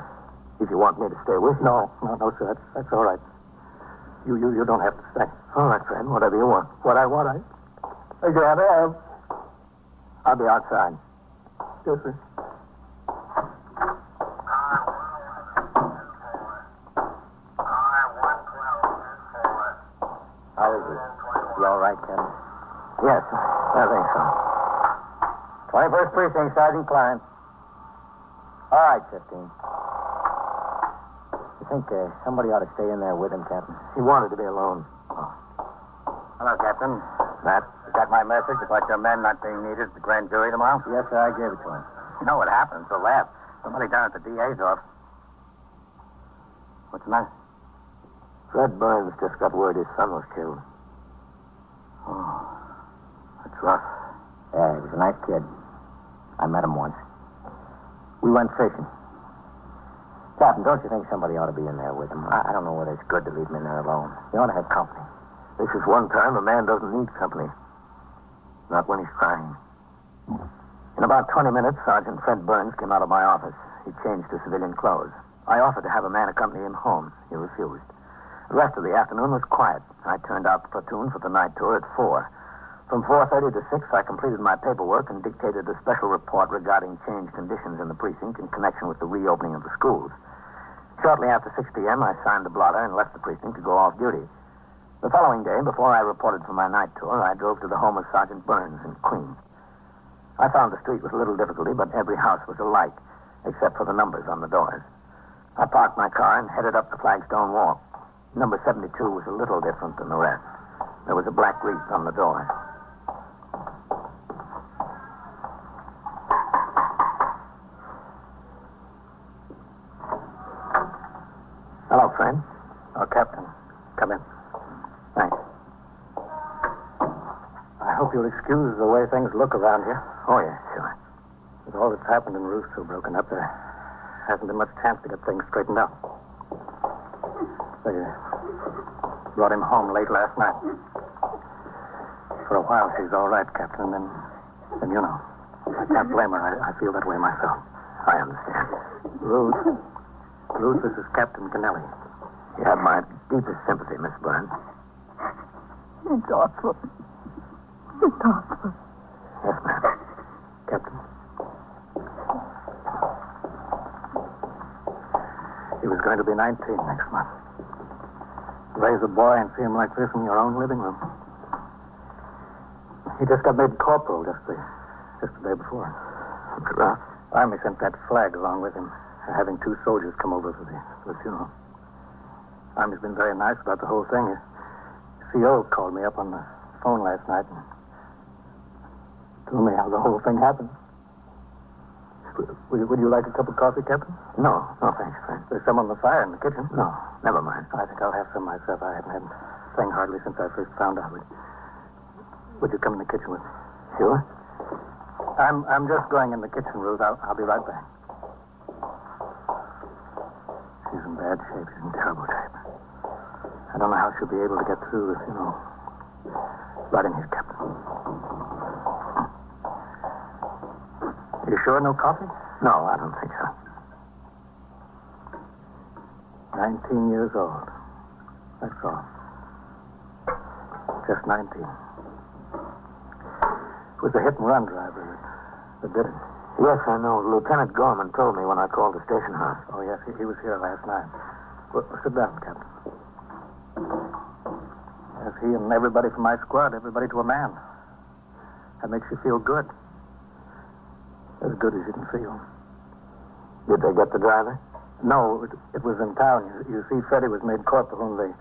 if you want me to stay with you. No, sir. That's all right. You don't have to stay. All right, Fred. Whatever you want. What I want, I gotta have. I'll be outside. Yes, sir. How is it? You all right, Captain? Yes, I think so. 21st Precinct, Sergeant Klein. All right, 15. You think somebody ought to stay in there with him, Captain? He wanted to be alone. Oh. Hello, Captain. Matt, you got my message about your men not being needed at the grand jury tomorrow? Yes, sir, I gave it to him. You know what happened? It's a laugh. Somebody down at the DA's office. What's the matter? Fred Burns just got word his son was killed. Oh, that's rough. Yeah, he was a nice kid. I met him once. We went fishing. Captain, don't you think somebody ought to be in there with him? I don't know whether it's good to leave him in there alone. He ought to have company. This is one time a man doesn't need company. Not when he's crying. In about 20 minutes, Sergeant Fred Burns came out of my office. He changed to civilian clothes. I offered to have a man accompany him home. He refused. The rest of the afternoon was quiet. I turned out the platoon for the night tour at 4. From 4:30 to 6, I completed my paperwork and dictated a special report regarding changed conditions in the precinct in connection with the reopening of the schools. Shortly after 6 p.m., I signed the blotter and left the precinct to go off duty. The following day, before I reported for my night tour, I drove to the home of Sergeant Burns in Queens. I found the street with little difficulty, but every house was alike, except for the numbers on the doors. I parked my car and headed up the flagstone walk. Number 72 was a little different than the rest. There was a black wreath on the door. Hello, friend. Oh, Captain. Come in. Thanks. I hope you'll excuse the way things look around here. Oh, yeah, sure. With all that's happened and Ruth's so broken up, there hasn't been much chance to get things straightened out. They brought him home late last night. For a while, she's all right, Captain, and then you know. I can't blame her. I feel that way myself. I understand. Ruth, this is Captain Kennelly. You have my deepest sympathy, Miss Burns. It's awful. It's awful. Yes, ma'am. Captain. He was going to be 19 next month. Raise a boy and see him like this in your own living room. He just got made corporal just the day before. Rough. Army sent that flag along with him, having 2 soldiers come over for the funeral. Army's been very nice about the whole thing. CO called me up on the phone last night and told me how the whole thing happened. Would you like a cup of coffee, Captain? No, thanks. There's some on the fire in the kitchen. No, never mind. I think I'll have some myself. I haven't had a thing hardly since I first found out. Would you come in the kitchen with me? Sure. I'm just going in the kitchen, Ruth. I'll be right back. She's in bad shape. She's in terrible shape. I don't know how she'll be able to get through this, Right in here, Captain. You sure no coffee? No, I don't think so. 19 years old. That's all. Just 19. It was the hit-and-run driver that did it. Yes, I know. Lieutenant Gorman told me when I called the station house. Oh, yes, he was here last night. Well, sit down, Captain. Yes, he and everybody from my squad, everybody to a man. That makes you feel good. As good as you can feel. Did they get the driver? No, it was in town. You see, Freddie was made corporal, and the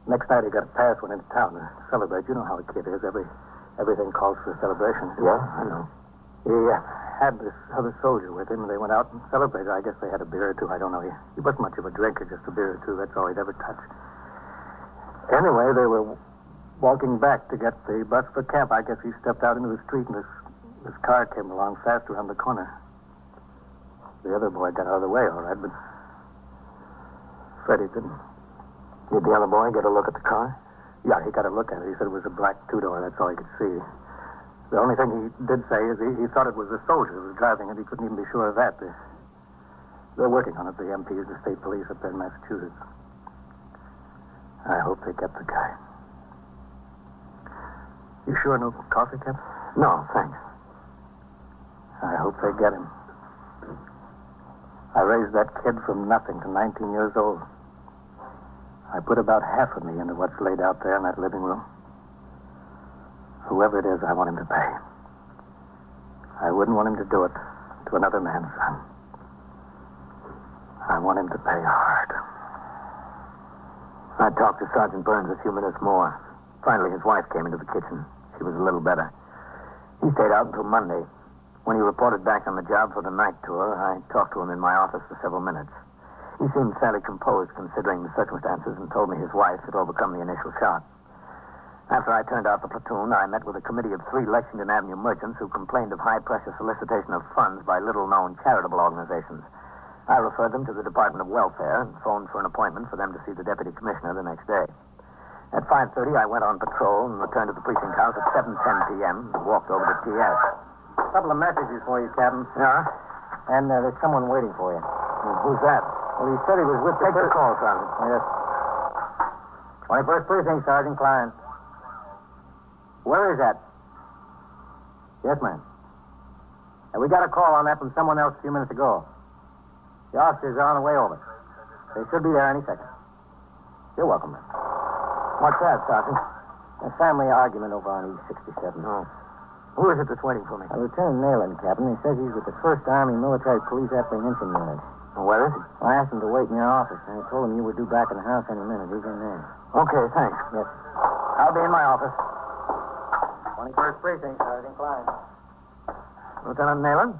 next night he got a pass, went into town to celebrate. You know how a kid is. Everything calls for a celebration. Yeah, I know. He had this other soldier with him, and they went out and celebrated. I guess they had a beer or two. I don't know. He wasn't much of a drinker, just a beer or two. That's all he'd ever touch. Anyway, they were walking back to get the bus for camp. I guess he stepped out into the street, and this car came along fast around the corner. The other boy got out of the way, all right, but Freddie didn't. Did the other boy get a look at the car? Yeah, he got a look at it. He said it was a black two-door. That's all he could see. The only thing he did say is he thought it was a soldier who was driving it. He couldn't even be sure of that. They're working on it, the MPs, the state police up there in Massachusetts. I hope they get the guy. You sure no coffee, Captain? No, thanks. I hope they get him. I raised that kid from nothing to 19 years old. I put about half of me into what's laid out there in that living room. Whoever it is, I want him to pay. I wouldn't want him to do it to another man's son. I want him to pay hard. I talked to Sergeant Burns a few minutes more. Finally, his wife came into the kitchen. She was a little better. He stayed out until Monday. When he reported back on the job for the night tour, I talked to him in my office for several minutes. He seemed fairly composed considering the circumstances and told me his wife had overcome the initial shock. After I turned out the platoon, I met with a committee of 3 Lexington Avenue merchants who complained of high-pressure solicitation of funds by little-known charitable organizations. I referred them to the Department of Welfare and phoned for an appointment for them to see the deputy commissioner the next day. At 5:30, I went on patrol and returned to the precinct house at 7:10 p.m. and walked over to TS. A couple of messages for you, Captain. Yeah? And there's someone waiting for you. Who's that? Well, he said he was with Take the call, Sergeant. Yes. 21st Precinct, Sergeant Klein. Where is that? Yes, ma'am. And we got a call on that from someone else a few minutes ago. The officers are on the way over. They should be there any second. You're welcome, ma'am. What's that, Sergeant? A family argument over on East 67. Oh. Who is it that's waiting for me? Lieutenant Nayland, Captain. He says he's with the 1st Army Military Police Apprehension Unit. Well, where is he? I asked him to wait in your office, and I told him you were due back in the house any minute. He's in there. Okay, thanks. Yes. I'll be in my office. 21st Precinct, Sergeant Klein. Lieutenant Nayland?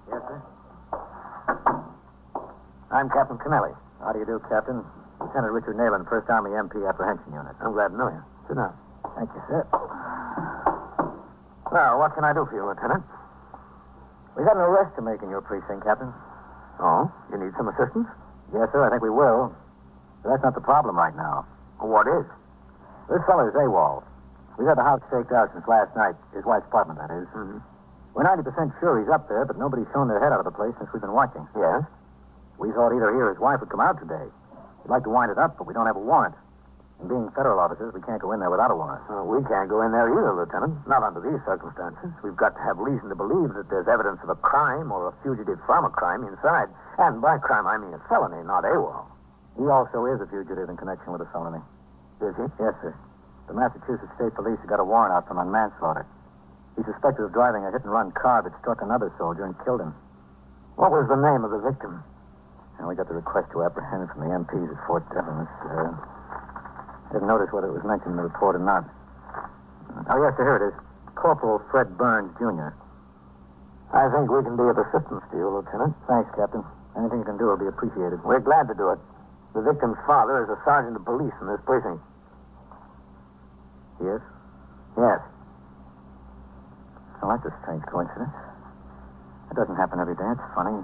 Yes, sir. I'm Captain Kennelly. How do you do, Captain? Lieutenant Richard Nayland, 1st Army MP Apprehension Unit. I'm glad to know you. Sit down. Thank you, sir. Well, what can I do for you, Lieutenant? We got an arrest to make in your precinct, Captain. Oh? You need some assistance? Yes, sir, I think we will. But that's not the problem right now. What is? This feller's AWOL. We've had the house staked out since last night. His wife's apartment, that is. Mm-hmm. We're 90% sure he's up there, but nobody's shown their head out of the place since we've been watching. Yes? We thought either he or his wife would come out today. We'd like to wind it up, but we don't have a warrant. And being federal officers, we can't go in there without a warrant. We can't go in there either, Lieutenant. Not under these circumstances. We've got to have reason to believe that there's evidence of a crime or a fugitive from a crime inside. And by crime, I mean a felony, not AWOL. He also is a fugitive in connection with a felony. Is he? Yes, sir. The Massachusetts State Police have got a warrant out for him on manslaughter. He's suspected of driving a hit-and-run car that struck another soldier and killed him. What was the name of the victim? And we got the request to apprehend from the MPs at Fort Devens. I didn't notice whether it was mentioned in the report or not. Oh, yes, sir, here it is. Corporal Fred Burns, Jr. I think we can be of assistance to you, Lieutenant. Thanks, Captain. Anything you can do will be appreciated. We're glad to do it. The victim's father is a sergeant of police in this precinct. Yes? Yes. Well, that's a strange coincidence. It doesn't happen every day. It's funny.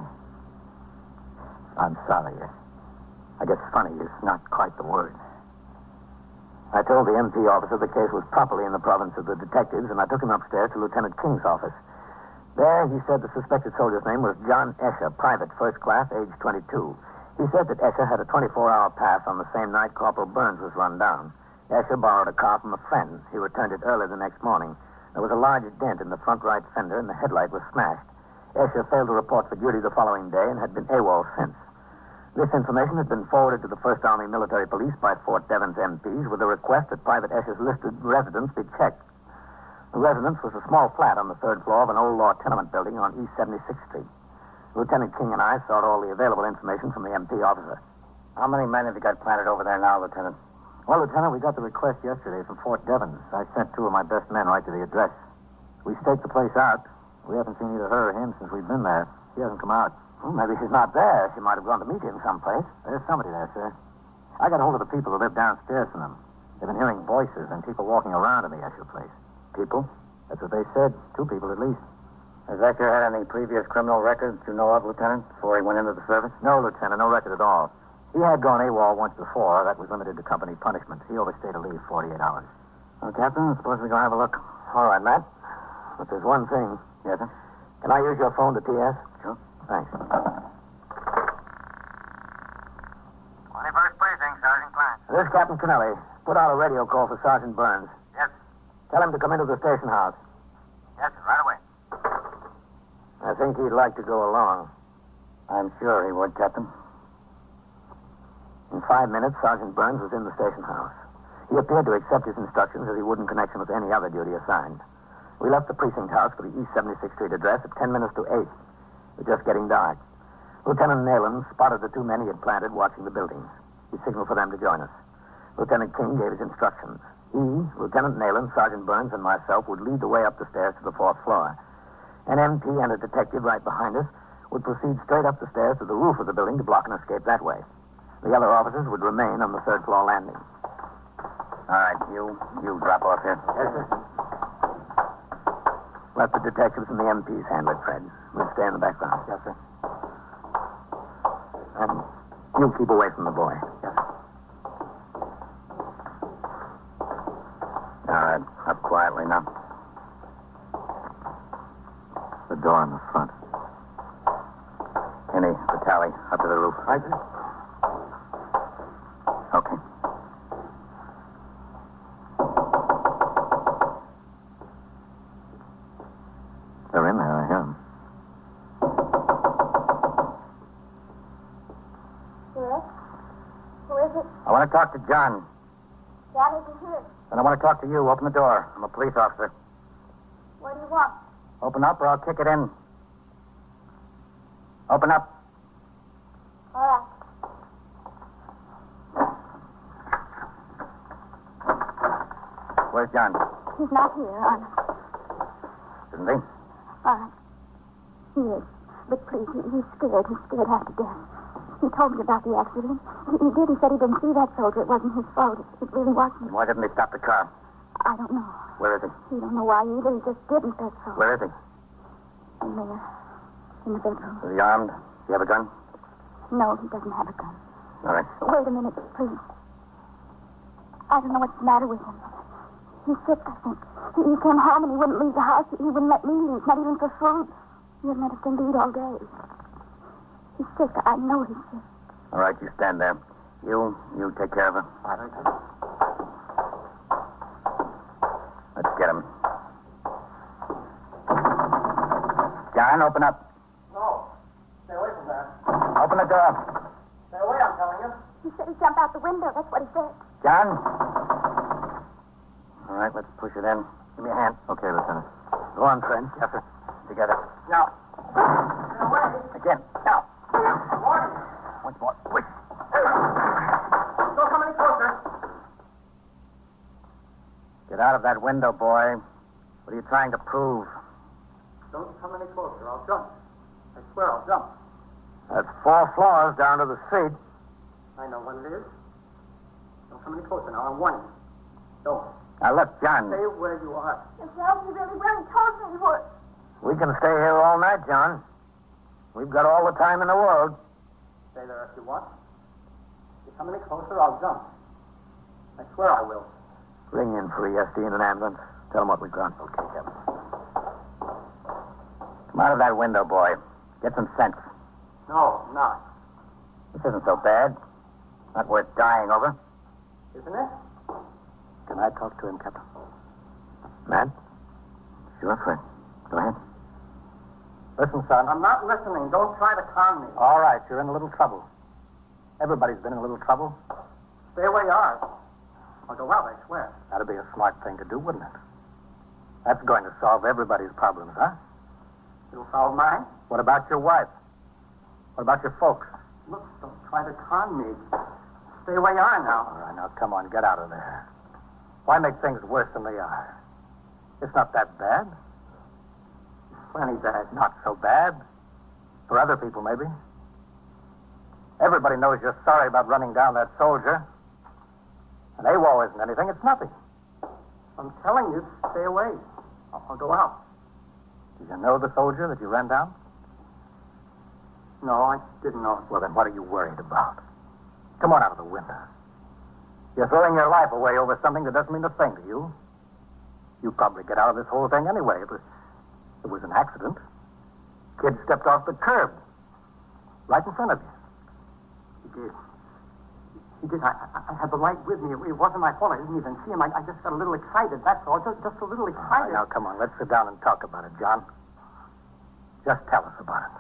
I'm sorry. I guess funny is not quite the word. I told the MP officer the case was properly in the province of the detectives, and I took him upstairs to Lieutenant King's office. There, he said the suspected soldier's name was John Escher, private, first class, age 22. He said that Escher had a 24-hour pass on the same night Corporal Burns was run down. Escher borrowed a car from a friend. He returned it early the next morning. There was a large dent in the front right fender, and the headlight was smashed. Escher failed to report for duty the following day and had been AWOL since. This information had been forwarded to the 1st Army Military Police by Fort Devens MPs with a request that Private Escher's listed residence be checked. The residence was a small flat on the 3rd floor of an old law tenement building on East 76th Street. Lieutenant King and I sought all the available information from the MP officer. How many men have you got planted over there now, Lieutenant? Well, Lieutenant, we got the request yesterday from Fort Devens. I sent 2 of my best men right to the address. We staked the place out. We haven't seen either her or him since we've been there. She hasn't come out. Well, maybe she's not there. She might have gone to meet him someplace. There's somebody there, sir. I got hold of the people who live downstairs from them. They've been hearing voices and people walking around in the Escher place. People? That's what they said. 2 people at least. Has Escher had any previous criminal records you know of, Lieutenant, before he went into the service? No, Lieutenant, no record at all. He had gone AWOL once before. That was limited to company punishment. He overstayed a leave 48 hours. Well, Captain, I suppose we go have a look. All right, Matt. But there's one thing. Yes, sir? Can I use your phone to TS? Sure. Thanks. 21st Precinct, Sergeant Clark. This is Captain Kennelly. Put out a radio call for Sergeant Burns. Yes. Tell him to come into the station house. Yes, sir, right away. I think he'd like to go along. I'm sure he would, Captain. In 5 minutes, Sergeant Burns was in the station house. He appeared to accept his instructions as he would in connection with any other duty assigned. We left the precinct house for the East 76th Street address at 10 minutes to 8. It was just getting dark. Lieutenant Nayland spotted the 2 men he had planted watching the buildings. He signaled for them to join us. Lieutenant King gave his instructions. He, Lieutenant Nayland, Sergeant Burns, and myself would lead the way up the stairs to the 4th floor. An MP and a detective right behind us would proceed straight up the stairs to the roof of the building to block an escape that way. The other officers would remain on the 3rd floor landing. All right, you drop off here. Yes, sir. Let the detectives and the MPs handle it, Fred. We'll stay in the background. Yes, sir. And you keep away from the boy. Yes, sir. All right, up quietly now. The door in the front. Henny, Vitale, up to the roof. Right, sir. Okay. They're in there, I hear them. Yes? Who is it? I want to talk to John. John isn't here. And I want to talk to you. Open the door. I'm a police officer. What do you want? Open up or I'll kick it in. Open up. All right. Where's John? He's not here, honest. Isn't he? All right. He is. But please, he's scared. He's scared half to death. He told me about the accident. He did. He said he didn't see that soldier. It wasn't his fault. It really wasn't. Why didn't he stop the car? I don't know. Where is he? He don't know why either. He just didn't, that's all. Where is he? In there. In the bedroom. Is he armed? Does he have a gun? No, he doesn't have a gun. All right. Wait a minute, please. I don't know what's the matter with him. He's sick, I think. He came home and he wouldn't leave the house. He wouldn't let me leave, not even for food. He hasn't had a thing to eat all day. He's sick. I know he's sick. All right, you stand there. You take care of him. All right. Let's get him. John, open up. No. Stay away from that. Open the door. Stay away, I'm telling you. He said he'd jump out the window. That's what he said. John? All right, let's push it in. Give me a hand. Okay, Lieutenant. Go on, friend. Yes, sir. Together. Now. Stay away. Again. Now. Warning you. Once more. Quick. Don't come any closer. Get out of that window, boy. What are you trying to prove? Don't come any closer. I'll jump. I swear I'll jump. That's 4 floors down to the street. I know what it is. Don't come any closer now. I'm warning you. Don't. Now, look, John. Stay where you are. Well, he really will. He told me he would. We can stay here all night, John. We've got all the time in the world. Stay there if you want. If you come any closer, I'll jump. I swear I will. Ring in for ESD and an ambulance. Tell them what we've got. Okay, Captain. Come out of that window, boy. Get some sense. No, I'm not. This isn't so bad. Not worth dying over. Isn't it? Can I talk to him, Captain? Matt? Sure, friend. Go ahead. Listen, son. I'm not listening. Don't try to calm me. All right, you're in a little trouble. Everybody's been in a little trouble. Stay where you are. I'll go out, I swear. That'd be a smart thing to do, wouldn't it? That's going to solve everybody's problems, huh? It'll solve mine. What about your wife? What about your folks? Look, don't try to con me. Stay where you are now. All right, now come on, get out of there. Why make things worse than they are? It's not that bad. It's plenty bad. Not so bad. For other people, maybe. Everybody knows you're sorry about running down that soldier. And AWOL isn't anything. It's nothing. I'm telling you, stay away. I'll go out. Did you know the soldier that you ran down? No, I didn't know. Well, then what are you worried about? Come on out of the window. You're throwing your life away over something that doesn't mean a thing to you. You'd probably get out of this whole thing anyway. It was an accident. Kid stepped off the curb. Right in front of you. He did. He did. I had the light with me. It wasn't my fault. I didn't even see him. I just got a little excited, that's all. Just a little excited. All right, now, come on. Let's sit down and talk about it, John. Just tell us about it.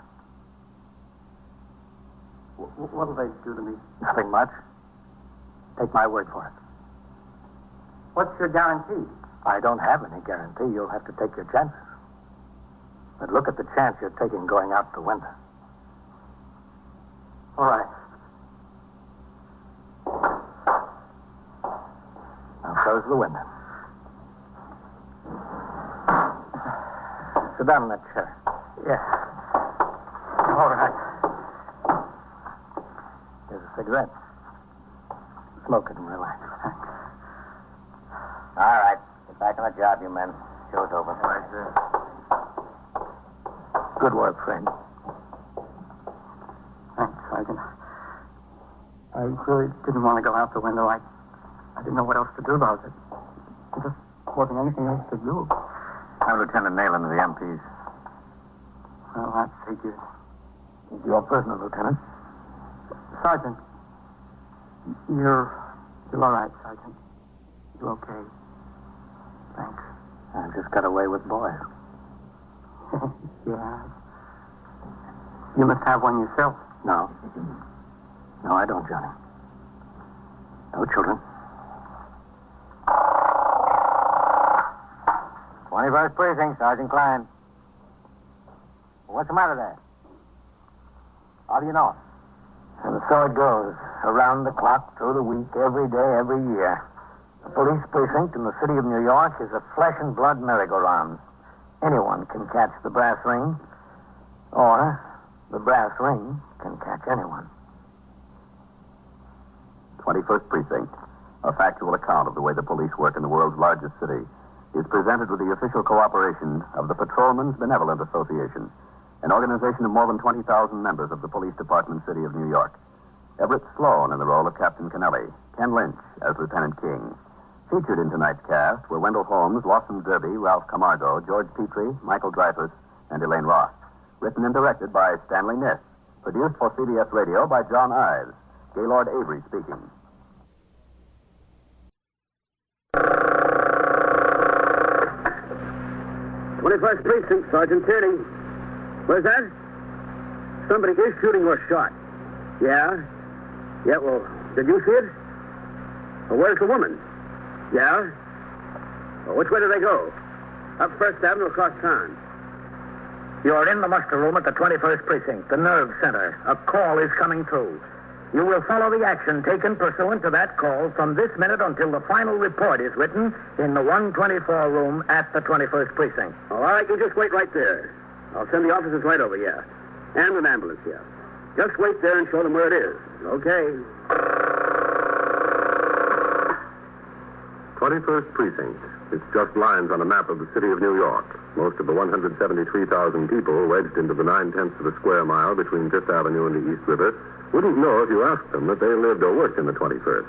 What'll they do to me? Nothing much. Take my word for it. What's your guarantee? I don't have any guarantee. You'll have to take your chances. But look at the chance you're taking going out the window. All right. Now close the window. Sit down in that chair. Yeah. All right. Here's a cigarette. Smoke it and relax. All right. Get back on the job, you men. Show's over. All right, sir. Good work, friend. Thanks, Sergeant. I really didn't want to go out the window. I didn't know what else to do about it. There just wasn't anything else to do. I'm Lieutenant Nayland of the MPs. Well, that figures. Your prisoner, Lieutenant. Sergeant, you're all right, Sergeant. You okay? Thanks. I just got away with boys. Yeah. You must have one yourself. No. No, I don't, Johnny. No children. 21st Precinct, Sergeant Klein. What's the matter there? How do you know it? And so it goes. Around the clock, through the week, every day, every year. The police precinct in the city of New York is a flesh and blood merry-go-round. Anyone can catch the brass ring, or the brass ring can catch anyone. 21st Precinct. a factual account of the way the police work in the world's largest city, is presented with the official cooperation of the Patrolmen's Benevolent Association, an organization of more than 20,000 members of the Police Department City of New York. Everett Sloane in the role of Captain Kennelly, Ken Lynch as Lieutenant King. Featured in tonight's cast were Wendell Holmes, Lawson Derby, Ralph Camargo, George Petrie, Michael Dreyfus, and Elaine Ross. Written and directed by Stanley Niss. Produced for CBS Radio by John Ives. Gaylord Avery speaking. 21st Precinct, Sergeant Tierney. Where's that? Somebody is shooting or shot. Yeah? Yeah, well, did you see it? Well, where's the woman? Yeah? Well, which way do they go? Up First Avenue across town. You're in the muster room at the 21st Precinct, the nerve center. A call is coming through. You will follow the action taken pursuant to that call from this minute until the final report is written in the 124 room at the 21st Precinct. Oh, all right, you just wait right there. I'll send the officers right over here. And an ambulance here. Just wait there and show them where it is. Okay. 21st Precinct. It's just lines on a map of the city of New York. Most of the 173,000 people wedged into the 9/10 of a square mile between Fifth Avenue and the East River wouldn't know if you asked them that they lived or worked in the 21st.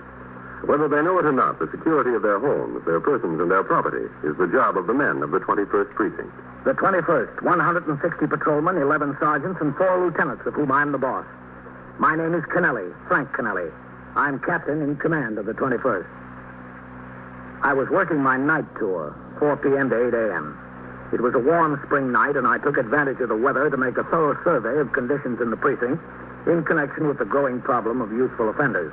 Whether they know it or not, the security of their homes, their persons, and their property is the job of the men of the 21st Precinct. The 21st, 160 patrolmen, 11 sergeants, and 4 lieutenants, of whom I'm the boss. My name is Kennelly, Frank Kennelly. I'm captain in command of the 21st. I was working my night tour, 4 p.m. to 8 a.m. It was a warm spring night, and I took advantage of the weather to make a thorough survey of conditions in the precinct in connection with the growing problem of youthful offenders.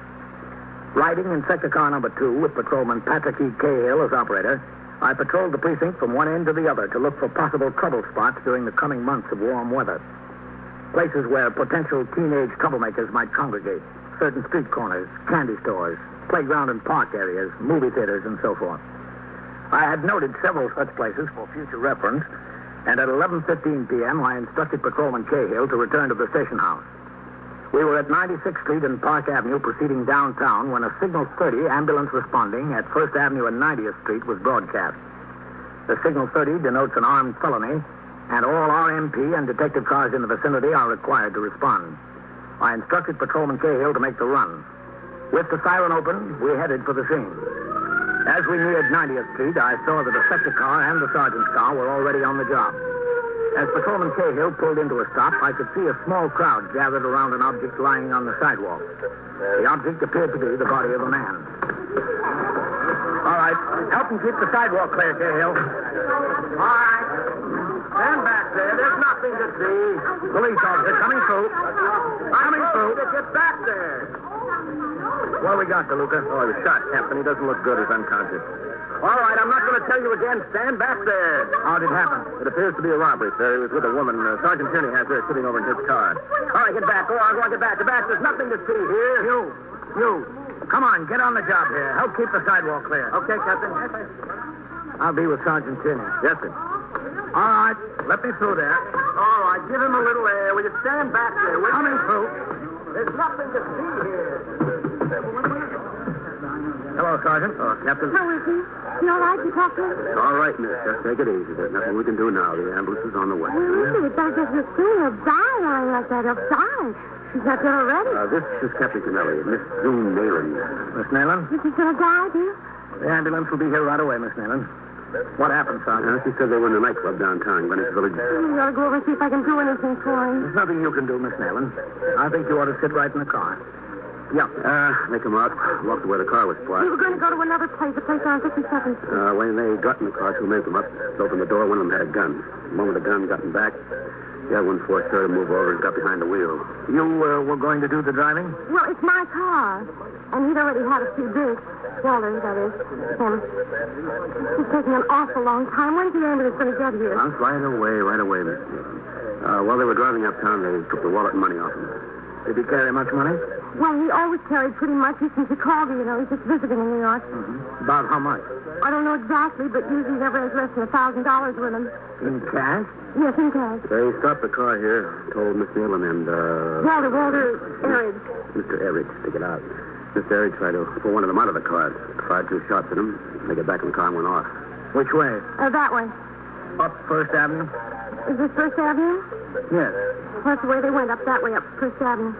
Riding in sector car number 2 with patrolman Patrick E. Cahill as operator, I patrolled the precinct from one end to the other to look for possible trouble spots during the coming months of warm weather. Places where potential teenage troublemakers might congregate, certain street corners, candy stores, playground and park areas, movie theaters, and so forth. I had noted several such places for future reference, and at 11:15 p.m. I instructed Patrolman Cahill to return to the station house. We were at 96th Street and Park Avenue proceeding downtown when a Signal 30 ambulance responding at 1st Avenue and 90th Street was broadcast. The Signal 30 denotes an armed felony, and all RMP and detective cars in the vicinity are required to respond. I instructed Patrolman Cahill to make the run. With the siren open, we headed for the scene. As we neared 90th Street, I saw that the sector car and the sergeant's car were already on the job. As Patrolman Cahill pulled into a stop, I could see a small crowd gathered around an object lying on the sidewalk. The object appeared to be the body of a man. All right, help him keep the sidewalk clear, Cahill. All right. Stand back there. There's nothing to see. Police officer coming through. Coming through. Get back there. What do we got, DeLuca? Oh, he was shot, Captain. He doesn't look good. He's unconscious. All right, I'm not going to tell you again. Stand back there. How did it happen? It appears to be a robbery, sir. He was with a woman. Sergeant Tierney has her sitting over in his car. All right, get back. Go on, get back. Get back. There's nothing to see here. You. Come on, get on the job here. Help keep the sidewalk clear. Okay, Captain. I'll be with Sergeant Tierney. Yes, sir. All right, let me through there. All right, give him a little air. Will you stand back there? We're coming through. There's nothing to see here. Hello, Sergeant. Captain. How is he? You all right? You talk to him? All right, miss. Just take it easy. There's nothing we can do now. The ambulance is on the way. Really? It does get soon. He'll die lying like that. He'll die. She's not dead already. This is Captain Kennelly. Miss June Nayland. Miss Nayland? Is he going to die, dear? The ambulance will be here right away, Miss Nayland. What happened, Sergeant? She said they were in a nightclub downtown, Greenwich Village. You ought to go over and see if I can do anything for him. There's nothing you can do, Miss Nayland. I think you ought to sit right in the car. Yeah. They come out, walked to where the car was parked. We were going to go to another place, a place on 52nd Street. When they got in the car, 2 men come up, opened the door. One of them had a gun. The moment the gun got him back, the other one forced her to move over and got behind the wheel. You were going to do the driving? Well, it's my car. And he'd already had a few drinks. Walter, that is. Him. It's taking an awful long time. When's the ambulance going to get here? Right away, Miss Nayland. While they were driving uptown, they took the wallet and money off him. Did he carry much money? Well, he always carried pretty much since Chicago, you know. He's just visiting in New York. Mm-hmm. About how much? I don't know exactly, but usually he never has less than $1,000 with him. In cash? Yes, in cash. They stopped the car here, told Miss Nayland and, Walter Everett. Mr. Everett to get out. Miss Derry tried to pull one of them out of the car. Fired 2 shots at him. They get back in the car and went off. Which way? That way. Up First Avenue? Is this First Avenue? Yes. That's the way they went, up that way, up First Avenue.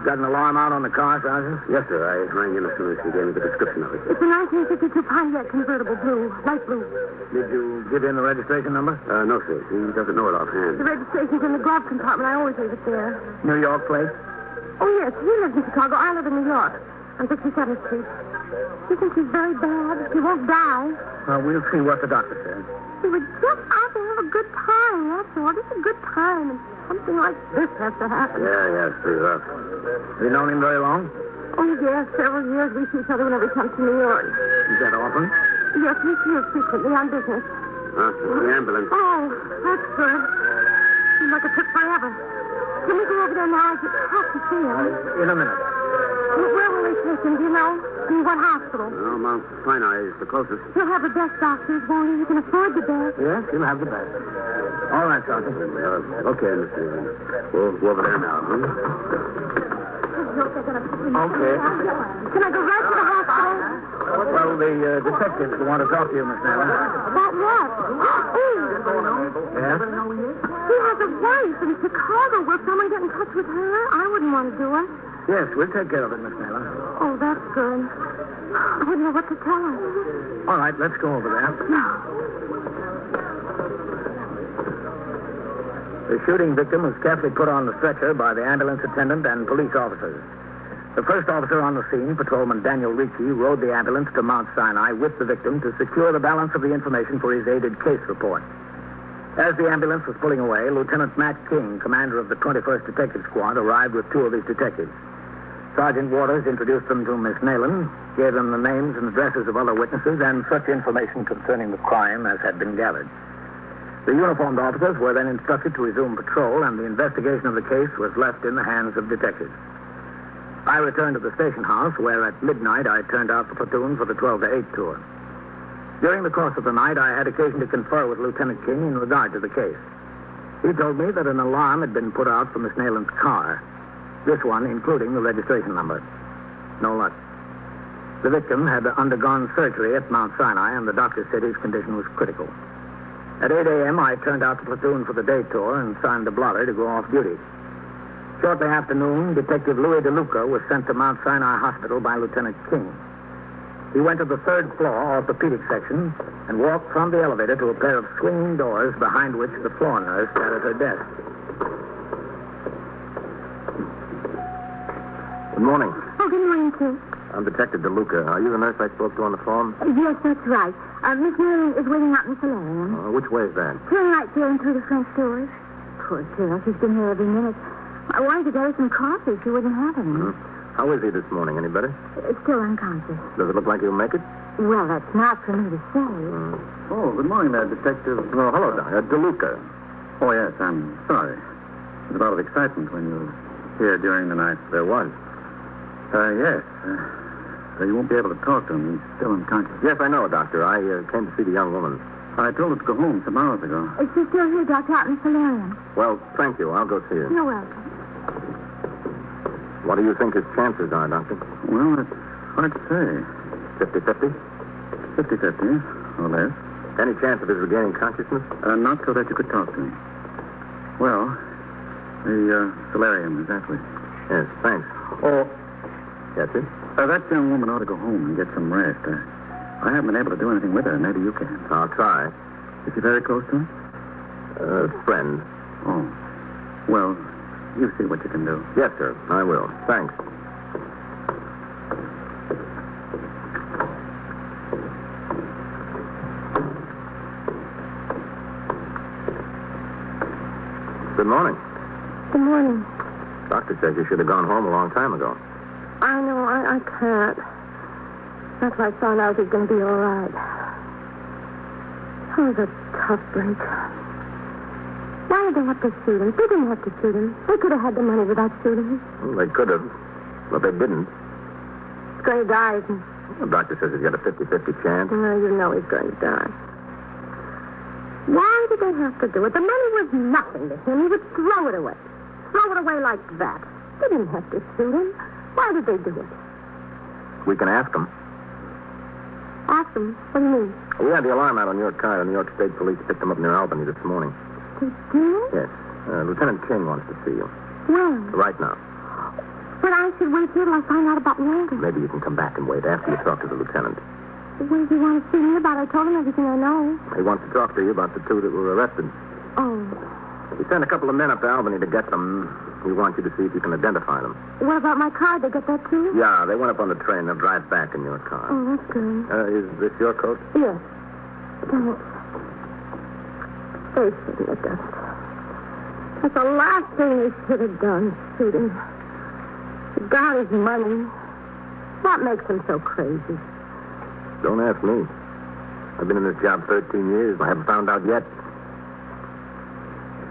Got an alarm out on the car, Sergeant? Yes, sir. I rang in as soon as she gave me the description of it. It's a 1952 Pontiac convertible, blue, light blue. Did you give in the registration number? No, sir. He doesn't know it offhand. The registration's in the glove compartment. I always leave it there. New York plate? Oh, yes. He lives in Chicago. I live in New York. On 67th Street. He thinks he's very bad. He won't die. We'll see what the doctor says. He was just out to have a good time, that's all. Just a good time. And something like this has to happen. Yeah, it's pretty rough. Have you known him very long? Oh, yes. Several years. We see each other whenever he comes to New York. Is that often? Yes, he's here frequently on business. It's the ambulance. Oh, that's good. Seems like it took forever. Can we go over there now? I just have to see him. In a minute. Where will they take him, do you know? In what hospital? Mount Sinai is the closest. He'll have the best doctors, won't he? He can afford the best. Yes, he'll have the best. All right, Sergeant. Okay, Mr. Evans. We'll go over there now, huh? Okay. Can I go right to the hospital? Well, the detectives want to talk to you, Miss Naylor. About what? Yes? He has a wife in Chicago. Will someone get in touch with her? I wouldn't want to do it. Yes, we'll take care of it, Miss Naylor. Oh, that's good. I wouldn't know what to tell her. All right, let's go over there. The shooting victim was carefully put on the stretcher by the ambulance attendant and police officers. The first officer on the scene, Patrolman Daniel Ricci, rode the ambulance to Mount Sinai with the victim to secure the balance of the information for his aided case report. As the ambulance was pulling away, Lieutenant Matt King, commander of the 21st Detective Squad, arrived with 2 of his detectives. Sergeant Waters introduced them to Miss Nayland, gave them the names and addresses of other witnesses, and such information concerning the crime as had been gathered. The uniformed officers were then instructed to resume patrol, and the investigation of the case was left in the hands of detectives. I returned to the station house, where at midnight I turned out the platoon for the 12 to 8 tour. During the course of the night, I had occasion to confer with Lieutenant King in regard to the case. He told me that an alarm had been put out for Miss Nayland's car. This one, including the registration number. No luck. The victim had undergone surgery at Mount Sinai, and the doctor said his condition was critical. At 8 a.m., I turned out the platoon for the day tour and signed the blotter to go off duty. Shortly after noon, Detective Louis DeLuca was sent to Mount Sinai Hospital by Lieutenant King. He went to the 3rd floor orthopedic section and walked from the elevator to a pair of swinging doors behind which the floor nurse sat at her desk. Good morning. Oh, good morning, too. I'm Detective DeLuca. Are you the nurse I spoke to on the phone? Yes, that's right. Miss Nayland is waiting out in the solarium. Which way is that? Turn right there and through the French doors. Poor girl, she's been here every minute. I wanted to get her some coffee. She wouldn't have any. Mm-hmm. How is he this morning? Any better? Still unconscious. Does it look like he'll make it? Well, that's not for me to say. Oh, good morning there, Detective. Oh, hello, DeLuca. Oh, yes, I'm sorry. There's a lot of excitement when you were here during the night. There was? Yes. You won't be able to talk to him. He's still unconscious. Yes, I know, Doctor. I came to see the young woman. I told her to go home some hours ago. She's still here, Doctor, out in the solarium. Well, thank you. I'll go see her. You're welcome. What do you think his chances are, Doctor? Well, it's hard to say. 50-50? 50-50, or less. Any chance of his regaining consciousness? Not so that you could talk to him. Well, the solarium is that way. Yes, thanks. Oh. Yes, sir? That young woman ought to go home and get some rest. I haven't been able to do anything with her. Maybe you can. I'll try. Is she very close to him? Friend. Oh. Well, you see what you can do. Yes, sir. I will. Thanks. Good morning. Good morning. Doctor says you should have gone home a long time ago. I know. I can't. That's why I found out it was going to be all right. That was a tough break. Why did they have to shoot him? They didn't have to shoot him. They could have had the money without shooting him. Well, they could have, but they didn't. He's going to die, isn't he? The doctor says he's got a 50-50 chance. You know he's going to die. Why did they have to do it? The money was nothing to him. He would throw it away. Throw it away like that. They didn't have to shoot him. Why did they do it? We can ask them. Ask them? What do you mean? We had the alarm out on your car. The New York State Police picked them up near Albany this morning. They do? Yes. Lieutenant King wants to see you. When? Right now. But I should wait here till I find out about the order. Maybe you can come back and wait after you talk to the lieutenant. What does he want to see me about? I told him everything I know. He wants to talk to you about the two that were arrested. Oh. He sent a couple of men up to Albany to get them. He wants you to see if you can identify them. What about my car? They get that too? Yeah, they went up on the train. They'll drive back in your car. Oh, that's good. Is this your coat? Yes. Thanks. They shouldn't have done it. That's the last thing they should have done, shooting. He got his money. What makes him so crazy? Don't ask me. I've been in this job 13 years. I haven't found out yet.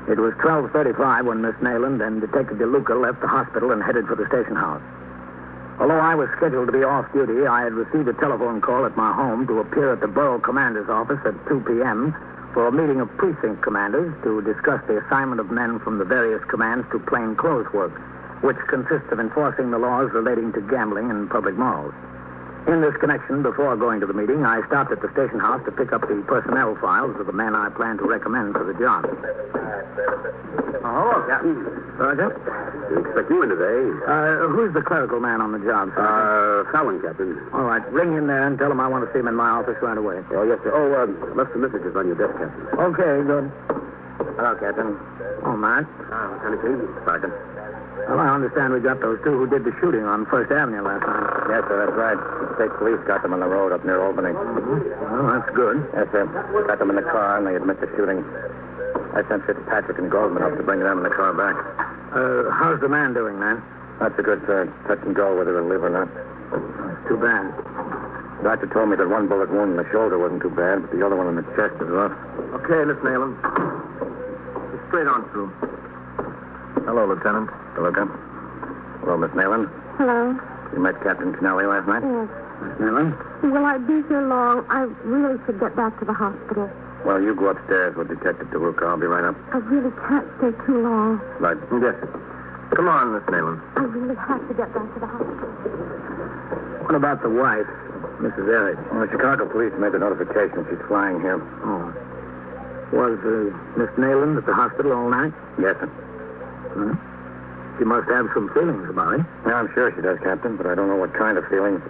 It was 12:35 when Miss Nayland and Detective DeLuca left the hospital and headed for the station house. Although I was scheduled to be off duty, I had received a telephone call at my home to appear at the borough commander's office at 2 p.m. for a meeting of precinct commanders to discuss the assignment of men from the various commands to plain clothes work, which consists of enforcing the laws relating to gambling and public morals. In this connection, before going to the meeting, I stopped at the station house to pick up the personnel files of the men I plan to recommend for the job. Oh, Captain. Sergeant? Didn't expect you in today. Who's the clerical man on the job, Sergeant? Fallon, Captain. All right, ring him there and tell him I want to see him in my office right away. Oh, yes, sir. Oh, left some messages on your desk, Captain. Okay, good. Hello, Captain. Oh, Matt. Lieutenant King, Sergeant. Well, I understand we got those two who did the shooting on First Avenue last night. Yes, sir, that's right. The state police got them on the road up near Albany. Well, that's good. Yes, sir. Got them in the car, and they admit to shooting. I sent Fitzpatrick and Goldman up to bring them in the car back. How's the man doing, man? Not so good, sir. Touch and go whether he'll live or not. That's too bad. The doctor told me that one bullet wound in the shoulder wasn't too bad, but the other one in the chest is rough. Okay, Miss Nayland. Straight on through. Hello, Lieutenant. DeLuca. Hello, Miss Nayland. Hello? You met Captain Kennelly last night? Yes. Miss Nayland? Will I be here long? I really should get back to the hospital. Well, you go upstairs with Detective DeLuca. I'll be right up. I really can't stay too long. Right. Yes. Come on, Miss Nayland. I really have to get back to the hospital. What about the wife, Mrs. Everett? Well, the Chicago police made the notification she's flying here. Oh. Was Miss Nayland at the hospital all night? Yes, sir. Hmm? She must have some feelings about it. Yeah, I'm sure she does, Captain, but I don't know what kind of feelings.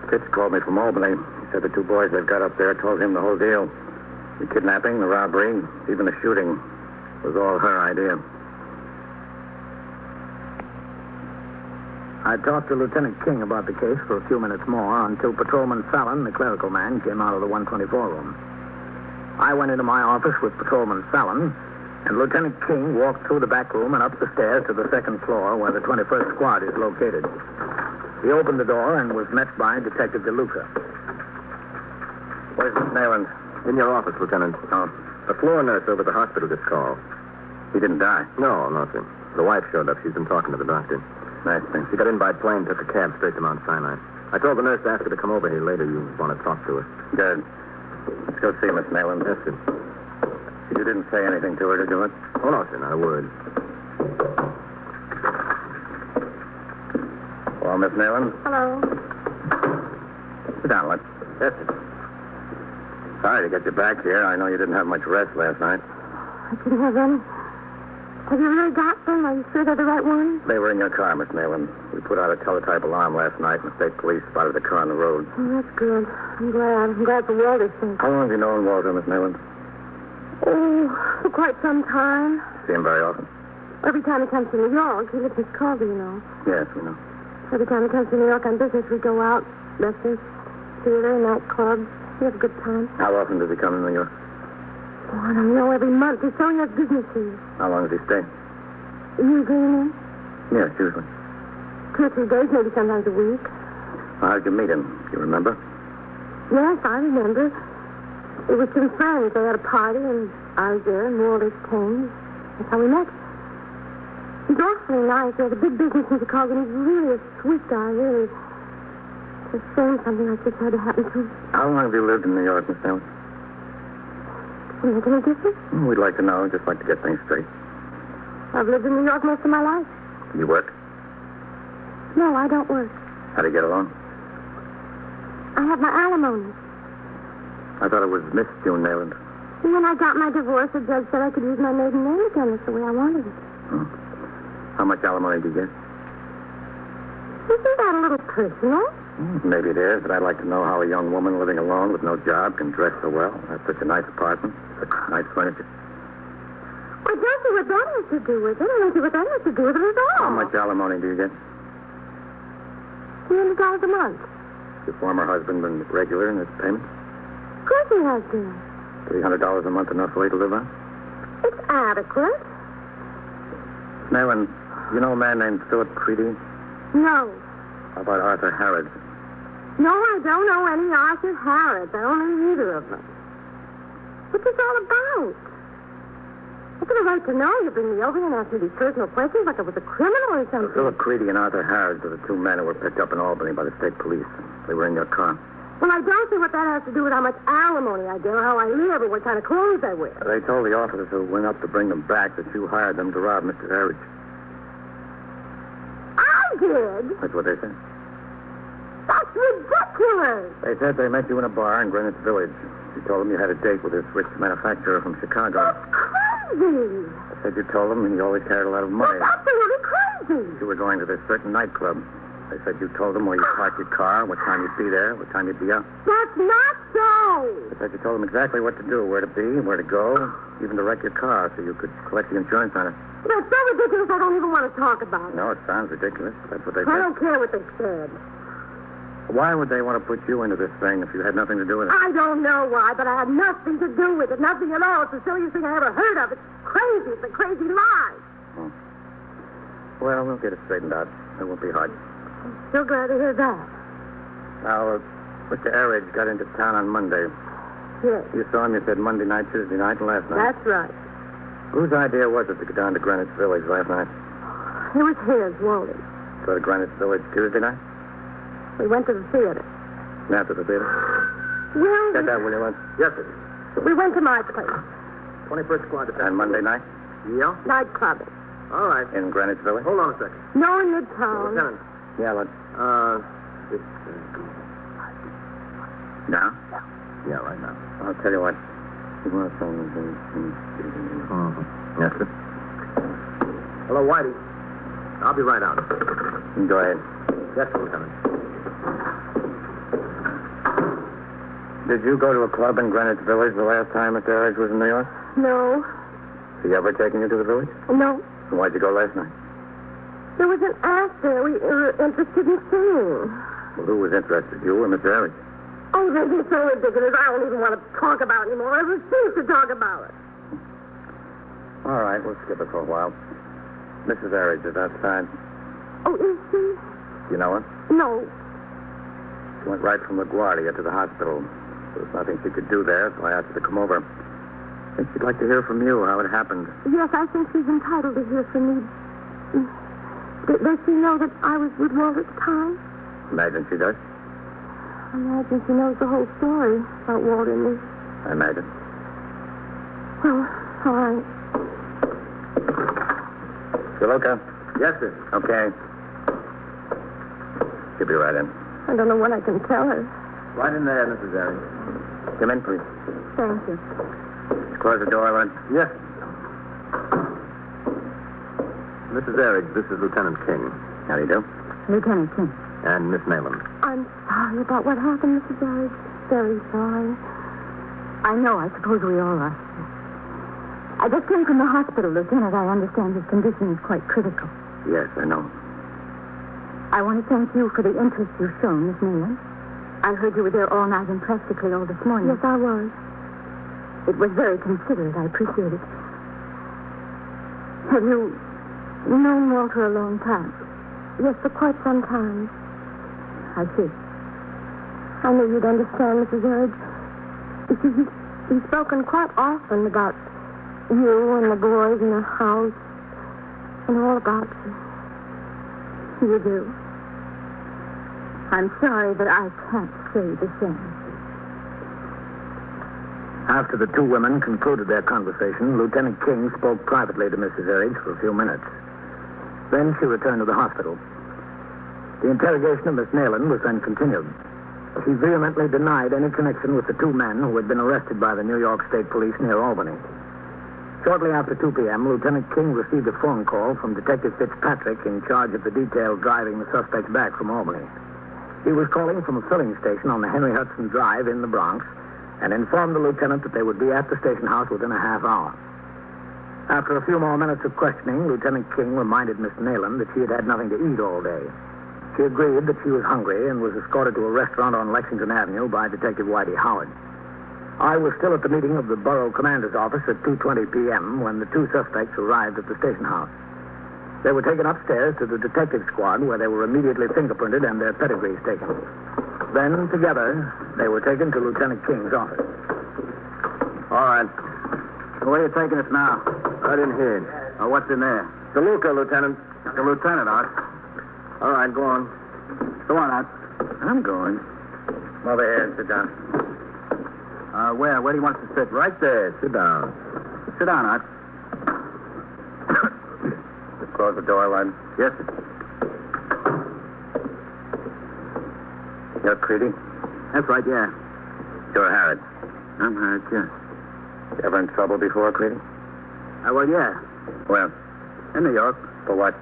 Fitz called me from Albany. He said the two boys they've got up there told him the whole deal. The kidnapping, the robbery, even the shooting was all her idea. I talked to Lieutenant King about the case for a few minutes more until Patrolman Fallon, the clerical man, came out of the 124 room. I went into my office with Patrolman Fallon, and Lieutenant King walked through the back room and up the stairs to the second floor where the 21st Squad is located. He opened the door and was met by Detective DeLuca. Where's Miss Nayland? In your office, Lieutenant. Oh. The floor nurse over at the hospital just called. He didn't die? No, nothing. The wife showed up. She's been talking to the doctor. Nice thing. She got in by plane, took a cab straight to Mount Sinai. I told the nurse to ask her to come over here later. You want to talk to her. Good. Let's go see Miss Nayland. Yes, sir. You didn't say anything to her, did you, Liz? Oh, no, sir, not a word. Well, Miss Nayland? Hello? Sit down, Liz. Yes, sir. Sorry to get you back here. I know you didn't have much rest last night. I didn't have any. Have you really got them? Are you sure they're the right ones? They were in your car, Miss Nayland. We put out a teletype alarm last night, and the state police spotted the car on the road. Oh, that's good. I'm glad. I'm glad for Walter's sake. How long have you known Walter, Miss Nayland? Oh, for quite some time. See him very often? Every time he comes to New York, he lives in Chicago, you know. Yes, we know. Every time he comes to New York on business, we go out. Restaurants, theater, nightclubs. We have a good time. How often does he come to New York? Oh, I don't know. Every month or so, he has business here. How long does he stay? Usually, you mean? Yes, usually. 2 or 3 days, maybe sometimes a week. How'd you meet him? Do you remember? Yes, I remember. It was some friends. They had a party, and I was there, and Walter came. That's how we met. He's awfully nice. He has a big business in Chicago, and he's really a sweet guy, really. It's a shame something like this had to happen to him. How long have you lived in New York, Miss Nayland? Does it make any difference? We'd like to know. Just like to get things straight. I've lived in New York most of my life. You work? No, I don't work. How do you get along? I have my alimony. I thought it was Miss June Nayland. When I got my divorce, the judge said I could use my maiden name again. That's the way I wanted it. How much alimony do you get? Isn't that a little personal? Maybe it is, but I'd like to know how a young woman living alone with no job can dress so well, have such a nice apartment, such nice furniture. Well, don't see what that has to do with it. I don't see what that has to do with it at all. How much alimony do you get? $300 a month. Your former husband been regular in his payments? Of course he has been. $300 a month enough for you to live on? It's adequate. Nayland, you know a man named Philip Creedy? No. How about Arthur Harrods? No, I don't know any Arthur Harrods. I don't know either of them. What's this all about? I've got a right to know. You bring me over here and ask me these personal questions like I was a criminal or something. Philip Creedy and Arthur Harrods are the two men who were picked up in Albany by the state police. They were in your car. Well, I don't see what that has to do with how much alimony I get or how I live or what kind of clothes I wear. They told the officers who went up to bring them back that you hired them to rob Mr. Harrods. I did? That's what they said. That's ridiculous. They said they met you in a bar in Greenwich Village. You told them you had a date with this rich manufacturer from Chicago. That's crazy. They said you told them he always carried a lot of money. That's absolutely crazy. You were going to this certain nightclub. They said you told them where you parked your car, what time you'd be there, what time you'd be out. That's not so. They said you told them exactly what to do, where to be, where to go, even to wreck your car so you could collect the insurance on it. That's so ridiculous I don't even want to talk about it. No, it sounds ridiculous. That's what they I said. don't care what they said. Why would they want to put you into this thing if you had nothing to do with it? I don't know why, but I had nothing to do with it. Nothing at all. It's the silliest thing I ever heard of. It's crazy. It's a crazy lie. Well, we'll get it straightened out. It won't be hard. I'm so glad to hear that. Now, Mr. Arridge got into town on Monday. Yes. You saw him, you said Monday night, Tuesday night, and last night. That's right. Whose idea was it to go down to Greenwich Village last night? It was his, Wally. Go to Greenwich Village Tuesday night? We went to the theater. After the theater? Well, Get that, will you, Lynn? Yes, sir. we went to my place. 21st Squad. And Monday night? Yeah? Nightclubbing. All right. In Greenwich Village? Hold on a second. No, in Midtown. Lieutenant. Yeah, Lynn. This, Now? yeah, right now. I'll tell you what. Yes, sir. Hello, Whitey. I'll be right out. Go ahead. Yes, sir, Lieutenant. Did you go to a club in Greenwich Village the last time Mr. Arridge was in New York? No. Has he ever taken you to the village? No. Then why'd you go last night? There was an act there we were interested in seeing. Well, who was interested? You or Mr. Arridge? Oh, this is so ridiculous. I don't even want to talk about it anymore. I refuse to talk about it. All right, we'll skip it for a while. Mrs. Arridge is outside. Oh, is she? You know her? No. She went right from LaGuardia to the hospital. There was nothing she could do there, so I asked her to come over. I think she'd like to hear from you how it happened. Yes, I think she's entitled to hear from me. Does she know that I was with Walt at the time? Imagine she does. I imagine she knows the whole story about Walt and me. I imagine. Well, all right. Shiloka? Yes, sir. Okay. She'll be right in. I don't know what I can tell her. Right in there, Mrs. Arridge. Come in, please. Thank you. Close the door, Lynn. Yes. Mrs. Arridge, this is Lieutenant King. How do you do? Lieutenant King. And Miss Nayland. I'm sorry about what happened, Mrs. Arridge. Very sorry. I know. I suppose we all are. I just came from the hospital, Lieutenant. I understand his condition is quite critical. Yes, I know. I want to thank you for the interest you've shown, Miss Nayland. I heard you were there all night and practically all this morning. Yes, I was. It was very considerate. I appreciate it. Have you known Walter a long time? Yes, for quite some time. I see. I knew you'd understand, Mrs. Arridge. You see, he's spoken quite often about you and the boys and the house and all about you. You do. I'm sorry, but I can't say the same. After the two women concluded their conversation, Lieutenant King spoke privately to Mrs. Arridge for a few minutes. Then she returned to the hospital. The interrogation of Miss Nayland was then continued. He vehemently denied any connection with the two men who had been arrested by the New York State Police near Albany. Shortly after 2 p.m., Lieutenant King received a phone call from Detective Fitzpatrick in charge of the detail driving the suspects back from Albany. He was calling from a filling station on the Henry Hudson Drive in the Bronx and informed the lieutenant that they would be at the station house within a half hour. After a few more minutes of questioning, Lieutenant King reminded Miss Nayland that she had had nothing to eat all day. She agreed that she was hungry and was escorted to a restaurant on Lexington Avenue by Detective Whitey Howard. I was still at the meeting of the borough commander's office at 2:20 p.m. when the two suspects arrived at the station house. They were taken upstairs to the detective squad where they were immediately fingerprinted and their pedigrees taken. Then, together, they were taken to Lieutenant King's office. All right. Where are you taking us now? Right in here. Oh, what's in there? DeLuca, Lieutenant. The lieutenant, Art. All right, go on. Go on, Art. I'm going. Come over here and sit down. Where? Where do you want us to sit? Right there. Sit down. Sit down, Art. Just close the door, Lud. Yes, sir. You're Creedy? That's right, yeah. You're Harrod. I'm Harrod, yes. You ever in trouble before, Creedy? Well, yeah. Where? In New York. For what?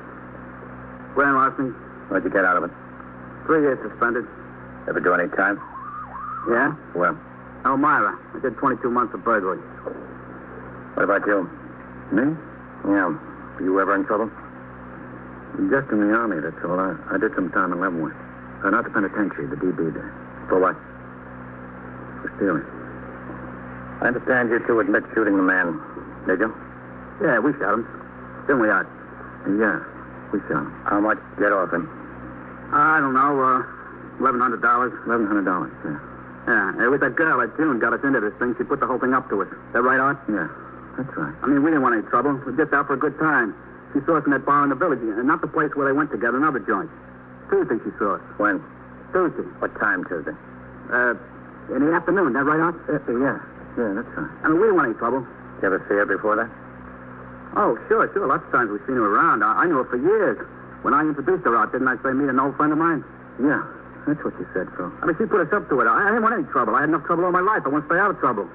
Grand larceny. What'd you get out of it? 3 years suspended. Ever do any time? Yeah? Where? Elmira. I did 22 months of burglary. What about you? Me? Yeah. Were you ever in trouble? Just in the Army, that's all. I did some time in Leavenworth. Not the penitentiary, the DB there. For what? For stealing. I understand you two admit shooting the man. Did you? Yeah, we shot him. Didn't we, Art? Yeah, we shot him. How much get off him? I don't know, $1,100. $1,100, yeah. Yeah, it was that girl that June got us into this thing. She put the whole thing up to us. Is that right, Art? Yeah, that's right. I mean, we didn't want any trouble. We were just out for a good time. She saw us in that bar in the village, and not the place where they went together, another joint. Tuesday she saw us. When? Tuesday. What time Tuesday? In the afternoon. Is that right, Art? Yeah. Yeah, that's right. I mean, we didn't want any trouble. Did you ever see her before that? Oh, sure. Lots of times we've seen her around. I knew her for years. When I introduced her out, didn't I say meet an old friend of mine? Yeah, that's what you said, Phil. I mean, she put us up to it. I didn't want any trouble. I had enough trouble all my life. I want to stay out of trouble.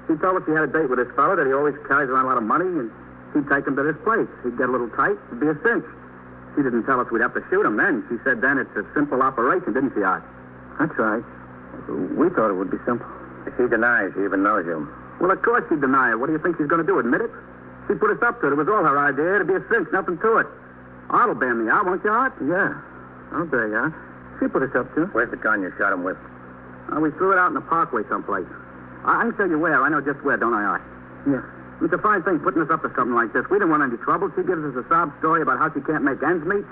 She told us she had a date with this fellow, that he always carries around a lot of money, and she'd take him to this place. He'd get a little tight. It'd be a cinch. She didn't tell us we'd have to shoot him then. She said then it's a simple operation, didn't she, Art? That's right. We thought it would be simple. She denies she even knows you. Well, of course she'd deny it. What do you think she's going to do, admit it? She put us up to it. It was all her idea. It'd be a cinch, nothing to it. Art'll bail me out, won't you, Art? Yeah, I'll bail you out. She put us up to it. Where's the gun you shot him with? We threw it out in the parkway someplace. I can tell you where. I know just where, don't I, Art? Yeah. It's a fine thing putting us up to something like this. We didn't want any trouble. She gives us a sob story about how she can't make ends meet.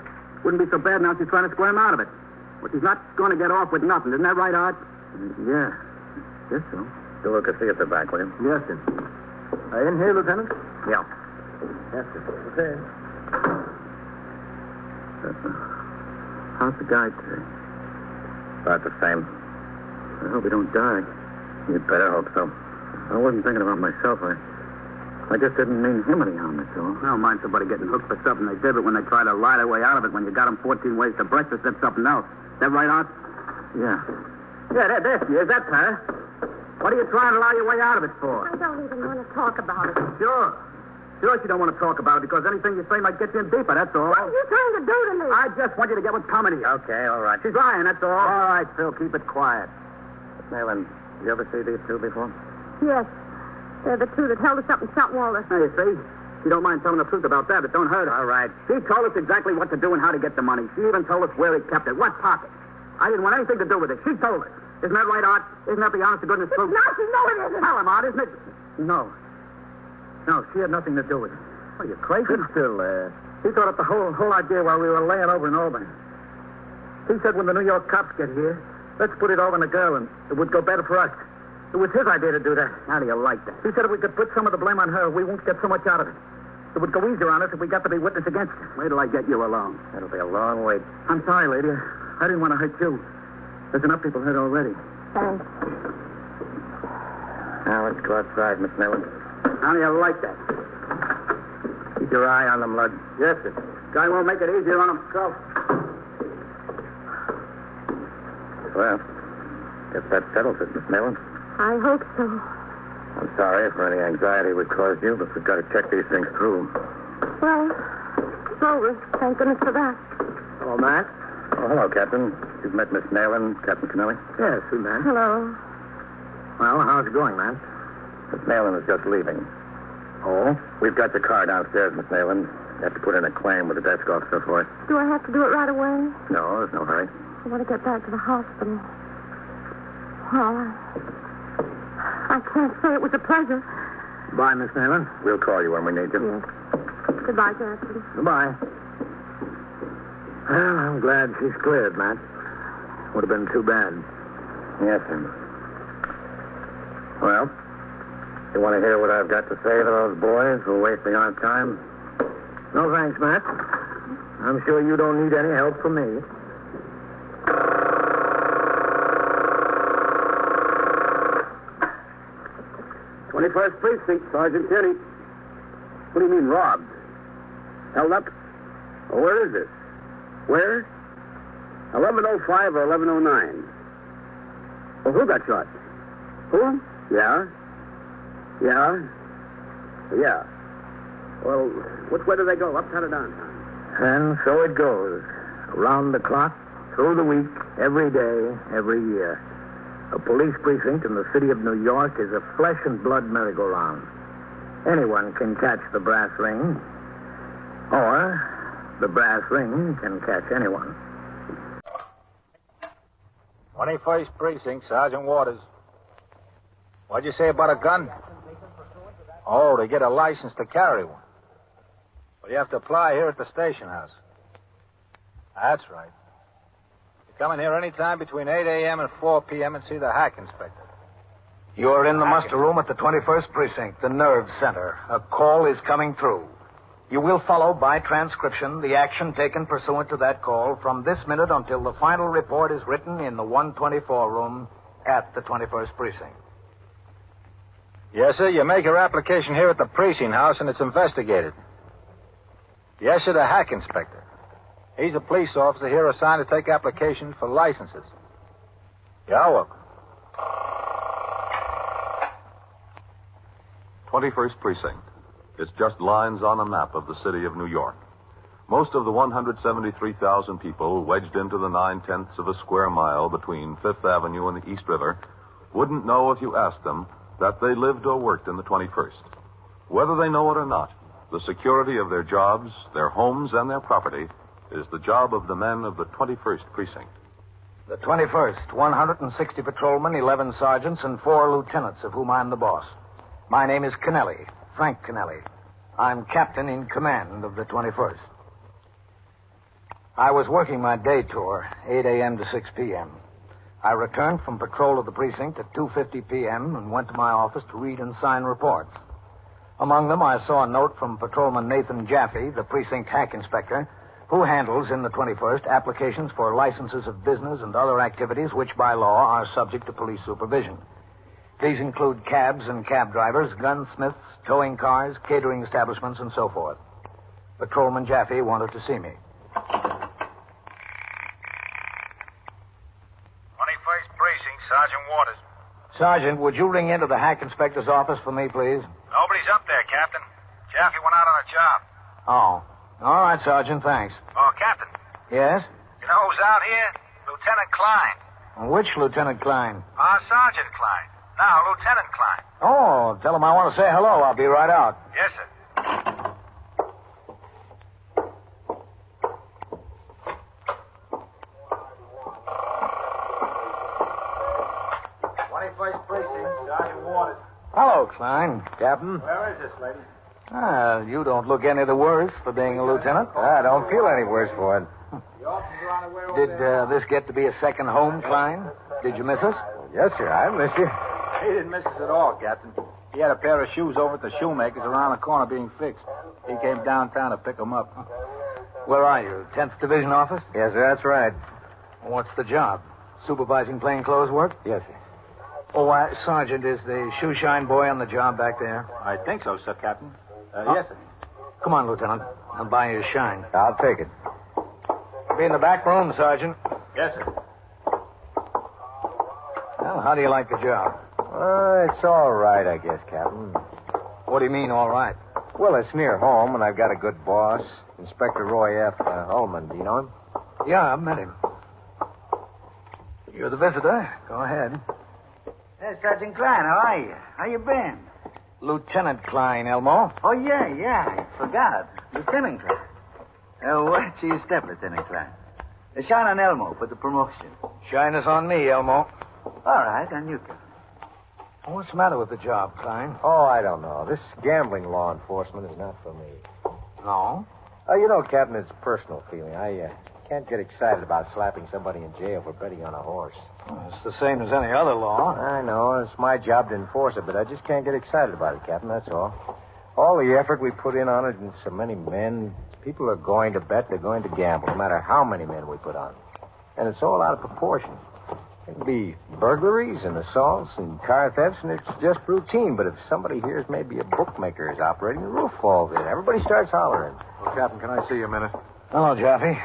Wouldn't be so bad now she's trying to square him out of it. But she's not going to get off with nothing. Isn't that right, Art? Yeah. Guess so. Do look at the back, will you? Yes, sir. In here, Lieutenant? Yeah. Yes, sir. Okay. How's the guy today? About the same. I hope he don't die. You'd better hope so. I wasn't thinking about myself. I just didn't mean him any harm, that's all. I don't mind somebody getting hooked for something they did, but when they try to lie their way out of it, when you got them 14 ways to breakfast, that's something else. Is that right, Art? Yeah. Yeah, there she is. That's her. What are you trying to lie your way out of it for? I don't even want to talk about it. Sure. Sure she don't want to talk about it because anything you say might get you in deeper, that's all. What are you trying to do to me? I just want you to get what's coming to you. Okay, all right. She's lying, that's all. All right, Phil, keep it quiet. Nayland, you ever see these two before? Yes. They're the two that held us up in St. Walter. Now, you see? She don't mind telling the truth about that. It don't hurt her. All right. She told us exactly what to do and how to get the money. She even told us where he kept it. What pocket? I didn't want anything to do with it. She told us. Isn't that right, Art? Isn't that the honest to goodness truth? It's not. No, it isn't. Tell him, Art, isn't it? No. No, she had nothing to do with it. Are you crazy? Sit still there. He thought up the whole idea while we were laying over in Albany. He said when the New York cops get here, let's put it over on the girl and it would go better for us. It was his idea to do that. How do you like that? He said if we could put some of the blame on her, we won't get so much out of it. It would go easier on us if we got to be witness against her. Wait till I get you along. That'll be a long wait. I'm sorry, lady. I didn't want to hurt you. There's enough people hurt already. Thanks. Now, let's go outside, Miss Nayland. How do you like that? Keep your eye on them, Lud. Yes, sir. Guy won't make it easier on himself. Well, Guess that settles it, Miss Nayland. I hope so. I'm sorry for any anxiety we caused you, but we've got to check these things through. Well, it's over. Thank goodness for that. Hello, Matt. Oh, hello, Captain. You've met Miss Nayland, Captain Kennelly? Yes, we met. Hello. Well, how's it going, man? Miss Nayland is just leaving. Oh? We've got your car downstairs, Miss Nayland. You have to put in a claim with the desk officer for it. Do I have to do it right away? No, there's no hurry. I want to get back to the hospital. Well, I can't say it was a pleasure. Bye, Miss Nayland. We'll call you when we need you. Yes. Goodbye, Captain. Goodbye. Well, I'm glad she's cleared, Matt. Would have been too bad. Yes, sir. Well, you want to hear what I've got to say to those boys who are wasting our time? No, thanks, Matt. I'm sure you don't need any help from me. "21st Precinct, Sergeant Tierney." What do you mean, robbed? Held up? Oh, where is this? Where? 11:05 or 11:09. Well, who got shot? Who? Yeah. Yeah. Yeah. Well, which way do they go, uptown or downtown? And so it goes. Around the clock, through the week, every day, every year. A police precinct in the city of New York is a flesh and blood merry-go-round. Anyone can catch the brass ring, or the brass ring can catch anyone. 21st Precinct, Sergeant Waters. What'd you say about a gun? Oh, to get a license to carry one. Well, you have to apply here at the station house. That's right. You come in here any time between 8 a.m. and 4 p.m. and see the hack inspector. You're in the muster room at the 21st Precinct, the nerve center. A call is coming through. You will follow by transcription the action taken pursuant to that call from this minute until the final report is written in the 124 room at the 21st Precinct. Yes, sir. You make your application here at the precinct house and it's investigated. Yes, sir, the hack inspector. He's a police officer here assigned to take applications for licenses. You're welcome. 21st Precinct. It's just lines on a map of the city of New York. Most of the 173,000 people wedged into the 9/10 of a square mile between Fifth Avenue and the East River wouldn't know if you asked them that they lived or worked in the 21st. Whether they know it or not, the security of their jobs, their homes, and their property is the job of the men of the 21st Precinct. The 21st, 160 patrolmen, 11 sergeants, and 4 lieutenants, of whom I'm the boss. My name is Kennelly, Frank Kennelly. I'm captain in command of the 21st. I was working my day tour, 8 a.m. to 6 p.m. I returned from patrol of the precinct at 2:50 p.m. and went to my office to read and sign reports. Among them, I saw a note from Patrolman Nathan Jaffe, the precinct hack inspector, who handles in the 21st applications for licenses of business and other activities which by law are subject to police supervision. These include cabs and cab drivers, gunsmiths, towing cars, catering establishments, and so forth. Patrolman Jaffe wanted to see me. 21st Precinct, Sergeant Waters. Sergeant, would you ring into the hack inspector's office for me, please? Nobody's up there, Captain. Jaffe went out on a job. Oh. All right, Sergeant, thanks. Oh, Captain, Yes? you know who's out here? Lieutenant Klein. Which Lieutenant Klein? Sergeant Klein. Now, Lieutenant Klein. Oh, tell him I want to say hello. I'll be right out. Yes, sir. Hello, Klein. Captain. Where is this lady? You don't look any the worse for being a lieutenant. I don't feel any worse for it. The officers are on the way over Did there. this get to be a second home, Klein? Did you miss us? Yes, sir. I miss you. He didn't miss us at all, Captain. He had a pair of shoes over at the shoemaker's around the corner being fixed. He came downtown to pick them up. Where are you? 10th Division office? Yes, sir. That's right. What's the job? Supervising plainclothes work? Yes, sir. Oh, Sergeant, is the shoe shine boy on the job back there? I think so, sir, Captain. Yes, sir. Come on, Lieutenant. I'll buy you a shine. I'll take it. Be in the back room, Sergeant. Yes, sir. Well, how do you like the job? It's all right, I guess, Captain. What do you mean, all right? Well, it's near home, and I've got a good boss. Inspector Roy F. Ullman. Do you know him? Yeah, I've met him. You're the visitor. Go ahead. Hey, Sergeant Klein, how are you? How you been? Lieutenant Klein, Elmo. Oh, yeah, I forgot. Lieutenant Klein. Watch your step, Lieutenant Klein. Shine on Elmo for the promotion. Shine is on me, Elmo. All right, on you, Captain. What's the matter with the job, Klein? Oh, I don't know. This gambling law enforcement is not for me. No? You know, Captain, it's a personal feeling. I can't get excited about slapping somebody in jail for betting on a horse. Well, it's the same as any other law. I know. It's my job to enforce it, but I just can't get excited about it, Captain, that's all. All the effort we put in on it and so many men, people are going to bet, they're going to gamble, no matter how many men we put on. And it's all out of proportion. It'll be burglaries and assaults and car thefts, and it's just routine. But if somebody hears maybe a bookmaker is operating, the roof falls in. Everybody starts hollering. Well, Captain, can I see you a minute? Hello, Jaffe.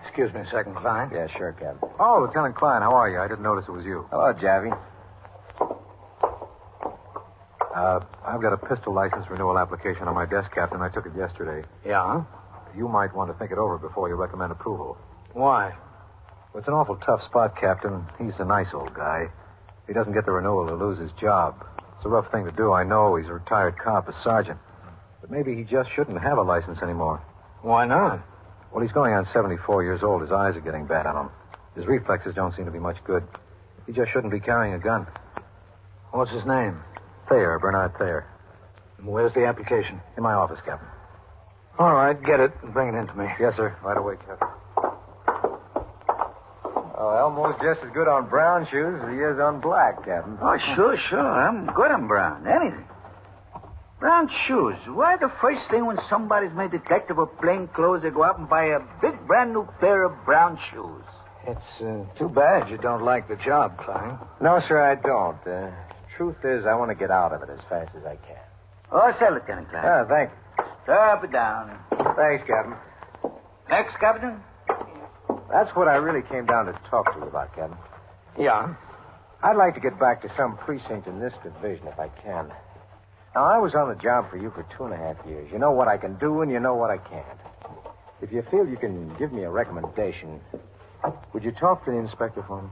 Excuse me a second, Klein. Yeah, sure, Captain. Oh, Lieutenant Klein, how are you? I didn't notice it was you. Hello, Jaffe. I've got a pistol license renewal application on my desk, Captain. I took it yesterday. Yeah? You might want to think it over before you recommend approval. Why? Well, it's an awful tough spot, Captain. He's a nice old guy. If he doesn't get the renewal, he'll lose his job. It's a rough thing to do, I know. He's a retired cop, a sergeant. But maybe he just shouldn't have a license anymore. Why not? Well, he's going on 74 years old. His eyes are getting bad on him. His reflexes don't seem to be much good. He just shouldn't be carrying a gun. What's his name? Thayer, Bernard Thayer. Where's the application? In my office, Captain. All right, get it and bring it in to me. Yes, sir. Right away, Captain. Oh, Elmo's just as good on brown shoes as he is on black, Captain. Oh, sure. I'm good on brown. Anything. Brown shoes. Why the first thing when somebody's made detective of plain clothes, they go out and buy a big brand new pair of brown shoes? It's too bad you don't like the job, Klein. No, sir, I don't. Truth is, I want to get out of it as fast as I can. Oh, sir, Lieutenant Klein. Yeah, thank you. Up and down. Thanks, Captain. Next, Captain. That's what I really came down to talk to you about, Captain. Yeah? I'd like to get back to some precinct in this division if I can. Now, I was on the job for you for 2.5 years. You know what I can do and you know what I can't. If you feel you can give me a recommendation, would you talk to the inspector for me?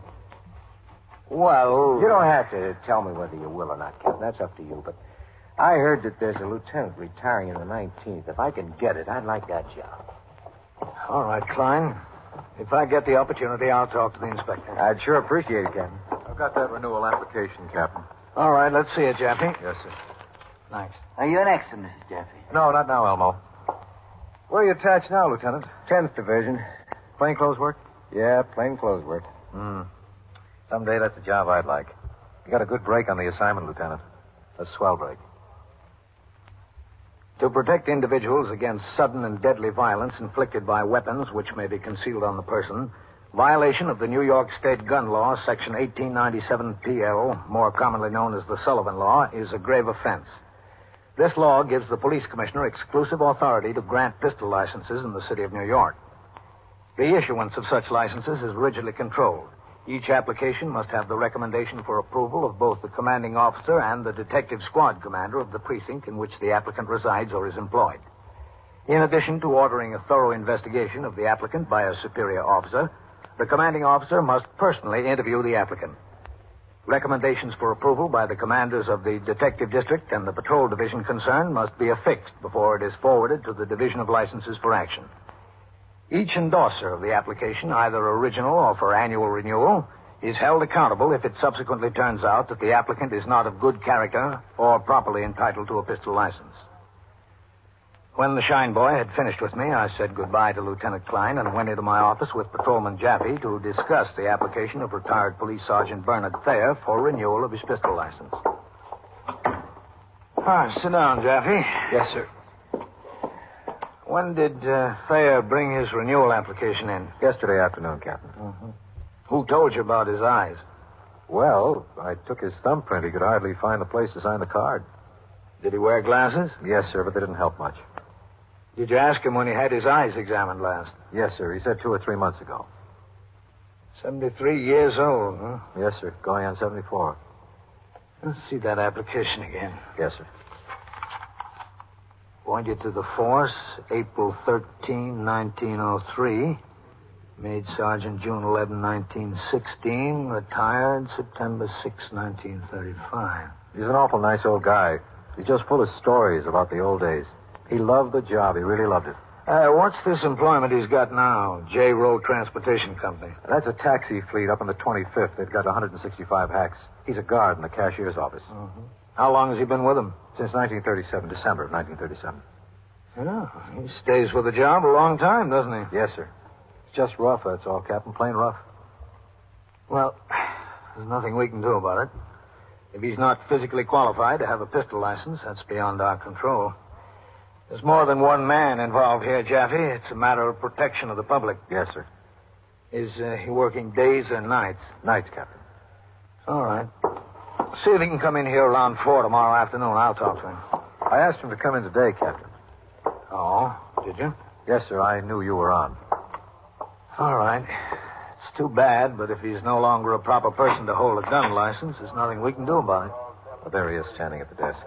Well... You don't have to tell me whether you will or not, Captain. That's up to you. But I heard that there's a lieutenant retiring in the 19th. If I can get it, I'd like that job. All right, Klein. If I get the opportunity, I'll talk to the inspector. I'd sure appreciate it, Captain. I've got that renewal application, Captain. All right, let's see it, Jaffe. Yes, sir. Thanks. You're next, Mrs. Jaffe. No, not now, Elmo. Where are you attached now, Lieutenant? 10th Division. Plainclothes work? Yeah, plain clothes work. Someday that's a job I'd like. You got a good break on the assignment, Lieutenant. A swell break. To protect individuals against sudden and deadly violence inflicted by weapons which may be concealed on the person, violation of the New York State Gun Law, Section 1897 PL, more commonly known as the Sullivan Law, is a grave offense. This law gives the police commissioner exclusive authority to grant pistol licenses in the city of New York. The issuance of such licenses is rigidly controlled. Each application must have the recommendation for approval of both the commanding officer and the detective squad commander of the precinct in which the applicant resides or is employed. In addition to ordering a thorough investigation of the applicant by a superior officer, the commanding officer must personally interview the applicant. Recommendations for approval by the commanders of the detective district and the patrol division concerned must be affixed before it is forwarded to the Division of Licenses for action. Each endorser of the application, either original or for annual renewal, is held accountable if it subsequently turns out that the applicant is not of good character or properly entitled to a pistol license. When the Shine Boy had finished with me, I said goodbye to Lieutenant Klein and went into my office with Patrolman Jaffe to discuss the application of retired Police Sergeant Bernard Thayer for renewal of his pistol license. Sit down, Jaffe. Yes, sir. When did Thayer bring his renewal application in? Yesterday afternoon, Captain. Mm-hmm. Who told you about his eyes? Well, I took his thumbprint. He could hardly find the place to sign the card. Did he wear glasses? Yes, sir, but they didn't help much. Did you ask him when he had his eyes examined last? Yes, sir. He said 2 or 3 months ago. 73 years old, huh? Yes, sir. Going on 74. Let's see that application again. Yes, sir. Appointed to the force April 13, 1903. Made sergeant June 11, 1916. Retired September 6, 1935. He's an awful nice old guy. He's just full of stories about the old days. He loved the job. He really loved it. What's this employment he's got now? J. Road Transportation Company. That's a taxi fleet up on the 25th. They've got 165 hacks. He's a guard in the cashier's office. Mm-hmm. How long has he been with them? Since 1937, December of 1937. Yeah, he stays with the job a long time, doesn't he? Yes, sir. It's just rough, that's all, Captain. Plain rough. Well, there's nothing we can do about it. If he's not physically qualified to have a pistol license, that's beyond our control. There's more than one man involved here, Jaffe. It's a matter of protection of the public. Yes, sir. Is he working days or nights? Nights, Captain. All right. See if he can come in here around 4 tomorrow afternoon. I'll talk to him. I asked him to come in today, Captain. Oh, did you? Yes, sir. I knew you were on. All right. It's too bad, but if he's no longer a proper person to hold a gun license, there's nothing we can do about it. Well, there he is, standing at the desk.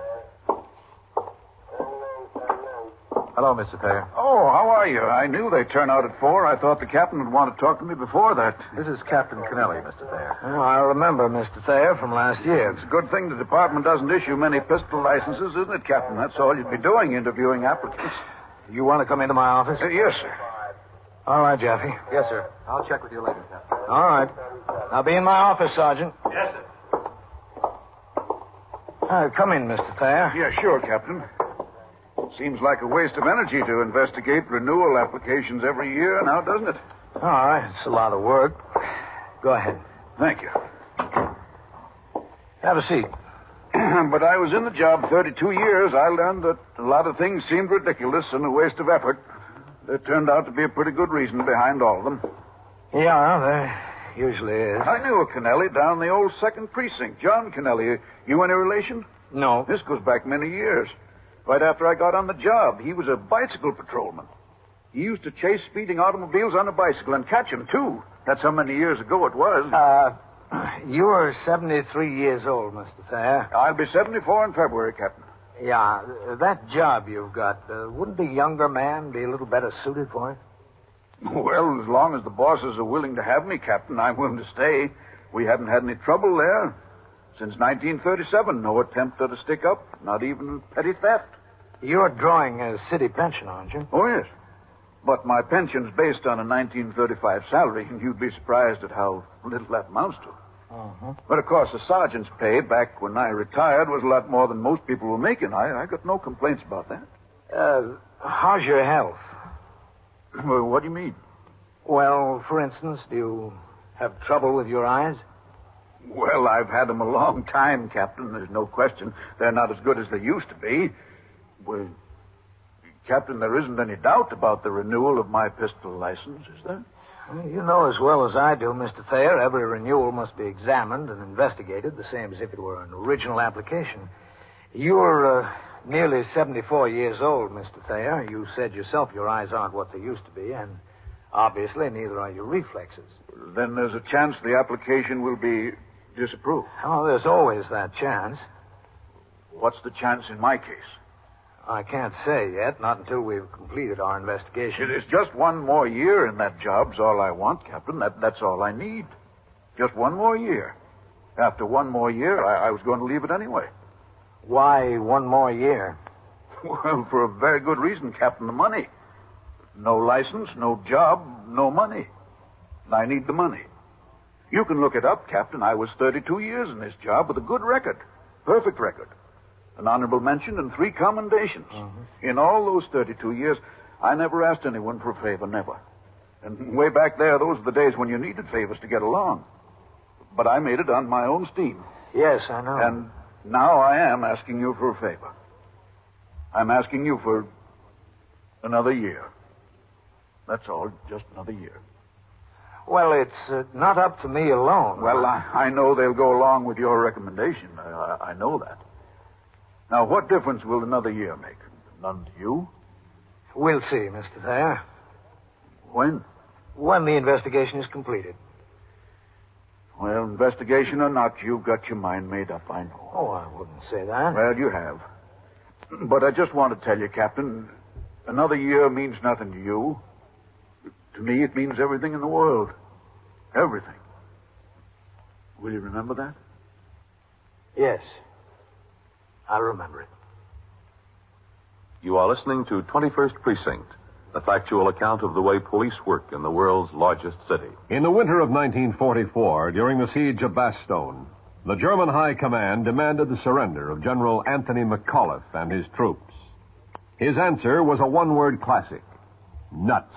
Hello, Mr. Thayer. Oh, how are you? I knew they'd turn out at 4. I thought the captain would want to talk to me before that. This is Captain Kennelly, Mr. Thayer. Oh, I remember Mr. Thayer from last year. It's a good thing the department doesn't issue many pistol licenses, isn't it, Captain? That's all you'd be doing, interviewing applicants. You want to come into my office? Yes, sir. All right, Jaffe. Yes, sir. I'll check with you later, Captain. All right. I'll be in my office, Sergeant. Yes, sir. Come in, Mr. Thayer. Yeah, sure, Captain. Seems like a waste of energy to investigate renewal applications every year now, doesn't it? All right. It's a lot of work. Go ahead. Thank you. Have a seat. But I was in the job 32 years. I learned that a lot of things seemed ridiculous and a waste of effort. There turned out to be a pretty good reason behind all of them. Yeah, there usually is. I knew a Kennelly down the old 2nd Precinct. John Kennelly. You any relation? No. This goes back many years. Right after I got on the job, he was a bicycle patrolman. He used to chase speeding automobiles on a bicycle and catch them, too. That's how many years ago it was. You're 73 years old, Mr. Thayer. I'll be 74 in February, Captain. Yeah, that job you've got, wouldn't a younger man be a little better suited for it? Well, as long as the bosses are willing to have me, Captain, I'm willing to stay. We haven't had any trouble there. Since 1937, no attempt at a stick-up, not even petty theft. You're drawing a city pension, aren't you? Oh, yes. But my pension's based on a 1935 salary, and you'd be surprised at how little that amounts to. Uh-huh. But, of course, the sergeant's pay back when I retired was a lot more than most people were making. I got no complaints about that. How's your health? Well, what do you mean? Well, for instance, do you have trouble with your eyes? Well, I've had them a long time, Captain. There's no question. They're not as good as they used to be. Well, Captain, there isn't any doubt about the renewal of my pistol license, is there? You know as well as I do, Mr. Thayer, every renewal must be examined and investigated, the same as if it were an original application. You're nearly 74 years old, Mr. Thayer. You said yourself your eyes aren't what they used to be, and obviously neither are your reflexes. Then there's a chance the application will be disapproved. Oh, there's always that chance. What's the chance in my case? I can't say yet, not until we've completed our investigation. It is just one more year in that job's all I want, Captain. That's all I need. Just one more year. After one more year, I was going to leave it anyway. Why one more year? Well, for a very good reason, Captain, the money. No license, no job, no money. I need the money. You can look it up, Captain. I was 32 years in this job with a good record. Perfect record. An honorable mention and 3 commendations. Mm-hmm. In all those 32 years, I never asked anyone for a favor, never. And way back there, those were the days when you needed favors to get along. But I made it on my own steam. Yes, I know. And now I am asking you for a favor. I'm asking you for another year. That's all, just another year. Well, it's not up to me alone. Well, I know they'll go along with your recommendation. I know that. Now, what difference will another year make? None to you? We'll see, Mr. Thayer. When? When the investigation is completed. Well, investigation or not, you've got your mind made up, I know. Oh, I wouldn't say that. Well, you have. But I just want to tell you, Captain, another year means nothing to you. To me, it means everything in the world. Everything. Will you remember that? Yes. I'll remember it. You are listening to 21st Precinct, a factual account of the way police work in the world's largest city. In the winter of 1944, during the siege of Bastogne, the German High Command demanded the surrender of General Anthony McAuliffe and his troops. His answer was a one-word classic: nuts.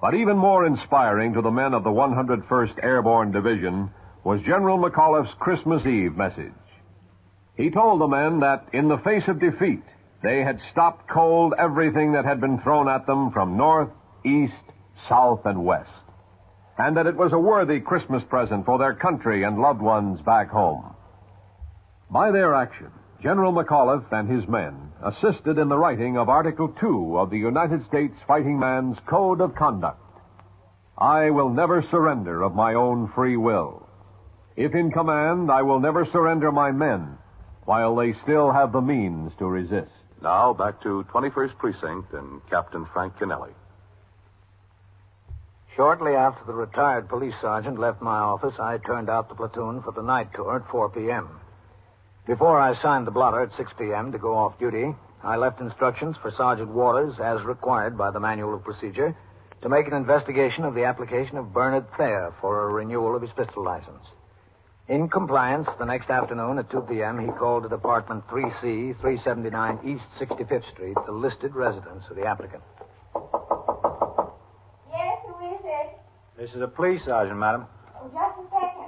But even more inspiring to the men of the 101st Airborne Division was General McAuliffe's Christmas Eve message. He told the men that, in the face of defeat, they had stopped cold everything that had been thrown at them from north, east, south, and west, and that it was a worthy Christmas present for their country and loved ones back home. By their action, General McAuliffe and his men assisted in the writing of Article 2 of the United States Fighting Man's Code of Conduct. I will never surrender of my own free will. If in command, I will never surrender my men while they still have the means to resist. Now, back to 21st Precinct and Captain Frank Kennelly. Shortly after the retired police sergeant left my office, I turned out the platoon for the night tour at 4 p.m. Before I signed the blotter at 6 p.m. to go off duty, I left instructions for Sergeant Waters, as required by the Manual of Procedure, to make an investigation of the application of Bernard Thayer for a renewal of his pistol license. In compliance, the next afternoon at 2 p.m., he called at apartment 3C, 379 East 65th Street, the listed residence of the applicant. Yes, who is it? This is a police sergeant, madam. Oh, just a second.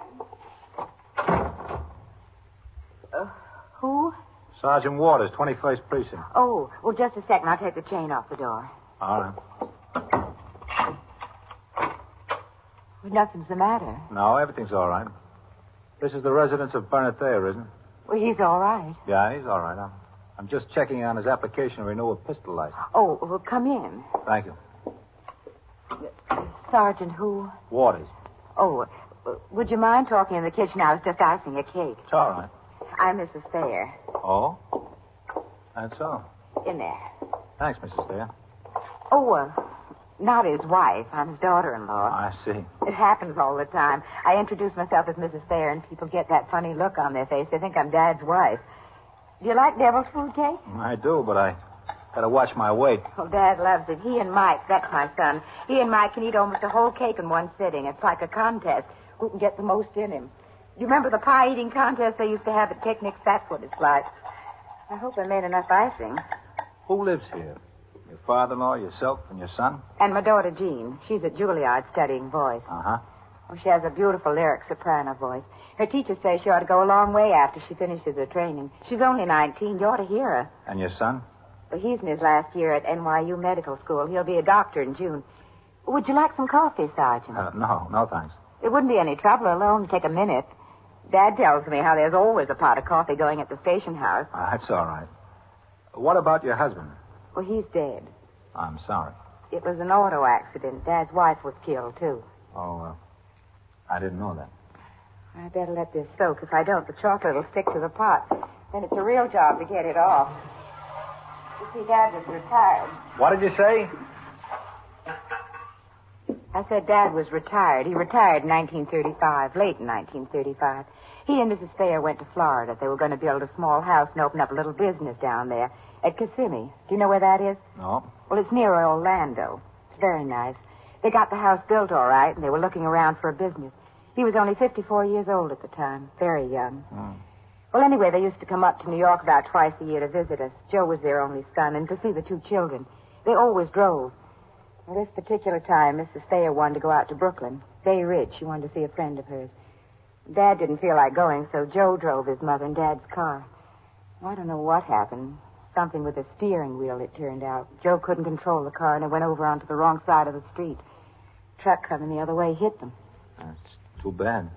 Who? Sergeant Waters, 21st Precinct. Oh, well, just a second. I'll take the chain off the door. All right. Well, nothing's the matter. No, everything's all right. This is the residence of Bernard Thayer, isn't it? Well, he's all right. Yeah, he's all right. I'm just checking on his application to renew a pistol license. Oh, well, come in. Thank you. Sergeant who? Waters. Oh, would you mind talking in the kitchen? I was just icing a cake. It's all right. I'm Mrs. Thayer. Oh? That's all. In there. Thanks, Mrs. Thayer. Oh, not his wife. I'm his daughter-in-law. I see. It happens all the time. I introduce myself as Mrs. Thayer, and people get that funny look on their face. They think I'm Dad's wife. Do you like devil's food cake? I do, but I gotta watch my weight. Oh, Dad loves it. He and Mike, that's my son. He and Mike can eat almost a whole cake in one sitting. It's like a contest. Who can get the most in him? You remember the pie-eating contest they used to have at picnics? That's what it's like. I hope I made enough icing. Who lives here? Your father-in-law, yourself, and your son? And my daughter, Jean. She's at Juilliard studying voice. Uh-huh. Oh, she has a beautiful lyric soprano voice. Her teacher says she ought to go a long way after she finishes her training. She's only 19. You ought to hear her. And your son? Well, he's in his last year at NYU Medical School. He'll be a doctor in June. Would you like some coffee, Sergeant? No, thanks. It wouldn't be any trouble. It'll only take a minute. Dad tells me how there's always a pot of coffee going at the station house. That's all right. What about your husband? Well, he's dead. I'm sorry. It was an auto accident. Dad's wife was killed, too. Oh, I didn't know that. I better let this soak. If I don't, the chocolate will stick to the pot. Then it's a real job to get it off. You see, Dad was retired. What did you say? I said Dad was retired. He retired in 1935, late in 1935. He and Mrs. Thayer went to Florida. They were going to build a small house and open up a little business down there at Kissimmee. Do you know where that is? No. Well, it's near Orlando. It's very nice. They got the house built all right, and they were looking around for a business. He was only 54 years old at the time, very young. Well, anyway, they used to come up to New York about twice a year to visit us. Joe was their only son, and to see the two children. They always drove. Well, this particular time, Mrs. Thayer wanted to go out to Brooklyn. Bay Ridge. She wanted to see a friend of hers. Dad didn't feel like going, so Joe drove his mother in Dad's car. Well, I don't know what happened. Something with the steering wheel, it turned out. Joe couldn't control the car, and it went over onto the wrong side of the street. Truck coming the other way hit them. That's too bad.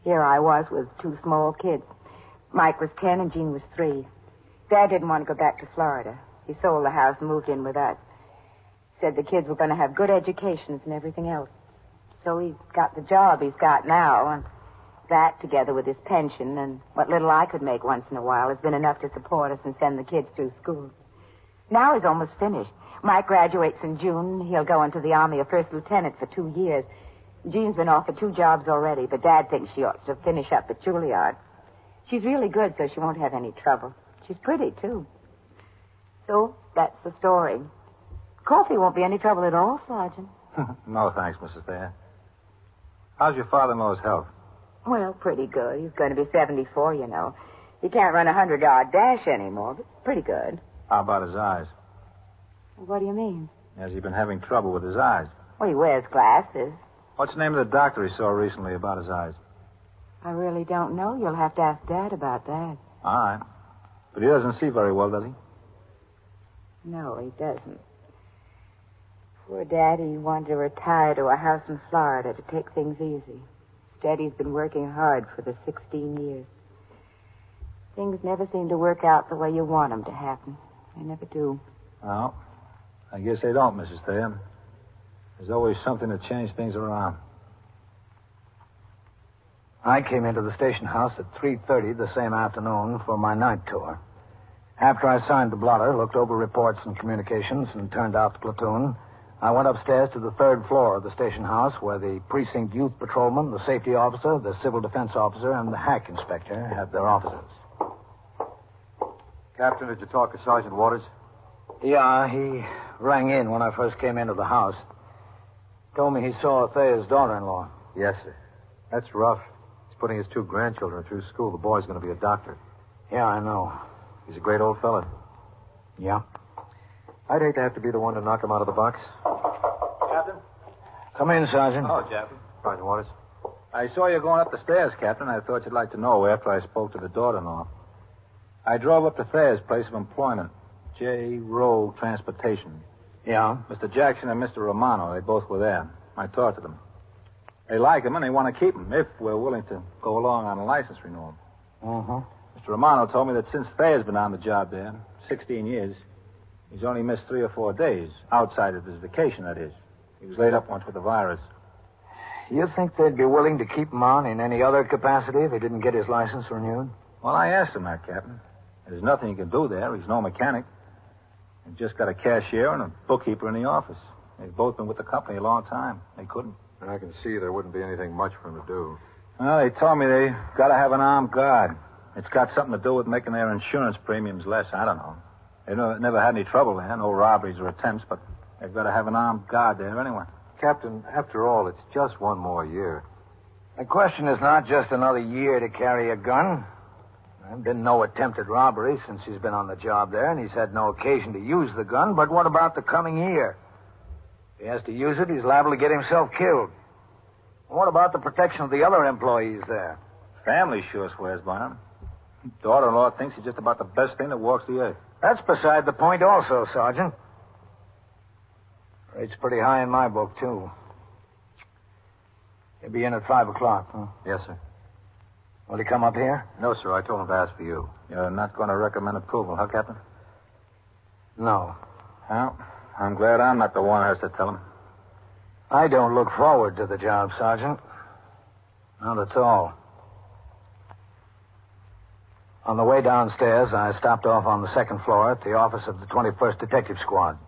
Here I was with two small kids. Mike was 10 and Jean was 3. Dad didn't want to go back to Florida. He sold the house and moved in with us. Said the kids were going to have good educations and everything else. So he's got the job he's got now, and that, together with his pension and what little I could make once in a while, has been enough to support us and send the kids through school. Now he's almost finished. Mike graduates in June. He'll go into the Army, a first lieutenant, for 2 years. Jean's been offered 2 jobs already, but Dad thinks she ought to finish up at Juilliard. She's really good, so she won't have any trouble. She's pretty, too. So, that's the story. Coffee won't be any trouble at all, Sergeant. No, thanks, Mrs. Thayer. How's your father-in-law's health? Well, pretty good. He's going to be 74, you know. He can't run a 100-yard dash anymore, but pretty good. How about his eyes? What do you mean? Has he been having trouble with his eyes? Well, he wears glasses. What's the name of the doctor he saw recently about his eyes? I really don't know. You'll have to ask Dad about that. All right. But he doesn't see very well, does he? No, he doesn't. Poor Daddy wanted to retire to a house in Florida to take things easy. Instead, he's been working hard for the 16 years. Things never seem to work out the way you want them to happen. They never do. Well, I guess they don't, Mrs. Thayer. There's always something to change things around. I came into the station house at 3:30 the same afternoon for my night tour. After I signed the blotter, looked over reports and communications, and turned out the platoon, I went upstairs to the 3rd floor of the station house where the precinct youth patrolman, the safety officer, the civil defense officer, and the hack inspector had their offices. Captain, did you talk to Sergeant Waters? Yeah, he rang in when I first came into the house. Told me he saw Thayer's daughter-in-law. Yes, sir. That's rough. He's putting his 2 grandchildren through school. The boy's going to be a doctor. Yeah, I know. He's a great old fella. Yeah. I'd hate to have to be the one to knock him out of the box. Captain? Come in, Sergeant. Oh, Captain. Sergeant Waters. I saw you going up the stairs, Captain. I thought you'd like to know after I spoke to the daughter-in-law. I drove up to Thayer's place of employment, J. Rowe Transportation. Yeah? Mr. Jackson and Mr. Romano, they both were there. I talked to them. They like him and they want to keep him if we're willing to go along on a license renewal. Uh-huh. Mr. Romano told me that since Thayer's been on the job there, 16 years, he's only missed 3 or 4 days, outside of his vacation, that is. He was laid up once with the virus. You think they'd be willing to keep him on in any other capacity if he didn't get his license renewed? Well, I asked him that, Captain. There's nothing he can do there. He's no mechanic. He's just got a cashier and a bookkeeper in the office. They've both been with the company a long time. They couldn't. I can see there wouldn't be anything much for him to do. Well, they told me they got to have an armed guard. It's got something to do with making their insurance premiums less. I don't know. They've never had any trouble there, no robberies or attempts, but they've got to have an armed guard there anyway. Captain, after all, it's just 1 more year. The question is not just another year to carry a gun. There's been no attempted robbery since he's been on the job there, and he's had no occasion to use the gun. But what about the coming year? If he has to use it, he's liable to get himself killed. What about the protection of the other employees there? Family sure swears by him. Daughter-in-law thinks he's just about the best thing that walks the earth. That's beside the point also, Sergeant. Rate's pretty high in my book, too. He'll be in at 5 o'clock, huh? Yes, sir. Will he come up here? No, sir. I told him to ask for you. You're not going to recommend approval, huh, Captain? No. Well, I'm glad I'm not the one who has to tell him. I don't look forward to the job, Sergeant. Not at all. On the way downstairs, I stopped off on the 2nd floor at the office of the 21st Detective Squad.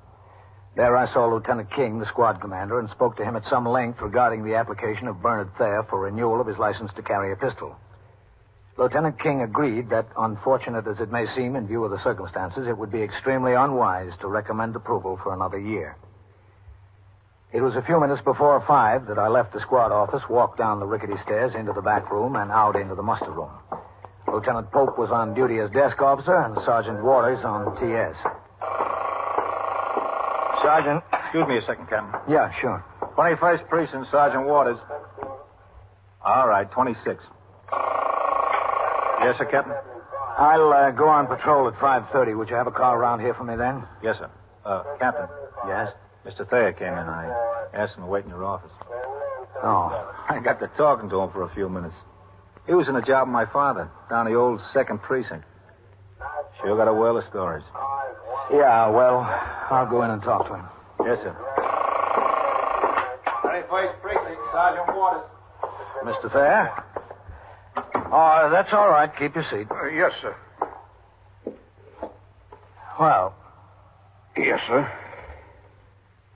There I saw Lieutenant King, the squad commander, and spoke to him at some length regarding the application of Bernard Thayer for renewal of his license to carry a pistol. Lieutenant King agreed that, unfortunate as it may seem in view of the circumstances, it would be extremely unwise to recommend approval for another year. It was a few minutes before 5 that I left the squad office, walked down the rickety stairs into the back room, and out into the muster room. Lieutenant Pope was on duty as desk officer, and Sergeant Waters on TS. Sergeant. Excuse me a second, Captain. Yeah, sure. 21st Precinct, Sergeant Waters. All right, 26. Yes, sir, Captain? I'll go on patrol at 5:30. Would you have a car around here for me then? Yes, sir. Captain. Yes? Mr. Thayer came in. I asked him to wait in your office. Oh. I got to talking to him for a few minutes. He was in a job with my father, down the old 2nd Precinct. Sure got a whirl of stories. Yeah, well, I'll go in and talk to him. Yes, sir. 21st Precinct, Sergeant Waters. Mr. Thayer? Oh, that's all right. Keep your seat. Yes, sir. Well, Yes, sir.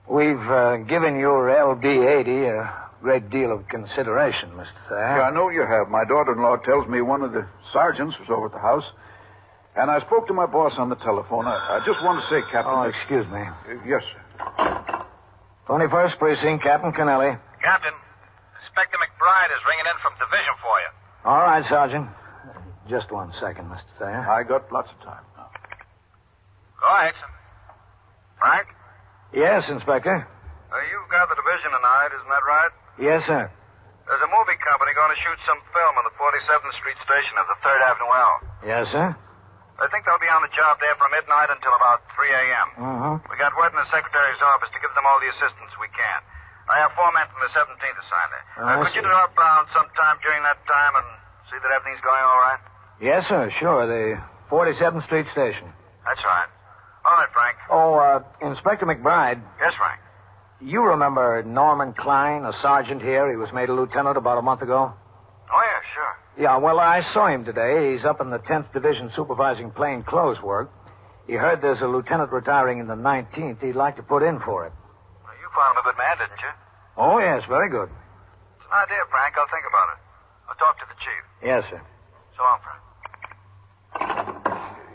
we've given your LD-80 a great deal of consideration, Mr. Thayer. Yeah, I know you have. My daughter-in-law tells me one of the sergeants was over at the house, and I spoke to my boss on the telephone. I just want to say, Captain... Oh, excuse me. Yes, sir. 21st Precinct, Captain Kennelly. Captain, Inspector McBride is ringing in from division for you. All right, Sergeant. Just 1 second, Mr. Thayer. I got lots of time now. Go ahead, sir. Frank? Yes, Inspector. You've got the division tonight, isn't that right? Yes, sir. There's a movie company going to shoot some film on the 47th Street station of the 3rd Avenue L. Yes, sir. I think they'll be on the job there from midnight until about 3 a.m. Mm-hmm. We got word in the secretary's office to give them all the assistance we can. I have 4 men from the 17th assigned there. Could you drop down sometime during that time and see that everything's going all right? Yes, sir, sure. The 47th Street station. That's right. All right, Frank. Oh, Inspector McBride. Yes, Frank. You remember Norman Klein, a sergeant here? He was made a lieutenant about a month ago. Oh, yeah, sure. Yeah, well, I saw him today. He's up in the 10th Division supervising plain clothes work. He heard there's a lieutenant retiring in the 19th. He'd like to put in for it. Well, you found him a good man, didn't you? Oh, yes, very good. It's an idea, Frank. I'll think about it. I'll talk to the chief. Yes, sir. So long, Frank.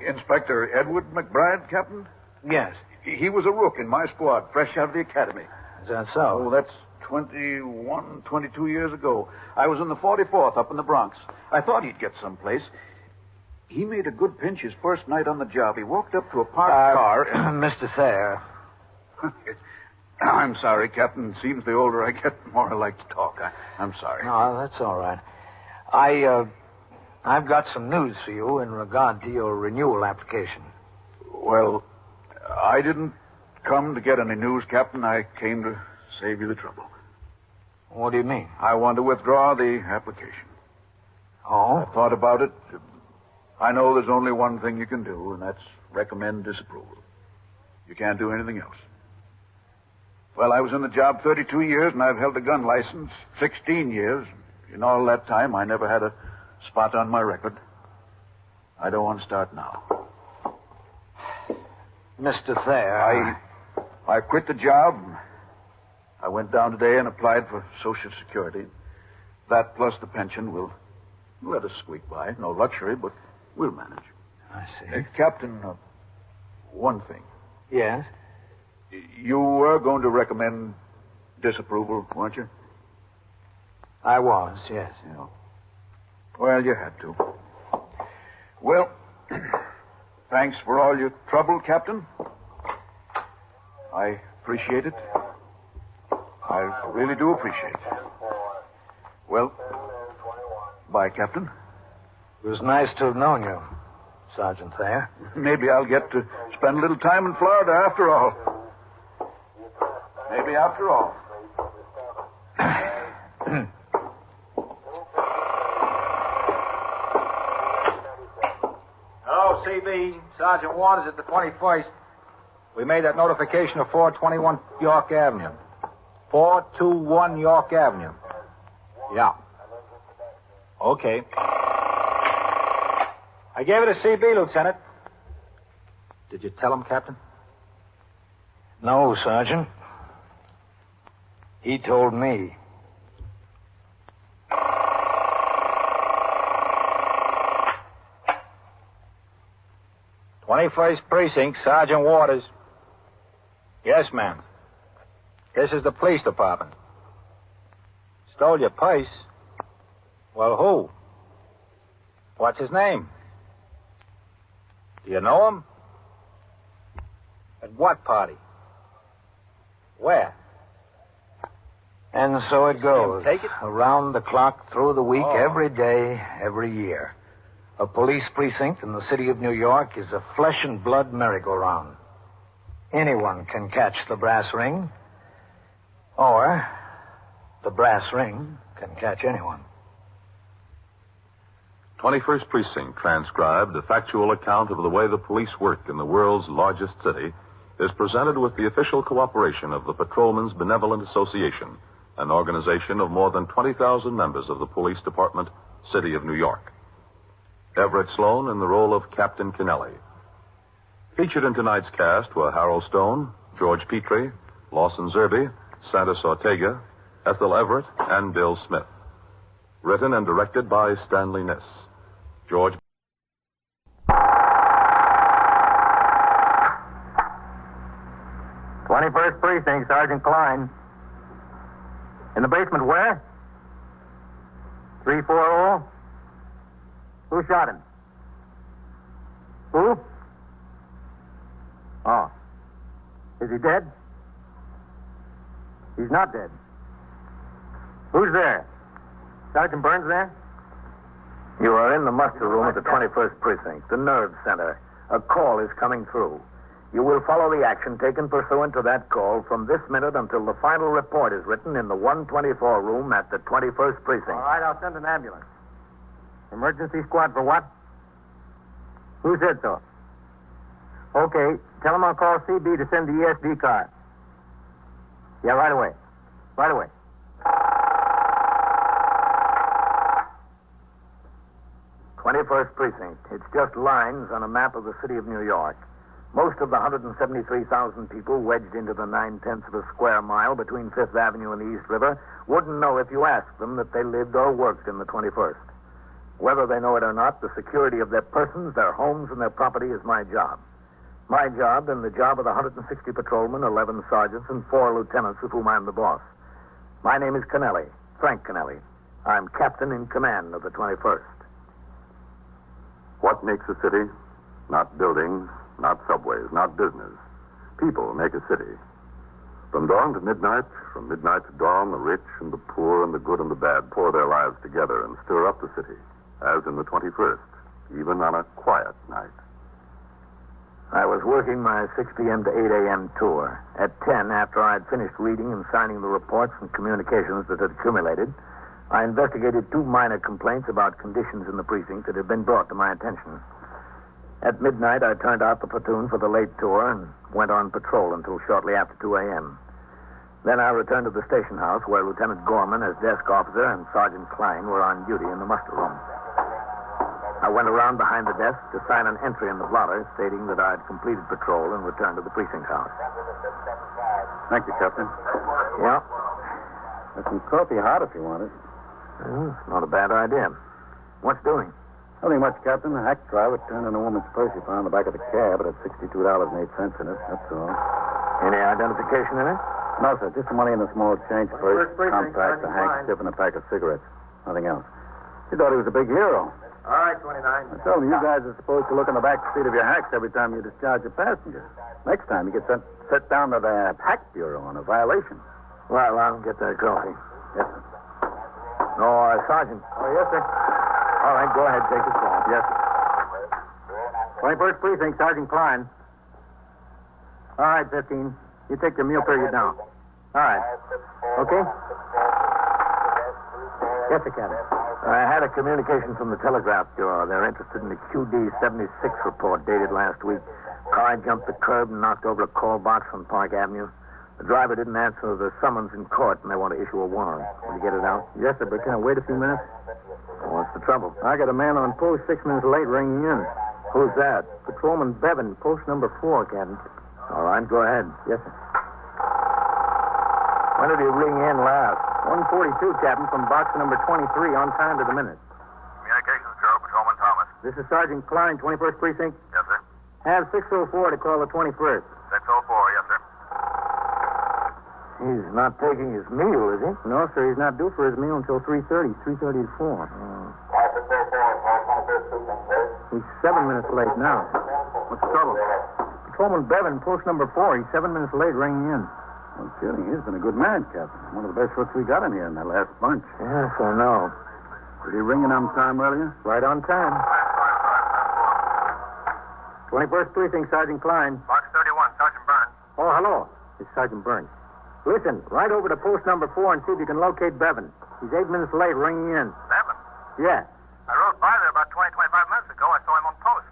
Inspector Edward McBride, Captain? Yes. He was a rook in my squad, fresh out of the academy. Is that so? Oh, that's 21, 22 years ago. I was in the 44th up in the Bronx. I thought he'd get someplace. He made a good pinch his first night on the job. He walked up to a parked car and... Mr. Thayer. I'm sorry, Captain. Seems the older I get, the more I like to talk. I'm sorry. No, that's all right. I've got some news for you in regard to your renewal application. Well, I didn't come to get any news, Captain. I came to save you the trouble. What do you mean? I want to withdraw the application. Oh? I thought about it. I know there's only one thing you can do, and that's recommend disapproval. You can't do anything else. Well, I was in the job 32 years, and I've held a gun license 16 years. In all that time, I never had a spot on my record. I don't want to start now. Mr. Thayer. I quit the job. I went down today and applied for Social Security. That plus the pension will let us squeak by. No luxury, but we'll manage. I see. Captain, one thing. Yes? You were going to recommend disapproval, weren't you? I was, yes. Yeah. Well, you had to. Well, thanks for all your trouble, Captain. I appreciate it. I really do appreciate it. Well, bye, Captain. It was nice to have known you, Sergeant Thayer. Maybe I'll get to spend a little time in Florida after all. Maybe after all. Hello, CB. Sergeant Waters at the 21st. We made that notification of 421 York Avenue. 421 York Avenue. Yeah. Okay. I gave it a CB, Lieutenant. Did you tell him, Captain? No, Sergeant. He told me. "21st Precinct, Sergeant Waters." Yes, ma'am. This is the police department. Stole your purse? Well, who? What's his name? Do you know him? At what party? Where? And so it goes. Take it? Around the clock, through the week, every day, every year. A police precinct in the city of New York is a flesh and blood merry-go-round. Anyone can catch the brass ring, or the brass ring can catch anyone. 21st Precinct transcribed a factual account of the way the police work in the world's largest city is presented with the official cooperation of the Patrolmen's Benevolent Association, an organization of more than 20,000 members of the police department, City of New York. Everett Sloane in the role of Captain Kennelly. Featured in tonight's cast were Harold Stone, George Petrie, Lawson Zerby, Santos Ortega, Ethel Everett, and Bill Smith. Written and directed by Stanley Niss. George. "21st Precinct, Sergeant Klein. In the basement where? 340? Who shot him? Who? Oh. Is he dead? He's not dead. Who's there? Sergeant Burns there? You are in the muster room at the 21st Precinct, the nerve center. A call is coming through. You will follow the action taken pursuant to that call from this minute until the final report is written in the 124 room at the 21st Precinct. All right, I'll send an ambulance. Emergency squad for what? Who said so? Okay, tell them I'll call CB to send the ESD car. Yeah, right away. Right away. 21st Precinct. It's just lines on a map of the city of New York. Most of the 173,000 people wedged into the 9/10 of a square mile between 5th Avenue and the East River wouldn't know if you asked them that they lived or worked in the 21st. Whether they know it or not, the security of their persons, their homes, and their property is my job. My job and the job of the 160 patrolmen, 11 sergeants, and 4 lieutenants of whom I'm the boss. My name is Kennelly, Frank Kennelly. I'm captain in command of the 21st. What makes a city? Not buildings, not subways, not business. People make a city. From dawn to midnight, from midnight to dawn, the rich and the poor and the good and the bad pour their lives together and stir up the city, as in the 21st, even on a quiet night. I was working my 6 p.m. to 8 a.m. tour. At 10, after I had finished reading and signing the reports and communications that had accumulated, I investigated 2 minor complaints about conditions in the precinct that had been brought to my attention. At midnight, I turned out the platoon for the late tour and went on patrol until shortly after 2 a.m. Then I returned to the station house where Lieutenant Gorman, as desk officer, and Sergeant Klein were on duty in the muster room. I went around behind the desk to sign an entry in the blotter stating that I had completed patrol and returned to the precinct house. Thank you, Captain. Yeah? There's some coffee hot if you want it. Well, it's not a bad idea. What's doing? Nothing much, Captain. The hack driver turned in a woman's purse he found in the back of the cab. It had $62.08 in it. That's all. Any identification in it? No, sir. Just the money in a small change purse, compact, a handkerchief, and a pack of cigarettes. Nothing else. He thought he was a big hero. All right, 29. I told him you guys are supposed to look in the back seat of your hacks every time you discharge a passenger. Next time you get sent down to the hack bureau on a violation. Well, I'll get that coffee. Yes, sir. No, Sergeant. Oh, yes, sir. All right, go ahead. Take the call. Yes, sir. 21st Precinct, Sergeant Klein. All right, 15. You take your meal period now. All right. Okay? Yes, sir, Captain. I had a communication from the Telegraph Bureau. They're interested in the QD-76 report dated last week. Car jumped the curb and knocked over a call box on Park Avenue. The driver didn't answer the summons in court, and they want to issue a warrant. Will you get it out? Yes, sir, but can I wait a few minutes? What's the trouble? I got a man on post 6 minutes late ringing in. Who's that? Patrolman Bevan, post number 4, Captain. All right, go ahead. Yes, sir. When did he ring in last? 142, Captain, from box number 23, on time to the minute. Communications Bureau, Patrolman Thomas. This is Sergeant Klein, 21st Precinct. Yes, sir. Have 604 to call the 21st. 604, yes, sir. He's not taking his meal, is he? No, sir, he's not due for his meal until 3:30. 3:30 to 4. He's 7 minutes late now. What's the trouble? Patrolman Bevan, post number 4. He's 7 minutes late ringing in. No kidding. He's been a good man, Captain. One of the best hooks we got in here in that last bunch. Yes, I know. Did he ring in on time earlier? Right on time. 21st Precinct, Sergeant Klein. Box 31, Sergeant Burns. Oh, hello. It's Sergeant Burns. Listen, right over to post number 4 and see if you can locate Bevan. He's 8 minutes late ringing in. Bevan? Yeah. I rode by there about 20, 25 minutes ago. I saw him on post.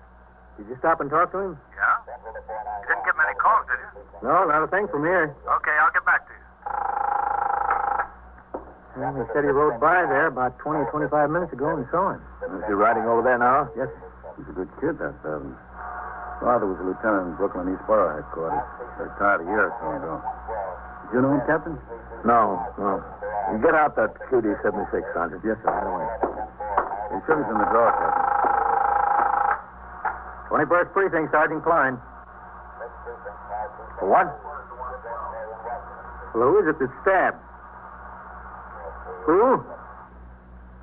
Did you stop and talk to him? Yeah? You didn't give him any calls, did you? No, not a thing from here. Okay, I'll get back to you. Well, he said he rode by there about 20 or 25 minutes ago and saw him. Is he riding over there now? Yes, He's a good kid, that Bevan. Father was a lieutenant in Brooklyn East Borough headquarters. Retired a year or so ago. Did you know him, Captain? No. You get out that QD-76, Sergeant. Yes, sir, right away. He should have in the drawer, Captain. 21st Precinct, Sergeant Klein. For what? Well, who is it that stabbed? Who?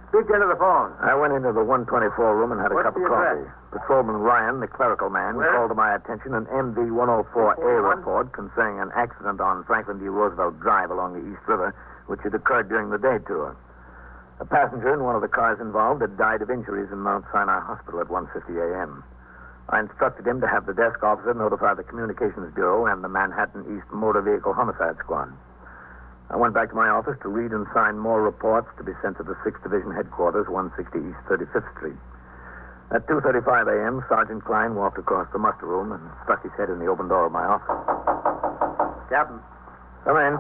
Speak into the phone. I went into the 124 room and had a What's cup of the coffee. address? Patrolman Ryan, the clerical man, Where? called to my attention an MV-104A report concerning an accident on Franklin D. Roosevelt Drive along the East River, which had occurred during the day tour. A passenger in one of the cars involved had died of injuries in Mount Sinai Hospital at 1:50 a.m. I instructed him to have the desk officer notify the Communications Bureau and the Manhattan East Motor Vehicle Homicide Squad. I went back to my office to read and sign more reports to be sent to the 6th Division Headquarters, 160 East 35th Street. At 2:35 a.m., Sergeant Klein walked across the muster room and stuck his head in the open door of my office. Captain. Come in.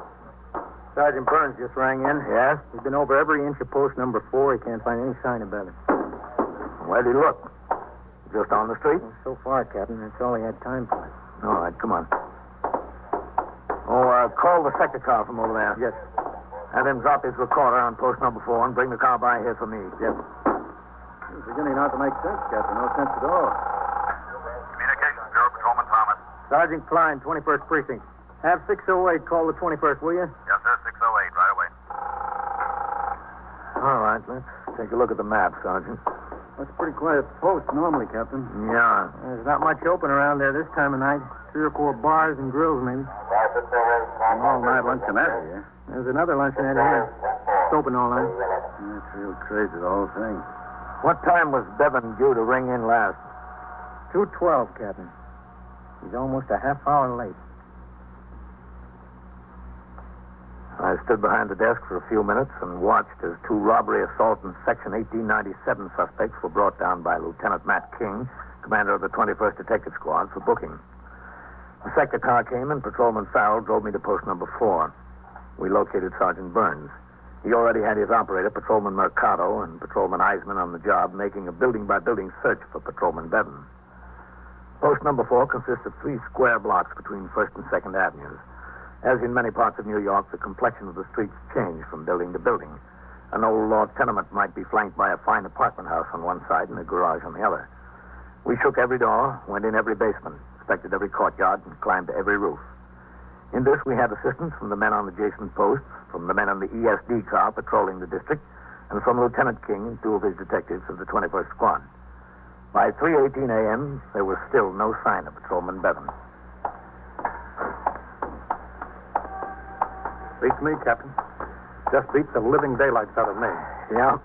Sergeant Burns just rang in. Yes? He's been over every inch of post number 4. He can't find any sign of Bevan. Where'd he look? Just on the street? So far, Captain, that's all he had time for. All right, come on. Call the sector car from over there. Yes. Have him drop his recorder on post number 4 and bring the car by here for me. Yes. It's beginning not to make sense, Captain. No sense at all. Communications Bureau, Patrolman Thomas. Sergeant Klein, 21st Precinct. Have 608 call the 21st, will you? Yes, sir, 608, right away. All right, let's take a look at the map, Sergeant. That's a pretty quiet post normally, Captain. Yeah. There's not much open around there this time of night. 3 or 4 bars and grills, maybe. An all-night luncheonette here. There's another luncheonette here. It's open all night. That's real crazy, the whole thing. What time was Bevan due to ring in last? 2:12, Captain. He's almost a half hour late. I stood behind the desk for a few minutes and watched as 2 robbery, assault, and Section 1897 suspects were brought down by Lieutenant Matt King, commander of the 21st Detective Squad, for booking. The sector car came and Patrolman Farrell drove me to post number 4. We located Sergeant Burns. He already had his operator, Patrolman Mercado, and Patrolman Eisman on the job, making a building-by-building search for Patrolman Bevan. Post number 4 consists of 3 square blocks between 1st and 2nd Avenues. As in many parts of New York, the complexion of the streets change from building to building. An old law tenement might be flanked by a fine apartment house on one side and a garage on the other. We shook every door, went in every basement, inspected every courtyard, and climbed to every roof. In this, we had assistance from the men on adjacent posts, from the men on the ESD car patrolling the district, and from Lieutenant King and 2 of his detectives of the 21st Squad. By 3:18 a.m., there was still no sign of Patrolman Bevan. Beats me, Captain. Just beats the living daylights out of me. Yeah?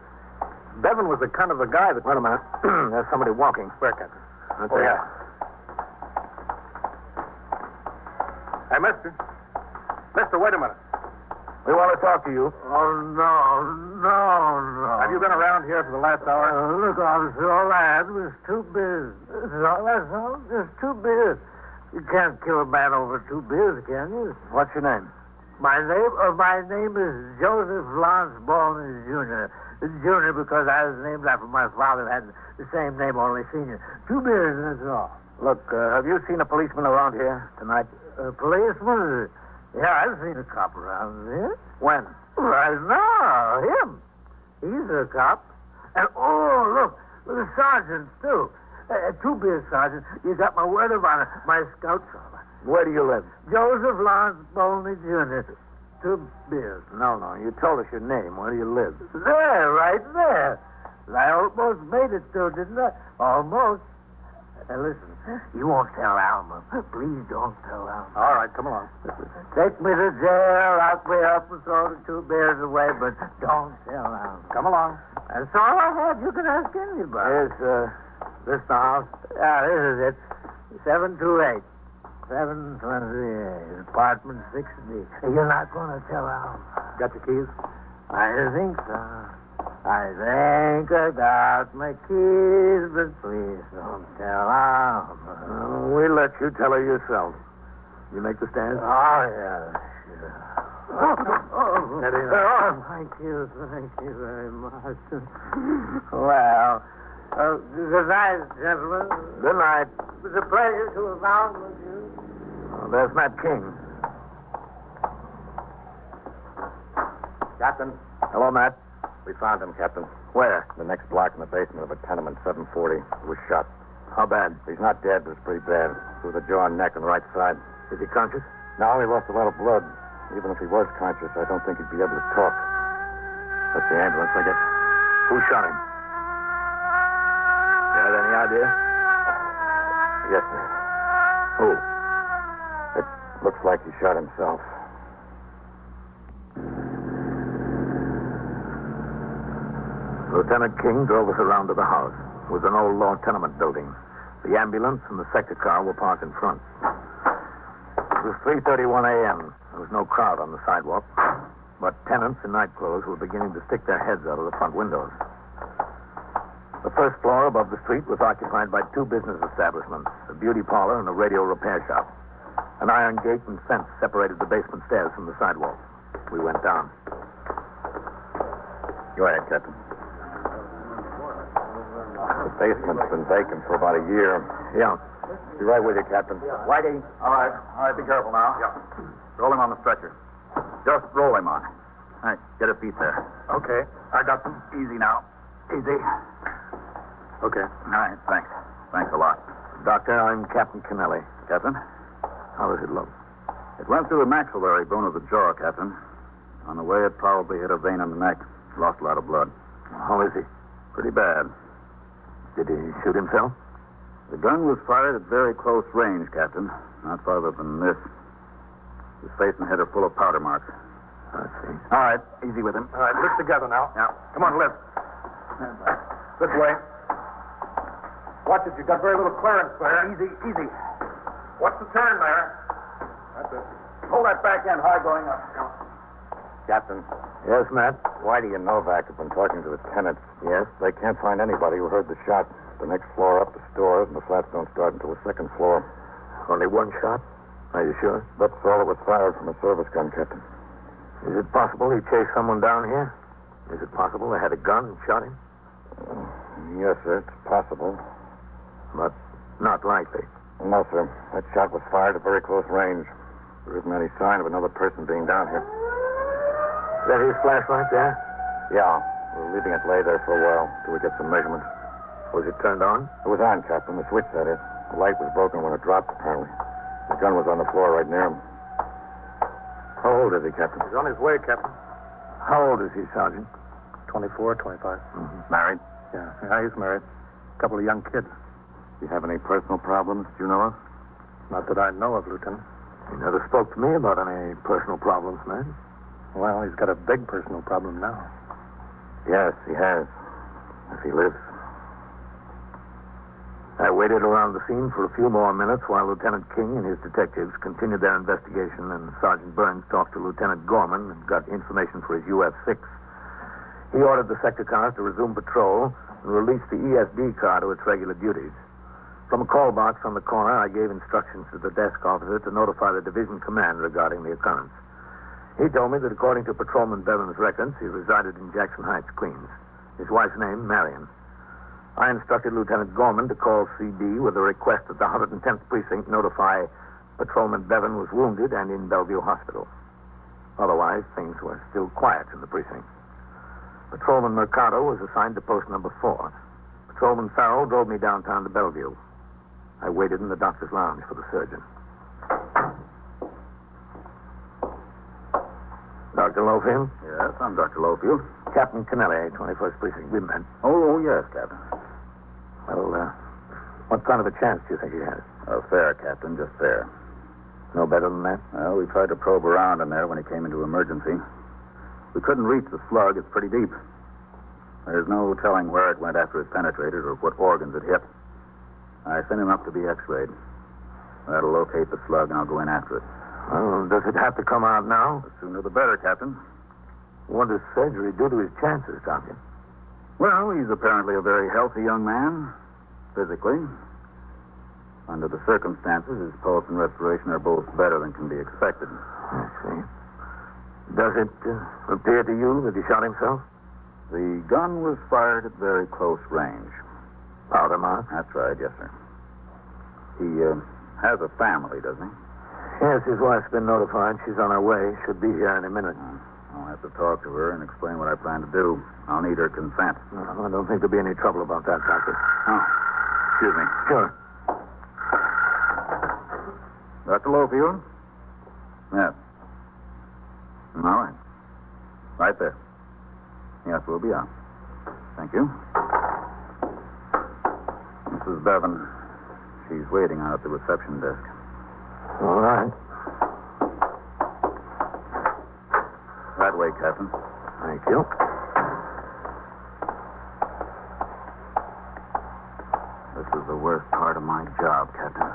Bevan was the kind of a guy that... Wait a minute. There's somebody walking. Where, Captain? That's Oh, it. yeah. Hey, mister. Mister, wait a minute. We want to talk to you. Oh, no. Have you been around here for the last hour? Look, officer, all I had was 2 beers. That's all. Just 2 beers. You can't kill a man over 2 beers, can you? What's your name? My name is Joseph Lance Baldwin Jr. Junior because I was named after my father who had the same name, only senior. 2 beers, and that's all. Look, have you seen a policeman around here tonight? A policeman? Yeah, I've seen a cop around here. When? Right now, him. He's a cop. And, oh, look, the sergeants, too. 2 beers, Sergeant. You got my word of honor. My scout's honor. Where do you live? Joseph Lance Baldwin Jr. 2 beers. No. You told us your name. Where do you live? There, right there. I almost made it, too, didn't I? Almost. Listen, you won't tell Alma. Please don't tell Alma. All right, come along. Take me to jail, lock me up, and throw the 2 beers away, but don't tell Alma. Come along. That's all I had. You can ask anybody. Is this the house? Yeah, this is it. 728. 728. Apartment 6B. You're not going to tell Alma. Got your keys? I think so. I think I got my keys, but please don't tell Alma. We'll let you tell her yourself. You make the stand? Oh, yeah, sure. Thank you very much. Well, good night, gentlemen. Good night. It was a pleasure to have found with you. Oh, there's Matt King. Captain. Hello, Matt. We found him, Captain. Where? The next block in the basement of a tenement, 740. He was shot. How bad? He's not dead, but it's pretty bad. Through the jaw and neck and right side. Is he conscious? No, he lost a lot of blood. Even if he was conscious, I don't think he'd be able to talk. That's the ambulance, I guess. Who shot him? You have any idea? Yes, sir. Who? It looks like he shot himself. Lieutenant King drove us around to the house. It was an old law tenement building. The ambulance and the sector car were parked in front. It was 3:31 a.m. There was no crowd on the sidewalk, but tenants in night clothes were beginning to stick their heads out of the front windows. The first floor above the street was occupied by two business establishments, a beauty parlor and a radio repair shop. An iron gate and fence separated the basement stairs from the sidewalk. We went down. Go ahead, Captain. The basement's been vacant for about a year. Yeah. Be right with you, Captain. Whitey. All right, be careful now. Yeah. Roll him on the stretcher. Just roll him on. All right, get a feet there. Okay. I got them. Easy now. Easy. Okay. All right, thanks. Thanks a lot. Doctor, I'm Captain Kennelly. Captain? How does it look? It went through the maxillary bone of the jaw, Captain. On the way, it probably hit a vein in the neck. Lost a lot of blood. How is he? Pretty bad. Did he shoot himself? The gun was fired at very close range, Captain. Not farther than this. His face and head are full of powder marks. I see. All right, easy with him. All right, lift together now. Yeah. Come on, lift. This way. Watch it. You've got very little clearance there. Easy. What's the turn there? That's it. Hold that back end high going up. Captain. Yes, Matt? Whitey and Novak have been talking to the tenants. Yes? They can't find anybody who heard the shot. The next floor up, the stores, and the flats don't start until the second floor. Only one shot? Are you sure? That's all that was fired from a service gun, Captain. Is it possible he chased someone down here? Is it possible they had a gun and shot him? Yes, sir. It's possible. But not likely. No, sir. That shot was fired at very close range. There isn't any sign of another person being down here. Is that his flashlight there? Yeah. We're leaving it lay there for a while till we get some measurements. Was it turned on? It was on, Captain. The switch, that is. The light was broken when it dropped, apparently. The gun was on the floor right near him. How old is he, Captain? He's on his way, Captain. How old is he, Sergeant? 24, 25. Mm-hmm. Married? Yeah, he's married. A couple of young kids. Do you have any personal problems you know of? Not that I know of, Lieutenant. He never spoke to me about any personal problems, man. Well, he's got a big personal problem now. Yes, he has. If he lives. I waited around the scene for a few more minutes while Lieutenant King and his detectives continued their investigation, and Sergeant Burns talked to Lieutenant Gorman and got information for his UF-6. He ordered the sector cars to resume patrol and release the ESD car to its regular duties. From a call box on the corner, I gave instructions to the desk officer to notify the division command regarding the occurrence. He told me that according to Patrolman Bevan's records, he resided in Jackson Heights, Queens. His wife's name, Marion. I instructed Lieutenant Gorman to call CD with a request that the 110th Precinct notify Patrolman Bevan was wounded and in Bellevue Hospital. Otherwise, things were still quiet in the precinct. Patrolman Mercado was assigned to post number 4. Patrolman Farrell drove me downtown to Bellevue. I waited in the doctor's lounge for the surgeon. Dr. Lofield? Yes, I'm Dr. Lofield. Captain Kennelly, 21st Precinct. We met. Oh, yes, Captain. Well, what kind of a chance do you think he has? Fair, Captain, just fair. No better than that? Well, we tried to probe around in there when he came into emergency. We couldn't reach the slug. It's pretty deep. There's no telling where it went after it penetrated or what organs it hit. I sent him up to be x-rayed. That'll locate the slug, and I'll go in after it. Well, does it have to come out now? The sooner the better, Captain. What does surgery do to his chances, Doctor? Well, he's apparently a very healthy young man, physically. Under the circumstances, his pulse and respiration are both better than can be expected. I see. Does it appear to you that he shot himself? The gun was fired at very close range. Powder mark? That's right, yes, sir. He has a family, doesn't he? Yes, his wife's been notified. She's on her way. Should be here any minute. I'll have to talk to her and explain what I plan to do. I'll need her consent. No, I don't think there'll be any trouble about that, Doctor. Oh, excuse me. Sure. Dr. Lowfield? Yes. All right. Right there. Yes, we'll be out. Thank you. Mrs. Bevan. She's waiting out at the reception desk. All right. That way, Captain. Thank you. This is the worst part of my job, Captain.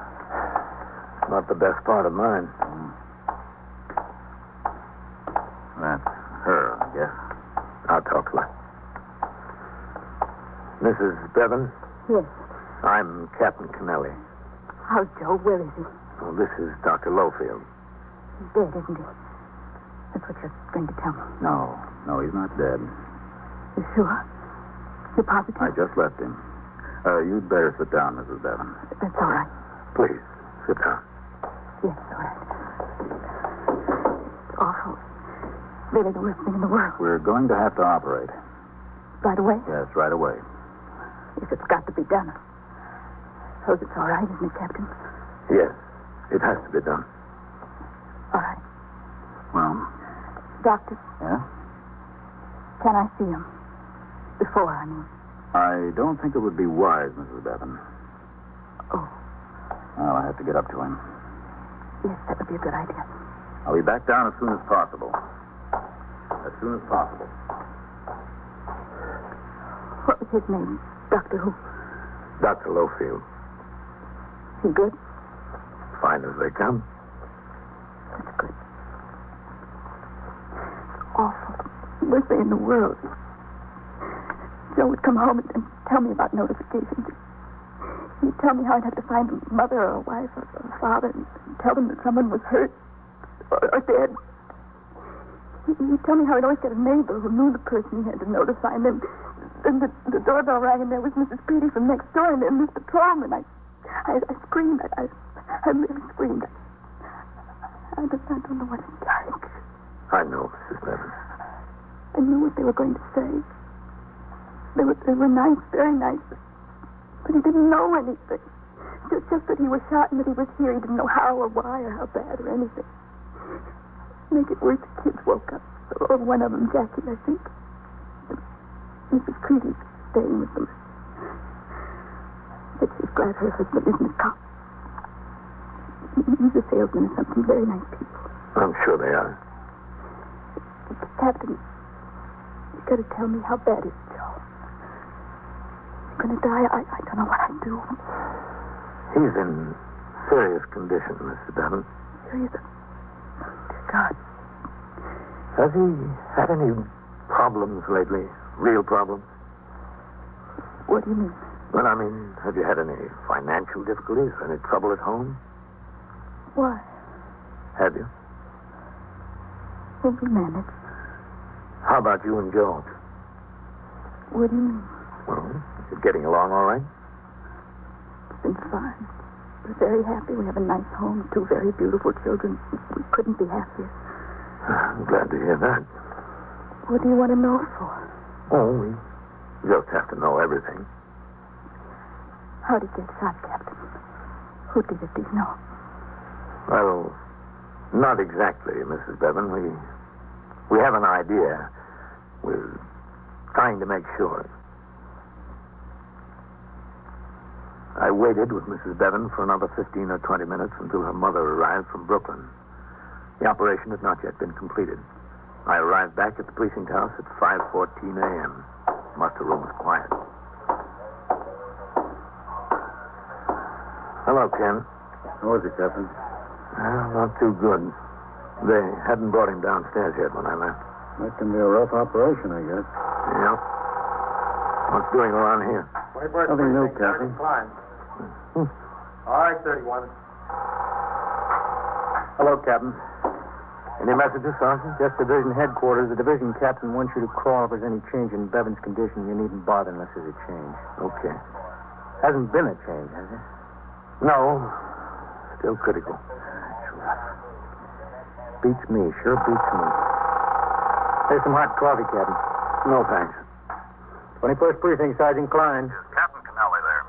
Not the best part of mine. That's her, I guess. I'll talk to her. Mrs. Bevan? Yes. I'm Captain Kennelly. How's Joe? Where is he? Well, this is Dr. Lowfield. He's dead, isn't he? That's what you're going to tell me. No, he's not dead. You sure? You're positive? I just left him. You'd better sit down, Mrs. Bevan. That's all right. Please, sit down. Yes, all right. It's awful. Really the worst thing in the world. We're going to have to operate. Right away? Yes, right away. If it's got to be done. I suppose it's all right, isn't it, Captain? Yes, it has to be done. All right. Well? Doctor? Yeah? Can I see him? Before, I mean. I don't think it would be wise, Mrs. Bevan. Oh. Well, I have to get up to him. Yes, that would be a good idea. I'll be back down as soon as possible. As soon as possible. What was his name? Doctor who? Dr. Lowfield. Is he good? Fine as they come. That's good. It's awful. The worst thing in the world. Joe would come home and tell me about notifications. He'd tell me how I'd have to find a mother or a wife or a father and tell them that someone was hurt or dead. He'd tell me how I'd always get a neighbor who knew the person he had to notify. And then the doorbell rang and there was Mrs. Petey from next door and then Mr. Patrolman. I screamed. I really screamed. I don't know what it's like. I know, Mrs. Bevan. I knew what they were going to say. They were nice, very nice. But he didn't know anything. Just that he was shot and that he was here. He didn't know how or why or how bad or anything. Make it worse, the kids woke up. Or one of them, Jackie, I think. Mrs. Creedy's staying with them. Said she's glad her husband isn't a cop. He's a salesman or something. Very nice people. I'm sure they are. Captain, you've got to tell me how bad is Joe. He's going to die. I don't know what I'd do. He's in serious condition, Mrs. Bevan. Serious? Dear God. Has he had any problems lately? Real problems? What do you mean? Well, I mean, have you had any financial difficulties? Any trouble at home? Why? Have you? Well, we managed. How about you and Joe? What do you mean? Well, is it getting along all right? It's been fine. We're very happy. We have a nice home, 2 very beautiful children. We couldn't be happier. I'm glad to hear that. What do you want to know for? Oh, we just have to know everything. How did he get shot, Captain? Who did it, do you know? Well, not exactly, Mrs. Bevan. We have an idea. We're trying to make sure. I waited with Mrs. Bevan for another 15 or 20 minutes until her mother arrived from Brooklyn. The operation had not yet been completed. I arrived back at the precinct house at 5:14 a.m. Muster room was quiet. Hello, Ken. How is it, Captain? Not too good. They hadn't brought him downstairs yet when I left. That can be a rough operation, I guess. Yeah. What's doing around here? Nothing new, Captain. All right, 31. Hello, Captain. Any messages, Sergeant? Just division headquarters. The division captain wants you to call if there's any change in Bevan's condition. You needn't bother unless there's a change. Okay. Hasn't been a change, has there? No. Still critical. Beats me. Sure beats me. There's some hot coffee, Captain. No, thanks. 21st Precinct, Sergeant Klein. Is Captain Kennelly there?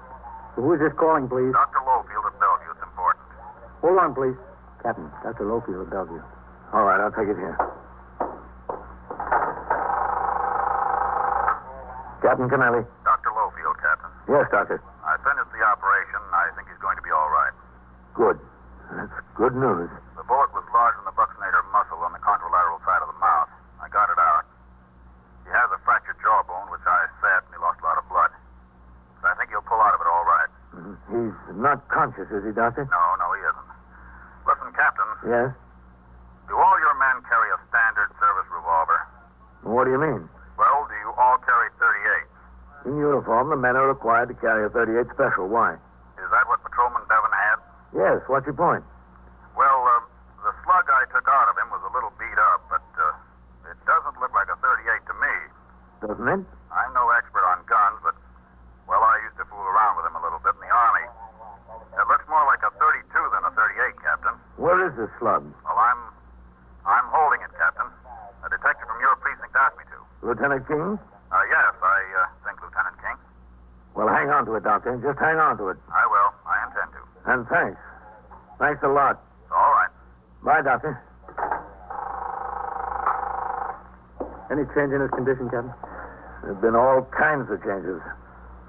Who is this calling, please? Dr. Lowfield at Bellevue. It's important. Hold on, please. Captain, Dr. Lowfield at Bellevue. All right, I'll take it here. Captain Kennelly. Dr. Lowfield, Captain. Yes, Doctor. I finished the operation. I think he's going to be all right. Good. That's good news. The bullet was lodged in the buccinator muscle on the contralateral side of the mouth. I got it out. He has a fractured jawbone, which I set, and he lost a lot of blood. So I think he'll pull out of it all right. Mm-hmm. He's not conscious, is he, Doctor? No, he isn't. Listen, Captain. Yes? Do all your men carry a standard service revolver? What do you mean? Well, do you all carry 38s? In uniform, the men are required to carry a 38 special. Why? Is that what Patrolman Bevan had? Yes. What's your point? Well, the slug I took out of him was a little beat up, but it doesn't look like a 38 to me. Doesn't it? I'm no expert on guns, but, well, I used to fool around with him a little bit in the Army. It looks more like a 32 than a 38, Captain. Where is this slug? Well, I'm holding it, Captain. A detective from your precinct asked me to. Lieutenant King? Yes, I think Lieutenant King. Well, hang on to it, Doctor. Just hang on to it. I will. I intend to. And thanks. Thanks a lot. All right. Bye, Doctor. Any change in his condition, Captain? There's been all kinds of changes.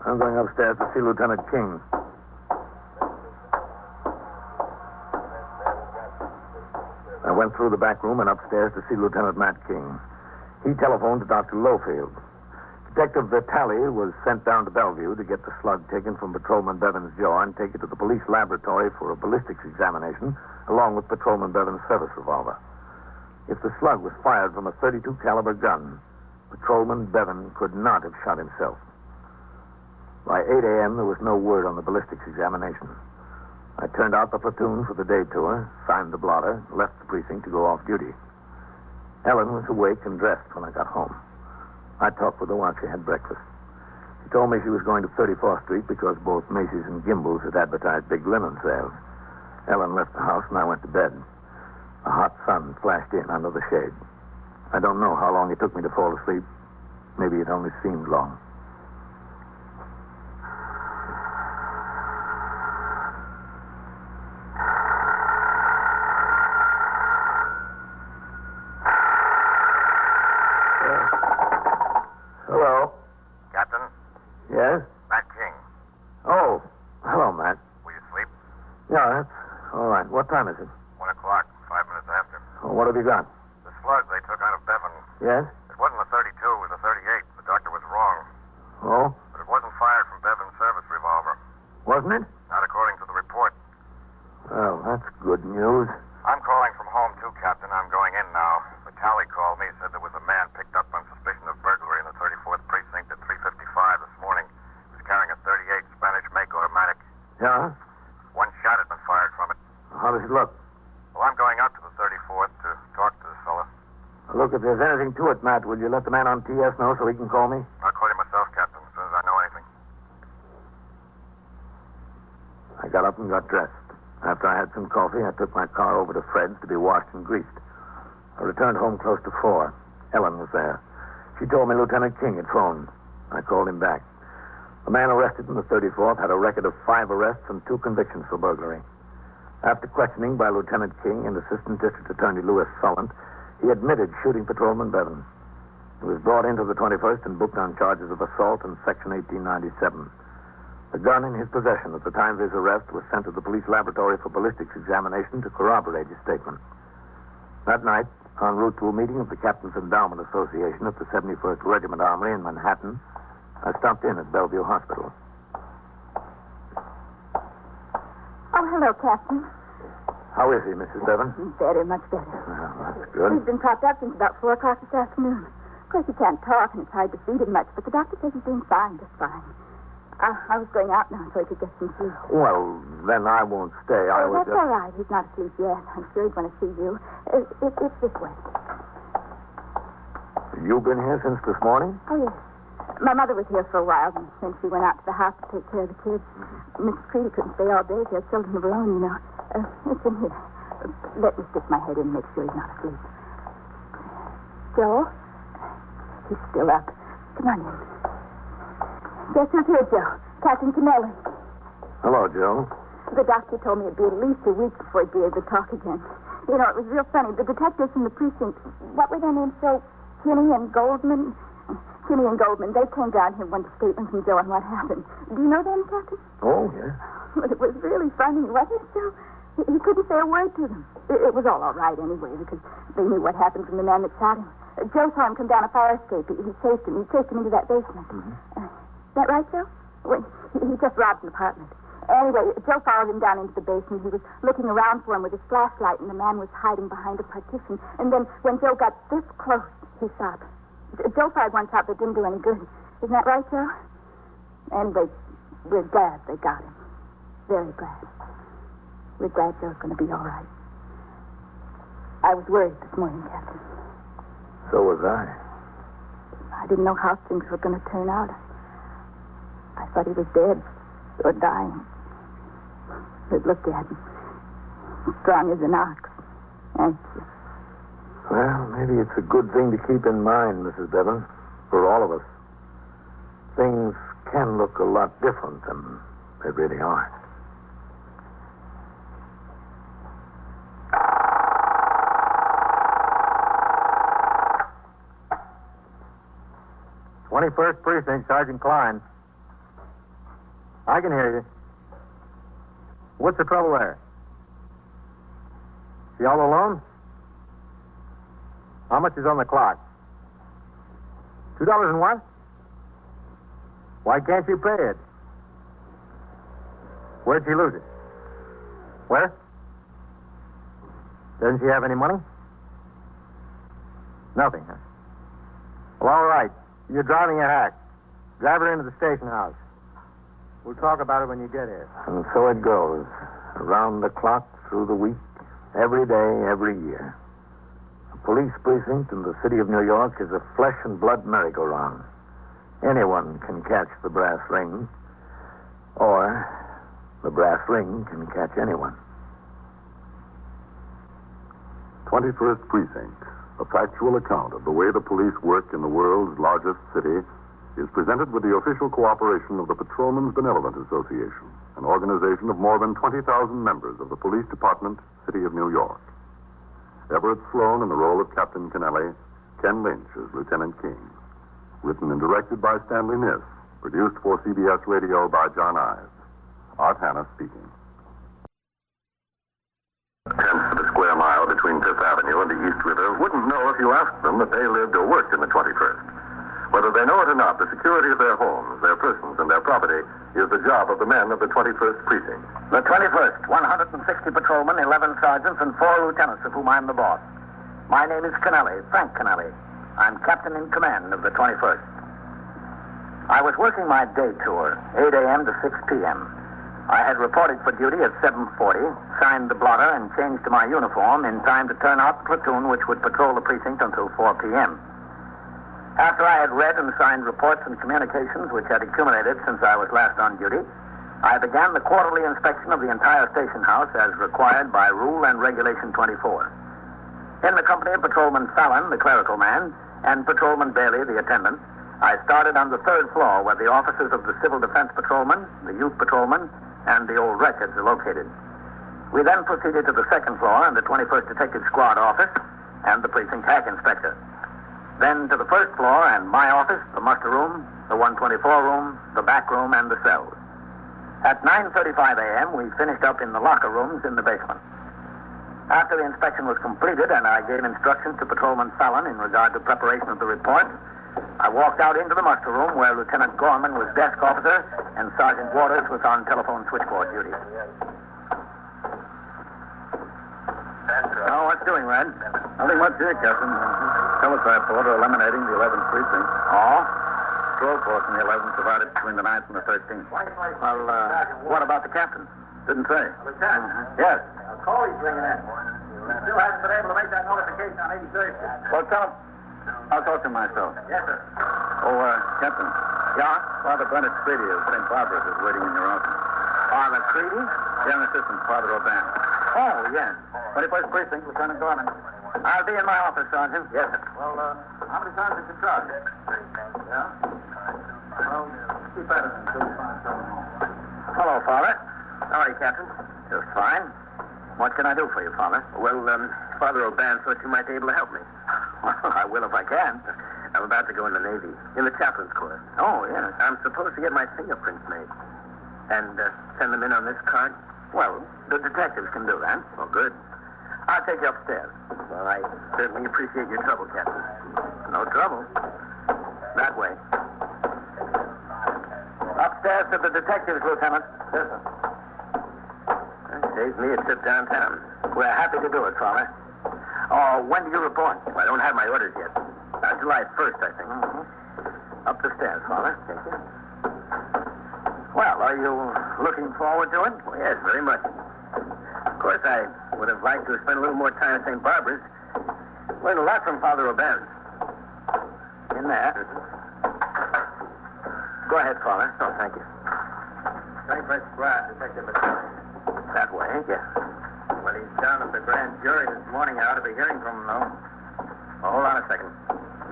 I'm going upstairs to see Lieutenant King. I went through the back room and upstairs to see Lieutenant Matt King. He telephoned to Dr. Lowfield. Detective Vitale was sent down to Bellevue to get the slug taken from Patrolman Bevan's jaw and take it to the police laboratory for a ballistics examination, along with Patrolman Bevan's service revolver. If the slug was fired from a .32 caliber gun, Patrolman Bevan could not have shot himself. By 8 a.m., there was no word on the ballistics examination. I turned out the platoon for the day tour, signed the blotter, left the precinct to go off duty. Ellen was awake and dressed when I got home. I talked with her while she had breakfast. She told me she was going to 34th Street because both Macy's and Gimbel's had advertised big linen sales. Ellen left the house and I went to bed. A hot sun flashed in under the shade. I don't know how long it took me to fall asleep. Maybe it only seemed long. Hello. Captain? Yes? Matt King. Oh, hello, Matt. Will you sleep? Yeah, that's all right. What time is it? 1 o'clock, 5 minutes after. Oh, what have you got? The slug they took out of Bevan. Yes? It wasn't a 32, it was a 38. The doctor was wrong. Oh? But it wasn't fired from Bevan's service revolver. Wasn't it? Not according to the report. Well, that's good news. I'm calling from home, too, Captain. I'm going in now. Vitale called me, said there was a man picked up on suspicion of burglary in the 34th Precinct at 3:55 this morning. He was carrying a 38 Spanish make automatic. Yeah? One shot had been fired from it. How does it look? Well, I'm going up to the 34th to talk to this fella. Look, if there's anything to it, Matt, will you let the man on TS know so he can call me? I'll call you myself, Captain, as soon as I know anything. I got up and got dressed. After I had some coffee, I took my car over to Fred's to be washed and greased. I returned home close to 4. Ellen was there. She told me Lieutenant King had phoned. I called him back. The man arrested in the 34th had a record of 5 arrests and 2 convictions for burglary. After questioning by Lieutenant King and Assistant District Attorney Louis Solent, he admitted shooting Patrolman Bevan. He was brought into the 21st and booked on charges of assault and Section 1897. The gun in his possession at the time of his arrest was sent to the police laboratory for ballistics examination to corroborate his statement. That night, en route to a meeting of the Captain's Endowment Association at the 71st Regiment Armory in Manhattan, I stopped in at Bellevue Hospital. Oh, hello, Captain. How is he, Mrs. Bevan? Better, much better. Well, that's good. He's been propped up since about 4 o'clock this afternoon. Of course, he can't talk, and it's hard to feed him much, but the doctor says he's doing fine, just fine. I was going out now so I could get some sleep. Well, then I won't stay. I was That's all right. He's not asleep yet. I'm sure he's going to see you. It's this way. You've been here since this morning? Oh, yes. My mother was here for a while, and then she went out to the house to take care of the kids. Mrs. Creedy couldn't stay all day. She has children of her own, you know. It's in here. Let me stick my head in and make sure he's not asleep. Joe? He's still up. Come on in. Guess who's here, Joe? Captain Kennelly. Hello, Joe. The doctor told me it'd be at least a week before he'd be able to talk again. You know, it was real funny. The detectives from the precinct, what were their names, Joe? Kinney and Goldman? Kinney and Goldman, they came down here and wanted a statement from Joe on what happened. Do you know them, Captain? Oh, yeah. Well, it was really funny, wasn't it, Joe? He couldn't say a word to them. It was all right anyway, because they knew what happened from the man that shot him. Joe saw him come down a fire escape. He chased him. He chased him into that basement. Is that right, Joe? Well, he just robbed an apartment. Anyway, Joe followed him down into the basement. He was looking around for him with his flashlight, and the man was hiding behind a partition. And then when Joe got this close, he stopped. Joe fired one shot that didn't do any good. Isn't that right, Joe? Anyway, we're glad they got him. Very glad. We're glad Joe's going to be all right. I was worried this morning, Captain. So was I. I didn't know how things were going to turn out. I thought he was dead or dying. But look at him. Strong as an ox. Anxious. Well, maybe it's a good thing to keep in mind, Mrs. Bevan, for all of us. Things can look a lot different than they really are. "21st Precinct, Sergeant Klein. I can hear you. What's the trouble there? You all alone? How much is on the clock? $2 and what? Why can't you pay it? Where'd she lose it? Where? Doesn't she have any money? Nothing, huh? Well, all right. You're driving a hack. Drive her into the station house. We'll talk about it when you get here. And so it goes. Around the clock, through the week, every day, every year. A police precinct in the city of New York is a flesh and blood merry-go-round. Anyone can catch the brass ring, or the brass ring can catch anyone. 21st Precinct, a factual account of the way the police work in the world's largest city, is presented with the official cooperation of the Patrolmen's Benevolent Association, an organization of more than 20,000 members of the Police Department, City of New York. Everett Sloane in the role of Captain Kennelly, Ken Lynch as Lieutenant King. Written and directed by Stanley Niss. Produced for CBS Radio by John Ives. Art Hanna speaking. Tenths of a square mile between Fifth Avenue and the East River wouldn't know if you asked them that they lived or worked in the 21st. Whether they know it or not, the security of their homes, their persons, and their property is the job of the men of the 21st Precinct. The 21st, 160 patrolmen, 11 sergeants, and 4 lieutenants, of whom I'm the boss. My name is Kennelly, Frank Kennelly. I'm captain in command of the 21st. I was working my day tour, 8 a.m. to 6 p.m. I had reported for duty at 7:40, signed the blotter, and changed to my uniform in time to turn out the platoon which would patrol the precinct until 4 p.m. After I had read and signed reports and communications which had accumulated since I was last on duty, I began the quarterly inspection of the entire station house as required by Rule and Regulation 24. In the company of Patrolman Fallon, the clerical man, and Patrolman Bailey, the attendant, I started on the 3rd floor where the offices of the Civil Defense Patrolman, the Youth Patrolman, and the Old Records are located. We then proceeded to the 2nd floor and the 21st Detective Squad office and the Precinct Hack Inspector. Then to the 1st floor and my office, the muster room, the 124 room, the back room, and the cells. At 9:35 a.m., we finished up in the locker rooms in the basement. After the inspection was completed and I gave instructions to Patrolman Fallon in regard to preparation of the report, I walked out into the muster room where Lieutenant Gorman was desk officer and Sergeant Waters was on telephone switchboard duty. Oh, what's doing, Red? Nothing much here, Captain. Teletype order eliminating the 11th Precinct. Oh? patrol force in the 11th divided between the 9th and the 13th. Well, what about the captain? Didn't say. Lieutenant. Yes. A call he's bringing in. He still hasn't been able to make that notification on 83rd Street. Well, tell him. I'll talk to him myself. Yes, sir. Oh, Captain. Yeah? Father Bernard Creedy of St. Barbara's is waiting in your office. Father Creedy? Young assistant, Father O'Ban. Oh, yes. 21st Precinct, Lieutenant Gorman. I'll be in my office, Sergeant. Yes, sir. Well, how many times did you charge? Yeah? Well, keep at it until you find someone home. Hello, Father. How are you, Captain? Just fine. What can I do for you, Father? Well, Father O'Ban thought you might be able to help me. Well, I will if I can. I'm about to go in the Navy, in the chaplain's course. Oh, yes. I'm supposed to get my fingerprints made and send them in on this card. Well, the detectives can do that. Oh, good. I'll take you upstairs. Well, I certainly appreciate your trouble, Captain. No trouble. That way. Upstairs to the detectives, Lieutenant. Yes, sir. That saves me a trip downtown. We're happy to do it, Father. Oh, when do you report? Well, I don't have my orders yet. July 1st, I think. Up the stairs, Father. Thank you. Well, are you looking forward to it? Well, yes, very much. Of course, I would have liked to have spent a little more time at St. Barbara's. Learned a lot from Father O'Ban. In there. Go ahead, Father. Oh, thank you. 21st Squad, Detective McCullough. That way, yes. Well, he's down at the grand jury this morning. I ought to be hearing from him, though. Hold on a second.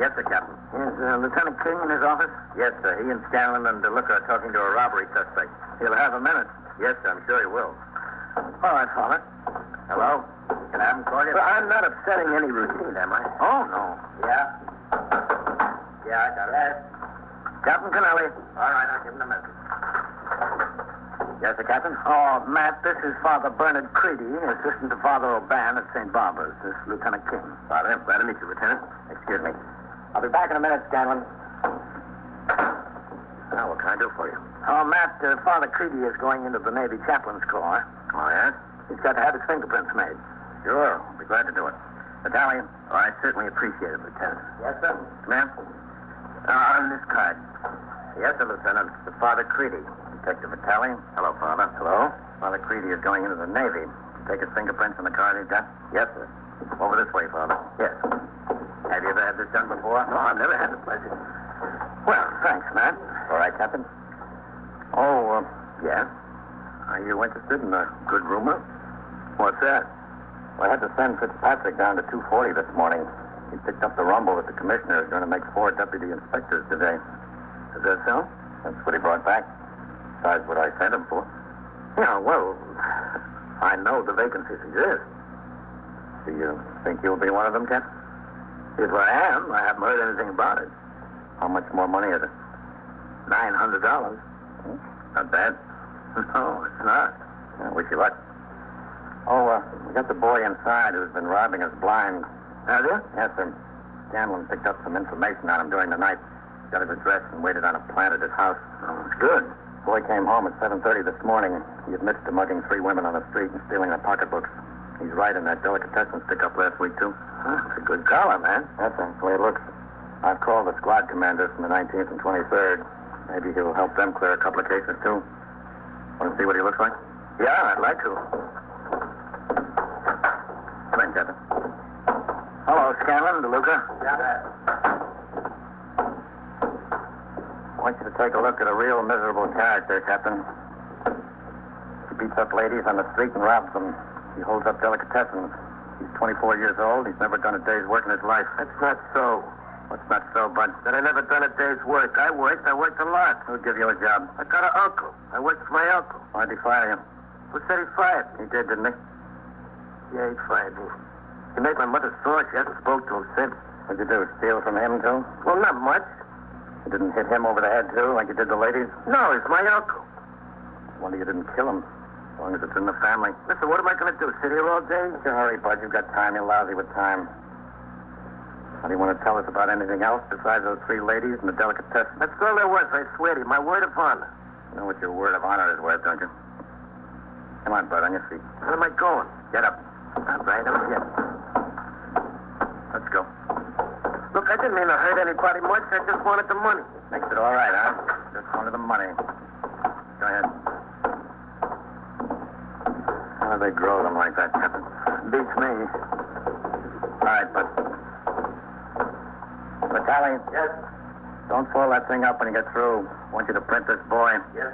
Yes, sir, Captain. Is Lieutenant King in his office? Yes, sir. He and Scanlon and DeLuca are talking to a robbery suspect. He'll have a minute. Yes, sir. I'm sure he will. All right, Father. Hello? Can I have him call you? Well, I'm not upsetting any routine, am I? Oh, no. Yeah? Yeah, I got it. Yes. Captain Kennelly. All right, I'll give him the message. Yes, sir, Captain? Oh, Matt, this is Father Bernard Creedy, assistant to Father O'Ban at St. Barbara's. This is Lieutenant King. Father, I'm glad to meet you, Lieutenant. Excuse me. I'll be back in a minute, Scanlon. Now, what can I do for you? Oh, Matt, Father Creedy is going into the Navy chaplain's corps. Oh, yes? He's got to have his fingerprints made. Sure. I'll be glad to do it. Battalion? Oh, I certainly appreciate it, Lieutenant. Yes, sir. Ma'am? On this card. Yes, sir, Lieutenant. To Father Creedy, Detective Battalion. Hello, Father. Hello? Father Creedy is going into the Navy. Take his fingerprints on the card he's got? Yes, sir. Over this way, Father. Yes. Have you ever had this done before? No, I've never had the pleasure. Well, thanks, Matt. All right, Captain. Oh, Yeah? are you interested in a good rumor? What's that? Well, I had to send Fitzpatrick down to 240 this morning. He picked up the rumble that the commissioner is going to make 4 deputy inspectors today. Is that so? That's what he brought back. Besides what I sent him for. Yeah, well, I know the vacancies exist. Do you think you'll be one of them, Captain? If I am, I haven't heard anything about it. How much more money is it? $900. Not bad. No, it's not. I wish you luck. Oh, we got the boy inside who's been robbing us blind. Have you? Yes, sir. Scanlon picked up some information on him during the night. Got his address and waited on a plant at his house. Oh, it's good. Boy came home at 7:30 this morning. He admits to mugging 3 women on the street and stealing their pocketbooks. He's right in that delicatessen stick-up last week, too. That's a good collar, man. That's the way it looks. I've called the squad commanders from the 19th and 23rd. Maybe he'll help them clear a couple of cases, too. Want to see what he looks like? Yeah, I'd like to. Come in, Captain. Hello, Scanlon, DeLuca. I want you to take a look at a real miserable character, Captain. He beats up ladies on the street and robs them. He holds up delicatessens. He's 24 years old. He's never done a day's work in his life. That's not so. What's not so, Bud? That I never done a day's work. I worked a lot. Who'll give you a job? I got an uncle. I worked for my uncle. Why'd he fire you? Who said he fired me? He did, didn't he? Yeah, he fired me. He made my mother sore. She hasn't spoke to him since. What'd you do, steal from him, too? Well, not much. You didn't hit him over the head, too, like you did the ladies? No, he's my uncle. Wonder you didn't kill him. As long as it's in the family. Listen, what am I going to do? Sit here all day? What's your hurry, Bud? You've got time. You're lousy with time. How do you want to tell us about anything else besides those 3 ladies and the delicatessen? That's all there was, I swear to you. My word of honor. You know what your word of honor is worth, don't you? Come on, Bud, on your feet. Where am I going? Get up. All right, I'm here. Let's go. Look, I didn't mean to hurt anybody much. I just wanted the money. Makes it all right, huh? Just wanted the money. Go ahead. How do they grow them like that, Captain? Beats me. All right, but Tally. Yes? Don't fold that thing up when you get through. I want you to print this boy. Yes?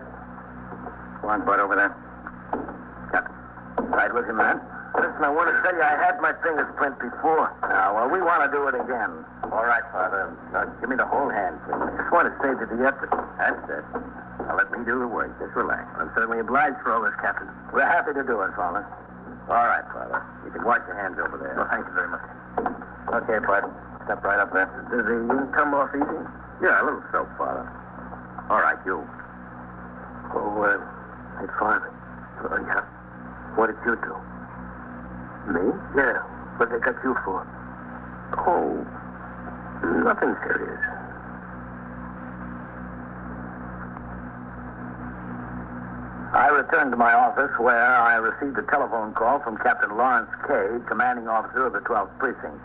Go on, Bud, over there. Captain. Right with you, man. Listen, I want to tell you I had my fingerprint before. Well, we want to do it again. All right, Father. Now, give me the whole hand, please. I just want to save you the effort. That's it. Now, let me do the work. Just relax. I'm certainly obliged for all this, Captain. We're happy to do it, Father. All right, Father. You can wash your hands over there. Well, thank you very much. Okay, Bud. Step right up there. Does the ink come off easy? Yeah, a little soap, Father. All right, you. Oh, hey, Father. Yeah. What did you do? Me? Yeah. What they got you for? Oh, nothing serious. I returned to my office where I received a telephone call from Captain Lawrence Cade, commanding officer of the 12th Precinct.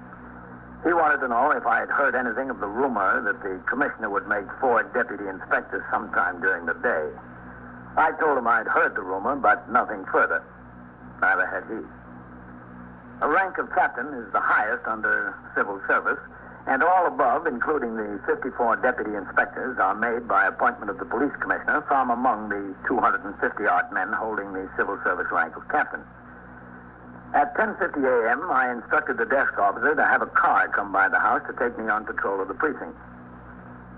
He wanted to know if I had heard anything of the rumor that the commissioner would make 4 deputy inspectors sometime during the day. I told him I'd heard the rumor, but nothing further. Neither had he. The rank of captain is the highest under civil service, and all above, including the 54 deputy inspectors, are made by appointment of the police commissioner from among the 250-odd men holding the civil service rank of captain. At 10:50 a.m., I instructed the desk officer to have a car come by the house to take me on patrol of the precinct.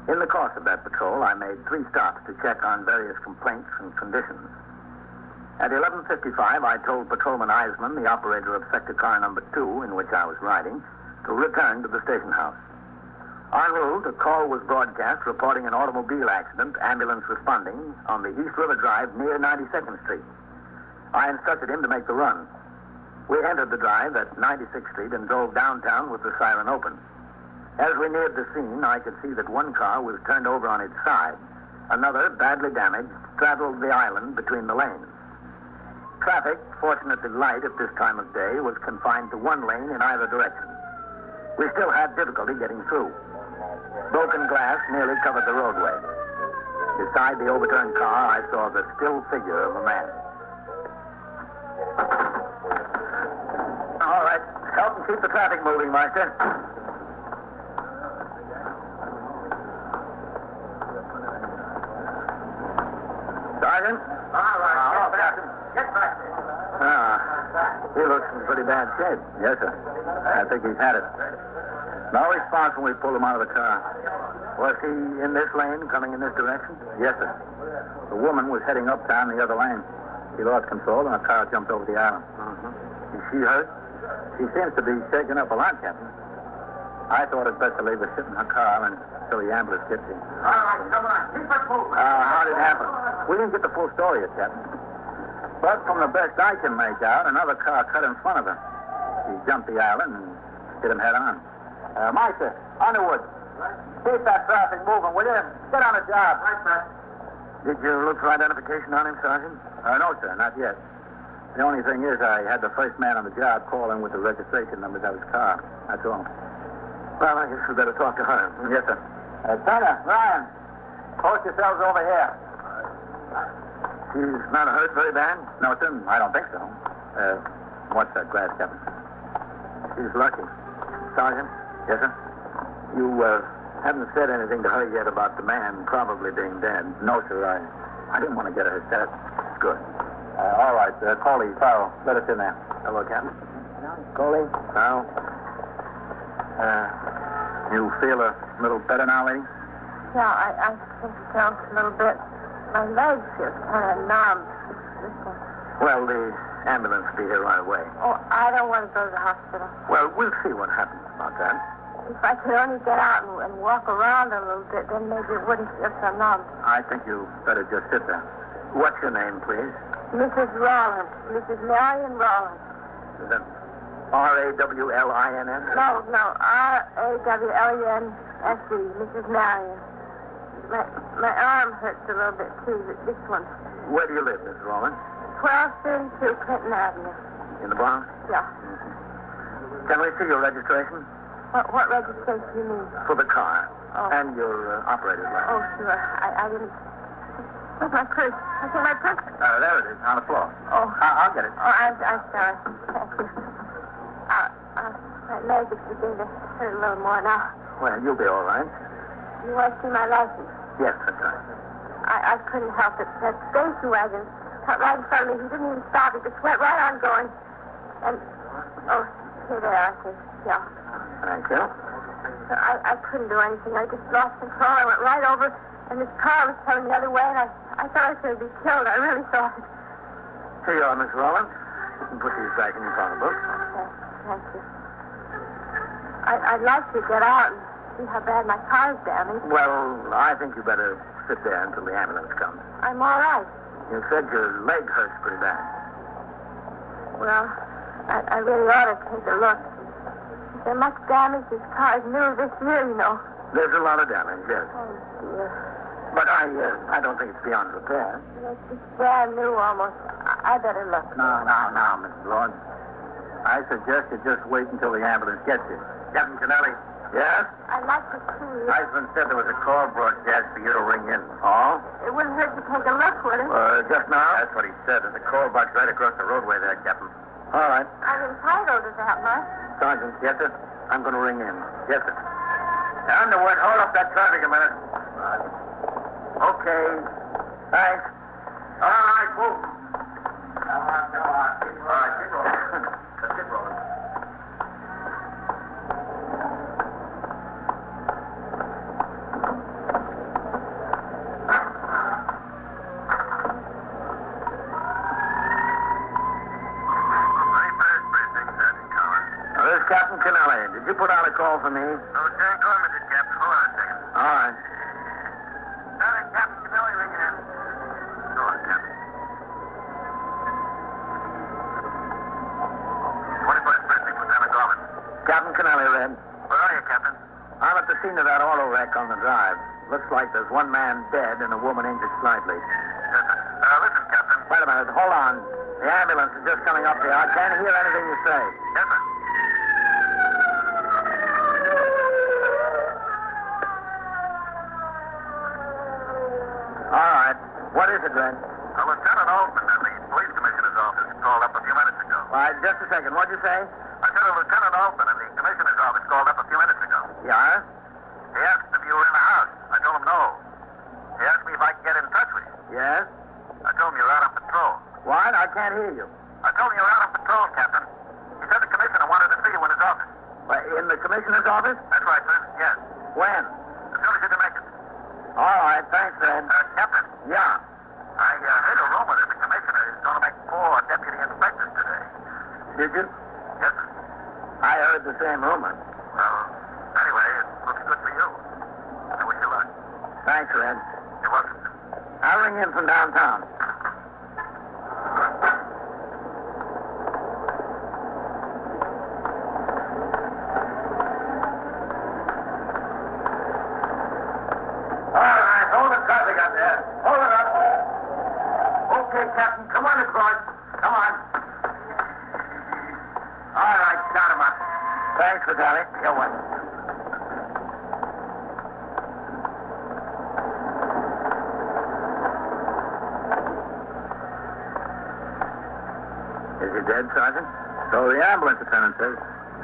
In the course of that patrol, I made 3 stops to check on various complaints and conditions. At 11:55, I told Patrolman Eisman, the operator of sector car number 2, in which I was riding, to return to the station house. En route, a call was broadcast reporting an automobile accident, ambulance responding, on the East River Drive near 92nd Street. I instructed him to make the run. We entered the drive at 96th Street and drove downtown with the siren open. As we neared the scene, I could see that one car was turned over on its side. Another, badly damaged, straddled the island between the lanes. Traffic, fortunately light at this time of day, was confined to one lane in either direction. We still had difficulty getting through. Broken glass nearly covered the roadway. Beside the overturned car, I saw the still figure of a man. All right. Help and keep the traffic moving, Meister. Sergeant? All right. Get back there. He looks in pretty bad shape. Yes, sir. I think he's had it. No response when we pulled him out of the car. Was he in this lane, coming in this direction? Yes, sir. The woman was heading uptown the other lane. She lost control and a car jumped over the island. Is she hurt? She seems to be shaken up a lot, Captain. I thought it best to leave her sit in her car until the ambulance gets here. All right, come on. Keep it moving. How did it happen? We didn't get the full story yet, Captain. But from the best I can make out, another car cut in front of her. She jumped the island and hit him head on. Meister, Underwood, keep that traffic moving, will you? Get on the job. Right, sir. Did you look for identification on him, Sergeant? No, sir, not yet. The only thing is I had the first man on the job call in with the registration numbers of his car. That's all. Well, I guess we better talk to her. Yes, sir. Turner, Ryan, post yourselves over here. She's not hurt very bad? No, sir, I don't think so. What's that glass, Captain? She's lucky. Sergeant? Yes, sir? You haven't said anything to her yet about the man probably being dead. No, sir, I didn't want to get her upset. Good. All right, Coley, Farrell, let us in there. Hello, Captain. Coley? Farrell? You feel a little better now, lady? Yeah, I think so, a little bit. My legs feel kind of numb. Well, the ambulance will be here right away. Oh, I don't want to go to the hospital. Well, we'll see what happens about that. If I could only get out and walk around a little bit, then maybe it wouldn't feel so numb. I think you better just sit there. What's your name, please? Mrs. Rowland. Mrs. Marion Rowland. Is that R-A-W-L-I-N-S? No, R-A-W-L-E-N-S-E. Mrs. Marion. My arm hurts a little bit, too, this one. Where do you live, Miss Rowland? 1232 Clinton Avenue. In the Bronx? Yeah. Can we see your registration? What registration you need? For the car. Oh. And your operator's license. Oh, sure. I didn't... Where's my purse? I think my purse... There it is, on the floor. Oh. I'll get it. Oh, I'm sorry. Thank you. My leg is beginning to hurt a little more now. Well, you'll be all right. You want to see my license? Yes, that's right. I couldn't help it. That station wagon cut right in front of me. He didn't even stop. He just went right on going. And, oh, here they are, I think. Yeah. Thank you. I couldn't do anything. I just lost control. I went right over, and this car was coming the other way, and I thought I was going to be killed. I really thought. Here you are, Miss Rollins. You can put these back in your pocketbook. Okay, thank you. I'd like to get out and see how bad my car's damaged. Well, I think you better sit there until the ambulance comes. I'm all right. You said your leg hurts pretty bad. Well, I really ought to take a look. Is there much damage? This car's new this year, you know. There's a lot of damage, yes. Oh, dear. But I don't think it's beyond repair. It's brand new almost. I better look. No, Mrs. Lord. I suggest you just wait until the ambulance gets you. Captain Kennelly. Yes? I'd like to see it. Heisman said there was a call broadcast for you to ring in. Oh? It wouldn't hurt to take a look, would it? Just now? That's what he said. There's a call box right across the roadway there, Captain. All right. I'm entitled to that much. Sergeant, yes, sir? I'm going to ring in. Yes, sir. Underwood, hold up that traffic a minute. Okay. Thanks. All right, move. Come on. Keep rolling. All right, keep rolling. Let's keep rolling. This is Captain Kennelly. Did you put out a call for me? Lieutenant Gorman did, Captain. Hold on a second. All right. Captain Kennelly ringing in. Go on, Captain. 21st Precinct, Lieutenant Gorman. Captain Kennelly, Red. Where are you, Captain? I'm at the scene of that auto wreck on the drive. Looks like there's one man dead and a woman injured slightly. Yes, sir. Listen, Captain. Wait a minute. Hold on. The ambulance is just coming up here. I can't hear anything you say. Yes, sir. All right. What is it, Red? Lieutenant Altman at the police commissioner's office called up a few minutes ago. All right, just a second. What'd you say? I said Lieutenant Altman at the commissioner's office called up a few minutes ago. Yeah? He asked if you were in the house. I told him no. He asked me if I could get in touch with you. Yes? I told him you were out on patrol. What? I can't hear you. I told him you were out on patrol, Captain. He said the commissioner wanted to see you in his office. In the commissioner's office? That's right, sir. Yes. When? As soon as you can make it. All right. Thanks, Red. Captain. Yeah. I heard a rumor that the commissioner is going to make 4 deputy inspectors today. Did you? Yes, sir. I heard the same rumor. Well, anyway, it looks good for you. I wish you luck. Thanks, Red. You're welcome. I'll ring in from downtown. All right, hold the traffic up there. Hold it up. Okay, Captain, come on across. Come on. All right, start him up. Thanks, Vitaly. You're welcome. Is he dead, Sergeant? So the ambulance attendant says.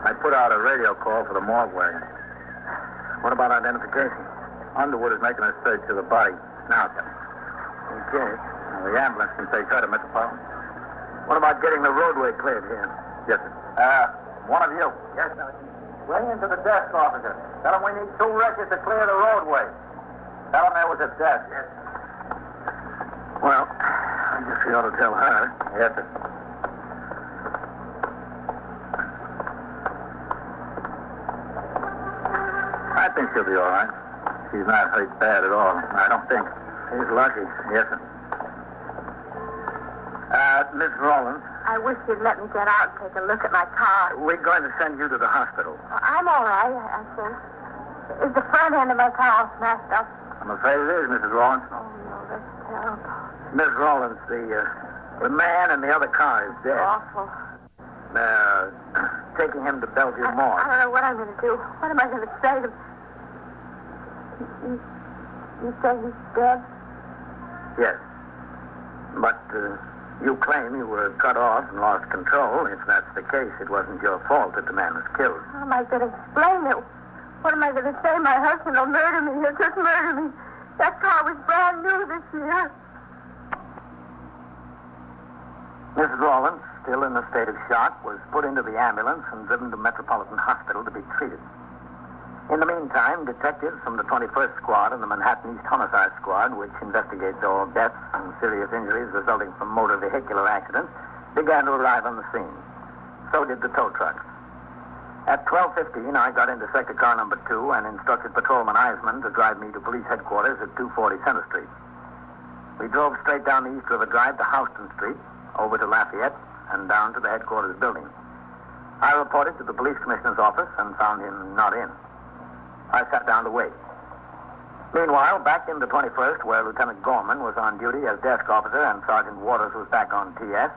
I put out a radio call for the morgue wagon. What about identification? Underwood is making a search of the body now, Captain. Okay. Now, the ambulance can take her to Metropolitan. What about getting the roadway cleared here? Yes, sir. One of you. Yes, sir. Ring into the desk officer. Tell him we need 2 wreckers to clear the roadway. Tell him there was a death. Yes. Well, I guess we ought to tell her. Yes, sir. I think she'll be all right. She's not hurt bad at all. I don't think. He's lucky. Yes, sir. Miss Rollins. I wish you'd let me get out and take a look at my car. We're going to send you to the hospital. I'm all right, I think. Is the front end of my car all smashed up? I'm afraid it is, Mrs. Rollins. Oh, no, that's terrible. Miss Rollins, the man in the other car is dead. Awful. taking him to Bellevue I Morgue. don't know what I'm going to do. What am I going to say to him? You say he's dead? Yes. But you claim you were cut off and lost control. If that's the case, it wasn't your fault that the man was killed. How am I going to explain it? What am I going to say? My husband will murder me. He'll just murder me. That car was brand new this year. Mrs. Rawlins, still in a state of shock, was put into the ambulance and driven to Metropolitan Hospital to be treated. In the meantime, detectives from the 21st Squad and the Manhattan East Homicide Squad, which investigates all deaths and serious injuries resulting from motor vehicular accidents, began to arrive on the scene. So did the tow trucks. At 12:15, I got into sector car number 2 and instructed Patrolman Eisman to drive me to police headquarters at 240 Center Street. We drove straight down the East River Drive to Houston Street, over to Lafayette, and down to the headquarters building. I reported to the police commissioner's office and found him not in. I sat down to wait. Meanwhile, back in the 21st, where Lieutenant Gorman was on duty as desk officer and Sergeant Waters was back on TS,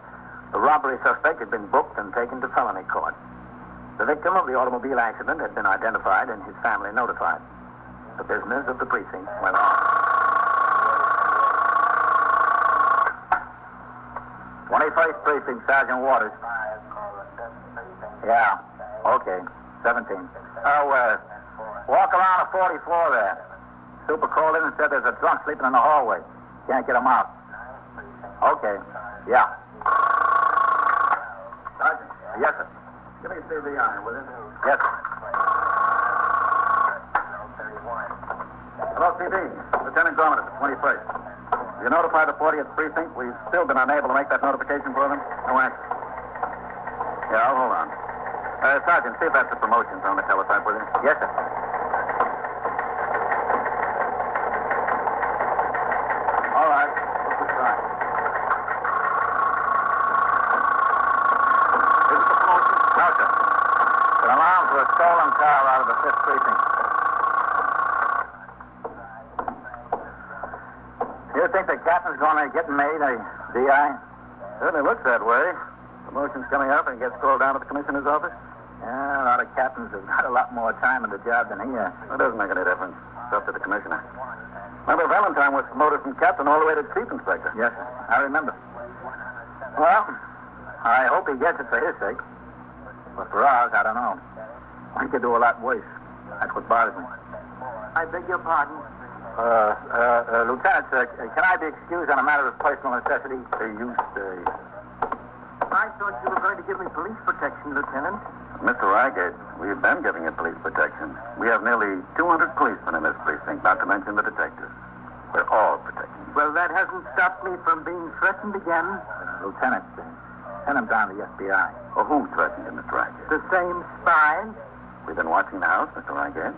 the robbery suspect had been booked and taken to felony court. The victim of the automobile accident had been identified and his family notified. The business of the precinct went on. 21st Precinct, Sergeant Waters. Yeah, okay, 17. Walk around the 40th floor there. Super called in and said there's a drunk sleeping in the hallway. Can't get him out. Okay, yeah. Sergeant? Yes, sir. Give me a CVI, will you? Yes, sir. Hello, CB. Lieutenant Gorman at the 21st. You notified the 40th Precinct? We've still been unable to make that notification for them. No action. Yeah, hold on. Sergeant, see if that's the promotions on the teletype with you. Yes, sir. All right. Let's try. Is it the promotion? No, sir. It's an alarm for a stolen car out of the 5th Precinct. You think the captain's going to get made a DI? Certainly looks that way. Promotion's coming up and gets called down to the commissioner's office. Yeah, a lot of captains have got a lot more time in the job than he has. It doesn't make any difference. It's up to the commissioner. Remember, Valentine was promoted from captain all the way to chief inspector. Yes, sir. I remember. Well, I hope he gets it for his sake. But for ours, I don't know. We could do a lot worse. That's what bothers me. I beg your pardon? Lieutenant, can I be excused on a matter of personal necessity to use the... I thought you were going to give me police protection, Lieutenant. Mr. Reigate, we've been giving you police protection. We have nearly 200 policemen in this precinct, not to mention the detectives. We're all protected. Well, that hasn't stopped me from being threatened again. Lieutenant, send him down to the FBI. Well, who threatened you, Mr. Reigate? The same spies? We've been watching the house, Mr. Reigate.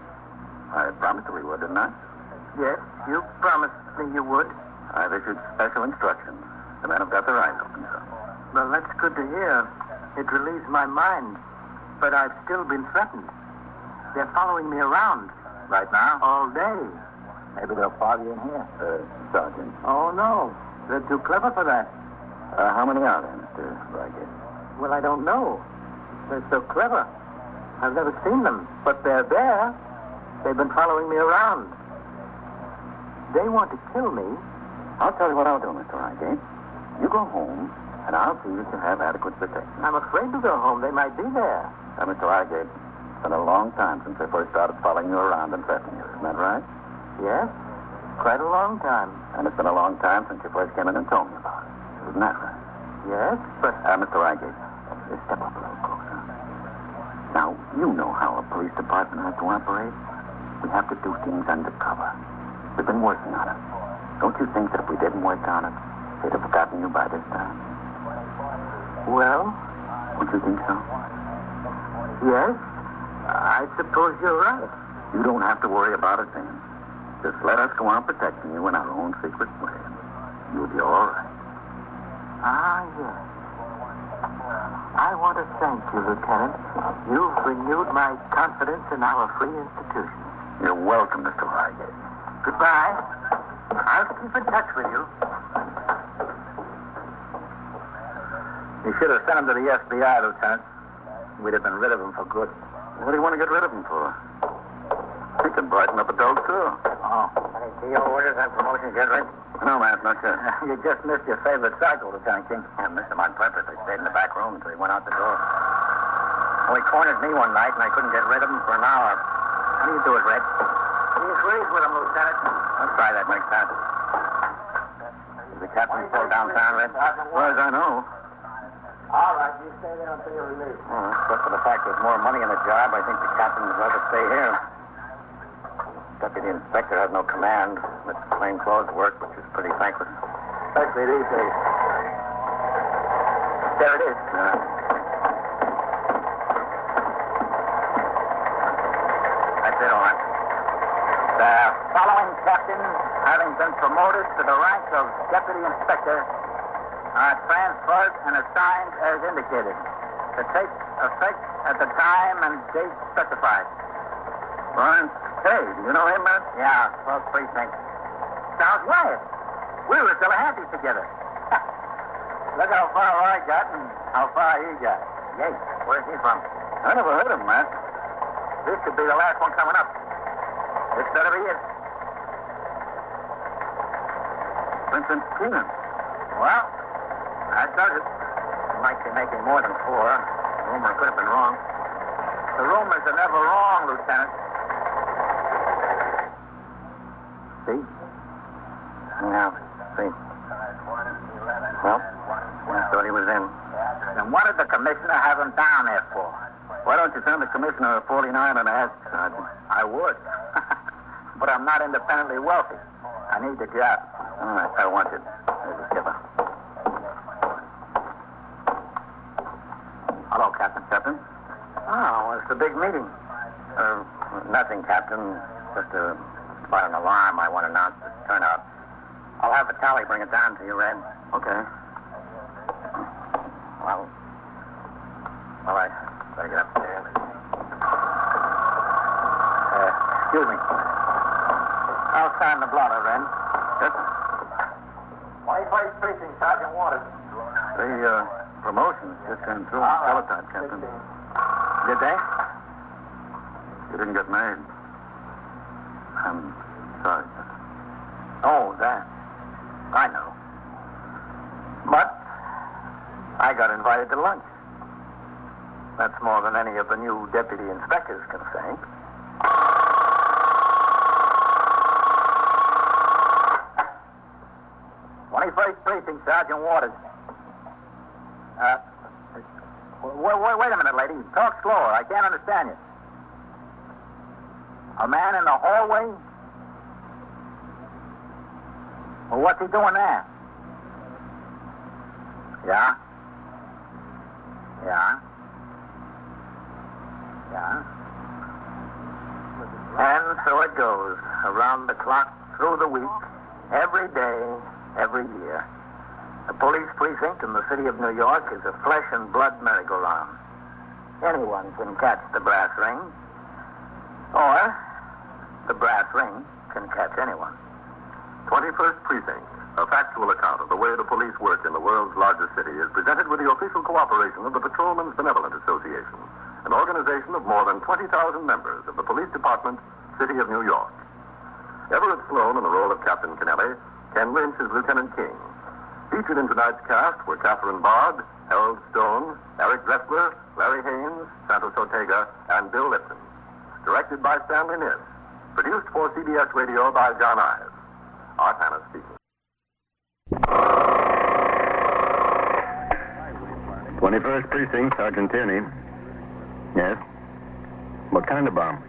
I promised we would, didn't I? Yes, you promised me you would. I've issued special instructions. The men have got their eyes open, sir. Well, that's good to hear. It relieves my mind. But I've still been threatened. They're following me around. Right now? All day. Maybe they'll follow you in here, Sergeant. Oh, no. They're too clever for that. How many are there, Mr. Reigate? Well, I don't know. They're so clever. I've never seen them. But they're there. They've been following me around. They want to kill me. I'll tell you what I'll do, Mr. Reigate. You go home, and I'll see that you have adequate protection. I'm afraid to go home. They might be there. Now, Mr. Reigate, it's been a long time since I first started following you around and threatening you. Isn't that right? Yes. Quite a long time. And it's been a long time since you first came in and told me about it. Isn't that right? Yes, but... Mr. Reigate, just step up a little closer. Now, you know how a police department has to operate. We have to do things undercover. We've been working on it. Don't you think that if we didn't work on it, they'd have forgotten you by this time? Well? Don't you think so? Yes. I suppose you're right. You don't have to worry about a thing. Just let us go on protecting you in our own secret way. You'll be all right. Ah, yes. I want to thank you, Lieutenant. You've renewed my confidence in our free institution. You're welcome, Mr. Reigate. Goodbye. I'll keep in touch with you. You should have sent him to the FBI, Lieutenant. we'd have been rid of him for good. What do you want to get rid of him for? He can brighten up a dull tour. Oh. Any deal orders and promotions yet, Red? No, man, not yet. You just missed your favorite cycle, Lieutenant King. I missed him on purpose. I stayed in the back room until he went out the door. Well, he cornered me one night, and I couldn't get rid of him for an hour. How do you do it, Red? He agrees with him, Lieutenant. Let's try that next time. Is the captain still downtown, Red? As far as I know. All right, you stay there until you're released. Except for the fact there's more money in the job, I think the captain would rather stay here. Deputy inspector has no command. It's plain clothes work, which is pretty thankless. Especially these days. There it is. That's it, all right. The following captain, having been promoted to the rank of deputy inspector, are transferred and assigned as indicated, to take effect at the time and date specified. Fine. Hey, you know him, man? Yeah, 12th Precinct. Sounds right. We were still handy together. Look how far I got and how far he got. Yay, where's he from? I never heard of him, man. This could be the last one coming up. This better be it. Vincent Keenan. Well, that does it. He might be making more than 4. The rumor could have been wrong. The rumors are never wrong, Lieutenant. See? Yeah, see. Well, I thought he was in. Then what did the commissioner have him down there for? Why don't you send the commissioner a 49 and ask, Sergeant? I would. But I'm not independently wealthy. I need the job. All right, I want it. There's the skipper. Hello, Captain. Captain? Oh, what's the big meeting? Nothing, Captain. Just about an alarm I want to announce the turnout. I'll have Vitale bring it down to you, Red. Okay. Well, I better get upstairs. Excuse me. I'll sign the blotter, Red. Yes? 21st Precinct, Sergeant Waters. The promotions just came through. Teletype, Captain. Did they? You didn't get made. I'm sorry, Captain. Oh, that. I know. But I got invited to lunch. That's more than any of the new deputy inspectors can say. First Precinct, Sergeant Waters. Wait a minute, lady. Talk slower. I can't understand you. A man in the hallway? Well, what's he doing there? Yeah? Yeah? Yeah? And so it goes, around the clock, through the week, every day, every year. The police precinct in the city of New York is a flesh and blood merry-go-round. Anyone can catch the brass ring, or the brass ring can catch anyone. 21st Precinct, a factual account of the way the police work in the world's largest city, is presented with the official cooperation of the Patrolmen's Benevolent Association, an organization of more than 20,000 members of the Police Department, City of New York. Everett Sloane in the role of Captain Kennelly, Ken Lynch as Lieutenant King. Featured in tonight's cast were Catherine Bard, Harold Stone, Eric Dressler, Larry Haynes, Santos Ortega, and Bill Lipton. Directed by Stanley Niss. Produced for CBS Radio by John Ives. Art Hannah speaking. 21st Precinct, Sergeant Tierney. Yes? What kind of bomb?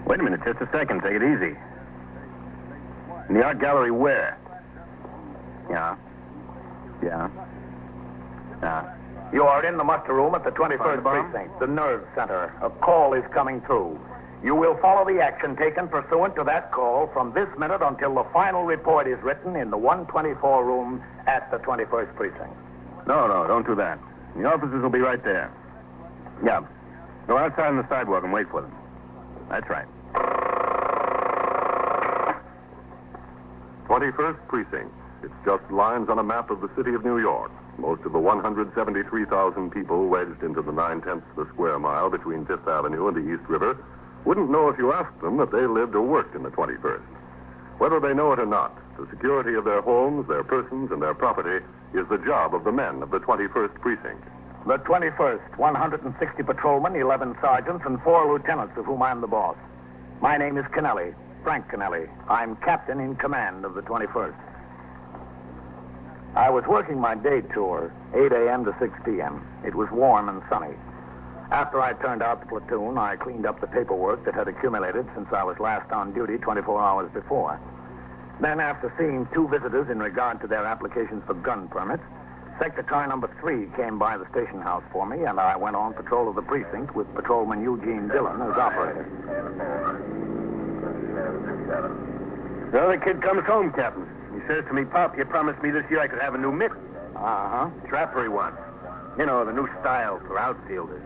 Wait a minute, just a second. Take it easy. In the art gallery where? Yeah. You are in the muster room at the 21st Precinct, the nerve center. A call is coming through. You will follow the action taken pursuant to that call from this minute until the final report is written in the 124 room at the 21st Precinct. No, don't do that. The officers will be right there. Yeah. Go outside on the sidewalk and wait for them. That's right. 21st Precinct. It's just lines on a map of the city of New York. Most of the 173,000 people wedged into the 9/10 of the square mile between Fifth Avenue and the East River wouldn't know if you asked them that they lived or worked in the 21st. Whether they know it or not, the security of their homes, their persons, and their property is the job of the men of the 21st Precinct. The 21st, 160 patrolmen, 11 sergeants, and 4 lieutenants, of whom I'm the boss. My name is Kennelly, Frank Kennelly. I'm captain in command of the 21st. I was working my day tour, 8 a.m. to 6 p.m. It was warm and sunny. After I turned out the platoon, I cleaned up the paperwork that had accumulated since I was last on duty 24 hours before. Then, after seeing 2 visitors in regard to their applications for gun permits, sector car number 3 came by the station house for me, and I went on patrol of the precinct with patrolman Eugene Dillon as operator. Well, the kid comes home, Captain. He says to me, Pop, you promised me this year I could have a new mitt. Uh-huh. Trapper he wants. You know, the new style for outfielders.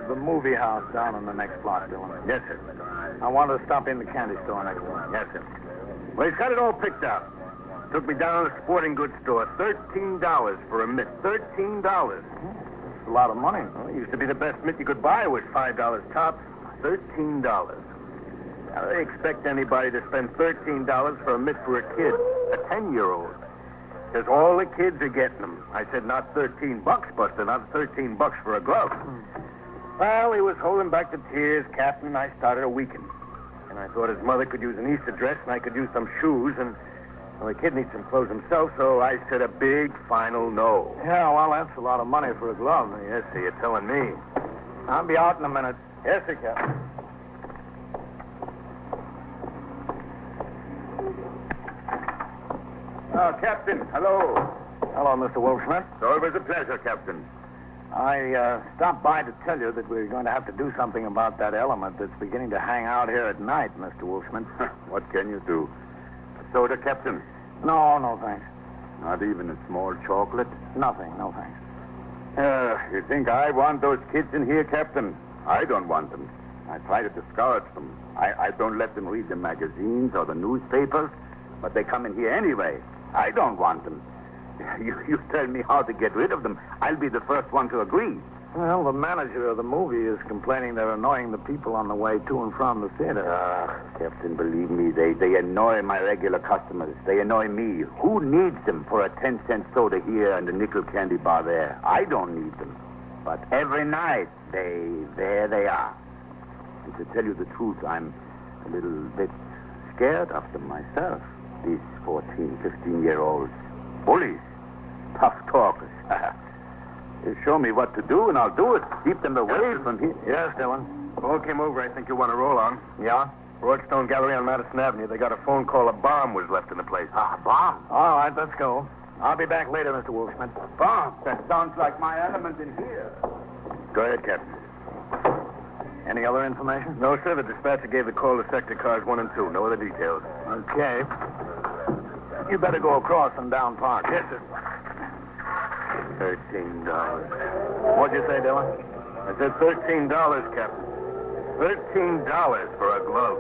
The movie house down on the next block, Dillon. Yes, sir. I wanted to stop in the candy store next door. Yes, sir. Well, he's got it all picked out. Took me down to the sporting goods store. $13 for a mitt. $13. That's a lot of money. Well, it used to be the best mitt you could buy was $5 tops. $13. Now, they expect anybody to spend $13 for a mitt for a kid, a 10-year-old. Because all the kids are getting them. I said, not $13, Buster, not $13 for a glove. Well, he was holding back the tears, Captain, and I started a weekend. And I thought his mother could use an Easter dress, and I could use some shoes, and well, the kid needs some clothes himself, so I said a big final no. Yeah, well, that's a lot of money for a glove. Yes, sir, you're telling me. I'll be out in a minute. Yes, sir, Captain. Captain, hello. Hello, Mr. Wolfschmidt. So it was a pleasure, Captain. I stopped by to tell you that we're going to have to do something about that element that's beginning to hang out here at night, Mr. Wolfschmidt. What can you do? A soda, Captain? No, thanks. Not even a small chocolate? Nothing, no thanks. You think I want those kids in here, Captain? I don't want them. I try to discourage them. I don't let them read the magazines or the newspapers, but they come in here anyway. I don't want them. You tell me how to get rid of them. I'll be the first one to agree. Well, the manager of the movie is complaining they're annoying the people on the way to and from the theater. Captain, believe me, they annoy my regular customers. They annoy me. Who needs them for a 10-cent soda here and a nickel candy bar there? I don't need them. But every night, there they are. And to tell you the truth, I'm a little bit scared of them myself. These 14, 15-year-olds. Bullies. Tough talkers. You show me what to do, and I'll do it. Keep them away from here. Yes, Dillon. Call came over. I think you want to roll on. Yeah? Broadstone Gallery on Madison Avenue. They got a phone call a bomb was left in the place. A bomb? All right, let's go. I'll be back later, Mr. Wolfschmidt. Bomb? That sounds like my element in here. Go ahead, Captain. Any other information? No, sir. The dispatcher gave the call to sector cars 1 and 2. No other details. Okay. You better go across and down Park. Yes, sir. $13. What'd you say, Dillon? I said $13, Captain. $13 for a glove.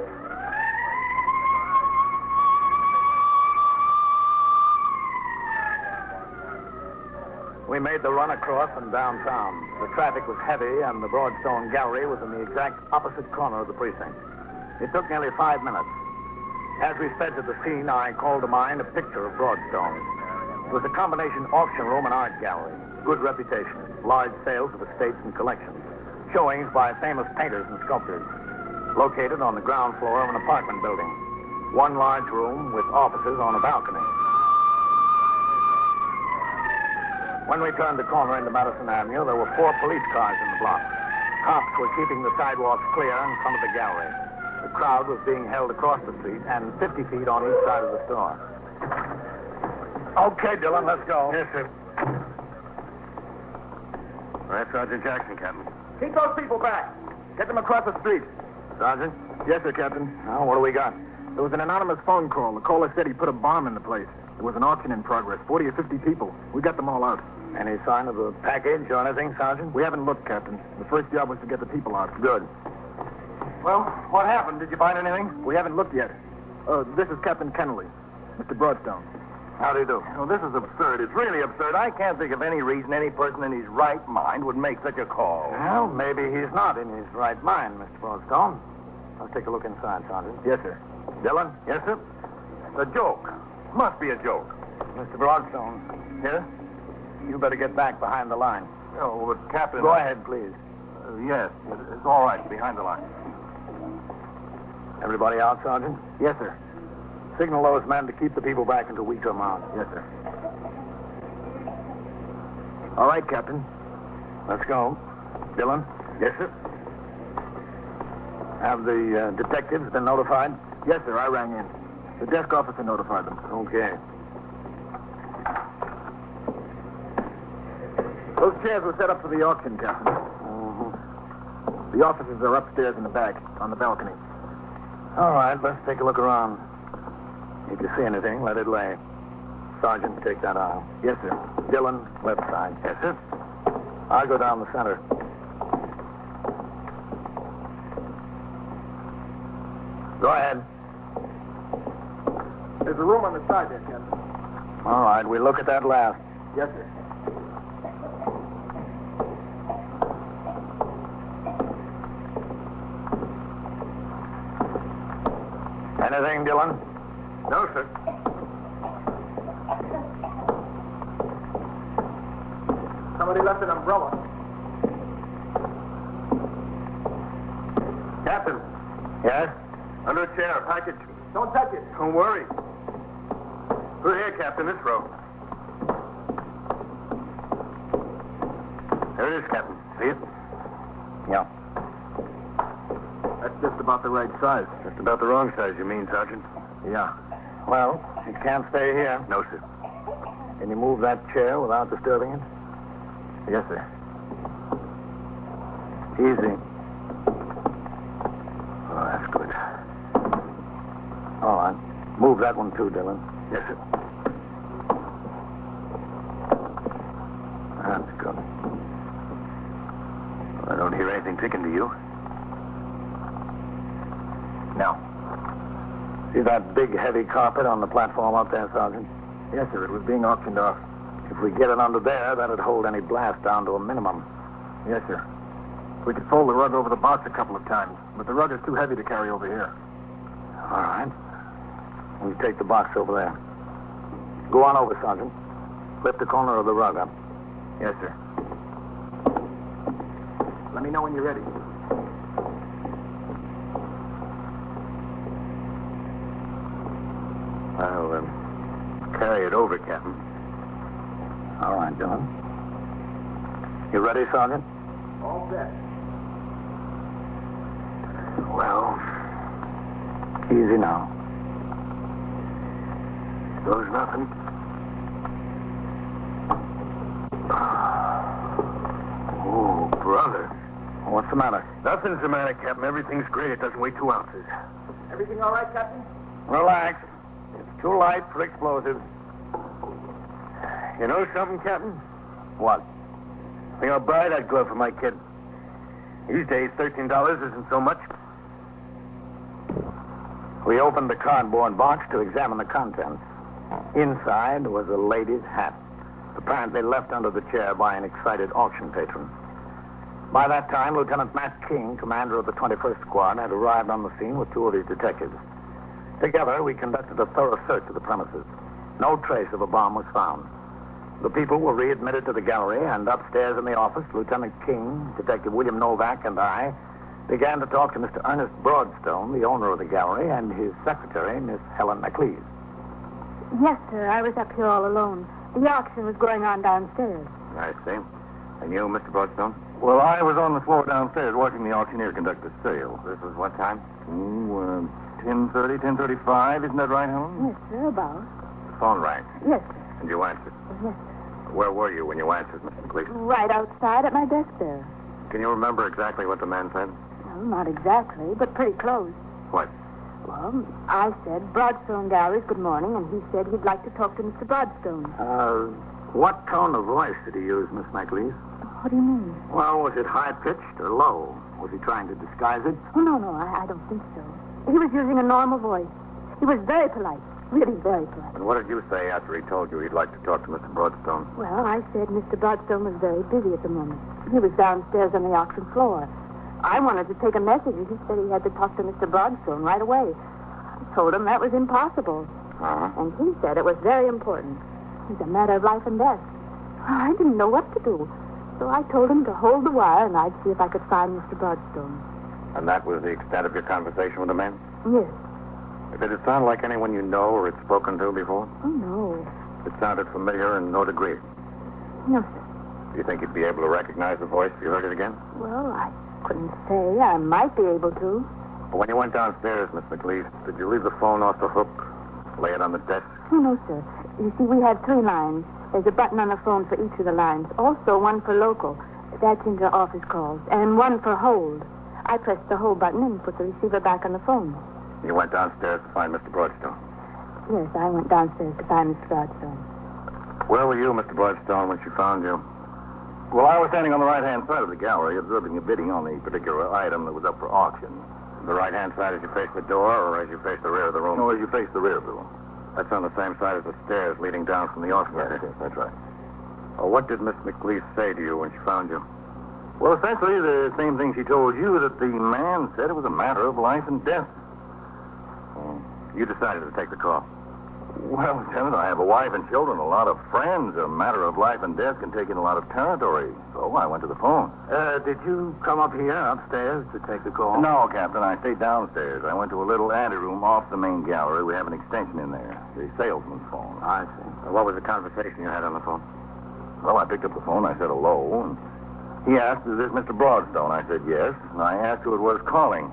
We made the run across and downtown. The traffic was heavy, and the Broadstone Gallery was in the exact opposite corner of the precinct. It took nearly 5 minutes. As we sped to the scene, I called to mind a picture of Broadstone. It was a combination auction room and art gallery. Good reputation. Large sales of estates and collections. Showings by famous painters and sculptors. Located on the ground floor of an apartment building. One large room with offices on a balcony. When we turned the corner into Madison Avenue, there were 4 police cars in the block. Cops were keeping the sidewalks clear in front of the gallery. The crowd was being held across the street and 50 feet on each side of the store. Okay, Dillon, let's go. Yes, sir. All right, Sergeant Jackson, Captain. Keep those people back. Get them across the street. Sergeant? Yes, sir, Captain. Now, what do we got? There was an anonymous phone call. The caller said he put a bomb in the place. There was an auction in progress. 40 or 50 people. We got them all out. Any sign of a package or anything, Sergeant? We haven't looked, Captain. The first job was to get the people out. Good. Well, what happened? Did you find anything? We haven't looked yet. This is Captain Kennelly. Mr. Broadstone. How do you do? Oh, this is absurd. It's really absurd. I can't think of any reason any person in his right mind would make such a call. Well, maybe he's not in his right mind, Mr. Broadstone. Let's take a look inside, Sergeant. Yes, sir. Dillon? Yes, sir. It's a joke. Must be a joke. Mr. Broadstone. Yes? You better get back behind the line. Oh, but Captain... Go ahead, please. Yes, it's all right. Behind the line. Everybody out, Sergeant? Yes, sir. Signal those men to keep the people back until we come out. Yes, sir. All right, Captain. Let's go. Dillon? Yes, sir. Have the detectives been notified? Yes, sir. I rang in. The desk officer notified them. Okay. Those chairs were set up for the auction, Captain. Mm-hmm. The officers are upstairs in the back, on the balcony. All right, let's take a look around. If you see anything, let it lay. Sergeant, take that aisle. Yes, sir. Dillon, left side. Yes, sir. I'll go down the center. Go ahead. There's a room on the side there, Captain. All right, we'll look at that last. Yes, sir. Anything, Dillon? No, sir. Somebody left an umbrella. Captain. Yes? Under a chair, a package. Don't touch it. Don't worry. Through here, Captain, this row. There it is, Captain. See it? Yeah. That's just about the right size. Just about the wrong size, you mean, Sergeant? Yeah. Well, it can't stay here. No, sir. Can you move that chair without disturbing it? Yes, sir. Easy. Oh, that's good. All right. Move that one too, Dillon. Yes, sir. That's good. I don't hear anything ticking to you. Now. See that big, heavy carpet on the platform up there, Sergeant? Yes, sir. It was being auctioned off. If we get it under there, that'd hold any blast down to a minimum. Yes, sir. We could fold the rug over the box a couple of times, but the rug is too heavy to carry over here. All right. You take the box over there. Go on over, Sergeant. Lift the corner of the rug up. Yes, sir. Let me know when you're ready. I'll carry it over, Captain. All right, Dillon. You ready, Sergeant? All set. Well, easy now. Goes nothing. Oh, brother. What's the matter? Nothing's the matter, Captain. Everything's great. It doesn't weigh 2 ounces. Everything all right, Captain? Relax. It's too light for explosives. You know something, Captain? What? I think I'll buy that glove for my kid. These days, $13 isn't so much. We opened the cardboard box to examine the contents. Inside was a lady's hat, apparently left under the chair by an excited auction patron. By that time, Lieutenant Matt King, commander of the 21st Squad, had arrived on the scene with 2 of his detectives. Together, we conducted a thorough search of the premises. No trace of a bomb was found. The people were readmitted to the gallery, and upstairs in the office, Lieutenant King, Detective William Novak, and I began to talk to Mr. Ernest Broadstone, the owner of the gallery, and his secretary, Miss Helen McLeese. Yes, sir. I was up here all alone. The auction was going on downstairs. I see. And you, Mr. Broadstone? Well, I was on the floor downstairs watching the auctioneer conduct the sale. This was what time? 10:30, 10:35. Isn't that right, Helen? Yes, sir, about. The phone rang. Yes, sir. And you answered. Yes, Where were you when you answered, Mr. McLeese? sir. Right outside at my desk there. Can you remember exactly what the man said? Well, not exactly, but pretty close. What? Well, I said, Broadstone Galleries, good morning, and he said he'd like to talk to Mr. Broadstone. What tone of voice did he use, Miss McLeese? What do you mean? Well, was it high-pitched or low? Was he trying to disguise it? Oh, no, I don't think so. He was using a normal voice. He was very polite. Really very polite. And what did you say after he told you he'd like to talk to Mr. Broadstone? Well, I said Mr. Broadstone was very busy at the moment. He was downstairs on the auction floor. I wanted to take a message, and he said he had to talk to Mr. Broadstone right away. I told him that was impossible. Uh-huh. And he said it was very important. It's a matter of life and death. I didn't know what to do. So I told him to hold the wire, and I'd see if I could find Mr. Broadstone. And that was the extent of your conversation with the man? Yes. Did it sound like anyone you know or had spoken to before? Oh, no. It sounded familiar in no degree. No, sir. Do you think you'd be able to recognize the voice if you heard it again? Well, I couldn't say. I might be able to. But when you went downstairs, Miss McLeese, did you leave the phone off the hook? Lay it on the desk? Oh, no, sir. You see, we have 3 lines. There's a button on the phone for each of the lines. Also, one for local. That's into office calls. And one for hold. I pressed the hold button and put the receiver back on the phone. You went downstairs to find Mr. Broadstone? Yes, I went downstairs to find Mr. Broadstone. Where were you, Mr. Broadstone, when she found you? Well, I was standing on the right-hand side of the gallery, observing a bidding on the particular item that was up for auction. The right-hand side as you faced the door, or as you faced the rear of the room? No, as you faced the rear of the room. That's on the same side as the stairs leading down from the auction. Yes, that's right. What did Miss McLeese say to you when she found you? Well, essentially, the same thing she told you, that the man said it was a matter of life and death. You decided to take the call. Well, Lieutenant, I have a wife and children, a lot of friends. A matter of life and death can take in a lot of territory. So I went to the phone. Did you come up here, upstairs, to take the call? No, Captain. I stayed downstairs. I went to a little anteroom off the main gallery. We have an extension in there. The salesman's phone. I see. What was the conversation you had on the phone? Well, I picked up the phone. I said hello. And he asked, is this Mr. Broadstone? I said yes. And I asked who it was calling.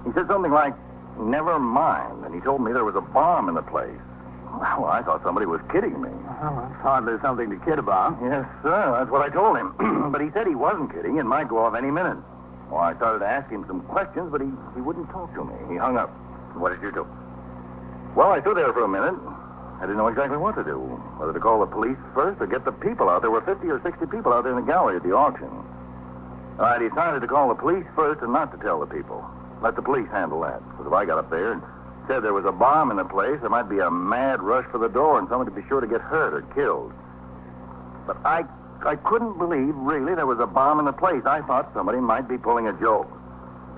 He said something like, never mind. And he told me there was a bomb in the place. Well, I thought somebody was kidding me. Well, that's hardly something to kid about. Yes, sir. That's what I told him. But he said he wasn't kidding. It might go off any minute. Well, I started to ask him some questions, but he wouldn't talk to me. He hung up. What did you do? Well, I stood there for a minute. I didn't know exactly what to do. Whether to call the police first or get the people out. There were 50 or 60 people out there in the gallery at the auction. I decided to call the police first and not to tell the people. Let the police handle that. Because if I got up there and said there was a bomb in the place, there might be a mad rush for the door and someone would be sure to get hurt or killed. But I couldn't believe, really, there was a bomb in the place. I thought somebody might be pulling a joke.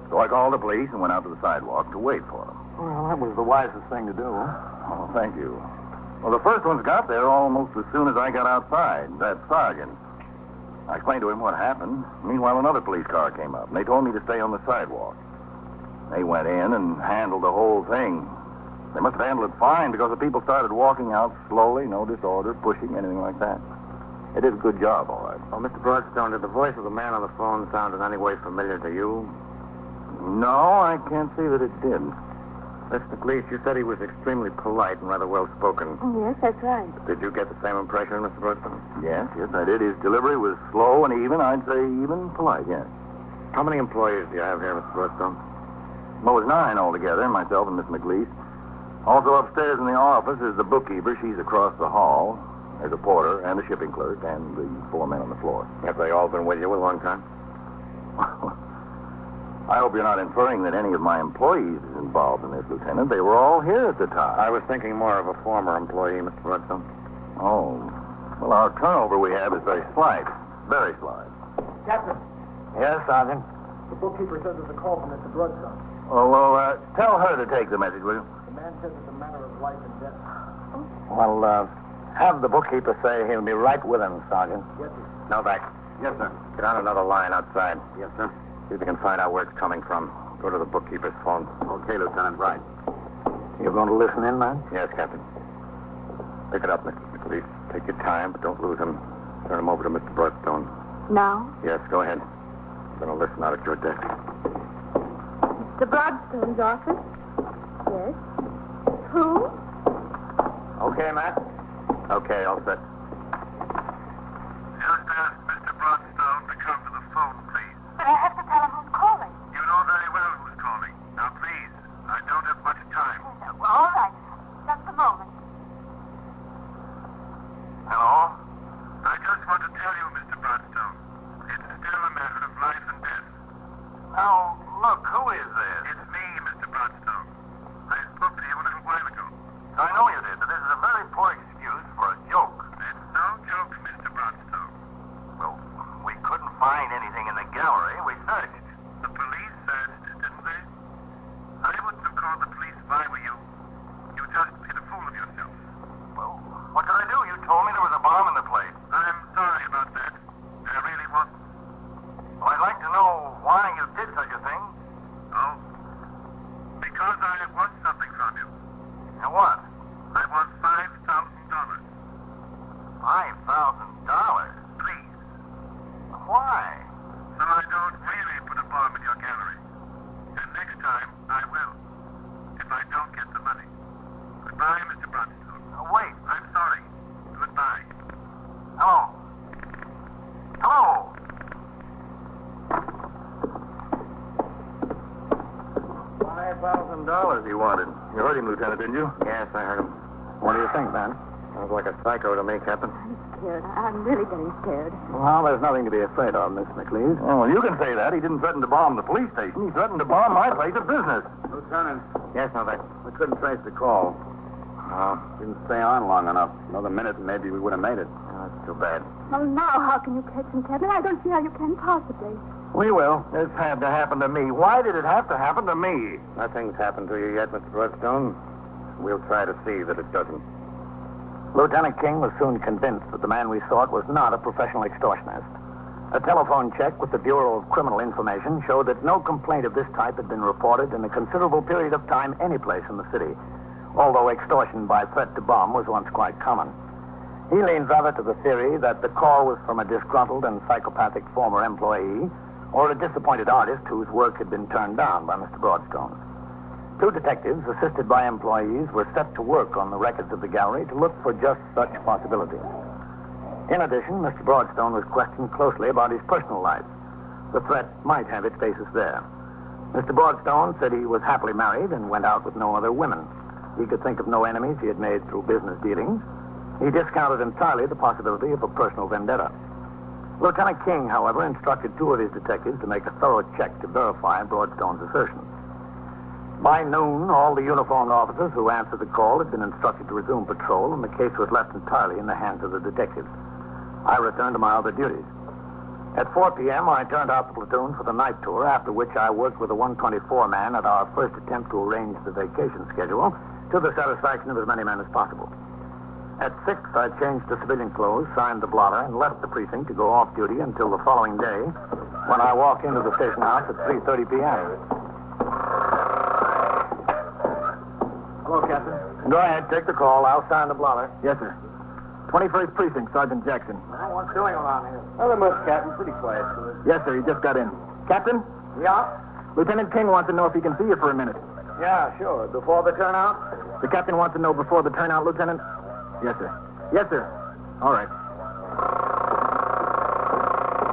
So I called the police and went out to the sidewalk to wait for them. Well, that was the wisest thing to do. Oh, thank you. Well, the first ones got there almost as soon as I got outside. That sergeant. I explained to him what happened. Meanwhile, another police car came up, and they told me to stay on the sidewalk. They went in and handled the whole thing. They must have handled it fine because the people started walking out slowly, no disorder, pushing, anything like that. They did a good job, all right. Well, Mr. Broadstone, did the voice of the man on the phone sound in any way familiar to you? No, I can't see that it did. Miss McLeese, you said he was extremely polite and rather well-spoken. Yes, that's right. Did you get the same impression, Mr. Broadstone? Yes, I did. His delivery was slow and even, I'd say even polite, yes. How many employees do you have here, Mr. Broadstone? Well, it was 9 altogether, myself and Miss McLeese. Also upstairs in the office is the bookkeeper. She's across the hall. There's a porter and a shipping clerk and the 4 men on the floor. Have they all been with you a long time? I hope you're not inferring that any of my employees is involved in this, Lieutenant. They were all here at the time. I was thinking more of a former employee, Mr. Broadstone. Oh. Well, our turnover we have is very slight. Very slight. Captain. Yes, Sergeant? The bookkeeper says there's a call from Mr. Broadstone. Oh, well, tell her to take the message, will you? The man says it's a matter of life and death. Well, have the bookkeeper say he'll be right with him, Sergeant. Yes, sir. No, back. Yes, sir. Get on another line outside. Yes, sir. See if you can find out where it's coming from. Go to the bookkeeper's phone. Okay, Lieutenant, right. You're going to listen in, man? Yes, Captain. Pick it up, Mr. McLeese. Take your time, but don't lose him. Turn him over to Mr. Broadstone. Now? Yes, go ahead. I'm going to listen out at your desk. Mr. Broadstone's office? Yes. Who? Okay, Matt? Okay, all set. Just ask Mr. Broadstone to come to the phone, please. But I have to tell him who's calling. You know very well who's calling. Now, please, I don't have much time. All right. Just a moment. Hello? I just want to tell you, Mr. Broadstone, it's still a matter of life and death. Now, look, who is this? It's me, Mr. Broadstone. I spoke to you a little while ago. you did such a thing. Oh? Because I want something from you. And what? I want $5,000. $5,000? Please. Why? So I don't really put a bomb in your gallery. And next time, I will. If I don't get the money. Goodbye, Mr. Bronstone. Wait. I'm sorry. Goodbye. Hello. Hello. $5,000 he wanted. You heard him, Lieutenant, didn't you? Yes, I heard him. What do you think, man? Sounds like a psycho to me, Captain. I'm scared. I'm really getting scared. Well, there's nothing to be afraid of, Miss McLeod. Oh, well, you can say that. He didn't threaten to bomb the police station. He threatened to bomb my place of business. Lieutenant. Yes, Novak. We couldn't trace the call. Didn't stay on long enough. Another minute and maybe we would have made it. Oh, that's too bad. Well, now how can you catch him, Captain? I don't see how you can possibly. We will. This had to happen to me. Why did it have to happen to me? Nothing's happened to you yet, Mr. Bloodstone. We'll try to see that it doesn't. Lieutenant King was soon convinced that the man we sought was not a professional extortionist. A telephone check with the Bureau of Criminal Information showed that no complaint of this type had been reported in a considerable period of time anyplace in the city, although extortion by threat to bomb was once quite common. He leans rather to the theory that the call was from a disgruntled and psychopathic former employee or a disappointed artist whose work had been turned down by Mr. Broadstone. Two detectives, assisted by employees, were set to work on the records of the gallery to look for just such possibilities. In addition, Mr. Broadstone was questioned closely about his personal life. The threat might have its basis there. Mr. Broadstone said he was happily married and went out with no other women. He could think of no enemies he had made through business dealings. He discounted entirely the possibility of a personal vendetta. Lieutenant King, however, instructed two of his detectives to make a thorough check to verify Broadstone's assertions. By noon, all the uniformed officers who answered the call had been instructed to resume patrol, and the case was left entirely in the hands of the detectives. I returned to my other duties. At 4 p.m., I turned out the platoon for the night tour, after which I worked with a 124 man at our first attempt to arrange the vacation schedule to the satisfaction of as many men as possible. At 6, I changed to civilian clothes, signed the blotter, and left the precinct to go off duty until the following day, when I walked into the station house at 3:30 p.m. Hello, Captain. Go ahead, take the call. I'll sign the blotter. Yes, sir. 21st Precinct, Sergeant Jackson. Well, what's doing around here? Nothing much, Captain. Pretty quiet. Yes, sir. He just got in. Captain? Yeah? Lieutenant King wants to know if he can see you for a minute. Yeah, sure. Before the turnout? The captain wants to know before the turnout, Lieutenant. Yes, sir. Yes, sir. All right.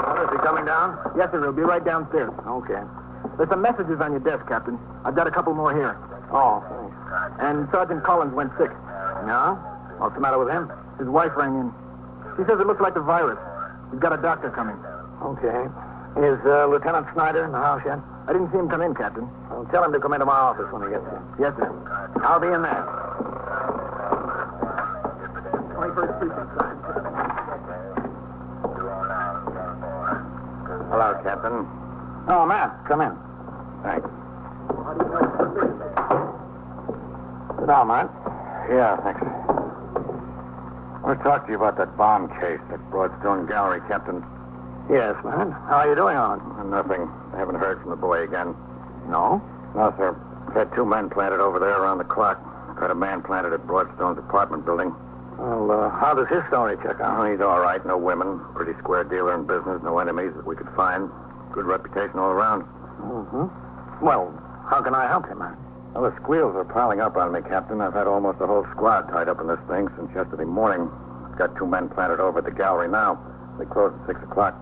Well, is he coming down? Yes, sir. He'll be right downstairs. Okay. There's some messages on your desk, Captain. I've got a couple more here. Oh, thanks. And Sergeant Collins went sick. Yeah? What's the matter with him? His wife rang in. She says it looks like the virus. He's got a doctor coming. Okay. Is Lieutenant Snyder in the house yet? I didn't see him come in, Captain. Well, tell him to come into my office when he gets in. Yes, sir. I'll be in there. 21st Precinct, Sergeant. Hello, Captain. Oh, Matt, come in. Thanks. Sit down, Matt. Yeah, thanks. I want to talk to you about that bomb case at Broadstone Gallery, Captain. Yes, man. How are you doing on it? Nothing. I haven't heard from the boy again. No? No, sir. I've had 2 men planted over there around the clock. Got a man planted at Broadstone's apartment building. Well, how does his story check out? Oh, he's all right. No women. Pretty square dealer in business. No enemies that we could find. Good reputation all around. Mm-hmm. Well, how can I help you, man? Well, the squeals are piling up on me, Captain. I've had almost a whole squad tied up in this thing since yesterday morning. I've got 2 men planted over at the gallery now. They closed at 6 o'clock.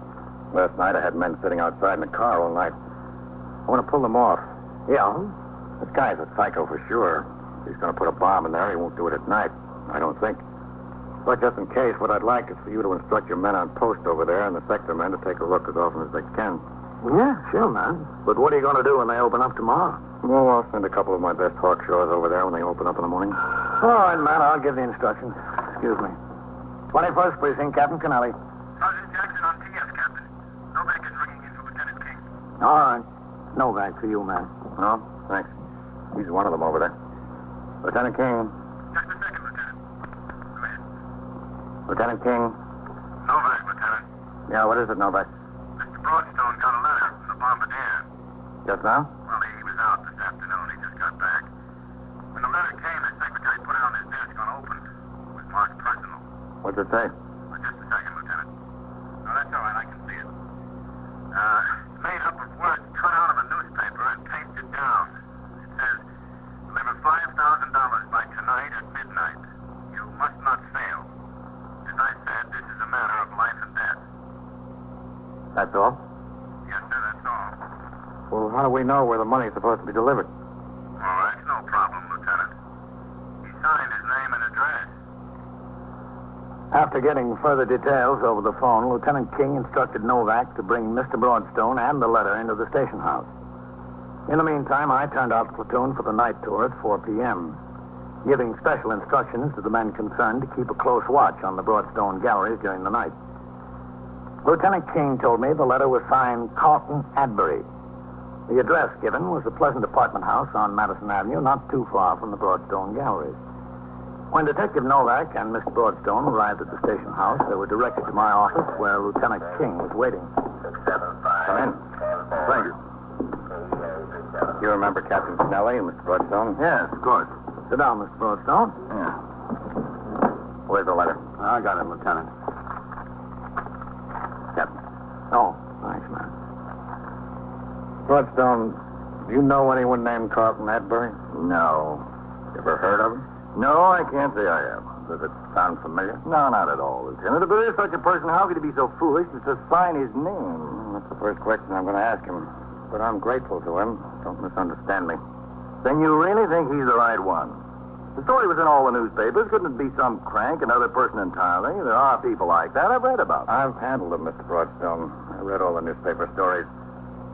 Last night I had men sitting outside in the car all night. I want to pull them off. Yeah? This guy's a psycho for sure. If he's going to put a bomb in there, he won't do it at night. I don't think. But just in case, what I'd like is for you to instruct your men on post over there and the sector men to take a look as often as they can. Yeah, sure, man. But what are you going to do when they open up tomorrow? Well, I'll send a couple of my best hawkshaws over there when they open up in the morning. All right, man. I'll give the instructions. Excuse me. 21st Precinct, Captain Kennelly. Sergeant Jackson on TS, Captain. Novak is ringing in for Lieutenant King. All right. No bag for you, man. No, thanks. He's one of them over there. Lieutenant King. Just a second, Lieutenant. Go ahead. Lieutenant King. Novak, Lieutenant. Yeah, what is it, Novak? Mr. Broadstone got a letter from the bombardier. Just now? Well, he was out this afternoon. He just got back. When the letter came, the secretary put it on his desk unopened. It was marked personal. What's it say? Just a second, Lieutenant. No, that's all right. I can see it. It's made up of words cut out of a newspaper and pasted down. It says, deliver $5,000 by tonight at midnight. You must not fail. As I said, this is a matter of life and death. That's all? Yes, sir, that's all. Well, how do we know where the money's supposed to be delivered? Oh, that's no problem, Lieutenant. He signed his name and address. After getting further details over the phone, Lieutenant King instructed Novak to bring Mr. Broadstone and the letter into the station house. In the meantime, I turned out the platoon for the night tour at 4 p.m., giving special instructions to the men concerned to keep a close watch on the Broadstone galleries during the night. Lieutenant King told me the letter was signed Carlton Adbury. The address given was a pleasant apartment house on Madison Avenue, not too far from the Broadstone galleries. When Detective Novak and Miss Broadstone arrived at the station house, they were directed to my office where Lieutenant King was waiting. Come in. Thank you. You remember Captain Snelly and Mr. Broadstone? Yes, of course. Sit down, Mr. Broadstone. Yeah. Where's the letter? I got it, Lieutenant. Captain. Oh, thanks, man. Broadstone, do you know anyone named Carlton Adbury? No. You ever heard of him? No, I can't say I have. Does it sound familiar? No, not at all, Lieutenant. If there is such a person, how could he be so foolish as to sign his name? That's the first question I'm going to ask him. But I'm grateful to him. Don't misunderstand me. Then you really think he's the right one? The story was in all the newspapers. Couldn't it be some crank, another person entirely? There are people like that. I've read about them. I've handled them, Mr. Broadstone. I read all the newspaper stories.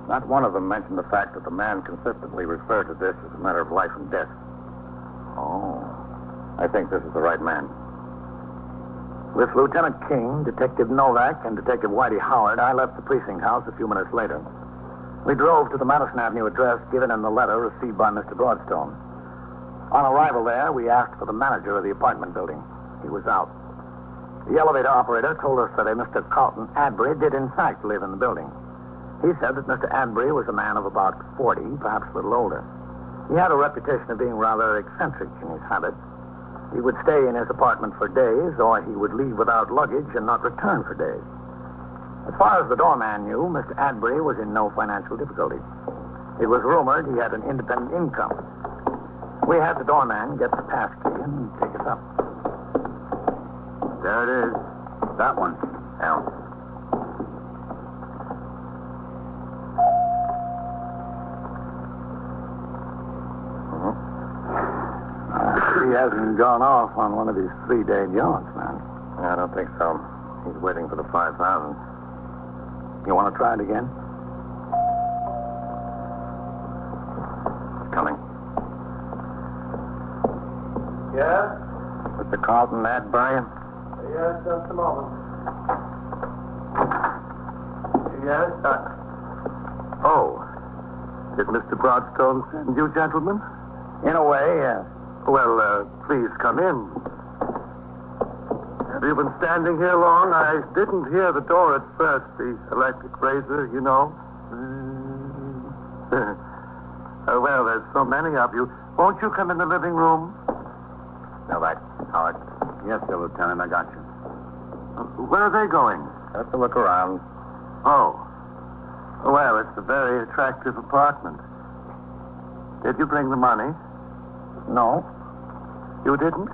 Not one of them mentioned the fact that the man consistently referred to this as a matter of life and death. Oh. I think this is the right man. With Lieutenant King, Detective Novak, and Detective Whitey Howard, I left the precinct house a few minutes later. We drove to the Madison Avenue address given in the letter received by Mr. Broadstone. On arrival there, we asked for the manager of the apartment building. He was out. The elevator operator told us that a Mr. Carlton Adbury did in fact live in the building. He said that Mr. Adbury was a man of about 40, perhaps a little older. He had a reputation of being rather eccentric in his habits. He would stay in his apartment for days, or he would leave without luggage and not return for days. As far as the doorman knew, Mr. Adbury was in no financial difficulty. It was rumored he had an independent income. We had the doorman get the pass key and take us up. There it is. That one. Al. He hasn't gone off on one of his 3-day jaunts, man. I don't think so. He's waiting for the 5,000. You want to try it again? It's coming. Yes? Mr. Carlton Adbury? Yes, just a moment. Yes? Oh. Did Mr. Broadstone send you, gentlemen? In a way, yes. Well, please come in. Have you been standing here long? I didn't hear the door at first. The electric razor, you know. Well, there's so many of you. Won't you come in the living room? Novak, Howard. Yes, sir, Lieutenant, I got you. Where are they going? Just to look around. Oh. Well, it's a very attractive apartment. Did you bring the money? No. You didn't?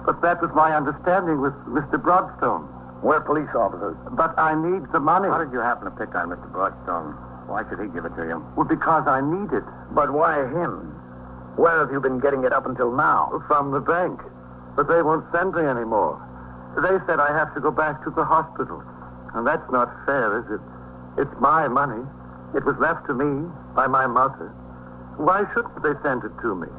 But that was my understanding with Mr. Broadstone. We're police officers. But I need the money. How did you happen to pick on Mr. Broadstone? Why should he give it to you? Well, because I need it. But why him? Where have you been getting it up until now? From the bank. But they won't send me anymore. They said I have to go back to the hospital. And that's not fair, is it? It's my money. It was left to me by my mother. Why shouldn't they send it to me?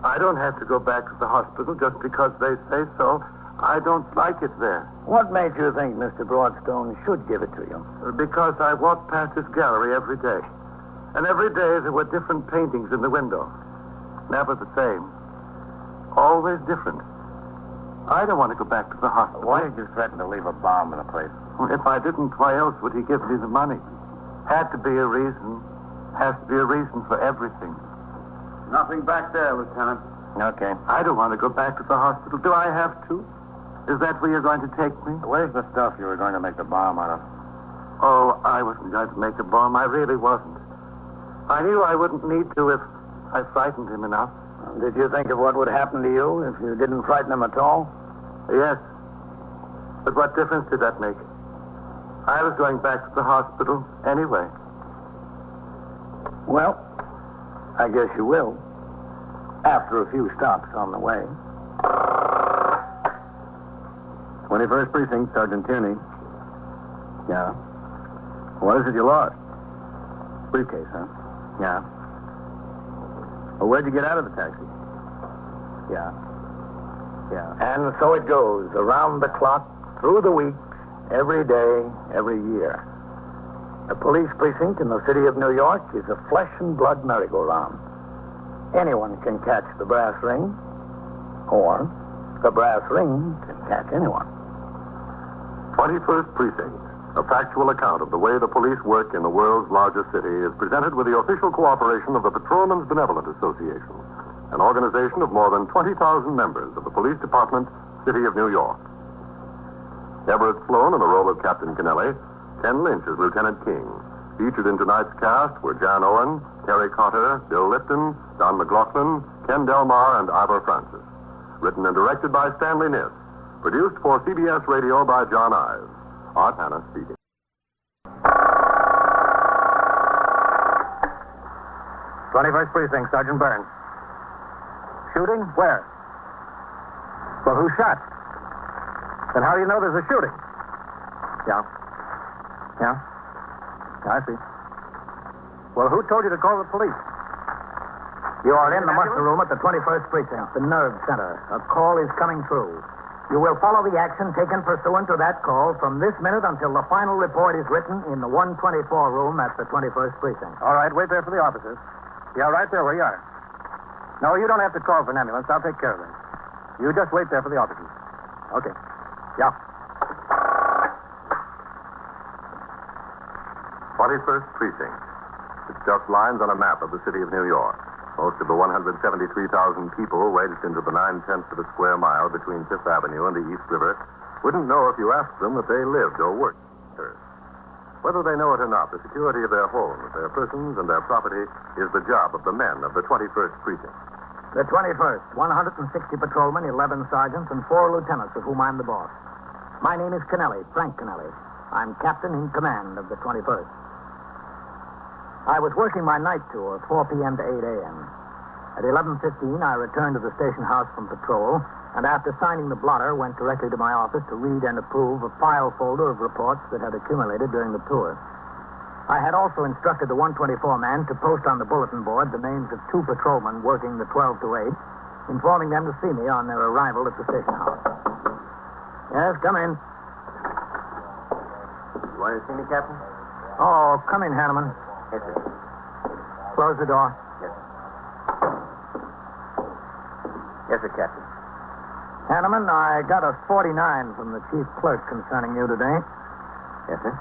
I don't have to go back to the hospital just because they say so. I don't like it there. What made you think Mr. Broadstone should give it to you? Because I walk past his gallery every day. And every day there were different paintings in the window. Never the same. Always different. I don't want to go back to the hospital. Why did you threaten to leave a bomb in the place? If I didn't, why else would he give me the money? Had to be a reason. Has to be a reason for everything. Nothing back there, Lieutenant. Okay. I don't want to go back to the hospital. Do I have to? Is that where you're going to take me? Where's the stuff you were going to make the bomb out of? Oh, I wasn't going to make a bomb. I really wasn't. I knew I wouldn't need to if I frightened him enough. Did you think of what would happen to you if you didn't frighten him at all? Yes. But what difference did that make? I was going back to the hospital anyway. Well, I guess you will. After a few stops on the way. 21st Precinct, Sergeant Tierney. Yeah? What is it you lost? Briefcase, huh? Yeah. Well, where'd you get out of the taxi? Yeah. Yeah. And so it goes, around the clock, through the week, every day, every year. The police precinct in the city of New York is a flesh and blood merry-go-round. Anyone can catch the brass ring, or the brass ring can catch anyone. 21st Precinct, a factual account of the way the police work in the world's largest city, is presented with the official cooperation of the Patrolmen's Benevolent Association, an organization of more than 20,000 members of the Police Department, City of New York. Everett Sloane in the role of Captain Kennelly, Ken Lynch as Lieutenant King. Featured in tonight's cast were Jan Owen, Terry Cotter, Bill Lipton, Don McLaughlin, Ken Delmar, and Ivor Francis. Written and directed by Stanley Niss. Produced for CBS Radio by John Ives. Art Hanna speaking. 21st Precinct, Sergeant Burns. Shooting? Where? Well, who shot? Then how do you know there's a shooting? Yeah. Yeah? I see. Well, who told you to call the police? You are in the muster room at the 21st Precinct, the nerve center. A call is coming through. You will follow the action taken pursuant to that call from this minute until the final report is written in the 124 room at the 21st Precinct. All right, wait there for the officers. Yeah, right there where you are. No, you don't have to call for an ambulance. I'll take care of it. You just wait there for the officers. Okay. Yeah. 21st Precinct. It's just lines on a map of the city of New York. Most of the 173,000 people wedged into the 9/10 of a square mile between Fifth Avenue and the East River wouldn't know if you asked them that they lived or worked there. Whether they know it or not, the security of their homes, their persons, and their property is the job of the men of the 21st Precinct. The 21st, 160 patrolmen, 11 sergeants, and 4 lieutenants, of whom I'm the boss. My name is Kennelly, Frank Kennelly. I'm captain in command of the 21st. I was working my night tour, 4 p.m. to 8 a.m. At 11:15, I returned to the station house from patrol, and after signing the blotter, went directly to my office to read and approve a file folder of reports that had accumulated during the tour. I had also instructed the 124 man to post on the bulletin board the names of 2 patrolmen working the 12 to 8, informing them to see me on their arrival at the station house. Yes, come in. You want to see me, Captain? Oh, come in, Hanneman. Yes, sir. Close the door. Yes. Yes, sir, Captain. Hanneman, I got a 49 from the chief clerk concerning you today. Yes, sir.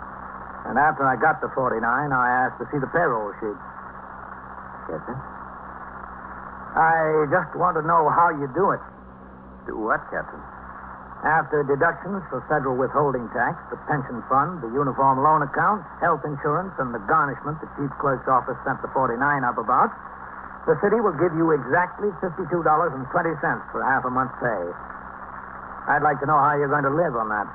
And after I got the 49, I asked to see the payroll sheet. Yes, sir. I just want to know how you do it. Do what, Captain? After deductions for federal withholding tax, the pension fund, the uniform loan account, health insurance, and the garnishment the chief clerk's office sent the 49 up about, the city will give you exactly $52.20 for half a month's pay. I'd like to know how you're going to live on that.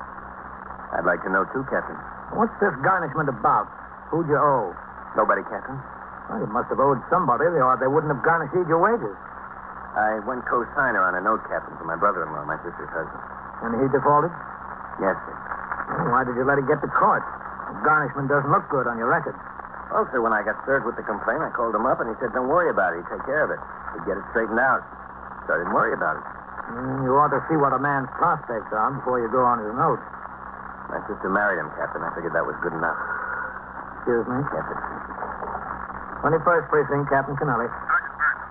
I'd like to know, too, Captain. What's this garnishment about? Who'd you owe? Nobody, Captain. Well, you must have owed somebody, or they wouldn't have garnished your wages. I went co-signer on a note, Captain, for my brother-in-law, my sister's husband. And he defaulted? Yes, sir. Well, why did you let it get to court? Garnishment doesn't look good on your record. Well, sir, when I got served with the complaint, I called him up, and he said, don't worry about it. He'd take care of it. He'd get it straightened out. So I didn't worry about it. You ought to see what a man's prospects are before you go on his note. My sister married him, Captain. I figured that was good enough. Excuse me? Yes, sir. 21st Precinct, Captain Kennelly. Sergeant Burns,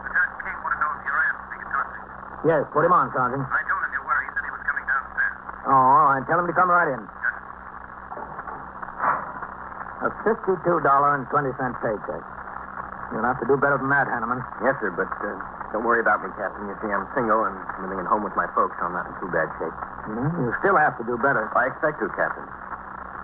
Lieutenant King want to know if you're in. He can talk to you. Yes, put him on, Sergeant. I told him you were. He said he was coming downstairs. Oh, all right. Tell him to come right in. A $52.20 paycheck. You'll have to do better than that, Hanneman. Yes, sir, but don't worry about me, Captain. You see, I'm single and living at home with my folks, so I'm not in too bad shape. You still have to do better. I expect to, Captain.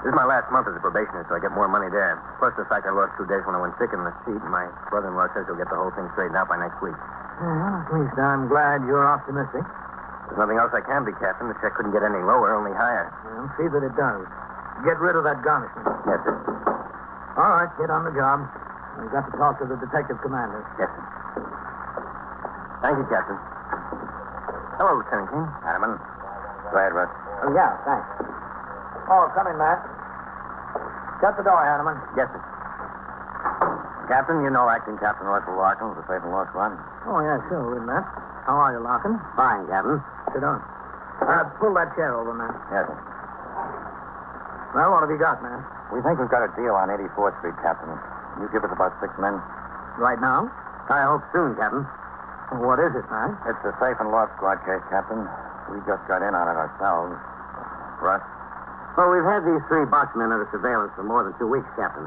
This is my last month as a probationer, so I get more money there. Plus the fact I lost 2 days when I went sick in the seat, and my brother-in-law says he'll get the whole thing straightened out by next week. Well, at least I'm glad you're optimistic. There's nothing else I can be, Captain. The check couldn't get any lower, only higher. Well, see that it does. Get rid of that garnishment. Yes, sir. All right, get on the job. We've got to talk to the detective commander. Yes, sir. Thank you, Captain. Hello, Lieutenant King. Hanneman. Go ahead, Russ. Oh, yeah, thanks. Oh, come in, Matt. Shut the door, Hanneman. Yes, sir. Captain, you know acting Captain Russell Larkin of the Safe and Law Squad. Oh, yeah, sure, Matt. How are you, Larkin? Fine, Captain. Sit down. Pull that chair over, man. Yes, sir. Well, what have you got, man? We think we've got a deal on 84th Street, Captain. You give us about 6 men. Right now? I hope soon, Captain. What is it, man? It's a Safe and Law Squad case, Captain. We just got in on it ourselves. Russ? Well, we've had these 3 boxmen under surveillance for more than 2 weeks, Captain.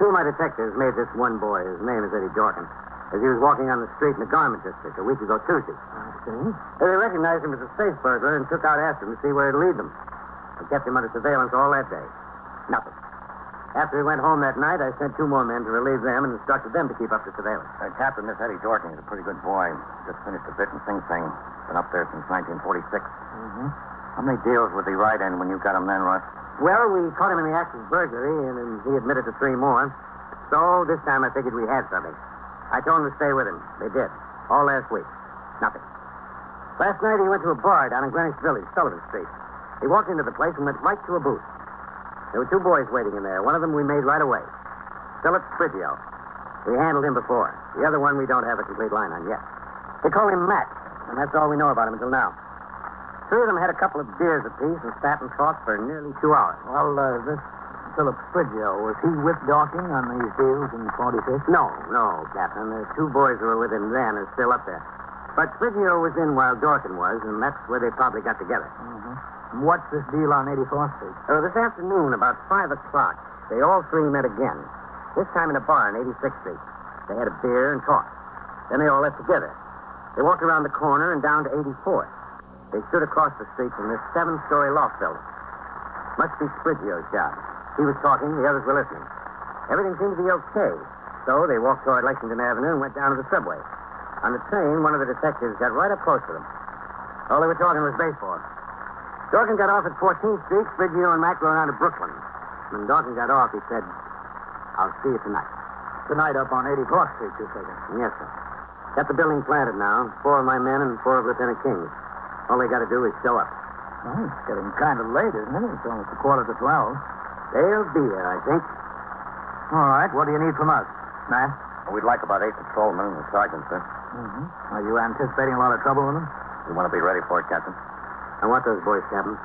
2 of my detectives made this one boy, his name is Eddie Dorkin, as he was walking on the street in the garment district a week ago Tuesday. I see. They recognized him as a safe burglar and took out after him to see where he'd lead them. They kept him under surveillance all that day. Nothing. After he went home that night, I sent 2 more men to relieve them and instructed them to keep up the surveillance. Captain, this Eddie Dorkin is a pretty good boy. Just finished a bit in Sing Sing. Been up there since 1946. Mm-hmm. How many deals would he ride in when you got him then, Russ? Well, we caught him in the act of burglary, and he admitted to 3 more. So this time I figured we had something. I told them to stay with him. They did. All last week. Nothing. Last night he went to a bar down in Greenwich Village, Sullivan Street. He walked into the place and went right to a booth. There were 2 boys waiting in there. One of them we made right away. Philip Sprigio. We handled him before. The other one we don't have a complete line on yet. They call him Matt, and that's all we know about him until now. 3 of them had a couple of beers apiece and sat and talked for nearly 2 hours. Well, this Philip Sprigio, was he with Dorkin on these deals in 46? No, Captain. The 2 boys who were with him then are still up there. But Sprigio was in while Dorkin was, and that's where they probably got together. Mm-hmm. What's this deal on 84th Street? This afternoon, about 5 o'clock, they all 3 met again. This time in a bar on 86th Street. They had a beer and talked. Then they all left together. They walked around the corner and down to 84th. They stood across the street from this 7-story loft building. Must be Sprigio's job. He was talking, the others were listening. Everything seemed to be okay. So they walked toward Lexington Avenue and went down to the subway. On the train, one of the detectives got right up close to them. All they were talking was baseball. Dorkin got off at 14th Street. Sprigio and Mac rode on to Brooklyn. When Dorkin got off, he said, "I'll see you tonight." Tonight up on 84th Street, you figure? Yes, sir. Got the building planted now. 4 of my men and 4 of Lieutenant King's. All they got to do is show up. Well, it's getting kind of late, isn't it? It's almost 11:15. They'll be there, I think. All right. What do you need from us, Matt? Well, we'd like about 8 patrolmen and a sergeant, sir. Mm-hmm. Are you anticipating a lot of trouble with them? We want to be ready for it, Captain. I want those boys, Captain.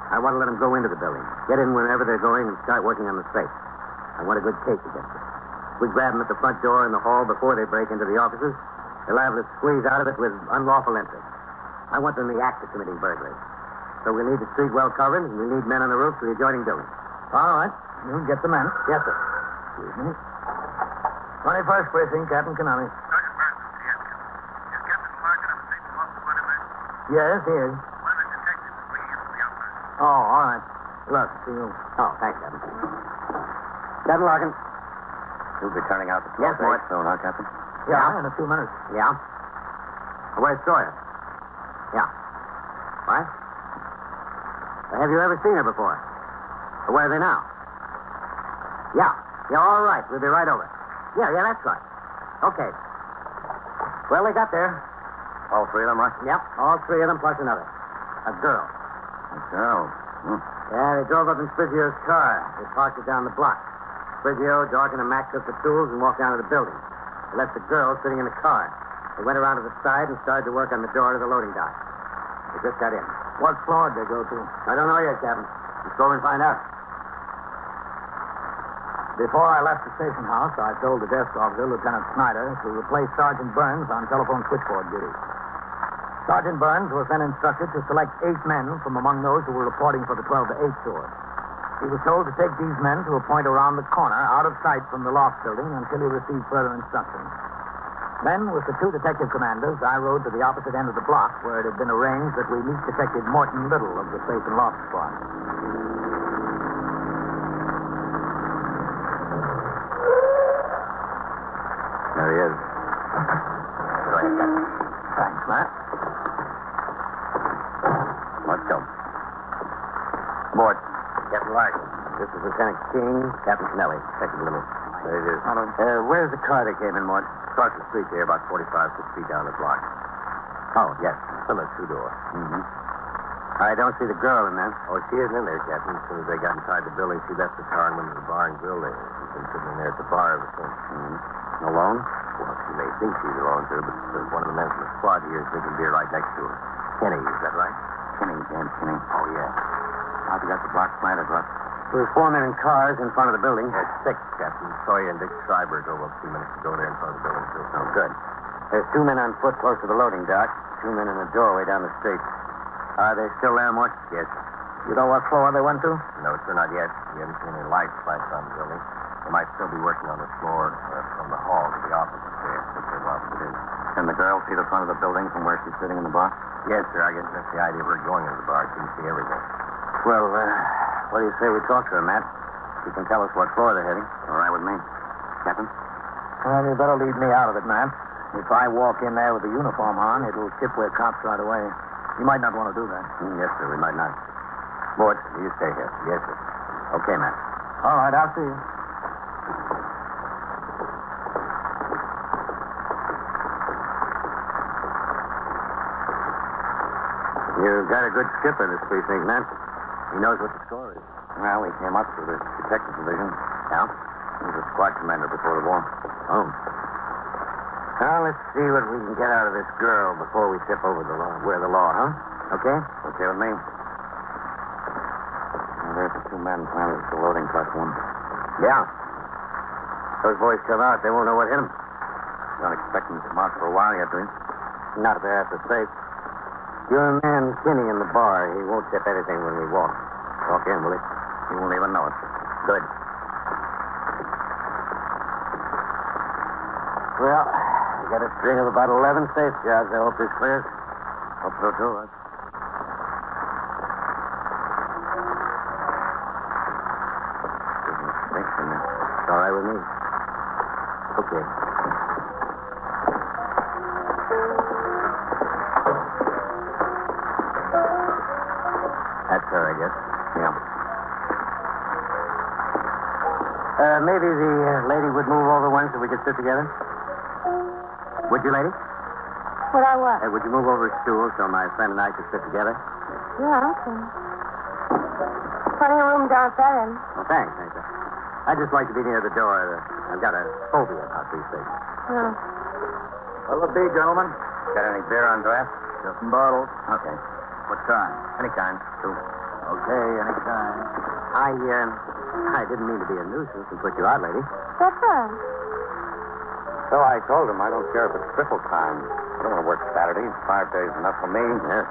I want to let them go into the building. Get in wherever they're going and start working on the safe. I want a good case against it. We grab them at the front door in the hall before they break into the offices. They're liable to squeeze out of it with unlawful entry. I want them in the act of committing burglary. So we need the street well covered, and we need men on the roof for the adjoining buildings. All right. You'll get the men. Yes, sir. Excuse me. 21st Precinct, Captain Konami. Sergeant Burns, yes. Is Captain Larkin of the Safe and Law Squad in there? Yes, he is. One of the detectives is bringing in from the outside. Oh, all right. Look, see you. Oh, thanks, Captain. Captain Larkin. You'll be turning out the 12 Yes, boy. soon, huh, Captain? Yeah, in a few minutes. Yeah? Where's Sawyer? Yeah. What? Have you ever seen her before? Where are they now? Yeah, all right. We'll be right over. Yeah, that's right. Okay. Well, they got there. All 3 of them, right? Yep, all 3 of them plus another. A girl. A girl? Yeah, they drove up in Sprigio's car. They parked it down the block. Sprigio, Dorkin, and Mac took the tools and walked down to the building. They left the girl sitting in the car. They went around to the side and started to work on the door to the loading dock. They just got in. What floor did they go to? I don't know yet, Captain. Let's go and find out. Before I left the station house, I told the desk officer, Lieutenant Snyder, to replace Sergeant Burns on telephone switchboard duty. Sergeant Burns was then instructed to select 8 men from among those who were reporting for the 12 to 8 tour. He was told to take these men to a point around the corner, out of sight from the loft building, until he received further instructions. Then, with the two detective commanders, I rode to the opposite end of the block, where it had been arranged that we meet Detective Morton Little of the Safe and Loft Squad. There he is. Go ahead, Captain. Thanks, Matt. Let's go. Mort, Captain Larkin. This is Lieutenant King, Captain Kennelly. Detective Little. There it is. Where's the car they came in, Mort? Across the street here, about 45, 6 feet down the block. Oh, yes. Pillar 2 door. Mm-hmm. I don't see the girl in there. Oh, she isn't in there, Captain. As soon as they got inside the building, she left the car and went to the bar and grill there. She's been sitting in there at the bar ever since. Mm-hmm. Alone? Well, she may think she's alone, sir, but there's one of the men from the squad here is drinking beer right next to her. Kenny, is that right? Kenny, James Kenny. Oh, yeah. How'd you got the block planted, Russ? There were 4 men in cars in front of the building. There's 6, Captain. Sawyer and Dick Schreiber drove up a few minutes ago there in front of the building, too. Oh, good. There's 2 men on foot close to the loading dock. 2 men in the doorway down the street. Are they still there, Mort? Yes. You know what floor they went to? No, sir, not yet. We haven't seen any lights flashed on the building. They might still be working on the floor from the hall to the office there. That's where the office is. Can the girl see the front of the building from where she's sitting in the bar? Yes, sir. I guess that's the idea of her going into the bar. She can see everything. Well, what do you say we talk to her, Matt? She can tell us what floor they're heading. All right with me. Captain? Well, you better leave me out of it, Matt. If I walk in there with the uniform on, it'll tip we're cops right away. You might not want to do that. Yes, sir. We might not. Mort, you stay here. Yes, sir. Okay, Matt. All right, I'll see you. You've got a good skipper in this precinct, Matt. He knows what the score is. Well, he came up through the detective division. Yeah? He was a squad commander before the war. Oh. Now, let's see what we can get out of this girl before we tip over the law. We're the law, huh? Okay? Okay with me. Well, there's the 2 men planted at the loading platform. Yeah. Those boys come out, they won't know what hit them. Don't expect them to come out for a while yet, do you? Not if they're at the safe. Your man, Kinney, in the bar, he won't tip anything when we walk. Walk in, will he? He won't even know it. Good. Well, we got a string of about 11 safe jobs. I hope this clears. Hope so, too. It's all right with me. Okay. That's her, I guess. Yeah. Maybe the lady would move over once so we could sit together. Would you, lady? Would I what? Would you move over a stool so my friend and I could sit together? Yeah, okay. Plenty of room down at that end. Well, thanks. I'd just like to be near the door. I've got a phobia about these things. Yeah. What'll it be, gentlemen? Got any beer on draft? Just some bottles. Okay. What kind? Any kind. 2. Okay, any kind. I didn't mean to be a nuisance and put you out, lady. That's all. So I told him I don't care if it's triple time. I don't want to work Saturdays. 5 days is enough for me. Yes.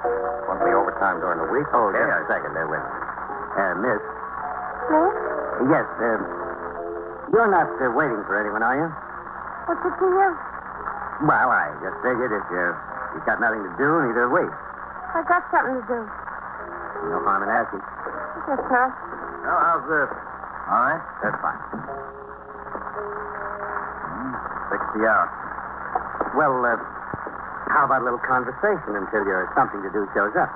Want the overtime during the week? Oh, yes. A second. There with me. Miss. Miss? Yes, you're not waiting for anyone, are you? What's it to you? Well, I just figured if you've got nothing to do, neither have we. I got something to do. No harm in asking. Guess not. Well, how's this? All right? That's fine. 60 out. Well, how about a little conversation until your something to do shows up?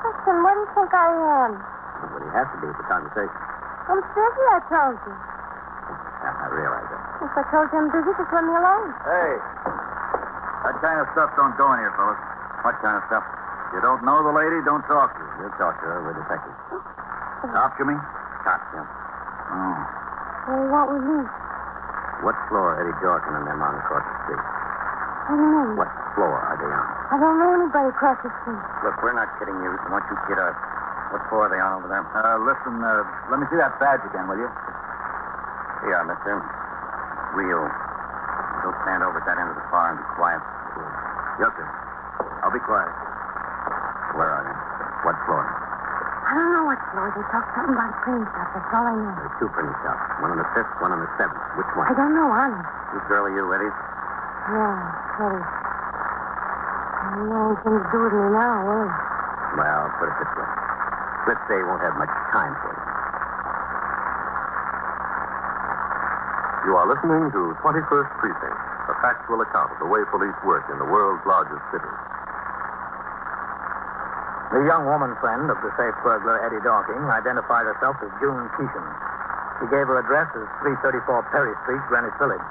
Listen, what do you think I am? What do you have to do for conversation? I'm busy, I told you. I realize that. If I told you I'm busy, just let me alone. Hey, that kind of stuff don't go in here, fellas. What kind of stuff? You don't know the lady, don't talk to her. You'll talk to her. We're detectives. Cop, you mean? Cop, yeah. Oh. What do you want with me? What floor are Eddie Dorkin and them on across the street? What do you mean? What floor are they on? I don't know anybody across the street. Look, we're not kidding you. So why don't you get up? What floor are they on over there? Listen, let me see that badge again, will you? Yeah, mister. Real. Go stand over at that end of the bar and be quiet. Yes, sir. I'll be quiet. Where are they? What floor? I don't know what floor. They talked something about a printing shop. That's all I know. There are two printing shops. One on the 5th, one on the 7th. Which one? I don't know, honest. This girl, are you ready? Yeah, Eddie. I don't know anything to do with me now, will he? Well, put it this way. Let's say he won't have much time for you. You are listening to 21st Precinct, a factual account of the way police work in the world's largest city. The young woman friend of the safe burglar, Eddie Dorking, identified herself as June Keesham. She gave her address as 334 Perry Street, Greenwich Village.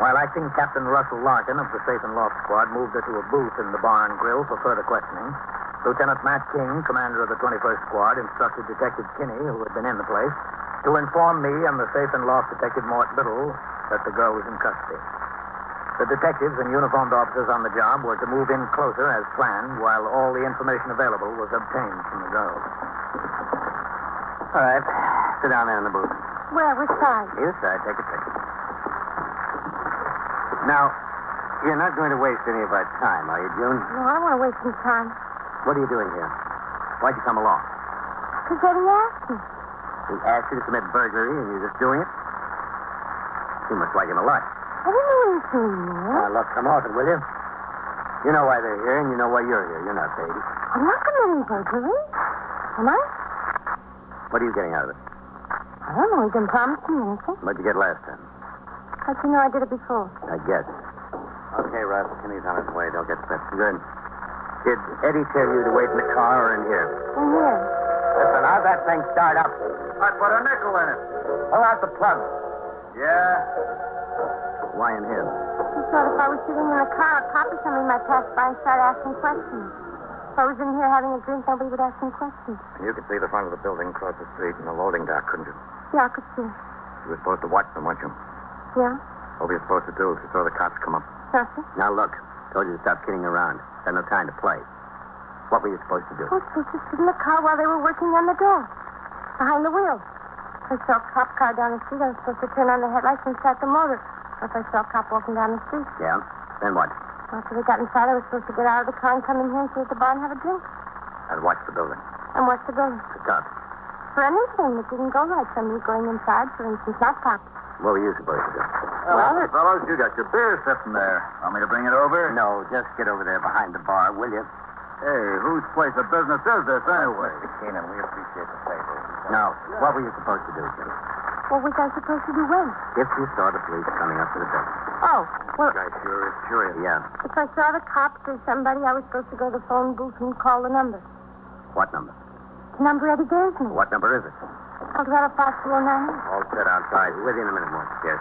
While acting, Captain Russell Larkin of the Safe and Loft Squad moved her to a booth in the bar and grill for further questioning. Lieutenant Matt King, commander of the 21st Squad, instructed Detective Kinney, who had been in the place, to inform me and the Safe and Loft Detective Mort Biddle that the girl was in custody. The detectives and uniformed officers on the job were to move in closer as planned while all the information available was obtained from the girl. All right. Sit down there in the booth. Where? Which side? Either side. Take a picture. Now, you're not going to waste any of our time, are you, June? No, I don't want to waste any time. What are you doing here? Why'd you come along? Because Eddie asked me. He asked you to commit burglary and you're just doing it? You must like him a lot. I didn't know anything, man. Now, look, come off it, will you? You know why they're here, and you know why you're here. You're not Sadie. I'm not committing burglary. Am I? What are you getting out of it? I don't know. He didn't promise me anything. What'd you get last time? How'd you know I did it before? I guess. Okay, Russ. Kinney's on his way. Don't get set. Good. Did Eddie tell you to wait in the car or in here? In here. Listen, how'd that thing start up? I put a nickel in it. Pull out the plug. Yeah? Why in here? He thought if I was sitting in the car, a cop or somebody might pass by and start asking questions. If I was in here having a drink, nobody would ask me questions. You could see the front of the building across the street in the loading dock, couldn't you? Yeah, I could see. You were supposed to watch them, weren't you? Yeah? What were you supposed to do if you saw the cops come up? Nothing. Now, look. Told you to stop kidding around. Had no time to play. What were you supposed to do? I was supposed to sit in the car while they were working on the door. Behind the wheel. If I saw a cop car down the street, I was supposed to turn on the headlights and start the motor. If I saw a cop walking down the street. Yeah? Then what? After they got inside, I was supposed to get out of the car and come in here and sit at the bar and have a drink. I'd watch the building. And watch the building. The cops. For anything that didn't go right. Somebody going inside, for instance, not cops. What were you supposed to do? Well, fellows, you got your beer sitting there. Want me to bring it over? No, just get over there behind the bar, will you? Hey, whose place of business is this, anyway? Keenan, we appreciate the favor. Now, what were you supposed to do, Jim? What was I supposed to do when? If you saw the police coming up to the building. Oh, well, Guy sure is curious. Yeah. if I saw the cops or somebody, I was supposed to go to the phone booth and call the number. What number? The number Eddie gave me. What number is it? Colorado 5209. All set outside. With you in a minute more. Yes.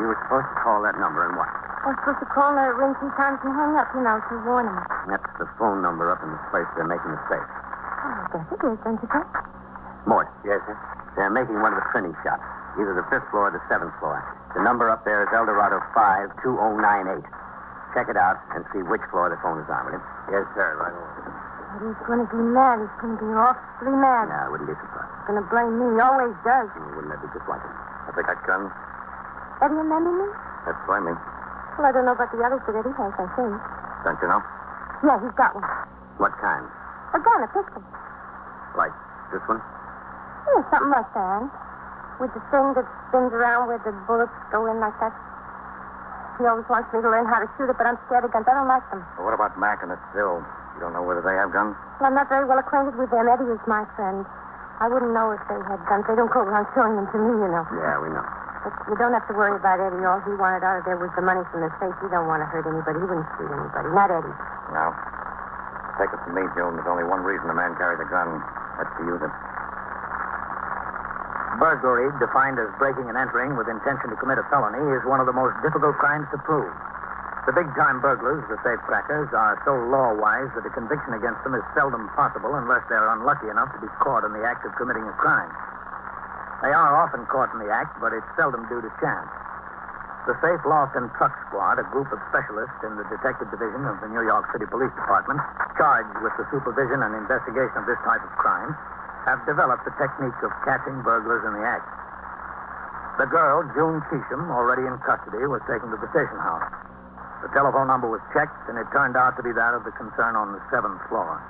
You were supposed to call that number and what? I was supposed to call and let it ring 3 times and hang up, to warn him. That's the phone number up in the place they're making the safe. Oh, I guess it is, don't you think? Mort. Yes, sir? They're making one of the printing shops. Either the 5th floor or the 7th floor. The number up there is Eldorado 52098. Check it out and see which floor the phone is on, will you? Yes, sir. Right away. But he's going to be mad. He's going to be awfully mad. No, I wouldn't be surprised. He's going to blame me. He always does. Wouldn't that be just like him? Have they got guns? Eddie and Mammy me? That's what I mean. Well, I don't know about the others, but Eddie has, I think. Don't you know? Yeah, he's got one. What kind? A gun, a pistol. Like this one? Yeah, something like that. With the thing that spins around where the bullets go in like that. He always wants me to learn how to shoot it, but I'm scared of guns. I don't like them. Well, what about Mac and Still? You don't know whether they have guns? Well, I'm not very well acquainted with them. Eddie is my friend. I wouldn't know if they had guns. They don't go around showing them to me, Yeah, we know. But you don't have to worry about Eddie. All he wanted out of there was the money from the safe. He don't want to hurt anybody. He wouldn't shoot anybody. Not Eddie. No. Take it from me, June. There's only one reason a man carries a gun. That's to use it. Burglary, defined as breaking and entering with intention to commit a felony, is one of the most difficult crimes to prove. The big-time burglars, the safe-crackers, are so law-wise that a conviction against them is seldom possible unless they're unlucky enough to be caught in the act of committing a crime. They are often caught in the act, but it's seldom due to chance. The Safe Loft and Truck Squad, a group of specialists in the Detective Division of the New York City Police Department, charged with the supervision and investigation of this type of crime, have developed the technique of catching burglars in the act. The girl, June Keesham, already in custody, was taken to the station house. The telephone number was checked, and it turned out to be that of the concern on the 7th floor.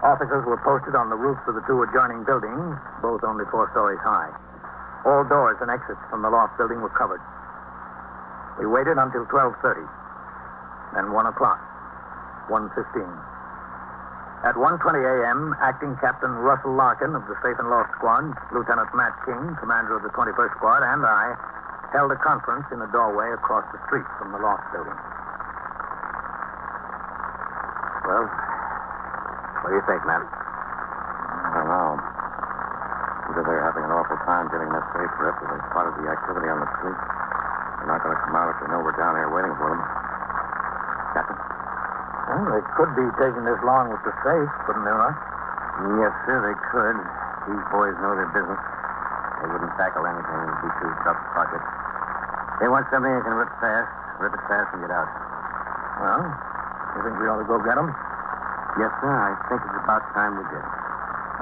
Officers were posted on the roofs of the two adjoining buildings, both only 4 stories high. All doors and exits from the loft building were covered. We waited until 12:30, then 1 o'clock, 1:15. At 1:20 a.m., Acting Captain Russell Larkin of the Safe and Loft Squad, Lieutenant Matt King, commander of the 21st Squad, and I held a conference in a doorway across the street from the loft building. Well, what do you think, man? I don't know. Either they're having an awful time getting that safe ripped, or they spotted the activity on the street. They're not going to come out if they know we're down here waiting for them. Captain? Well, they could be taking this long with the safe, couldn't they, Russ? Yes, sir, they could. These boys know their business. They wouldn't tackle anything and be too tough to pocket. They want something they can rip it fast and get out. Well, you think we ought to go get them? Yes, sir, I think it's about time we did.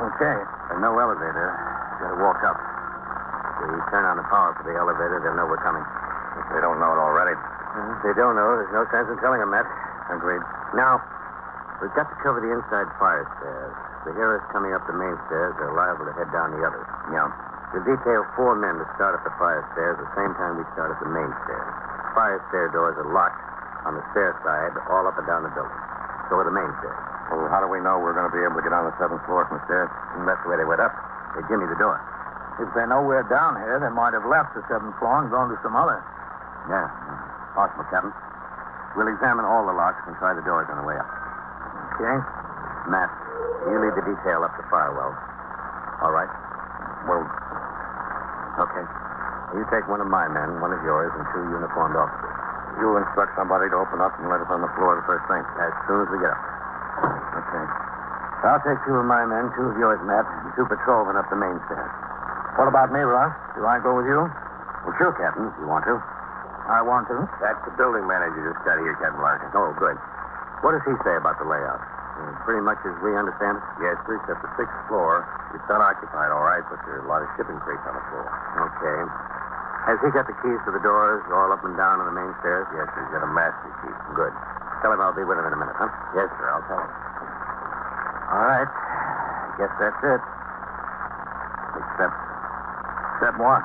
Okay. There's no elevator. You gotta walk up. If we turn on the power for the elevator, they'll know we're coming. If they don't know it already. If they don't know, there's no sense in telling them that. Agreed. Now, we've got to cover the inside fire stairs. If they hear us coming up the main stairs, they're liable to head down the others. Yeah. We'll detail 4 men to start up the fire stairs at the same time we start up the main stairs. Fire stair doors are locked on the stair side, all up and down the building. So are the main stairs. Well, how do we know we're going to be able to get on the 7th floor from the stairs? And that's the way they went up. They jimmy the door. If they know we're down here, they might have left the 7th floor and gone to some other. Yeah, possible, Captain. We'll examine all the locks and try the doors on the way up. Okay. Matt, you lead the detail up the firewall. All right? Well, okay. You take one of my men, one of yours, and 2 uniformed officers. You'll instruct somebody to open up and let us on the floor the first thing, as soon as we get up. Okay. I'll take 2 of my men, 2 of yours, Matt, and 2 patrolmen up the main stairs. What about me, Russ? Do I go with you? Well, sure, Captain, if you want to. I want to. That's the building manager just got here, Captain Larkin. Oh, good. What does he say about the layout? Pretty much as we understand it? Yes, sir, except the 6th floor. It's unoccupied, all right, but there are a lot of shipping crates on the floor. Okay. Has he got the keys to the doors all up and down on the main stairs? Yes, sir. He's got a master key. Good. Tell him I'll be with him in a minute, huh? Yes, sir. I'll tell him. All right. I guess that's it. Except what?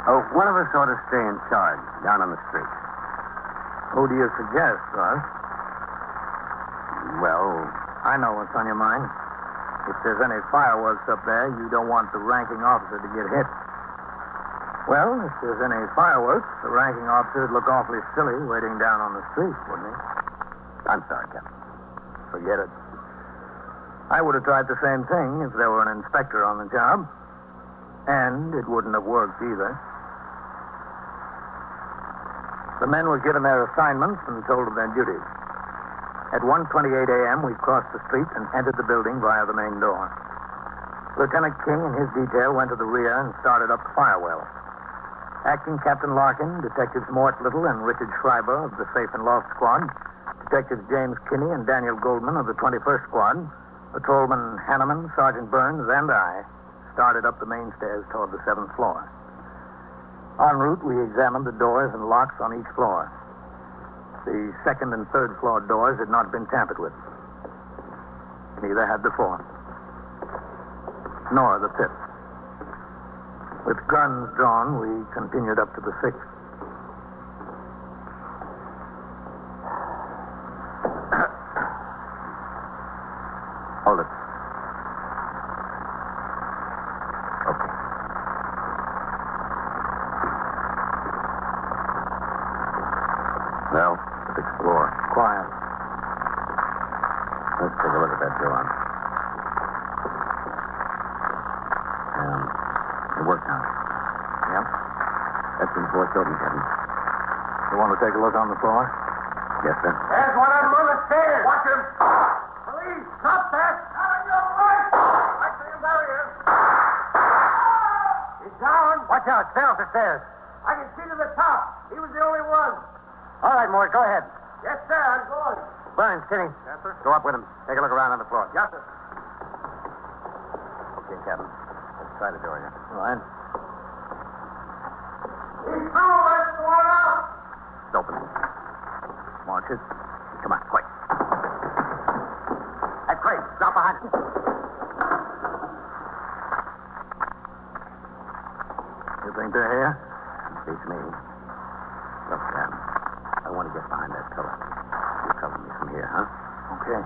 Oh, one of us ought to stay in charge down on the street. Who do you suggest, Russ? Well, I know what's on your mind. If there's any fireworks up there, you don't want the ranking officer to get hit. Well, if there's any fireworks, the ranking officer would look awfully silly waiting down on the street, wouldn't he? I'm sorry, Captain. Forget it. I would have tried the same thing if there were an inspector on the job. And it wouldn't have worked either. The men were given their assignments and told of their duties. At 1:28 a.m., we crossed the street and entered the building via the main door. Lieutenant King and his detail went to the rear and started up the firewell. Acting Captain Larkin, Detectives Mort Little and Richard Schreiber of the Safe and Loft Squad, Detectives James Kinney and Daniel Goldman of the 21st Squad, Patrolman Hanneman, Sergeant Burns, and I started up the main stairs toward the 7th floor. En route, we examined the doors and locks on each floor. The 2nd and 3rd floor doors had not been tampered with. Neither had the 4th. Nor the 5th. With guns drawn, we continued up to the 6th. Hold it. Okay. Now, let's explore. Quiet. Let's take a look at that door. It worked out. Yep. That's been forced open, Captain. You want to take a look on the floor? Yes, sir. There's one of them on the stairs. Watch him. Police, stop that. Not on your right. I see him down here. He's down. Watch out. Stay off the stairs. I can see to the top. He was the only one. All right, Mort, go ahead. Yes, sir. I'm going. Burns, Kinney. Yes, sir. Go up with him. Take a look around on the floor. Yes, sir. Okay, Captain. Let's try the door here. All right. He's through. Let's go on out. It's open. March it. Come on, quick. Hey, Craig, drop behind it. You think they're here? Beats me. Look, Sam, I want to get behind that pillar. You cover me from here, huh? Okay.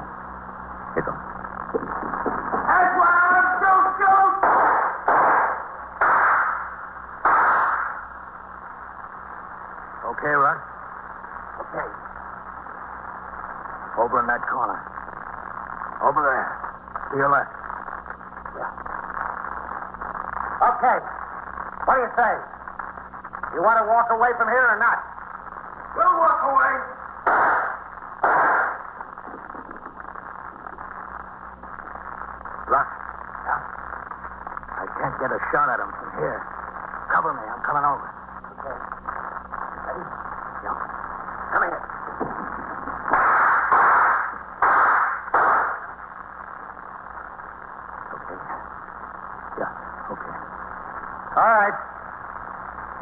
Here goes. That's why I'm shoot! Okay, Russ? Okay. Over in that corner. Over there. To your left. Yeah. Okay. What do you say? You want to walk away from here or not? We'll walk away. Russ. Yeah? I can't get a shot at him from here. Cover me. I'm coming over. Okay. Ready? Yeah. Come here. Okay. Yeah. Okay. All right.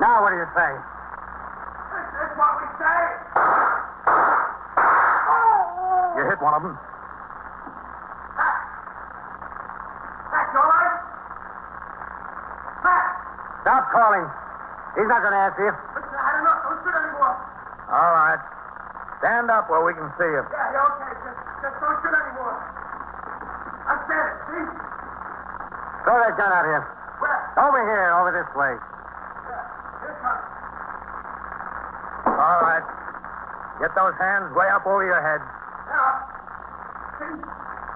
Now what do you say? That's what we say. You hit one of them. That's all right. Stop calling. He's not going to answer you. Listen, I don't know. Don't shoot anymore. All right. Stand up where we can see you. Yeah, okay. Just don't shoot anymore. I'm standing, see? Throw that gun out here. Where? Over here, over this way. Here it comes. All right. Get those hands way up over your head. Yeah. See?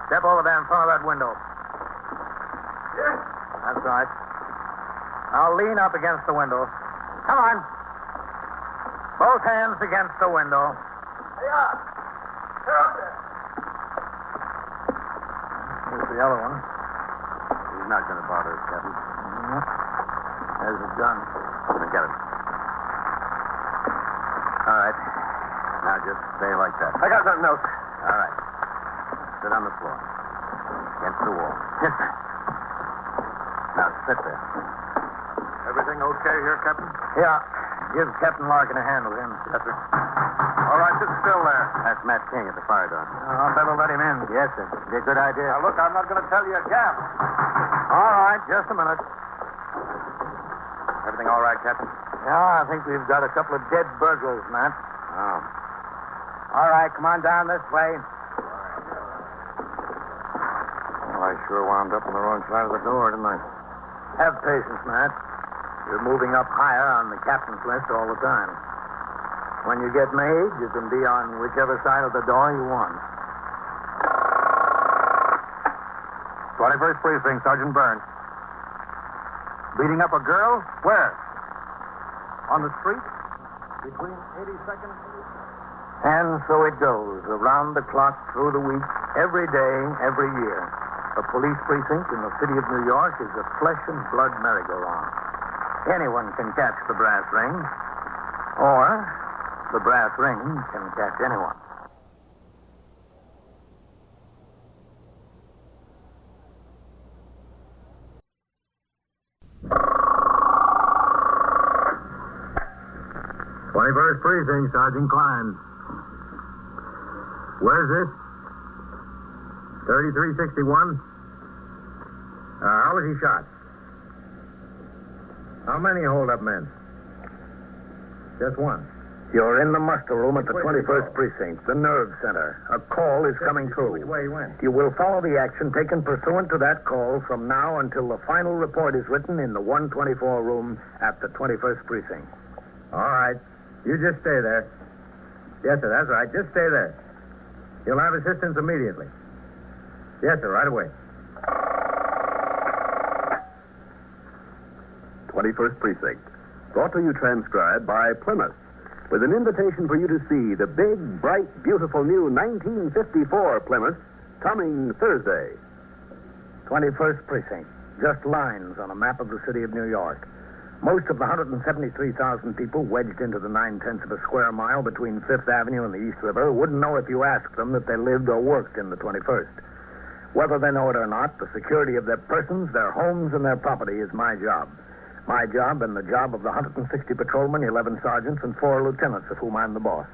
Step over there in front of that window. Yes. That's right. Now lean up against the window. Come on. Both hands against the window. They are. They're up there. Here's the other one. He's not going to bother us, Captain. There's his gun. Get it. All right. Now just stay like that. I got nothing else. All right. Sit on the floor. Against the wall. Yes, sir. Now sit there. Everything okay here, Captain? Yeah. Give Captain Larkin a hand with him. Yes, sir. All right, sit still there. That's Matt King at the fire door. I'll better let him in. Yes, sir. Be a good idea. Now, look, I'm not going to tell you again. All right, just a minute. Everything all right, Captain? Yeah, I think we've got a couple of dead burglars, Matt. Oh. All right, come on down this way. Well, I sure wound up on the wrong side of the door, didn't I? Have patience, Matt. You're moving up higher on the captain's list all the time. When you get made, you can be on whichever side of the door you want. 21st Precinct, Sergeant Burns. Beating up a girl? Where? On the street? Between 82nd And so it goes, around the clock, through the week, every day, every year. A police precinct in the city of New York is a flesh and blood merry-go-round. Anyone can catch the brass ring, or the brass ring can catch anyone. st Precinct, Sergeant Klein. Where's this? 3361? How was he shot? How many hold-up men? Just one. You're in the muster room at the 21st Precinct, the nerve center. A call is coming through. Which way he went? You will follow the action taken pursuant to that call from now until the final report is written in the 124 room at the 21st Precinct. All right. You just stay there. Yes, sir, that's right. Just stay there. You'll have assistance immediately. Yes, sir, right away. 21st Precinct. Brought to you transcribed by Plymouth, with an invitation for you to see the big, bright, beautiful new 1954 Plymouth coming Thursday. 21st Precinct. Just lines on a map of the city of New York. Most of the 173,000 people wedged into the 9/10 of a square mile between 5th Avenue and the East River wouldn't know if you asked them that they lived or worked in the 21st. Whether they know it or not, the security of their persons, their homes, and their property is my job. My job and the job of the 160 patrolmen, 11 sergeants, and 4 lieutenants, of whom I'm the boss.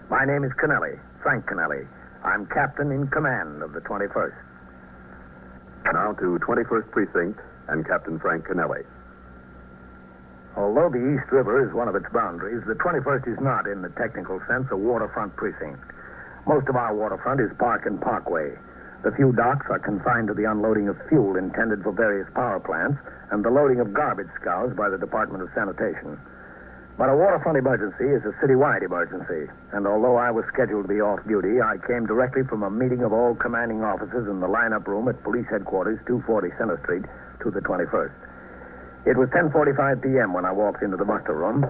My name is Kennelly, Frank Kennelly. I'm captain in command of the 21st. Now to 21st Precinct and Captain Frank Kennelly. Although the East River is one of its boundaries, the 21st is not, in the technical sense, a waterfront precinct. Most of our waterfront is park and parkway. The few docks are confined to the unloading of fuel intended for various power plants and the loading of garbage scows by the Department of Sanitation. But a waterfront emergency is a citywide emergency, and although I was scheduled to be off duty, I came directly from a meeting of all commanding officers in the lineup room at Police Headquarters, 240 Center Street, to the 21st. It was 10:45 p.m. when I walked into the muster room.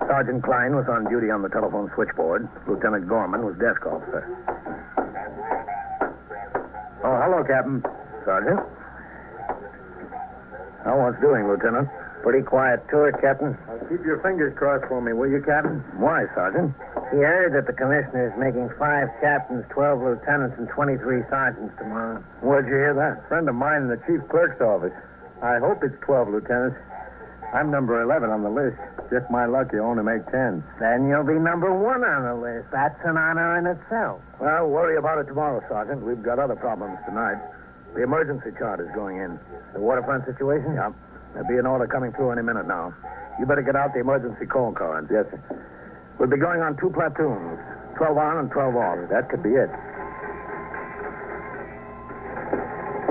Sergeant Klein was on duty on the telephone switchboard. Lieutenant Gorman was desk officer. Oh, hello, Captain. Sergeant. How was doing, Lieutenant? Pretty quiet tour, Captain. Keep your fingers crossed for me, will you, Captain? Why, Sergeant? He heard that the commissioner is making 5 captains, 12 lieutenants, and 23 sergeants tomorrow. Where'd you hear that? A friend of mine in the chief clerk's office. I hope it's 12 lieutenants. I'm number 11 on the list. Just my luck, you only make 10. Then you'll be number 1 on the list. That's an honor in itself. Well, worry about it tomorrow, Sergeant. We've got other problems tonight. The emergency chart is going in. The waterfront situation? Yeah. There'll be an order coming through any minute now. You better get out the emergency call cards. Yes, sir. We'll be going on 2 platoons, 12 on and 12 off. That could be it.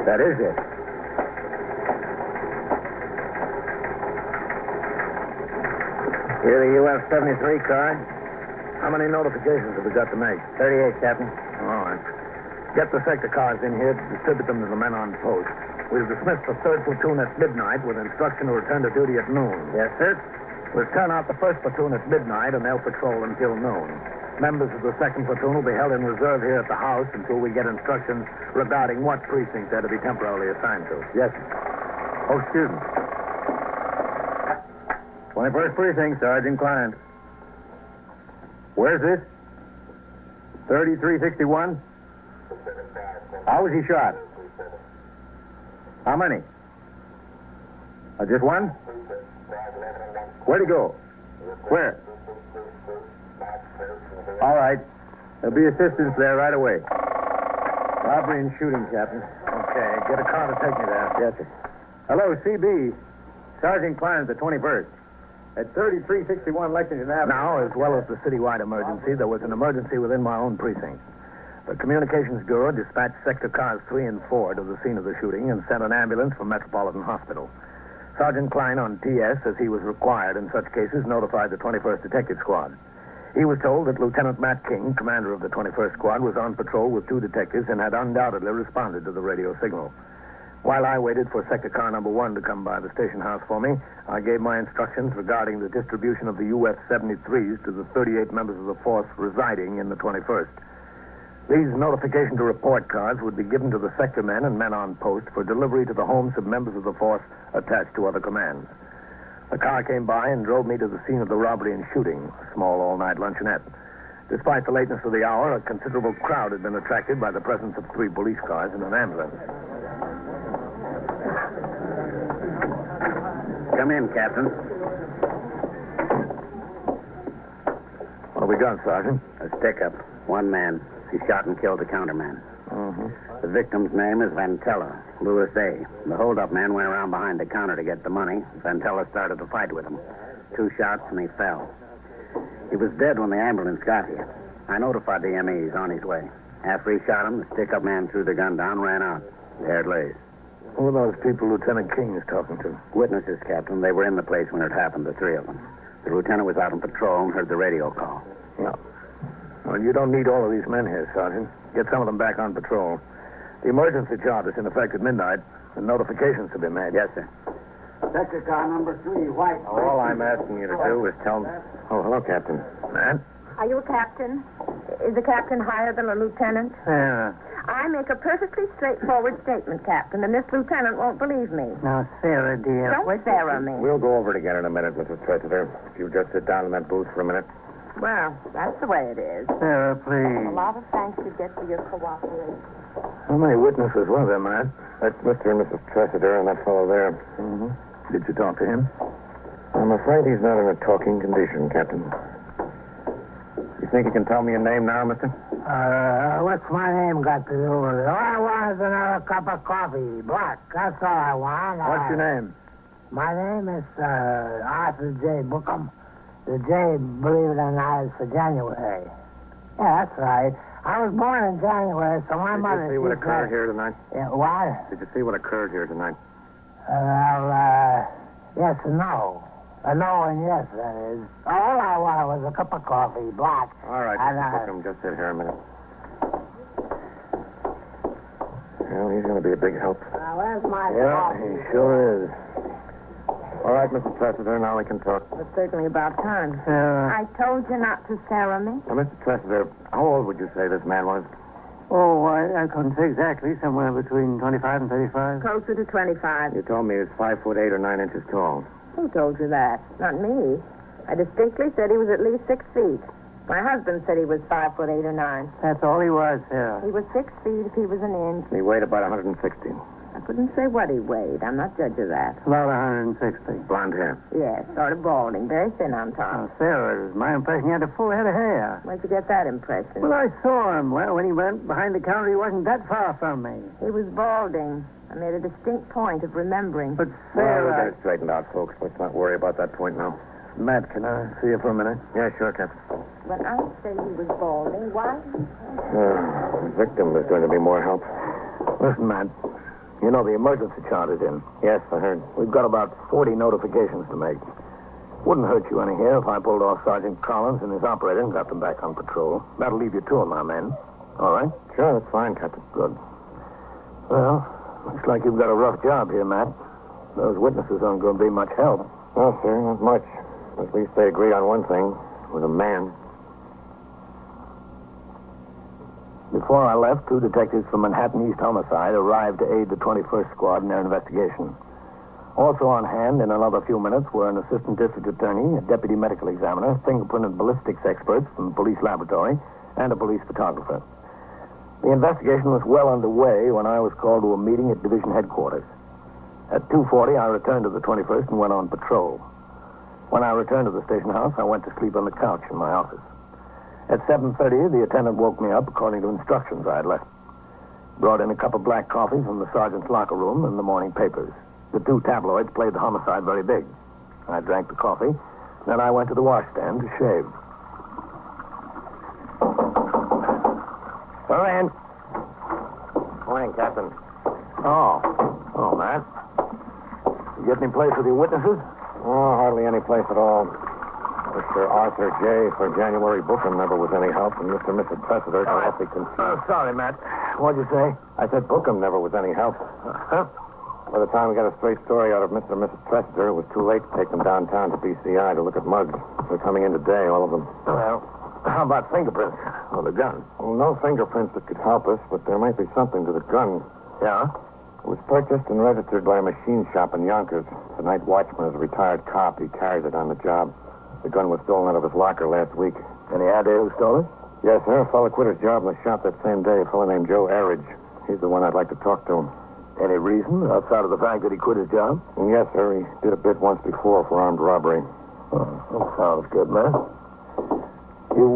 That is it. Here, the UF-73 car. How many notifications have we got to make? 38, Captain. All right. Get the sector cars in here to distribute them to the men on post. We'll dismiss the 3rd platoon at midnight with instruction to return to duty at noon. Yes, sir. We'll turn out the 1st platoon at midnight, and they'll patrol until noon. Members of the 2nd platoon will be held in reserve here at the house until we get instructions regarding what precinct they're to be temporarily assigned to. Yes, sir. Oh, excuse me. 21st Precinct, Sergeant Klein. Where's this? 3361? How was he shot? How many? Just one? Where'd he go? Where? All right. There'll be assistance there right away. Robbery and shooting, Captain. Okay. Get a car to take me there. Yes, sir. Hello, CB. Sergeant Klein's at 21st. At 3361 Lexington Avenue. Now, as well as the citywide emergency, there was an emergency within my own precinct. The Communications Bureau dispatched sector cars 3 and 4 to the scene of the shooting and sent an ambulance from Metropolitan Hospital. Sergeant Klein on TS, as he was required in such cases, notified the 21st Detective Squad. He was told that Lieutenant Matt King, commander of the 21st Squad, was on patrol with 2 detectives and had undoubtedly responded to the radio signal. While I waited for sector car number 1 to come by the station house for me, I gave my instructions regarding the distribution of the UF-73s to the 38 members of the force residing in the 21st. These notification to report cards would be given to the sector men and men on post for delivery to the homes of members of the force attached to other commands. The car came by and drove me to the scene of the robbery and shooting, a small all-night luncheonette. Despite the lateness of the hour, a considerable crowd had been attracted by the presence of 3 police cars and an ambulance. Come in, Captain. What have we got, Sergeant? A stick-up. 1 man. He shot and killed the counterman. Mm-hmm. The victim's name is Vantella, Louis A. The hold-up man went around behind the counter to get the money. Vantella started to fight with him. 2 shots, and he fell. He was dead when the ambulance got here. I notified the ME he's on his way. After he shot him, the stick-up man threw the gun down, ran out. There it lays. Who are those people Lieutenant King is talking to? Witnesses, Captain. They were in the place when it happened, the 3 of them. The lieutenant was out on patrol and heard the radio call. Yeah. Well, you don't need all of these men here, Sergeant. Get some of them back on patrol. The emergency chart is in effect at midnight, and notifications have been made. Yes, sir. Sector car number 3, white. All I'm asking you to do is tell me... Oh, hello, Captain. Matt? Are you a captain? Is a captain higher than a lieutenant? Yeah. I make a perfectly straightforward statement, Captain, and this lieutenant won't believe me. Now, Sarah, dear. Don't Sarah me. We'll go over it again in a minute, Mrs. Tressiter. If you just sit down in that booth for a minute. Well, that's the way it is. Sarah, please. A lot of thanks you get for your cooperation. How many witnesses were there, Matt? That's Mr. and Mrs. Tressiter and that fellow there. Mm-hmm. Did you talk to him? I'm afraid he's not in a talking condition, Captain. You think you can tell me a name now, mister? What's my name got to do with it? All I want is another cup of coffee. Black. That's all I want. What's your name? My name is Arthur J. Bookham. The J, believe it or not, is for January. Yeah, that's right. I was born in January, so my mother... Did you see what occurred here tonight? Yeah, what? Did you see what occurred here tonight? Yes and no. No and yes, that is. All I wanted was a cup of coffee, black. All right, And, Mr. Bookham, just sit here a minute. Well, he's going to be a big help. Where's my Yeah, coffee? he sure is. All right, Mr. Tressiter, now we can talk. It's certainly about time. Yeah. I told you not to stare at me. Now, Mr. Tressiter, how old would you say this man was? Oh, I couldn't say exactly. Somewhere between 25 and 35. Closer to 25. You told me he was 5'8" or 9 inches tall. Who told you that? Not me. I distinctly said he was at least 6 feet. My husband said he was 5'8" or 9. That's all he was, yeah. He was 6 feet if he was an inch. He weighed about 160. I couldn't say what he weighed. I'm not judge of that. About 160. Blonde hair. Yes, sort of balding, very thin on top. Sarah, it was my impression he had a full head of hair. Where'd you get that impression? Well, I saw him. Well, when he went behind the counter, he wasn't that far from me. He was balding. I made a distinct point of remembering. But Well, Sarah... we'll get it straightened out, folks. Let's not worry about that point now. Matt, can I see you for a minute? Yeah, sure, Captain. When I say he was balding, why? The victim is going to be more help. Listen, Matt. You know the emergency chart is in. Yes, I heard. We've got about 40 notifications to make. Wouldn't hurt you any here if I pulled off Sergeant Collins and his operator and got them back on patrol. That'll leave you two of my men. All right? Sure, that's fine, Captain. Good. Well, looks like you've got a rough job here, Matt. Those witnesses aren't going to be much help. Well, sir, not much. At least they agreed on one thing. With a man. Before I left, two detectives from Manhattan East Homicide arrived to aid the 21st Squad in their investigation. Also on hand in another few minutes were an assistant district attorney, a deputy medical examiner, fingerprint and ballistics experts from the police laboratory, and a police photographer. The investigation was well underway when I was called to a meeting at division headquarters. At 2:40, I returned to the 21st and went on patrol. When I returned to the station house, I went to sleep on the couch in my office. At 7:30, the attendant woke me up according to instructions I had left. Brought in a cup of black coffee from the sergeant's locker room and the morning papers. The two tabloids played the homicide very big. I drank the coffee, then I went to the washstand to shave. All right. Morning, Captain. Oh, Matt. You get any place with your witnesses? Oh, hardly any place at all. Mr. Arthur J. for January Bookham never was any help, and Mr. and Mrs. Tressiter are awfully confused. Sorry, Matt. What'd you say? I said Bookham never was any help. Huh? By the time we got a straight story out of Mr. and Mrs. Tressiter, it was too late to take them downtown to BCI to look at mugs. They're coming in today, all of them. Well, how about fingerprints on the gun? Well, no fingerprints that could help us, but there might be something to the gun. Yeah? It was purchased and registered by a machine shop in Yonkers. The night watchman is a retired cop. He carried it on the job. The gun was stolen out of his locker last week. Any idea who stole it? Yes, sir. A fellow quit his job in the shop that same day. A fellow named Joe Arridge. He's the one I'd like to talk to. Any reason outside of the fact that he quit his job? Yes, sir. He did a bit once before for armed robbery. Oh, that sounds good, man. You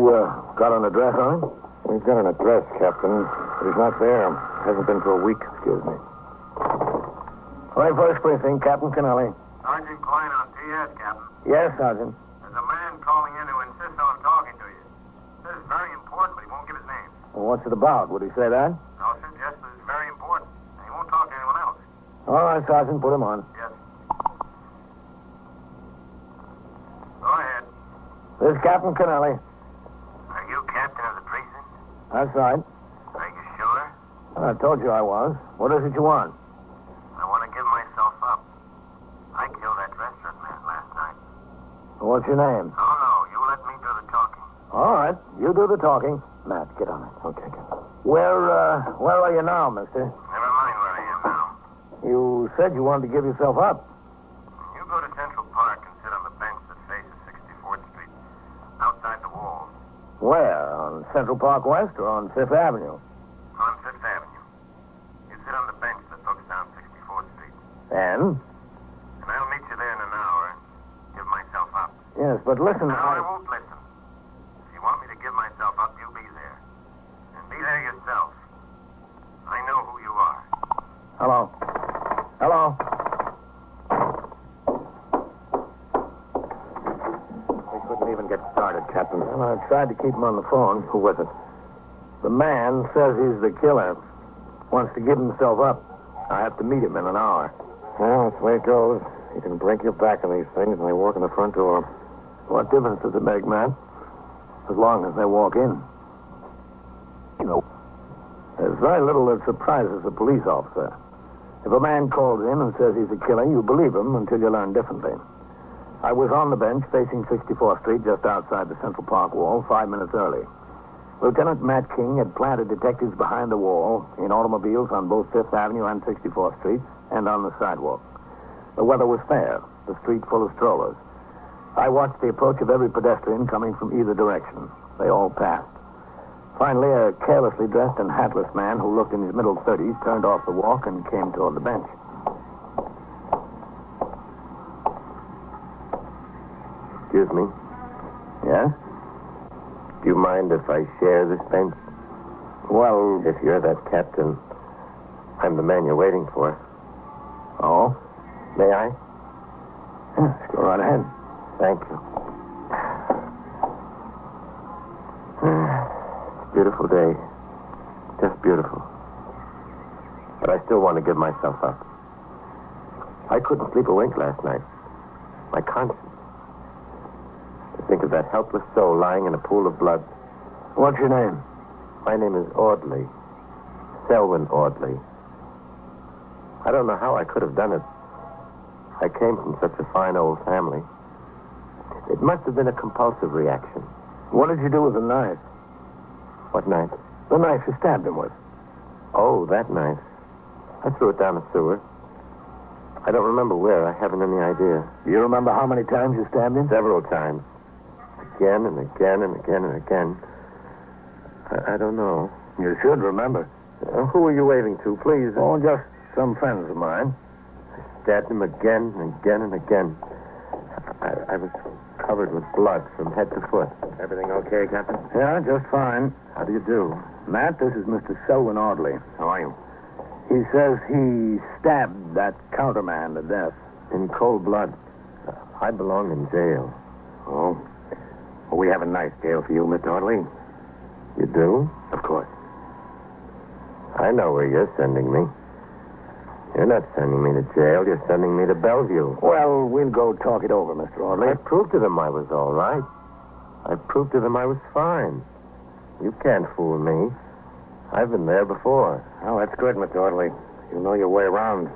got an address on him? We've got an address, Captain, but he's not there. Hasn't been for a week. Excuse me. 21st Precinct, Captain Kennelly. Sergeant Klein on TS, Captain. Yes, Sergeant. There's a man calling in who insists on talking to you. Says it's very important, but he won't give his name. Well, what's it about? Would he say that? No, sir, just that it's very important. And he won't talk to anyone else. All right, Sergeant, put him on. Yes. Go ahead. This is Captain Kennelly. Are you captain of the precinct? That's right. Are you sure? I told you I was. What is it you want? I want to give myself up. I killed that restaurant man last night. What's your name? Oh, no, you let me do the talking. All right, you do the talking. Matt, get on it. Okay, Captain. Where are you now, mister? Never mind where I am now. You said you wanted to give yourself up. You go to Central Park and sit on the bench that faces 64th Street, outside the walls. Where? On Central Park West or on Fifth Avenue? On Fifth Avenue. You sit on the bench that looks down 64th Street. And? And I'll meet you there in an hour. Give myself up. Yes, but listen. No, I won't listen. If you want me to give myself up, you be there. tried to keep him on the phone. Who was it? The man says he's the killer. Wants to give himself up. I have to meet him in an hour. Well, that's the way it goes. You can break your back on these things, and they walk in the front door. What difference does it make, Matt? As long as they walk in. You know, there's very little that surprises a police officer. If a man calls in and says he's a killer, you believe him until you learn differently. I was on the bench facing 64th Street just outside the Central Park wall 5 minutes early. Lieutenant Matt King had planted detectives behind the wall in automobiles on both 5th Avenue and 64th Street and on the sidewalk. The weather was fair, the street full of strollers. I watched the approach of every pedestrian coming from either direction. They all passed. Finally, a carelessly dressed and hatless man who looked in his middle 30s turned off the walk and came toward the bench. Excuse me. Yes? Do you mind if I share this bench? Well... If you're that captain, I'm the man you're waiting for. Oh? May I? Yes, go right ahead. Thank you. Beautiful day. Just beautiful. But I still want to give myself up. I couldn't sleep a wink last night. My conscience. To think of that helpless soul lying in a pool of blood. What's your name? My name is Audley. Selwyn Audley. I don't know how I could have done it. I came from such a fine old family. It must have been a compulsive reaction. What did you do with the knife? What knife? The knife you stabbed him with. Oh, that knife. I threw it down the sewer. I don't remember where. I haven't any idea. You remember how many times you stabbed him? Several times. Again and again and again and again. I don't know. You should remember. Who are you waving to, please? Oh, just some friends of mine. I stabbed him again and again and again. I was covered with blood from head to foot. Everything okay, Captain? Yeah, just fine. How do you do? Matt, this is Mr. Selwyn Audley. How are you? He says he stabbed that counterman to death. In cold blood. I belong in jail. Oh? Well, we have a nice jail for you, Mr. Audley. You do? Of course. I know where you're sending me. You're not sending me to jail. You're sending me to Bellevue. Well, we'll go talk it over, Mr. Audley. I proved to them I was all right. I proved to them I was fine. You can't fool me. I've been there before. Oh, that's good, Mr. Audley. You know your way around.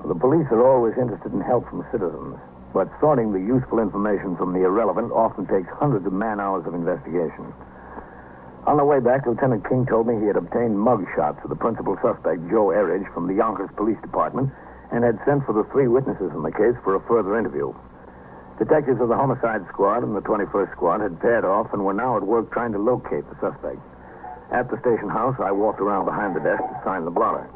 The police are always interested in help from citizens, but sorting the useful information from the irrelevant often takes hundreds of man-hours of investigation. On the way back, Lieutenant King told me he had obtained mug shots of the principal suspect, Joe Erridge, from the Yonkers Police Department and had sent for the 3 witnesses in the case for a further interview. Detectives of the Homicide Squad and the 21st Squad had paired off and were now at work trying to locate the suspect. At the station house, I walked around behind the desk to sign the blotter.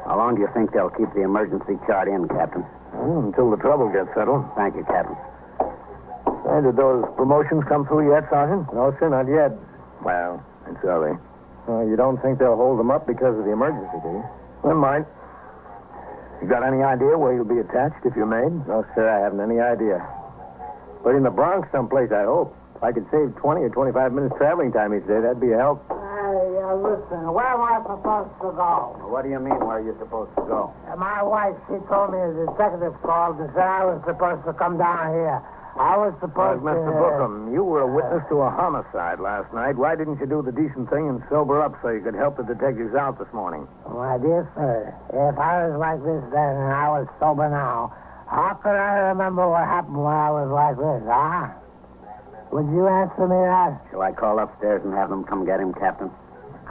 How long do you think they'll keep the emergency chart in, Captain? Until the trouble gets settled. Thank you, Captain. Hey, did those promotions come through yet, Sergeant? No, sir, not yet. Well, it's early. You don't think they'll hold them up because of the emergency, do you? They might. You got any idea where you'll be attached if you're made? No, sir, I haven't any idea. But in the Bronx someplace, I hope. If I could save 20 or 25 minutes traveling time each day, that'd be a help. Hey, listen, where am I supposed to go? What do you mean, where are you supposed to go? My wife, she told me the detective called and said I was supposed to come down here. I was supposed to... Mr. Bookham, you were a witness to a homicide last night. Why didn't you do the decent thing and sober up so you could help the detectives out this morning? My dear sir, if I was like this then and I was sober now, how could I remember what happened when I was like this, huh? Would you answer me that? Shall I call upstairs and have them come get him, Captain?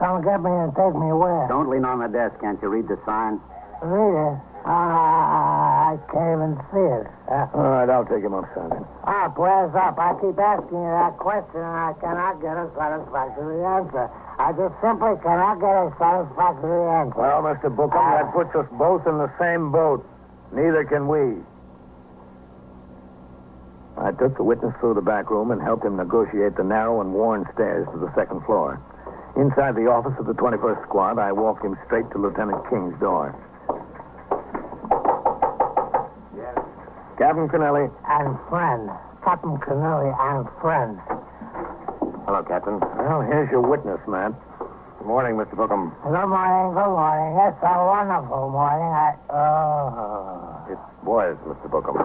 Come get me and take me where? Don't lean on the desk. Can't you read the sign? Read it? I can't even see it. All right, I'll take him up, Sergeant. Up, where's up? I keep asking you that question, and I cannot get a satisfactory answer. I just simply cannot get a satisfactory answer. Well, Mr. Bookham, that puts us both in the same boat. Neither can we. I took the witness through the back room and helped him negotiate the narrow and worn stairs to the second floor. Inside the office of the 21st Squad, I walked him straight to Lieutenant King's door. Yes. Captain Kennelly. And friend, Captain Kennelly and friends. Hello, Captain. Well, here's your witness, man. Good morning, Mr. Bookham. Good morning, good morning. It's a wonderful morning. It's boys, Mr. Bookham.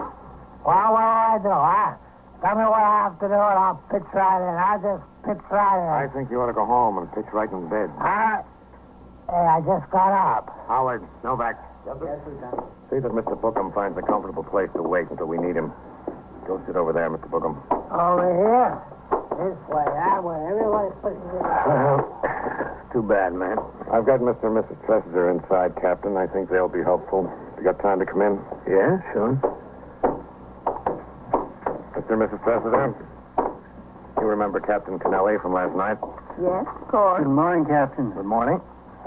Well, what do I do, huh? Tell me what I have to do, and I'll pitch right in. I'll just pitch right in. I think you ought to go home and pitch right in bed. Hey, I just got up. Howard, Novak. Yes, Lieutenant. See that Mr. Bookham finds a comfortable place to wait until we need him. Go sit over there, Mr. Bookham. Over here? This way, that way. Everybody's pushing it. Too bad, man. I've got Mr. and Mrs. Tressiter inside, Captain. I think they'll be helpful. You got time to come in? Yeah, sure. Mr. and Mrs. Tressiter, you remember Captain Kennelly from last night? Yes, of course. Good morning, Captain. Good morning.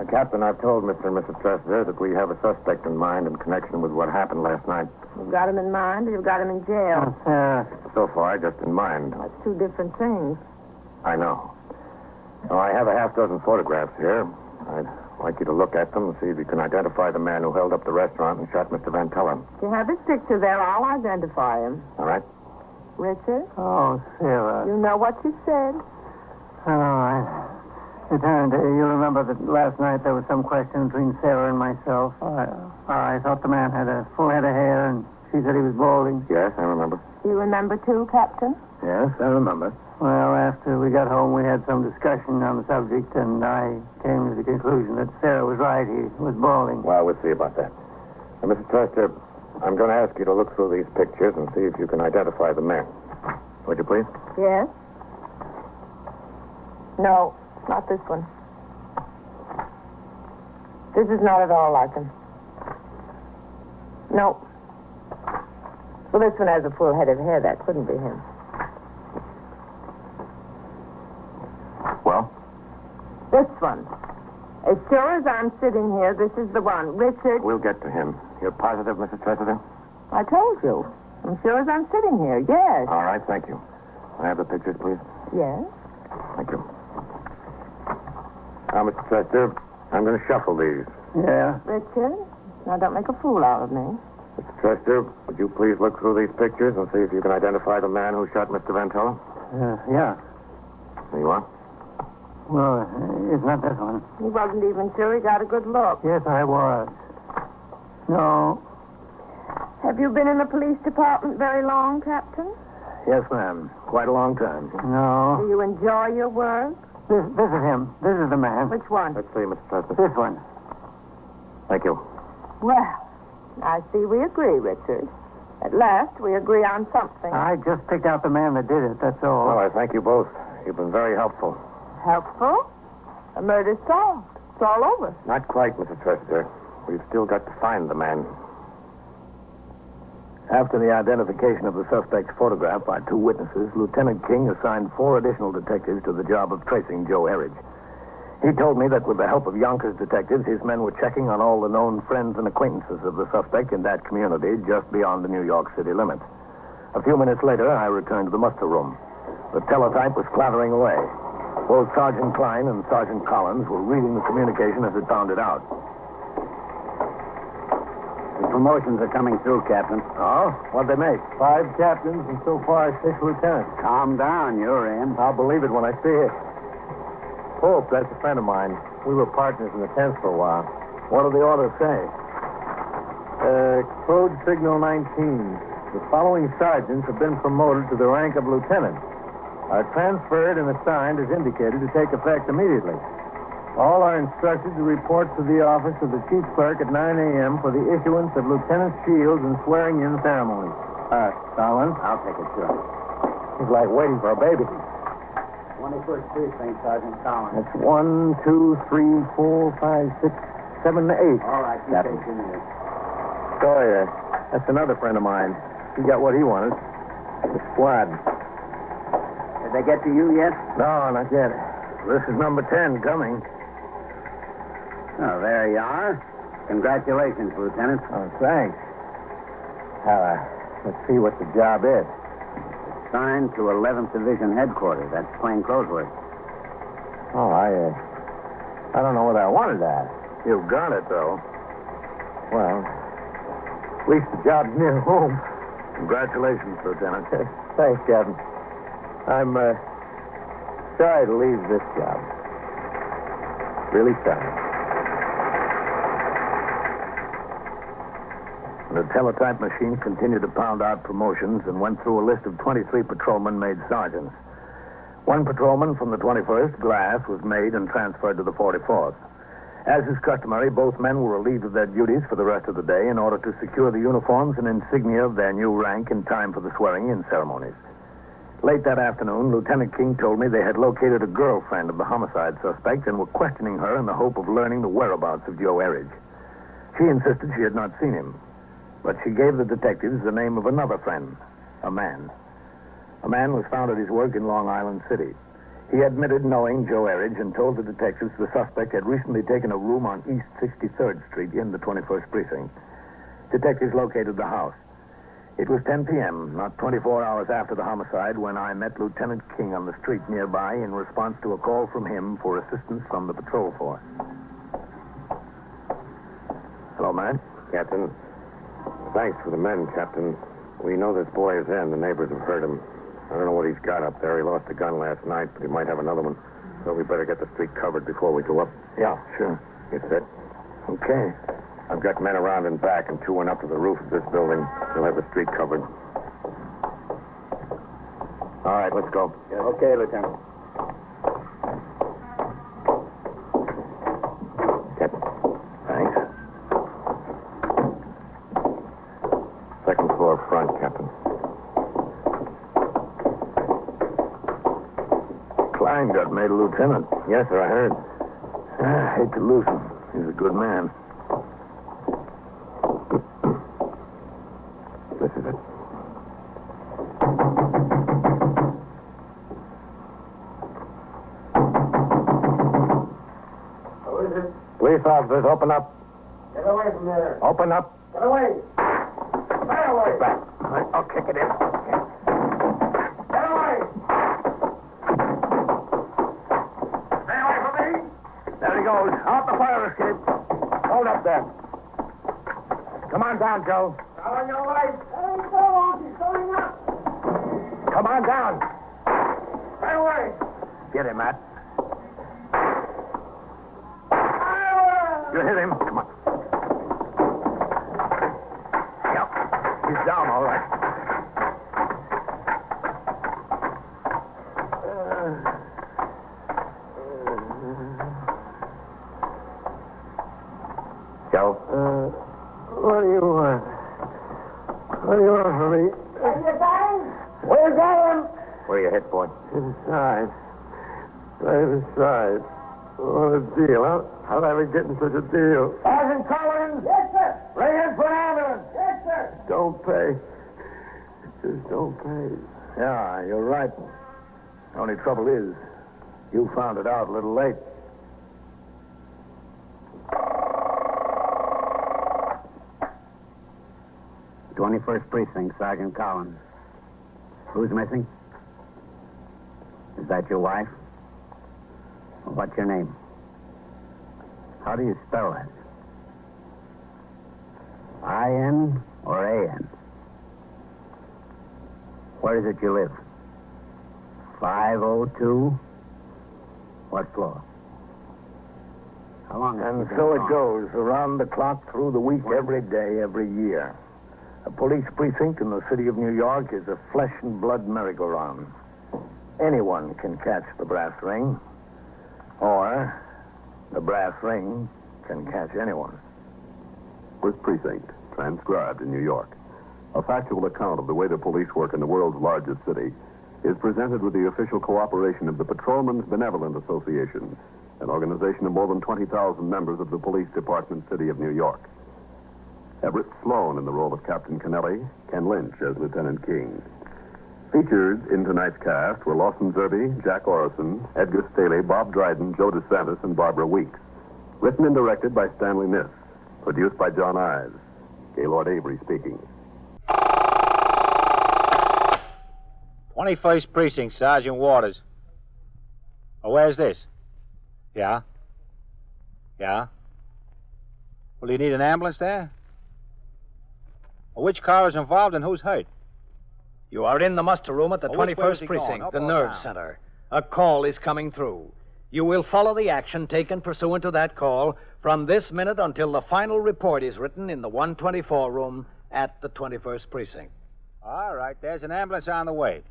Captain, I've told Mr. and Mrs. Tressiter that we have a suspect in mind in connection with what happened last night. You've got him in mind, or you've got him in jail. So far, just in mind. That's two different things. I know. Now, I have a half dozen photographs here. I'd like you to look at them and see if you can identify the man who held up the restaurant and shot Mr. Van Teller. If you have his picture there, I'll identify him. All right? Richard? Oh, Sarah. You know what you said. All right. Lieutenant, you remember that last night there was some question between Sarah and myself. I thought the man had a full head of hair, and she said he was balding. Yes, I remember. You remember, too, Captain? Yes, I remember. Well, after we got home, we had some discussion on the subject, and I came to the conclusion that Sarah was right. He was balding. Well, we'll see about that. Now, Mrs. Trester, I'm going to ask you to look through these pictures and see if you can identify the man. Would you please? Yes. No, not this one. This is not at all like him. No. Well, this one has a full head of hair. That couldn't be him. Well? This one. As sure as I'm sitting here, this is the one. Richard. We'll get to him. You're positive, Mrs. Tressiter? I told you. I'm sure as I'm sitting here, yes. All right, thank you. I have the pictures, please. Yes. Thank you. Now, Mr. Trester, I'm going to shuffle these. Yeah. Richard, now don't make a fool out of me. Mr. Trester, would you please look through these pictures and see if you can identify the man who shot Mr. Van Teller? Yeah. There you are. Well, it's not this one. He wasn't even sure he got a good look. Yes, I was. No. Have you been in the police department very long, Captain? Yes, ma'am. Quite a long time. No. Do you enjoy your work? This is him. This is the man. Which one? Let's see, Mr. Trester. This one. Thank you. Well, I see we agree, Richard. At last, we agree on something. I just picked out the man that did it, that's all. Well, I thank you both. You've been very helpful. Helpful? A murder's solved. It's all over. Not quite, Mrs. Trester. We've still got to find the man. After the identification of the suspect's photograph by two witnesses, Lieutenant King assigned 4 additional detectives to the job of tracing Joe Herridge. He told me that with the help of Yonkers detectives, his men were checking on all the known friends and acquaintances of the suspect in that community just beyond the New York City limits. A few minutes later, I returned to the muster room. The teletype was clattering away. Both Sergeant Klein and Sergeant Collins were reading the communication as it found it out. The promotions are coming through, Captain. Oh? What'd they make? 5 captains and so far 6 lieutenants. Calm down, you're in. I'll believe it when I see it. Pope, that's a friend of mine. We were partners in the 10th for a while. What do the orders say? Code Signal 19. The following sergeants have been promoted to the rank of lieutenant. Are transferred and assigned as indicated to take effect immediately. All are instructed to report to the office of the chief clerk at 9 a.m. for the issuance of lieutenant's shields and swearing-in ceremonies. Collins? I'll take it, sir. It's like waiting for a baby. 21st Precinct, Sergeant Collins. That's 1, 2, 3, 4, 5, 6, 7, 8. All right, you take your minute. Sawyer. That's another friend of mine. He got what he wanted. The squad. Did they get to you yet? No, not yet. This is number 10 coming. Oh, there you are. Congratulations, Lieutenant. Oh, thanks. Let's see what the job is. Signed to 11th Division headquarters. That's plain clothes work. Oh, I don't know whether I wanted that. You've got it, though. Well, at least the job's near home. Congratulations, Lieutenant. Thanks, Captain. I'm, sorry to leave this job. Really sorry. The teletype machine continued to pound out promotions and went through a list of 23 patrolmen made sergeants. One patrolman from the 21st, Glass, was made and transferred to the 44th. As is customary, both men were relieved of their duties for the rest of the day in order to secure the uniforms and insignia of their new rank in time for the swearing-in ceremonies. Late that afternoon, Lieutenant King told me they had located a girlfriend of the homicide suspect and were questioning her in the hope of learning the whereabouts of Joe Erridge. She insisted she had not seen him, but she gave the detectives the name of another friend, a man. A man was found at his work in Long Island City. He admitted knowing Joe Erridge and told the detectives the suspect had recently taken a room on East 63rd Street in the 21st Precinct. Detectives located the house. It was 10 p.m., not 24 hours after the homicide, when I met Lieutenant King on the street nearby in response to a call from him for assistance from the patrol force. Hello, Matt. Captain. Thanks for the men, Captain. We know this boy is in. The neighbors have heard him. I don't know what he's got up there. He lost a gun last night, but he might have another one. So we better get the street covered before we go up. Yeah, sure. You set? Okay. I've got men around and back, and 2 went up to the roof of this building. They'll have the street covered. All right, let's go. Yes. Okay, Lieutenant. Captain. Thanks. Second floor front, Captain. Klein got made a lieutenant. Yes, sir, I heard. I hate to lose him. He's a good man. This is it. Who is it? Police officers, open up. Get away from there. Open up. Get away. Get away. Get back. I'll kick it in. Get away. Stay away from me. There he goes. Out the fire escape. Hold up there. Come on down, Joe. Out on your right. There he goes. He's going up. Come on down. Stay away. Get him, Matt. You hit him. Come on. Yep. He's down, all right. Joe? What do you want? What do you want from me? Where are you hit, boy? Inside. Right inside. What a deal, huh? How'd I ever get in such a deal? Sergeant Collins? Yes, sir. Bring in for an ambulance. Yes, sir. Don't pay. Just don't pay. Yeah, you're right. The only trouble is, you found it out a little late. The 21st Precinct, Sergeant Collins. Who's missing? Is that your wife? Well, what's your name? How do you spell that? I-N or A-N? Where is it you live? 502? What floor? How long has And you been so gone? it goes, around the clock, through the week, every day, every year. A police precinct in the city of New York is a flesh and blood merry-go-round. Anyone can catch the brass ring, or the brass ring can catch anyone. First Precinct, transcribed in New York. A factual account of the way the police work in the world's largest city is presented with the official cooperation of the Patrolmen's Benevolent Association, an organization of more than 20,000 members of the Police Department, City of New York. Everett Sloane in the role of Captain Kennelly, Ken Lynch as Lieutenant King. Featured in tonight's cast were Lawson Zerbe, Jack Orison, Edgar Staley, Bob Dryden, Joe DeSantis, and Barbara Weeks. Written and directed by Stanley Niss. Produced by John Ives. Gaylord Avery speaking. 21st Precinct, Sergeant Waters. Oh, where's this? Yeah? Yeah? Well, do you need an ambulance there? Well, which car is involved and who's hurt? You are in the muster room at the Oh, which way is 21st he going, Precinct, up the or nerve down? center. A call is coming through. You will follow the action taken pursuant to that call from this minute until the final report is written in the 124 room at the 21st Precinct. All right, there's an ambulance on the way.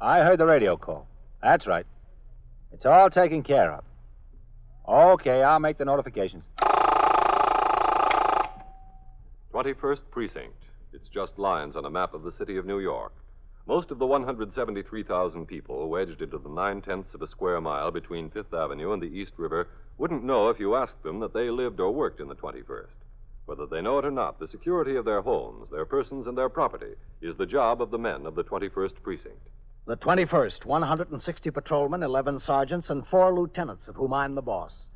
I heard the radio call. That's right. It's all taken care of. Okay, I'll make the notifications. 21st Precinct. It's just lines on a map of the city of New York. Most of the 173,000 people wedged into the 9/10 of a square mile between Fifth Avenue and the East River wouldn't know if you asked them that they lived or worked in the 21st. Whether they know it or not, the security of their homes, their persons, and their property is the job of the men of the 21st Precinct. The 21st, 160 patrolmen, 11 sergeants, and 4 lieutenants, of whom I'm the boss.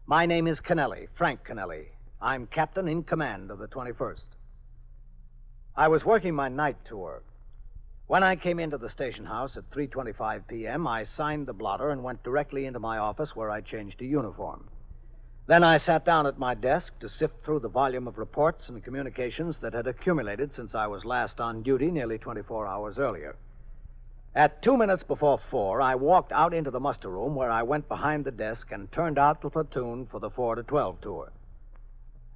My name is Kennelly, Frank Kennelly. I'm captain in command of the 21st. I was working my night tour. When I came into the station house at 3:25 p.m., I signed the blotter and went directly into my office where I changed to uniform. Then I sat down at my desk to sift through the volume of reports and communications that had accumulated since I was last on duty nearly 24 hours earlier. At 2 minutes before 4, I walked out into the muster room where I went behind the desk and turned out the platoon for the 4 to 12 tour.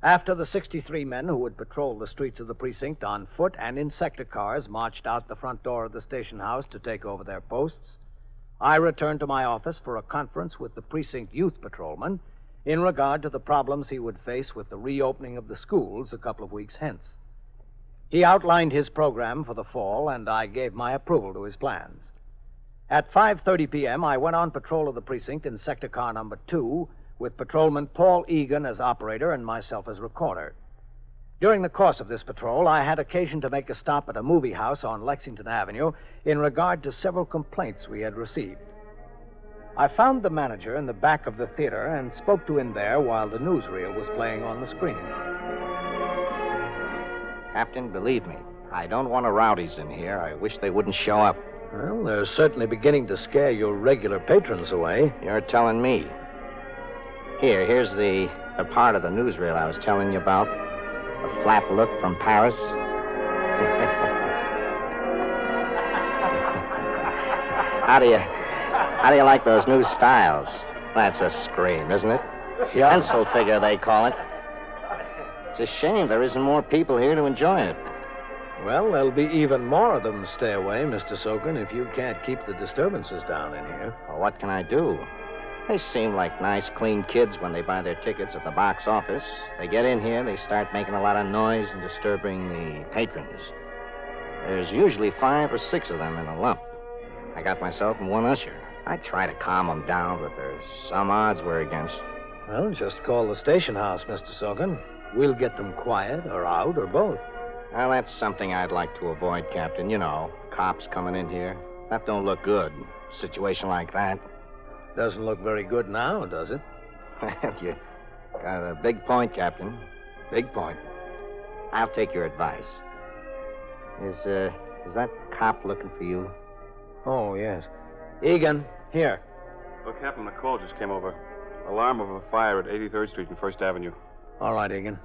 After the 63 men who would patrol the streets of the precinct on foot and in sector cars marched out the front door of the station house to take over their posts, I returned to my office for a conference with the precinct youth patrolman in regard to the problems he would face with the reopening of the schools a couple of weeks hence. He outlined his program for the fall, and I gave my approval to his plans. At 5:30 p.m., I went on patrol of the precinct in sector car number 2, with patrolman Paul Egan as operator and myself as recorder. During the course of this patrol, I had occasion to make a stop at a movie house on Lexington Avenue in regard to several complaints we had received. I found the manager in the back of the theater and spoke to him there while the newsreel was playing on the screen. Captain, believe me, I don't want rowdies in here. I wish they wouldn't show up. Well, they're certainly beginning to scare your regular patrons away. You're telling me. Here's the part of the newsreel I was telling you about. A flat look from Paris. How do you like those new styles? That's a scream, isn't it? Yeah. Pencil figure, they call it. It's a shame there isn't more people here to enjoy it. Well, there'll be even more of them stay away, Mr. Sokin, if you can't keep the disturbances down in here. Well, what can I do? They seem like nice, clean kids when they buy their tickets at the box office. They get in here, they start making a lot of noise and disturbing the patrons. There's usually 5 or 6 of them in a lump. I got myself and one usher. I try to calm them down, but there's some odds we're against. Well, just call the station house, Mr. Sokin. We'll get them quiet or out or both. Well, that's something I'd like to avoid, Captain. You know, cops coming in here. That don't look good. A situation like that. Doesn't look very good now, does it? You got a big point, Captain. Big point. I'll take your advice. Is that cop looking for you? Oh, yes. Egan, here. Well, Captain, a call just came over. Alarm of a fire at 83rd Street and 1st Avenue. All right, Egan.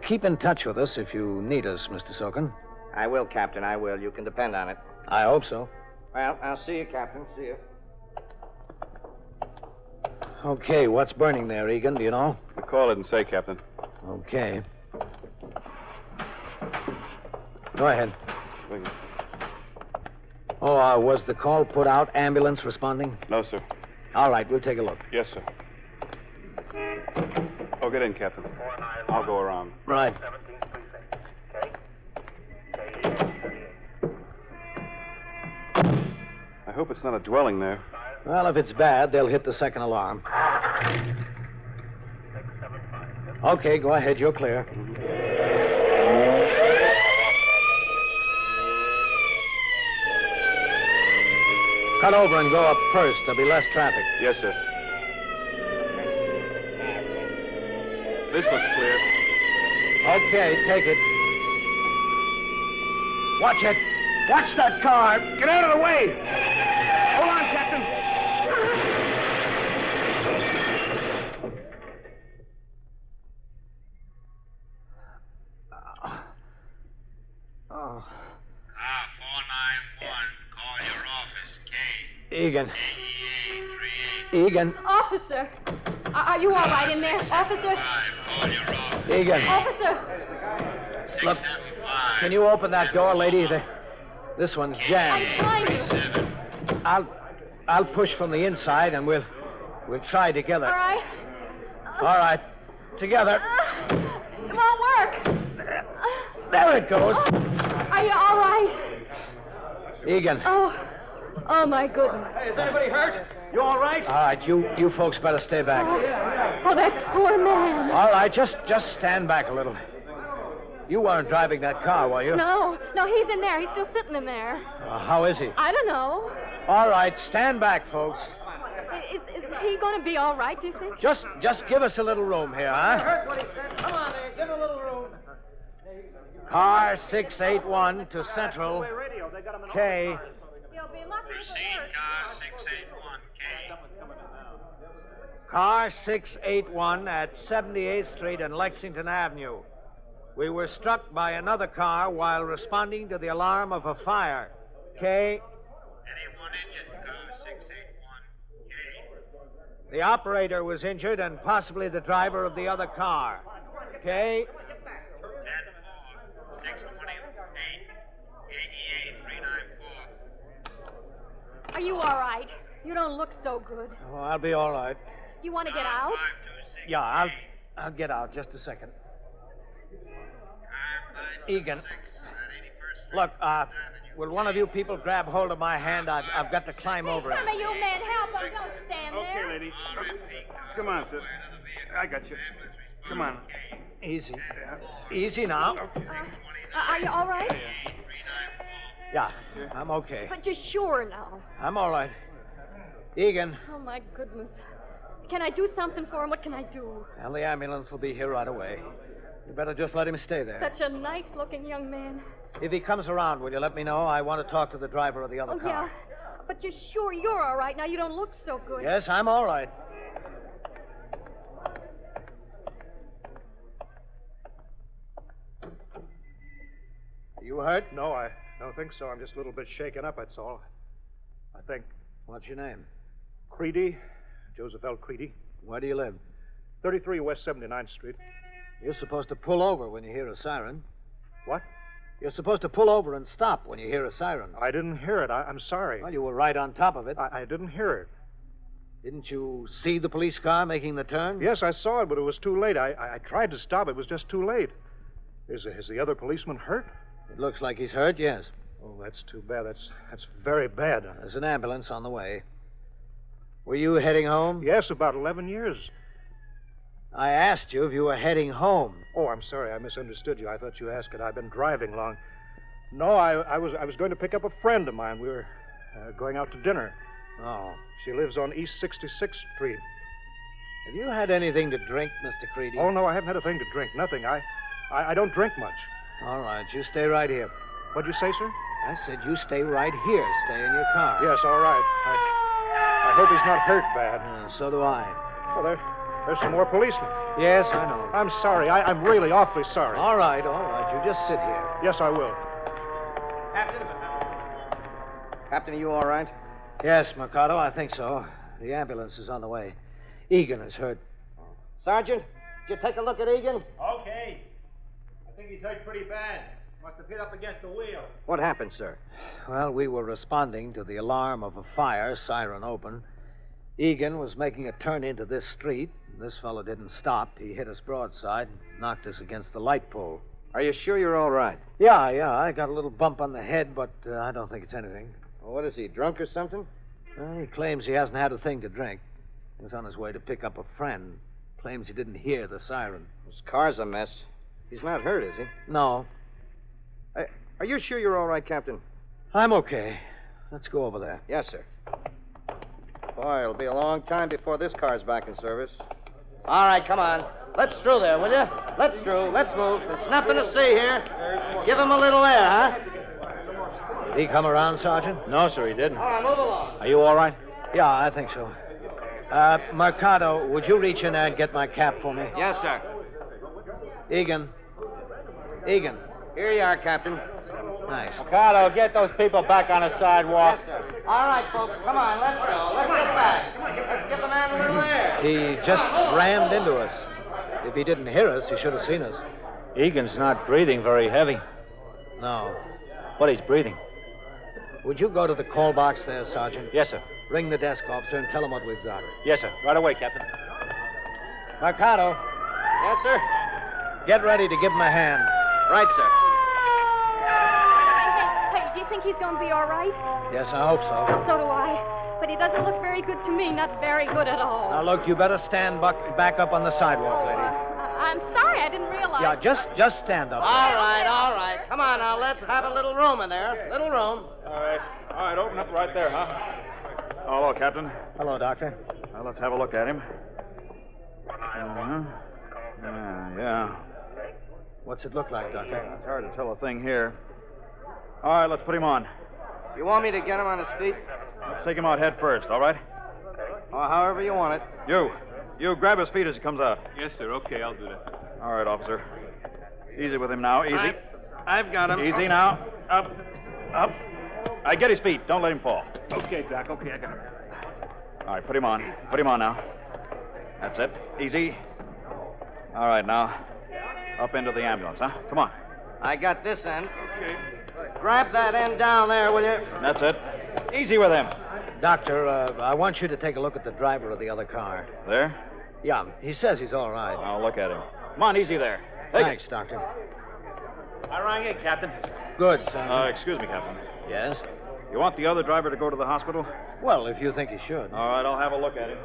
Keep in touch with us if you need us, Mr. Sokin. I will, Captain, I will. You can depend on it. I hope so. Well, I'll see you, Captain. See you. Okay, what's burning there, Egan? Do you know? The call didn't say, Captain. Okay. Go ahead. Thank you. Oh, was the call put out? Ambulance responding? No, sir. All right, we'll take a look. Yes, sir. Oh, get in, Captain. I'll go around. Right. I hope it's not a dwelling there. Well, if it's bad, they'll hit the second alarm. Okay, go ahead. You're clear. Cut over and go up first. There'll be less traffic. Yes, sir. This looks clear. Okay, take it. Watch it. Watch that car. Get out of the way. Hold on, Captain. Oh. 4-9, Egan. Egan. Officer! Are you all right in there, officer? Egan. Officer! Look, can you open that door, lady? This one's jammed. I'm trying to. I'll push from the inside, and we'll try together. All right. All right. Together. It won't work. There it goes. Are you all right? Egan. Oh, my goodness. Hey, is anybody hurt? You all right? All right, you folks better stay back. Oh, that poor man. All right, just stand back a little. You weren't driving that car, were you? No, he's in there. He's still sitting in there. How is he? I don't know. All right, stand back, folks. Is he going to be all right, do you think? Just give us a little room here, huh? Heard what he said. Come on there. Give him a little room. Car 681 to Central. K. Proceed, car 681K. Car 681 at 78th Street and Lexington Avenue. We were struck by another car while responding to the alarm of a fire. K. Anyone injured, car 681K. The operator was injured and possibly the driver of the other car. K. 10-4, 628, AEA 394. Are you all right? You don't look so good. Oh, I'll be all right. You want to get out? Yeah, I'll get out. Just a second. Egan. Look, will one of you people grab hold of my hand? I've got to climb over it. Some of you men help him. Don't stand there. Okay, lady. Come on, sir. I got you. Come on. Easy. Easy now. Are you all right? Yeah, I'm okay. But you're sure now? I'm all right. Egan. Oh, my goodness. Can I do something for him? What can I do? Well, the ambulance will be here right away. You better just let him stay there. Such a nice-looking young man. If he comes around, will you let me know? I want to talk to the driver of the other car. Yeah. But you're sure you're all right now? You don't look so good. Yes, I'm all right. You hurt? No, I don't think so. I'm just a little bit shaken up, that's all. I think. What's your name? Creedy. Joseph L. Creedy. Where do you live? 33 West 79th Street. You're supposed to pull over when you hear a siren. What? You're supposed to pull over and stop when you hear a siren. I didn't hear it. I'm sorry. Well, you were right on top of it. I didn't hear it. Didn't you see the police car making the turn? Yes, I saw it, but it was too late. I tried to stop. It was just too late. Is the other policeman hurt? It looks like he's hurt, yes. Oh, that's too bad. That's very bad. There's an ambulance on the way. Were you heading home? Yes, about 11 years. I asked you if you were heading home. Oh, I'm sorry. I misunderstood you. I thought you asked it. I've been driving long. No, I was going to pick up a friend of mine. We were going out to dinner. Oh. She lives on East 66th Street. Have you had anything to drink, Mr. Creedy? Oh, no, I haven't had a thing to drink. Nothing. I don't drink much. All right, you stay right here. What'd you say, sir? I said you stay right here. Stay in your car. Yes, all right. I hope he's not hurt bad. So do I. Well, there's some more policemen. Yes, I know. I'm sorry. I'm really awfully sorry. All right. You just sit here. Yes, I will. Captain, are you all right? Yes, Mercado, I think so. The ambulance is on the way. Egan is hurt. Sergeant, did you take a look at Egan? Okay. I think he's hurt pretty bad. Must have hit up against the wheel. What happened, sir? Well, we were responding to the alarm of a fire, siren open. Egan was making a turn into this street. This fellow didn't stop. He hit us broadside, knocked us against the light pole. Are you sure you're all right? Yeah. I got a little bump on the head, but I don't think it's anything. Well, what is he, drunk or something? Well, he claims he hasn't had a thing to drink. He was on his way to pick up a friend. Claims he didn't hear the siren. His car's a mess. He's not hurt, is he? No. Are you sure you're all right, Captain? I'm okay. Let's go over there. Yes, sir. Boy, it'll be a long time before this car's back in service. All right, come on. Let's through there, will you? Let's through. Let's move. There's nothing to see here. Give him a little air, huh? Did he come around, Sergeant? No, sir, he didn't. All right, move along. Are you all right? Yeah, I think so. Mercado, would you reach in there and get my cap for me? Yes, sir. Egan. Here you are, Captain. Thanks. Ricardo, get those people back on the sidewalk. Yes, sir. All right, folks, come on, let's go. Let's get back. Let's give the man a little air. He just rammed into us. If he didn't hear us, he should have seen us. Egan's not breathing very heavy. No. But he's breathing. Would you go to the call box there, Sergeant? Yes, sir. Ring the desk officer and tell him what we've got. Yes, sir. Right away, Captain. Mercado, Yes, sir. get ready to give him a hand. Right, sir. Hey, do you think he's going to be all right? Yes, I hope so. So do I. But he doesn't look very good to me. Not very good at all. Now, look, you better stand back up on the sidewalk, lady. I'm sorry. I didn't realize. Yeah, just stand up. All right. Come on now, let's have a little room in there. Little room. All right, open up right there, huh? Oh, hello, Captain. Hello, Doctor. Well, let's have a look at him. Yeah. What's it look like, Doctor? It's hard to tell a thing here. All right, let's put him on. You want me to get him on his feet? Let's take him out head first, all right? Or however you want it. You grab his feet as he comes out. Yes, sir. Okay, I'll do that. All right, officer. Easy with him now. Easy. I've got him. Easy now. Up. I get his feet. Don't let him fall. Okay, Doc. Okay, I got him. All right, put him on. Put him on now. That's it. Easy. All right, now. Up into the ambulance, huh? Come on. I got this end. Okay. Grab that end down there, will you? That's it. Easy with him. Doctor, I want you to take a look at the driver of the other car. There? Yeah, he says he's all right. I'll look at him. Come on, easy there. Thanks, Doctor. I rang in, Captain. Good, son. Excuse me, Captain. Yes? You want the other driver to go to the hospital? Well, if you think he should. All right, I'll have a look at him.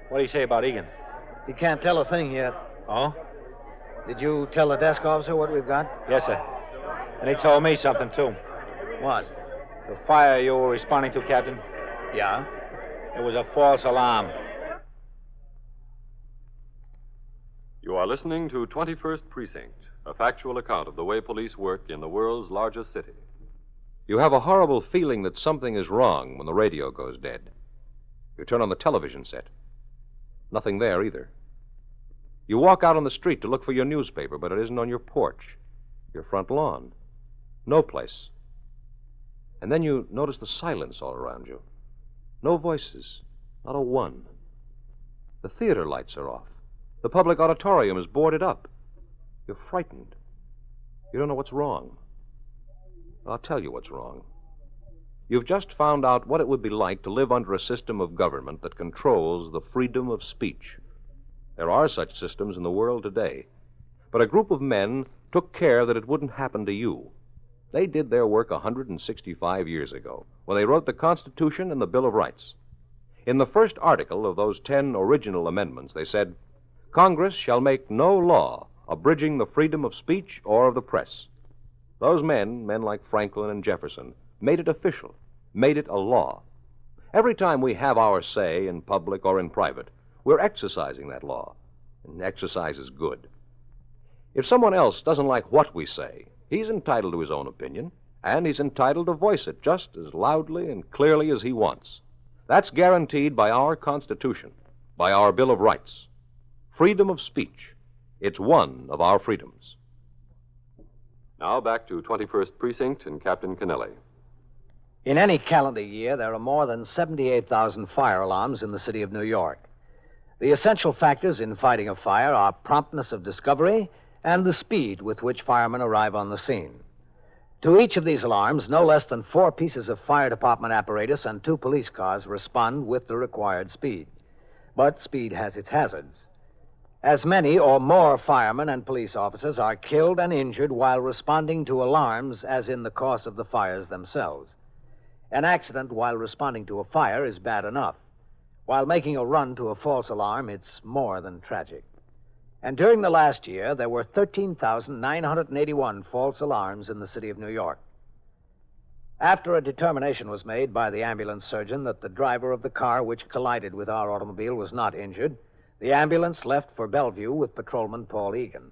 What do you say about Egan? He can't tell a thing yet. Oh? Did you tell the desk officer what we've got? Yes, sir. And he told me something, too. What? The fire you were responding to, Captain? Yeah? It was a false alarm. You are listening to 21st Precinct, a factual account of the way police work in the world's largest city. You have a horrible feeling that something is wrong when the radio goes dead. You turn on the television set. Nothing there either. You walk out on the street to look for your newspaper, but it isn't on your porch, your front lawn. No place. And then you notice the silence all around you. No voices, not a one. The theater lights are off. The public auditorium is boarded up. You're frightened. You don't know what's wrong. I'll tell you what's wrong. You've just found out what it would be like to live under a system of government that controls the freedom of speech. There are such systems in the world today. But a group of men took care that it wouldn't happen to you. They did their work 165 years ago, when they wrote the Constitution and the Bill of Rights. In the first article of those 10 original amendments, they said, Congress shall make no law abridging the freedom of speech or of the press. Those men like Franklin and Jefferson, made it official, made it a law. Every time we have our say in public or in private, we're exercising that law, and exercise is good. If someone else doesn't like what we say, he's entitled to his own opinion, and he's entitled to voice it just as loudly and clearly as he wants. That's guaranteed by our Constitution, by our Bill of Rights. Freedom of speech. It's one of our freedoms. Now back to 21st Precinct and Captain Kennelly. In any calendar year, there are more than 78,000 fire alarms in the city of New York. The essential factors in fighting a fire are promptness of discovery and the speed with which firemen arrive on the scene. To each of these alarms, no less than 4 pieces of fire department apparatus and 2 police cars respond with the required speed. But speed has its hazards. As many or more firemen and police officers are killed and injured while responding to alarms as in the course of the fires themselves. An accident while responding to a fire is bad enough. While making a run to a false alarm, it's more than tragic. And during the last year, there were 13,981 false alarms in the city of New York. After a determination was made by the ambulance surgeon that the driver of the car which collided with our automobile was not injured, the ambulance left for Bellevue with Patrolman Paul Egan.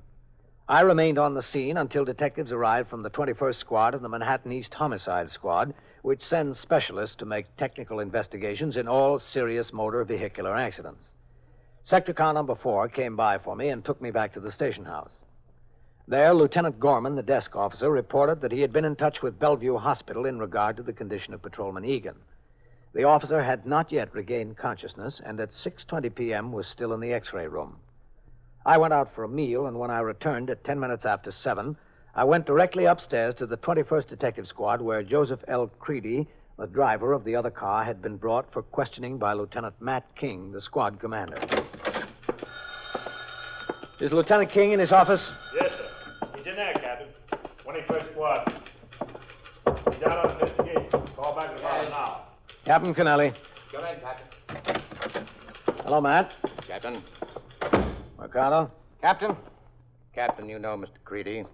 I remained on the scene until detectives arrived from the 21st Squad and the Manhattan East Homicide Squad, which sends specialists to make technical investigations in all serious motor vehicular accidents. Sector car number 4 came by for me and took me back to the station house. There, Lieutenant Gorman, the desk officer, reported that he had been in touch with Bellevue Hospital in regard to the condition of Patrolman Egan. The officer had not yet regained consciousness, and at 6:20 p.m. was still in the X-ray room. I went out for a meal, and when I returned at 10 minutes after 7, I went directly upstairs to the 21st Detective Squad, where Joseph L. Creedy, the driver of the other car, had been brought for questioning by Lieutenant Matt King, the squad commander. Is Lieutenant King in his office? Yes, sir. He's in there, Captain. 21st Squad. He's out on investigation. Call back in about an hour. Captain Kennelly. Come in, Captain. Hello, Matt. Captain. Mercado? Captain. Captain, you know Mr. Creedy.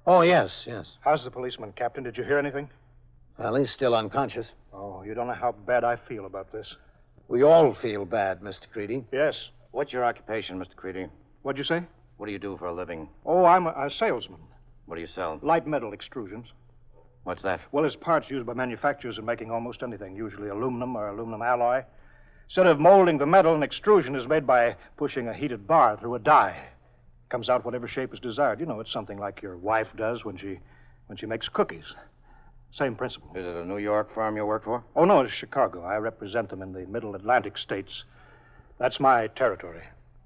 Oh, yes. How's the policeman, Captain? Did you hear anything? Well, he's still unconscious. Oh, you don't know how bad I feel about this. We all feel bad, Mr. Creedy. Yes. What's your occupation, Mr. Creedy? What'd you say? What do you do for a living? Oh, I'm a salesman. What do you sell? Light metal extrusions. What's that? Well, it's parts used by manufacturers in making almost anything, usually aluminum or aluminum alloy. Instead of molding the metal, an extrusion is made by pushing a heated bar through a die. Comes out whatever shape is desired. You know, it's something like your wife does when she makes cookies. Same principle. Is it a New York firm you work for? Oh, no, it's Chicago. I represent them in the Middle Atlantic states. That's my territory.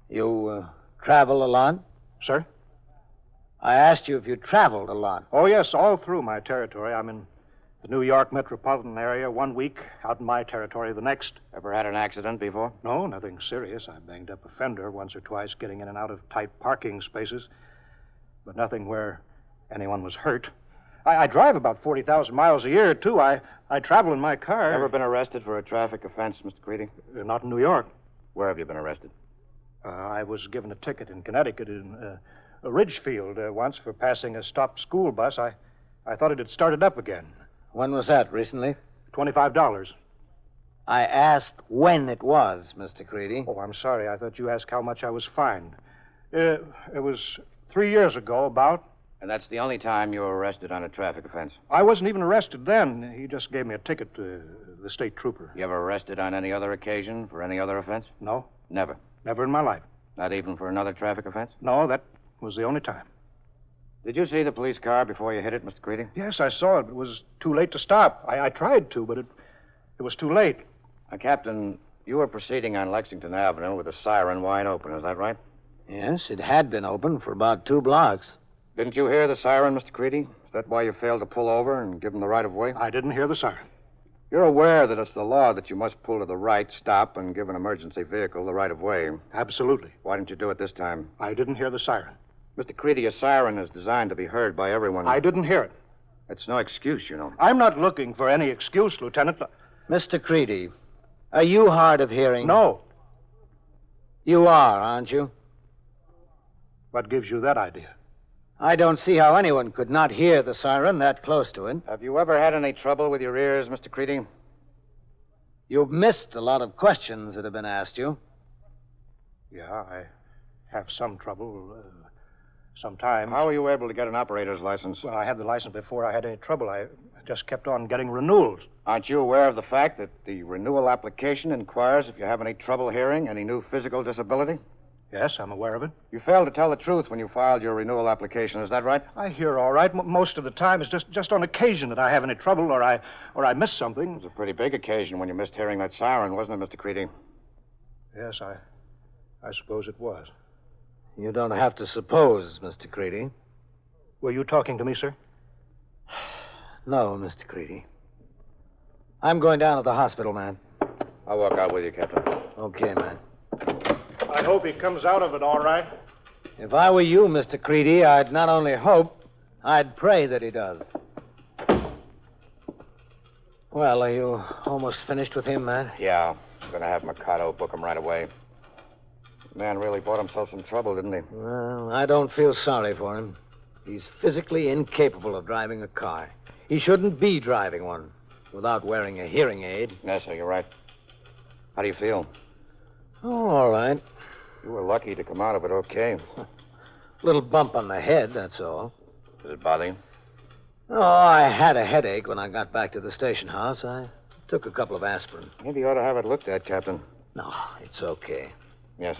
You travel a lot? Sir? I asked you if you traveled a lot. Oh, yes, all through my territory. I'm in the New York metropolitan area 1 week, out in my territory the next. Ever had an accident before? No, nothing serious. I banged up a fender once or twice getting in and out of tight parking spaces, but nothing where anyone was hurt. I drive about 40,000 miles a year, too. I travel in my car. Ever been arrested for a traffic offense, Mr. Creedy? Not in New York. Where have you been arrested? I was given a ticket in Connecticut in Ridgefield once for passing a stopped school bus. I thought it had started up again. When was that, recently? $25. I asked when it was, Mr. Creedy. Oh, I'm sorry. I thought you asked how much I was fined. It was 3 years ago, about. And that's the only time you were arrested on a traffic offense? I wasn't even arrested then. He just gave me a ticket to the state trooper. You ever arrested on any other occasion for any other offense? No. Never? Never in my life. Not even for another traffic offense? No, that was the only time. Did you see the police car before you hit it, Mr. Creedy? Yes, I saw it. It was too late to stop. I tried to, but it was too late. Captain, you were proceeding on Lexington Avenue with the siren wide open, is that right? Yes, it had been open for about 2 blocks. Didn't you hear the siren, Mr. Creedy? Is that why you failed to pull over and give them the right of way? I didn't hear the siren. You're aware that it's the law that you must pull to the right, stop, and give an emergency vehicle the right of way. Absolutely. Why didn't you do it this time? I didn't hear the siren. Mr. Creedy, a siren is designed to be heard by everyone. I didn't hear it. It's no excuse, you know. I'm not looking for any excuse, Lieutenant. Mr. Creedy, are you hard of hearing? No. You are, aren't you? What gives you that idea? I don't see how anyone could not hear the siren that close to it. Have you ever had any trouble with your ears, Mr. Creedy? You've missed a lot of questions that have been asked you. Yeah, I have some trouble sometimes. How were you able to get an operator's license? Well, I had the license before I had any trouble. I just kept on getting renewals. Aren't you aware of the fact that the renewal application inquires if you have any trouble hearing, any new physical disability? Yes, I'm aware of it. You failed to tell the truth when you filed your renewal application, is that right? I hear all right. Most of the time, it's just on occasion that I have any trouble or I miss something. It was a pretty big occasion when you missed hearing that siren, wasn't it, Mr. Creedy? Yes, I suppose it was. You don't have to suppose, Mr. Creedy. Were you talking to me, sir? No, Mr. Creedy. I'm going down to the hospital, man. I'll walk out with you, Captain. Okay, man. I hope he comes out of it all right. If I were you, Mr. Creedy, I'd not only hope, I'd pray that he does. Well, are you almost finished with him, man? Yeah. I'm going to have Mercado book him right away. The man really bought himself some trouble, didn't he? Well, I don't feel sorry for him. He's physically incapable of driving a car. He shouldn't be driving one without wearing a hearing aid. Yes, sir, you're right. How do you feel? Oh, all right. You were lucky to come out of it okay. Little bump on the head, that's all. Did it bother you? Oh, I had a headache when I got back to the station house. I took a couple of aspirin. Maybe you ought to have it looked at, Captain. No, it's okay. Yes.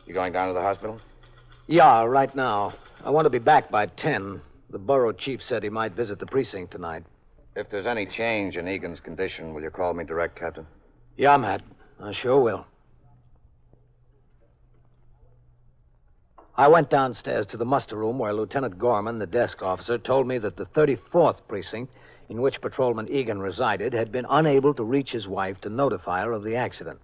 You going down to the hospital? Yeah, right now. I want to be back by 10. The borough chief said he might visit the precinct tonight. If there's any change in Egan's condition, will you call me direct, Captain? Yeah, Matt. I sure will. I went downstairs to the muster room where Lieutenant Gorman, the desk officer, told me that the 34th Precinct, in which Patrolman Egan resided, had been unable to reach his wife to notify her of the accident.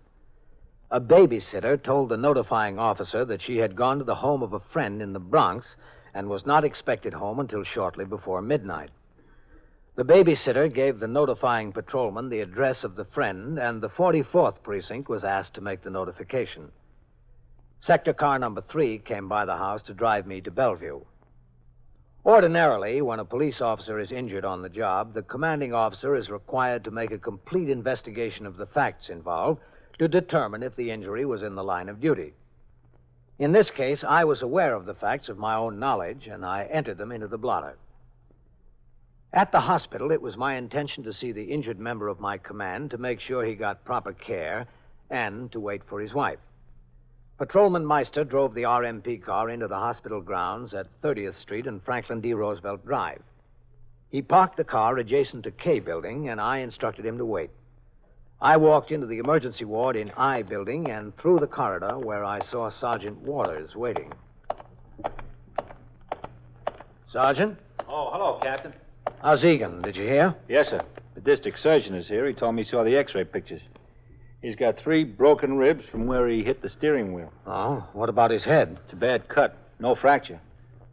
A babysitter told the notifying officer that she had gone to the home of a friend in the Bronx and was not expected home until shortly before midnight. The babysitter gave the notifying patrolman the address of the friend, and the 44th Precinct was asked to make the notification. Sector car number 3 came by the house to drive me to Bellevue. Ordinarily, when a police officer is injured on the job, the commanding officer is required to make a complete investigation of the facts involved to determine if the injury was in the line of duty. In this case, I was aware of the facts of my own knowledge, and I entered them into the blotter. At the hospital, it was my intention to see the injured member of my command to make sure he got proper care and to wait for his wife. Patrolman Meister drove the RMP car into the hospital grounds at 30th Street and Franklin D. Roosevelt Drive. He parked the car adjacent to K Building, and I instructed him to wait. I walked into the emergency ward in I Building and through the corridor where I saw Sergeant Waters waiting. Sergeant? Oh, hello, Captain. How's Egan? Did you hear? Yes, sir. The district surgeon is here. He told me he saw the x-ray pictures. He's got 3 broken ribs from where he hit the steering wheel. Oh, what about his head? It's a bad cut. No fracture.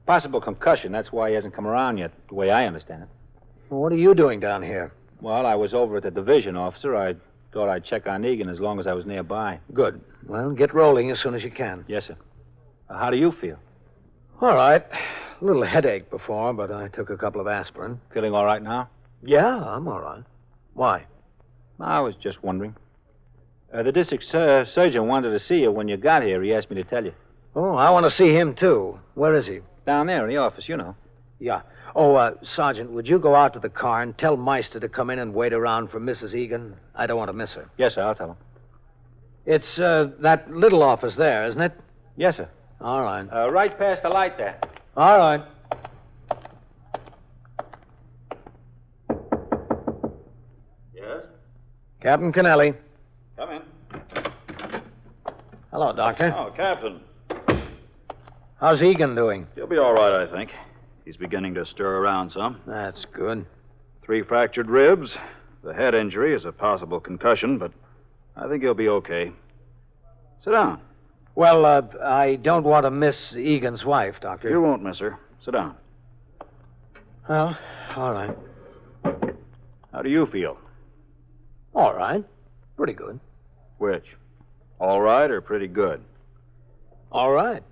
Possible concussion. That's why he hasn't come around yet, the way I understand it. Well, what are you doing down here? Well, I was over at the division, officer. I thought I'd check on Egan as long as I was nearby. Good. Well, get rolling as soon as you can. Yes, sir. How do you feel? All right. A little headache before, but I took a couple of aspirin. Feeling all right now? Yeah, I'm all right. Why? I was just wondering. The district surgeon wanted to see you when you got here. He asked me to tell you. Oh, I want to see him, too. Where is he? Down there in the office, you know. Yeah. Oh, Sergeant, would you go out to the car and tell Meister to come in and wait around for Mrs. Egan? I don't want to miss her. Yes, sir, I'll tell him. It's that little office there, isn't it? Yes, sir. All right. Right past the light there. All right. Yes? Captain Kennelly. Come in. Hello, Doctor. Oh, Captain. How's Egan doing? He'll be all right, I think. He's beginning to stir around some. That's good. 3 fractured ribs. The head injury is a possible concussion, but I think he'll be okay. Sit down. Well, I don't want to miss Egan's wife, Doctor. You won't miss her. Sit down. Well, all right. How do you feel? All right. Pretty good. Which? All right or pretty good? All right.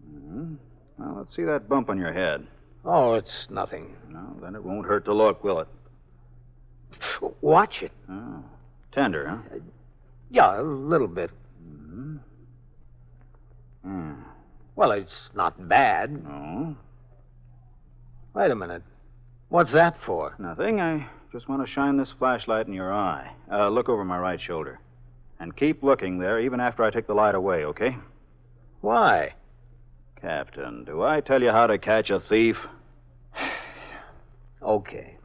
Mm-hmm. Well, let's see that bump on your head. Oh, it's nothing. No, then it won't hurt to look, will it? Watch it. Oh. Tender, huh? Yeah, a little bit. Mm-hmm. Hmm. Well, it's not bad. No. Wait a minute. What's that for? Nothing. I just want to shine this flashlight in your eye. Look over my right shoulder. And keep looking there even after I take the light away, okay? Why? Captain, do I tell you how to catch a thief? Okay.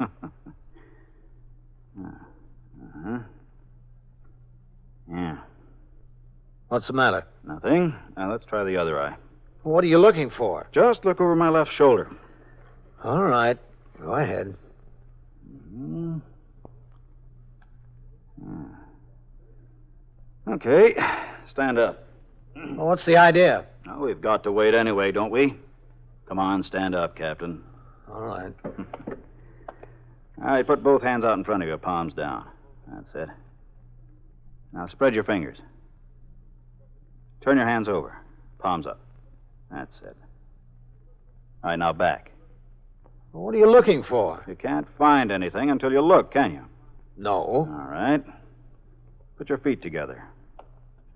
Uh-huh. Yeah. What's the matter? Nothing. Now, let's try the other eye. What are you looking for? Just look over my left shoulder. All right. Go ahead. Mm-hmm. Okay. Stand up. Well, what's the idea? Well, we've got to wait anyway, don't we? Come on, stand up, Captain. All right. All right, put both hands out in front of you, palms down. That's it. Now spread your fingers. Turn your hands over. Palms up. That's it. All right, now back. Well, what are you looking for? You can't find anything until you look, can you? No. All right. Put your feet together.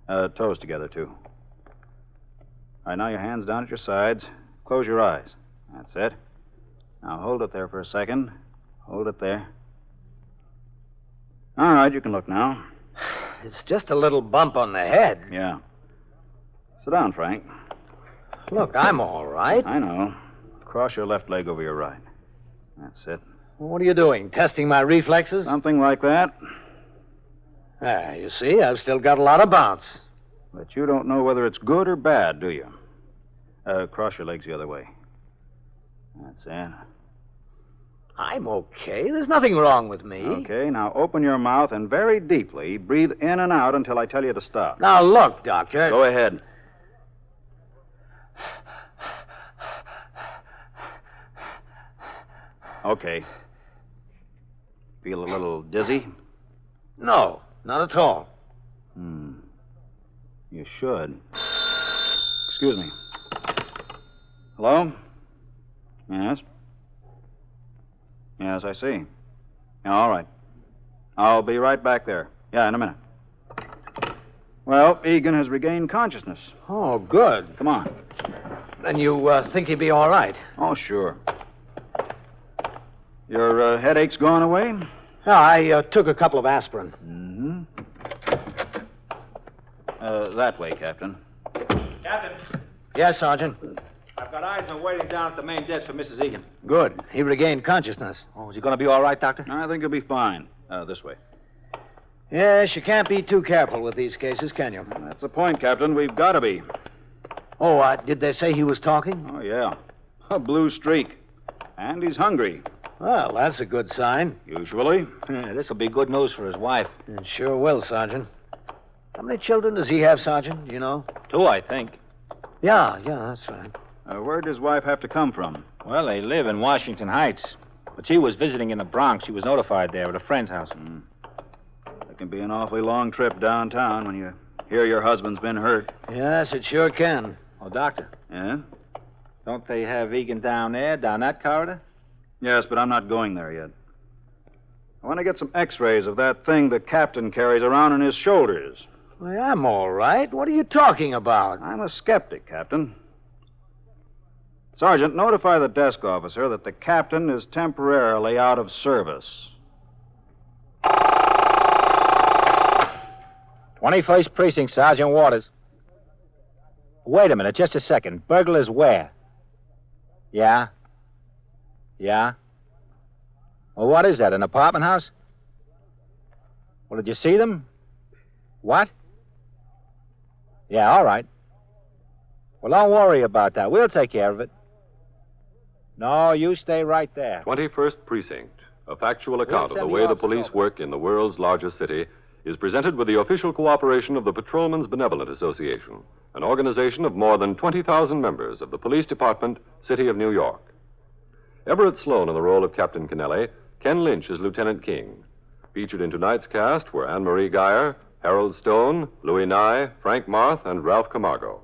Toes together, too. All right, now your hands down at your sides. Close your eyes. That's it. Now hold it there for a second. Hold it there. All right, you can look now. It's just a little bump on the head. Yeah. Sit down, Frank. Look, I'm all right. I know. Cross your left leg over your right. That's it. What are you doing? Testing my reflexes? Something like that. You see, I've still got a lot of bounce. But you don't know whether it's good or bad, do you? Cross your legs the other way. That's it. I'm okay. There's nothing wrong with me. Okay, now open your mouth and very deeply breathe in and out until I tell you to stop. Now, look, Doctor. Go ahead. Okay. Feel a little dizzy? No, not at all. You should. Excuse me. Hello? Yes? Yes, I see. Yeah, all right. I'll be right back there. Yeah, in a minute. Well, Egan has regained consciousness. Oh, good. Come on. Then you think he'd be all right? Oh, sure. Your headache's gone away? Yeah, I took a couple of aspirin. Mm-hmm. That way, Captain. Captain, Yes, Sergeant. I've got Eisner waiting down at the main desk for Mrs. Egan. Good. He regained consciousness. Oh, is he going to be all right, Doctor? I think he'll be fine. This way. Yes, you can't be too careful with these cases, can you? That's the point, Captain. We've got to be. Oh, did they say he was talking? Oh, yeah. A blue streak. And he's hungry. Well, that's a good sign. Usually. This will be good news for his wife. It sure will, Sergeant. How many children does he have, Sergeant? Do you know? 2, I think. Yeah, that's right. Where'd his wife have to come from? Well, they live in Washington Heights. But she was visiting in the Bronx. She was notified there at a friend's house. It can be an awfully long trip downtown when you hear your husband's been hurt. Yes, it sure can. Oh, Doctor. Yeah? Don't they have Egan down there, down that corridor? Yes, but I'm not going there yet. I want to get some x-rays of that thing the captain carries around on his shoulders. Well, I'm all right. What are you talking about? I'm a skeptic, Captain. Sergeant, notify the desk officer that the captain is temporarily out of service. 21st Precinct, Sergeant Waters. Wait a minute, just a second. Burglars where? Yeah? Yeah? Well, what is that, an apartment house? Well, did you see them? What? Yeah, all right. Well, don't worry about that. We'll take care of it. No, you stay right there. 21st Precinct, a factual account of the way the police work in the world's largest city, is presented with the official cooperation of the Patrolmen's Benevolent Association, an organization of more than 20,000 members of the Police Department, City of New York. Everett Sloane in the role of Captain Kennelly, Ken Lynch as Lieutenant King. Featured in tonight's cast were Anne-Marie Geyer, Harold Stone, Louis Nye, Frank Marth, and Ralph Camargo.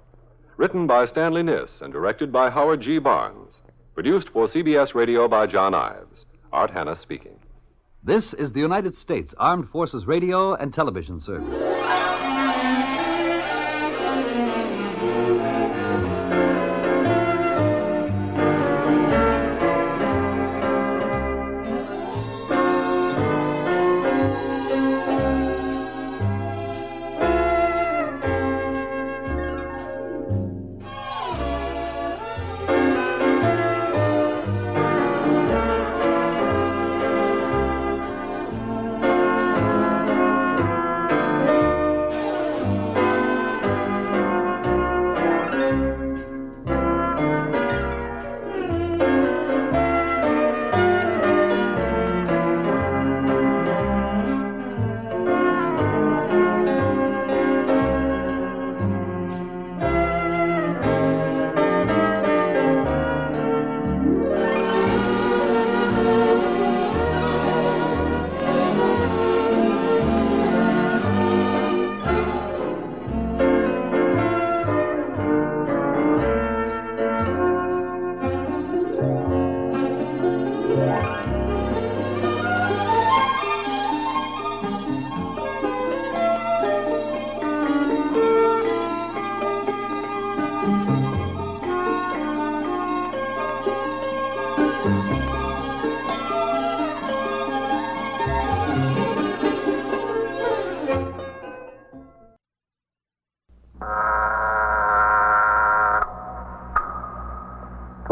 Written by Stanley Niss and directed by Howard G. Barnes. Produced for CBS Radio by John Ives. Art Hanna speaking. This is the United States Armed Forces Radio and Television Service.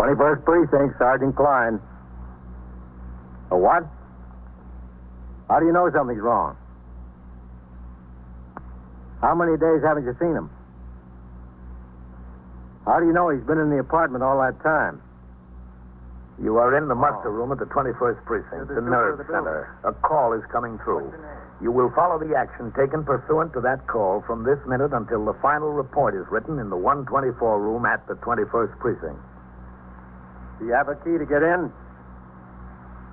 21st Precinct, Sergeant Klein. A what? How do you know something's wrong? How many days haven't you seen him? How do you know he's been in the apartment all that time? You are in the muster room at the 21st Precinct, the nerve center. A call is coming through. You will follow the action taken pursuant to that call from this minute until the final report is written in the 124 room at the 21st Precinct. Do you have a key to get in?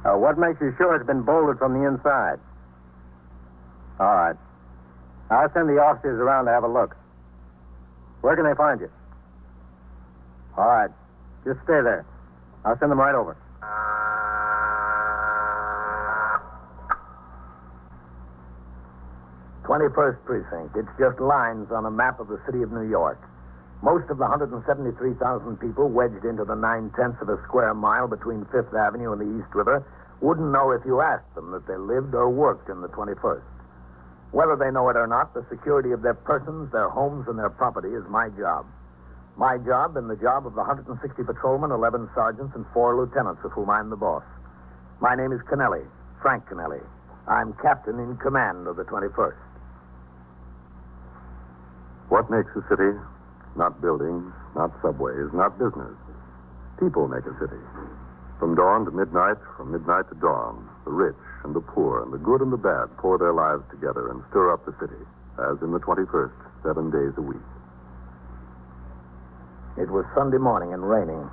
What makes you sure it's been bolted from the inside? All right. I'll send the officers around to have a look. Where can they find you? All right. Just stay there. I'll send them right over. 21st Precinct. It's just lines on a map of the city of New York. Most of the 173,000 people wedged into the 9/10 of a square mile between Fifth Avenue and the East River wouldn't know if you asked them that they lived or worked in the 21st. Whether they know it or not, the security of their persons, their homes, and their property is my job. My job and the job of the 160 patrolmen, 11 sergeants, and 4 lieutenants, of whom I'm the boss. My name is Kennelly, Frank Kennelly. I'm captain in command of the 21st. What makes a city? Not buildings, not subways, not business. People make a city. From dawn to midnight, from midnight to dawn, the rich and the poor and the good and the bad pour their lives together and stir up the city, as in the 21st, 7 days a week. It was Sunday morning and raining.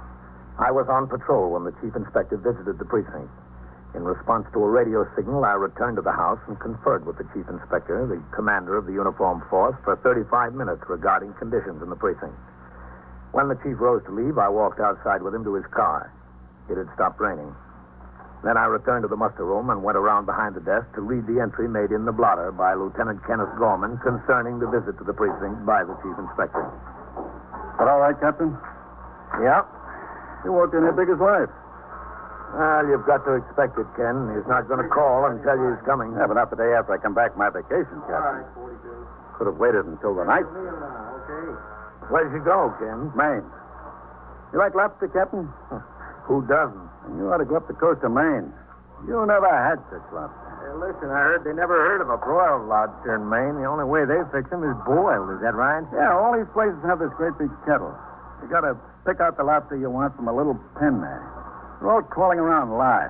I was on patrol when the chief inspector visited the precinct. In response to a radio signal, I returned to the house and conferred with the chief inspector, the commander of the uniformed force, for 35 minutes regarding conditions in the precinct. When the chief rose to leave, I walked outside with him to his car. It had stopped raining. Then I returned to the muster room and went around behind the desk to read the entry made in the blotter by Lieutenant Kenneth Gorman concerning the visit to the precinct by the chief inspector. But all right, Captain? Yeah? You walked in here big as life. Well, you've got to expect it, Ken. He's not going to call and tell you he's coming. Yeah, but not the day after I come back from my vacation, Captain. Could have waited until the night. Where'd you go, Ken? Maine. You like lobster, Captain? Who doesn't? You ought to go up the coast of Maine. You never had such lobster. Hey, listen, I heard they never heard of a broiled lobster in Maine. The only way they fix them is boiled. Is that right? Yeah, all these places have this great big kettle. You got to pick out the lobster you want from a little pen there. They're all crawling around live.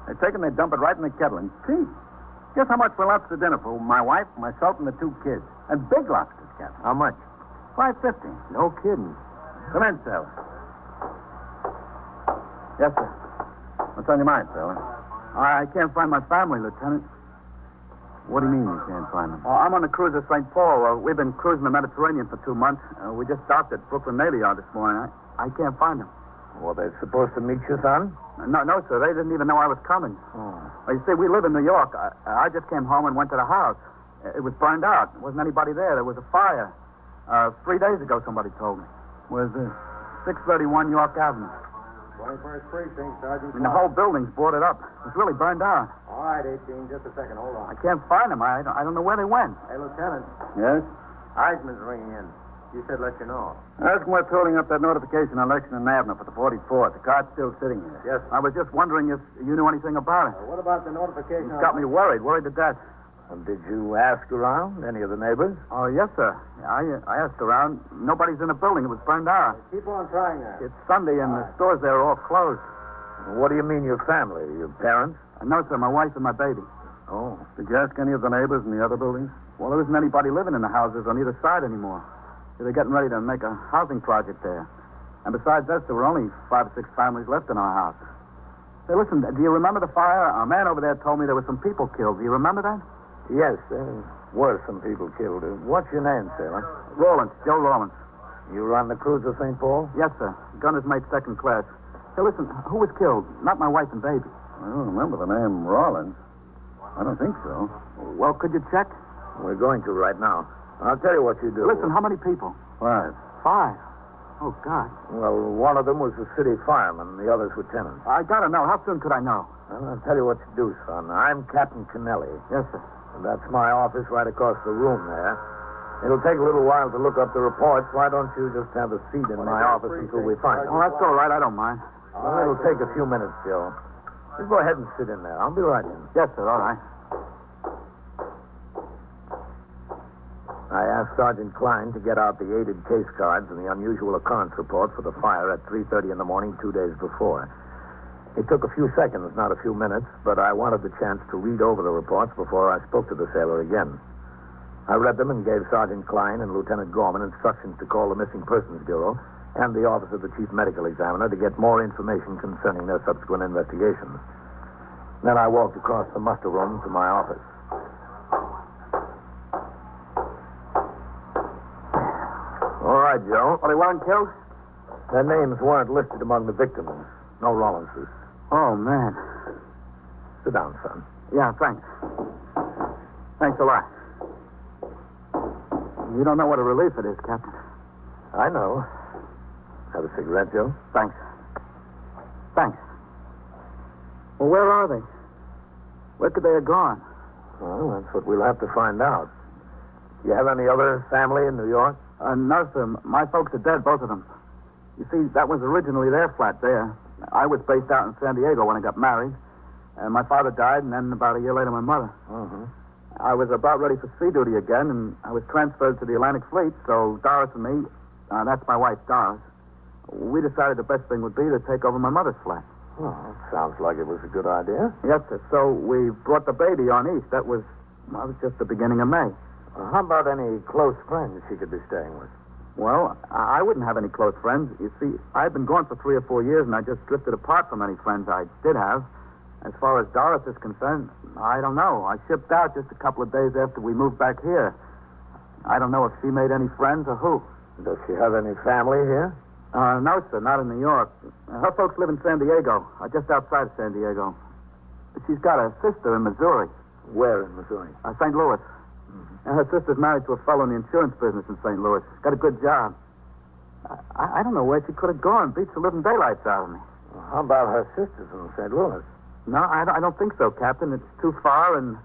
They take and they dump it right in the kettle and cheap. Guess how much for lobster dinner for my wife, myself, and the 2 kids? And big lobsters, Captain. How much? $5.50. No kidding. Come in, sailor. Yes, sir. What's on your mind, sailor? I can't find my family, Lieutenant. What do you mean you can't find them? I'm on the cruiser St. Paul. We've been cruising the Mediterranean for 2 months. We just docked at Brooklyn Navy Yard this morning. I can't find them. Were they supposed to meet you, son? No, sir. They didn't even know I was coming. Oh. Well, you see, we live in New York. I just came home and went to the house. It was burned out. There wasn't anybody there. There was a fire. 3 days ago, somebody told me. Where's this? 631 York Avenue. 21st Precinct, Sergeant. And the whole building's boarded up. It's really burned out. All right, 18. Just a second. Hold on. I can't find them. I don't know where they went. Hey, Lieutenant. Yes? Eisman's ringing in. You said let you know. Ask him what's holding up that notification on Lexington Avenue for the 44th. The car's still sitting here. Yes. I was just wondering if you knew anything about it. What about the notification? It's got me worried to death. And did you ask around? Any of the neighbors? Oh, yes, sir. I asked around. Nobody's in the building. It was burned out. Keep on trying that. It's Sunday, and the stores there are all closed. What do you mean, your family? Your parents? No, sir. My wife and my baby. Oh. Did you ask any of the neighbors in the other buildings? Well, there isn't anybody living in the houses on either side anymore. They're getting ready to make a housing project there. And besides us, there were only 5 or 6 families left in our house. Hey, listen, do you remember the fire? A man over there told me there were some people killed. Do you remember that? Yes, there were some people killed. What's your name, sailor? Rawlins, Joe Rawlins. You run the cruiser St. Paul? Yes, sir. Gunner's mate second class. Hey, listen, who was killed? Not my wife and baby. I don't remember the name Rawlins. I don't think so. Well, could you check? We're going to right now. I'll tell you what you do. Listen, how many people? 5. 5? Oh, God. Well, one of them was the city fireman, the other's lieutenant. I gotta know. How soon could I know? Well, I'll tell you what you do, son. I'm Captain Kennelly. Yes, sir. And that's my office right across the room there. It'll take a little while to look up the reports. Why don't you just have a seat in my office until we find Oh, them? that's all right. I don't mind. Well, it'll take a few minutes, Joe. You go ahead and sit in there. I'll be right in. Yes, sir. All right. I asked Sergeant Klein to get out the aided case cards and the unusual occurrence report for the fire at 3:30 in the morning 2 days before. It took a few seconds, not a few minutes, but I wanted the chance to read over the reports before I spoke to the sailor again. I read them and gave Sergeant Klein and Lieutenant Gorman instructions to call the Missing Persons Bureau and the Office of the Chief Medical Examiner to get more information concerning their subsequent investigations. Then I walked across the muster room to my office. All right, Joe. Well, they weren't killed? Their names weren't listed among the victims. No Rollinses. Oh, man. Sit down, son. Yeah, thanks. Thanks a lot. You don't know what a relief it is, Captain. I know. Have a cigarette, Joe? Thanks. Thanks. Well, where are they? Where could they have gone? Well, that's what we'll have to find out. You have any other family in New York? No, sir. My folks are dead, both of them. You see, that was originally their flat there. I was based out in San Diego when I got married. And my father died, and then about a year later, my mother. Mm-hmm. I was about ready for sea duty again, and I was transferred to the Atlantic Fleet, so Doris and me, that's my wife, Doris, we decided the best thing would be to take over my mother's flat. Well, sounds like it was a good idea. Yes, sir. So we brought the baby on east. That was just the beginning of May. How about any close friends she could be staying with? Well, I wouldn't have any close friends. You see, I've been gone for 3 or 4 years, and I just drifted apart from any friends I did have. As far as Doris is concerned, I don't know. I shipped out just a couple of days after we moved back here. I don't know if she made any friends or who. Does she have any family here? No, sir, not in New York. Her folks live in San Diego, just outside of San Diego. She's got a sister in Missouri. Where in Missouri? St. Louis. Mm-hmm. And her sister's married to a fellow in the insurance business in St. Louis. Got a good job. I don't know where she could have gone. Beats the living daylights out of me. Well, how about her sisters in St. Louis? No, I don't think so, Captain. It's too far, and,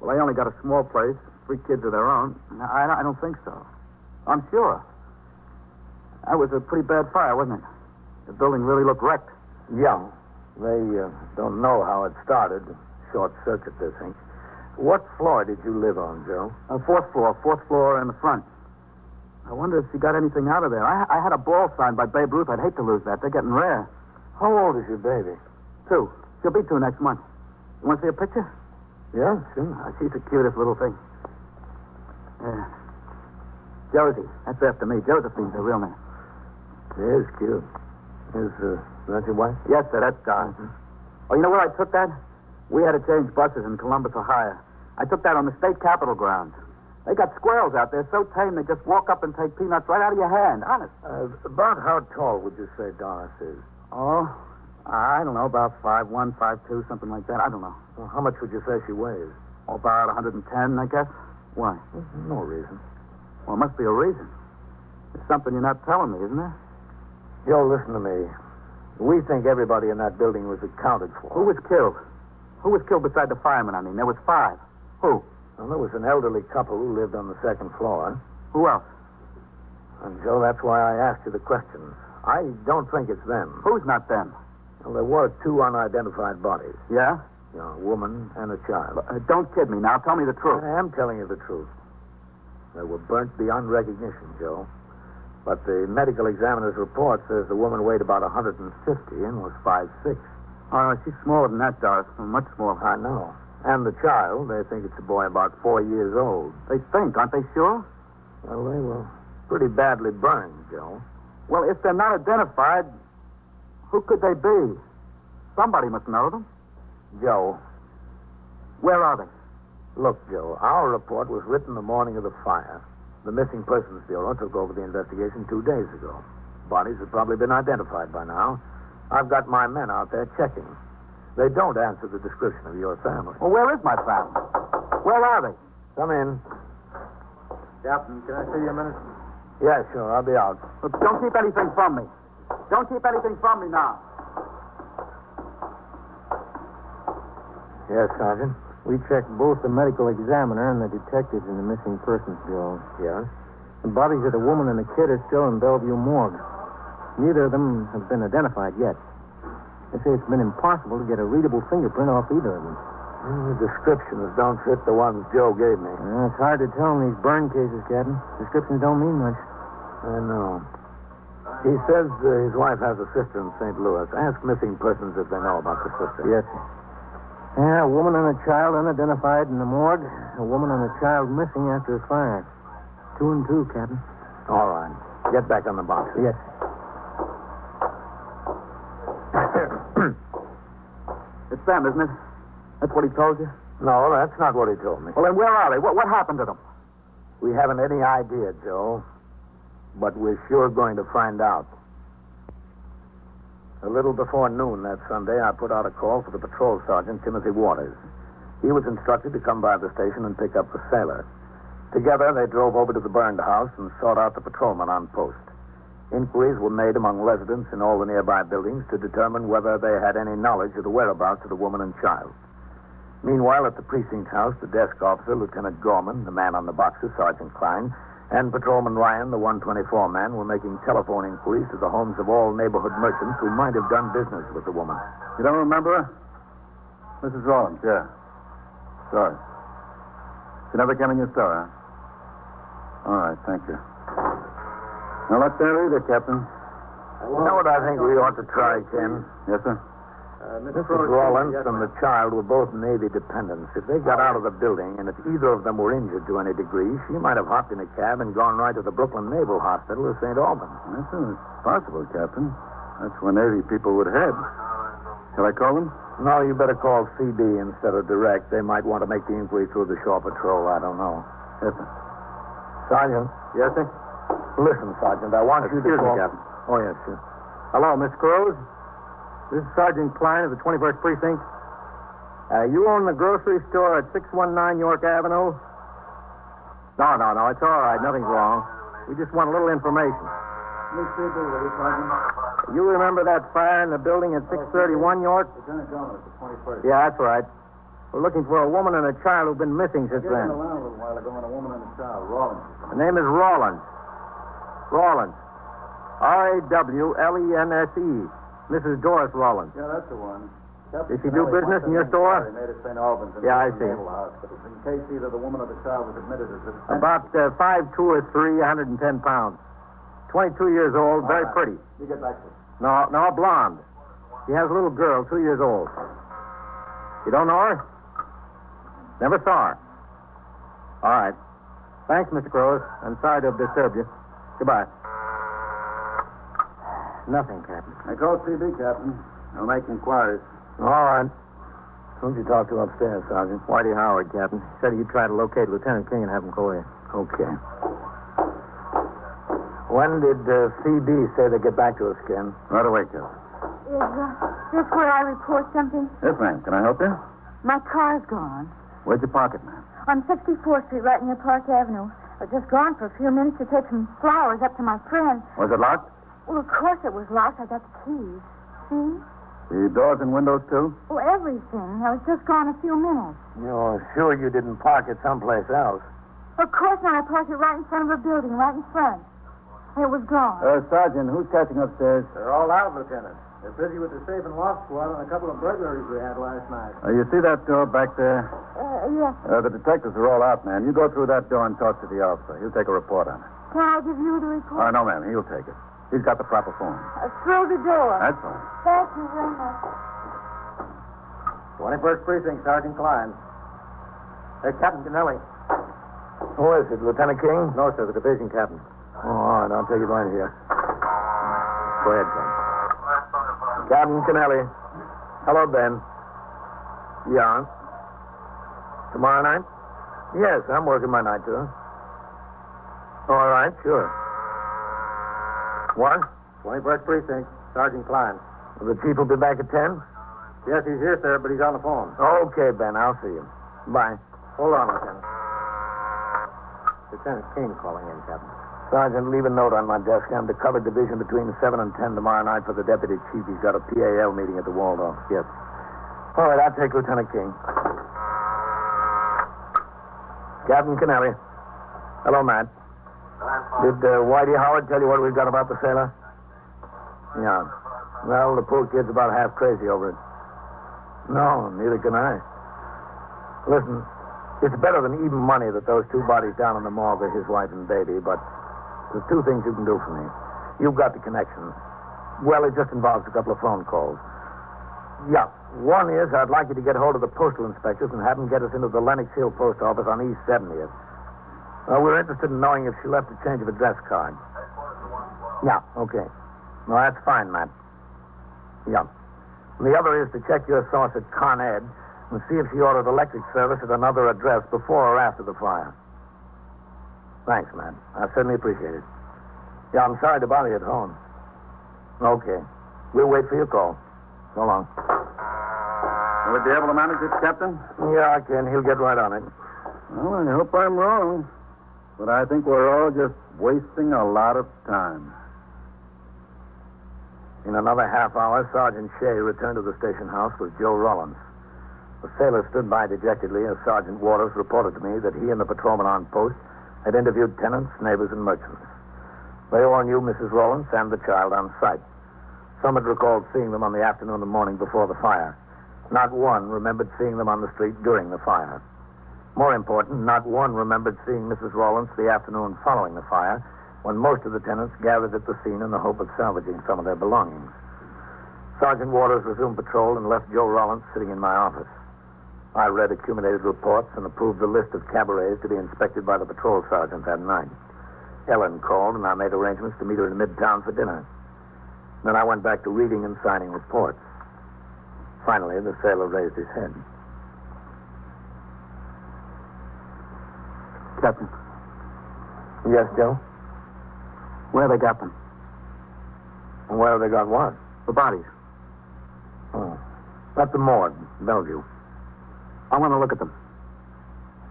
well, they only got a small place, 3 kids of their own. No, I don't think so. I'm sure. That was a pretty bad fire, wasn't it? The building really looked wrecked. Yeah. They don't know how it started. Short circuit, they think. What floor did you live on, Joe? 4th floor. 4th floor in the front. I wonder if she got anything out of there. I had a ball signed by Babe Ruth. I'd hate to lose that. They're getting rare. How old is your baby? 2. She'll be 2 next month. You want to see a picture? Yeah, sure. She's the cutest little thing. Yeah. Josie. That's after me. Josephine's her real name. She is cute. Is that your wife? Yes, sir. That's Doris. Oh, you know where I took that? We had to change buses in Columbus, Ohio. I took that on the state capitol grounds. They got squirrels out there so tame they just walk up and take peanuts right out of your hand. Honest. About how tall would you say Doris is? Oh, I don't know, about 5'1", 5'2", something like that. I don't know. Well, how much would you say she weighs? About 110, I guess. Why? No reason. Well, it must be a reason. There's something you're not telling me, isn't there? Joe, listen to me. We think everybody in that building was accounted for. Who was killed? Who was killed beside the fireman, I mean? There was 5. Who? Well, there was an elderly couple who lived on the 2nd floor. Who else? And, Joe, that's why I asked you the question. I don't think it's them. Who's not them? Well, there were 2 unidentified bodies. Yeah? A woman and a child. Don't kid me now. Tell me the truth. I am telling you the truth. They were burnt beyond recognition, Joe. But the medical examiner's report says the woman weighed about 150 and was 5'6". Oh, she's smaller than that, Doris. Much smaller. I know. And the child, they think it's a boy about 4 years old. They think, aren't they sure? Well, they were pretty badly burned, Joe. Well, if they're not identified, who could they be? Somebody must know them. Joe. Where are they? Look, Joe, our report was written the morning of the fire. The Missing Persons Bureau took over the investigation 2 days ago. Bodies have probably been identified by now. I've got my men out there checking. They don't answer the description of your family. Well, where is my family? Where are they? Come in. Captain, can I see you a minute? Yeah, sure. I'll be out. Look, don't keep anything from me. Don't keep anything from me now. Yes, Sergeant. We checked both the medical examiner and the detectives in the missing persons bureau. Yeah? The bodies of the woman and the kid are still in Bellevue morgue. Neither of them have been identified yet. They say it's been impossible to get a readable fingerprint off either of them. The descriptions don't fit the ones Joe gave me. It's hard to tell in these burn cases, Captain. Descriptions don't mean much. I know. He says his wife has a sister in St. Louis. Ask missing persons if they know about the sister. Yes, sir. Yeah, a woman and a child unidentified in the morgue. A woman and a child missing after a fire. 2 and 2, Captain. All right. Get back on the box. Yes. It's them, isn't it? That's what he told you? No, that's not what he told me. Well, then where are they? What happened to them? We haven't any idea, Joe. But we're sure going to find out. A little before noon that Sunday, I put out a call for the patrol sergeant, Timothy Waters. He was instructed to come by the station and pick up the sailor. Together, they drove over to the burned house and sought out the patrolman on post. Inquiries were made among residents in all the nearby buildings to determine whether they had any knowledge of the whereabouts of the woman and child. Meanwhile, at the precinct house, the desk officer, Lieutenant Gorman, the man on the boxes, Sergeant Klein, and Patrolman Ryan, the 124 man, were making telephone inquiries to the homes of all neighborhood merchants who might have done business with the woman. You don't remember her? Mrs. Rollins, yeah. Sorry. She never came in your store, huh? All right, thank you. Now, not there either, Captain. You know what I think we ought to try, Ken? Yes, sir? Mrs. Rollins and the child were both Navy dependents. If they got out of the building, and if either of them were injured to any degree, she might have hopped in a cab and gone right to the Brooklyn Naval Hospital or St. Albans. That's possible, Captain. That's where Navy people would head. Shall I call them? No, you better call CB instead of direct. They might want to make the inquiry through the shore patrol. I don't know. Yes, sir. Sergeant. Yes, sir? Listen, Sergeant, I want you to Excuse call... me, Captain. Oh, yes, sir. Hello, Miss Cruz. This is Sergeant Klein of the 21st Precinct. You own the grocery store at 619 York Avenue? No, it's all right. Nothing's wrong. We just want a little information. You remember that fire in the building at 631 York? Lieutenant Gorman at the 21st. Yeah, that's right. We're looking for a woman and a child who've been missing since then. a little while ago, and a woman and a child, Rollins. The name is Rawlins. Rawlins. Rawlense. Mrs. Doris Rawlins. Yeah, that's the one. Does she do business in your store? They made at St. Albans. Yeah, I see. Naval Hospital. In case either the woman or the child was admitted as a... About 5'2" or 3, 110 pounds. 22 years old, very pretty. You get back to it. No, blonde. She has a little girl, 2 years old. You don't know her? Never saw her. All right. Thanks, Mr. Cruz. I'm sorry to have disturbed you. Goodbye. Nothing, Captain. I called CB, Captain. I'll make inquiries. All right. Who'd you talk to upstairs, Sergeant? Whitey Howard, Captain. Said you'd try to locate Lieutenant King and have him call you. Okay. When did CB say they'd get back to us, Ken? Right away, Captain. Is this where I report something? Yes, ma'am. Can I help you? My car's gone. Where'd you park it, ma'am? On 64th Street, right near Park Avenue. I've just gone for a few minutes to take some flowers up to my friend. Was it locked? Well, of course it was locked. I got the keys. See? The doors and windows, too? Oh, everything. I was just gone a few minutes. You're sure you didn't park it someplace else? Of course not. I parked it right in front of a building, right in front. It was gone. Sergeant, who's catching upstairs? They're all out, Lieutenant. They're busy with the safe and lock squad on a couple of burglaries we had last night. You see that door back there? Yes. The detectives are all out, ma'am. You go through that door and talk to the officer. He'll take a report on it. Can I give you the report? No, ma'am. He'll take it. He's got the proper form. Through the door. That's all. Thank you very much. 21st Precinct, Sergeant Klein. Hey, Captain Kennelly. Who is it, Lieutenant King? No, sir, the division captain. Oh, all right. I'll take it right here. Go ahead, Ken. Captain Kennelly. Hello, Ben. Yeah. Tomorrow night? Yes, I'm working my night tour. All right, sure. What? 21st Precinct, Sergeant Klein. The chief will be back at 10? Yes, he's here, sir, but he's on the phone. Okay, Ben. I'll see you. Bye. Hold on, Lieutenant. Lieutenant King calling in, Captain. Sergeant, leave a note on my desk. I'm to cover division between 7 and 10 tomorrow night for the deputy chief. He's got a PAL meeting at the Waldorf. Yes. All right, I'll take Lieutenant King. Captain Kennelly. Hello, Matt. Did Whitey Howard tell you what we've got about the sailor? Yeah. Well, the poor kid's about half crazy over it. No, neither can I. Listen, it's better than even money that those two bodies down in the morgue are his wife and baby, but there's two things you can do for me. You've got the connection. Well, it just involves a couple of phone calls. Yeah. One is I'd like you to get hold of the postal inspectors and have them get us into the Lenox Hill post office on East 70th. We're interested in knowing if she left a change of address card. Yeah, okay. No, that's fine, Matt. Yeah. And the other is to check your source at Con Ed and see if she ordered electric service at another address before or after the fire. Thanks, Matt. I certainly appreciate it. Yeah, I'm sorry to bother you at home. Okay. We'll wait for your call. So long. Will you be able to manage it, Captain? Yeah, I can. He'll get right on it. Well, I hope I'm wrong. But I think we're all just wasting a lot of time. In another half hour, Sergeant Shea returned to the station house with Joe Rollins. The sailor stood by dejectedly as Sergeant Waters reported to me that he and the patrolman on post had interviewed tenants, neighbors, and merchants. They all knew Mrs. Rollins and the child on sight. Some had recalled seeing them on the afternoon and morning before the fire. Not one remembered seeing them on the street during the fire. More important, not one remembered seeing Mrs. Rollins the afternoon following the fire, when most of the tenants gathered at the scene in the hope of salvaging some of their belongings. Sergeant Waters resumed patrol and left Joe Rollins sitting in my office. I read accumulated reports and approved the list of cabarets to be inspected by the patrol sergeant that night. Ellen called, and I made arrangements to meet her in Midtown for dinner. Then I went back to reading and signing reports. Finally, the sailor raised his head. Captain. Yes, Joe? Where they got them? And where have they got what? The bodies. Oh. At the morgue, Bellevue. I want to look at them.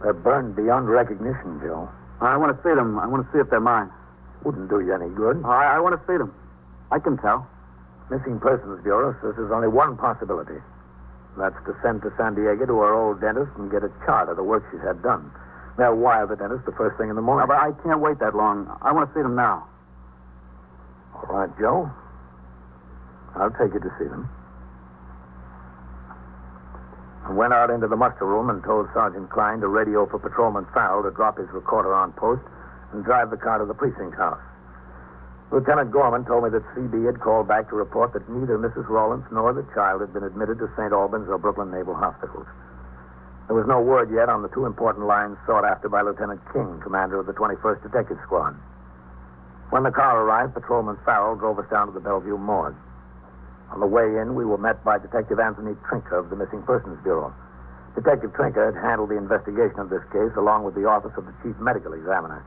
They're burned beyond recognition, Joe. I want to see them. I want to see if they're mine. Wouldn't do you any good. I want to see them. I can tell. Missing Persons Bureau says there's only one possibility. That's to send to San Diego to her old dentist and get a chart of the work she's had done. They'll wire the dentist the first thing in the morning. No, but I can't wait that long. I want to see them now. All right, Joe. I'll take you to see them. I went out into the muster room and told Sergeant Klein to radio for Patrolman Farrell to drop his recorder on post and drive the car to the precinct house. Lieutenant Gorman told me that CB had called back to report that neither Mrs. Rollins nor the child had been admitted to St. Albans or Brooklyn Naval Hospitals. There was no word yet on the two important lines sought after by Lieutenant King, commander of the 21st Detective Squad. When the car arrived, Patrolman Farrell drove us down to the Bellevue morgue. On the way in, we were met by Detective Anthony Trinker of the Missing Persons Bureau. Detective Trinker had handled the investigation of this case along with the office of the chief medical examiner.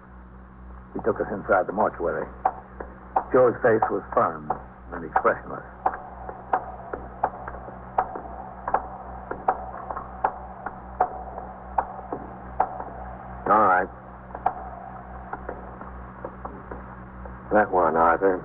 He took us inside the mortuary. Joe's face was firm and expressionless. All right. That one, Arthur.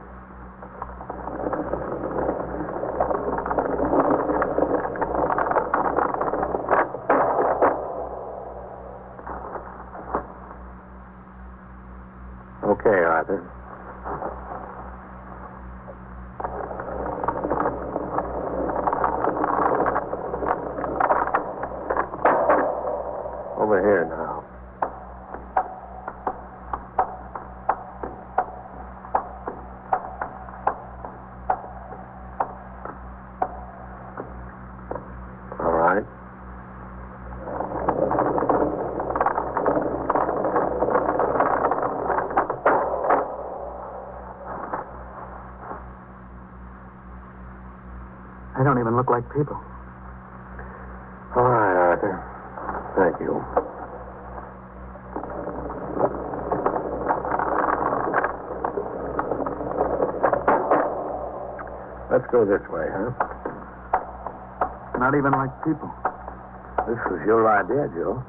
Okay, Arthur. Over here now. All right. They don't even look like people. All right, Arthur. Thank you. Let's go this way, huh? Not even like people. This was your idea, Joe.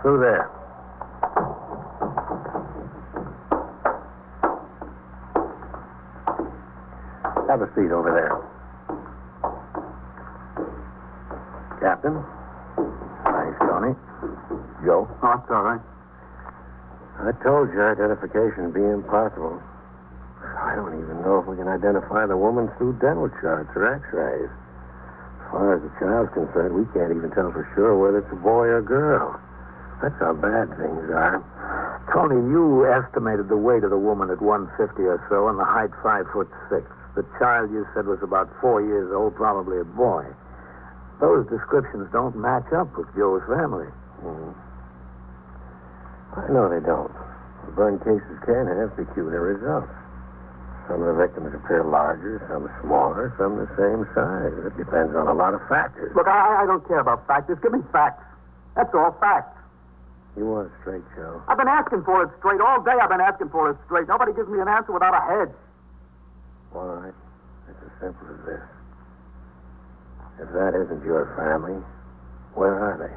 Through there. Have a seat over there. Captain. Thanks, Tony. Joe? Oh, it's all right. I told you identification would be impossible. I don't even know if we can identify the woman through dental charts or x-rays. As far as the child's concerned, we can't even tell for sure whether it's a boy or girl. That's how bad things are. Tony, you estimated the weight of the woman at 150 or so and the height 5'6". The child you said was about 4 years old, probably a boy. Those descriptions don't match up with Joe's family. I know they don't. Burn cases can have peculiar results. Some of the victims appear larger, some smaller, some the same size. It depends on a lot of factors. Look, I don't care about factors. Give me facts. That's all, facts. You want it straight, Joe? I've been asking for it straight. All day I've been asking for it straight. Nobody gives me an answer without a head. All right. It's as simple as this. If that isn't your family, where are they?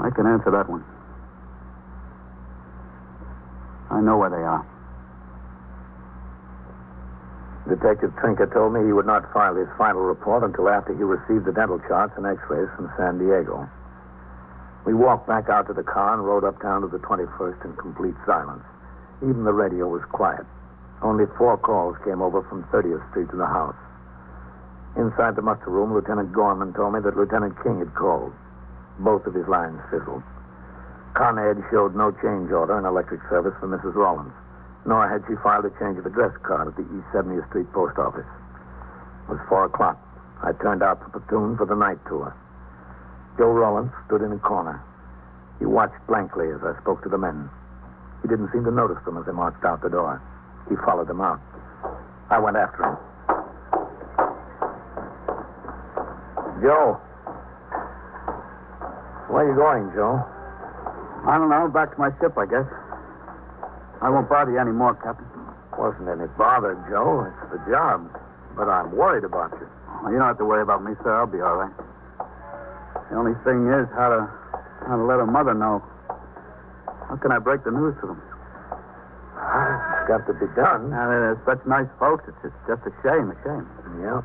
I can answer that one. I know where they are. Detective Trinker told me he would not file his final report until after he received the dental charts and x-rays from San Diego. We walked back out to the car and rode uptown to the 21st in complete silence. Even the radio was quiet. Only 4 calls came over from 30th Street to the house. Inside the muster room, Lieutenant Gorman told me that Lieutenant King had called. Both of his lines fizzled. Con Ed showed no change order in electric service for Mrs. Rollins, nor had she filed a change of address card at the East 70th Street post office. It was 4 o'clock. I turned out the platoon for the night tour. Joe Rollins stood in a corner. He watched blankly as I spoke to the men. He didn't seem to notice them as they marched out the door. He followed them out. I went after him. Joe. Where are you going, Joe? I don't know. Back to my ship, I guess. I won't bother you anymore, Captain. Wasn't any bother, Joe. It's the job. But I'm worried about you. Well, you don't have to worry about me, sir. I'll be all right. The only thing is how to let her mother know. How can I break the news to them? It's got to be done. Now, they're such nice folks. It's just a shame, Yeah.